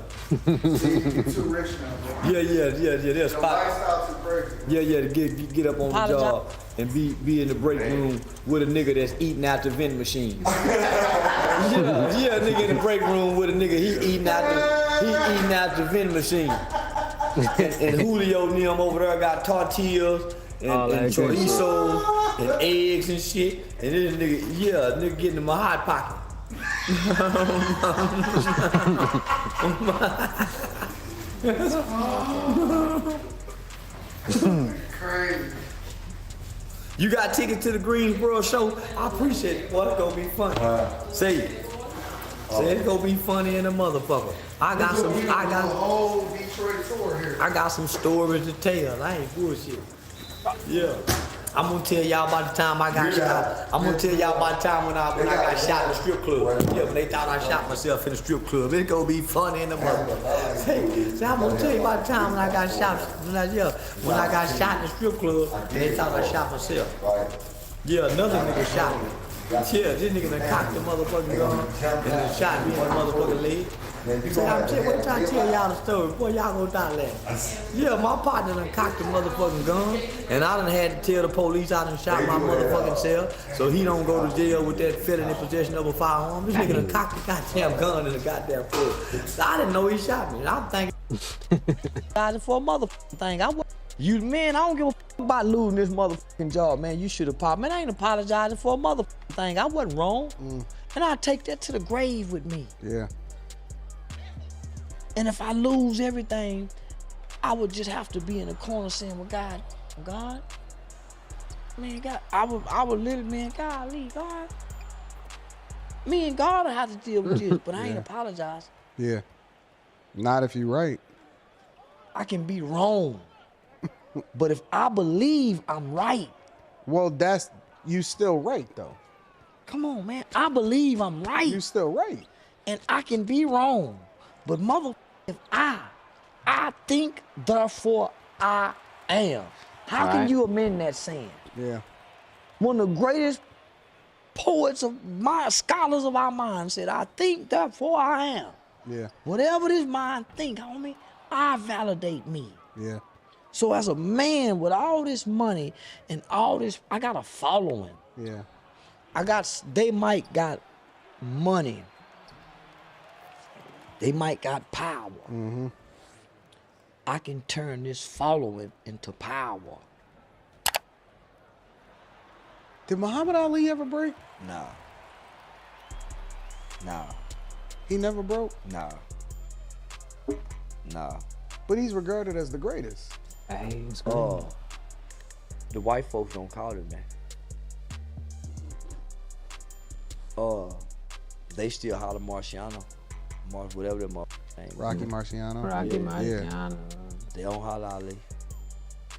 See, you're too rich now, bro. Yeah. There's The lifestyle too crazy. Yeah, to get up on the job and be in the break room with a nigga that's eating out the vending machine. yeah, nigga in the break room with a nigga he eating out the vending machine. and Julio and them over there got tortillas and chorizo and eggs and shit. And then nigga getting in my hot pocket. Crazy. You got tickets to the Greensboro show? I appreciate it. Boy, it's gonna be funny. Say it. Say it's gonna be funny in a motherfucker. I got whole Detroit tour here. I got some stories to tell. I ain't bullshit. Yeah. I'm gonna tell y'all about the time I got shot. I'm gonna tell y'all about the time when I got shot in the strip club. Yeah, when they thought I shot myself in the strip club. It's gonna be funny in the motherfucker. Say, I'm gonna tell you about the time when I got shot. When I got shot in the strip club and they thought I shot myself. Yeah, another nigga shot me. Yeah, this nigga done cocked the motherfucking gun and then shot me in the motherfucking leg. Say, I'm trying to tell y'all the story. Boy, y'all gonna die laughing. Yeah, my partner done cocked the motherfucking gun, and I done had to tell the police I done shot my motherfucking self, so he don't go to jail with that felony possession of a firearm. This nigga done cocked the goddamn gun in the goddamn foot. So I didn't know he shot me. And I'm thinking, for a motherfucking thing. Man, I don't give a fuck about losing this motherfucking job, man. You should have popped. Man, I ain't apologizing for a motherfucking thing. I wasn't wrong. And I take that to the grave with me. Yeah. And if I lose everything, I would just have to be in the corner saying, well, God, man, God, I would literally, man, God. Me and God will have to deal with this, but I ain't apologizing. Yeah. Not if you're right. I can be wrong. But if I believe I'm right. Well, you still right, though. Come on, man. I believe I'm right. You still right. And I can be wrong. But if I think, therefore I am. How can you amend that saying? Yeah. One of the greatest poets scholars of our mind said, I think, therefore I am. Yeah. Whatever this mind think, homie, I validate me. Yeah. So as a man with all this money and all this, I got a following. Yeah. They might got money. They might got power. Mm-hmm. I can turn this following into power. Did Muhammad Ali ever break? Nah. He never broke? Nah. But he's regarded as the greatest. The white folks don't call it that. They still holler Marciano. Whatever that motherfucker's name is. Rocky Marciano. Marciano. They don't holler Ali.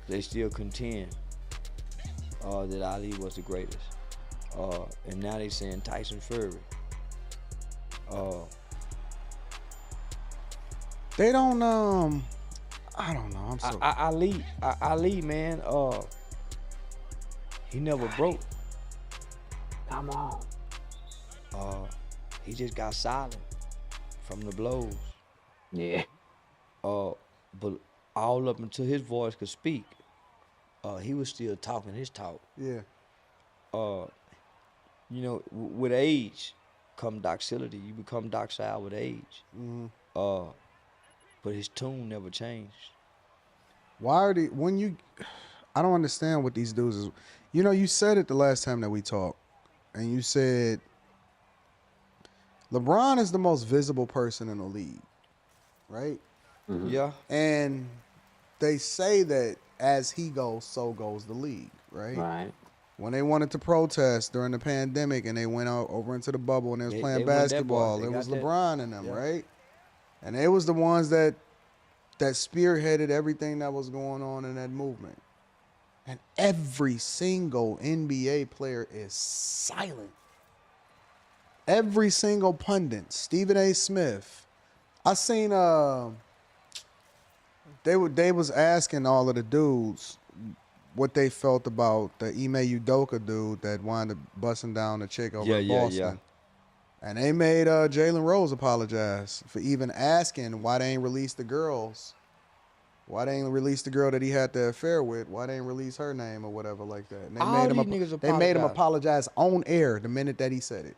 They still contend that Ali was the greatest. And now they saying Tyson Fury. They don't I don't know. Ali, man, he never broke. Come on. He just got silent from the blows. Yeah. But all up until his voice could speak, he was still talking his talk. Yeah. With age come docility. You become docile with age. Mm-hmm. But his tune never changed. Why are they, I don't understand what these dudes is. You said it the last time that we talked, and you said LeBron is the most visible person in the league, right? Mm-hmm. Yeah. And they say that as he goes, so goes the league, right? Right. When they wanted to protest during the pandemic and they went out over into the bubble and they was playing basketball, it was LeBron and them, right? And they was the ones that spearheaded everything that was going on in that movement. And every single NBA player is silent. Every single pundit, Stephen A. Smith. I seen they was asking all of the dudes what they felt about the Ime Udoka dude that wound up busting down the chick over in Boston. And they made Jalen Rose apologize for even asking why they ain't released the girls. Why they ain't released the girl that he had the affair with? Why they ain't release her name or whatever like that? And they made him apologize on air the minute that he said it.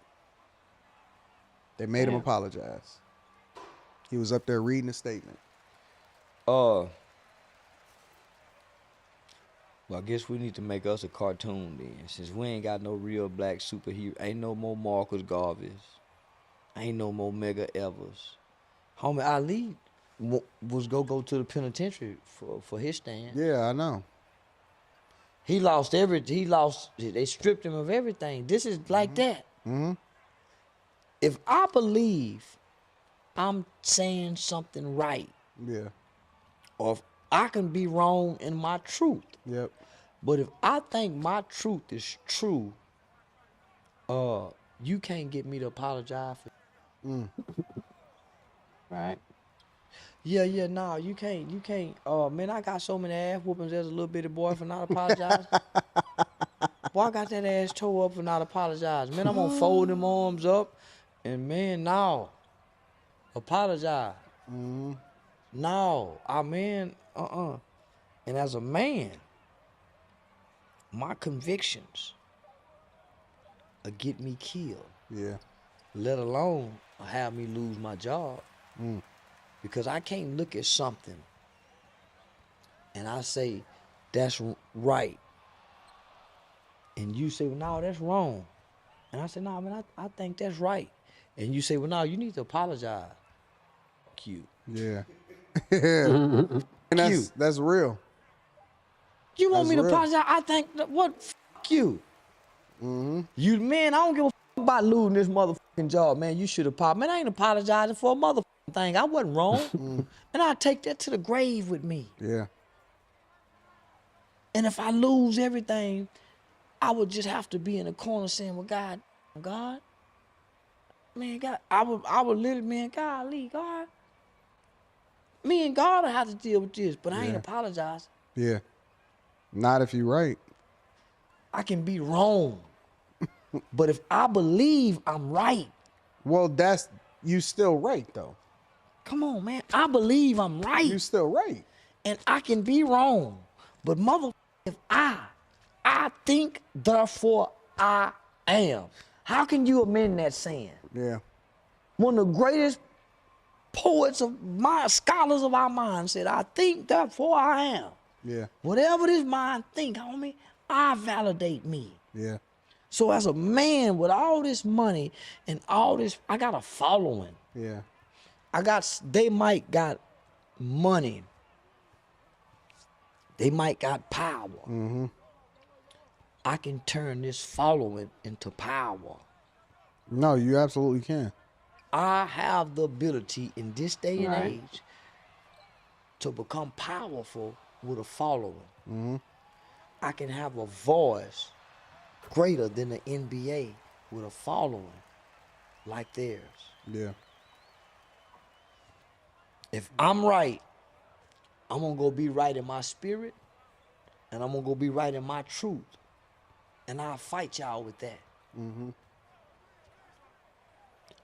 They made him apologize. He was up there reading a statement. Well, I guess we need to make us a cartoon then, since we ain't got no real black superhero. Ain't no more Marcus Garveys. Ain't no more Mega Evers. Homie Ali was go to the penitentiary for his stand. Yeah, I know. They stripped him of everything. This is like that. Mm-hmm. If I believe I'm saying something right, or if I can be wrong in my truth. Yep. But if I think my truth is true, you can't get me to apologize for it. Right. Yeah, no, you can't. Man, I got so many ass whoopings as a little bitty boy for not apologizing. Boy, I got that ass tore up for not apologizing. Man, I'm gonna fold them arms up, and man, no. Apologize. No, And as a man, my convictions will get me killed. Yeah. Let alone have me lose my job. Because I can't look at something and I say, that's right. And you say, well, no, that's wrong. And I say, no, man, I think that's right. And you say, well, no, you need to apologize. Cute. Yeah. And that's real. You want That's me to real. apologize? I think, what? Fuck you. You, man, I don't give a fuck about losing this motherfucking job, man. You should apologize. Man, I ain't apologizing for a motherfucking thing. I wasn't wrong. And I take that to the grave with me. Yeah. And if I lose everything, I would just have to be in the corner saying, well, God, man, God, I would literally, man, golly, God. Me and God will have to deal with this, but I ain't apologizing. Yeah. Not if you're right. I can be wrong. But if I believe I'm right. Well, you still right, though. Come on, man. I believe I'm right. You still right. And I can be wrong. But if I think, therefore I am. How can you amend that saying? Yeah. One of the greatest scholars of our mind said, I think, therefore I am. Yeah. Whatever this mind think, homie, I validate me. Yeah. So as a man with all this money and all this, I got a following. Yeah. They might got money. They might got power. I can turn this following into power. No, you absolutely can. I have the ability in this day and age to become powerful with a following. I can have a voice greater than the NBA with a following like theirs. Yeah. If I'm right, I'm gonna go be right in my spirit, and I'm gonna go be right in my truth, and I'll fight y'all with that.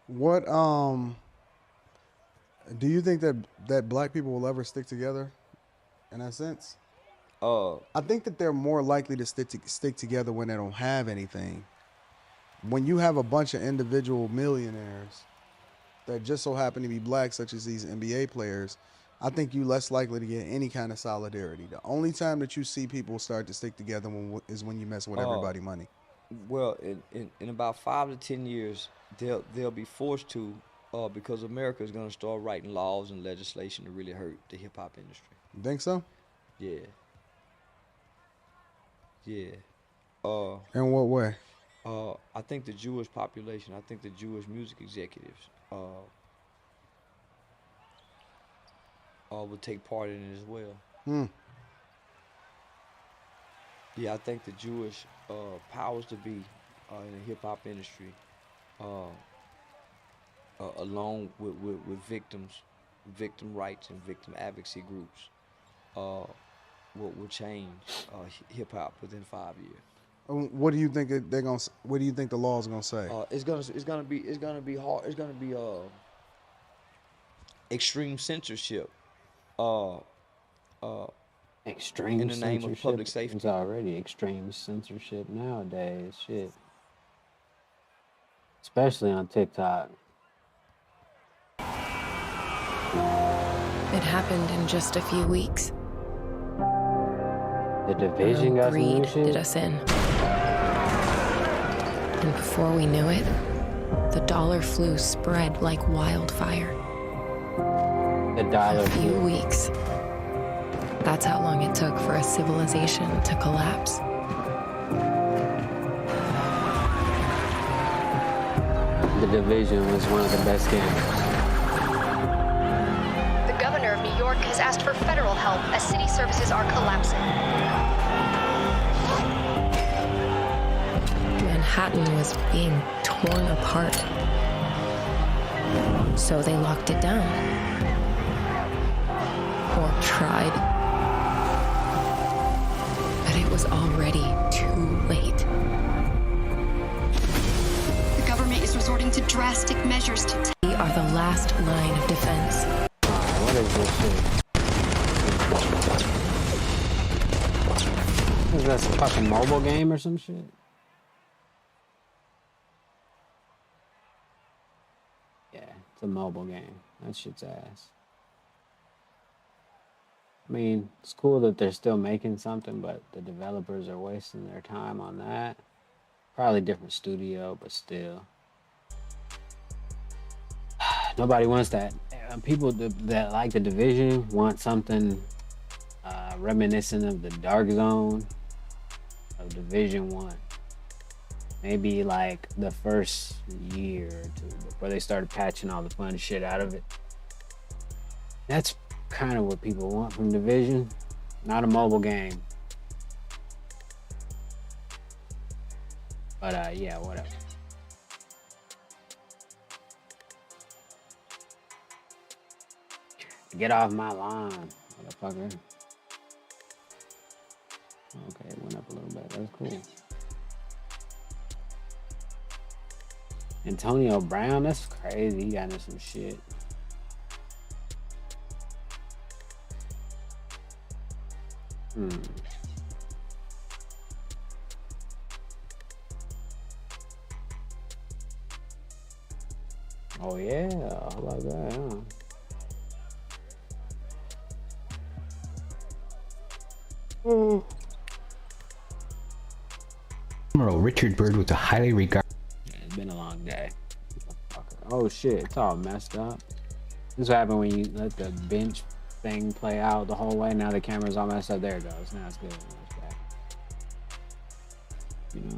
What do you think that black people will ever stick together in that sense? I think that they're more likely to stick together when they don't have anything. When you have a bunch of individual millionaires that just so happen to be black, such as these NBA players, I think you're less likely to get any kind of solidarity. The only time that you see people start to stick together is when you mess with everybody money. Well, in about 5 to 10 years, they'll be forced to, because America is going to start writing laws and legislation to really hurt the hip hop industry. You think so? Yeah. Yeah. In what way? I think the Jewish population, I think the Jewish music executives would take part in it as well. Yeah, I think the Jewish powers to be in the hip hop industry, along with victim rights and victim advocacy groups, will change hip hop within 5 years. What do you think they're gonna? What do you think the law is gonna say? It's gonna be hard. It's gonna be extreme censorship. Extreme in the name censorship of public safety. It's already extreme censorship nowadays. Shit. Especially on TikTok. It happened in just a few weeks. The division got some new Greed shit. did us in. And before we knew it, the dollar flu spread like wildfire. The dollar A few flu. weeks. That's how long it took for a civilization to collapse. The division was one of the best games. The governor of New York has asked for federal help as city services are collapsing. Manhattan was being torn apart. So they locked it down. Or tried. But it was already too late. The government is resorting to drastic measures to We are the last line of Is that a fucking mobile game or some shit? Yeah, it's a mobile game. That shit's ass. I mean, it's cool that they're still making something, but the developers are wasting their time on that. Probably different studio, but still. Nobody wants that. People that like the Division want something reminiscent of the Dark Zone of Division 1. Maybe like the first year or two before they started patching all the fun shit out of it. That's kind of what people want from Division, not a mobile game. But yeah, whatever. Get off my lawn, motherfucker. Okay, it went up a little bit. That's cool. Antonio Brown, that's crazy. He got into some shit. Oh yeah, how about that, huh? Admiral Richard Byrd was a highly regarded. Yeah, it's been a long day. Oh shit, it's all messed up. This is what happens when you let the bench thing play out the whole way. Now the camera's all messed up. There it goes. Now it's good. Now it's back. You know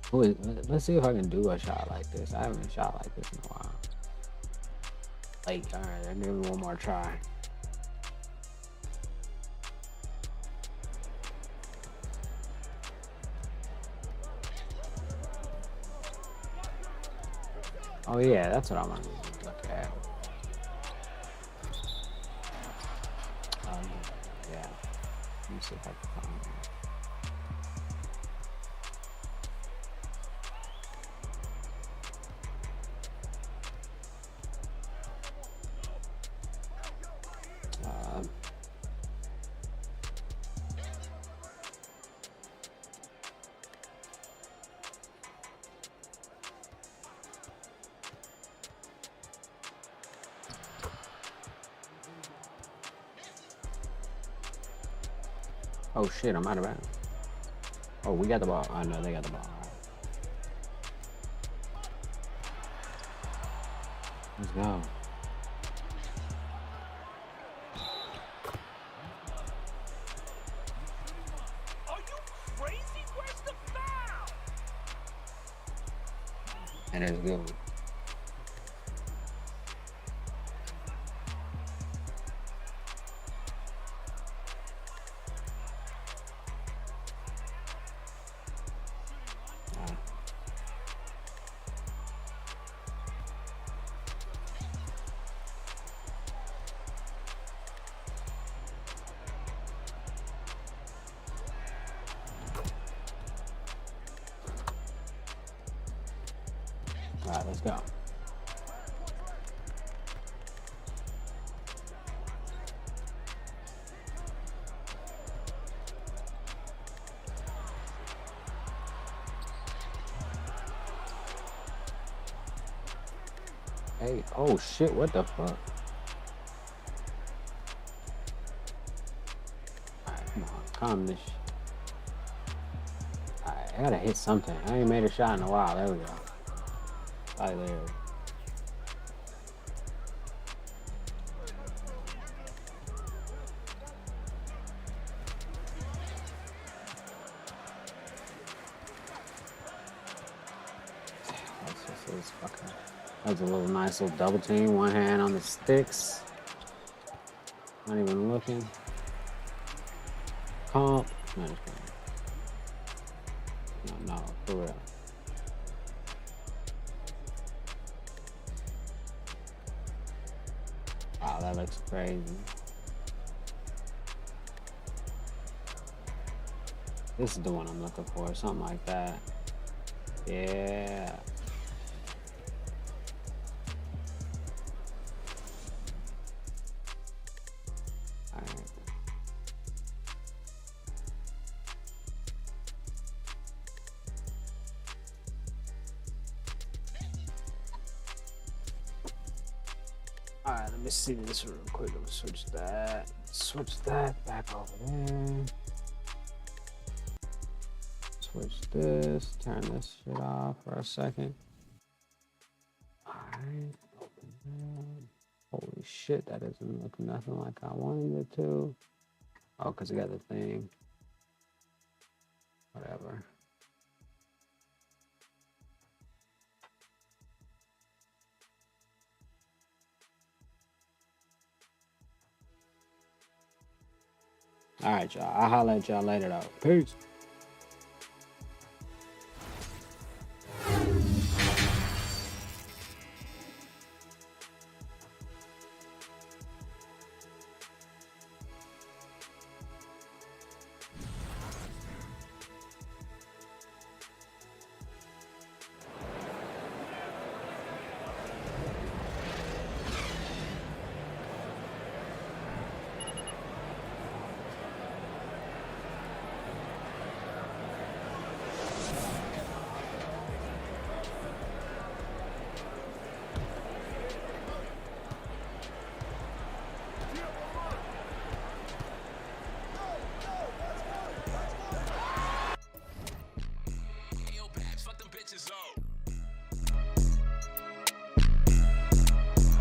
what I'm saying? Let's see if I can do a shot like this. I haven't shot like this in a while. Like, alright, I'll give it one more try. Oh yeah, that's what I want to look at. Yeah. Let me see if I can find it. Oh shit, I'm out of bounds. Oh, we got the ball. Oh no, they got the ball. All right. Let's go. Are you crazy? Where's the foul? And it's good. All right, let's go. Hey, oh shit, what the fuck? Alright, come on, calm this shit. Alright, I gotta hit something. I ain't made a shot in a while. There we go. Right there. That's a little nice little double team. One hand on the sticks. Not even looking. Comp. No, no, for real. Wow, that looks crazy. This is the one I'm looking for, something like that. Yeah. Alright. Alright, let me see this real quick. Let me switch that. Switch that back over there. Switch this. Turn this shit off for a second. Alright. Open that. Holy shit, that doesn't look nothing like I wanted it to. Oh, because I got the thing. Whatever. All right, y'all. I'll holler at y'all later, though. Peace.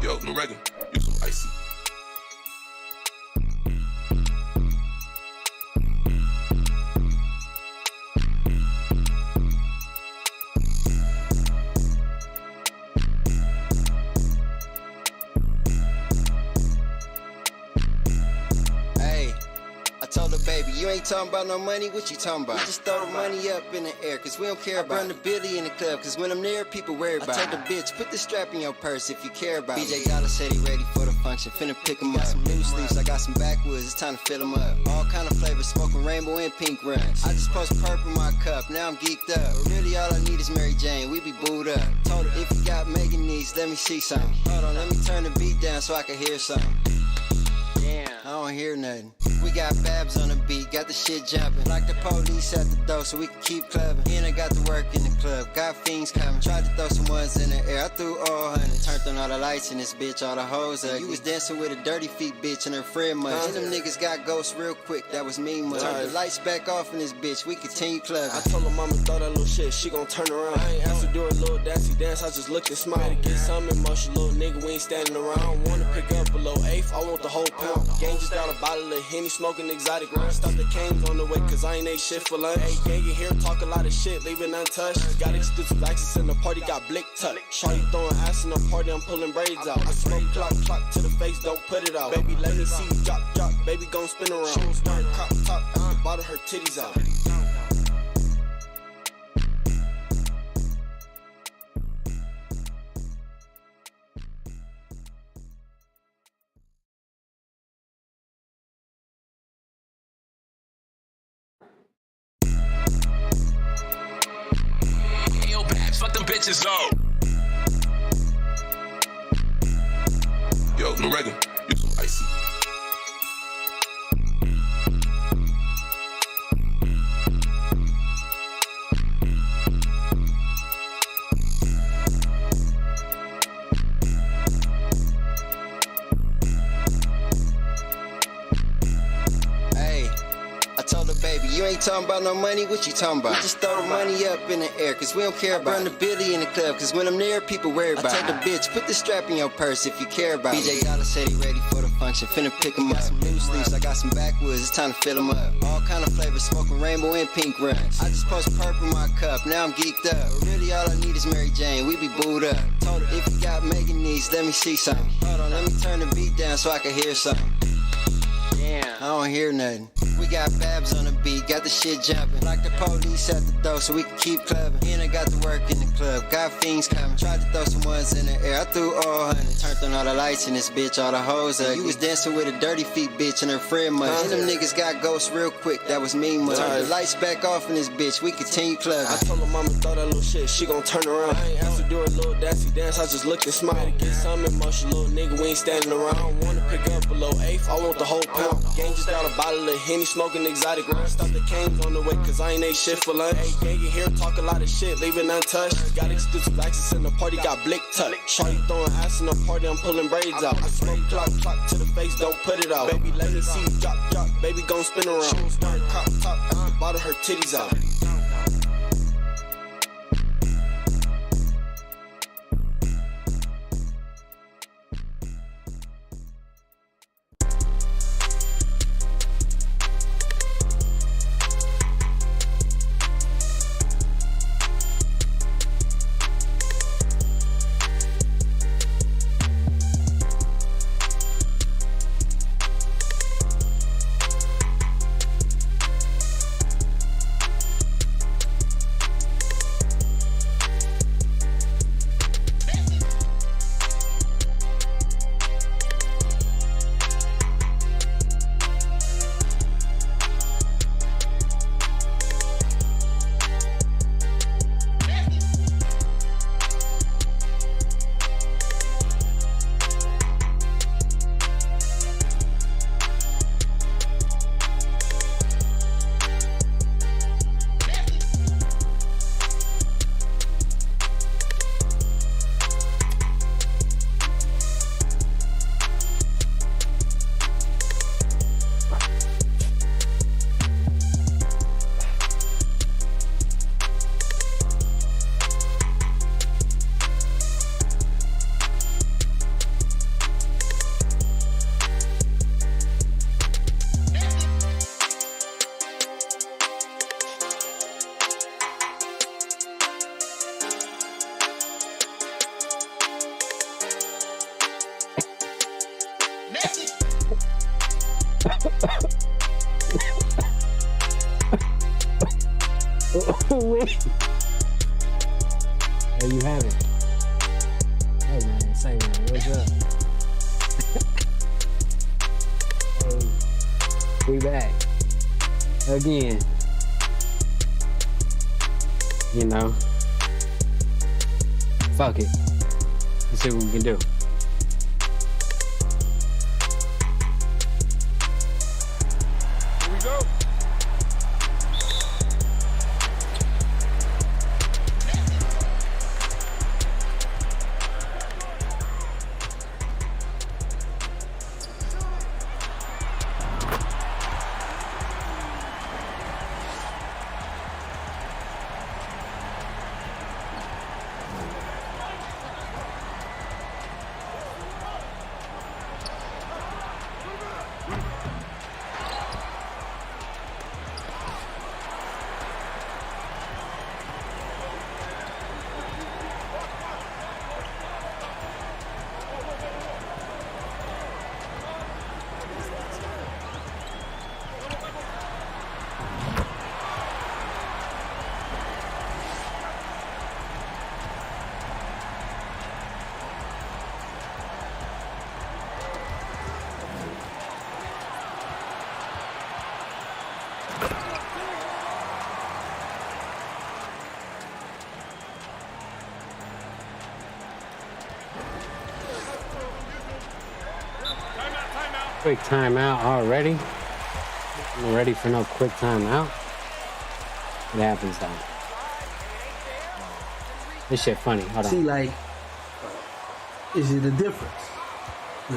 Yo, no regular, you some icy. Told her, baby, you ain't talking about no money, what you talking about? We just throw the money up in the air, cause we don't care about it. Burn the Billy in the club, cause when I'm there, people worry about it. I told the bitch, put the strap in your purse if you care about it. BJ Dollar said he ready for the function, finna pick him up. Some new sleeves, I got some backwoods, it's time to fill them up. All kind of flavors, smoking rainbow and pink runs. I just post purple in my cup, now I'm geeked up. But really all I need is Mary Jane, we be booed up. Told her, if you got Megan needs, let me see something. Hold on, let me turn the beat down so I can hear something. Damn, I don't hear nothing. We got Babs on the beat, got the shit jumping. Like the police at the door so we can keep clubbing. And I got the work in the club, got fiends coming. Tried to throw some ones in the air, I threw all hundreds. Turned on all the lights in this bitch, all the hoes up. You was dancing with a dirty feet bitch and her friend much. And them niggas got ghosts real quick, that was me much. Turn the lights back off in this bitch, we continue clubbing. I told her mama throw that little shit, she gon' turn around. I ain't asked her do a little dancey dance, I just looked and smiled. Get some emotion, little nigga, we ain't standing around. Wanna pick up a little eighth, I want the whole pound. Gang just got a bottle of Henny, smoking exotic. Stop the canes on the way, cause I ain't ate shit for lunch. Hey, gang in here, talk a lot of shit, leave it untouched. Got exclusive access in the party, got blick tuck. Shorty throwing ass in the party, I'm pulling braids out. I smoke clock to the face, don't put it out. Baby, let me see you drop, baby gon' spin around. She gon' start crop top, bottle her titties out. Fuck them bitches up. Yo, no regular, you some icy. Baby, you ain't talking about no money, what you talking about? We just throw the money up in the air, cause we don't care about it. Burn the Billy in the club, cause when I'm there, people worry about it. I told the bitch, put the strap in your purse if you care about it. BJ Dollar said he ready for the function, finna pick him up. Some new sleeves, I got some backwoods, it's time to fill them up. All kind of flavors, smoking rainbow and pink runs. I just post purple in my cup, now I'm geeked up. But really all I need is Mary Jane, we be booed up. Told her, if you got Megan needs, let me see something. Hold on, let me turn the beat down so I can hear something. Damn, I don't hear nothing. We got Babs on the beat, got the shit jumping. Like the police at the door so we can keep clubbing. And I got the work in the club, got fiends coming. Tried to throw some ones in the air, I threw all hundreds. Turned on all the lights in this bitch, all the hoes up. You was dancing with a dirty feet bitch and her friend much. And them niggas got ghosts real quick, that was me much. Turned the lights back off in this bitch, we continue clubbing. I told her mama throw that little shit, she gon' turn around. I ain't asked her do a little dancey dance, I just looked and smiled. Get some emotion, little nigga, we ain't standing around. Wanna pick up a little eighth, I want the whole pound. Gang just got a bottle of Henny, smoking exotic. Stop the canes on the way, cause I ain't ate shit for lunch. Hey, gang in here talk a lot of shit, leaving untouched. Got exclusive access in the party, got blick tuck. Shorty throwing ass in the party, I'm pulling braids out. I smoke clock to the face, don't put it out. Baby, let me see drop, baby gon' spin around. Start crop top, at the bottom, her titties out. There you have it. Hey man, say man, what's up? Hey, we back again. You know, fuck it. Let's see what we can do. Here we go. Quick timeout already. I'm ready for no quick timeout. What happens though? This shit funny. Hold on. See, like, is it a difference?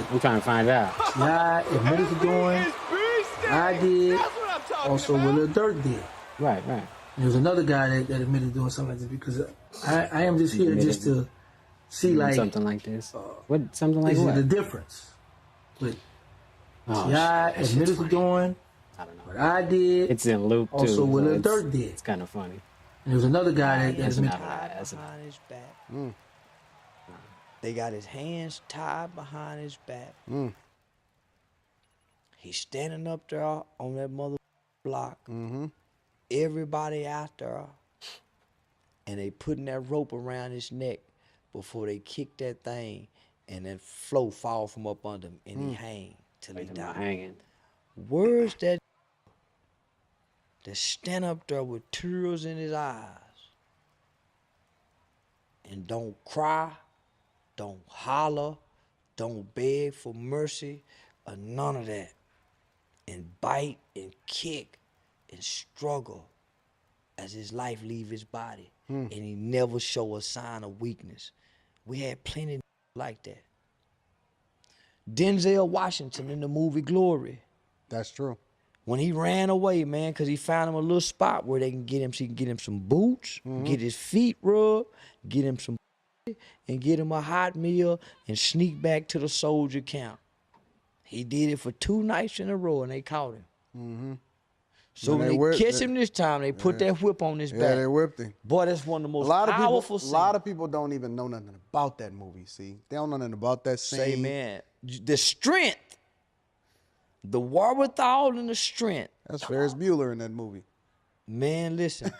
I'm trying to find out. Yeah, admitted to doing. I did. Also, what Lil Durk did. Right, right. There was another guy that admitted to doing something like this because I am just here just to see, like, something like this. What? Something like is what? Is it a difference? But Oh, I shit, admitted to doing. I don't know. What I did. It's in loop too. Also, what Lil Durk did. It's kind of funny. And there was another guy that That's admitted. not high. That's Behind his back. They got his hands tied behind his back. He's standing up there on that mother block. Everybody out there, and they putting that rope around his neck before they kick that thing, and then flow fall from up under him, and he hang till he die. Hanging. Where's that stand up there with tears in his eyes and don't cry, don't holler, don't beg for mercy, or none of that? and bite and kick and struggle as his life leave his body. And he never show a sign of weakness. We had plenty like that. Denzel Washington in the movie Glory. That's true. When he ran away, man, because he found him a little spot where they can get him, she can get him some boots, get his feet rubbed, get him some and get him a hot meal and sneak back to the soldier camp. He did it for 2 nights in a row and they caught him. So when they catch him this time, they put that whip on his back. Yeah, they whipped him. Boy, that's one of the most A powerful scenes. lot of people don't even know nothing about that movie, see? They don't know nothing about that scene. Say, man, the strength, the wherewithal and the strength. That's Ferris Bueller in that movie. Man, listen.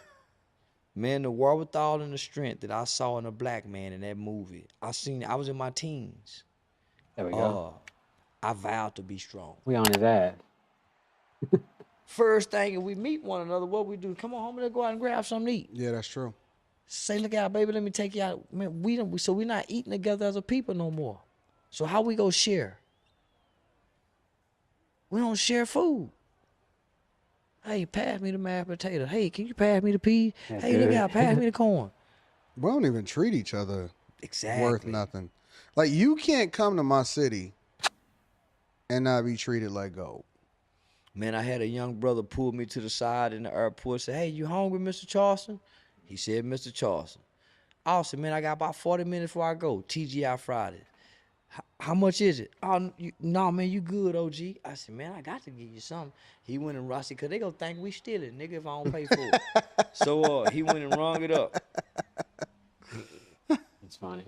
Man, the wherewithal and the strength that I saw in a black man in that movie. I was in my teens. There we go. I vowed to be strong. We on his ass. First thing, if we meet one another, what we do? Come on home and let's go out and grab something to eat. Yeah, that's true. Say, look out, baby, let me take you out. Man, so we're not eating together as a people no more. So how we go share? We don't share food. Hey, pass me the mashed potato. Hey, can you pass me the peas? Hey, look out, pass me the corn. We don't even treat each other exactly worth nothing. Like, you can't come to my city and not be treated like gold. Man, I had a young brother pull me to the side in the airport and say, hey, you hungry, Mr. Charleston? He said, Mr. Charleston. I said, man, I got about 40 minutes before I go. TGI Friday. How much is it? Oh, no, man, you good, OG. I said, man, I got to give you something. He went and rushed it, because they going to think we stealing, nigga, if I don't pay for it. So he went and rung it up. It's funny.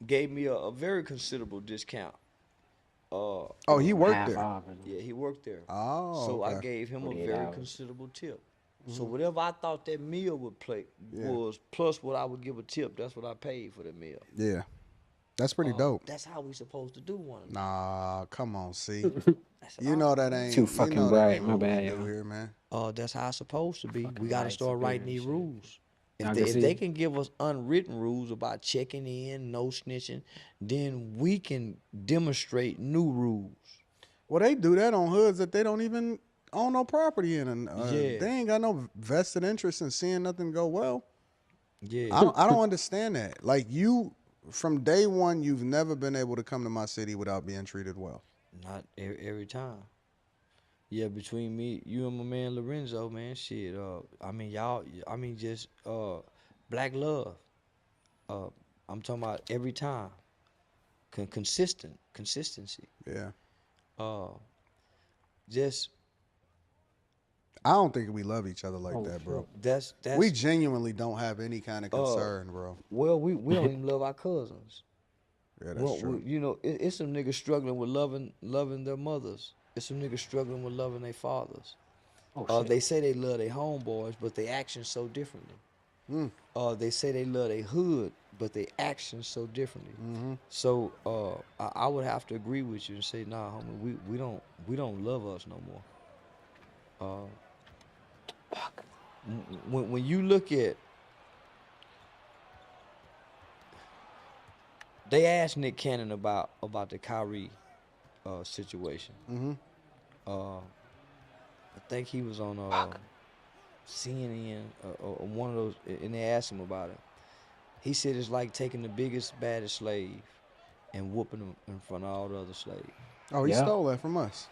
Gave me a very considerable discount. He worked there. Yeah, he worked there. Oh, so okay. I gave him a very considerable tip. So whatever I thought that meal would was plus what I would give a tip, that's what I paid for the meal. Yeah. That's pretty dope. That's how we supposed to do one. Nah, come on, see. You know that ain't too fucking bright. My bad, yo. Here, man. That's how it's supposed to be. We got to start writing these rules. I If can they see. can give us unwritten rules about checking in, no snitching, then we can demonstrate new rules. Well, they do that on hoods that they don't even own no property in, and Yeah. they ain't got no vested interest in seeing nothing go well. Yeah. I don't understand that. Like, you, from day one, you've never been able to come to my city without being treated well. Not every time. Yeah, between me, you and my man Lorenzo, man, shit. Just black love. I'm talking about every time. Consistency. Yeah. Just. I don't think we love each other like that, bro. That's we genuinely don't have any kind of concern, bro. Well, we don't even love our cousins. Yeah, that's true. It's some niggas struggling with loving their mothers. It's some niggas struggling with loving their fathers. They say they love their homeboys, but they actions so differently. They say they love their hood, but they actions so differently. So I would have to agree with you and say, nah, homie, we don't love us no more. When you look at, they asked Nick Cannon about the Kyrie situation. I think he was on CNN or one of those, and they asked him about it. He said it's like taking the biggest, baddest slave and whooping him in front of all the other slaves. Oh, he stole that from us.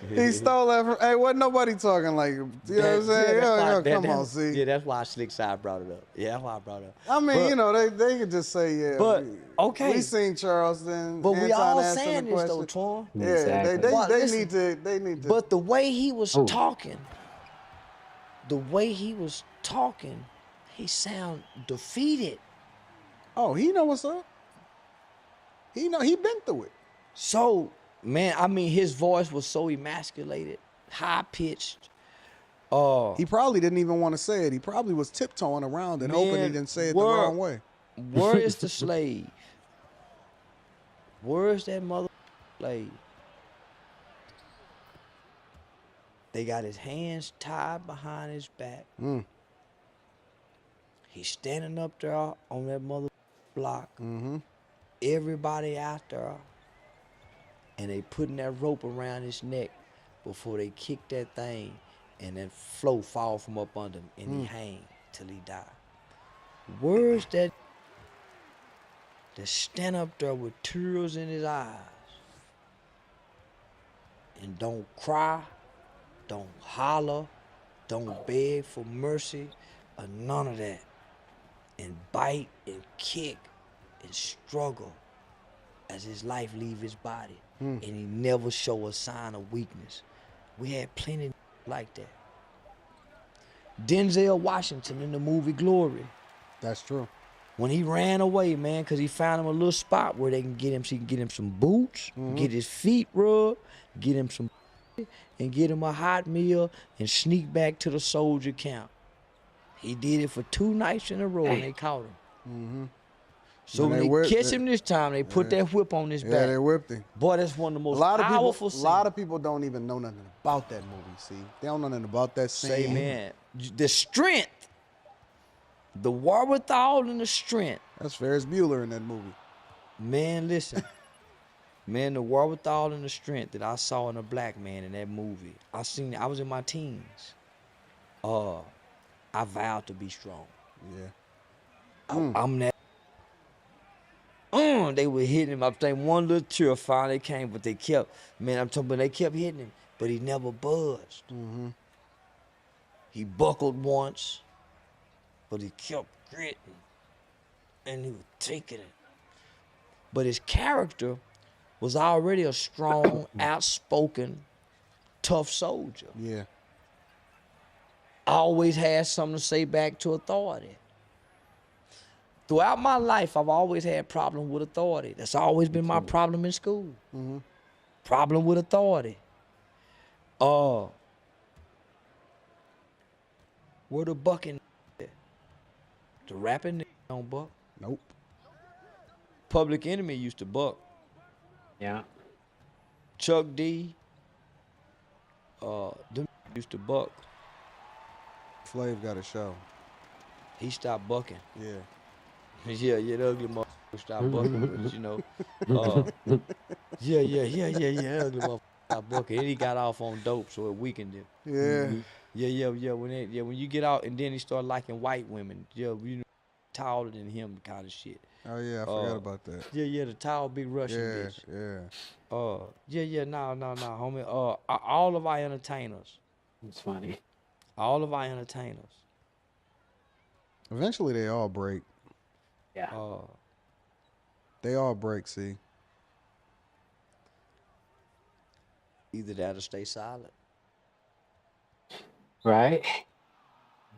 He stole that from. Hey, wasn't nobody talking like? You know what I'm saying? Come on, see. Yeah, that's why Slick Side brought it up. Yeah, that's why I brought it up. I mean, they could just say, yeah. But okay, we seen Charleston. But we all Anton saying this though, Twan. Yeah, Exactly. they need to. But the way he was talking, he sound defeated. Oh, he know what's up. He been through it. So, man, I mean, his voice was so emasculated, high pitched. He probably didn't even want to say it. He probably was tiptoeing around it, hoping he didn't say it the wrong way. Where is the slave? Where is that mother slave? They got his hands tied behind his back. He's standing up there on that mother block. Everybody out there and they putting that rope around his neck before they kick that thing, and that flow fall from up under him, and he hang till he die. Where's that stand up there with tears in his eyes and don't cry, don't holler, don't beg for mercy, or none of that, and bite and kick and struggle as his life leave his body, and he never show a sign of weakness. We had plenty like that. Denzel Washington in the movie Glory. That's true. When he ran away, man, because he found him a little spot where they can get him, so he can get him some boots, get his feet rubbed, get him some, and get him a hot meal, and sneak back to the soldier camp. He did it for 2 nights in a row, and they caught him. So when they catch him this time, they put that whip on his back. Yeah, they whipped him. Boy, that's one of the most powerful scenes. A lot of people don't even know nothing about that movie, see? They don't know nothing about that scene. Say, man, the strength, the wherewithal and the strength. That's Ferris Bueller in that movie. Man, listen. Man, the wherewithal and the strength that I saw in a black man in that movie. I was in my teens. I vowed to be strong. Yeah. I'm that. They were hitting him. I'm thinking one little tear finally came, but they kept, man, I'm talking about they kept hitting him, but he never buzzed. He buckled once, but he kept gritting, and he was taking it. But his character was already a strong, outspoken, tough soldier. Yeah. Always had something to say back to authority. Throughout my life, I've always had problem with authority. That's always been my problem in school. Problem with authority. Where the bucking at? The rapping don't buck. Nope. Public Enemy used to buck. Yeah. Chuck D. Them used to buck. Flav got a show. He stopped bucking. Yeah. Yeah, the ugly motherfucker stopped bucking, but you know, yeah, ugly motherfucker stopped bucking. And he got off on dope, so it weakened him. Yeah. Yeah. When you get out, and then he started liking white women. Yeah, you know, taller than him kind of shit. Oh yeah, I forgot about that. Yeah, the tall big Russian bitch. Yeah. No, homie. All of our entertainers. It's funny. All of our entertainers. Eventually, they all break. Yeah. They all break, see. Either that or stay silent. Right?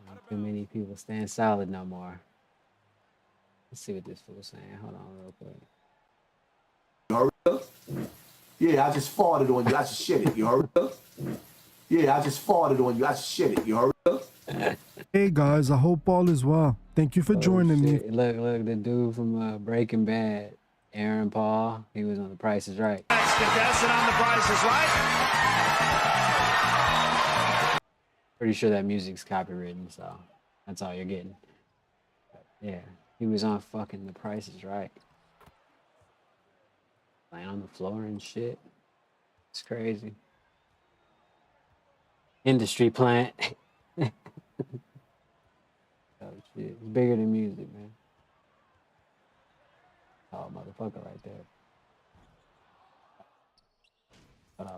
Not too many people staying solid no more. Let's see what this fool's saying. Hold on real quick. You heard us? Yeah, I just farted on you. I just shit it. You heard us? Yeah, I just farted on you. I just shit it. You heard us? Hey guys, I hope all is well. Thank you for joining me. Look, the dude from Breaking Bad, Aaron Paul, he was on The Price is Right. Next contestant on The Price is Right. Pretty sure that music's copywritten, so that's all you're getting. But yeah, he was on fucking The Price is Right. Laying on the floor and shit. It's crazy. Industry plant. Oh shit, it's bigger than music, man. Oh, motherfucker right there.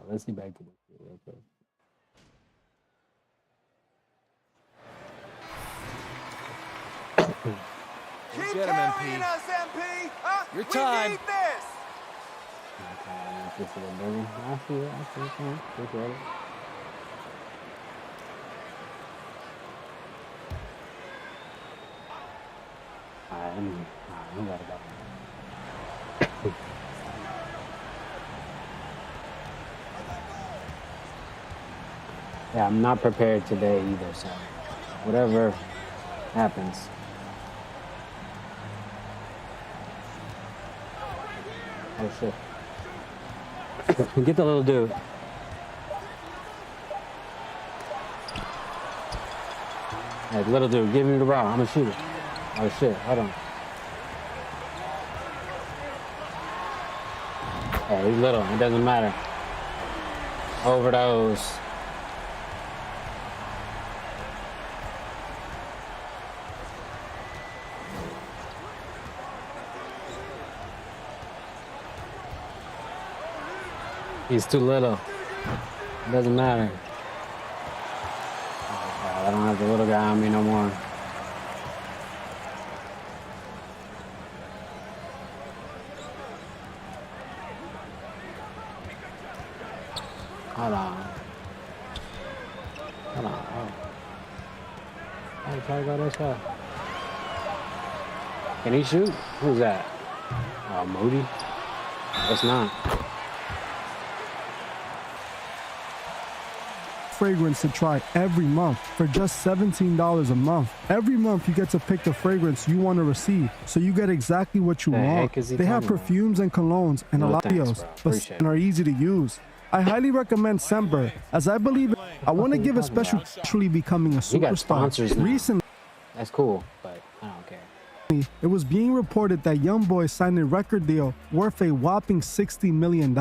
Let's get back to this shit real quick. Keep carrying us, MP. Your time. We need this. I see it. Just ready. I'm gotta go. Yeah, I'm not prepared today either, so whatever happens. Oh shit. Get the little dude. Hey, little dude, give me the ball. I'm gonna shoot it. Oh shit, hold on. Oh, he's little. It doesn't matter. Overdose. He's too little. It doesn't matter. Oh, God, I don't have the little guy on me no more. Hold on. Hold on. Oh. I try to go this way. Can he shoot? Who's that? Oh, Moody? It's not. Fragrance to try every month for just $17 a month. Every month you get to pick the fragrance you want to receive, so you get exactly what you want. They have perfumes and colognes and alabios, but are easy to use. I highly recommend Scentbird, as I believe I want to give a special actually becoming a superstar. Recently, that's cool, but I don't care. It was being reported that YoungBoy signed a record deal worth a whopping $60 million,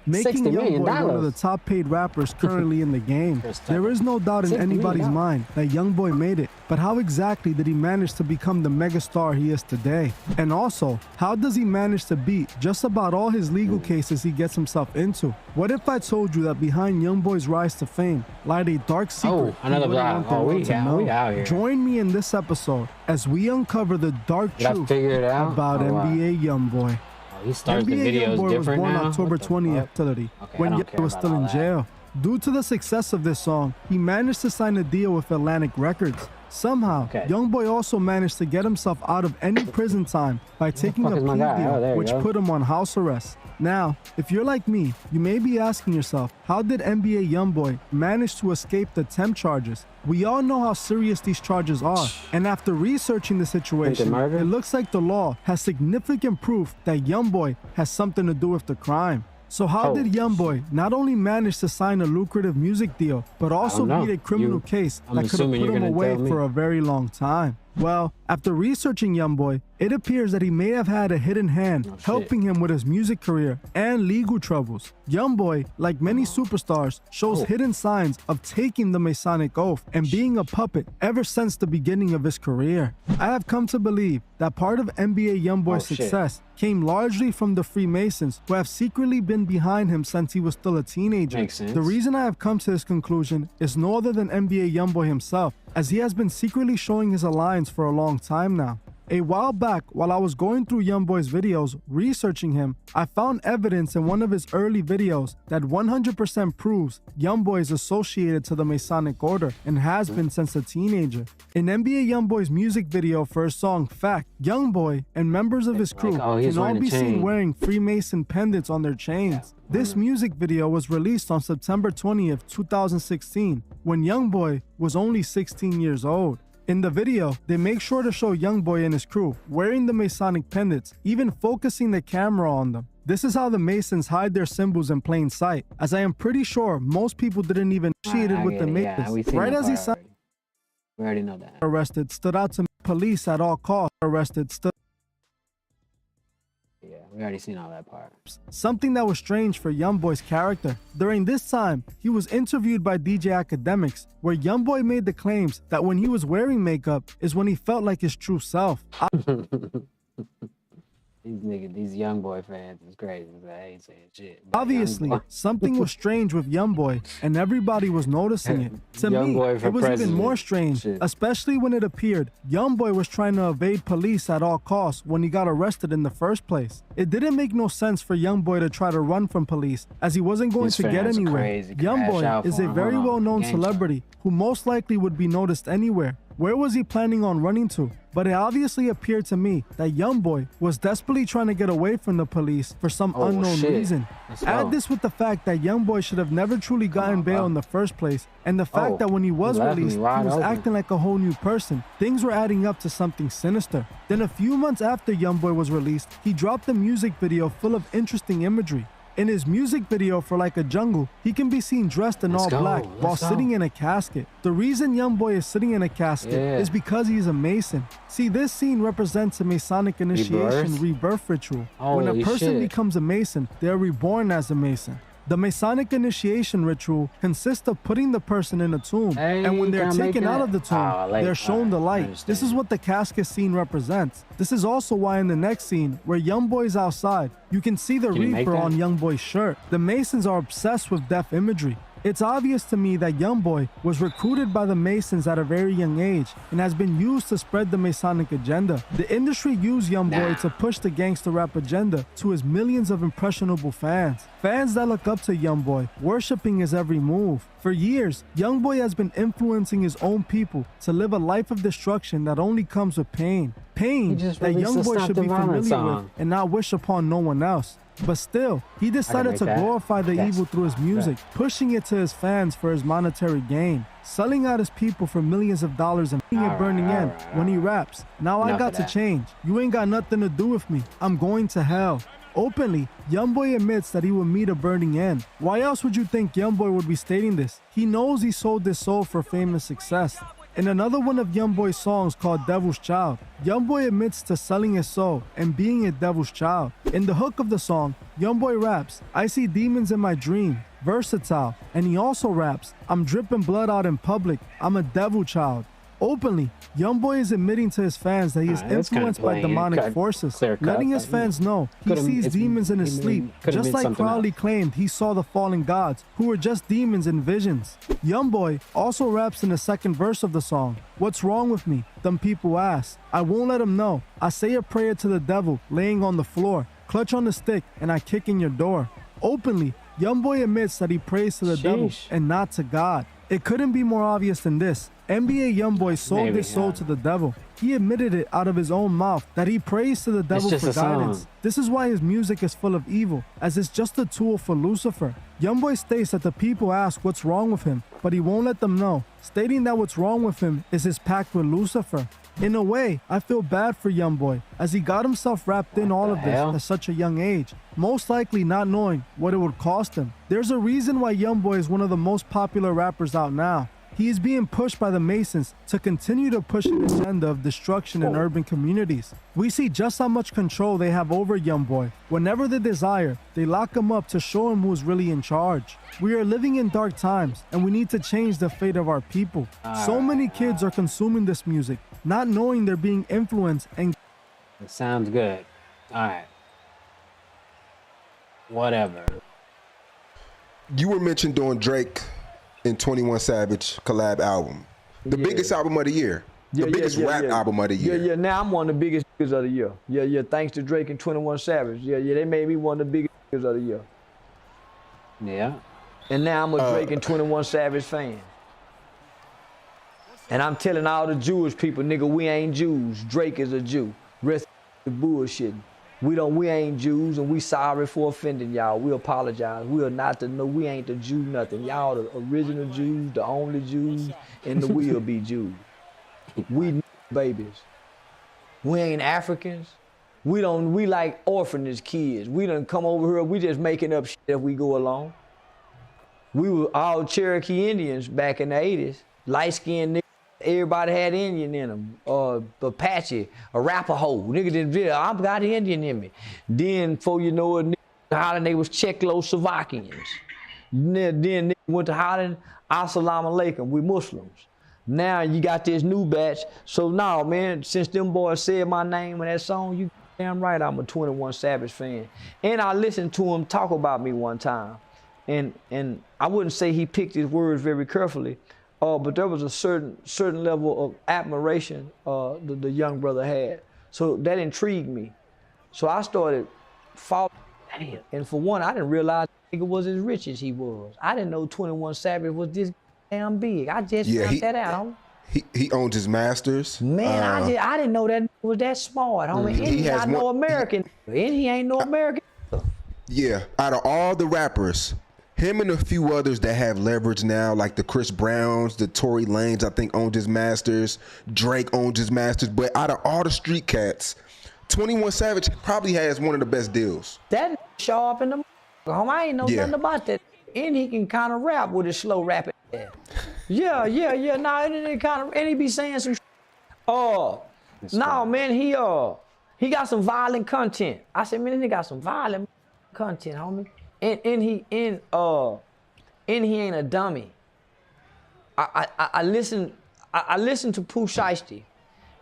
making YoungBoy one of the top paid rappers currently in the game. There is no doubt in anybody's mind that YoungBoy made it, but how exactly did he manage to become the megastar he is today? And also, how does he manage to beat just about all his legal cases he gets himself into? What if I told you that behind YoungBoy's rise to fame lied a dark secret? Another block. We out here. Join me in this episode as we uncover the dark truth about NBA YoungBoy. He starts the videos YoungBoy was born now? October 20th, when Ye was still in jail. Due to the success of this song, he managed to sign a deal with Atlantic Records. Somehow, YoungBoy also managed to get himself out of any prison time by taking a plea deal, which put him on house arrest. Now, if you're like me, you may be asking yourself, how did NBA YoungBoy manage to escape the temp charges? We all know how serious these charges are, and after researching the situation, it looks like the law has significant proof that YoungBoy has something to do with the crime. So how did YoungBoy not only manage to sign a lucrative music deal, but also beat a criminal case that could have put him away for a very long time? Well, after researching YoungBoy, it appears that he may have had a hidden hand helping him with his music career and legal troubles. YoungBoy, like many superstars, shows hidden signs of taking the Masonic oath and being a puppet ever since the beginning of his career. I have come to believe that part of NBA YoungBoy's success came largely from the Freemasons, who have secretly been behind him since he was still a teenager. The reason I have come to this conclusion is no other than NBA YoungBoy himself, as he has been secretly showing his alliance for a long time now. A while back, while I was going through YoungBoy's videos, researching him, I found evidence in one of his early videos that 100% proves YoungBoy is associated to the Masonic Order and has been since a teenager. In NBA YoungBoy's music video for his song Fact, YoungBoy and members of his crew can all be seen wearing Freemason pendants on their chains. This music video was released on September 20th, 2016, when YoungBoy was only 16 years old. In the video, they make sure to show YoungBoy and his crew wearing the Masonic pendants, even focusing the camera on them. This is how the Masons hide their symbols in plain sight, as I am pretty sure most people didn't even associate it with the Masons. Right as he signed, we already know that. Arrested, stood out to police at all costs. Arrested, stood. Yeah, we already seen all that part. Something that was strange for YoungBoy's character. During this time, he was interviewed by DJ Academics, where YoungBoy made the claims that when he was wearing makeup is when he felt like his true self. These niggas, these YoungBoy fans is crazy. I ain't saying shit. Obviously, something was strange with YoungBoy, and everybody was noticing it. To me, it was even more strange, especially when it appeared YoungBoy was trying to evade police at all costs when he got arrested in the first place. It didn't make no sense for YoungBoy to try to run from police, as he wasn't going to get anywhere. YoungBoy is a very well-known celebrity who most likely would be noticed anywhere. Where was he planning on running to? But it obviously appeared to me that YoungBoy was desperately trying to get away from the police for some unknown reason. Add this with the fact that YoungBoy should have never truly gotten bail in the first place, and the fact that when he was released, he was acting like a whole new person. Things were adding up to something sinister. Then a few months after YoungBoy was released, he dropped a music video full of interesting imagery. In his music video for Like a Jungle, he can be seen dressed in all black while sitting in a casket. The reason Youngboy is sitting in a casket is because he's a Mason. See, this scene represents a Masonic initiation rebirth ritual. When a person becomes a Mason, they are reborn as a Mason. The Masonic initiation ritual consists of putting the person in a tomb, and when they're taken out of the tomb, they're shown the light. This is what the casket scene represents. This is also why in the next scene, where Youngboy is outside, you can see the Reaper on Youngboy's shirt. The Masons are obsessed with death imagery. It's obvious to me that Youngboy was recruited by the Masons at a very young age and has been used to spread the Masonic agenda. The industry used Youngboy to push the gangster rap agenda to his millions of impressionable fans. Fans that look up to Youngboy, worshipping his every move. For years, Youngboy has been influencing his own people to live a life of destruction that only comes with pain. Pain that Youngboy should be familiar with and not wish upon no one else. But still, he decided to glorify the evil through his music, pushing it to his fans for his monetary gain, selling out his people for millions of dollars and making it burning end when he raps. Now I got to change. You ain't got nothing to do with me. I'm going to hell. Openly, Youngboy admits that he will meet a burning end. Why else would you think Youngboy would be stating this? He knows he sold his soul for fame and success. In another one of Youngboy's songs called Devil's Child, Youngboy admits to selling his soul and being a devil's child. In the hook of the song, Youngboy raps, "I see demons in my dream," versatile, and he also raps, "I'm dripping blood out in public, I'm a devil child." Openly, Youngboy is admitting to his fans that he is influenced by demonic forces, letting his fans know he sees demons in his sleep, just like Crowley claimed he saw the fallen gods, who were just demons in visions. Youngboy also raps in the second verse of the song, "What's wrong with me? Them people ask. I won't let them know. I say a prayer to the devil laying on the floor, clutch on the stick, and I kick in your door." Openly, Youngboy admits that he prays to the devil and not to God. It couldn't be more obvious than this. NBA Youngboy sold his soul to the devil. He admitted it out of his own mouth that he prays to the devil for guidance. This is why his music is full of evil, as it's just a tool for Lucifer. Youngboy states that the people ask what's wrong with him, but he won't let them know, stating that what's wrong with him is his pact with Lucifer. In a way, I feel bad for Youngboy, as he got himself wrapped in all of this at such a young age, most likely not knowing what it would cost him. There's a reason why Youngboy is one of the most popular rappers out now. He is being pushed by the Masons to continue to push an agenda of destruction in urban communities. We see just how much control they have over Youngboy. Whenever they desire, they lock him up to show him who's really in charge. We are living in dark times, and we need to change the fate of our people. So many kids are consuming this music, not knowing they're being influenced and... It sounds good. All right. Whatever. You were mentioned doing Drake and 21 Savage collab album. The biggest album of the year. The biggest rap album of the year. Yeah, now I'm one of the biggest niggas of the year. Yeah, thanks to Drake and 21 Savage. Yeah, they made me one of the biggest niggas of the year. Yeah. And now I'm a Drake and 21 Savage fan. And I'm telling all the Jewish people, nigga, we ain't Jews. Drake is a Jew. Rest of the bullshitting. We ain't Jews, and we sorry for offending y'all. We apologize. We ain't the Jew nothing. Y'all the original Jews, the only Jews, and the will be Jews. We babies. We ain't Africans. We like orphanage kids. We done come over here, we just making up shit as we go along. We were all Cherokee Indians back in the 80s. Light-skinned niggas. Everybody had Indian in them, Apache, Arapaho. Nigga, I got Indian in me. Then, before you know it, Holland, they was Czechoslovakians. Then nigga went to Holland, Assalamu alaikum, we Muslims. Now you got this new batch. So now, man, since them boys said my name in that song, you damn right I'm a 21 Savage fan. And I listened to him talk about me one time. And I wouldn't say he picked his words very carefully, but there was a certain level of admiration the young brother had. So that intrigued me. So I started following. And for one, I didn't realize nigga was as rich as he was. I didn't know 21 Savage was this damn big. I just found that out. He owns his masters. Man, I didn't know that was that smart, homie. And he not no American. And he ain't no American. Yeah, out of all the rappers, him and a few others that have leverage now, like the Chris Browns, the Tory Lanez, I think owns his masters. Drake owns his masters. But out of all the street cats, 21 Savage probably has one of the best deals. That sharp in the Home, I ain't know nothing about that. And he can kind of rap with his slow rapping. Yeah. Nah, and he be saying some. No, man, he got some violent content. I said, man, this nigga got some violent content, homie. And he ain't a dummy. I listened to Pooh Shiesty,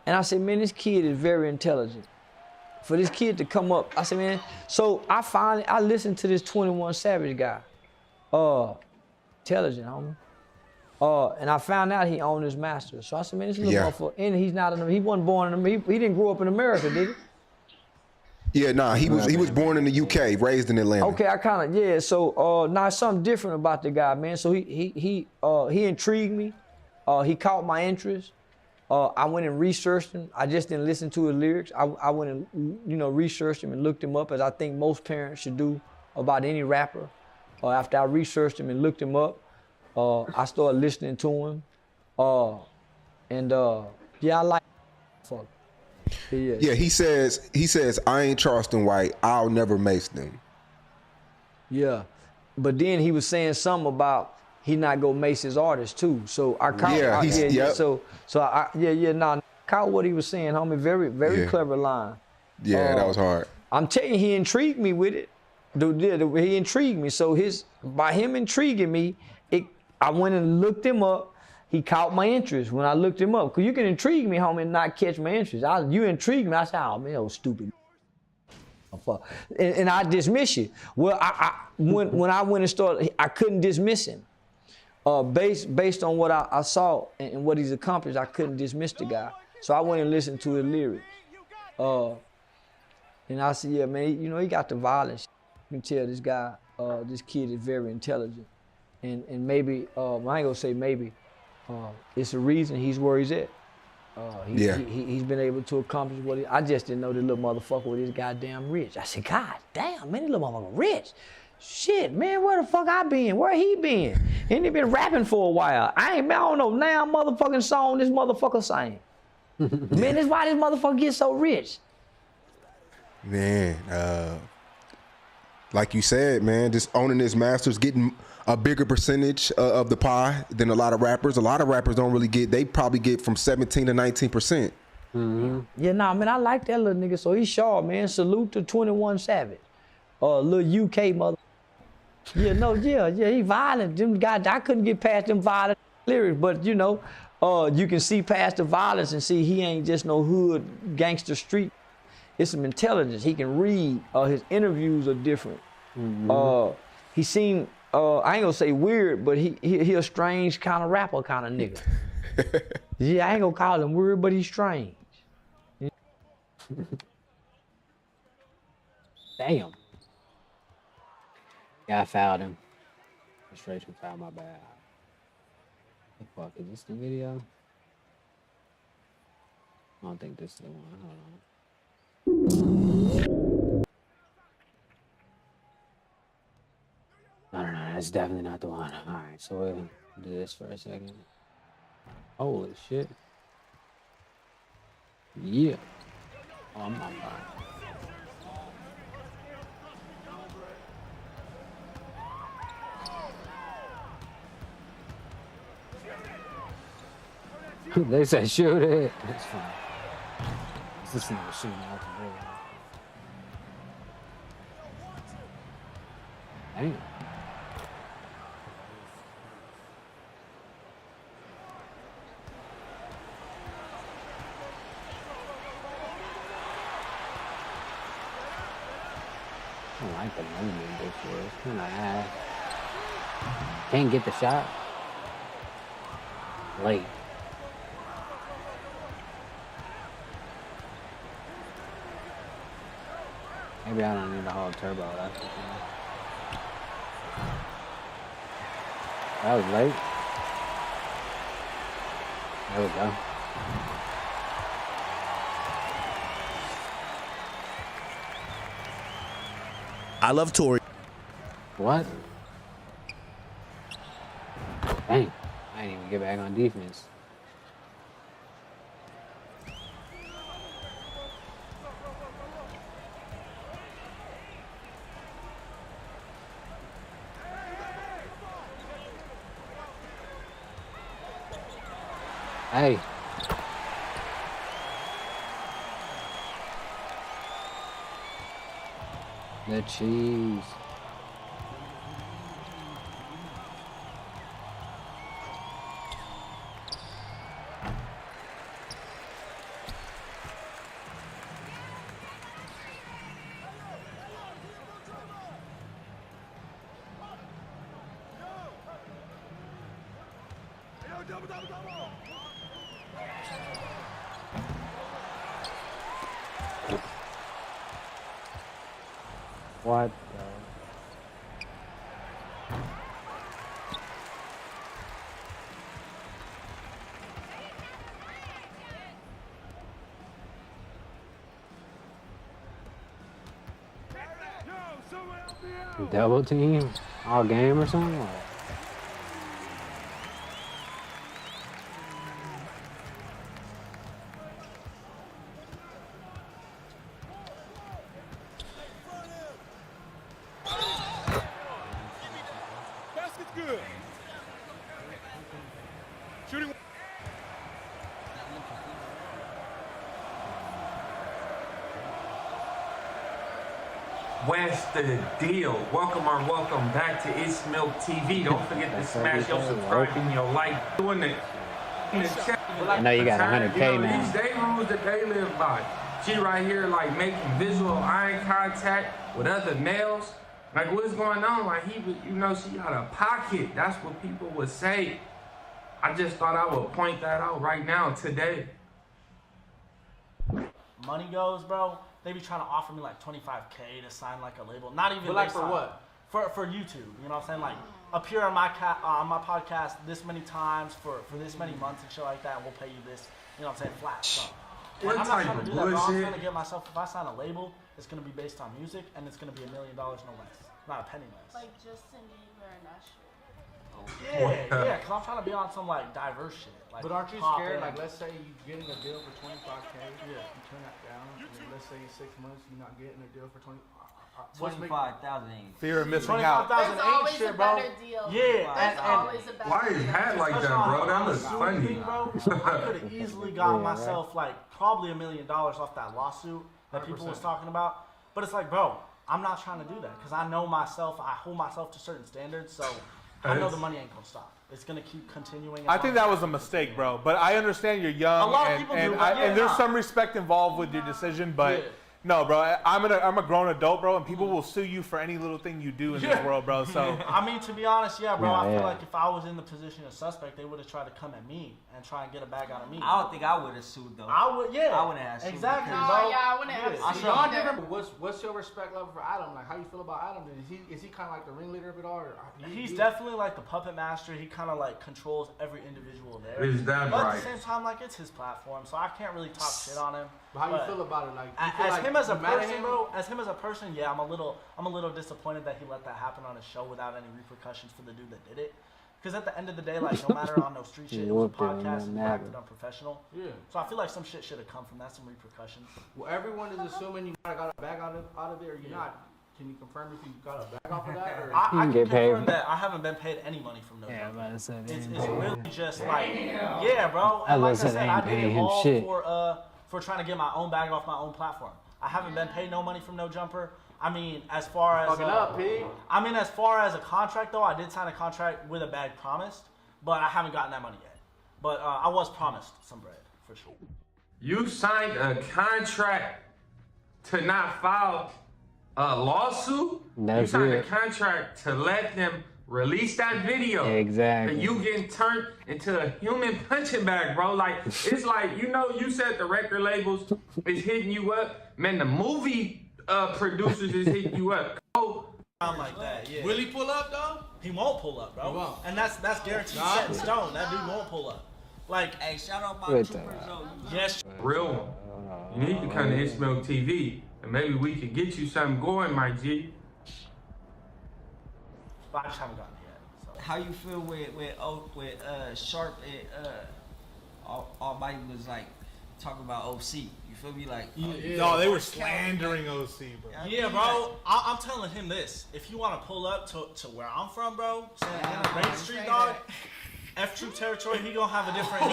and I said, man, this kid is very intelligent. For this kid to come up, I said, man, so I listened to this 21 Savage guy. Intelligent, homie. And I found out he owned his master. So I said, man, this little motherfucker, and he wasn't born in America. He didn't grow up in America, did he? Yeah, nah, he was born in the UK, raised in Atlanta. Okay, I kind of, so now something different about the guy, man. So he intrigued me. He caught my interest. I went and researched him. I just didn't listen to his lyrics. I went and, researched him and looked him up, as I think most parents should do about any rapper. After I researched him and looked him up, I started listening to him. I like fuck. Yeah, he says, I ain't Charleston White, I'll never mace them. Yeah, but then he was saying something about he not gonna mace his artists too. So I caught, caught what he was saying, homie. Very, very clever line. Yeah, that was hard. I'm telling you, he intrigued me with it. He intrigued me. So by him intriguing me, I went and looked him up. He caught my interest when I looked him up. Cause you can intrigue me, homie, and not catch my interest. You intrigued me. I said, oh man, that was stupid. And I dismiss you. Well, when I went and started, I couldn't dismiss him. Based on what I saw and what he's accomplished, I couldn't dismiss the guy. So I went and listened to his lyrics. And I said, yeah, man, he got the violence. You can tell this guy, this kid is very intelligent. And maybe, I ain't gonna say maybe, it's the reason he's where he's at. He's been able to accomplish what I just didn't know this little motherfucker was this goddamn rich. I said, God damn, man, this little motherfucker rich. Shit, man, where the fuck I been? Where he been? Ain't he been rapping for a while? I don't know now motherfucking song this motherfucker sang. Man, that's why this motherfucker gets so rich. Man, like you said, man, just owning his masters, getting a bigger percentage of the pie than a lot of rappers. A lot of rappers don't really get, they probably get from 17 to 19%. Mm-hmm. Yeah, nah, man, I like that little nigga. So he's sharp, man. Salute to 21 Savage. Little UK mother. Yeah, he violent. Them guys, I couldn't get past them violent lyrics, but you can see past the violence and see he ain't just no hood gangster street. It's some intelligence. He can read. His interviews are different. Mm-hmm. He seemed, I ain't gonna say weird, but he a strange kind of rapper kind of nigga. Yeah, I ain't gonna call him weird, but he's strange. Damn. Yeah, I fouled him. Frustration foul, my bad. The fuck, is this the video? I don't think this is the one. Hold on. No, that's definitely not the one. Alright, so we'll do this for a second. Holy shit. Yeah. Oh, I'm not fine. They said shoot it. That's fine. This nigga shooting out the door. Damn. I don't like the movement this year. It's kind of ass. Can't get the shot. Late. Maybe I don't need to hold turbo. That's the thing. That was late. There we go. I love Tory. What? Dang. I didn't even get back on defense. Hey. The cheese. What the? Double team? All game or something? Or? Basket's good. Shooting. What's the deal? Welcome back to It's Milk TV. Don't forget to smash your subscribe and your like. Doing it in the chat. I know you got 100K now. These day rules that they live by. She right here like making visual eye contact with other males. Like what's going on? Like he, you know, she got a pocket. That's what people would say. I just thought I would point that out right now today. Money goes, bro. They be trying to offer me like $25K to sign like a label. Not even But like for what? For YouTube. You know what I'm saying? Like appear on my podcast this many times for this many months and shit like that, and we'll pay you this. You know what I'm saying? Flat. So. What I'm not type trying of to do that, bro. I'm bullshit? trying to get myself. If I sign a label, it's gonna be based on music, and it's gonna be $1 million, no less. Not a penny less. Like Justin Bieber and Usher. Yeah, because I'm trying to be on some like diverse shit. Like, But aren't you pop scared? in. Like, let's say you getting a deal for $25K. Yeah. You turn that down. And then let's say in 6 months you're not getting a deal for 20. 25,000 ain't. Fear of missing out. 25,000 There's ain't always shit, a bro. better deal. Yeah, There's always a better Why is deal. hat like that, bro? That looks funny. Bro, I could have easily got myself like probably $1 million off that lawsuit that people was talking about. But it's like, bro, I'm not trying to do that because I know myself. I hold myself to certain standards, so I know the money ain't gonna stop. It's gonna keep continuing. I think that was a mistake, bro. But I understand you're young, A lot of and, people and, do, I, but yeah, and there's nah. some respect involved with your decision. But no, bro, I'm a grown adult, bro, and people will sue you for any little thing you do in this world, bro. So I mean, to be honest, yeah, bro. Yeah, I feel yeah. like if I was in the position of suspect, they would have tried to come at me and try and get a bag out of me. I don't think I would have sued though. I would, yeah. I wouldn't have sued. Exactly, because- bro. Yeah, I wouldn't have I sued saw either. What's your respect level for Adam? Like, how you feel about Adam? Is he kind of like the ringleader of it all? Or He's definitely like the puppet master. He kind of like controls every individual there. Is that but right? at the same time, like it's his platform, so I can't really talk shit on him. But how you But feel about it? Like, you as feel like him as a you mad at person, him? bro. As him as a person, yeah, I'm a little disappointed that he let that happen on his show without any repercussions for the dude that did it. Because at the end of the day, like no matter on no street shit, it was a Whooped it and podcast and he then acted unprofessional. Yeah. So I feel like some shit should have come from that, some repercussions. Well, everyone is assuming you got a bag out of it, or you're not. Can you confirm if you got a bag off of that? Or? I can get paid. confirm that I haven't been paid any money from no. Yeah, but it's It's really just like, yeah, bro. I And like I listen, said, I I ain't did paying it him all shit. for trying to get my own bag off my own platform. I haven't been paid no money from No Jumper. I mean, as far as Fucking up, P. I mean, as far as a contract though, I did sign a contract with a bag promised, but I haven't gotten that money yet. But I was promised some bread for sure. You signed a contract to not file a lawsuit? That's you signed it. a contract to let them release that video. Exactly. And you getting turned into a human punching bag, bro. Like, it's like, you know, you said the record labels is hitting you up. Man, the movie producers is hitting you up. Oh, Like that, yeah. Will he pull up though? He won't pull up, bro. He won't. And that's guaranteed set in stone. That dude won't pull up. Like, hey, shout out my Wait, troopers though. yes. real one. You need to come to It's Milk TV. And maybe we could get you something going, my G. But I just haven't gotten it yet. So. How you feel with Sharp and Almighty was like talking about OC? You feel me? Like No, they were slandering OC, bro. Yeah, bro. I'm telling him this. If you want to pull up to where I'm from, bro, Santa Ana, Main Street, dog, F Troop territory, he gonna have a different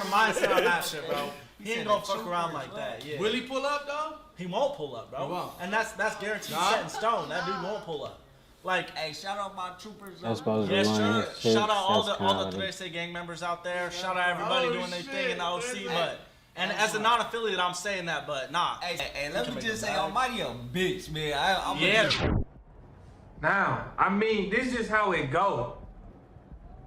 mindset on that shit, bro. He ain't gonna fuck around like that. Yeah. Will he pull up though? He won't pull up, bro. He won't. And that's guaranteed set in stone. That dude won't pull up. Like, hey, shout out my troopers. That's supposed to be shout out all the Tres gang members out there. Shout out everybody doing their thing in the OC. But and as a non-affiliate, I'm saying that, but nah. Hey, let me just say, Almighty a bitch, man. Now, I mean, this is how it go.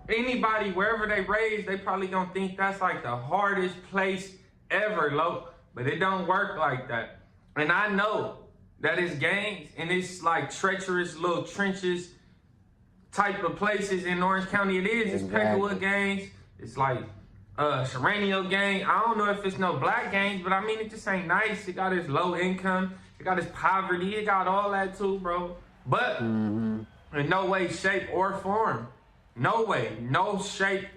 Anybody, wherever they raised, they probably gonna think that's like the hardest place ever, Lo. But it don't work like that. And I know that it's gangs and it's like treacherous little trenches type of places in Orange County. It is. It's Peckerwood gangs. It's like Serenio gang. I don't know if it's no black gangs, but I mean, it just ain't nice. It got its low income. It got its poverty. It got all that too, bro. But in no way, shape, or form, no way, no shape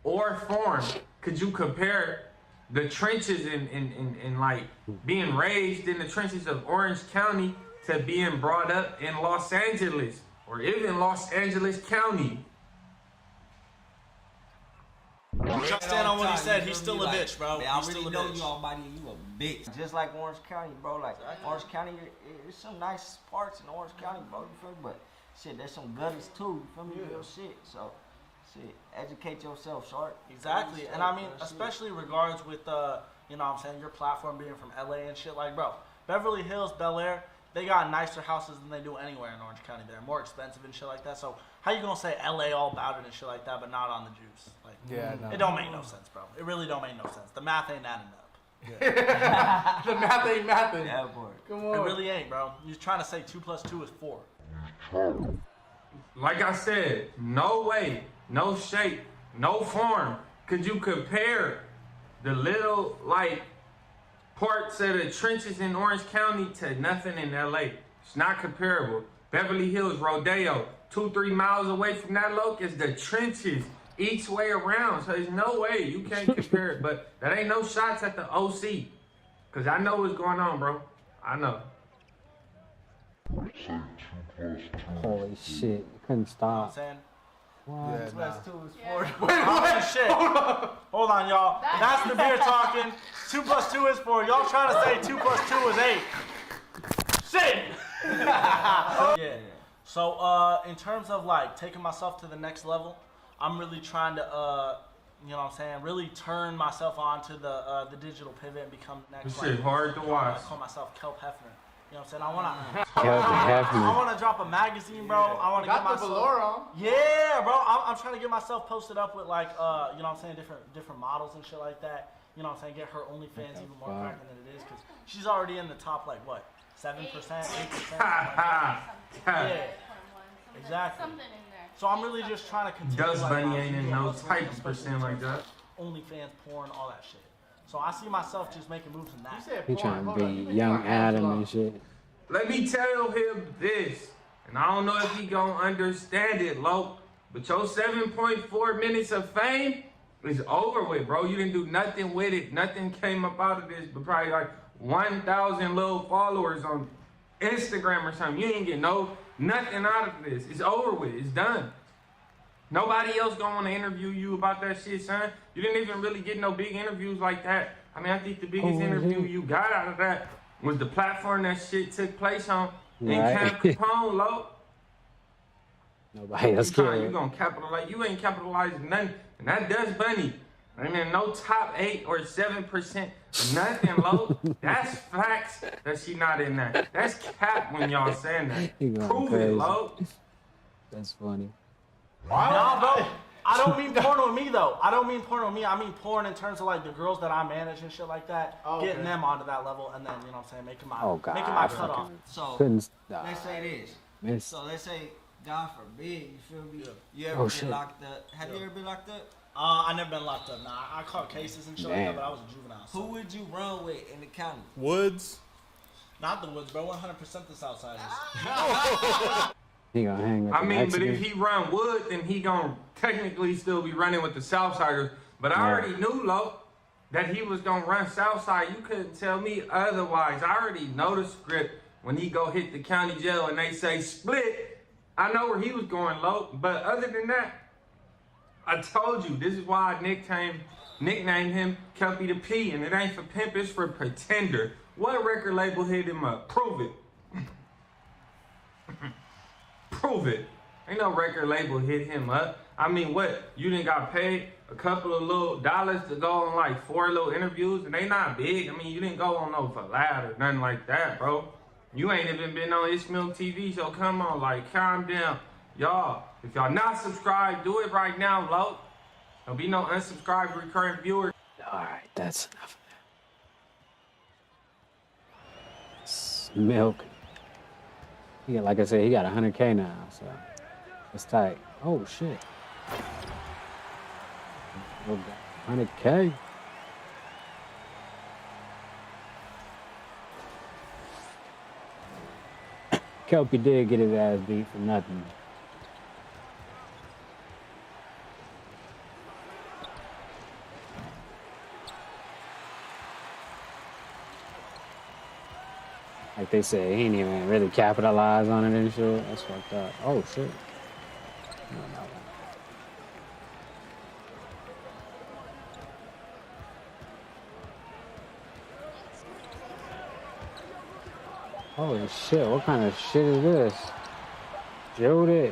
or form could you compare the trenches in like being raised in the trenches of Orange County to being brought up in Los Angeles or even Los Angeles County. Just stand on what he said. He's still a bitch, bro. Man, I really know you, Almighty. You a bitch. Just like Orange County, bro. Like Orange County, there's some nice parts in Orange County, bro. You feel me? But shit, there's some gutties too. You feel me? Real shit. So, shit, educate yourself, Shark. Exactly. And I mean, especially regards with you know what I'm saying, your platform being from LA and shit. Like, bro, Beverly Hills, Bel Air, they got nicer houses than they do anywhere in Orange County. They're more expensive and shit like that. So how you gonna say LA all about it and shit like that, but not on the juice? Like, it don't make no sense, bro. It really don't make no sense. The math ain't adding up. Yeah. The math ain't mathing. Yeah, boy. Come on. It really ain't, bro. You're trying to say 2 + 2 is 4. Like I said, no way, no shape, no form could you compare the little, like, parts of the trenches in Orange County to nothing in LA. It's not comparable. Beverly Hills, Rodeo, 2-3 miles away from that loc is the trenches each way around. So there's no way you can't compare it. But that ain't no shots at the OC. Because I know what's going on, bro. I know. Holy shit. Couldn't stop. What? 2 + 2 is 4. Wait, what? Shit. Hold on, y'all. That's the beer talking. 2 + 2 is 4. Y'all trying to say 2 + 2 is 8. Shit. Yeah. So, in terms of like taking myself to the next level, I'm really trying to, you know what I'm saying, really turn myself onto the digital pivot and become next. This shit hard to watch. I call myself Kelp Hefner. You know what I'm saying? I want to drop a magazine, bro. I want to get myself. Got the velour on. Yeah, bro. I'm trying to get myself posted up with like, you know what I'm saying, different models and shit like that. You know what I'm saying? Get her OnlyFans even more cracking than it is because she's already in the top like what, 7%, 8%. Yeah, exactly. Something in there. So I'm really just trying to continue. Dust Bunny ain't in no type of percent like that. OnlyFans, porn, all that shit. So I see myself just making moves in that. He trying to be young Adam and shit. Let me tell him this, and I don't know if he gonna understand it, Lo, but your 7.4 minutes of fame is over with, bro. You didn't do nothing with it. Nothing came up out of this, but probably like 1,000 little followers on Instagram or something. You ain't get nothing out of this. It's over with. It's done. Nobody else gonna want to interview you about that shit, son. You didn't even really get no big interviews like that. I mean, I think the biggest interview you got out of that was the platform that shit took place on in Camp Capone, Lo. Nobody else cares. You gonna capitalize? You ain't capitalizing nothing. And that Dust Bunny, I mean, no top 8 or 7%, nothing, Lo. That's facts that she not in that. That's cap when y'all saying that. Prove it, Lo. That's funny. Nah, bro. I don't mean porn with me though. I don't mean porn with me. I mean porn in terms of like the girls that I manage and shit like that. Getting them onto that level and then, you know what I'm saying, making my cutoff. So let's say this. So let's say, God forbid, you feel me? You ever been locked up? Have you ever been locked up? I never been locked up. Nah, I caught cases and shit like that, but I was a juvenile. So. Who would you run with in the county? Woods. Not the Woods, bro. 100% the Southsiders. He gonna hang with I mean, but if he run Wood, then he gonna technically still be running with the Southsiders. But I already knew, Lo, that he was gonna run Southside. You couldn't tell me otherwise. I already know the script when he go hit the county jail and they say split. I know where he was going, Lo. But other than that, I told you, this is why I nicknamed him Kelpie the P, and it ain't for pimp, it's for pretender. What record label hit him up? Prove it. Prove it. Ain't no record label hit him up. I mean, what? You done got paid a couple of little dollars to go on like 4 little interviews, and they not big. I mean, you didn't go on no Vlad or nothing like that, bro. You ain't even been on Ishmael TV, so come on, like, calm down. Y'all, if y'all not subscribed, do it right now, low. There'll be no unsubscribed recurring viewers. All right, that's enough of that. It's milk. Yeah, like I said, he got 100K now, so it's tight. Oh shit. 100K. Kelpie did get his ass beat for nothing. Like they said, he ain't even really capitalize on it and shit. That's fucked up. Oh shit. Holy shit, what kind of shit is this? Jody.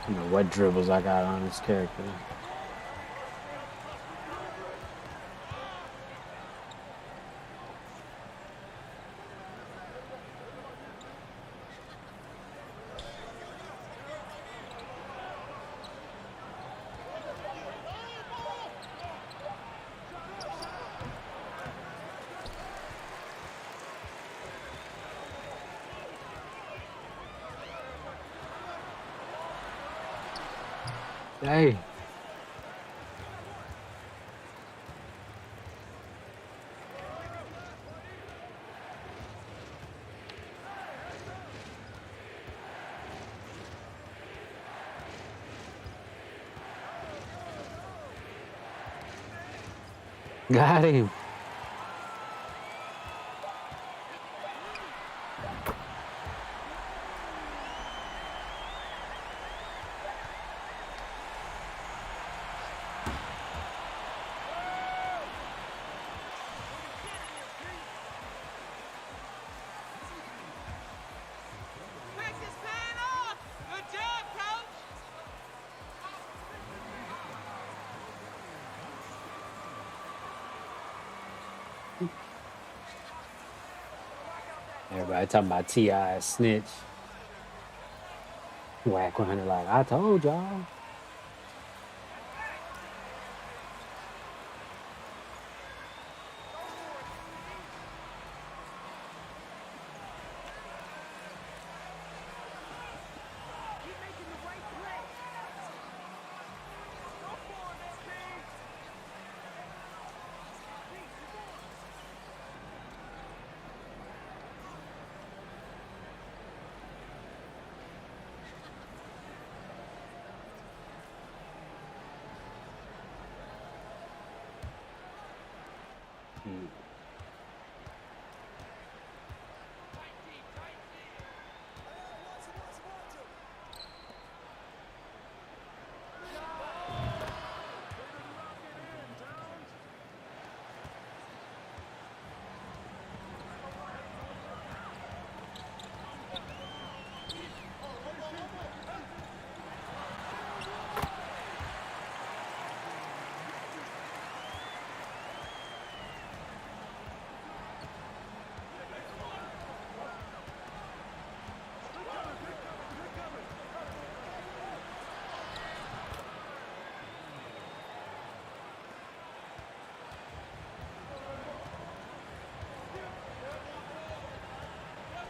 I don't know what dribbles I got on this character. Hey. Got him. Everybody talking about T.I. snitch. Whack 100 like, I told y'all.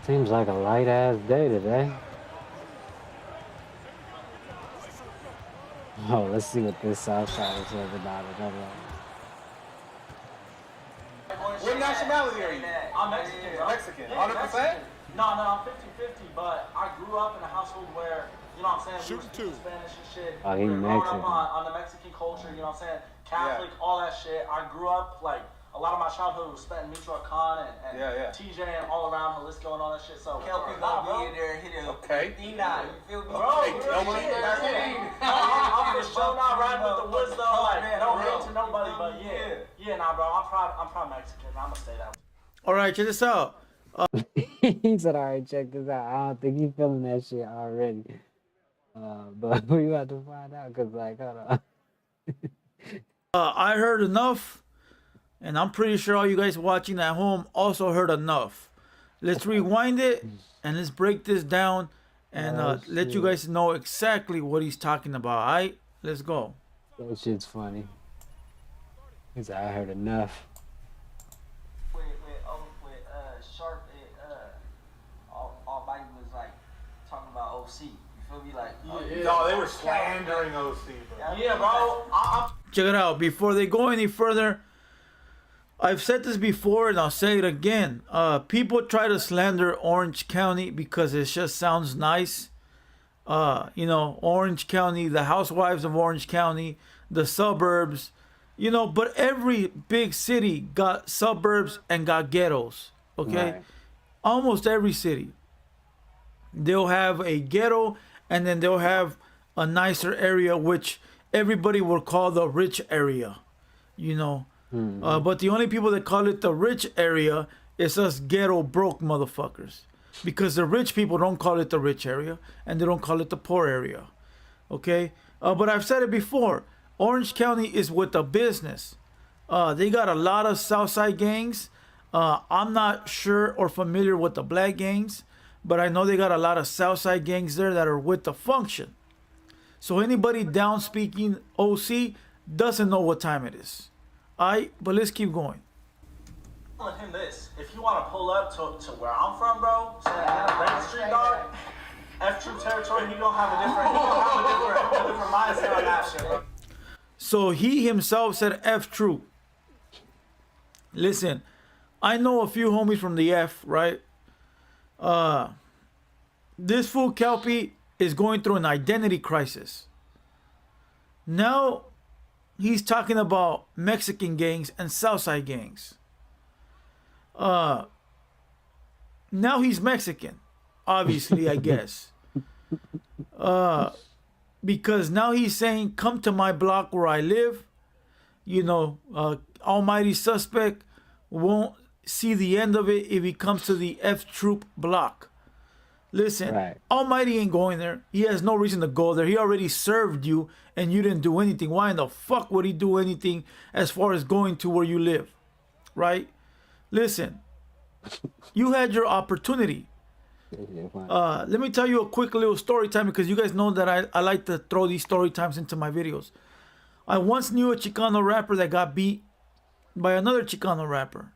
Seems like a light ass day today. Oh, let's see what this Southside says about it. What nationality are you? I'm Mexican, bro. Mexican, Yeah, 100%? No, I'm 50-50, but I grew up in a household where, you know what I'm saying, we were speaking Spanish and shit. Oh, he we were growing Mexican. up on the Mexican culture, you know what I'm saying, Catholic, all that shit. I grew up, like, a a lot of my childhood was spent in Mutual Khan and TJ and all around Jalisco and all that shit. So Kelpie gonna be in there, hit it. Okay. You feel me? Bro, I'm for sure not riding with the woods though. Like, no hate to nobody, but yeah, nah, bro. I'm proud Mexican. I'm gonna say that. All right, check this out. He said, "All right, check this out." I don't think he's feeling that shit already. But we have to find out, cause like, hold on. I heard enough, and I'm pretty sure all you guys watching at home also heard enough. Let's rewind it and let's break this down and let you guys know exactly what he's talking about. All right, let's go. That shit's funny. He said, "I heard enough." Sharp, Almighty was like talking about OC. You feel me? Like, no, they were slandering OC, bro. Yeah, bro. Check it out. Before they go any further, I've said this before and I'll say it again. People try to slander Orange County because it just sounds nice. You know, Orange County, the housewives of Orange County, the suburbs, you know, but every big city got suburbs and got ghettos. Okay, Right. Almost every city, they'll have a ghetto, and then they'll have a nicer area, which everybody will call the rich area, you know. But the only people that call it the rich area is us ghetto broke motherfuckers, because the rich people don't call it the rich area, and they don't call it the poor area. Okay, but I've said it before. Orange County is with the business. They got a lot of Southside gangs. I'm not sure or familiar with the black gangs, but I know they got a lot of Southside gangs there that are with the function. So anybody down speaking OC doesn't know what time it is. Alright, but let's keep going. I'm telling him this: if you want to pull up to where I'm from, bro, Rain Street, dog, F-Troop territory, you don't have a different mindset on that shit, bro. So he himself said F-Troop. Listen, I know a few homies from the F, right? This fool Kelpie is going through an identity crisis. Now he's talking about Mexican gangs and Southside gangs. Now he's Mexican, obviously, I guess. Because now he's saying, come to my block where I live. You know, Almighty Suspect won't see the end of it if he comes to the F-Troop block. Listen, Almighty ain't going there. He has no reason to go there. He already served you and you didn't do anything. Why in the fuck would he do anything as far as going to where you live? Right? Listen, you had your opportunity. Let me tell you a quick little story time, because you guys know that I like to throw these story times into my videos. I once knew a Chicano rapper that got beat by another Chicano rapper.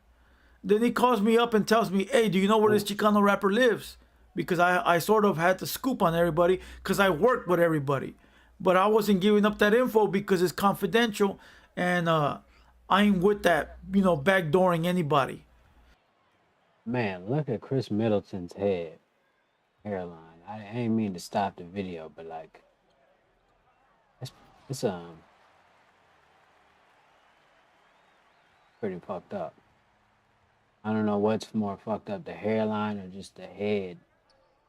Then he calls me up and tells me, hey, do you know where this Chicano rapper lives? Because I sort of had the scoop on everybody because I worked with everybody. But I wasn't giving up that info because it's confidential, and I ain't with that, you know, backdooring anybody. Man, look at Chris Middleton's hairline. I ain't mean to stop the video, but like, it's pretty fucked up. I don't know what's more fucked up, the hairline or just the head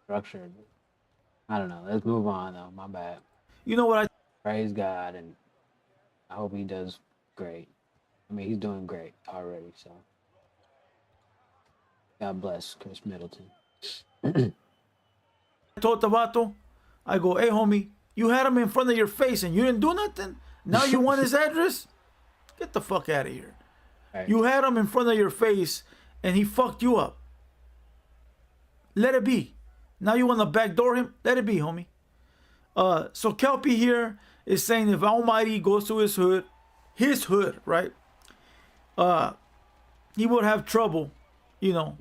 structure. I don't know. Let's move on though. My bad. You know what? Praise God, and I hope he does great. I mean, he's doing great already, so God bless Chris Middleton. I told Tabato, I go, hey homie, you had him in front of your face and you didn't do nothing? Now you want his address? Get the fuck out of here. Right. You had him in front of your face and he fucked you up. Let it be. Now you want to backdoor him? Let it be, homie. So Kelpie here is saying if Almighty goes to his hood, right? He would have trouble, you know,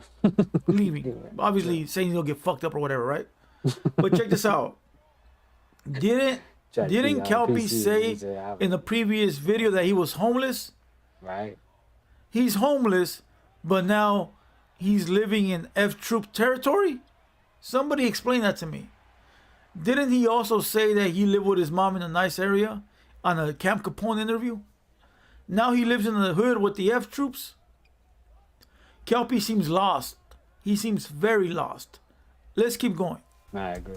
leaving. Obviously saying he'll get fucked up or whatever, right? But check this out. Didn't Kelpie say in the previous video that he was homeless? Right. He's homeless, but now he's living in F-Troop territory? Somebody explain that to me. Didn't he also say that he lived with his mom in a nice area on a Camp Capone interview? Now he lives in the hood with the F-Troops? Kelpie seems lost. He seems very lost. Let's keep going. I agree.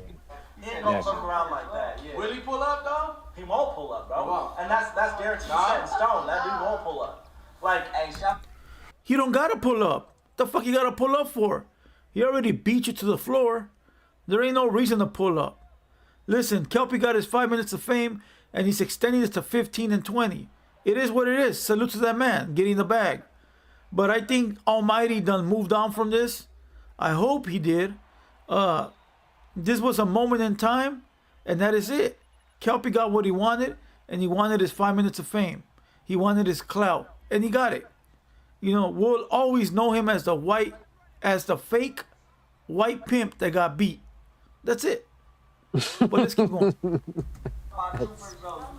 He ain't gonna fuck around like that. Yeah. Will he pull up though? He won't pull up, bro. He won't. And that's guaranteed set in stone. That dude won't pull up. Like, hey, He don't gotta pull up. The fuck you gotta pull up for? He already beat you to the floor. There ain't no reason to pull up. Listen, Kelpie got his 5 minutes of fame, and he's extending this to 15 and 20. It is what it is. Salute to that man, getting the bag. But I think Almighty done moved on from this. I hope he did. This was a moment in time, and that is it. Kelpie got what he wanted, and he wanted his 5 minutes of fame. He wanted his clout, and he got it. You know, we'll always know him as the fake white pimp that got beat. That's it. But let's keep going.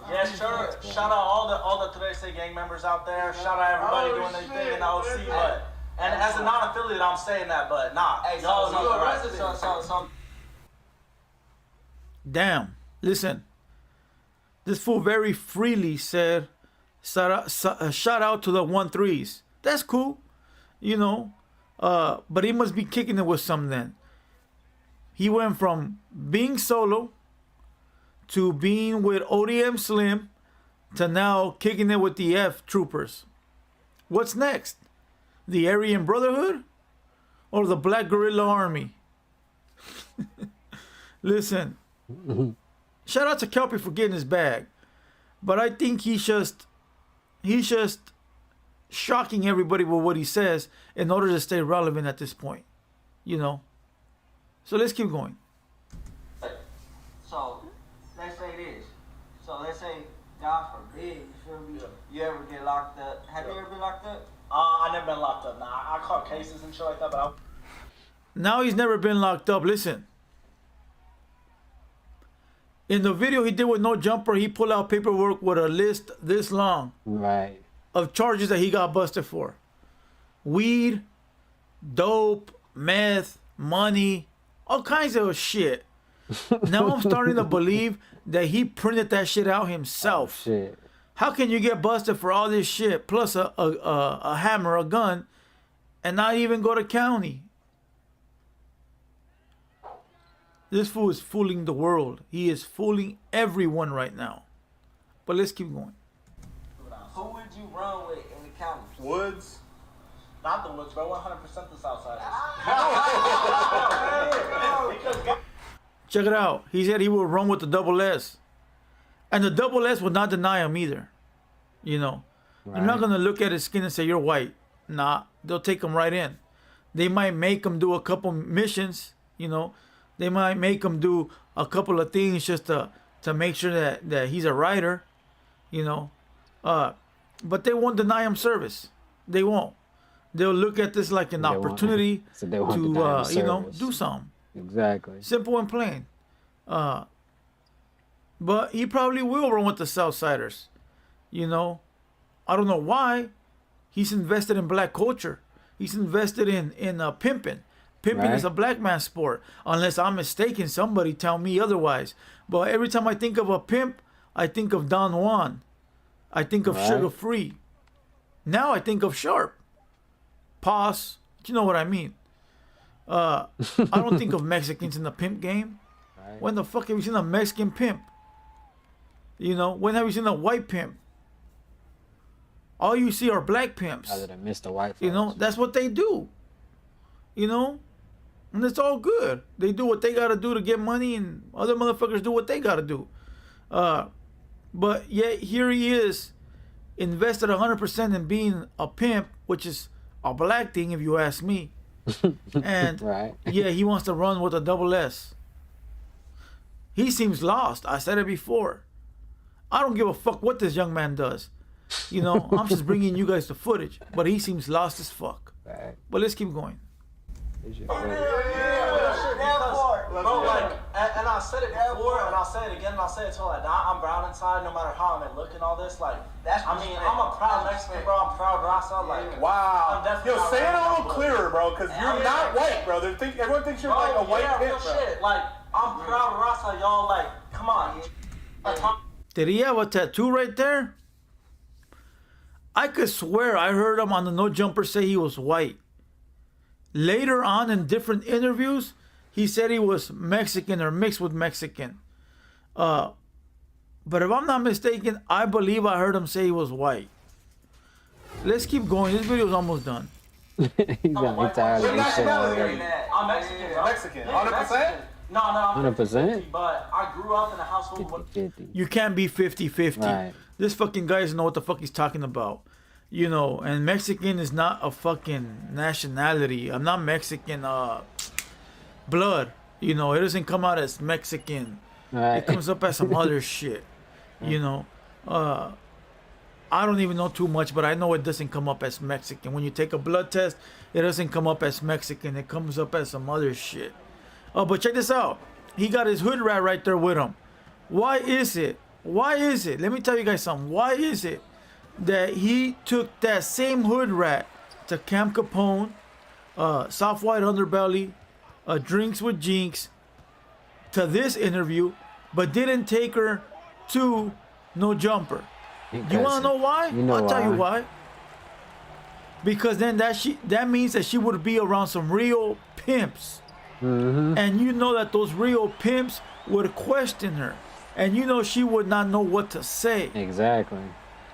yeah, sure. Shout out all the Today Say gang members out there. Shout out everybody doing their thing in the OC. But and as a non-affiliate, I'm saying that, but nah. Hey, so you a resident? So. Damn. Listen. This fool very freely said, shout out to the 1-3s. That's cool. You know. But he must be kicking it with some then. He went from being solo to being with ODM Slim to now kicking it with the F Troopers. What's next? The Aryan Brotherhood or the Black Guerrilla Army? Listen, shout out to Kelpie for getting his bag, but I think he's just shocking everybody with what he says in order to stay relevant at this point, you know. So let's keep going. So let's say this. So let's say, God forbid, you feel me? You ever get locked up? Have you ever been locked up? I never been locked up. Nah, I caught cases and shit like that, but Now he's never been locked up. Listen. In the video he did with No Jumper, he pulled out paperwork with a list this long. Right. Of charges that he got busted for. Weed, dope, meth, money, all kinds of shit. Now I'm starting to believe that he printed that shit out himself. Oh, shit. How can you get busted for all this shit plus a hammer, a gun, and not even go to county? This fool is fooling the world. He is fooling everyone right now. But let's keep going. Who would you run with in the county? Woods. Not the Woods, bro. 100% the Southsiders. Check it out. He said he will run with the double S. And the double S will not deny him either. You know. Right. You're not going to look at his skin and say, you're white. Nah. They'll take him right in. They might make him do a couple missions. You know. They might make him do a couple of things just to make sure that he's a writer. You know. But they won't deny him service. They won't. They'll look at this like an opportunity to, you know, do something. Exactly. Simple and plain. But he probably will run with the Southsiders. You know, I don't know why. He's invested in black culture. He's invested in pimping. Pimping is a black man's sport. Unless I'm mistaken, somebody tell me otherwise. But every time I think of a pimp, I think of Don Juan. I think of Sugar Free. Now I think of Sharp. Pause. You know what I mean. I don't think of Mexicans in the pimp game. Right. When the fuck have you seen a Mexican pimp? You know, when have you seen a white pimp? All you see are black pimps. Other than Mr. White folks. You know, that's what they do. You know? And it's all good. They do what they gotta do to get money, and other motherfuckers do what they gotta do. But yet here he is, invested 100% in being a pimp, which is a black thing if you ask me. And yeah, he wants to run with a double S. He seems lost. I said it before. I don't give a fuck what this young man does. You know, I'm just bringing you guys the footage. But he seems lost as fuck. Right. But let's keep going. Bro, like, and I said it before, and I'll say it again, and I'll say it till I die. I'm brown inside, no matter how I may look and all this. Like, I mean, I'm a proud Mexican, bro. I'm proud Rasa. Like, wow. I'm definitely say it a little clearer, bro, because you're not white, bro. Everyone thinks you're like a white pimp, bro. Shit. Like, I'm proud Rasa, y'all. Like, come on. Did he have a tattoo right there? I could swear I heard him on the No Jumper say he was white. Later on in different interviews, he said he was Mexican or mixed with Mexican. But if I'm not mistaken, I believe I heard him say he was white. Let's keep going. This video is almost done. He's got tired of this shit already. I'm Mexican, bro. Mexican, Yeah, 100%? Mexican. No, I'm 100%? 50-50, but I grew up in a household with 50. You can't be 50-50. Right. This fucking guy doesn't know what the fuck he's talking about. You know, and Mexican is not a fucking nationality. I'm not Mexican blood. You know, it doesn't come out as Mexican. Right. It comes up as some other shit. You know, I don't even know too much, but I know it doesn't come up as Mexican. When you take a blood test, it doesn't come up as Mexican. It comes up as some other shit. Oh, but check this out. He got his hood rat right there with him. Why is it? Let me tell you guys something. Why is it that he took that same hood rat to Camp Capone, Soft White Underbelly, Drinks with Jinx, to this interview, but didn't take her to No Jumper? You want to know why? You know I'll tell you why. why. Because then that means that she would be around some real pimps. Mm-hmm. And you know that those real pimps would question her. And you know she would not know what to say. Exactly.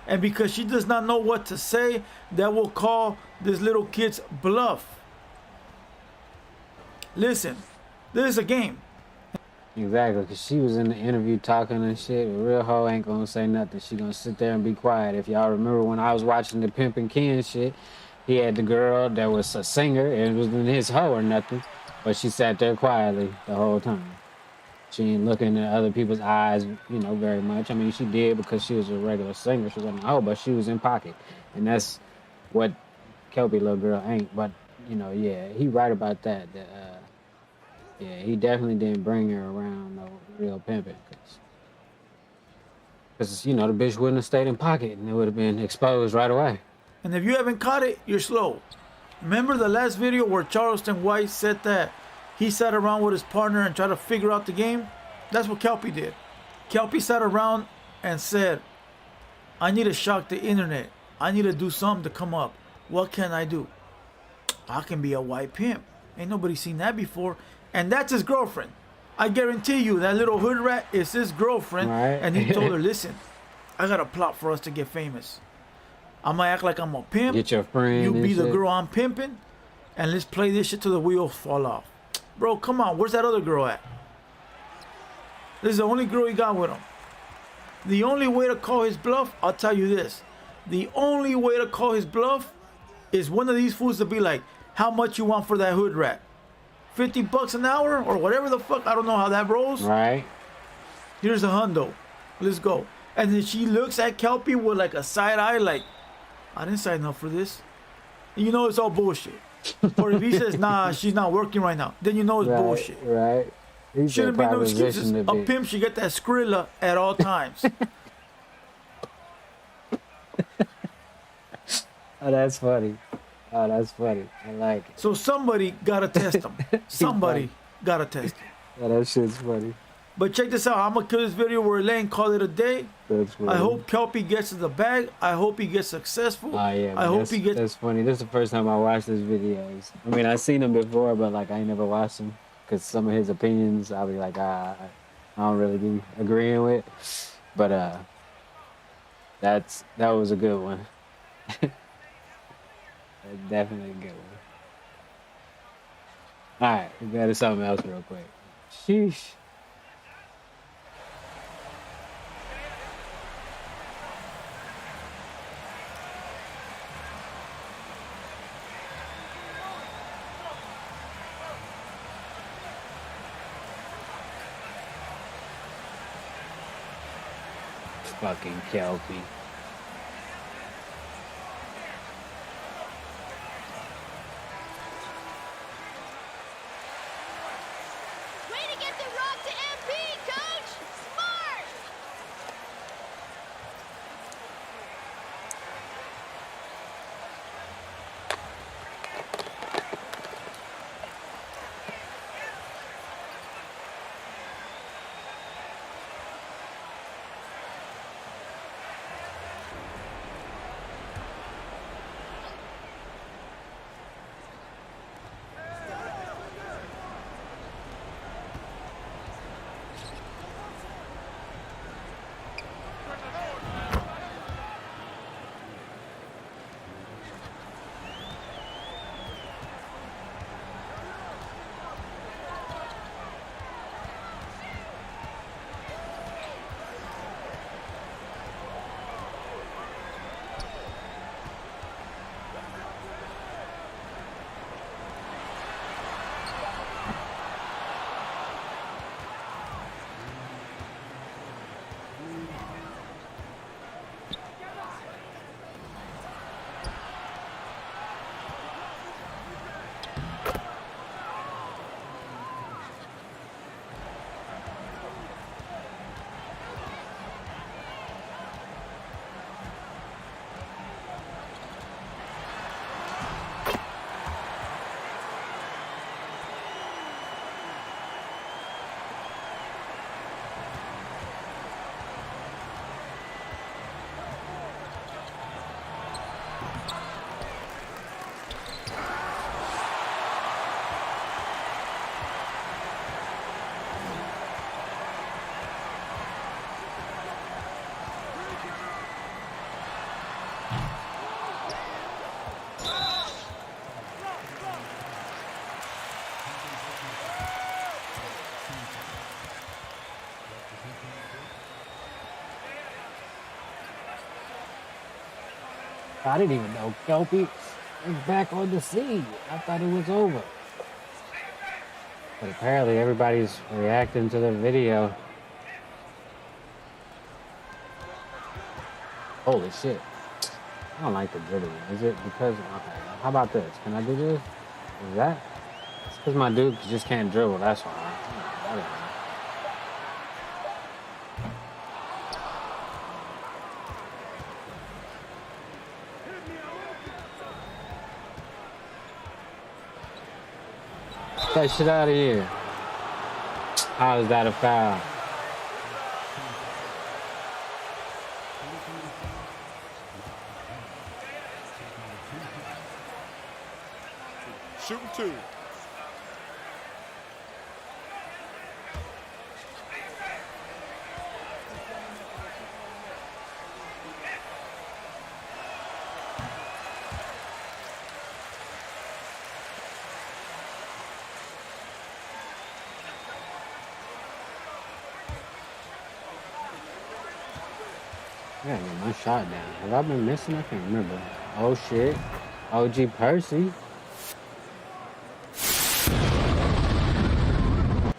And because she does not know what to say, that will call this little kid's bluff. Listen, this is a game. Exactly, because she was in the interview talking and shit. A real hoe ain't gonna say nothing. She gonna sit there and be quiet. If y'all remember when I was watching the Pimp and Ken shit, he had the girl that was a singer. It wasn't his hoe or nothing, but she sat there quietly the whole time. She ain't looking in other people's eyes, you know, very much. I mean, she did because she was a regular singer. She wasn't a hoe, but she was in pocket. And that's what Kelpie little girl ain't. But, you know, yeah, he right about that. Yeah, he definitely didn't bring her around no real pimping. Because, you know, the bitch wouldn't have stayed in pocket and it would have been exposed right away. And if you haven't caught it, you're slow. Remember the last video where Charleston White said that he sat around with his partner and tried to figure out the game? That's what Kelpie did. Kelpie sat around and said, I need to shock the internet. I need to do something to come up. What can I do? I can be a white pimp. Ain't nobody seen that before. And that's his girlfriend. I guarantee you that little hood rat is his girlfriend. Right. And he told her, listen, I got a plot for us to get famous. I'm going to act like I'm a pimp. Get your friend. You and be the shit. girl I'm pimping. And let's play this shit till the wheels fall off. Bro, come on. Where's that other girl at? This is the only girl he got with him. The only way to call his bluff, I'll tell you this. The only way to call his bluff is one of these fools to be like, how much you want for that hood rat? $50 an hour or whatever the fuck. I don't know how that rolls. Right. Here's a hundo. Let's go. And then she looks at Kelpie with like a side eye like, I didn't sign up for this. And you know it's all bullshit. Or if he says, nah, she's not working right now, then you know it's bullshit. Right. He Shouldn't be no excuses. propositioned A a bit. pimp should get that Skrilla at all times. Oh, that's funny. Oh, that's funny. I like it. So somebody gotta test him. Somebody gotta test him. Yeah, that shit's funny. But check this out. I'm gonna kill this video where Elaine call it a day. That's funny. I hope Kelpie gets to the bag. I hope he gets successful. Oh, yeah, I hope he gets. That's funny. This is the first time I watched his videos. I mean, I've seen him before, but like I ain't never watched him because some of his opinions I'll be like, I don't really be agreeing with. But that was a good one. That's definitely a good one. All right, we got to something else real quick. Sheesh. Fucking Kelpie. Way to get the rock to MP, coach! Smart! I didn't even know Kelpie was back on the scene. I thought it was over. But apparently everybody's reacting to the video. Holy shit. I don't like the dribbling. Is it because, okay, how about this? Can I do this? Is that? It's because my dude just can't dribble, that's why. I don't know. Get that shit out of here. How is that a foul? Shooting 2. I gotta get my shot down. Have I been missing? I can't remember. Oh shit. OG Percy.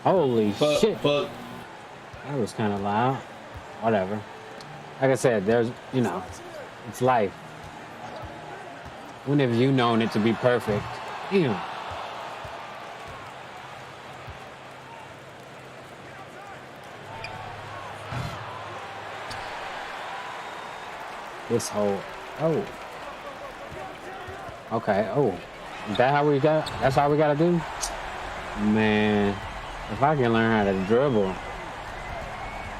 Holy shit. Fuck. That was kind of loud. Whatever. Like I said, there's, you know, it's life. When have you known it to be perfect? Damn. This whole, oh. Okay, oh. Is that how we got, that's how we gotta do? Man, if I can learn how to dribble,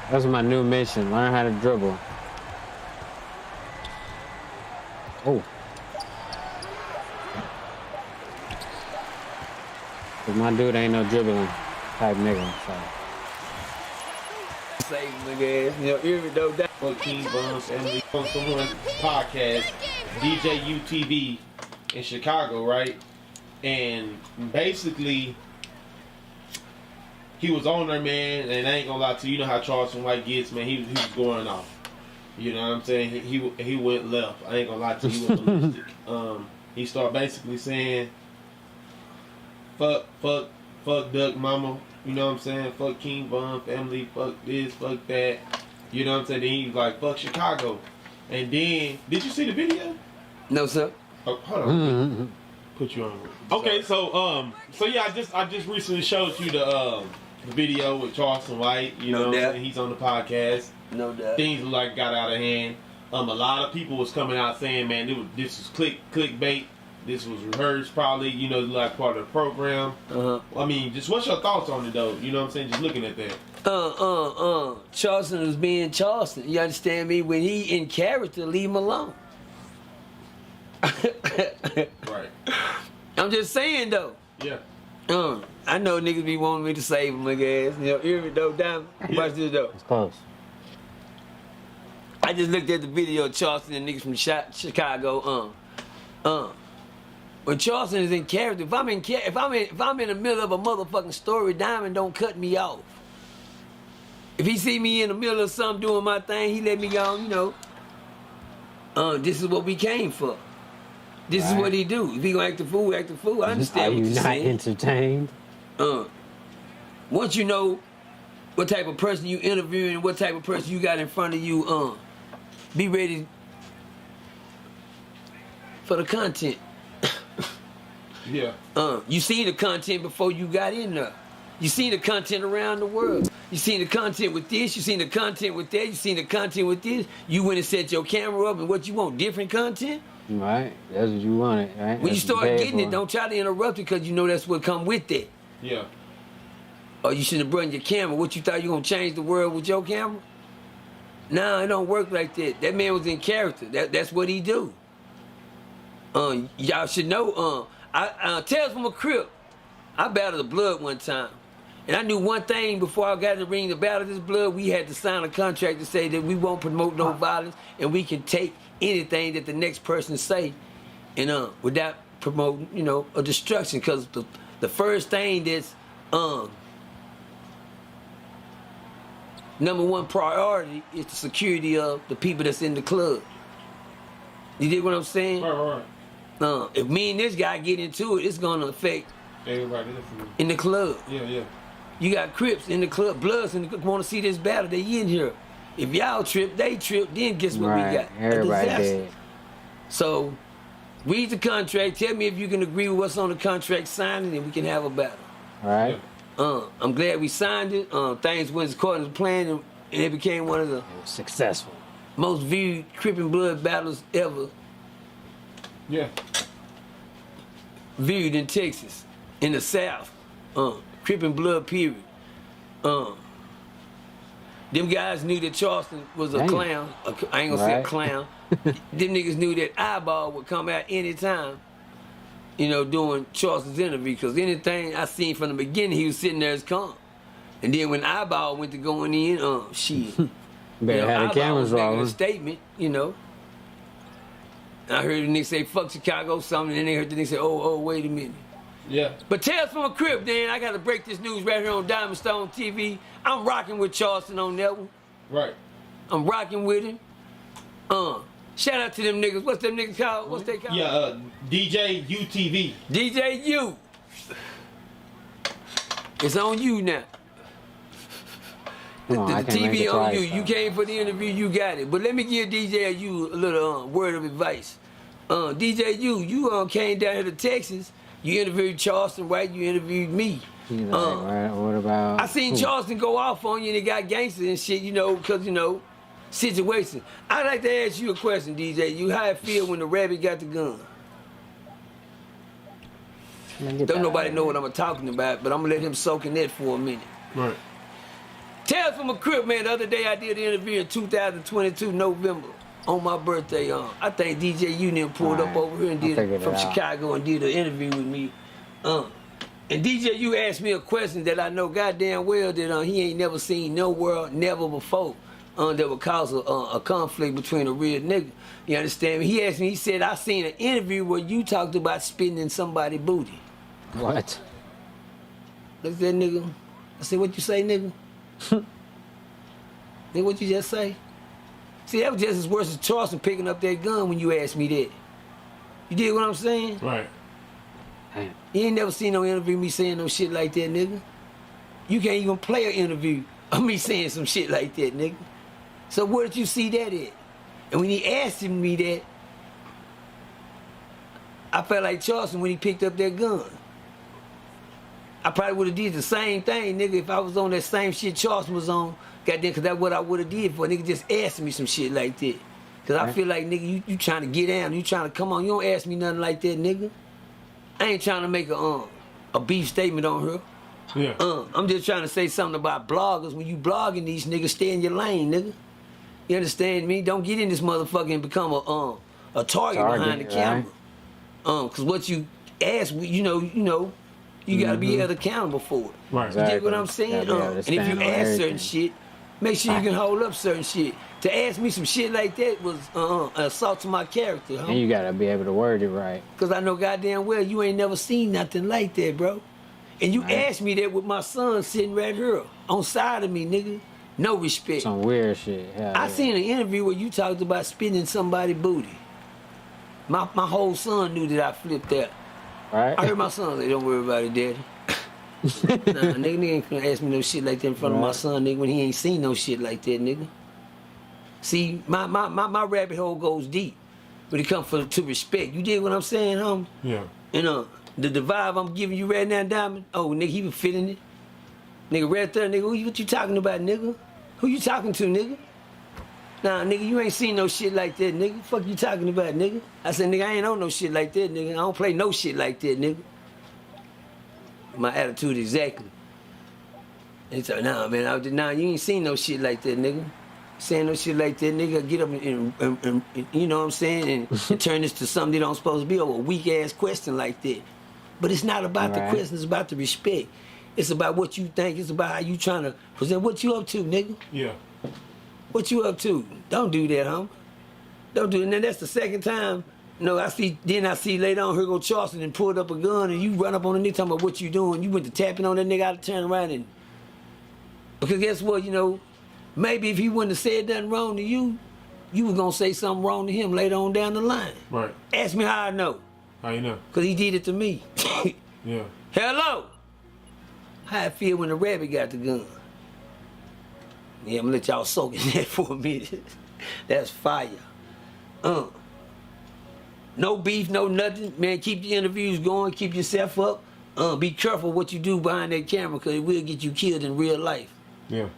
that's my new mission, learn how to dribble. Oh. Cause my dude ain't no dribbling type nigga, so. Say, nigga ass, you know, even though that for King Bums and we on someone podcast, DJ UTV in Chicago, right? And basically, he was on there, man, and I ain't gonna lie to you, you know how Charleston White gets, man, he was going off. You know what I'm saying? He went left. I ain't gonna lie to you, he went ballistic. He started basically saying, fuck Duck Mama. You know what I'm saying? Fuck King Von family, fuck this, fuck that. You know what I'm saying? Then he's like, fuck Chicago. And then, did you see the video? No, sir. Oh, hold on. Put you on. Okay, so yeah, I just recently showed you the video with Charleston White. You know, and he's on the podcast. No doubt. Things like got out of hand. A lot of people was coming out saying, man, this was clickbait. This was rehearsed, probably, you know, like part of the program. I mean, just what's your thoughts on it, though? You know what I'm saying? Just looking at that. Charleston was being Charleston. You understand me? When he in character, leave him alone. Right. I'm just saying, though. Yeah. I know niggas be wanting me to save him, nigga ass. You know, hear me, though, damn. Watch this, though. It's close. I just looked at the video of Charleston and niggas from Chicago. When Charleston is in character, if I'm in the middle of a motherfucking story, Diamond don't cut me off. If he see me in the middle of something doing my thing, he let me go, you know. This is what we came for. This is what he do. If he gonna act the fool, act the fool. I understand what you're saying. Are you not entertained? Once you know what type of person you interviewing and what type of person you got in front of you, be ready for the content. Yeah. You seen the content before you got in there. You seen the content around the world. You seen the content with this. You seen the content with that. You seen the content with this. You went and set your camera up and what you want, different content? Right. That's what you wanted, right? When you start getting it, don't try to interrupt it because you know that's what come with it. Yeah. Or you should have brought your camera. What you thought you gonna change the world with your camera? Nah, it don't work like that. That man was in character. That's what he do. Y'all should know. Tales from a Crip. I battled the Blood one time. And I knew one thing before I got in the ring to battle this Blood, we had to sign a contract to say that we won't promote no violence and we can take anything that the next person say and without promoting, you know, a destruction. Because the first thing that's number one priority is the security of the people that's in the club. You dig what I'm saying? Right. If me and this guy get into it, it's gonna affect everybody in the club. Yeah. You got Crips in the club, Bloods want to see this battle. They in here. If y'all trip, they trip. Then guess what we got? Everybody a disaster. dead. So read the contract. Tell me if you can agree with what's on the contract, sign it, and we can have a battle. All right. I'm glad we signed it. Things went according to plan, and it became one of the successful, most viewed Crip and Blood battles ever. Yeah. Viewed in Texas, in the South. Crip and Blood, period. Them guys knew that Charleston was a clown. I ain't gonna say a clown. Them niggas knew that Eyeball would come out anytime, doing Charleston's interview. Because anything I seen from the beginning, he was sitting there as calm. And then when Eyeball went to going in, shit. Better had the cameras rolling. A statement, I heard the nigga say, fuck Chicago, something, and then they heard the nigga say, oh, wait a minute. Yeah. But Tales from a Crip, then, I gotta break this news right here on Diamond Stone TV. I'm rocking with Charleston on that one. Right. I'm rocking with him. Shout out to them niggas. What's them niggas called? What's they called? Yeah, DJ UTV. DJ U. It's on you now. The TV on you. You came for the interview, you got it. But let me give DJ U a little word of advice. DJ U, you came down here to Texas. You interviewed Charleston, right? You interviewed me. What about? I seen Charleston go off on you and it got gangster and shit, because, situation. I'd like to ask you a question, DJ U. How it feel when the rabbit got the gun? Don't nobody know what I'm talking about, but I'm going to let him soak in that for a minute. Right. Tales from a Crip, man. The other day I did an interview in 2022, November, on my birthday. I think DJ Union pulled up over here and did it from Chicago and did an interview with me. And DJ U asked me a question that I know goddamn well that he ain't never seen nowhere, never before, that would cause a conflict between a real nigga. You understand me? He asked me, he said, I seen an interview where you talked about spitting in somebody's booty. What? Look at that nigga. I said, what you say, nigga? Then what you just say? See, that was just as worse as Charleston picking up that gun when you asked me that. You dig what I'm saying? Right. You ain't never seen no interview me saying no shit like that, nigga. You can't even play an interview of me saying some shit like that, nigga. So where did you see that at? And when he asked me that, I felt like Charleston when he picked up that gun. I probably would have did the same thing, nigga, if I was on that same shit Charleston was on. Goddamn, because that's what I would have did for a nigga just asked me some shit like that. Because I feel like, nigga, you trying to get down. You trying to come on. You don't ask me nothing like that, nigga. I ain't trying to make a beef statement on her. Yeah. I'm just trying to say something about bloggers. When you blogging these niggas, stay in your lane, nigga. You understand me? Don't get in this motherfucker and become a target behind the camera. Because what you ask, you gotta be held accountable for it. Right. You get what I'm saying? And if you ask certain shit, make sure you can hold up certain shit. To ask me some shit like that was an assault to my character, huh? And you gotta be able to word it right. Because I know goddamn well you ain't never seen nothing like that, bro. And you asked me that with my son sitting right here on side of me, nigga. No respect. Some weird shit. I seen an interview where you talked about spinning somebody's booty. My whole son knew that I flipped that. Right. I heard my son say, don't worry about it, daddy. Nah, nigga ain't gonna ask me no shit like that in front of my son, nigga, when he ain't seen no shit like that, nigga. See, my rabbit hole goes deep when it comes to respect. You dig what I'm saying, homie? Yeah. And the vibe I'm giving you right now, Diamond, oh, nigga, he was feeling it. Nigga, right there, nigga, what you talking about, nigga? Who you talking to, nigga? Nah, nigga, you ain't seen no shit like that, nigga. Fuck you talking about, nigga? I said, nigga, I ain't on no shit like that, nigga. I don't play no shit like that, nigga. My attitude exactly. And he said, nah, man, you ain't seen no shit like that, nigga. Saying no shit like that, nigga, get up and you know what I'm saying, and turn this to something that don't supposed to be, or a weak-ass question like that. But it's not about the question, it's about the respect. It's about what you think, it's about how you trying to present. What you up to, nigga? Yeah. What you up to? Don't do that, homie. Don't do it. And then that's the second time. No, I see later on, here go Charleston and pulled up a gun and you run up on the nigga talking about what you doing. You went to tapping on that nigga, I turn around and... Because guess what, maybe if he wouldn't have said nothing wrong to you you was gonna say something wrong to him later on down the line. Right. Ask me how I know. How you know? Cause he did it to me. Yeah. Hello. How I feel when the rabbit got the gun. Yeah, I'm gonna let y'all soak in that for a minute. That's fire. No beef, no nothing. Man, keep the interviews going, keep yourself up. Be careful what you do behind that camera, because it will get you killed in real life. Yeah.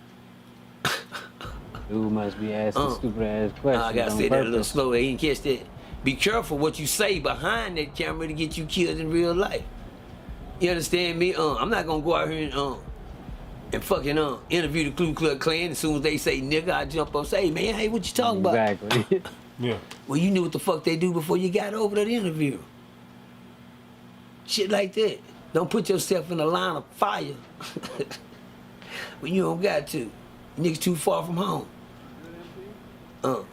Dude must be asking stupid ass questions. I gotta say that a little slower. He didn't catch that. Be careful what you say behind that camera to get you killed in real life. You understand me? I'm not gonna go out here and fucking interview the Ku Klux Klan. As soon as they say nigga, I jump up and say, hey man, hey, what you talking about? Exactly. Yeah. Well, you knew what the fuck they do before you got over that interview. Shit like that. Don't put yourself in a line of fire when you don't got to. Niggas too far from home. Nigga,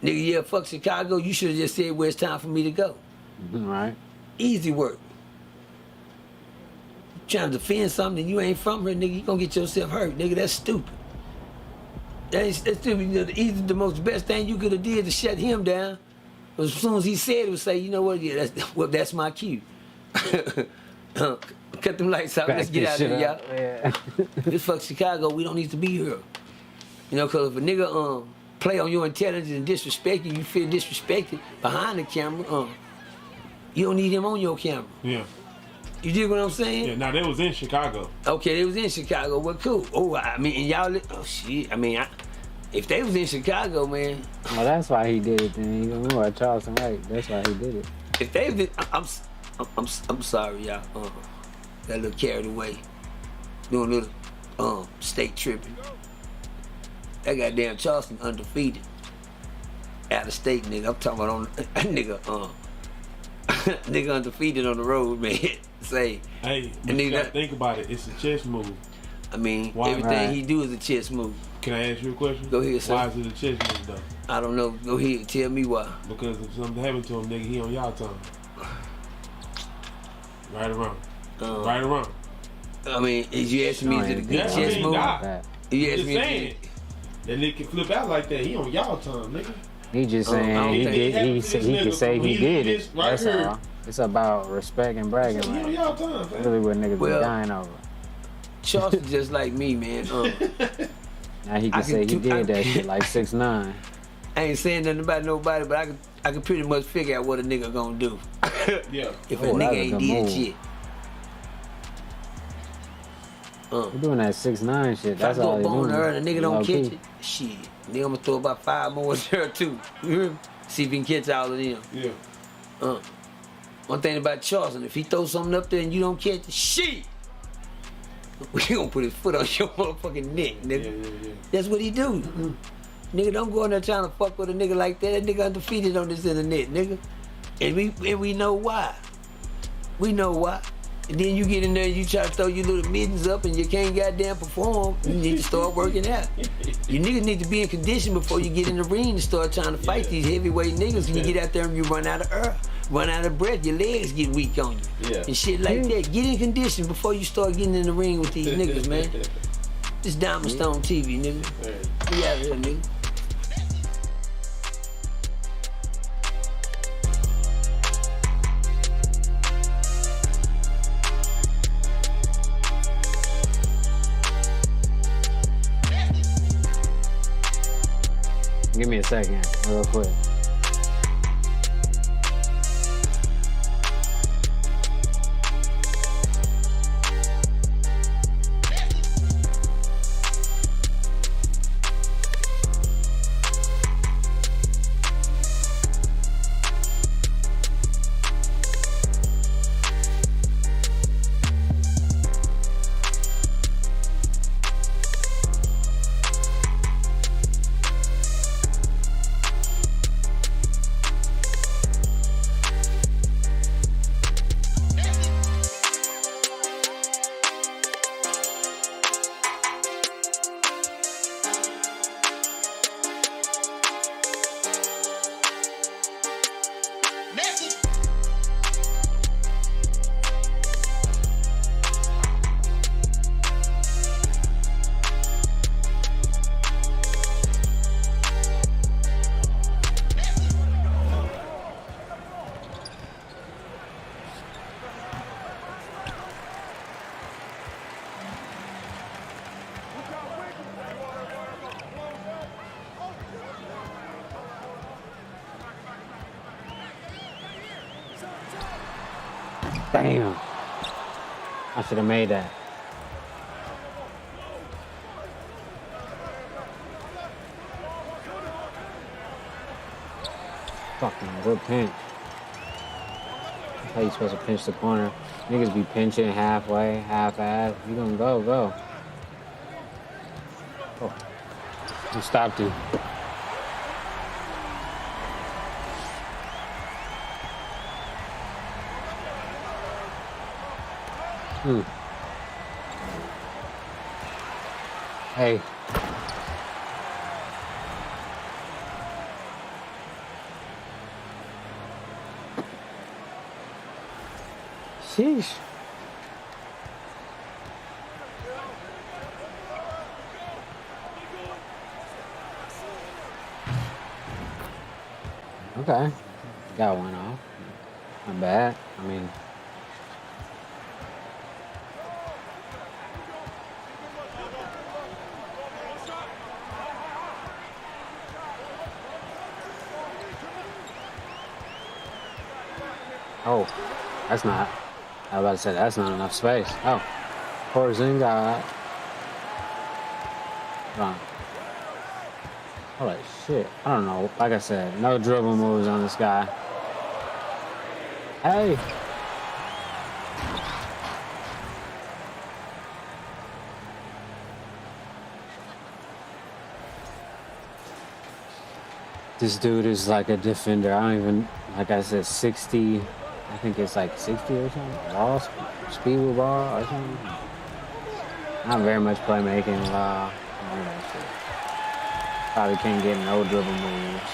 yeah, fuck Chicago. You should have just said where it's time for me to go. Right. Easy work. Trying to defend something and you ain't from here, nigga, you gonna get yourself hurt, nigga. That's stupid. That's stupid. The most best thing you could have did to shut him down was as soon as he said it, was say, you know what, yeah, that's my cue. Cut them lights out. Let's get out of here, y'all. Yeah. This fuck Chicago. We don't need to be here. You know, because if a nigga play on your intelligence and disrespect you, you feel disrespected behind the camera, you don't need him on your camera. Yeah. You dig what I'm saying? Yeah, now they was in Chicago. Okay, they was in Chicago. Well, cool. Oh, I mean, and y'all, oh shit. I mean, if they was in Chicago, man. Well, that's why he did it. Then you know, Charleston White. That's why he did it. If they was, I'm sorry, y'all. Got a little carried away, doing a little state tripping. That goddamn Charleston undefeated. Out of state, nigga. I'm talking about nigga. Nigga undefeated on the road, man. Say, hey, you gotta think about it. It's a chess move. I mean, everything he do is a chess move. Can I ask you a question? Go ahead, sir. Why is it a chess move, though? I don't know. Go ahead. Tell me why. Because if something happened to him, nigga, he on y'all time. Right or wrong? Right or wrong? I mean, is you asking me is it a good chess move? You asking me? Saying that nigga can flip out like that. He on y'all time, nigga. He just saying he can say he did it. That's all. It's about respect and bragging. He on y'all time, fam. Really what niggas be dying over. Charles is just like me, man. Now he can say he did that shit like 6'9". I ain't saying nothing about nobody, but I can pretty much figure out what a nigga gonna do. Yeah. If a nigga ain't did shit. You're doing that 6'9" shit. That's all. If I go bone her and a nigga don't Okay. catch it, shit. Nigga, I'm gonna throw about 5 more in there too. You hear me? See if he can catch all of them. Yeah. One thing about Charleston, if he throws something up there and you don't catch it, shit. We gonna put his foot on your motherfucking neck, nigga. Yeah. That's what he do. Nigga, don't go in there trying to fuck with a nigga like that. That nigga undefeated on this internet, nigga. And we know why. We know why. And then you get in there and you try to throw your little mittens up and you can't goddamn perform. You need to start working out. You niggas need to be in condition before you get in the ring and start trying to fight these heavyweight niggas. And you get out there and you run out of air, run out of breath, your legs get weak on you. Yeah. And shit like that. Get in condition before you start getting in the ring with these niggas, man. This Diamond Stone TV, nigga. We out here, nigga. Give me a second, real quick. Damn. I should have made that. Fucking good pinch. That's how you supposed to pinch the corner. Niggas be pinching halfway, half-ass. You gonna go, go. Oh. I stopped you. Hey. Sheesh. Okay. Got one off. Not bad. I mean, oh, that's not. I was about to say that's not enough space. Oh, Porzingis. Hold on. Holy shit. I don't know. Like I said, no dribble moves on this guy. Hey. This dude is like a defender. I don't even, like I said, 60. I think it's like 60 or something. Ball speed with ball or something. Not very much playmaking. Probably can't get no dribble moves.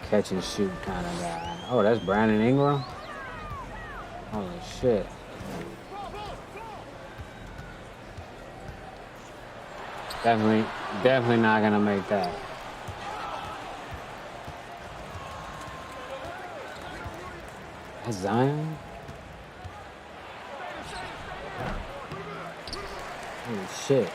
Catch and shoot kind of guy. Oh, that's Brandon Ingram? Holy shit. Definitely not gonna make that. That's Zion? Holy shit.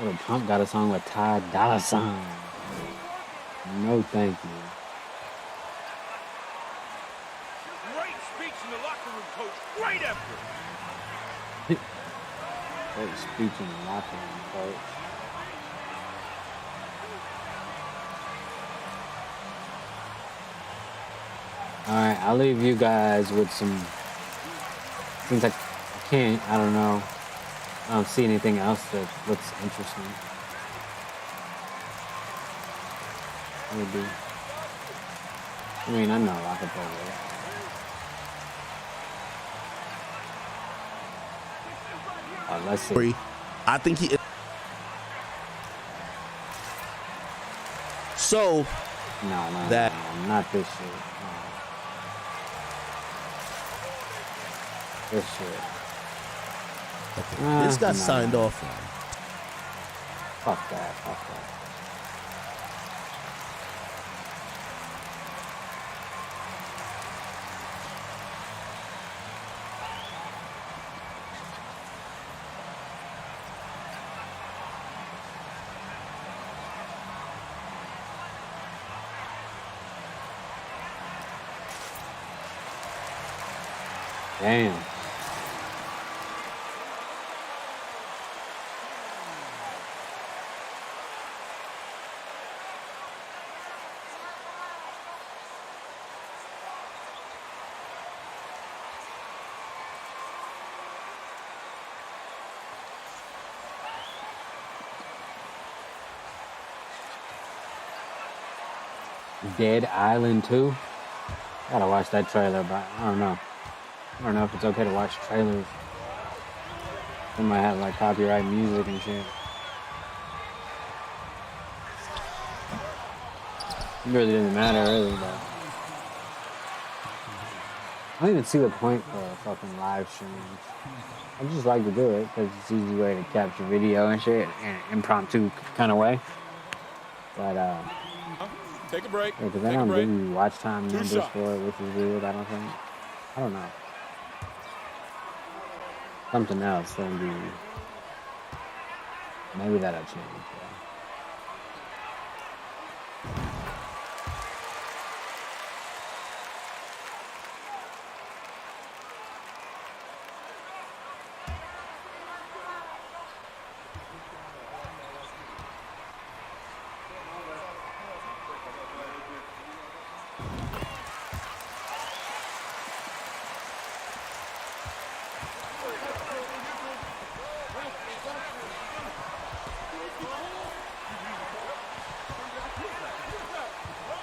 Little Pump got a song with Ty Dolla $ign. No thank you. Great speech in the locker room, coach. Great effort. Great speech in the locker room, coach. Alright, I'll leave you guys with some, since I can't, I don't know. I don't see anything else that looks interesting. Maybe. I mean, I know I could play with it. Let's see. I think he. So. No, that not this shit. No. This shit. Okay. This got signed off on. Fuck that. Damn. Dead Island 2? Gotta watch that trailer, but I don't know. I don't know if it's okay to watch trailers. They might have like copyright music and shit. It really doesn't matter, really, but I don't even see the point for fucking live streams. I just like to do it because it's an easy way to capture video and shit in an impromptu kind of way. But, take a break. Yeah, because I don't give you watch time numbers for it, which is weird, I don't think. I don't know. Something else that'll be... Maybe that'll change. Yeah.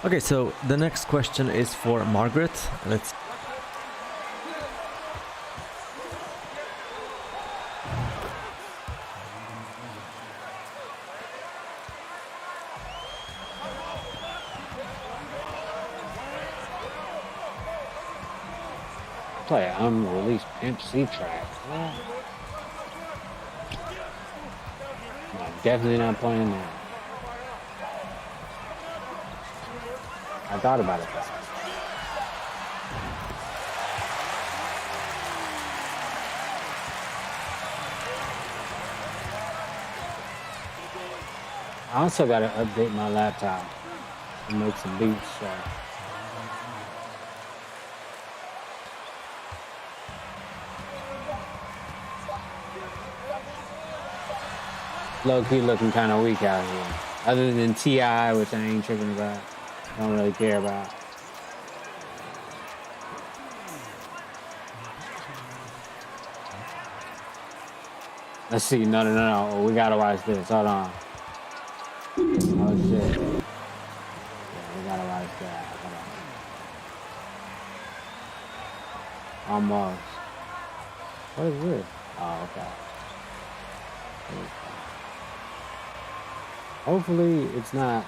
Okay, so the next question is for Margaret. Let's. Play unreleased Pimp C track. No, definitely not playing that. I thought about it. I also got to update my laptop and make some beats. So. Low-key looking kind of weak out here. Other than T.I., which I ain't tripping about. Don't really care about. Let's see. No. We gotta watch this. Hold on. Oh shit. Yeah, we gotta watch that. Hold on. Almost. What is this? Oh, okay. Hopefully it's not.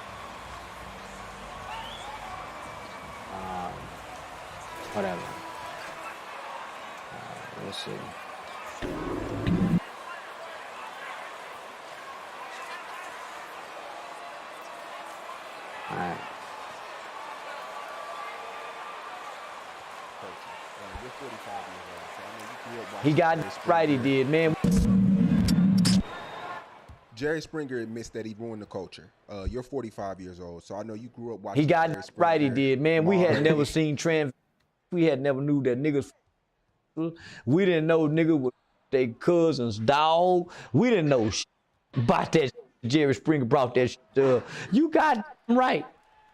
Whatever. We'll see. All right. He got it right, he did, man. Jerry Springer admits that he ruined the culture. You're 45 years old, so I know you grew up watching. He got Jerry it right, he did, man. We had never seen trans. We had never knew that niggas. We didn't know niggas was their cousin's dog. We didn't know about that. Jerry Springer brought that shit. You got right.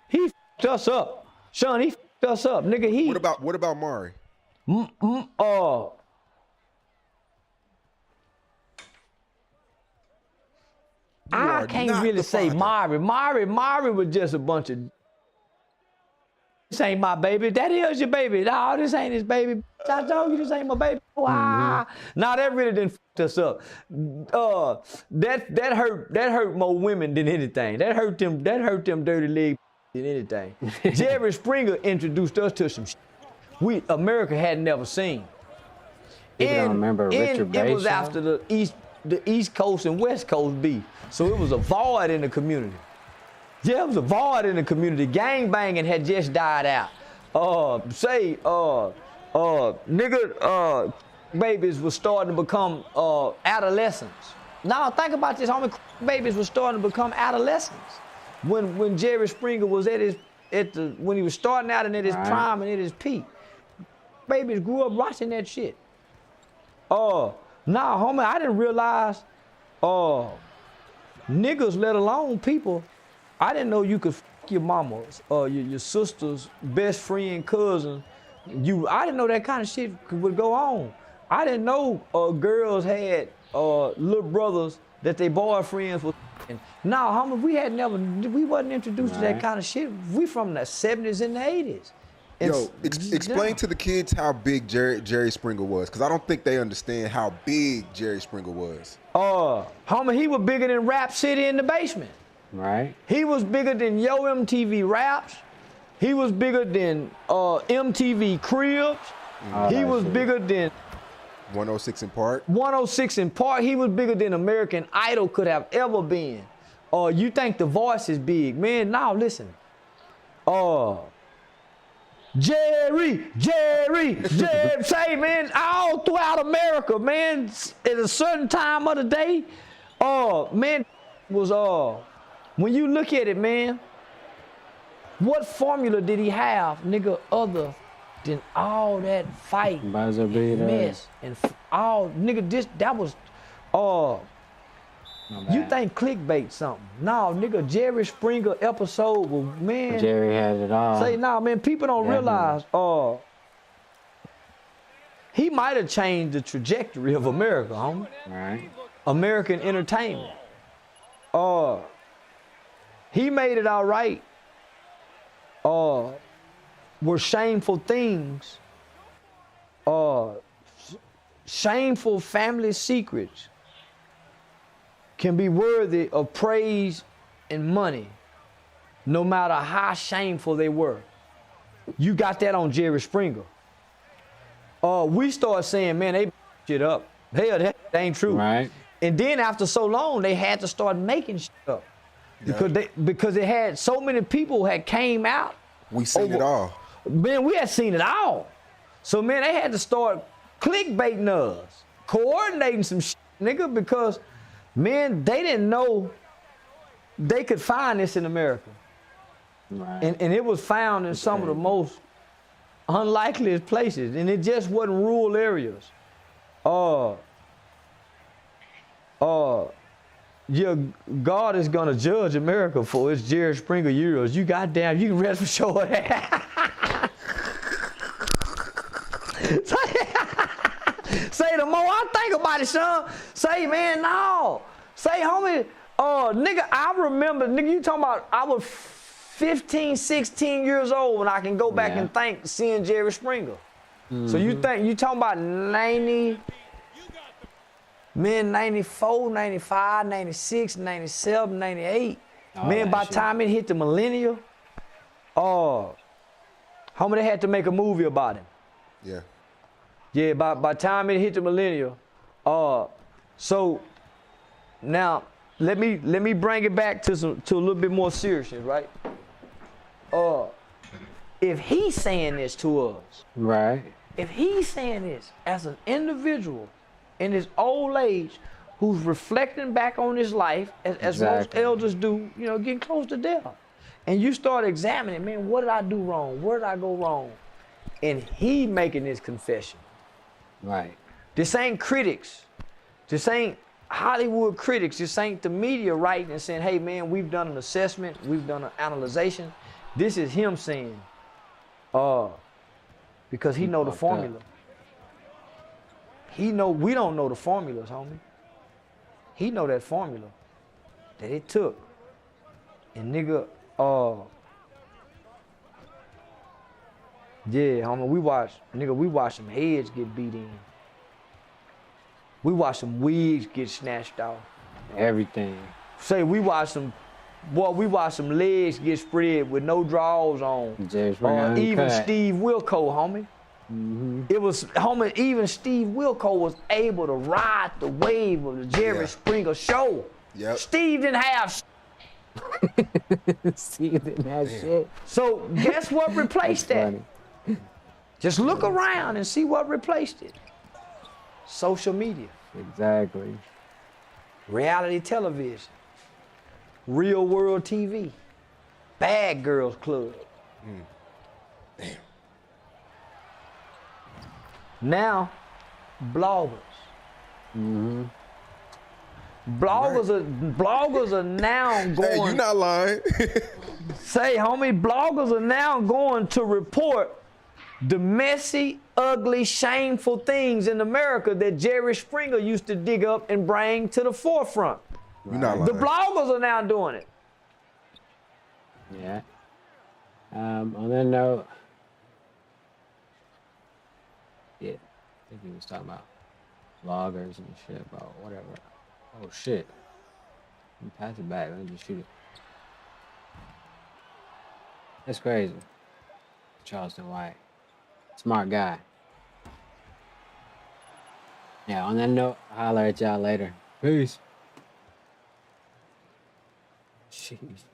He f***ed us up, Sean. He f***ed us up, nigga. What about Maury? I can't really say Maury. Maury was just a bunch of. This ain't my baby. That is your baby. No, this ain't his baby. I told you this ain't my baby. Wow. Now that really didn't f*** us up. That hurt more women than anything. That hurt them dirty legs than anything. Jerry Springer introduced us to some shit America had never seen. People don't remember Richard Bay. It was after the East Coast and West Coast beef. So it was a void in the community. Yeah, it was a void in the community. Gang banging had just died out. Babies were starting to become adolescents. Now think about this, homie. Babies were starting to become adolescents when Jerry Springer was when he was starting out and at his prime and at his peak. Babies grew up watching that shit. Nah, homie, I didn't realize niggas, let alone people. I didn't know you could f*** your mama's, your sister's best friend, cousin. I didn't know that kind of shit would go on. I didn't know girls had little brothers that their boyfriends were f***ing. Nah, homie, we wasn't introduced to that kind of shit. We from the 70s and the 80s. Yo, explain to the kids how big Jerry Springer was, because I don't think they understand how big Jerry Springer was. Homie, he was bigger than Rap City in the Basement. Right. He was bigger than Yo MTV Raps. He was bigger than MTV Cribs. He was bigger than 106 in Park. 106 in Park. He was bigger than American Idol could have ever been. You think The Voice is big, man? Now listen. Jerry, say, man, all throughout America, man, at a certain time of the day, man, was, when you look at it, man, what formula did he have, nigga, other than all that fight, mess, and all, nigga, that was, you think clickbait something. No, nigga, Jerry Springer episode was, man. Jerry had it all. Say, nah, man, people don't realize, he might have changed the trajectory of America, homie. Right. American entertainment. He made it all right. Were shameful things, shameful family secrets can be worthy of praise and money, no matter how shameful they were. You got that on Jerry Springer. We start saying, man, they shit up. Hell, that ain't true. Right. And then after so long, they had to start making shit up. Because they had so many people had came out. We seen it all. Man, we had seen it all. So, man, they had to start clickbaiting us, coordinating some shit, nigga, because, man, they didn't know they could find this in America. Right. And it was found in some of the most unlikeliest places, and it just wasn't rural areas. Yeah, God is gonna judge America for its Jerry Springer years. You goddamn, you can rest for sure. Say the more I think about it, son. Say, man, no. Say, homie, nigga, I remember, nigga, you talking about I was 15, 16 years old when I can go back and think seeing Jerry Springer. So you talking about 90, man, 94, 95, 96, 97, 98. Man, by the time it hit the millennial, homie, they had to make a movie about him. Yeah. Yeah, by the time it hit the millennial. So now let me bring it back to a little bit more seriousness, right? If he's saying this to us, right? If he's saying this as an individual in his old age, who's reflecting back on his life, as most elders do, you know, getting close to death, and you start examining, man, what did I do wrong? Where did I go wrong? And he making this confession. Right. This ain't critics. This ain't Hollywood critics. This ain't the media writing and saying, hey, man, we've done an assessment. We've done an analyzation. This is him saying, because he know the formula. He know we don't know the formulas, homie. He know that formula that it took. And nigga, yeah, homie, we watch some heads get beat in. We watch some wigs get snatched off. Everything. Say we watch some legs get spread with no drawers on. Even Steve Wilkos, homie. It was, homie, even Steve Wilkos was able to ride the wave of the Jerry Springer show. Yep. Steve didn't have Steve didn't have shit. So guess what replaced that? Just look around and see what replaced it. Social media. Exactly. Reality television. Real world TV. Bad Girls Club. Damn. Now, bloggers. Bloggers are now going. Hey, you not lying. Say, homie, bloggers are now going to report the messy, ugly, shameful things in America that Jerry Springer used to dig up and bring to the forefront. You not lying. The bloggers are now doing it. Yeah. On that note, yeah, I think he was talking about bloggers and shit, about whatever. Oh shit. Let me pass it back. Let me just shoot it. That's crazy. Charleston White. Smart guy. Yeah, on that note, I'll holler at y'all later. Peace. Jeez.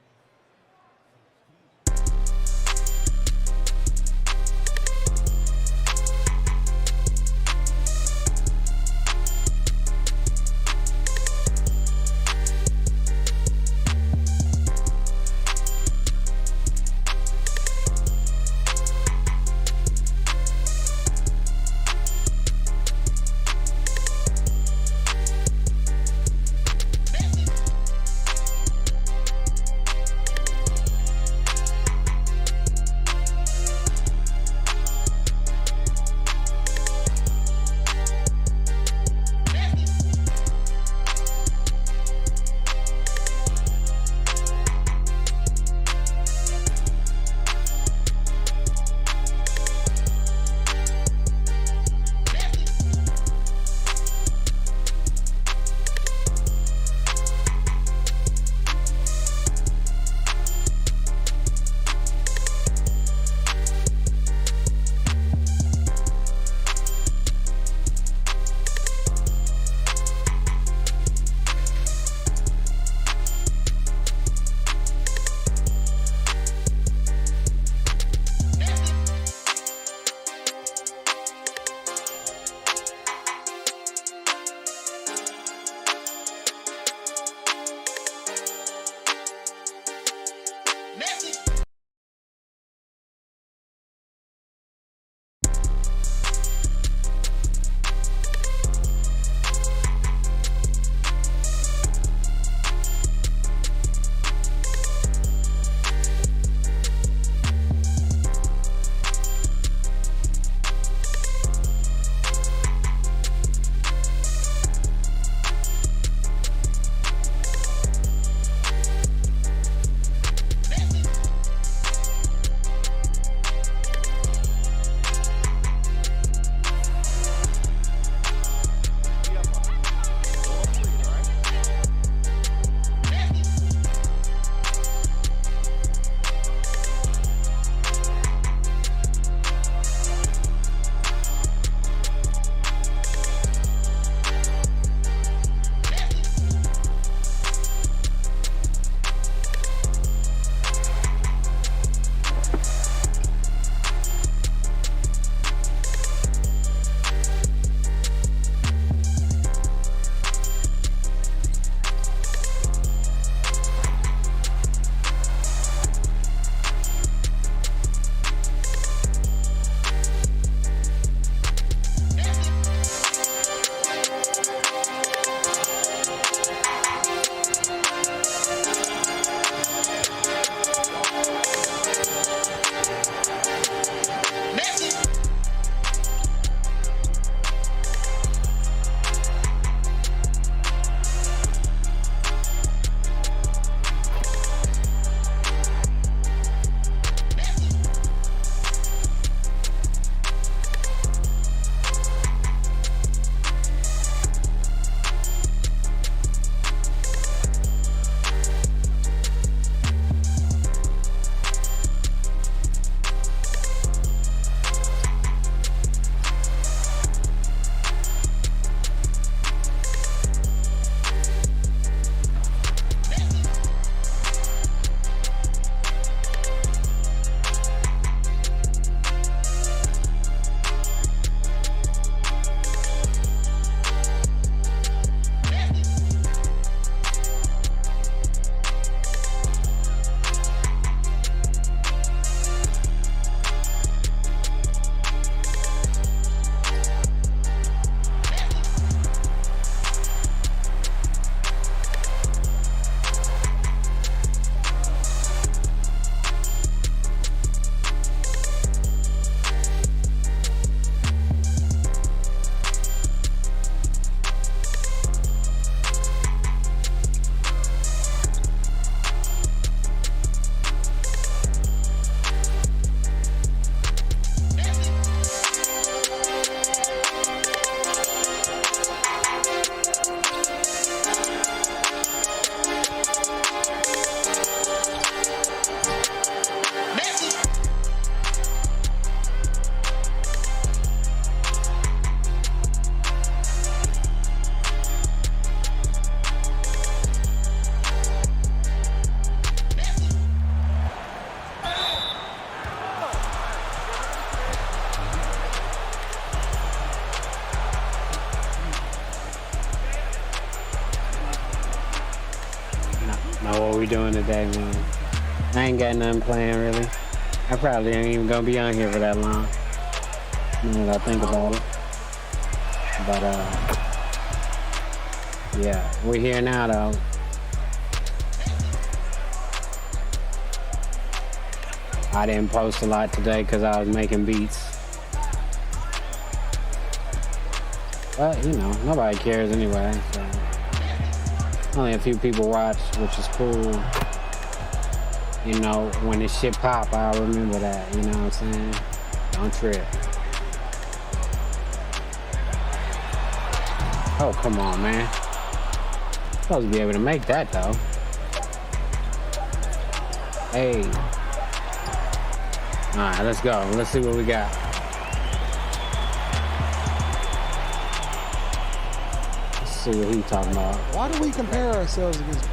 Know what we doing today, man. I ain't got nothing planned, really. I probably ain't even gonna be on here for that long. Now that I think about it. But, yeah, we're here now, though. I didn't post a lot today because I was making beats. But, you know, nobody cares anyway, so. Only a few people watch, which is cool. You know, when this shit pop, I'll remember that, you know what I'm saying? Don't trip. Oh, come on, man. Supposed to be able to make that, though. Hey. All right, let's go. Let's see what we got. Let's see what he's talking about. Why do we compare ourselves against?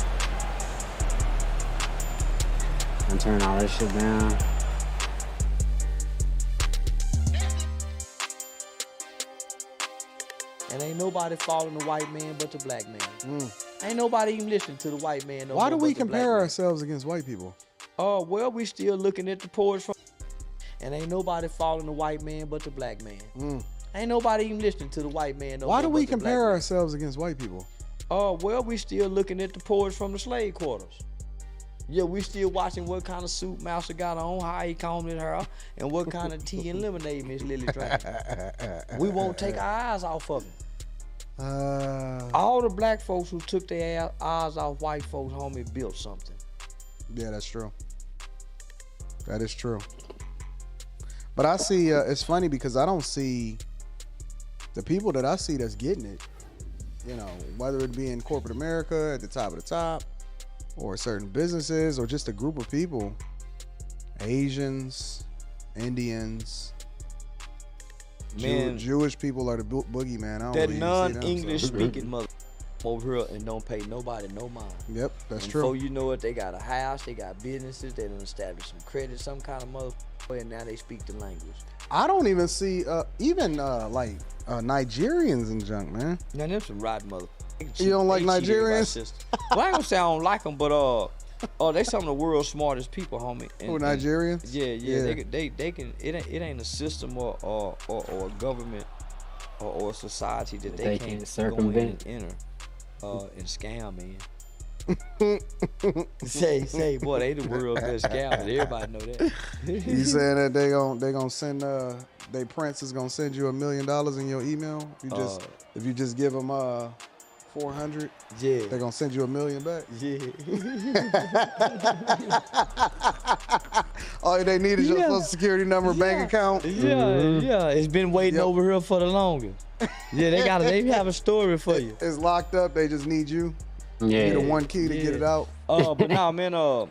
And turn all this shit down. And ain't nobody following the white man but the black man. Ain't nobody even listening to the white man. No Why do more we but the black compare man. ourselves against white people? Oh, well, we still looking at the poets from. And ain't nobody following the white man but the black man. Ain't nobody even listening to the white man. No Why do more we but the black compare man. ourselves against white people? Oh, well, we still looking at the poets from the slave quarters. Yeah, we still watching what kind of suit Master got on, how he combed his hair, and what kind of tea and lemonade Miss Lily drank. We won't take our eyes off of him. All the black folks who took their eyes off white folks, homie, built something. Yeah, that's true. That is true. But I see, it's funny because I don't see the people that I see that's getting it, you know, whether it be in corporate America at the top of the top, or certain businesses, or just a group of people, Asians, Indians, Jewish people are the boogeyman. I don't That really see them, non-English so. speaking mother over here and don't pay nobody no mind. Yep, that's and true. Before you know it, they got a house, they got businesses, they done established some credit, some kind of motherfucker, and now they speak the language. I don't even see even Nigerians and junk, man. Now them some rotten motherfuckers. You don't like Nigerians? Well, I ain't gonna say I don't like them, but they some of the world's smartest people, homie. Who, Nigerians? Yeah. They can. It ain't a system or a government or a society that they can't circumvent. go in and enter and scam, man. say, boy, they the world's best scammers. Everybody know that. You saying that they gonna send they prince is gonna send you $1 million in your email if you just give them 400? Yeah, they're gonna send you $1 million back. Yeah. All they need is your social security number, bank account. Yeah. It's been waiting over here for the longest. Yeah, they have a story for you. It's locked up. They just need you. Yeah. You need the one key to get it out. But nah, man. I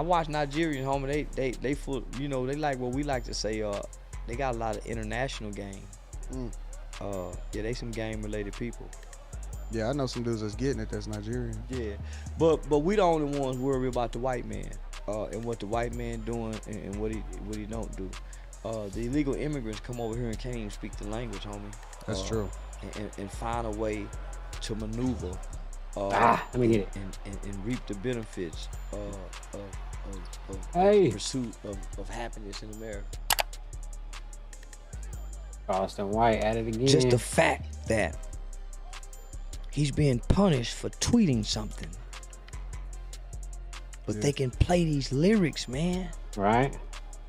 watch Nigerians, homie. They full. You know, they like what we like to say. They got a lot of international game. Yeah, they some game related people. Yeah, I know some dudes that's getting it. That's Nigerian. Yeah, but we the only ones worry about the white man and what the white man doing and what he don't do. The illegal immigrants come over here and can't even speak the language, homie. That's true. And find a way to maneuver. Let me get it. And reap the benefits of pursuit of happiness in America. Charleston White at it again. Just the fact that he's being punished for tweeting something. But they can play these lyrics, man. Right.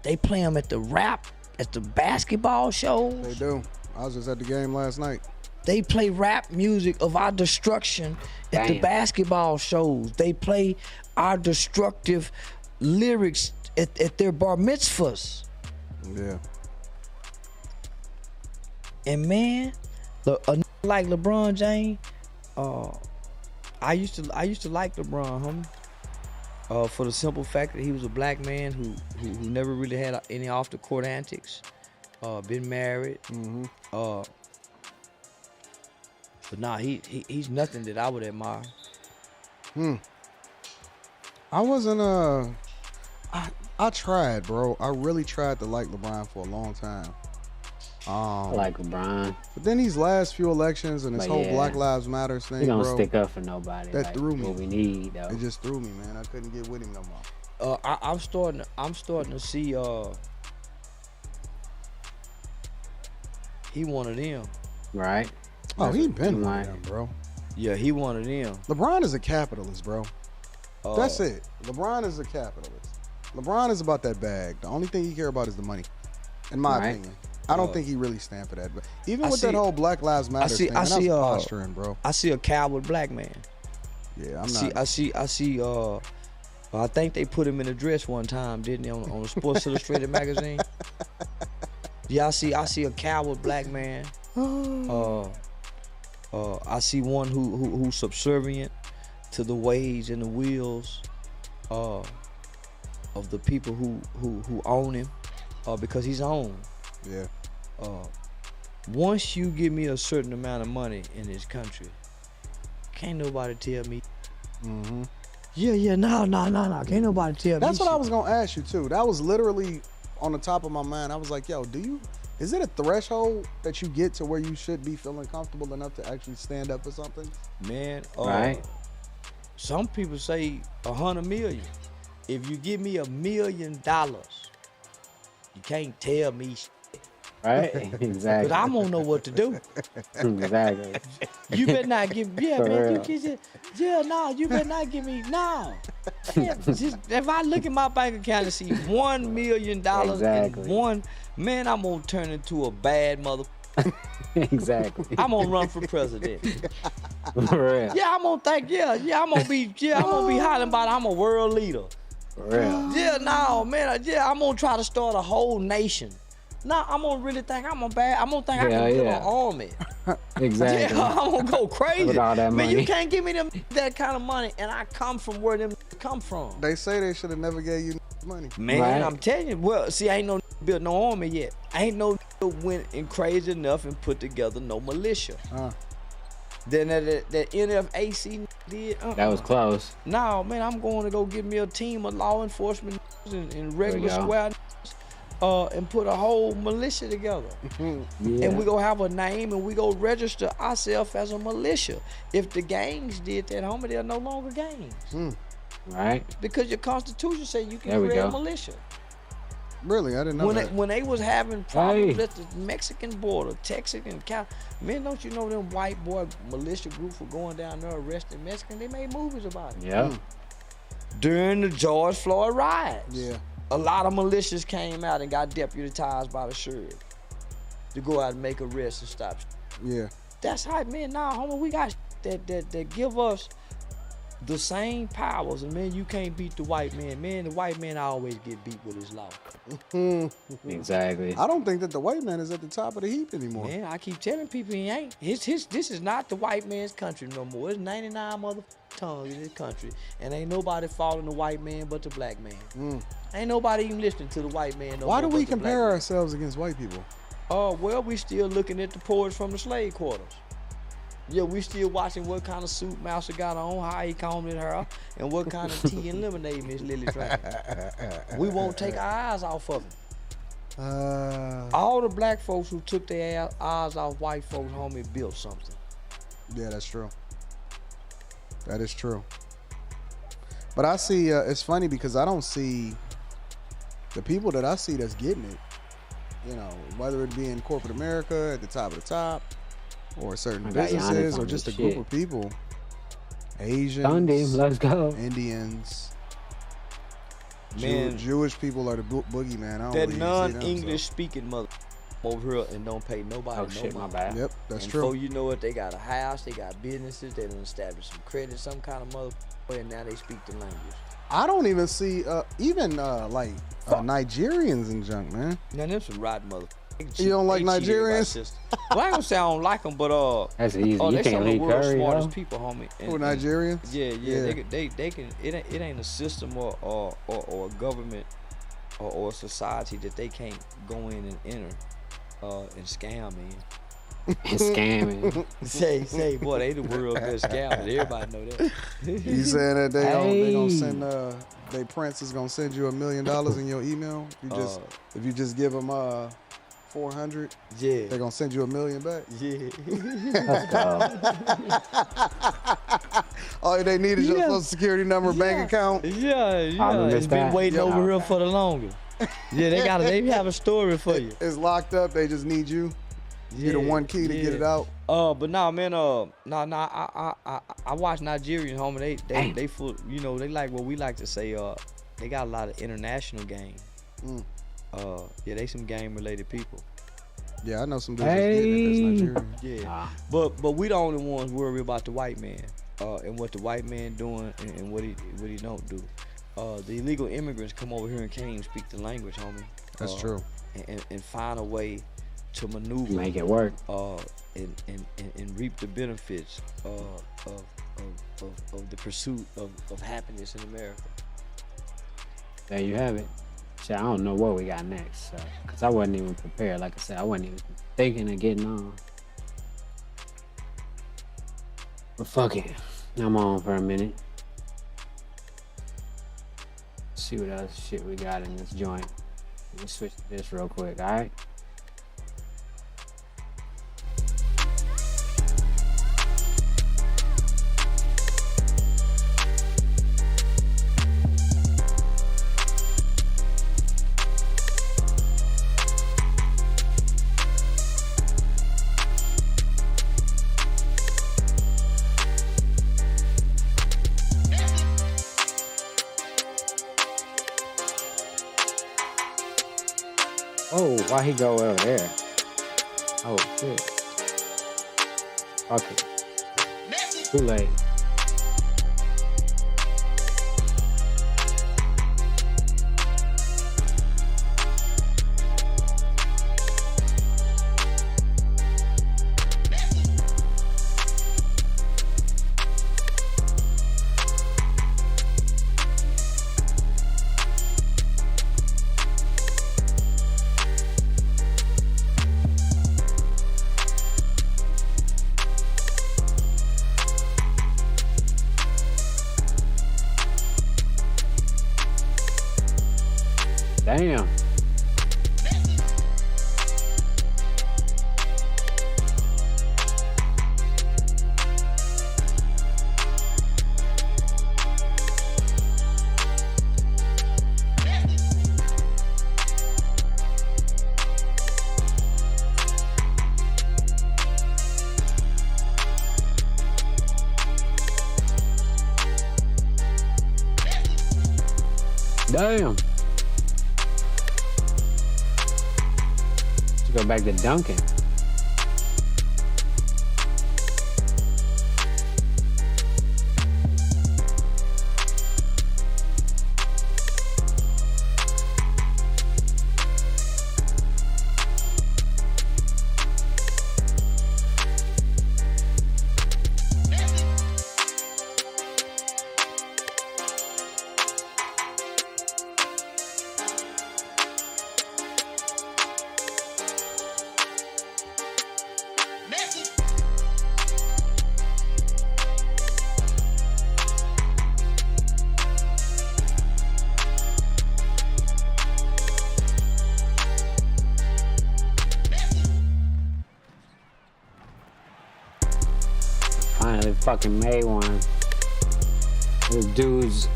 They play them at the basketball shows. They do. I was just at the game last night. They play rap music of our destruction at the basketball shows. They play our destructive lyrics at their bar mitzvahs. Yeah. And man, like LeBron James, I used to like LeBron, homie. For the simple fact that he was a black man who never really had any off the court antics, been married. But nah, he's nothing that I would admire. I wasn't I tried, bro. I really tried to like LeBron for a long time. I like LeBron. But then these last few elections and this But whole yeah. Black Lives Matter thing, He don't bro, stick up for nobody. that like threw me. What we need, though. It just threw me, man. I couldn't get with him no more. I'm starting to see he one of them. Right. Oh, he been one of them, bro. Yeah, he one of them. LeBron is a capitalist, bro. That's it. LeBron is a capitalist. LeBron is about that bag. The only thing he care about is the money, in my opinion. I don't think he really stand for that. But even with that whole Black Lives Matter thing, man, that's posturing, bro. I see a coward black man. Yeah, I'm not. I see. I think they put him in a dress one time, didn't they, on the Sports Illustrated magazine? Yeah, I see a coward black man. I see one who's subservient to the ways and the wills of the people who own him, because he's owned. Yeah. Once you give me a certain amount of money in this country, can't nobody tell me. Mm-hmm. No. Can't nobody tell me. That's what I was gonna ask you too. That was literally on the top of my mind. I was like, yo, is it a threshold that you get to where you should be feeling comfortable enough to actually stand up for something? Man, right. Some people say 100 million. If you give me $1 million, you can't tell me shit. Right? Exactly. Because I won't know what to do. Exactly. You better not give me, For man. real. You better not give me, no. If I look at my bank account and see $1 million Exactly. and one, man, I'm gonna turn into a bad mother. Exactly. I'm gonna run for president. For real. Yeah, I'm gonna think, I'm gonna be hollering about I'm a world leader. For real. Yeah, no, man, I'm gonna try to start a whole nation. No, I'm gonna really think I can build an army. Exactly. Yeah, I'm gonna go crazy. With all that Man, money. you can't give me that kind of money, and I come from where them come from. They say they should have never gave you money. Man, Right. I'm telling you. Well, see, I ain't no built no army yet. I ain't no went and crazy enough and put together no militia. Then that NFAC did. That was close. No, man, I'm going to go get me a team of law enforcement and regular go. squad and put a whole militia together. Yeah. And we go have a name and we go register ourselves as a militia. If the gangs did that, homie, they're no longer gangs. Right. Because your constitution say you There can we create a go. militia. Really, I didn't know that. When they was having problems Hey. at the Mexican border, Texas and Cal, man, don't you know them white boy militia groups were going down there arresting Mexicans? They made movies about it. Yeah. During the George Floyd riots. Yeah. A lot of militias came out and got deputized by the sheriff to go out and make arrests and stop. Yeah. That's how, man, homie, we got that give us the same powers, and man, you can't beat the white man. Man, the white man always get beat with his law. Exactly. I don't think that the white man is at the top of the heap anymore. Man, I keep telling people he ain't. This is not the white man's country no more. It's 99 mother tongues in this country, and ain't nobody following the white man but the black man. Ain't nobody even listening to the white man no more. Why do we but the black compare man. ourselves against white people? Well, we still looking at the porch from the slave quarters. Yeah, we still watching what kind of suit Master got on, how he combed his hair, and what kind of tea and lemonade Miss Lily drank. We won't take our eyes off of him. All the black folks who took their eyes off white folks, homie, built something. Yeah, that's true. That is true. But I see, it's funny because I don't see the people that I see that's getting it, you know, whether it be in corporate America at the top of the top, or certain I got businesses, Giannis or on just a this group shit. of people. Asians, Sunday, let's go. Indians, Man. Jewish people are the boogeyman. I don't That really see them, non-English speaking mother over here and don't pay nobody Oh no shit, my money. bad. Yep, that's And true. before you know it, they got a house, they got businesses, they done established some credit, some kind of mother, and now they speak the language. I don't even see even Nigerians and junk, man. Now them some rotten mother. You don't like Nigerians? Well, I ain't gonna say I don't like them, but That's easy. oh, You they can't some of the leave world's Curry, smartest yo. people, homie. Who, Nigerians? Yeah, Yeah. they can. It ain't a system or a government or a society that they can't go in and enter and scam in. Scamming. Say, boy, they the world's best scammers. Everybody know that. You saying that they gonna Hey. send they prince is gonna send you $1 million in your email if you just give them 400. Yeah. They're gonna send you $1 million back. Yeah. All they need is your social security number, bank account. Yeah. It's been waiting over here for the longest. Yeah, they have a story for you. It's locked up. They just need you. You're the one key to get it out. But nah, man. I watch Nigerians, homie. They full. You know, they like what we like to say. They got a lot of international game. They some game related people. Yeah, I know some dudes that's Nigerian. Yeah, but we the only ones worry about the white man and what the white man doing and what he don't do. The illegal immigrants come over here and can't even speak the language, homie. That's true. And find a way to maneuver, make it work, and reap the benefits of the pursuit of happiness in America. There you have it. Shit, I don't know what we got next, so, cause I wasn't even prepared. Like I said, I wasn't even thinking of getting on. But fuck it, I'm on for a minute. Let's see what else shit we got in this joint. Let me switch to this real quick, all right? Oh, why he go over there? Oh shit. Okay. Too late. Damn. Damn. Let's go back to Duncan. Finally fucking made one. This dude's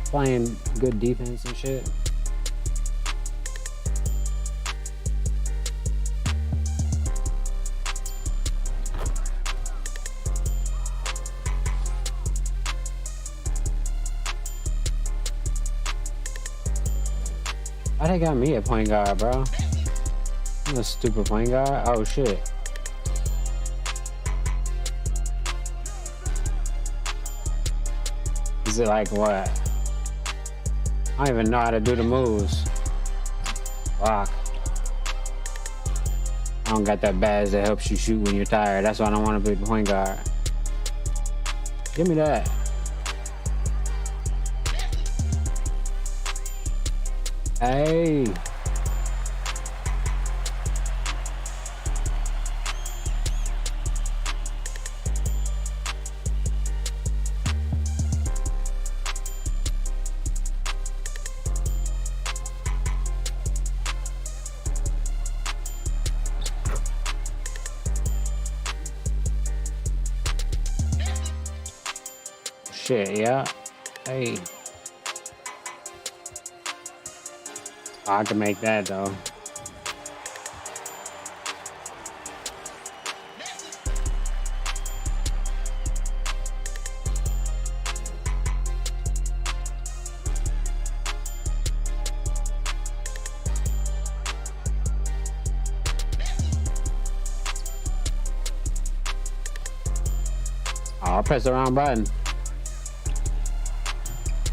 playing good defense and shit. Why they got me at point guard, bro? I'm a stupid point guard. Oh shit. Is it like what? I don't even know how to do the moves. Fuck. I don't got that badge that helps you shoot when you're tired. That's why I don't want to be the point guard. Give me that. Hey. shit, yeah. Hey. I can make that though. I'll press the wrong button.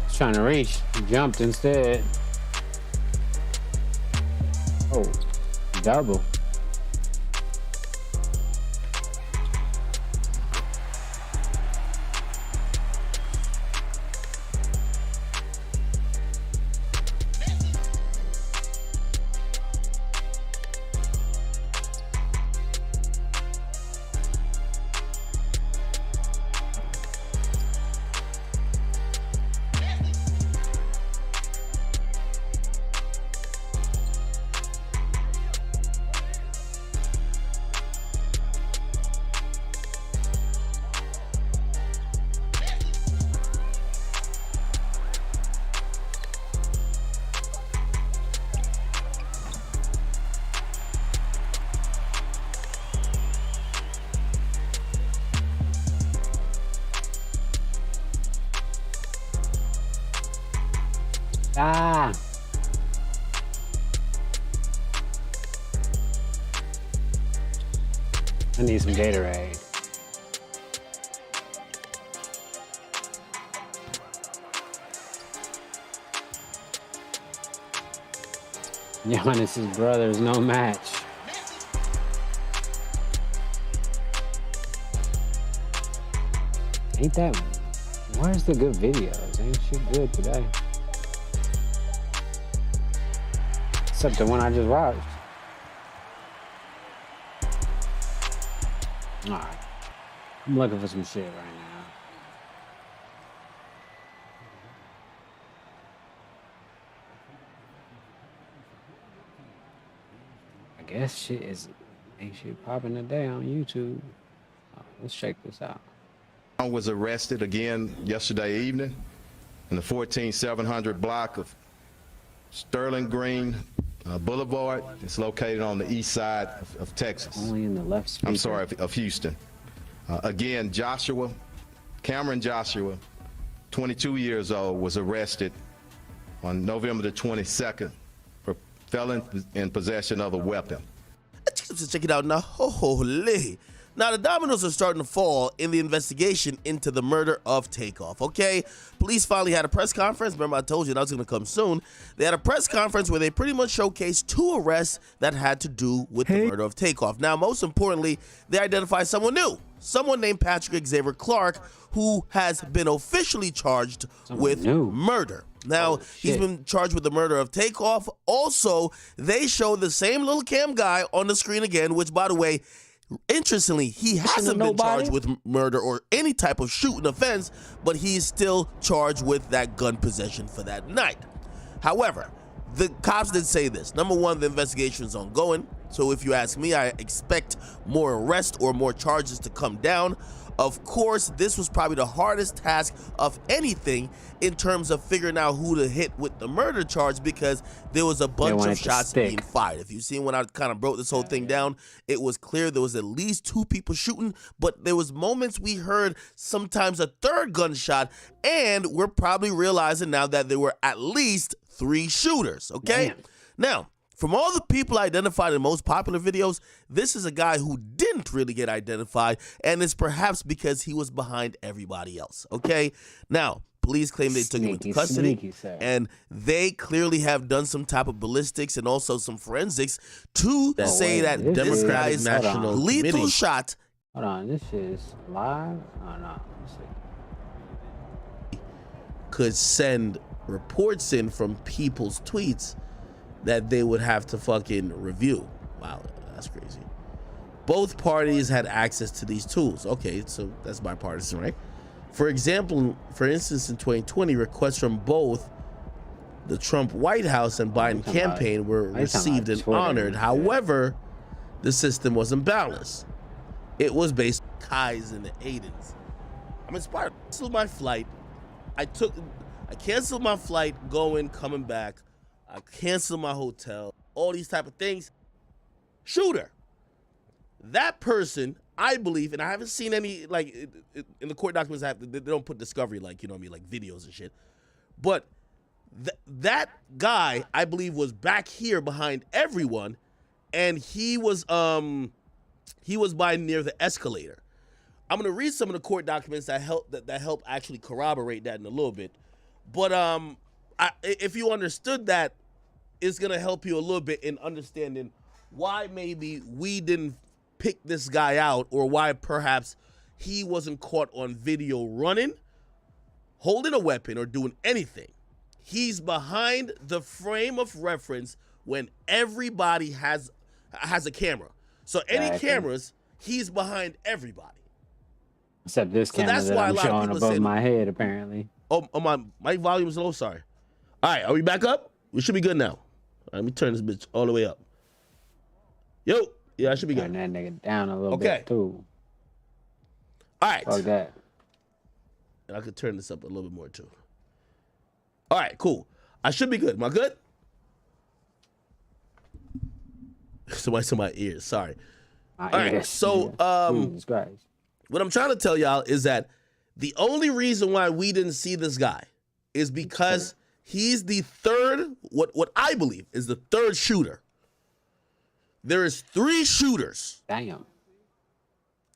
He's trying to reach. He jumped instead. Oh, double. Ah. I need some Gatorade. Giannis's brother is no match. Ain't that? Where's the good videos? Ain't shit good today. Except the one I just watched. Alright. I'm looking for some shit right now. I guess shit ain't shit popping today on YouTube. Let's check this out. I was arrested again yesterday evening in the 14700 block of Sterling Green Boulevard. It's located on the east side of Texas. Only in the left speaker. I'm sorry, of Houston. Again, Cameron Joshua, 22 years old, was arrested on November the 22nd for felon in possession of a weapon. Check it out now. Holy. Now, the dominoes are starting to fall in the investigation into the murder of Takeoff, okay? Police finally had a press conference. Remember, I told you that was going to come soon. They had a press conference where they pretty much showcased 2 arrests that had to do with the murder of Takeoff. Now, most importantly, they identified someone new, someone named Patrick Xavier Clark, who has been officially charged with murder. Now, he's been charged with the murder of Takeoff. Also, they show the same little cam guy on the screen again, which, by the way, interestingly, he hasn't been charged with murder or any type of shooting offense, but he's still charged with that gun possession for that night. However, the cops did say this. Number one, the investigation is ongoing. So if you ask me, I expect more arrests or more charges to come down. Of course, this was probably the hardest task of anything in terms of figuring out who to hit with the murder charge, because there was a bunch of shots being fired. If you've seen when I kind of broke this whole thing down, it was clear there was at least 2 people shooting, but there was moments we heard sometimes a third gunshot, and we're probably realizing now that there were at least 3 shooters, okay? Damn. Now, from all the people identified in most popular videos, this is a guy who didn't really get identified, and it's perhaps because he was behind everybody else, okay? Now, police claim they took him into custody, and they clearly have done some type of ballistics and also some forensics to say that this guy's lethal shot. Hold on, this is live? Oh, no. Let's see. Could send reports in from people's tweets that they would have to fucking review. Wow, that's crazy. Both parties had access to these tools. Okay, so that's bipartisan, right? For instance, in 2020, requests from both the Trump White House and Biden campaign were received and honored. However, the system wasn't balanced. It was based on Kai's and the Aidens. I'm inspired. Cancel my flight I canceled my flight going, coming back. I canceled my hotel, all these type of things. Shooter. That person, I believe, and I haven't seen any, like, in the court documents, they don't put discovery, like, you know what I mean, like videos and shit. But that guy, I believe, was back here behind everyone, and he was by near the escalator. I'm gonna read some of the court documents that help actually corroborate that in a little bit. But if you understood that, it's gonna help you a little bit in understanding why maybe we didn't pick this guy out, or why perhaps he wasn't caught on video running, holding a weapon, or doing anything. He's behind the frame of reference when everybody has a camera. So any cameras, he's behind everybody. Except this camera that I'm showing above my head, apparently. Oh, my volume is low, sorry. All right, are we back up? We should be good now. Let me turn this bitch all the way up. Yo, yeah, I should be good. Turn that nigga down a little bit, too. All right. Fuck that. And I could turn this up a little bit more, too. All right, cool. I should be good. Am I good? Somebody's in my ears. Sorry. All right, so what I'm trying to tell y'all is that the only reason why we didn't see this guy is because he's the third, what I believe is the third shooter. There is 3 shooters. Damn.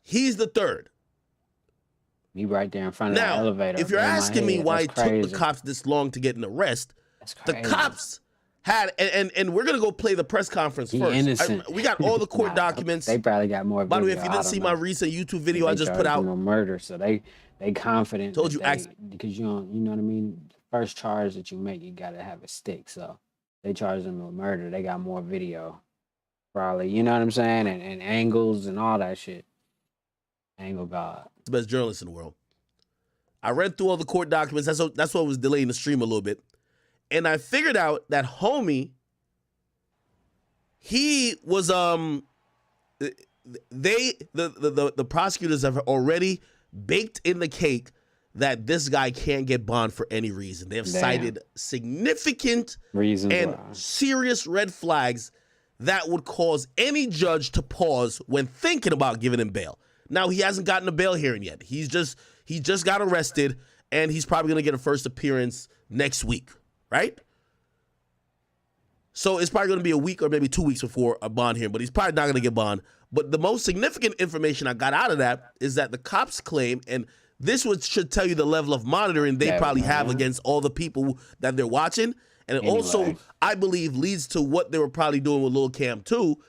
He's the third. Me right there in front of the elevator. If you're asking me why it took the cops this long to get an arrest, the cops had, and we're going to go play the press conference first. Innocent. We got all the court documents. They probably got more. By the way, if you didn't see my recent YouTube video I just put out. Murder, so they confident. Told you, because you don't, you know what I mean? First charge that you make, you got to have a stick. So they charged them with murder. They got more video. Probably, you know what I'm saying? And angles and all that shit. Angle God. The best journalist in the world. I read through all the court documents. That's what was delaying the stream a little bit. And I figured out that homie, he was the prosecutors have already baked in the cake that this guy can't get bond for any reason. They have cited significant reasons and serious red flags that would cause any judge to pause when thinking about giving him bail. Now, he hasn't gotten a bail hearing yet. He just got arrested, and he's probably going to get a first appearance next week, right? So it's probably going to be a week or maybe 2 weeks before a bond hearing, but he's probably not going to get bond. But the most significant information I got out of that is that the cops claim, and this should tell you the level of monitoring they probably have against all the people that they're watching. And it also, I believe, leads to what they were probably doing with Lil Cam too.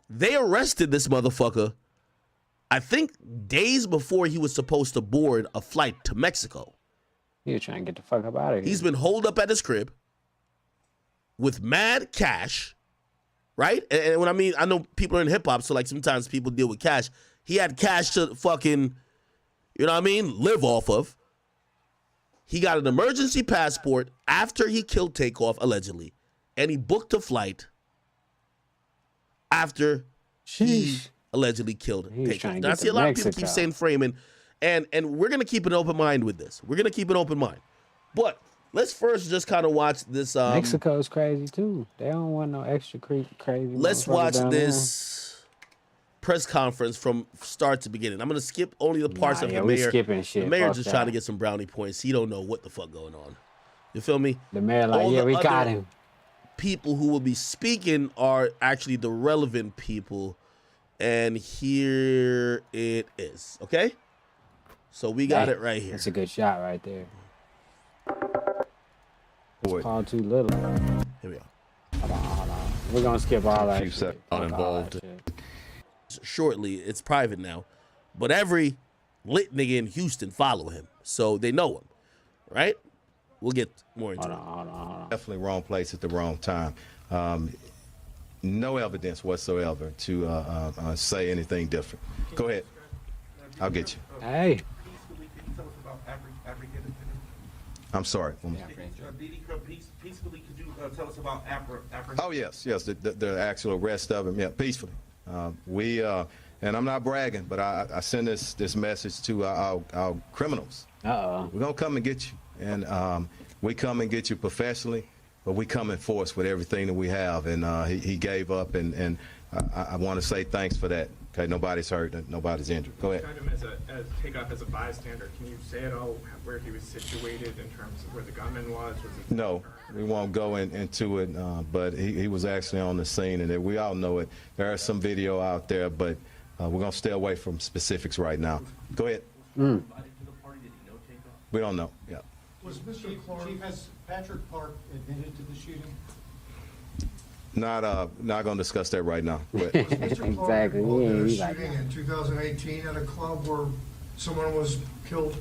They arrested this motherfucker, I think, days before he was supposed to board a flight to Mexico. He was trying to get the fuck up out of here. He's been holed up at his crib with mad cash, right? And when I mean, I know people are in hip hop, so like sometimes people deal with cash. He had cash to fucking, you know what I mean, live off of. He got an emergency passport after he killed Takeoff, allegedly. And he booked a flight after he allegedly killed Takeoff. Now, I see a lot of people keep saying framing, and we're going to keep an open mind with this. We're going to keep an open mind. But let's first just kind of watch this. Mexico's crazy, too. They don't want no extra crazy. Let's watch this press conference from start to beginning. I'm going to skip only the parts of the mayor. The mayor just trying to get some brownie points. He don't know what the fuck going on. You feel me? The mayor like, yeah, we got him. People who will be speaking are actually the relevant people. And here it is. Okay? So we got it right here. That's a good shot right there. Call too little. Here we go. Hold on. We're going to skip all that shit. Uninvolved. Shortly, it's private now. But every lit nigga in Houston follow him. So they know him. Right? We'll get more into it. Hold on. Definitely wrong place at the wrong time. No evidence whatsoever to say anything different. Go ahead. I'll get you. Hey. I'm sorry. Peacefully, could you tell us about apprehension? Oh, yes. The actual arrest of him. Yeah, peacefully. And I'm not bragging, but I send this message to our criminals. Uh-oh. We're going to come and get you. and we come and get you professionally, but we come in force with everything that we have. And he gave up, and I want to say thanks for that. Okay, nobody's hurt, nobody's injured. Go ahead. Kind of as Takeoff as a bystander, can you say at all where he was situated in terms of where the gunman was? No, we won't go into it, but he was actually on the scene, and we all know it. There is some video out there, but we're going to stay away from specifics right now. Go ahead. We don't know. Yeah. Was Mr. Clark, Chief, has Patrick Clark admitted to the shooting? Not going to discuss that right now. Was Mr. Clark involved in a shooting in 2018 at a club where someone was killed?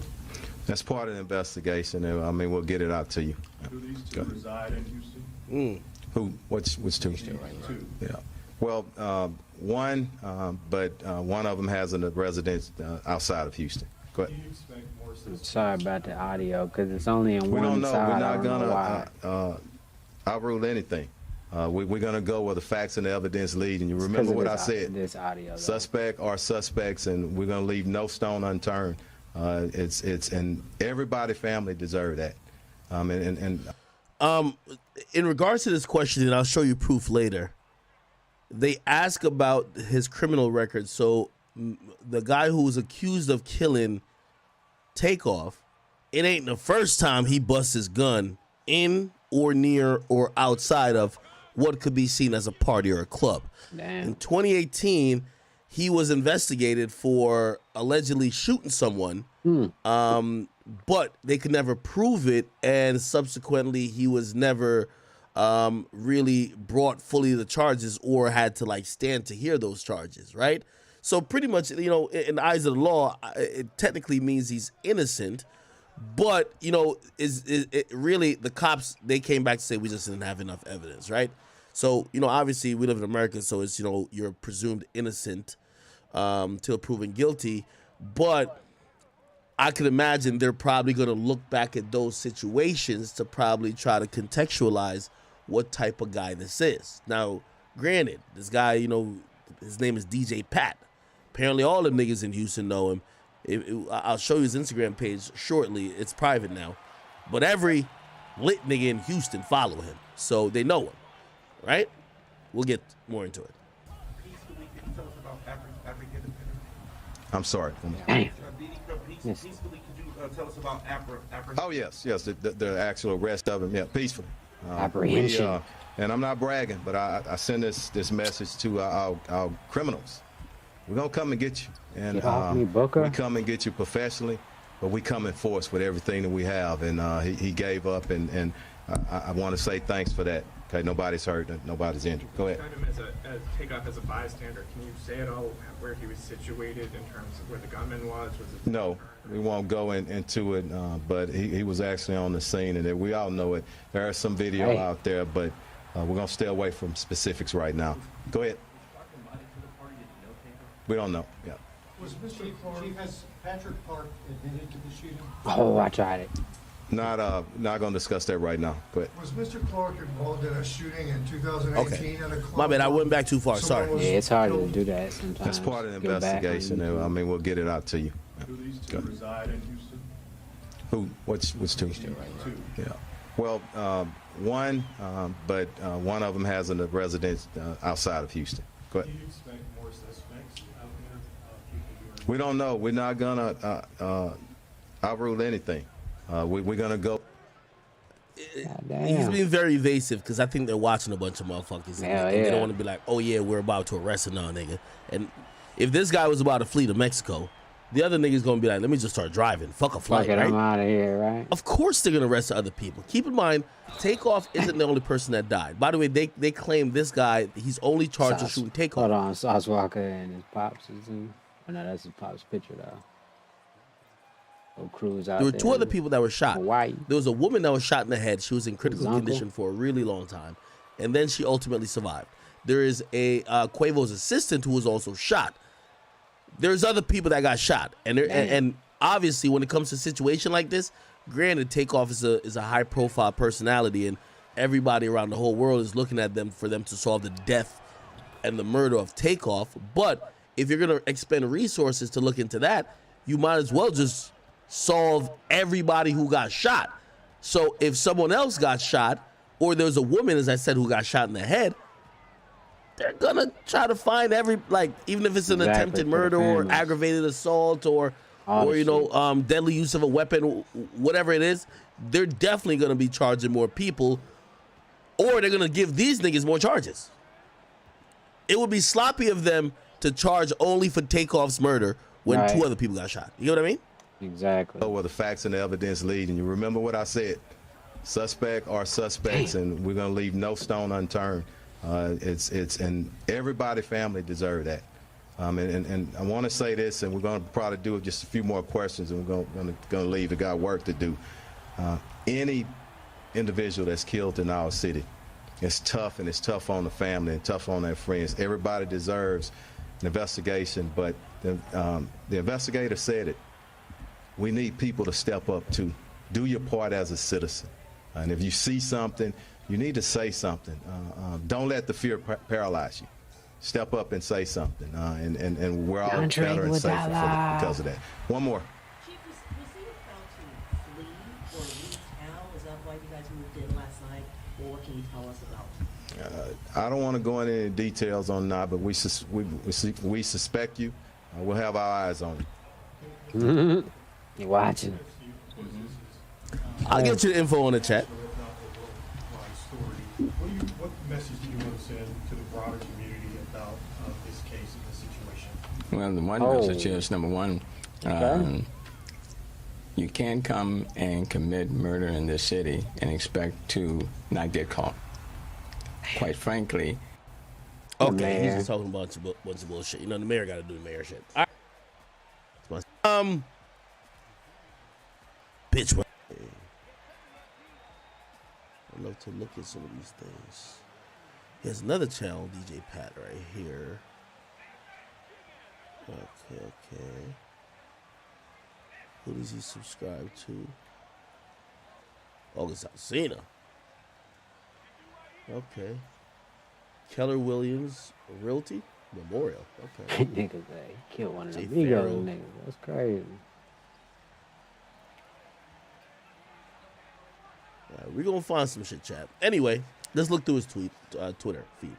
That's part of the investigation. I mean, we'll get it out to you. Do these two reside in Houston? Who? Which two? Two. Yeah. Well, one, but one of them has a residence outside of Houston. Go ahead. Do you expect more suspects? Sorry about the audio, because it's only on We one don't know. side. We're I not don't know why. gonna outrule anything. We're gonna go where the facts and the evidence lead. And you remember what I said. This audio. Suspect are suspects, and we're gonna leave no stone unturned. And everybody family deserve that. In regards to this question, and I'll show you proof later. They ask about his criminal record. So the guy who was accused of killing Takeoff, it ain't the first time he busts his gun in or near or outside of what could be seen as a party or a club. Damn. In 2018, he was investigated for allegedly shooting someone, but they could never prove it, and subsequently he was never really brought fully to the charges or had to like stand to hear those charges, right? So pretty much, you know, in the eyes of the law, it technically means he's innocent, but, you know, it really, the cops, they came back to say we just didn't have enough evidence, right? So, you know, obviously we live in America, so it's, you know, you're presumed innocent till proven guilty, but I could imagine they're probably going to look back at those situations to probably try to contextualize what type of guy this is. Now, granted, this guy, you know, his name is DJ Pat. Apparently all the niggas in Houston know him. I'll show you his Instagram page shortly. It's private now. But every lit nigga in Houston follow him. So they know him, right? We'll get more into it. I'm sorry. Peacefully, could you tell us about apprehension? Oh, yes, the actual arrest of him, yeah, peacefully. Apprehension. And I'm not bragging, but I send this message to our criminals. We're going to come and get you. And Get off me, Booker. we come and get you professionally, but we come in force with everything that we have. And he gave up, and I want to say thanks for that. Okay, nobody's hurt, nobody's injured. Go ahead. Kind of as Takeoff as a bystander, can you say at all where he was situated in terms of where the gunman was? No, we won't go into it, but he was actually on the scene, and we all know it. There is some video out there, but we're going to stay away from specifics right now. Go ahead. We don't know. Yeah. Was Mr. Clark, Chief, has Patrick Clark admitted to the shooting? Oh, I tried it. Not going to discuss that right now. Go ahead. Was Mr. Clark involved in a shooting in 2018 at a club? My bad, I went back too far. Sorry. Yeah, it's hard to do that sometimes. That's part of the Go back investigation. and- I mean, we'll get it out to you. Do these two reside in Houston? Who? Which two? Two. Yeah. Well, one, but one of them has a residence outside of Houston. Go ahead. Do you expect more suspects out there? We don't know. We're not gonna outrule anything. We're gonna go. He's being very evasive because I think they're watching a bunch of motherfuckers. Hell and they yeah. don't want to be like, oh yeah, we're about to arrest a nigga. And if this guy was about to flee to Mexico, the other nigga's gonna be like, let me just start driving. Fuck a flight, Fuck it, right? I'm out of here, right? Of course they're gonna arrest other people. Keep in mind, Takeoff isn't the only person that died. By the way, they claim this guy, he's only charged with shooting Takeoff. Hold on, Sauce Walker and his pops is in. Oh, no, that's his pops' picture though. Oh, Cruz out There were there. two other people that were shot. Hawaii. There was a woman that was shot in the head. She was in critical uncle? condition for a really long time, and then she ultimately survived. There is a Quavo's assistant who was also shot. There's other people that got shot, and obviously when it comes to a situation like this, granted, Takeoff is a high profile personality, and everybody around the whole world is looking at them for them to solve the death and the murder of Takeoff. But if you're gonna expend resources to look into that, you might as well just solve everybody who got shot. So if someone else got shot, or there's a woman, as I said, who got shot in the head, they're gonna try to find even if it's an attempted murder or aggravated assault or deadly use of a weapon, whatever it is, they're definitely gonna be charging more people, or they're gonna give these niggas more charges. It would be sloppy of them to charge only for Takeoff's murder when 2 other people got shot. You know what I mean? Exactly. Oh, well, the facts and the evidence lead, and you remember what I said. Suspect are suspects, and we're gonna leave no stone unturned. And everybody, family deserve that. And I want to say this, and we're gonna probably do just a few more questions, and we're gonna leave. The guy work to do. Any individual that's killed in our city, it's tough, and it's tough on the family and tough on their friends. Everybody deserves an investigation, but the investigator said it. We need people to step up too. Do your part as a citizen. And if you see something, you need to say something. Don't let the fear paralyze you. Step up and say something. And we're all better and safer because of that. One more. Chief, was he about to flee or leave town? Is that why you guys moved in last night? Or what can you tell us about? I don't want to go into any details on that, but we suspect you. We'll have our eyes on you. You're watching. I'll get you the info on the chat. What message do you want to send to the broader community about this case and this situation? Well, the one message is, number one, you can't come and commit murder in this city and expect to not get caught. Quite frankly. Okay, he's just talking about a bunch of bullshit. You know, the mayor got to do the mayor shit. All right. Bitch. I'd love to look at some of these things. Here's another channel, DJ Pat, right here. Okay. Who does he subscribe to? August Alsina. Okay. Keller Williams Realty Memorial. Okay. Niggas, he killed one of them niggas. That's crazy. We're going to find some shit, chat. Anyway, let's look through his Twitter feed.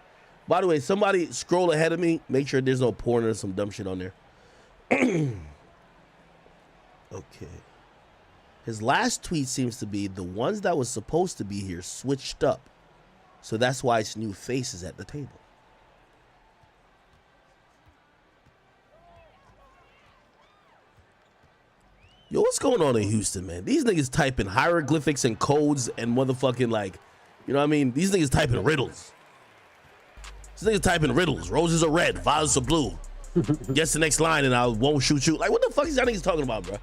By the way, somebody scroll ahead of me. Make sure there's no porn or some dumb shit on there. Okay. His last tweet seems to be the ones that was supposed to be here switched up. So that's why it's new faces at the table. Yo, what's going on in Houston, man? These niggas typing hieroglyphics and codes and motherfucking you know what I mean? These niggas typing riddles. These niggas typing riddles. Roses are red, violets are blue. Guess the next line and I won't shoot you. Like, what the fuck is y'all niggas talking about, bro?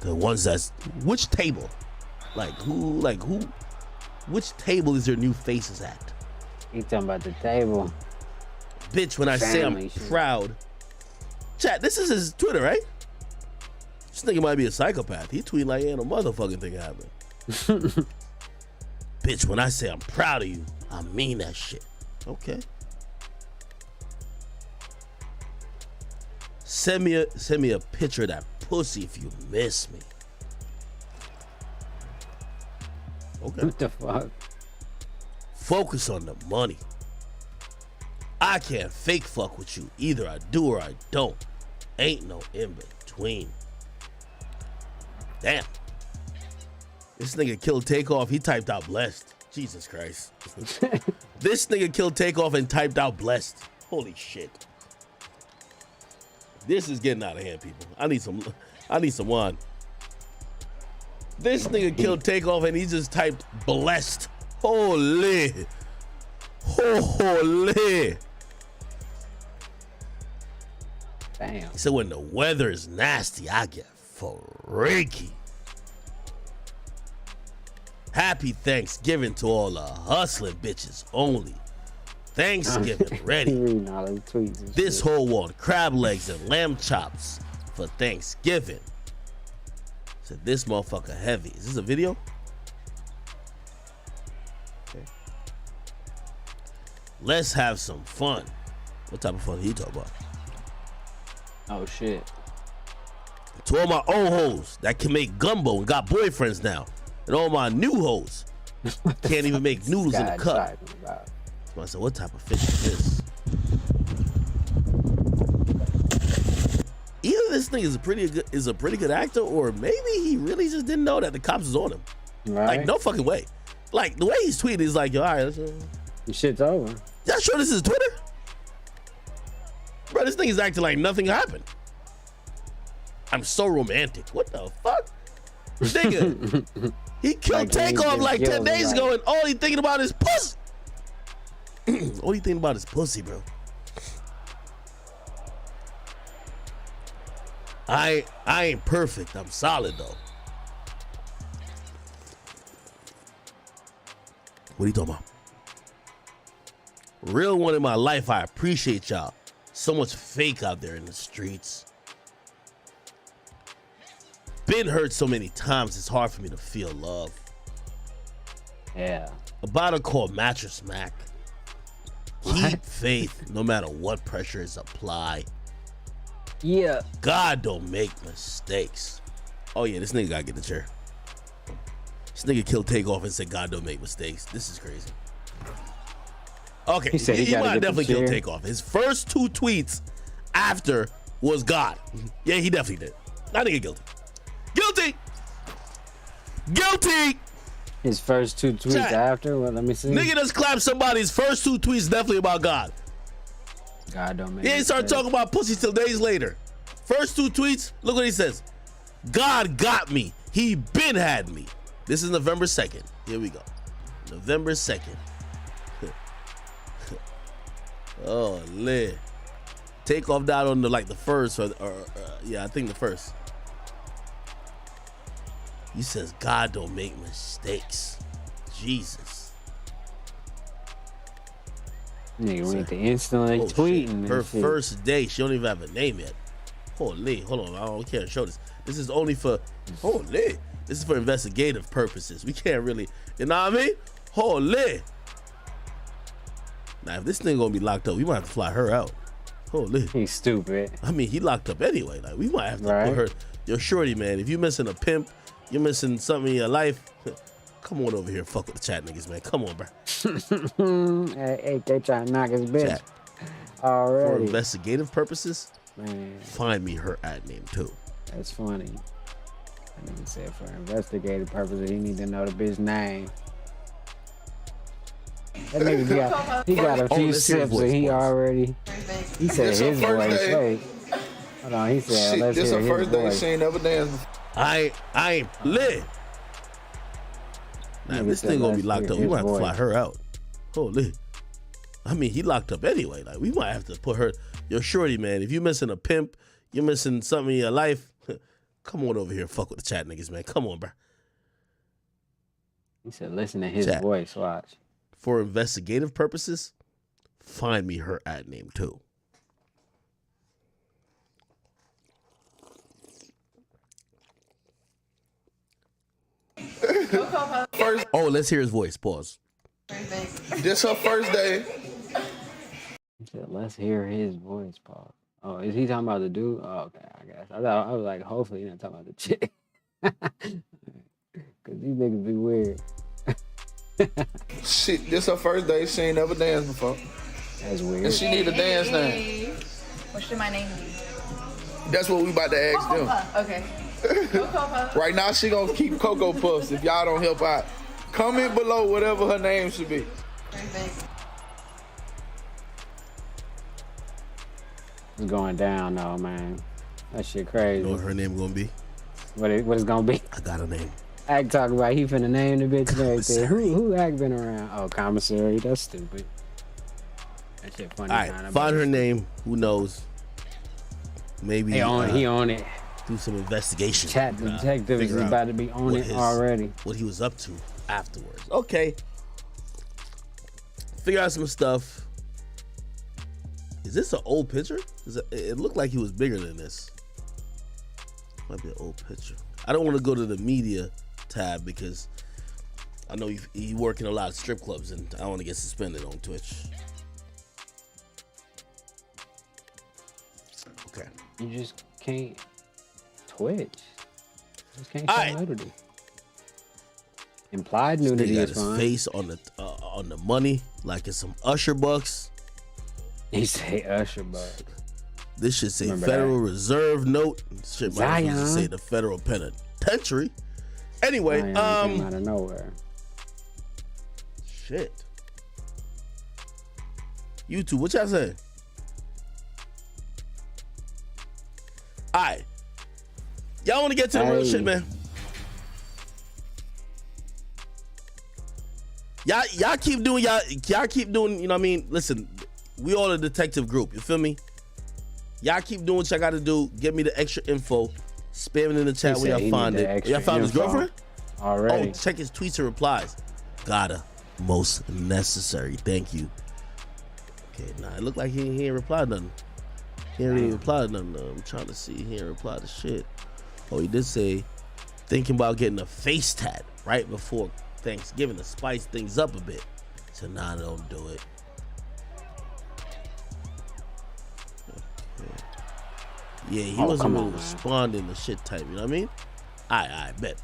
The ones that's, which table? Who, which table is their new faces at? You talking about the table. Bitch, when I say I'm proud. Chat, this is his Twitter, right? This nigga might be a psychopath. He tweet like ain't no motherfucking thing happening. Bitch, when I say I'm proud of you, I mean that shit. Okay. Send me a picture of that pussy if you miss me. Okay. What the fuck? Focus on the money. I can't fake fuck with you. Either I do or I don't. Ain't no in between. Damn. This nigga killed Takeoff. He typed out blessed. Jesus Christ. This nigga killed Takeoff and typed out blessed. Holy shit. This is getting out of hand, people. I need some wine. This nigga killed Takeoff and he just typed blessed. Holy. Holy. Damn. So when the weather is nasty, I get freaky. Happy Thanksgiving to all the hustling bitches only. Thanksgiving ready. This whole want crab legs and lamb chops for Thanksgiving. Said this motherfucker heavy. Is this a video? Okay. Let's have some fun. What type of fun he talk about? Oh shit. To all my old hoes that can make gumbo and got boyfriends now. and all my new hoes can't even make noodles in a cup. So I said, what type of fish is this? Either this thing is a pretty good actor, or maybe he really just didn't know that the cops was on him. Right. Like, no fucking way. Like, the way he's tweeting is like, yo, all right, let's shit's over. Y'all sure this is Twitter? Bro, this thing is acting like nothing happened. I'm so romantic. What the fuck? Nigga, he killed Like, Takeoff he like just 10 killed him, days like- ago, and all he thinking about is pussy. All he thinking about is pussy, bro. I ain't perfect. I'm solid, though. What are you talking about? Real one in my life. I appreciate y'all. So much fake out there in the streets. Been hurt so many times, it's hard for me to feel love. Yeah. A bottle called Mattress Mac. Keep faith no matter what pressure is applied. Yeah. God don't make mistakes. Oh yeah, this nigga gotta get the chair. This nigga killed Takeoff and said God don't make mistakes. This is crazy. Okay, He said he he gotta might get the definitely kill chair. Takeoff. His first 2 tweets after was God. Yeah, he definitely did. That nigga guilty. Guilty! Guilty! His first 2 tweets Chat. after? Well, let me see. Nigga just clapped somebody's first 2 tweets definitely about God. God don't make He ain't start talking about pussy till days later. First 2 tweets, look what he says. God got me. He been had me. This is November 2nd. Here we go. November 2nd. Oh, lit. Takeoff died on the first, or yeah, I think the first. He says God don't make mistakes. Jesus. Nigga went to instantly Oh, tweeting. shit. Her and shit. first day, she don't even have a name yet. Holy, hold on, I don't care to show this. This is only for, holy, this is for investigative purposes. We can't really, you know what I mean? Holy. Now, if this thing gonna be locked up, we might have to fly her out. Holy. He's stupid. I mean, he locked up anyway. Like, we might have to Right. put her, yo, shorty, man, if you missing a pimp, you're missing something in your life, come on over here and fuck with the chat niggas, man. Come on, bro. Hey, they trying to knock his bitch Chat. For already. investigative purposes, Man, find me her ad name too. that's funny. I nigga said for investigative purposes, he need to know the bitch name. That nigga he got a Oh, few let's hear his sips and voice, he boys. already, he said This his her first voice. day. Wait, hold on, he said, Shit, let's this hear her his first day. voice. She ain't never danced before. I ain't lit. Now, if Nigga this said, thing gonna be let's locked hear up, we his might have to fly voice. her out. Holy. I mean, he locked up anyway. Like, we might have to put her, yo, shorty, man, if you missing a pimp, you're missing something in your life, come on over here and fuck with the chat niggas, man. Come on, bro. He said, listen to his Chat. voice, watch. For investigative purposes, find me her ad name too. First, Oh, let's hear his voice. Pause. this her first day. He said, let's hear his voice, Paul. Oh, is he talking about the dude? Oh, okay, I guess. I was like, hopefully he's not talking about the chick. Because these niggas be weird. Shit, this her first day. She ain't never danced before. That's weird. And she need a dance name. What should my name be? That's what we about to ask Cocoa them. Puff. Okay. Cocoa Puff. Right now, she gonna keep Cocoa Puffs if y'all don't help out. Comment below whatever her name should be. It's going down though, man. That shit crazy. You know what her name gonna be? What it's gonna be? I got a name. Act talking about he finna name the bitch and everything. Who Act been around? Oh, commissary. That's stupid. That shit funny. All right, find her name. Who knows? Maybe He on it. Do some investigation. Chat detective is figure out about to be on what it already. What he was up to afterwards. Okay. Figure out some stuff. Is this an old picture? It looked like he was bigger than this. Might be an old picture. I don't want to go to the media tab because I know he working a lot of strip clubs and I don't want to get suspended on Twitch. Okay. You just can't Twitch. You just can't All show right. nudity. Implied This nudity nigga got is his fine. face on the money like it's some Usher bucks. He say Usher bucks. This should say Remember Federal that. Reserve Note. Shit might as well Zion. say the Federal Penitentiary. Anyway, Came out of nowhere. shit. YouTube, what y'all say? All right. Y'all want to get to the real shit, man? Y'all keep doing, you know what I mean? Listen, we all a detective group, you feel me? Y'all keep doing what y'all got to do. Get me the extra info. Spam it in the chat when y'all find it. Y'all found his girlfriend? Already. Oh, check his tweets and replies. Gotta. Most necessary. Thank you. Okay, nah, it looked like he ain't replied nothing. He ain't really replied nothing. I'm trying to see. He ain't replied to shit. Oh, he did say, thinking about getting a face tat right before Thanksgiving to spice things up a bit. So, nah, don't do it. Okay. Yeah, he wasn't really responding to shit type, you know what I mean? I bet.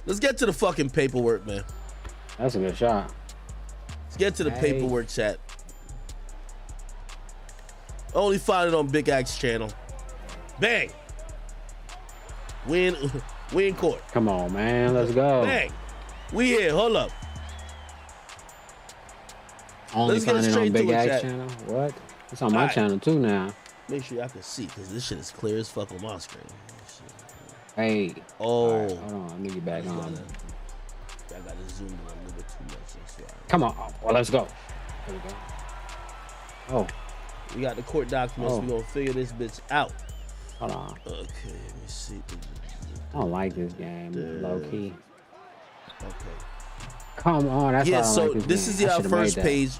Let's get to the fucking paperwork, man. That's a good shot. Let's get to the paperwork, chat. Only find it on Big Axe channel. Bang. We in court. Come on, man. Let's go. Bang. We here. Hold up. Only Let's get find it straight on Big to it, Axe chat. channel. What? It's on my Alright. channel too now. Make sure y'all can see, because this shit is clear as fuck on my screen. Hey. Oh. Alright, hold on. Let me get back on. I got to zoom in a little bit too much. That's why. Come on. Well, let's go. Here we go. Oh. We got the court documents. Oh. We're going to figure this bitch out. Hold on. Okay, let me see. I don't like this game, low key. Okay. Come on, that's why I Yeah, don't so like this game. is I our should've first made that. page.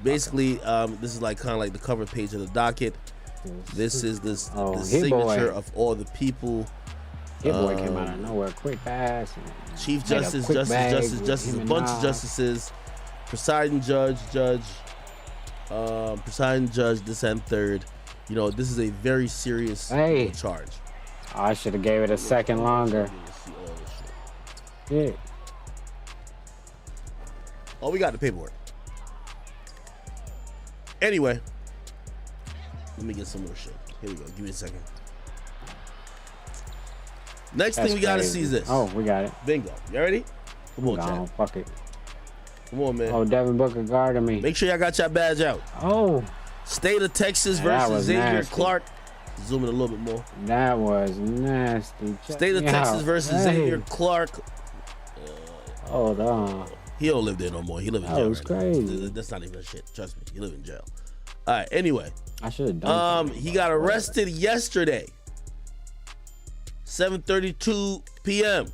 Basically, this is like kind of like the cover page of the docket. This is the Hit Boy. signature of all the people. Hit Boy came out of nowhere, quick pass. Chief made a Justice, quick Justice, bag Justice, with Justice, him a and bunch of Nas. justices, presiding judge, presiding judge, this and third. You know, this is a very serious charge. I should have gave it a second longer. Yeah. Oh, we got the paperwork. Anyway, let me get some more shit. Here we go. Give me a second. Next That's thing we gotta crazy. see is this. Oh, we got it. Bingo. You ready? Come on, No, chat. fuck it. Come on, man. Oh, Devin Booker guarding me. Make sure y'all got your badge out. Oh. State of Texas Man, that versus was Xavier nasty. Clark. Zoom in a little bit more. That was nasty. Check State of me Texas out. versus Hey. Xavier Clark. Hold on. He don't live there no more. He live in That jail was right now. crazy. That's not even a shit. Trust me. He live in jail. All right. Anyway. I should have done He got arrested yesterday. 7:32 p.m.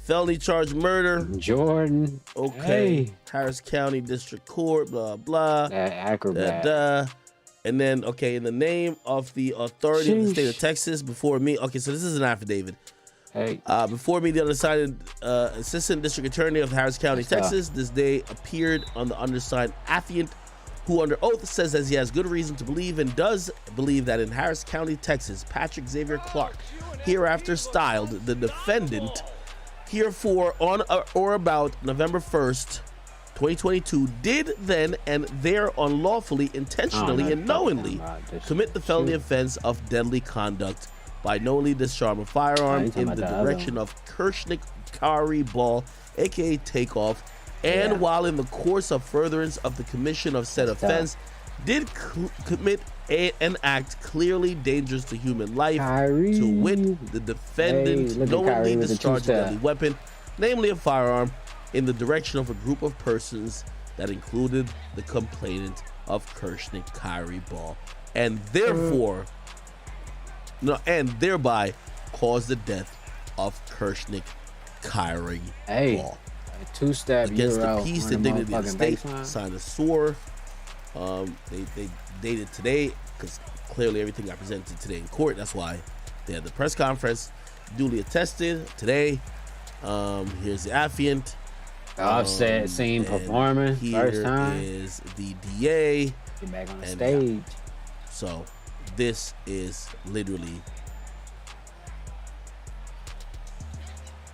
Felony charge murder. Jordan. Okay. Hey. Harris County District Court. Blah blah. That acrobat. And then, okay, in the name of the authority of the state of Texas, before me, okay, so this is an affidavit. Hey. Before me, the undersigned Assistant District Attorney of Harris County, Texas, this day appeared on the undersigned affiant, who under oath says that he has good reason to believe and does believe that in Harris County, Texas, Patrick Xavier Clark, hereafter styled the defendant, herefore on or about November 1st, 2022, did then and there unlawfully, intentionally, and knowingly commit the felony offense of deadly conduct by knowingly discharging a firearm in the direction of Kershnik Kari Ball, aka Takeoff, and while in the course of furtherance of the commission of said offense, did commit an act clearly dangerous to human life, to wit, the defendant knowingly discharged a deadly weapon, namely a firearm, in the direction of a group of persons that included the complainant of Kershnik Kyrie Ball, and therefore, and thereby caused the death of Kershnik Kyrie Ball. Two-step Against Euro the peace on and the dignity of the motherfucking state, baseline. signed a SOAR. They dated today because clearly everything got presented today in court. That's why they had the press conference. Duly attested today. Here's the affiant. Offset scene performance, first time. Here is the DA. Get back on the And, stage. So this is literally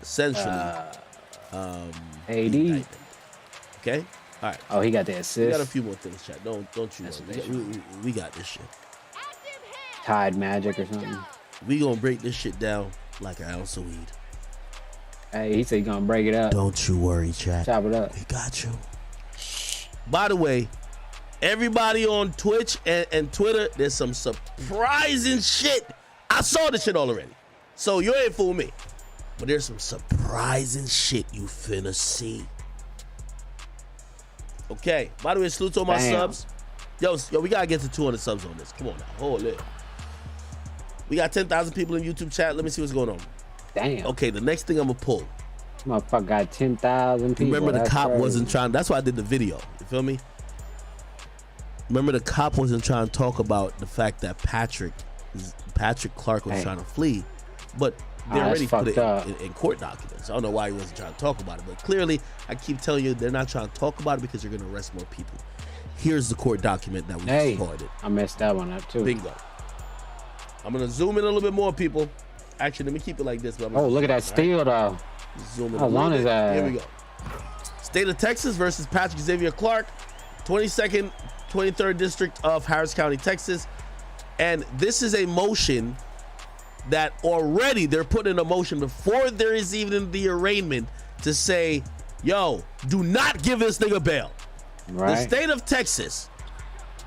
essentially AD. Okay? All right. Oh, he got the We assist. got a few more things, chat. Don't you worry. We got this shit. Tide Magic or something. We gonna break this shit down like an ounce of weed. Hey, he said he gonna break it up. Don't you worry, chat. Chop it up. We got you. By the way, everybody on Twitch and Twitter, there's some surprising shit. I saw this shit already. So you ain't fool me. But there's some surprising shit you finna see. Okay. By the way, salute to all my subs. Yo, we gotta get to 200 subs on this. Come on now. Hold it. We got 10,000 people in YouTube chat. Let me see what's going on. Damn. Okay, the next thing I'm gonna pull. Motherfucker got 10,000 people. Remember the That's cop crazy. wasn't trying. That's why I did the video. You feel me? Remember the cop wasn't trying to talk about the fact that Patrick Clark was trying to flee, but they already put it in court documents. I don't know why he wasn't trying to talk about it, but clearly, I keep telling you, they're not trying to talk about it because they're going to arrest more people. Here's the court document that we recorded. I messed that one up too. Bingo. I'm going to zoom in a little bit more, people. Actually, let me keep it like this. Oh, look at that steal though. Zoom in How long is that? Here we go. State of Texas versus Patrick Xavier Clark, 22nd, 23rd District of Harris County, Texas. And this is a motion that already they're putting in a motion before there is even the arraignment to say, yo, do not give this nigga bail. Right. The state of Texas,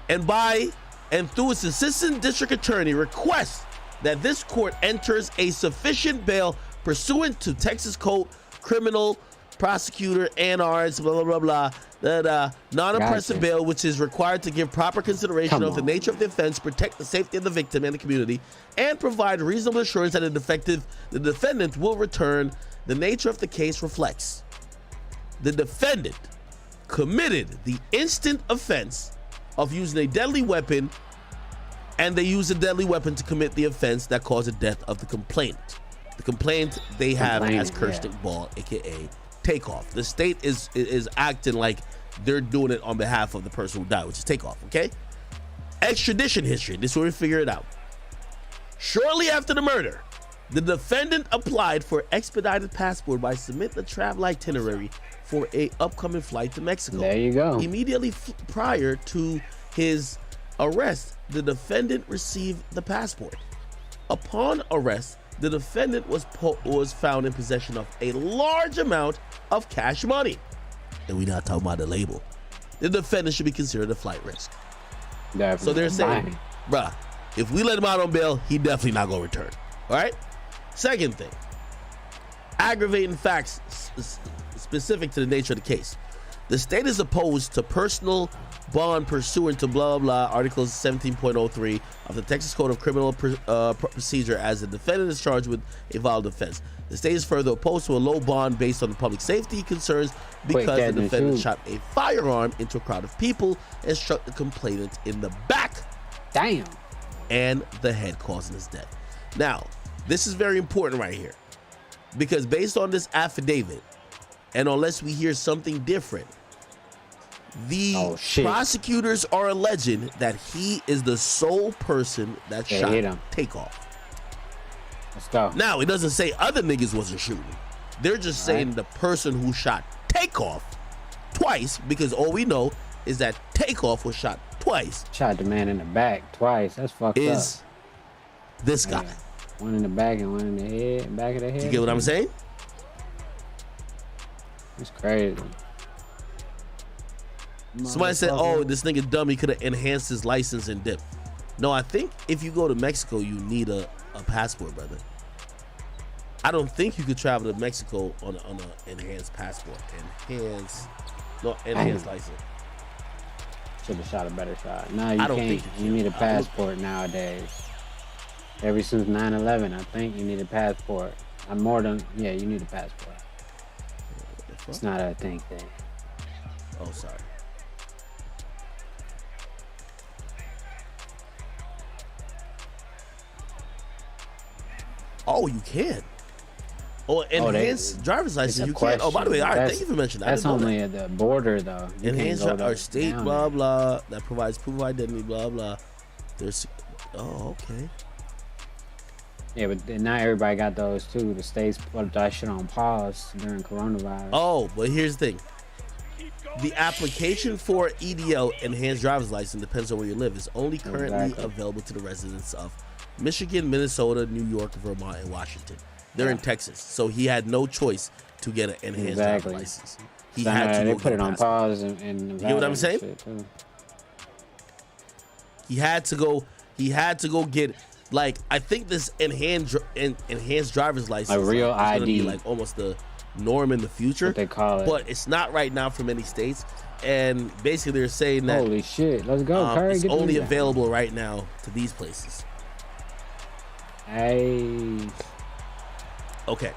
and through its assistant district attorney, requests that this court enters a sufficient bail pursuant to Texas Code Criminal Prosecutor NRS blah blah blah blah non-oppressive bail, which is required to give proper consideration of the nature of the offense, protect the safety of the victim and the community, and provide reasonable assurance that the defendant will return. The nature of the case reflects the defendant committed the instant offense of using a deadly weapon, and they use a deadly weapon to commit the offense that caused the death of the complainant. The complaint they have as Kirsten Ball, aka Takeoff. The state is acting like they're doing it on behalf of the person who died, which is Takeoff, okay? Extradition history. This is where we figure it out. Shortly after the murder, the defendant applied for expedited passport by submitting a travel itinerary for a upcoming flight to Mexico. There you go. Immediately prior to his arrest, the defendant received the passport. Upon arrest, the defendant was found in possession of a large amount of cash money. And we're not talking about the label. The defendant should be considered a flight risk. Definitely. So they're saying, bruh, if we let him out on bail, he definitely not gonna return. All right? Second thing, aggravating facts specific to the nature of the case. The state is opposed to personal bond pursuant to blah, blah, Articles 17.03 of the Texas Code of Criminal Procedure as the defendant is charged with a violent offense. The state is further opposed to a low bond based on the public safety concerns because the defendant shot a firearm into a crowd of people and struck the complainant in the back. Damn. And the head, causing his death. Now, this is very important right here because based on this affidavit, and unless we hear something different, the prosecutors are alleging that he is the sole person that shot Takeoff. Let's go. Now, it doesn't say other niggas wasn't shooting. They're just saying the person who shot Takeoff twice, because all we know is that Takeoff was shot twice. Shot the man in the back twice. That's fucked up. Is this guy. Yeah. One in the back and one in the head, back of the head. You get what I'm saying? It's crazy. Somebody said, oh, this nigga dumb, he could have enhanced his license and dip. No, I think if you go to Mexico, you need a passport, brother. I don't think you could travel to Mexico on an enhanced passport. Enhanced license. Should have shot a better shot. No, you can't. You need a passport nowadays. Ever since 9/11, I think you need a passport. You need a passport. It's not a thing. Oh, sorry. Oh, you can. Oh, enhanced driver's license, you can. Oh, by the way, all right, thank you for mentioning that. That's only at the border, though. Enhanced or state, blah, blah, that provides proof of identity, blah, blah. There's, oh, okay. Yeah, but not everybody got those too. The states put that shit on pause during coronavirus. Oh, but here's the thing. The application for EDL, enhanced driver's license, depends on where you live, is only currently available to the residents of Michigan, Minnesota, New York, Vermont, and Washington. They're in Texas, so he had no choice to get an enhanced driver's license. He had to they go put get it a on passport. pause and You get what I'm saying? He had to go. He had to go get, like, I think this enhanced driver's license, A real is gonna be ID. like almost the norm in the future. What they call it. But it's not right now for many states. And basically, they're saying that Holy shit, let's go, Curry. it's Get only these available right now to these places. Hey. Okay.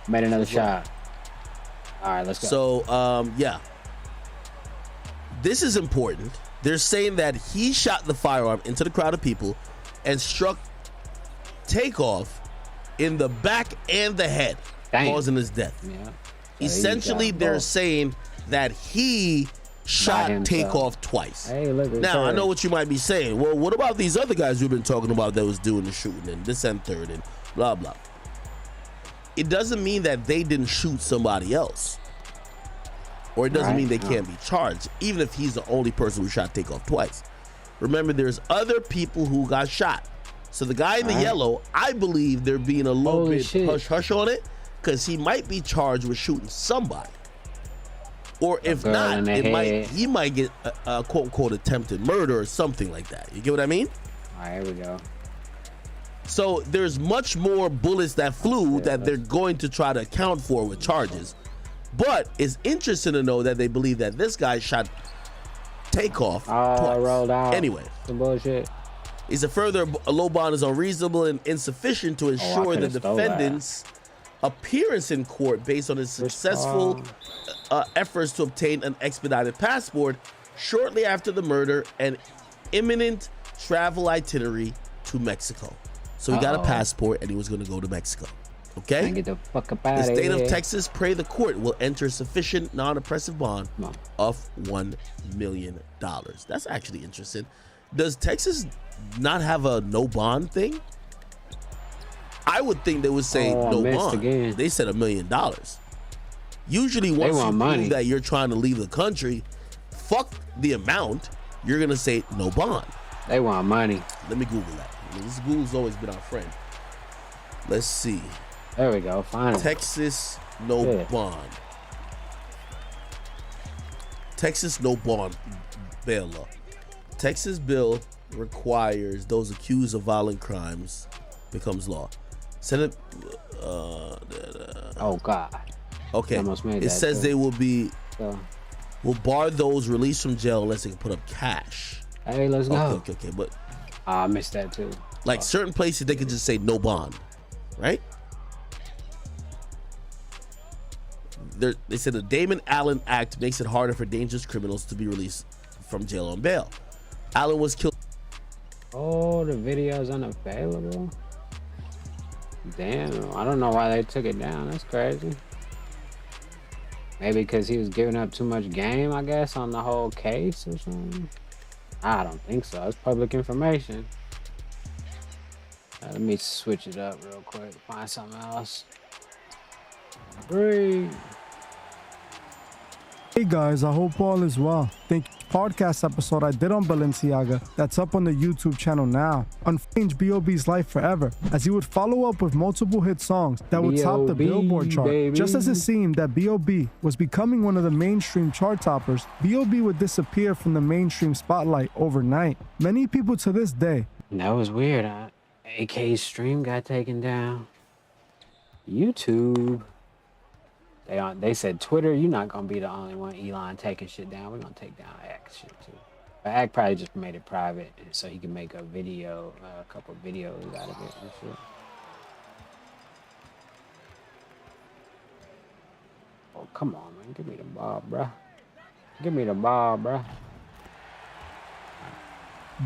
Made another shot. All right, let's go. So, yeah. This is important. They're saying that he shot the firearm into the crowd of people and struck Takeoff in the back and the head, causing his death. Yeah. Essentially, they're saying that he shot himself. Takeoff twice. Hey, look at Now, I Curry. know what you might be saying. Well, what about these other guys we've been talking about that was doing the shooting and this and third and blah, blah. It doesn't mean that they didn't shoot somebody else. Or it doesn't mean they can't be charged, even if he's the only person who shot Takeoff twice. Remember, there's other people who got shot. So the guy in the yellow, I believe they're being a little bit hush-hush on it, because he might be charged with shooting somebody. Or if not, he might get a quote-unquote attempted murder or something like that. You get what I mean? All right, here we go. So there's much more bullets that flew that they're going to try to account for with charges. But it's interesting to know that they believe that this guy shot Takeoff twice. Rolled out. Anyway, some bullshit. He said further, a low bond is unreasonable and insufficient to ensure the defendant's appearance in court based on his successful efforts to obtain an expedited passport shortly after the murder and imminent travel itinerary to Mexico. So he got a passport and he was going to go to Mexico. Okay? Get the fuck up out The of state of here. Texas pray the court will enter sufficient non-oppressive bond of $1 million. That's actually interesting. Does Texas not have a no bond thing? I would think they would say no bond. Again. They said $1 million. Usually once you prove that you're trying to leave the country, fuck the amount, you're going to say no bond. They want money. Let me Google that. This Google's always been our friend. Let's see. There we go. Finally. Texas no bond. Texas no bond bail law. Texas bill requires those accused of violent crimes becomes law. Senate. Oh God. Okay. Almost made It that, says too. they will be So, will bar those released from jail unless they can put up cash. hey, let's go. Okay. But I missed that too. like certain places, they can just say no bond, right? They said the Damon Allen Act makes it harder for dangerous criminals to be released from jail on bail. Allen was killed. Oh, the video's unavailable. Damn, I don't know why they took it down. That's crazy. Maybe because he was giving up too much game, I guess, on the whole case or something. I don't think so. It's public information. Let me switch it up real quick. Find something else. Breathe. Hey guys, I hope all is well. Thank you. Podcast episode I did on Balenciaga that's up on the YouTube channel now. Unchanged B.O.B.'s life forever, as he would follow up with multiple hit songs that would top the B.O.B., Billboard chart. baby. Just as it seemed that B.O.B. was becoming one of the mainstream chart toppers, B.O.B. would disappear from the mainstream spotlight overnight. Many people to this day. That was weird. AK's stream got taken down. YouTube. They said Twitter, you're not gonna be the only one, Elon, taking shit down. We're gonna take down X shit too. But X probably just made it private so he can make a video, a couple videos out of it and shit. Oh, come on, man. Give me the ball, bruh. Give me the ball, bruh.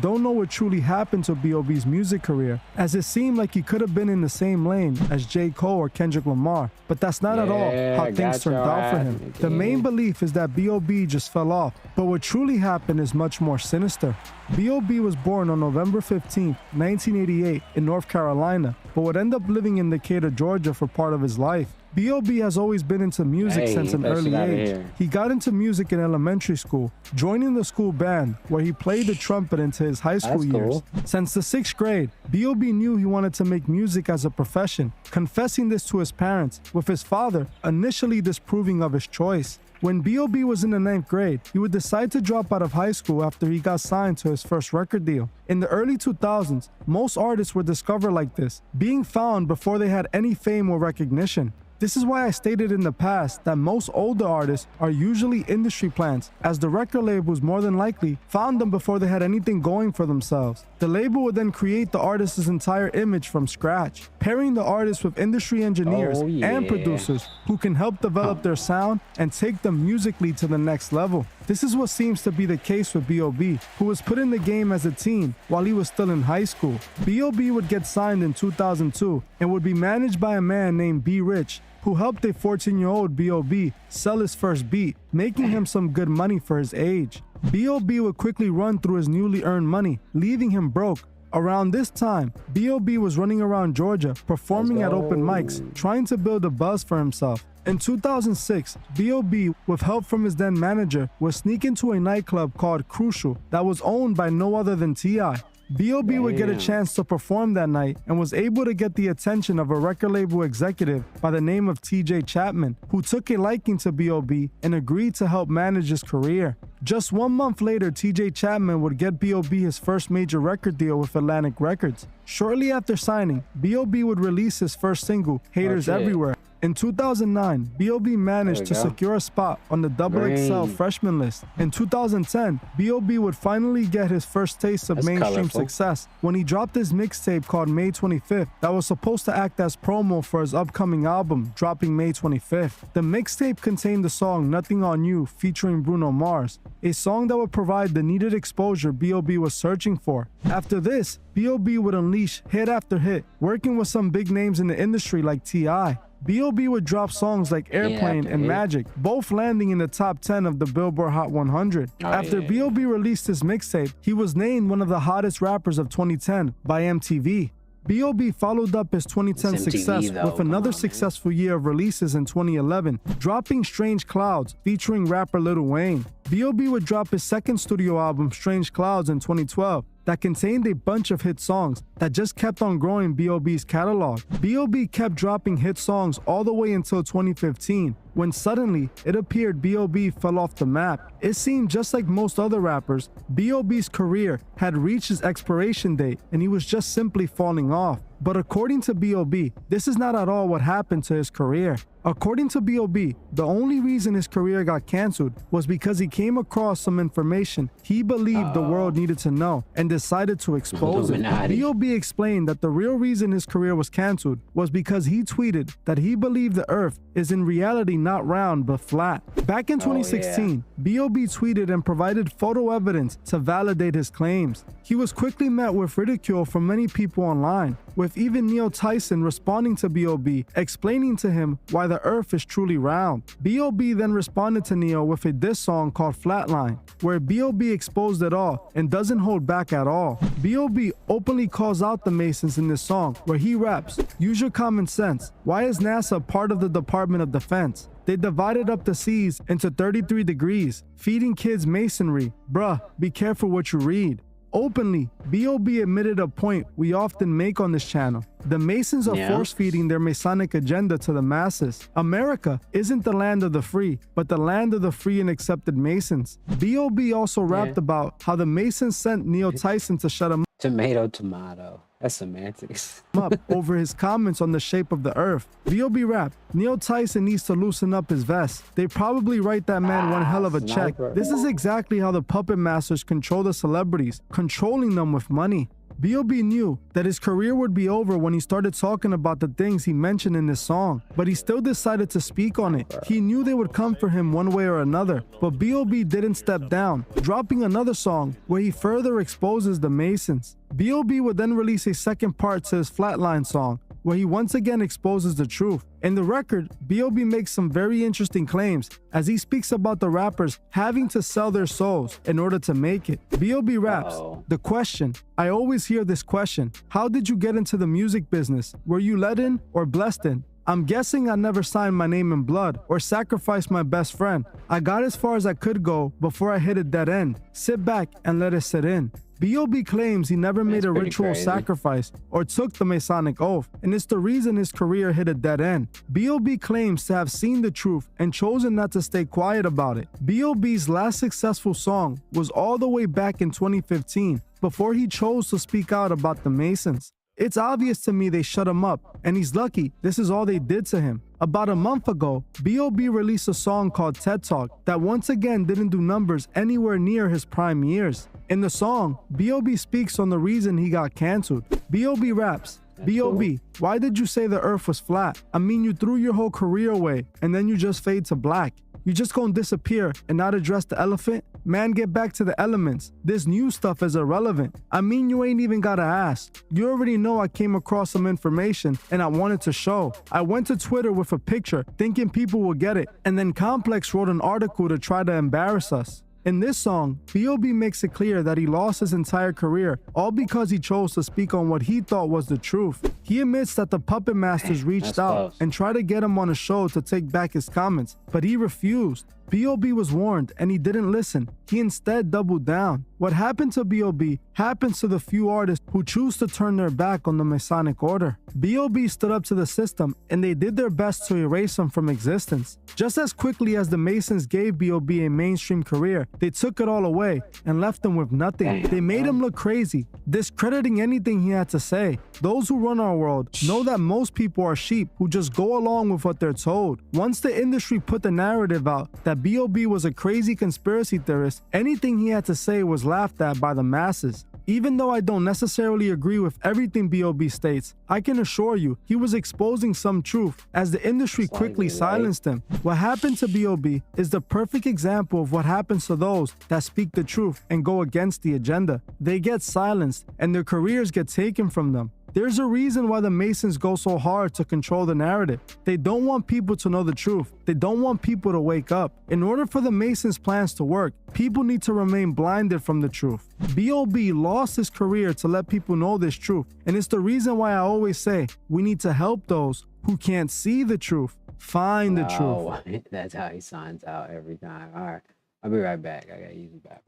don't know what truly happened to B.O.B.'s music career, as it seemed like he could have been in the same lane as J. Cole or Kendrick Lamar, but that's not at all how things turned out for him. The main belief is that B.O.B. just fell off, but what truly happened is much more sinister. B.O.B. was born on November 15, 1988 in North Carolina, but would end up living in Decatur, Georgia for part of his life. B.O.B. has always been into music since an early age. He got into music in elementary school, joining the school band where he played the trumpet into his high school years. Since the 6th grade, B.O.B. knew he wanted to make music as a profession, confessing this to his parents, with his father initially disapproving of his choice. When B.O.B. was in the 9th grade, he would decide to drop out of high school after he got signed to his first record deal. In the early 2000s, most artists were discovered like this, being found before they had any fame or recognition. This is why I stated in the past that most older artists are usually industry plants, as the record labels more than likely found them before they had anything going for themselves. The label would then create the artist's entire image from scratch, pairing the artist with industry engineers and producers who can help develop their sound and take them musically to the next level. This is what seems to be the case with B.O.B., who was put in the game as a teen while he was still in high school. B.O.B. would get signed in 2002 and would be managed by a man named B. Rich, who helped a 14-year-old B.O.B. sell his first beat, making him some good money for his age. B.O.B. would quickly run through his newly earned money, leaving him broke. Around this time, B.O.B. was running around Georgia, performing at open mics, trying to build a buzz for himself. In 2006, B.O.B., with help from his then manager, would sneak into a nightclub called Crucial that was owned by no other than T.I. B.O.B. would get a chance to perform that night and was able to get the attention of a record label executive by the name of T.J. Chapman, who took a liking to B.O.B. and agreed to help manage his career. Just 1 month later, T.J. Chapman would get B.O.B. his first major record deal with Atlantic Records. Shortly after signing, B.O.B. would release his first single, Haters Everywhere. In 2009, B.O.B. managed to secure a spot on the XXL freshman list. In 2010, B.O.B. would finally get his first taste of mainstream success when he dropped his mixtape called May 25th that was supposed to act as promo for his upcoming album, dropping May 25th. The mixtape contained the song Nothing on You featuring Bruno Mars, a song that would provide the needed exposure B.O.B. was searching for. After this, B.O.B. would unleash hit after hit, working with some big names in the industry like T.I. B.O.B. would drop songs like Airplane and Magic, both landing in the top 10 of the Billboard Hot 100. After B.O.B. released his mixtape, he was named one of the hottest rappers of 2010 by MTV. B.O.B. followed up his 2010 success with another successful year of releases in 2011, dropping Strange Clouds featuring rapper Lil Wayne. B.O.B. would drop his second studio album, Strange Clouds, in 2012, that contained a bunch of hit songs that just kept on growing B.O.B.'s catalog. B.O.B. kept dropping hit songs all the way until 2015, when suddenly it appeared B.O.B. fell off the map. It seemed just like most other rappers, B.O.B.'s career had reached its expiration date and he was just simply falling off. But according to B.O.B., this is not at all what happened to his career. According to B.O.B., the only reason his career got canceled was because he came across some information he believed the world needed to know and decided to expose it. B.O.B. explained that the real reason his career was canceled was because he tweeted that he believed the earth is in reality not round but flat. Back in 2016, B.O.B. tweeted and provided photo evidence to validate his claims. He was quickly met with ridicule from many people online, with even Neil Tyson responding to B.O.B., explaining to him why the earth is truly round. B.O.B. then responded to Neil with a diss song called Flatline, where B.O.B. exposed it all and doesn't hold back at all. B.O.B. openly calls out the Masons in this song, where he raps, "Use your common sense. Why is NASA part of the Department of Defense? They divided up the seas into 33 degrees, feeding kids masonry. Bruh, be careful what you read." Openly, B.O.B. admitted a point we often make on this channel. The Masons are force-feeding their Masonic agenda to the masses. America isn't the land of the free, but the land of the free and accepted Masons. B.O.B. also rapped about how the Masons sent Neil Tyson to shut him Tomato. That's semantics. up over his comments on the shape of the earth. B.O.B. rapped, "Neil Tyson needs to loosen up his vest. They probably write that man one hell of a check." This is exactly how the puppet masters control the celebrities, controlling them with money. B.O.B. knew that his career would be over when he started talking about the things he mentioned in this song, but he still decided to speak on it. He knew they would come for him one way or another, but B.O.B. didn't step down, dropping another song where he further exposes the Masons. B.O.B. would then release a second part to his Flatline song, where he once again exposes the truth. In the record, B.O.B. makes some very interesting claims as he speaks about the rappers having to sell their souls in order to make it. B.O.B. raps, "The question, I always hear this question, how did you get into the music business? Were you let in or blessed in? I'm guessing I never signed my name in blood or sacrificed my best friend. I got as far as I could go before I hit a dead end. Sit back and let it sit in." B.O.B. claims he never made a ritual sacrifice or took the Masonic oath, and it's the reason his career hit a dead end. B.O.B. claims to have seen the truth and chosen not to stay quiet about it. B.O.B.'s last successful song was all the way back in 2015, before he chose to speak out about the Masons. It's obvious to me they shut him up, and he's lucky this is all they did to him. About a month ago, B.O.B. released a song called TED Talk that once again didn't do numbers anywhere near his prime years. In the song, B.O.B. speaks on the reason he got canceled. B.O.B. raps, B.O.B., why did you say the earth was flat? I mean, you threw your whole career away, and then you just fade to black. You just gonna disappear and not address the elephant? Man, get back to the elements. This new stuff is irrelevant. I mean, you ain't even gotta ask. You already know I came across some information and I wanted to show. I went to Twitter with a picture thinking people would get it, and then Complex wrote an article to try to embarrass us. In this song, B.O.B. makes it clear that he lost his entire career, all because he chose to speak on what he thought was the truth. He admits that the Puppet Masters reached out and tried to get him on a show to take back his comments, but he refused. B.O.B. was warned and he didn't listen. He instead doubled down. What happened to B.O.B. happens to the few artists who choose to turn their back on the Masonic Order. B.O.B. stood up to the system and they did their best to erase him from existence. Just as quickly as the Masons gave B.O.B. a mainstream career, they took it all away and left him with nothing. They made him look crazy, discrediting anything he had to say. Those who run our world know that most people are sheep who just go along with what they're told. Once the industry put the narrative out that B.O.B. was a crazy conspiracy theorist, anything he had to say was laughed at by the masses. Even though I don't necessarily agree with everything B.O.B. states, I can assure you he was exposing some truth as the industry quickly silenced him. What happened to B.O.B. is the perfect example of what happens to those that speak the truth and go against the agenda. They get silenced and their careers get taken from them. There's a reason why the Masons go so hard to control the narrative. They don't want people to know the truth. They don't want people to wake up. In order for the Masons' plans to work, people need to remain blinded from the truth. B.O.B. lost his career to let people know this truth, and it's the reason why I always say we need to help those who can't see the truth find the truth. That's how he signs out every time. All right, I'll be right back. I gotta use the bathroom.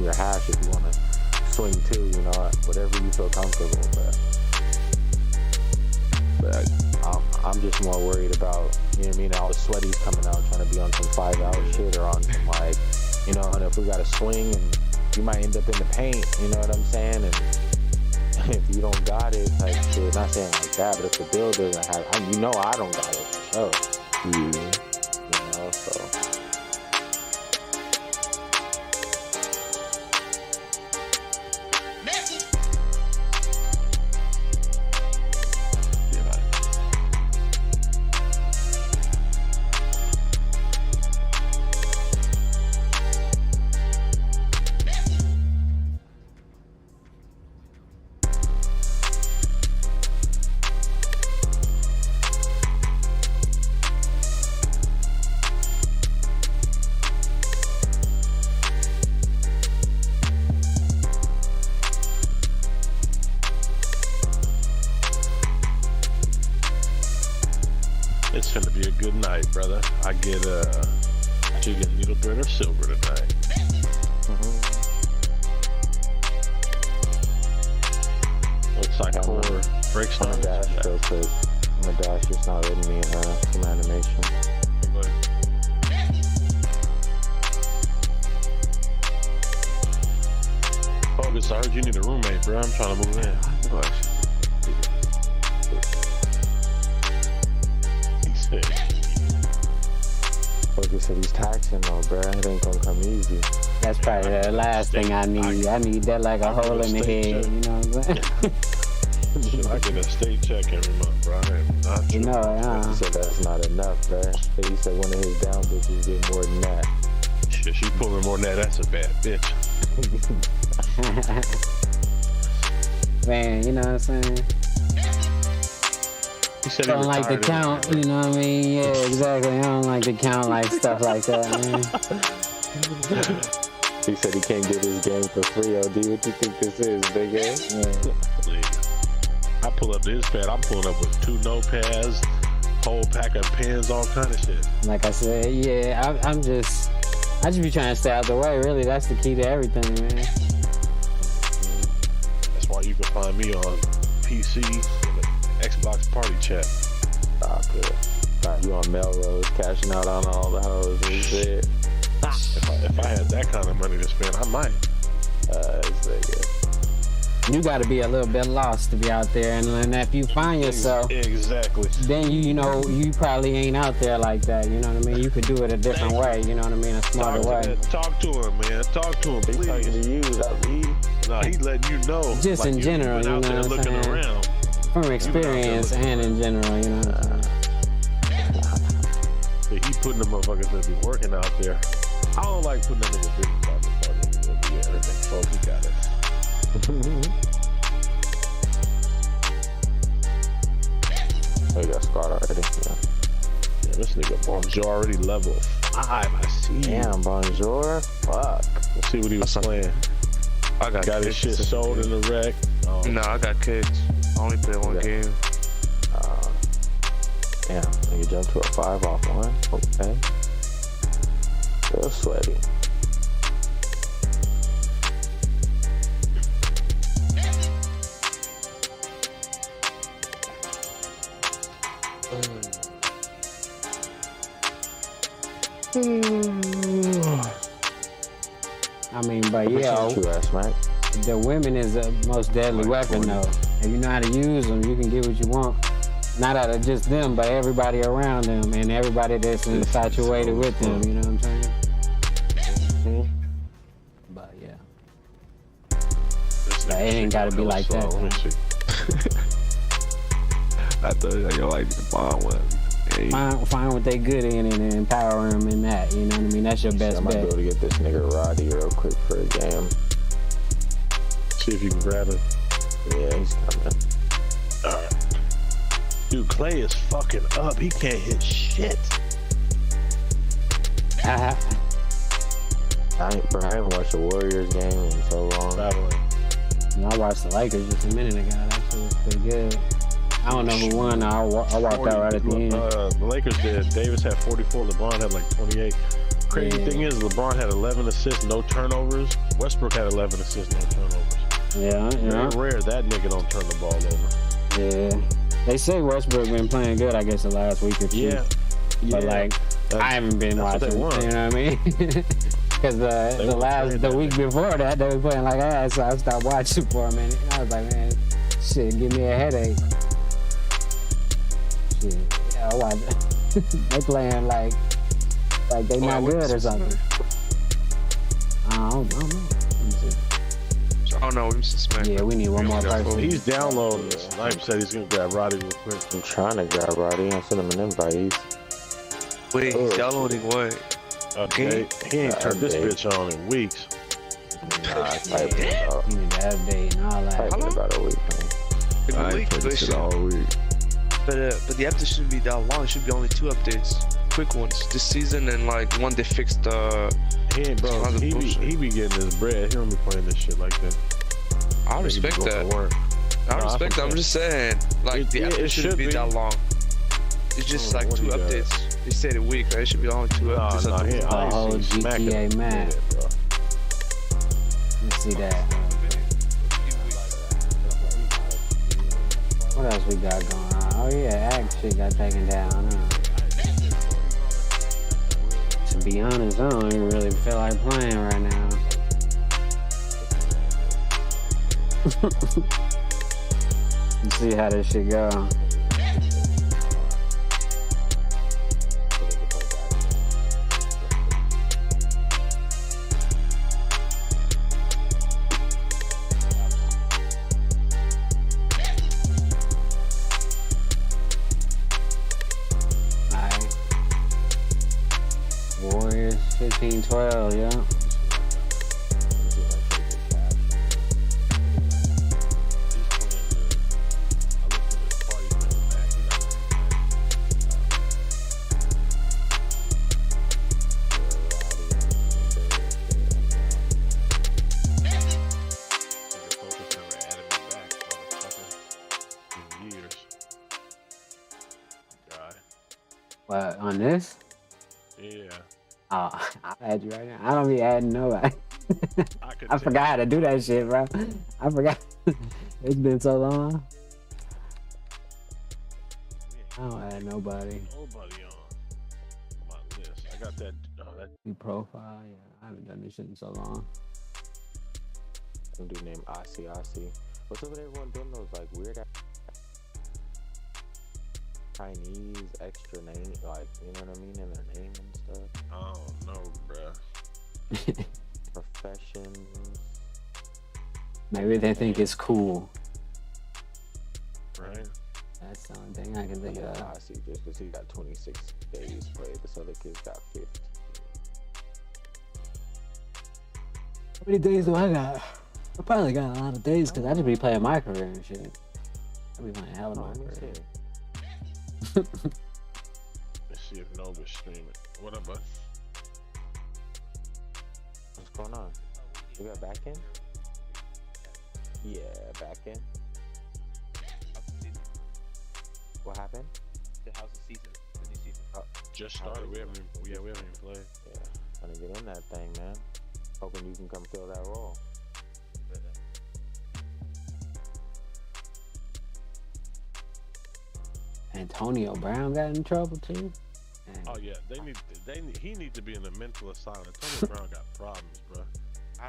from your hash if you want to swing too, you know, whatever you feel comfortable. But I'm just more worried about, you know what I mean, all the sweaties coming out trying to be on some 5-hour shit or on some like, you know, and if we got to swing and you might end up in the paint, you know what I'm saying? And if you don't got it, type shit, not saying like that, but if the bill doesn't have, you know I don't got it for sure. You know, so. It's finna be a good night, brother. I get chicken, needle thread, or silver tonight. Looks like 4 breaks I'm gonna dash real quick. I'm gonna dash, it's not letting me some animation. Go ahead. Focus, I heard you need a roommate, bro. I'm trying to move in. Focus said he's taxing though, bro. It ain't gonna come easy. That's probably the last thing I need. I need that like a hole in the head, you know what I'm saying? Shit, I get a state check every month, bro. I am not You know, He said that's not enough, bro. But he said one of his down bitches get more than that. Shit, she pulling more than that. That's a bad bitch. Man, you know what I'm saying? He said I don't like to count, you know what I mean? Yeah, exactly. I don't like to count like stuff like that, man. He said he can't get his game for free. OD, what you think this is, big ass? I pull up this pad. I'm pulling up with 2 notepads, whole pack of pens, all kind of shit. Like I said, yeah, I just be trying to stay out the way. Really, that's the key to everything, man. That's why you can find me on PC and the Xbox party chat. Stop it. You on Melrose, cashing out on all the hoes and shit. If I had that kind of money to spend, I might. You got to be a little bit lost to be out there, and if you find yourself, exactly, then you know you probably ain't out there like that. You know what I mean? You could do it a different way. You know what I mean? A smarter way. Talk to him, man. Talk to him, please. Talking to you, no, he's letting you know. Just like in general, you know what I'm looking saying? Around. From experience and in general, you know what I'm saying? He putting the motherfuckers that be working out there. I don't like putting that nigga business out the party. Yeah, everything, folks, he got it. Oh, you got scarred already. Yeah, this nigga Bonjour already level 5. I see. Damn, Bonjour. Fuck. Let's see what he was playing. I got his shit sold in the wreck. Oh. No, I got kids. I only play one game. Damn, nigga jumped to a 5 off 1. Okay. Real sweaty. I mean, but yeah, the women is the most deadly weapon, though. If you know how to use them, you can get what you want. Not out of just them, but everybody around them and everybody that's infatuated with them. You know what I'm saying? But yeah, it ain't gotta be like that. I thought you like the bomb one. Find what they good in and empower them in that. You know what I mean? That's your best I might bet. be able to get this nigga Roddy real quick for a game. See if you can grab him. Yeah, he's coming. Alright. Dude, Clay is fucking up. He can't hit shit. I haven't watched a Warriors game in so long. I watched the Lakers just a minute ago. That shit was pretty good. I don't know who won. I walked out right at the end. The Lakers did. Davis had 44. LeBron had like 28. Crazy thing is, LeBron had 11 assists, no turnovers. Westbrook had 11 assists, no turnovers. Yeah. Very rare that nigga don't turn the ball over. Yeah. They say Westbrook been playing good, I guess, the last week or two. Yeah. But like, I haven't been watching. You know what I mean? Because the week before that, they were playing like ass, so I stopped watching for a minute. I was like, man, shit, give me a headache. Shit, yeah, I watch. They playing like they not good or something. I don't know. Oh no, we missed smack. Yeah, we need one more person. He's downloading this. Snipe said he's gonna grab Roddy real quick. I'm trying to grab Roddy. I'm sending him an invite. Wait, he's downloading what? Okay, he ain't turned this bitch on in weeks. You need to update and all that. How long? About a week. I ain't played this shit all week. But the update shouldn't be that long. It should be only 2 updates, quick ones this season, and like one they fixed. He ain't, bro. He be getting his bread. He don't be playing this shit like that. I respect that. I respect that. I'm just saying, like the update shouldn't be that long. It's just like 2 updates. They said a week, right? It should be only 2 updates. The whole GTA map. Let's see that. What else we got going on? Oh yeah, Axe shit got taken down, huh? To be honest, I don't even really feel like playing right now. Let's see how this shit go. Warriors 15-12, yeah. What, on this? Yeah. Oh, I'll add you right now. I don't be adding nobody. I forgot how to do that shit, bro. I forgot. It's been so long. I don't add nobody. Nobody on my list. I got that. New profile. Yeah, I haven't done this shit in so long. Some dude named Asi. What's up with everyone doing those like weird Chinese extra name, like, you know what I mean, in their name and stuff? I don't know, bruh. Professions. Maybe they think it's cool. Right. That's the only thing I can think of. I see, just because he got 26 days played, this other kid's got 50. How many days do I got? I probably got a lot of days because I just be playing my career and shit. I be playing hell of my career. Let's see if Nova's streaming. What up, bud? What's going on? You got back in? Yeah, back in. What happened? How's the season? The new season? Just started. We haven't even played. Yeah, trying to get in that thing, man. Hoping you can come fill that role. Antonio Brown got in trouble too. Oh yeah, he needs to be in a mental asylum. Antonio Brown got problems, bro.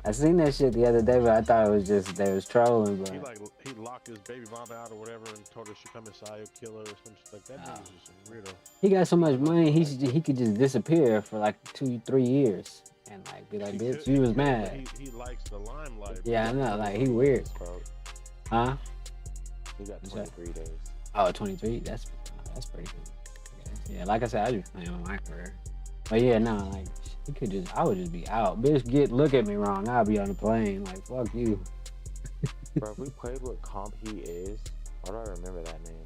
I seen that shit the other day, but I thought it was just they was trolling. But he locked his baby mama out or whatever and told her she come inside, he'll kill her or some shit like that. Nigga's just a weirdo. He got so much money, he could just disappear for like 2-3 years and like be like, bitch, you was mad. He likes the limelight. Yeah, I know. Like he weird. Huh? He got 23 days. Oh, 23. That's pretty good. Yeah, like I said, I just playing on my career. But yeah, no, like he could just, I would just be out. Bitch, look at me wrong. I'll be on the plane. Like fuck you. Bro, if we played what comp he is, why do I remember that name?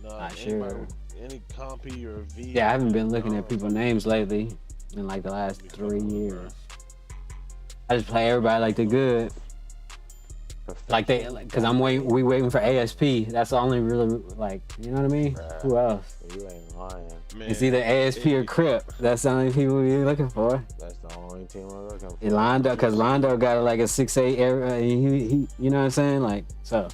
Not sure. Any compy or V. Yeah, I haven't been looking at people's names lately in like the last 3 years. I just play everybody like they're good. Like cause we waiting for ASP. That's the only really like, you know what I mean? Bruh. Who else? You ain't lying. It's either ASP or Crip. That's the only people we looking for. That's the only team we're looking for. Londo, cause Londo got like a 6'8", he you know what I'm saying? Like, so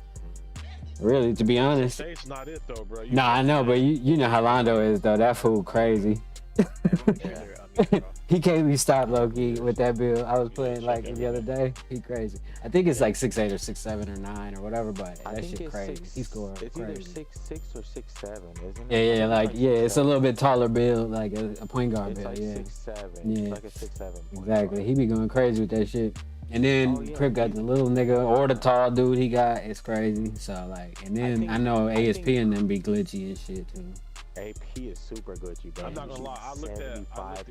really, to be honest. State's not it though, bro. Nah, I know, but you know how Londo is though. That fool crazy. He can't be stopped, low-key, with that build. I was playing like the other day. He crazy. I think it's like 6'8" or 6'7" or 9 or whatever, but that shit crazy. He scored It's crazy. either 6'6" or 6'7", isn't it? Yeah, like it's a little bit taller build, like a point guard build. Like Yeah, 6'7". Yeah, It's like a 6'7". exactly. He be going crazy with that shit. And then Crip got the little nigga or the tall dude he got. It's crazy. So like, and then I know ASP and them be glitchy and shit too. AP is super glitchy, bro. I'm not gonna lie. I looked at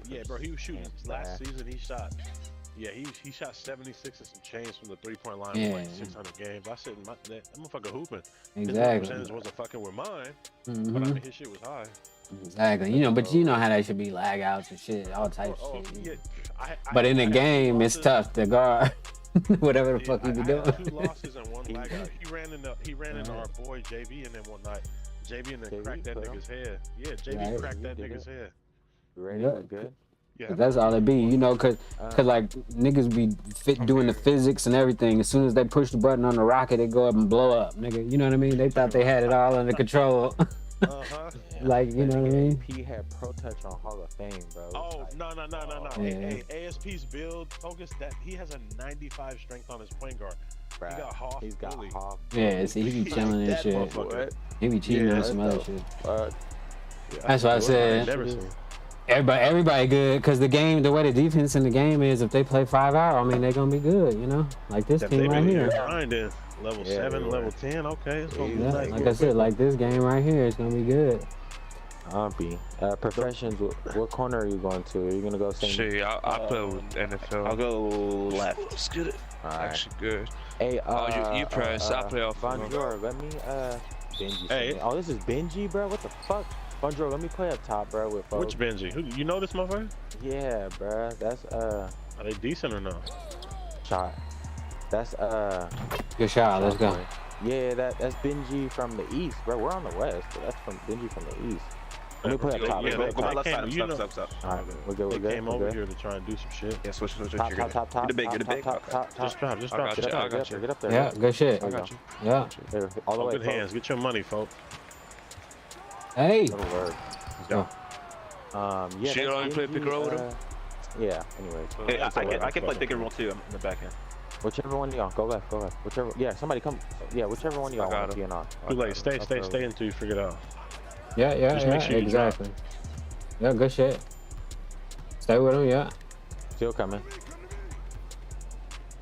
yeah, bro. He was shooting last season. He shot. Yeah, he shot 76 and some change from the 3-point line in like 600 games. I said, that motherfucker hooping. Exactly. His percentage wasn't fucking with mine, but I mean his shit was high. Exactly. You know, but you know how that should be lag outs and shit, all types of shit. Yeah, but in the game, it's tough to guard whatever the fuck he be doing. 2 losses and 1 lag out. He ran into our boy JB and then one night. JB and then cracked that nigga's head. Yeah, JB cracked that nigga's head. Ready? Yeah. Good. Yeah. That's all it be, you know, cause like niggas be doing the physics and everything. As soon as they push the button on the rocket, they go up and blow up, nigga. You know what I mean? They thought they had it all under control. Like, you know what I mean? He had Pro Touch on Hall of Fame, bro. Oh, no. Yeah. ASP's build, focus that he has a 95 strength on his point guard. Bruh, He got Hoff. He's got Hoff. Yeah, see, he be chilling and shit. motherfucker. He be cheating on some other shit. Yeah, That's why I said everybody good, cause the game, the way the defense in the game is, if they play 5 out, I mean they gonna be good, you know, like this team right here. Grinding. Level 7, level 10. Okay, it's gonna be nice. Like I said, like this game right here is gonna be good. Professions, what corner are you going to? Are you gonna go same? Shit, I play with NFL. I'll go left. Let's get it. Actually good. Hey, you press. I play off. Bonjour, let me Benji. Hey. Oh, this is Benji, bro. What the fuck? Bonjour, let me play up top, bro. With folks. Which Benji? Who you know this motherfucker? Yeah, bro. That's Are they decent or no? shot. That's Good shot. Let's go. Yeah, that's Benji from the east, bro. We're on the west, but that's from Benji from the east. Let me play up top. Yeah, Let's play up top. Alright, we're good. They came over here to try and do some shit. Yeah, switch. Top. You're the big. Top. Just drop. I got you. Get up there. Yeah, good shit. I got you. Yeah. There, all the way. Good hands. Get your money, folks. Hey. Little word. Go. Yeah. Shit, that's only play Benji, pick and roll with him? Yeah. Anyways. Hey, I can play pick and roll too. I'm in the back end. Whichever one y'all go left. Whichever. Yeah. Somebody come. Yeah. Whichever one y'all want to be in on. Too late. Stay until you figure it out. Yeah, Just make sure you exactly. Yeah, good shit. Stay with him, yeah. Still coming.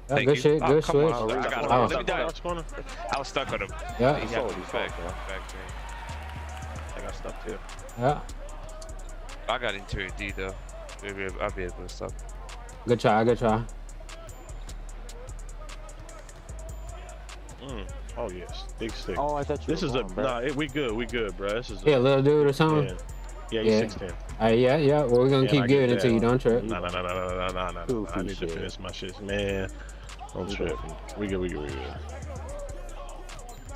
Yeah, good shit, good switch. I was stuck on him. Yeah. He had to be back. I got stuck too. Yeah. I got interior D though. Maybe I'll be able to stop. Good try. Oh yes, big stick. Oh, I thought you This is a we good, bro. This is Yeah, little dude or something. Yeah, he's 6'10". Yeah. Well, we're gonna keep giving it to you. Don't trip. No. I need to finish my shit, man. Don't trip. We good.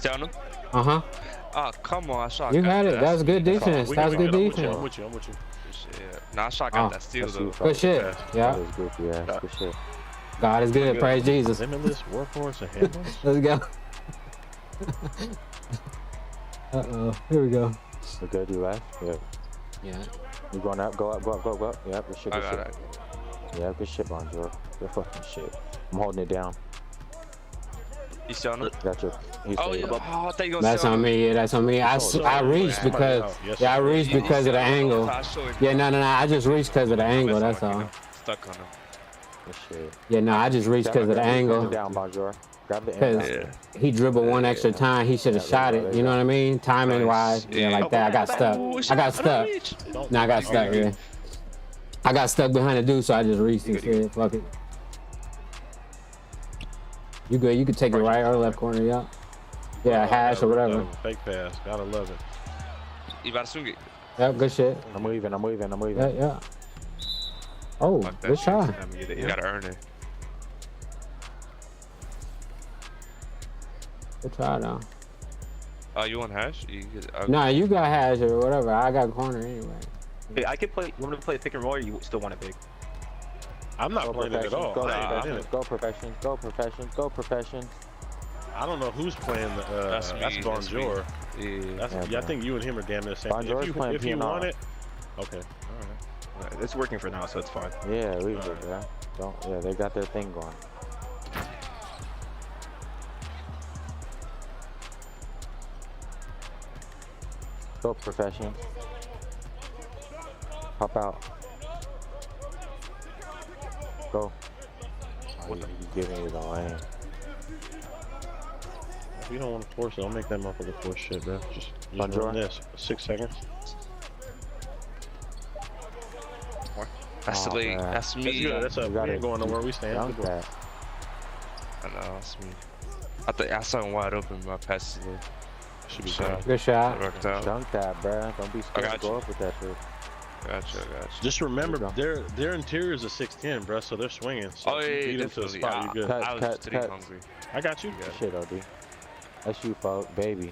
Down him. Oh, come on. I shot. You had it. That was good defense. That was good defense. I'm with you. Shit. Nah, I shot got that steal though. Good shit. Yeah. Good shit. God is good. Praise Jesus. Limitless, workhorse, and handles. Let's go. Here we go. We're good. You left. Yeah. Yeah. You going up? Go up. Yep. Good shit. I got it. Yeah, good shit, Bonjour. Good fucking shit. I'm holding it down. You still on him? Gotcha. Oh, yeah. I thought you That's on me. Yeah, that's on me. I reached because I reached because of the angle. Yeah, no. I just reached because of the angle. That's all. Stuck on him. Good shit. Yeah, no. I just reached because of the angle. Down, Bonjour. Grab the Because he dribbled one extra time, he should have shot it. You know what I mean? Timing wise, yeah, like that. I got stuck. No, I got stuck. Yeah. I got stuck behind the dude, so I just reached and shit. Fuck it. You good? You could take it right or left corner, yeah. Yeah, hash or whatever. Fake pass, gotta love it. You about to swing it? Yeah, good shit. I'm leaving. Yeah. Oh, good shot. You gotta earn it. Good try though. You want hash? Nah, you got hash or whatever. I got corner anyway. Hey, I could play. You want me to play pick and roll, or you still want it big? I'm not playing it at all. Go professions. Go professions. Go professions. I don't know who's playing. That's Bonjour. I think you and him are damn near the same. If you want it, okay. All right. It's working for now, so it's fine. Yeah, we good, yeah. Yeah, they got their thing going. Go profession. Pop out. Go. Oh, you giving me the lane. If you don't want to force it, don't make that motherfucker force shit, bro. Just run this. 6 seconds. That's me. That's up. We ain't going nowhere. We stand. Dunk that. I know, that's me. I saw him wide open. My pass is should be fine. Good shot. Dunk that, bro. Don't be scared to go up with that shit. Gotcha. Just remember, their interior is a 6'10", bro, so they're swinging. So yeah, them to a spot, you good. I was just getting hungry. I got you. Shit, OD. That's you, folk, baby.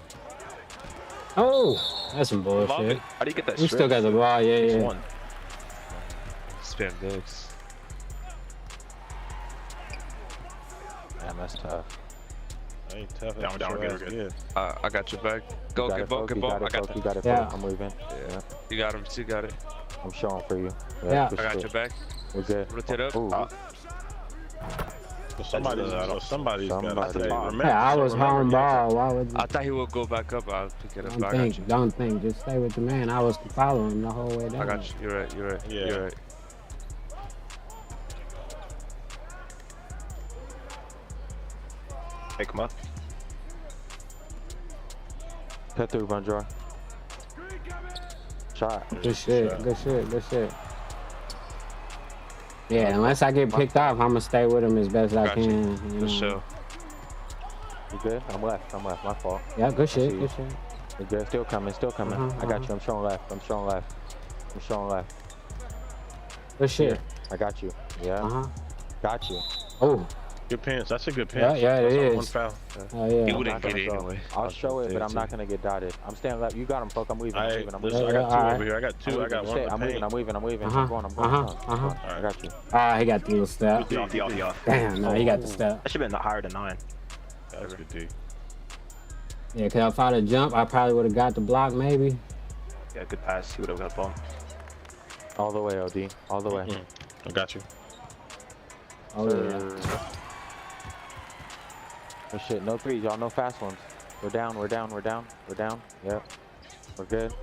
Oh, that's some bullshit. How do you get that? We still got the ball, yeah. Spam digs. Damn, that's tough. Ain't tough. Down, good. I got your back. Go, get ball. I got that. You got it, yeah. I'm leaving. Yeah. You got him. You got it. I'm showing for you. Yeah. I got your back. We're good. Rotate up. Somebody's got it. I was home ball. Why would you? I thought he would go back up. I'll pick it up. Don't think. Just stay with the man. I was following him the whole way down. I got you. You're right. Yeah. You're right. Pick him up. Cut through, Bonjour. Shot. Good shit. Yeah, unless I get picked off, I'm gonna stay with him as best I can. For sure. You good? I'm left. My fault. Yeah, good shit. You good? Still coming. I got you. I'm showing left. Good shit. Here. I got you. Yeah. Got you. Oh. Good pants. That's a good pants. Yeah, it is. One foul. Oh yeah. He wouldn't get it anyway. I'll show it, but I'm not gonna get dotted. I'm standing left. You got him, folk. I'm leaving. I got two over here. I got two. I got one. I'm leaving. I'm going. I got you. He got the little step. Damn, no, he got the step. I should have been higher than 9. That's good, D. Yeah, cause if I'd have jumped, I probably would have got the block, maybe. Yeah, good pass. He would have got the ball. All the way, OD. All the way. I got you. Oh yeah. Oh shit, no threes, y'all, no fast ones. We're down. Yep. We're good.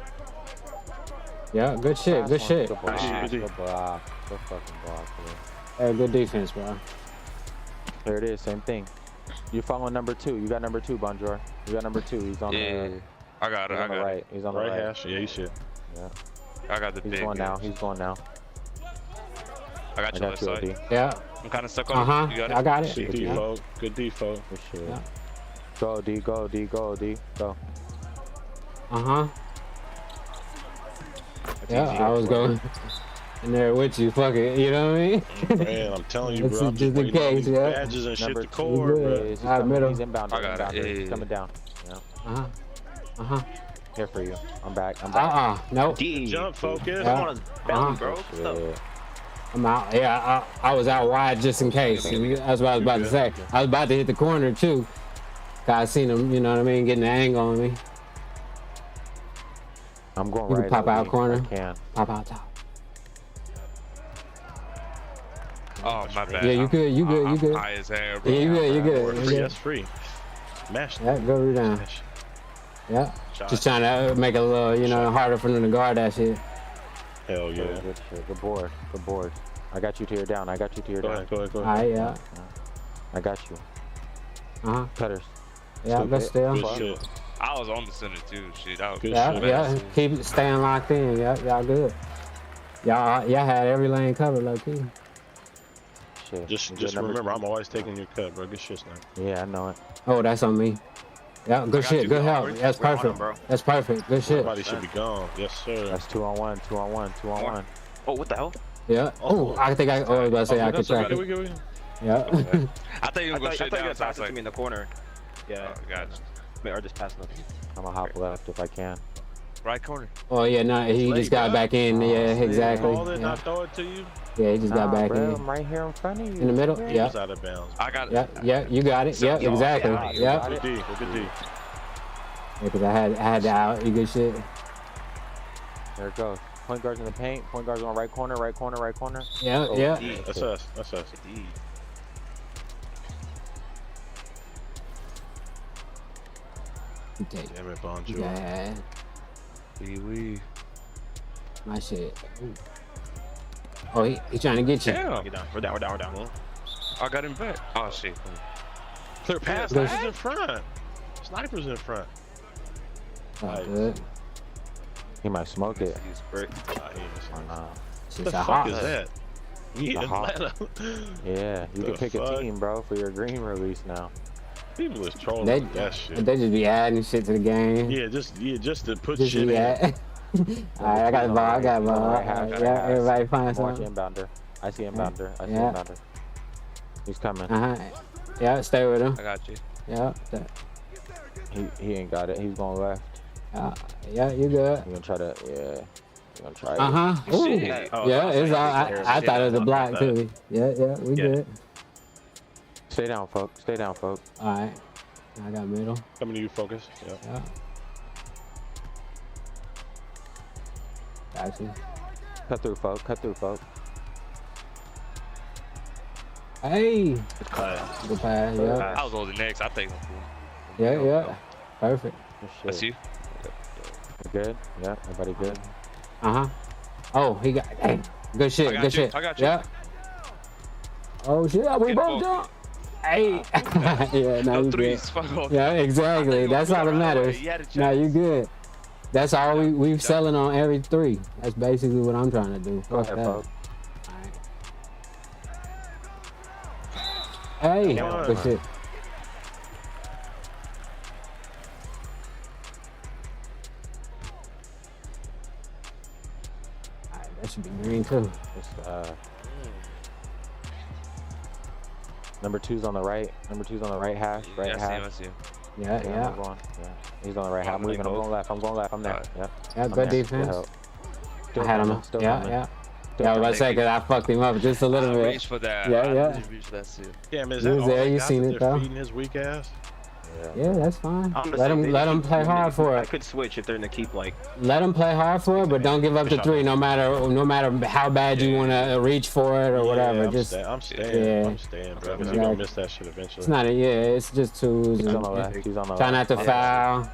Yeah, good shit. Good block. Good block. Good fucking block, bro. Hey, good defense, bro. There it is, same thing. You following number 2. You got number 2, Bonjour. You got number 2. He's on the I got it. right. He's on the right. Hash. Yeah, you should. Yeah. I got the big. He's going now. I got you on the side. Yeah. I'm kind of stuck on it. You got it? I got it. Good default. Good default. For sure. Yeah. Go, D. Go. Yeah, I was going in there with you. Fuck it. You know what I mean? Man, I'm telling you, bro. I'm just in case, yeah. Badges and shit to core, bro. He's inbound. I got it. He's coming down. Yeah. Here for you. I'm back. Nope. Jump focus. Yeah. On his belly, bro. I'm out. Yeah, I was out wide just in case. That's what I was about to say. I was about to hit the corner too. I seen him, you know what I mean, getting the angle on me. I'm going you right. You can pop out corner. I can. Pop out top. Oh, my bad. Yeah, you good. I'm high as hell, bro. Yeah, you good. That's free. Mash. Yeah, go down. Yeah. Just trying to make it a little, you know, harder for them to guard that shit. Hell yeah. Good shit. Good board. I got you to your down. Go ahead. All right, yeah. I got you. Cutters. Yeah, good still. Good shit. I was on the center too. Shit, that was good. Yeah. Keep staying locked in. Yeah, y'all good. Y'all had every lane covered, low key. Shit. Just remember, I'm always taking your cut, bro. Good shit, man. Yeah, I know it. Oh, that's on me. Yeah, good shit. Good help. That's perfect. That's perfect. Good shit. Somebody should be gone. Yes, sir. That's 2-on-1. 2-on-1. Oh, what the hell? Yeah. Oh, I think I was about to say I could track it. We Yeah. I thought you were going to I thought you were going to pass it to me in the corner. Yeah. Oh, gotcha. Or just pass nothing. I'm gonna hop left if I can. Right corner. Oh yeah, no, he just got back in. Yeah, exactly. Hold it, Yeah. not throw it to you. Yeah, he just got back bro, in. I'm right here in front of you. In the middle. He Yeah. was out of bounds. I got it. Yeah, yeah, you got it. Yeah, exactly. Yeah. Good D. Good D. Yeah, because I had the out. You good shit. There it goes. Point guard's in the paint. Point guard's on right corner. Right corner. Right corner. Yeah, Oh, yeah. D. That's us. That's us. D. Damn it, Bonjour. Yeah. Wee. My shit. Ooh. Oh, he trying to get you. Damn. Get down. We're down. We're down. We're down. I got him back. Oh shit. Clear pass. Good. Sniper's in front. Sniper's in front. Oh, good. He might smoke it. He's great. What It's the a fuck hot. is that? Yeah, Atlanta. Yeah, you The can pick fuck? a team, bro, for your green release now. People is trolling They, with that shit. they just be adding shit to the game. Yeah, just to put Just shit be in. add. Alright, I got the ball. I got the ball. Alright, yeah, everybody find Watch something. inbounder. I see inbounder. I see Yeah. inbounder. He's coming. Yeah, stay with him. I got you. Yeah. He ain't got it. He's going left. Yeah, you good. He gonna try to, yeah. He gonna try it. Ooh. Oh, Yeah, it's all. I thought it was a block too. Yeah, we good. Stay down, folks. Stay down, folks. Alright. I got middle. Coming to you, focus. Yep. Yeah. Gotcha. Cut through, folks. Cut through, folks. Hey. Good pass. Good pass. Yeah. I was holding next. I think. Yeah. Perfect. That's you. Good? Yeah, everybody good? Oh, he got. Hey, good shit. Good shit. I got you. Yeah. Oh shit, we both jump. Hey. Yeah, now you good. Yeah, exactly. That's all that matters. Now you good. That's all we've selling on every 3. That's basically what I'm trying to do. Fuck that. folks. Hey, good shit. Alright, that should be green too. Number 2's on the right. Number 2's on the right half. Right half. I see him. Yeah. Move on. Yeah. He's on the right half. I'm moving. I'm going left. I'm going left. I'm there. Yep. Yeah, I'm good there. defense. Still I had him. coming, still Yeah. coming. Yeah, I was about to say, because I fucked him up just a little bit. Reach for that. Yeah. Reach for that shit. Damn, is He that was all there, they you got seen that it, they're though. feeding his weak ass? Yeah, that's fine. I'm Let him play hard for I it. could switch if they're gonna keep like. Let him play hard for it, but don't give up the 3. No matter how bad you want to reach for it or whatever. I'm Just I'm staying. yeah. I'm staying, bro. Because you're gonna miss that shit eventually. It's not a It's just 2s. He's on the left. He's on the Try left. not to foul.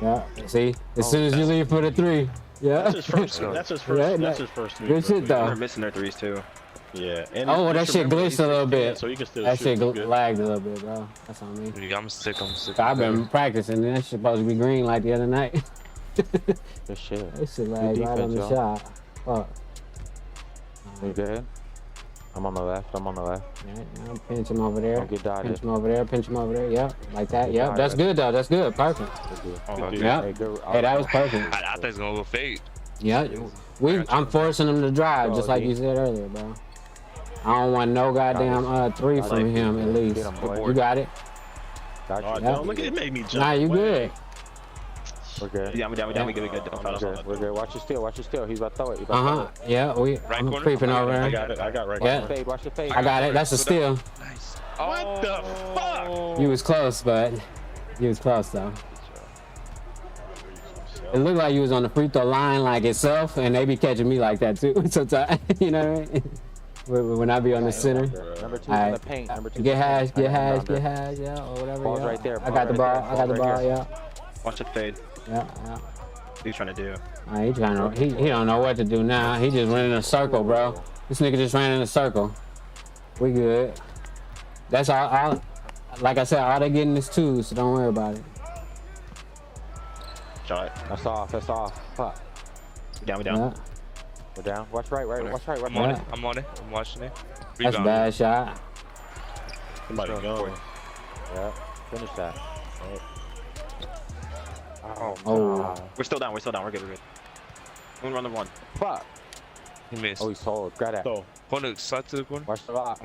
Yeah. See, as soon as you leave for the 3. Yeah. That's his first. That's his first. Yeah, That's his first. Good shit though. They're missing their 3s too. Yeah. And Oh, that just shit remember, glitched he's a little 16, bit. So he can still That shoot. shit He's good. lagged a little bit, bro. That's on me. I'm sick. I've been practicing. That shit supposed to be green like the other night. Good shit. That shit lagged right on the defense, shot. Fuck. You good? I'm on the left. I'm on the left. Now pinch him over there. Don't get dotted. Pinch him over there. Pinch him over there. Yep. Like that. Get Yep. dotted. That's good though. That's good. Perfect. Yeah. Hey, good. Hey, that was perfect. I think it's gonna go fade. Yeah. I'm forcing him to drive, just like you said earlier, bro. I don't want no goddamn 3 from him at least. You got it. Oh, no, look at it. Made me jump. Nah, you good. We're good. Yeah, we good. We're good. Watch your steal. Watch your steal. He's about to throw it. He's about to throw it. Yeah. I'm creeping over I there. got it. I got right. Yeah. Fade. Watch the fade. I got it. That's a steal. Nice. What the fuck? You was close, but you was close though. It looked like you was on the free throw line like itself, and they be catching me like that too sometimes. You know what I mean? When I be on the center. Number 2's in the paint. Number 2's Get hash, in the yeah, or whatever. Ball's yeah. right there. I got the ball. I got the ball. Yeah. Watch it fade. Yeah. What are you trying to do? He trying to. He don't know what to do now. He just ran in a circle, bro. This nigga just ran in a circle. We good. That's all. Like I said, all they getting is 2s, so don't worry about it. Shot. That's off. That's off. Fuck. We down. Yeah. We're down. Watch right. Watch right. I'm on it. I'm watching it. That's a bad shot. Somebody going. Yeah. Finish that. Oh. We're still down. We're good. We're good. Run the 1. Fuck. He missed. Oh, he's sold. Grab that. So. Corner, side to the corner. Watch the rock.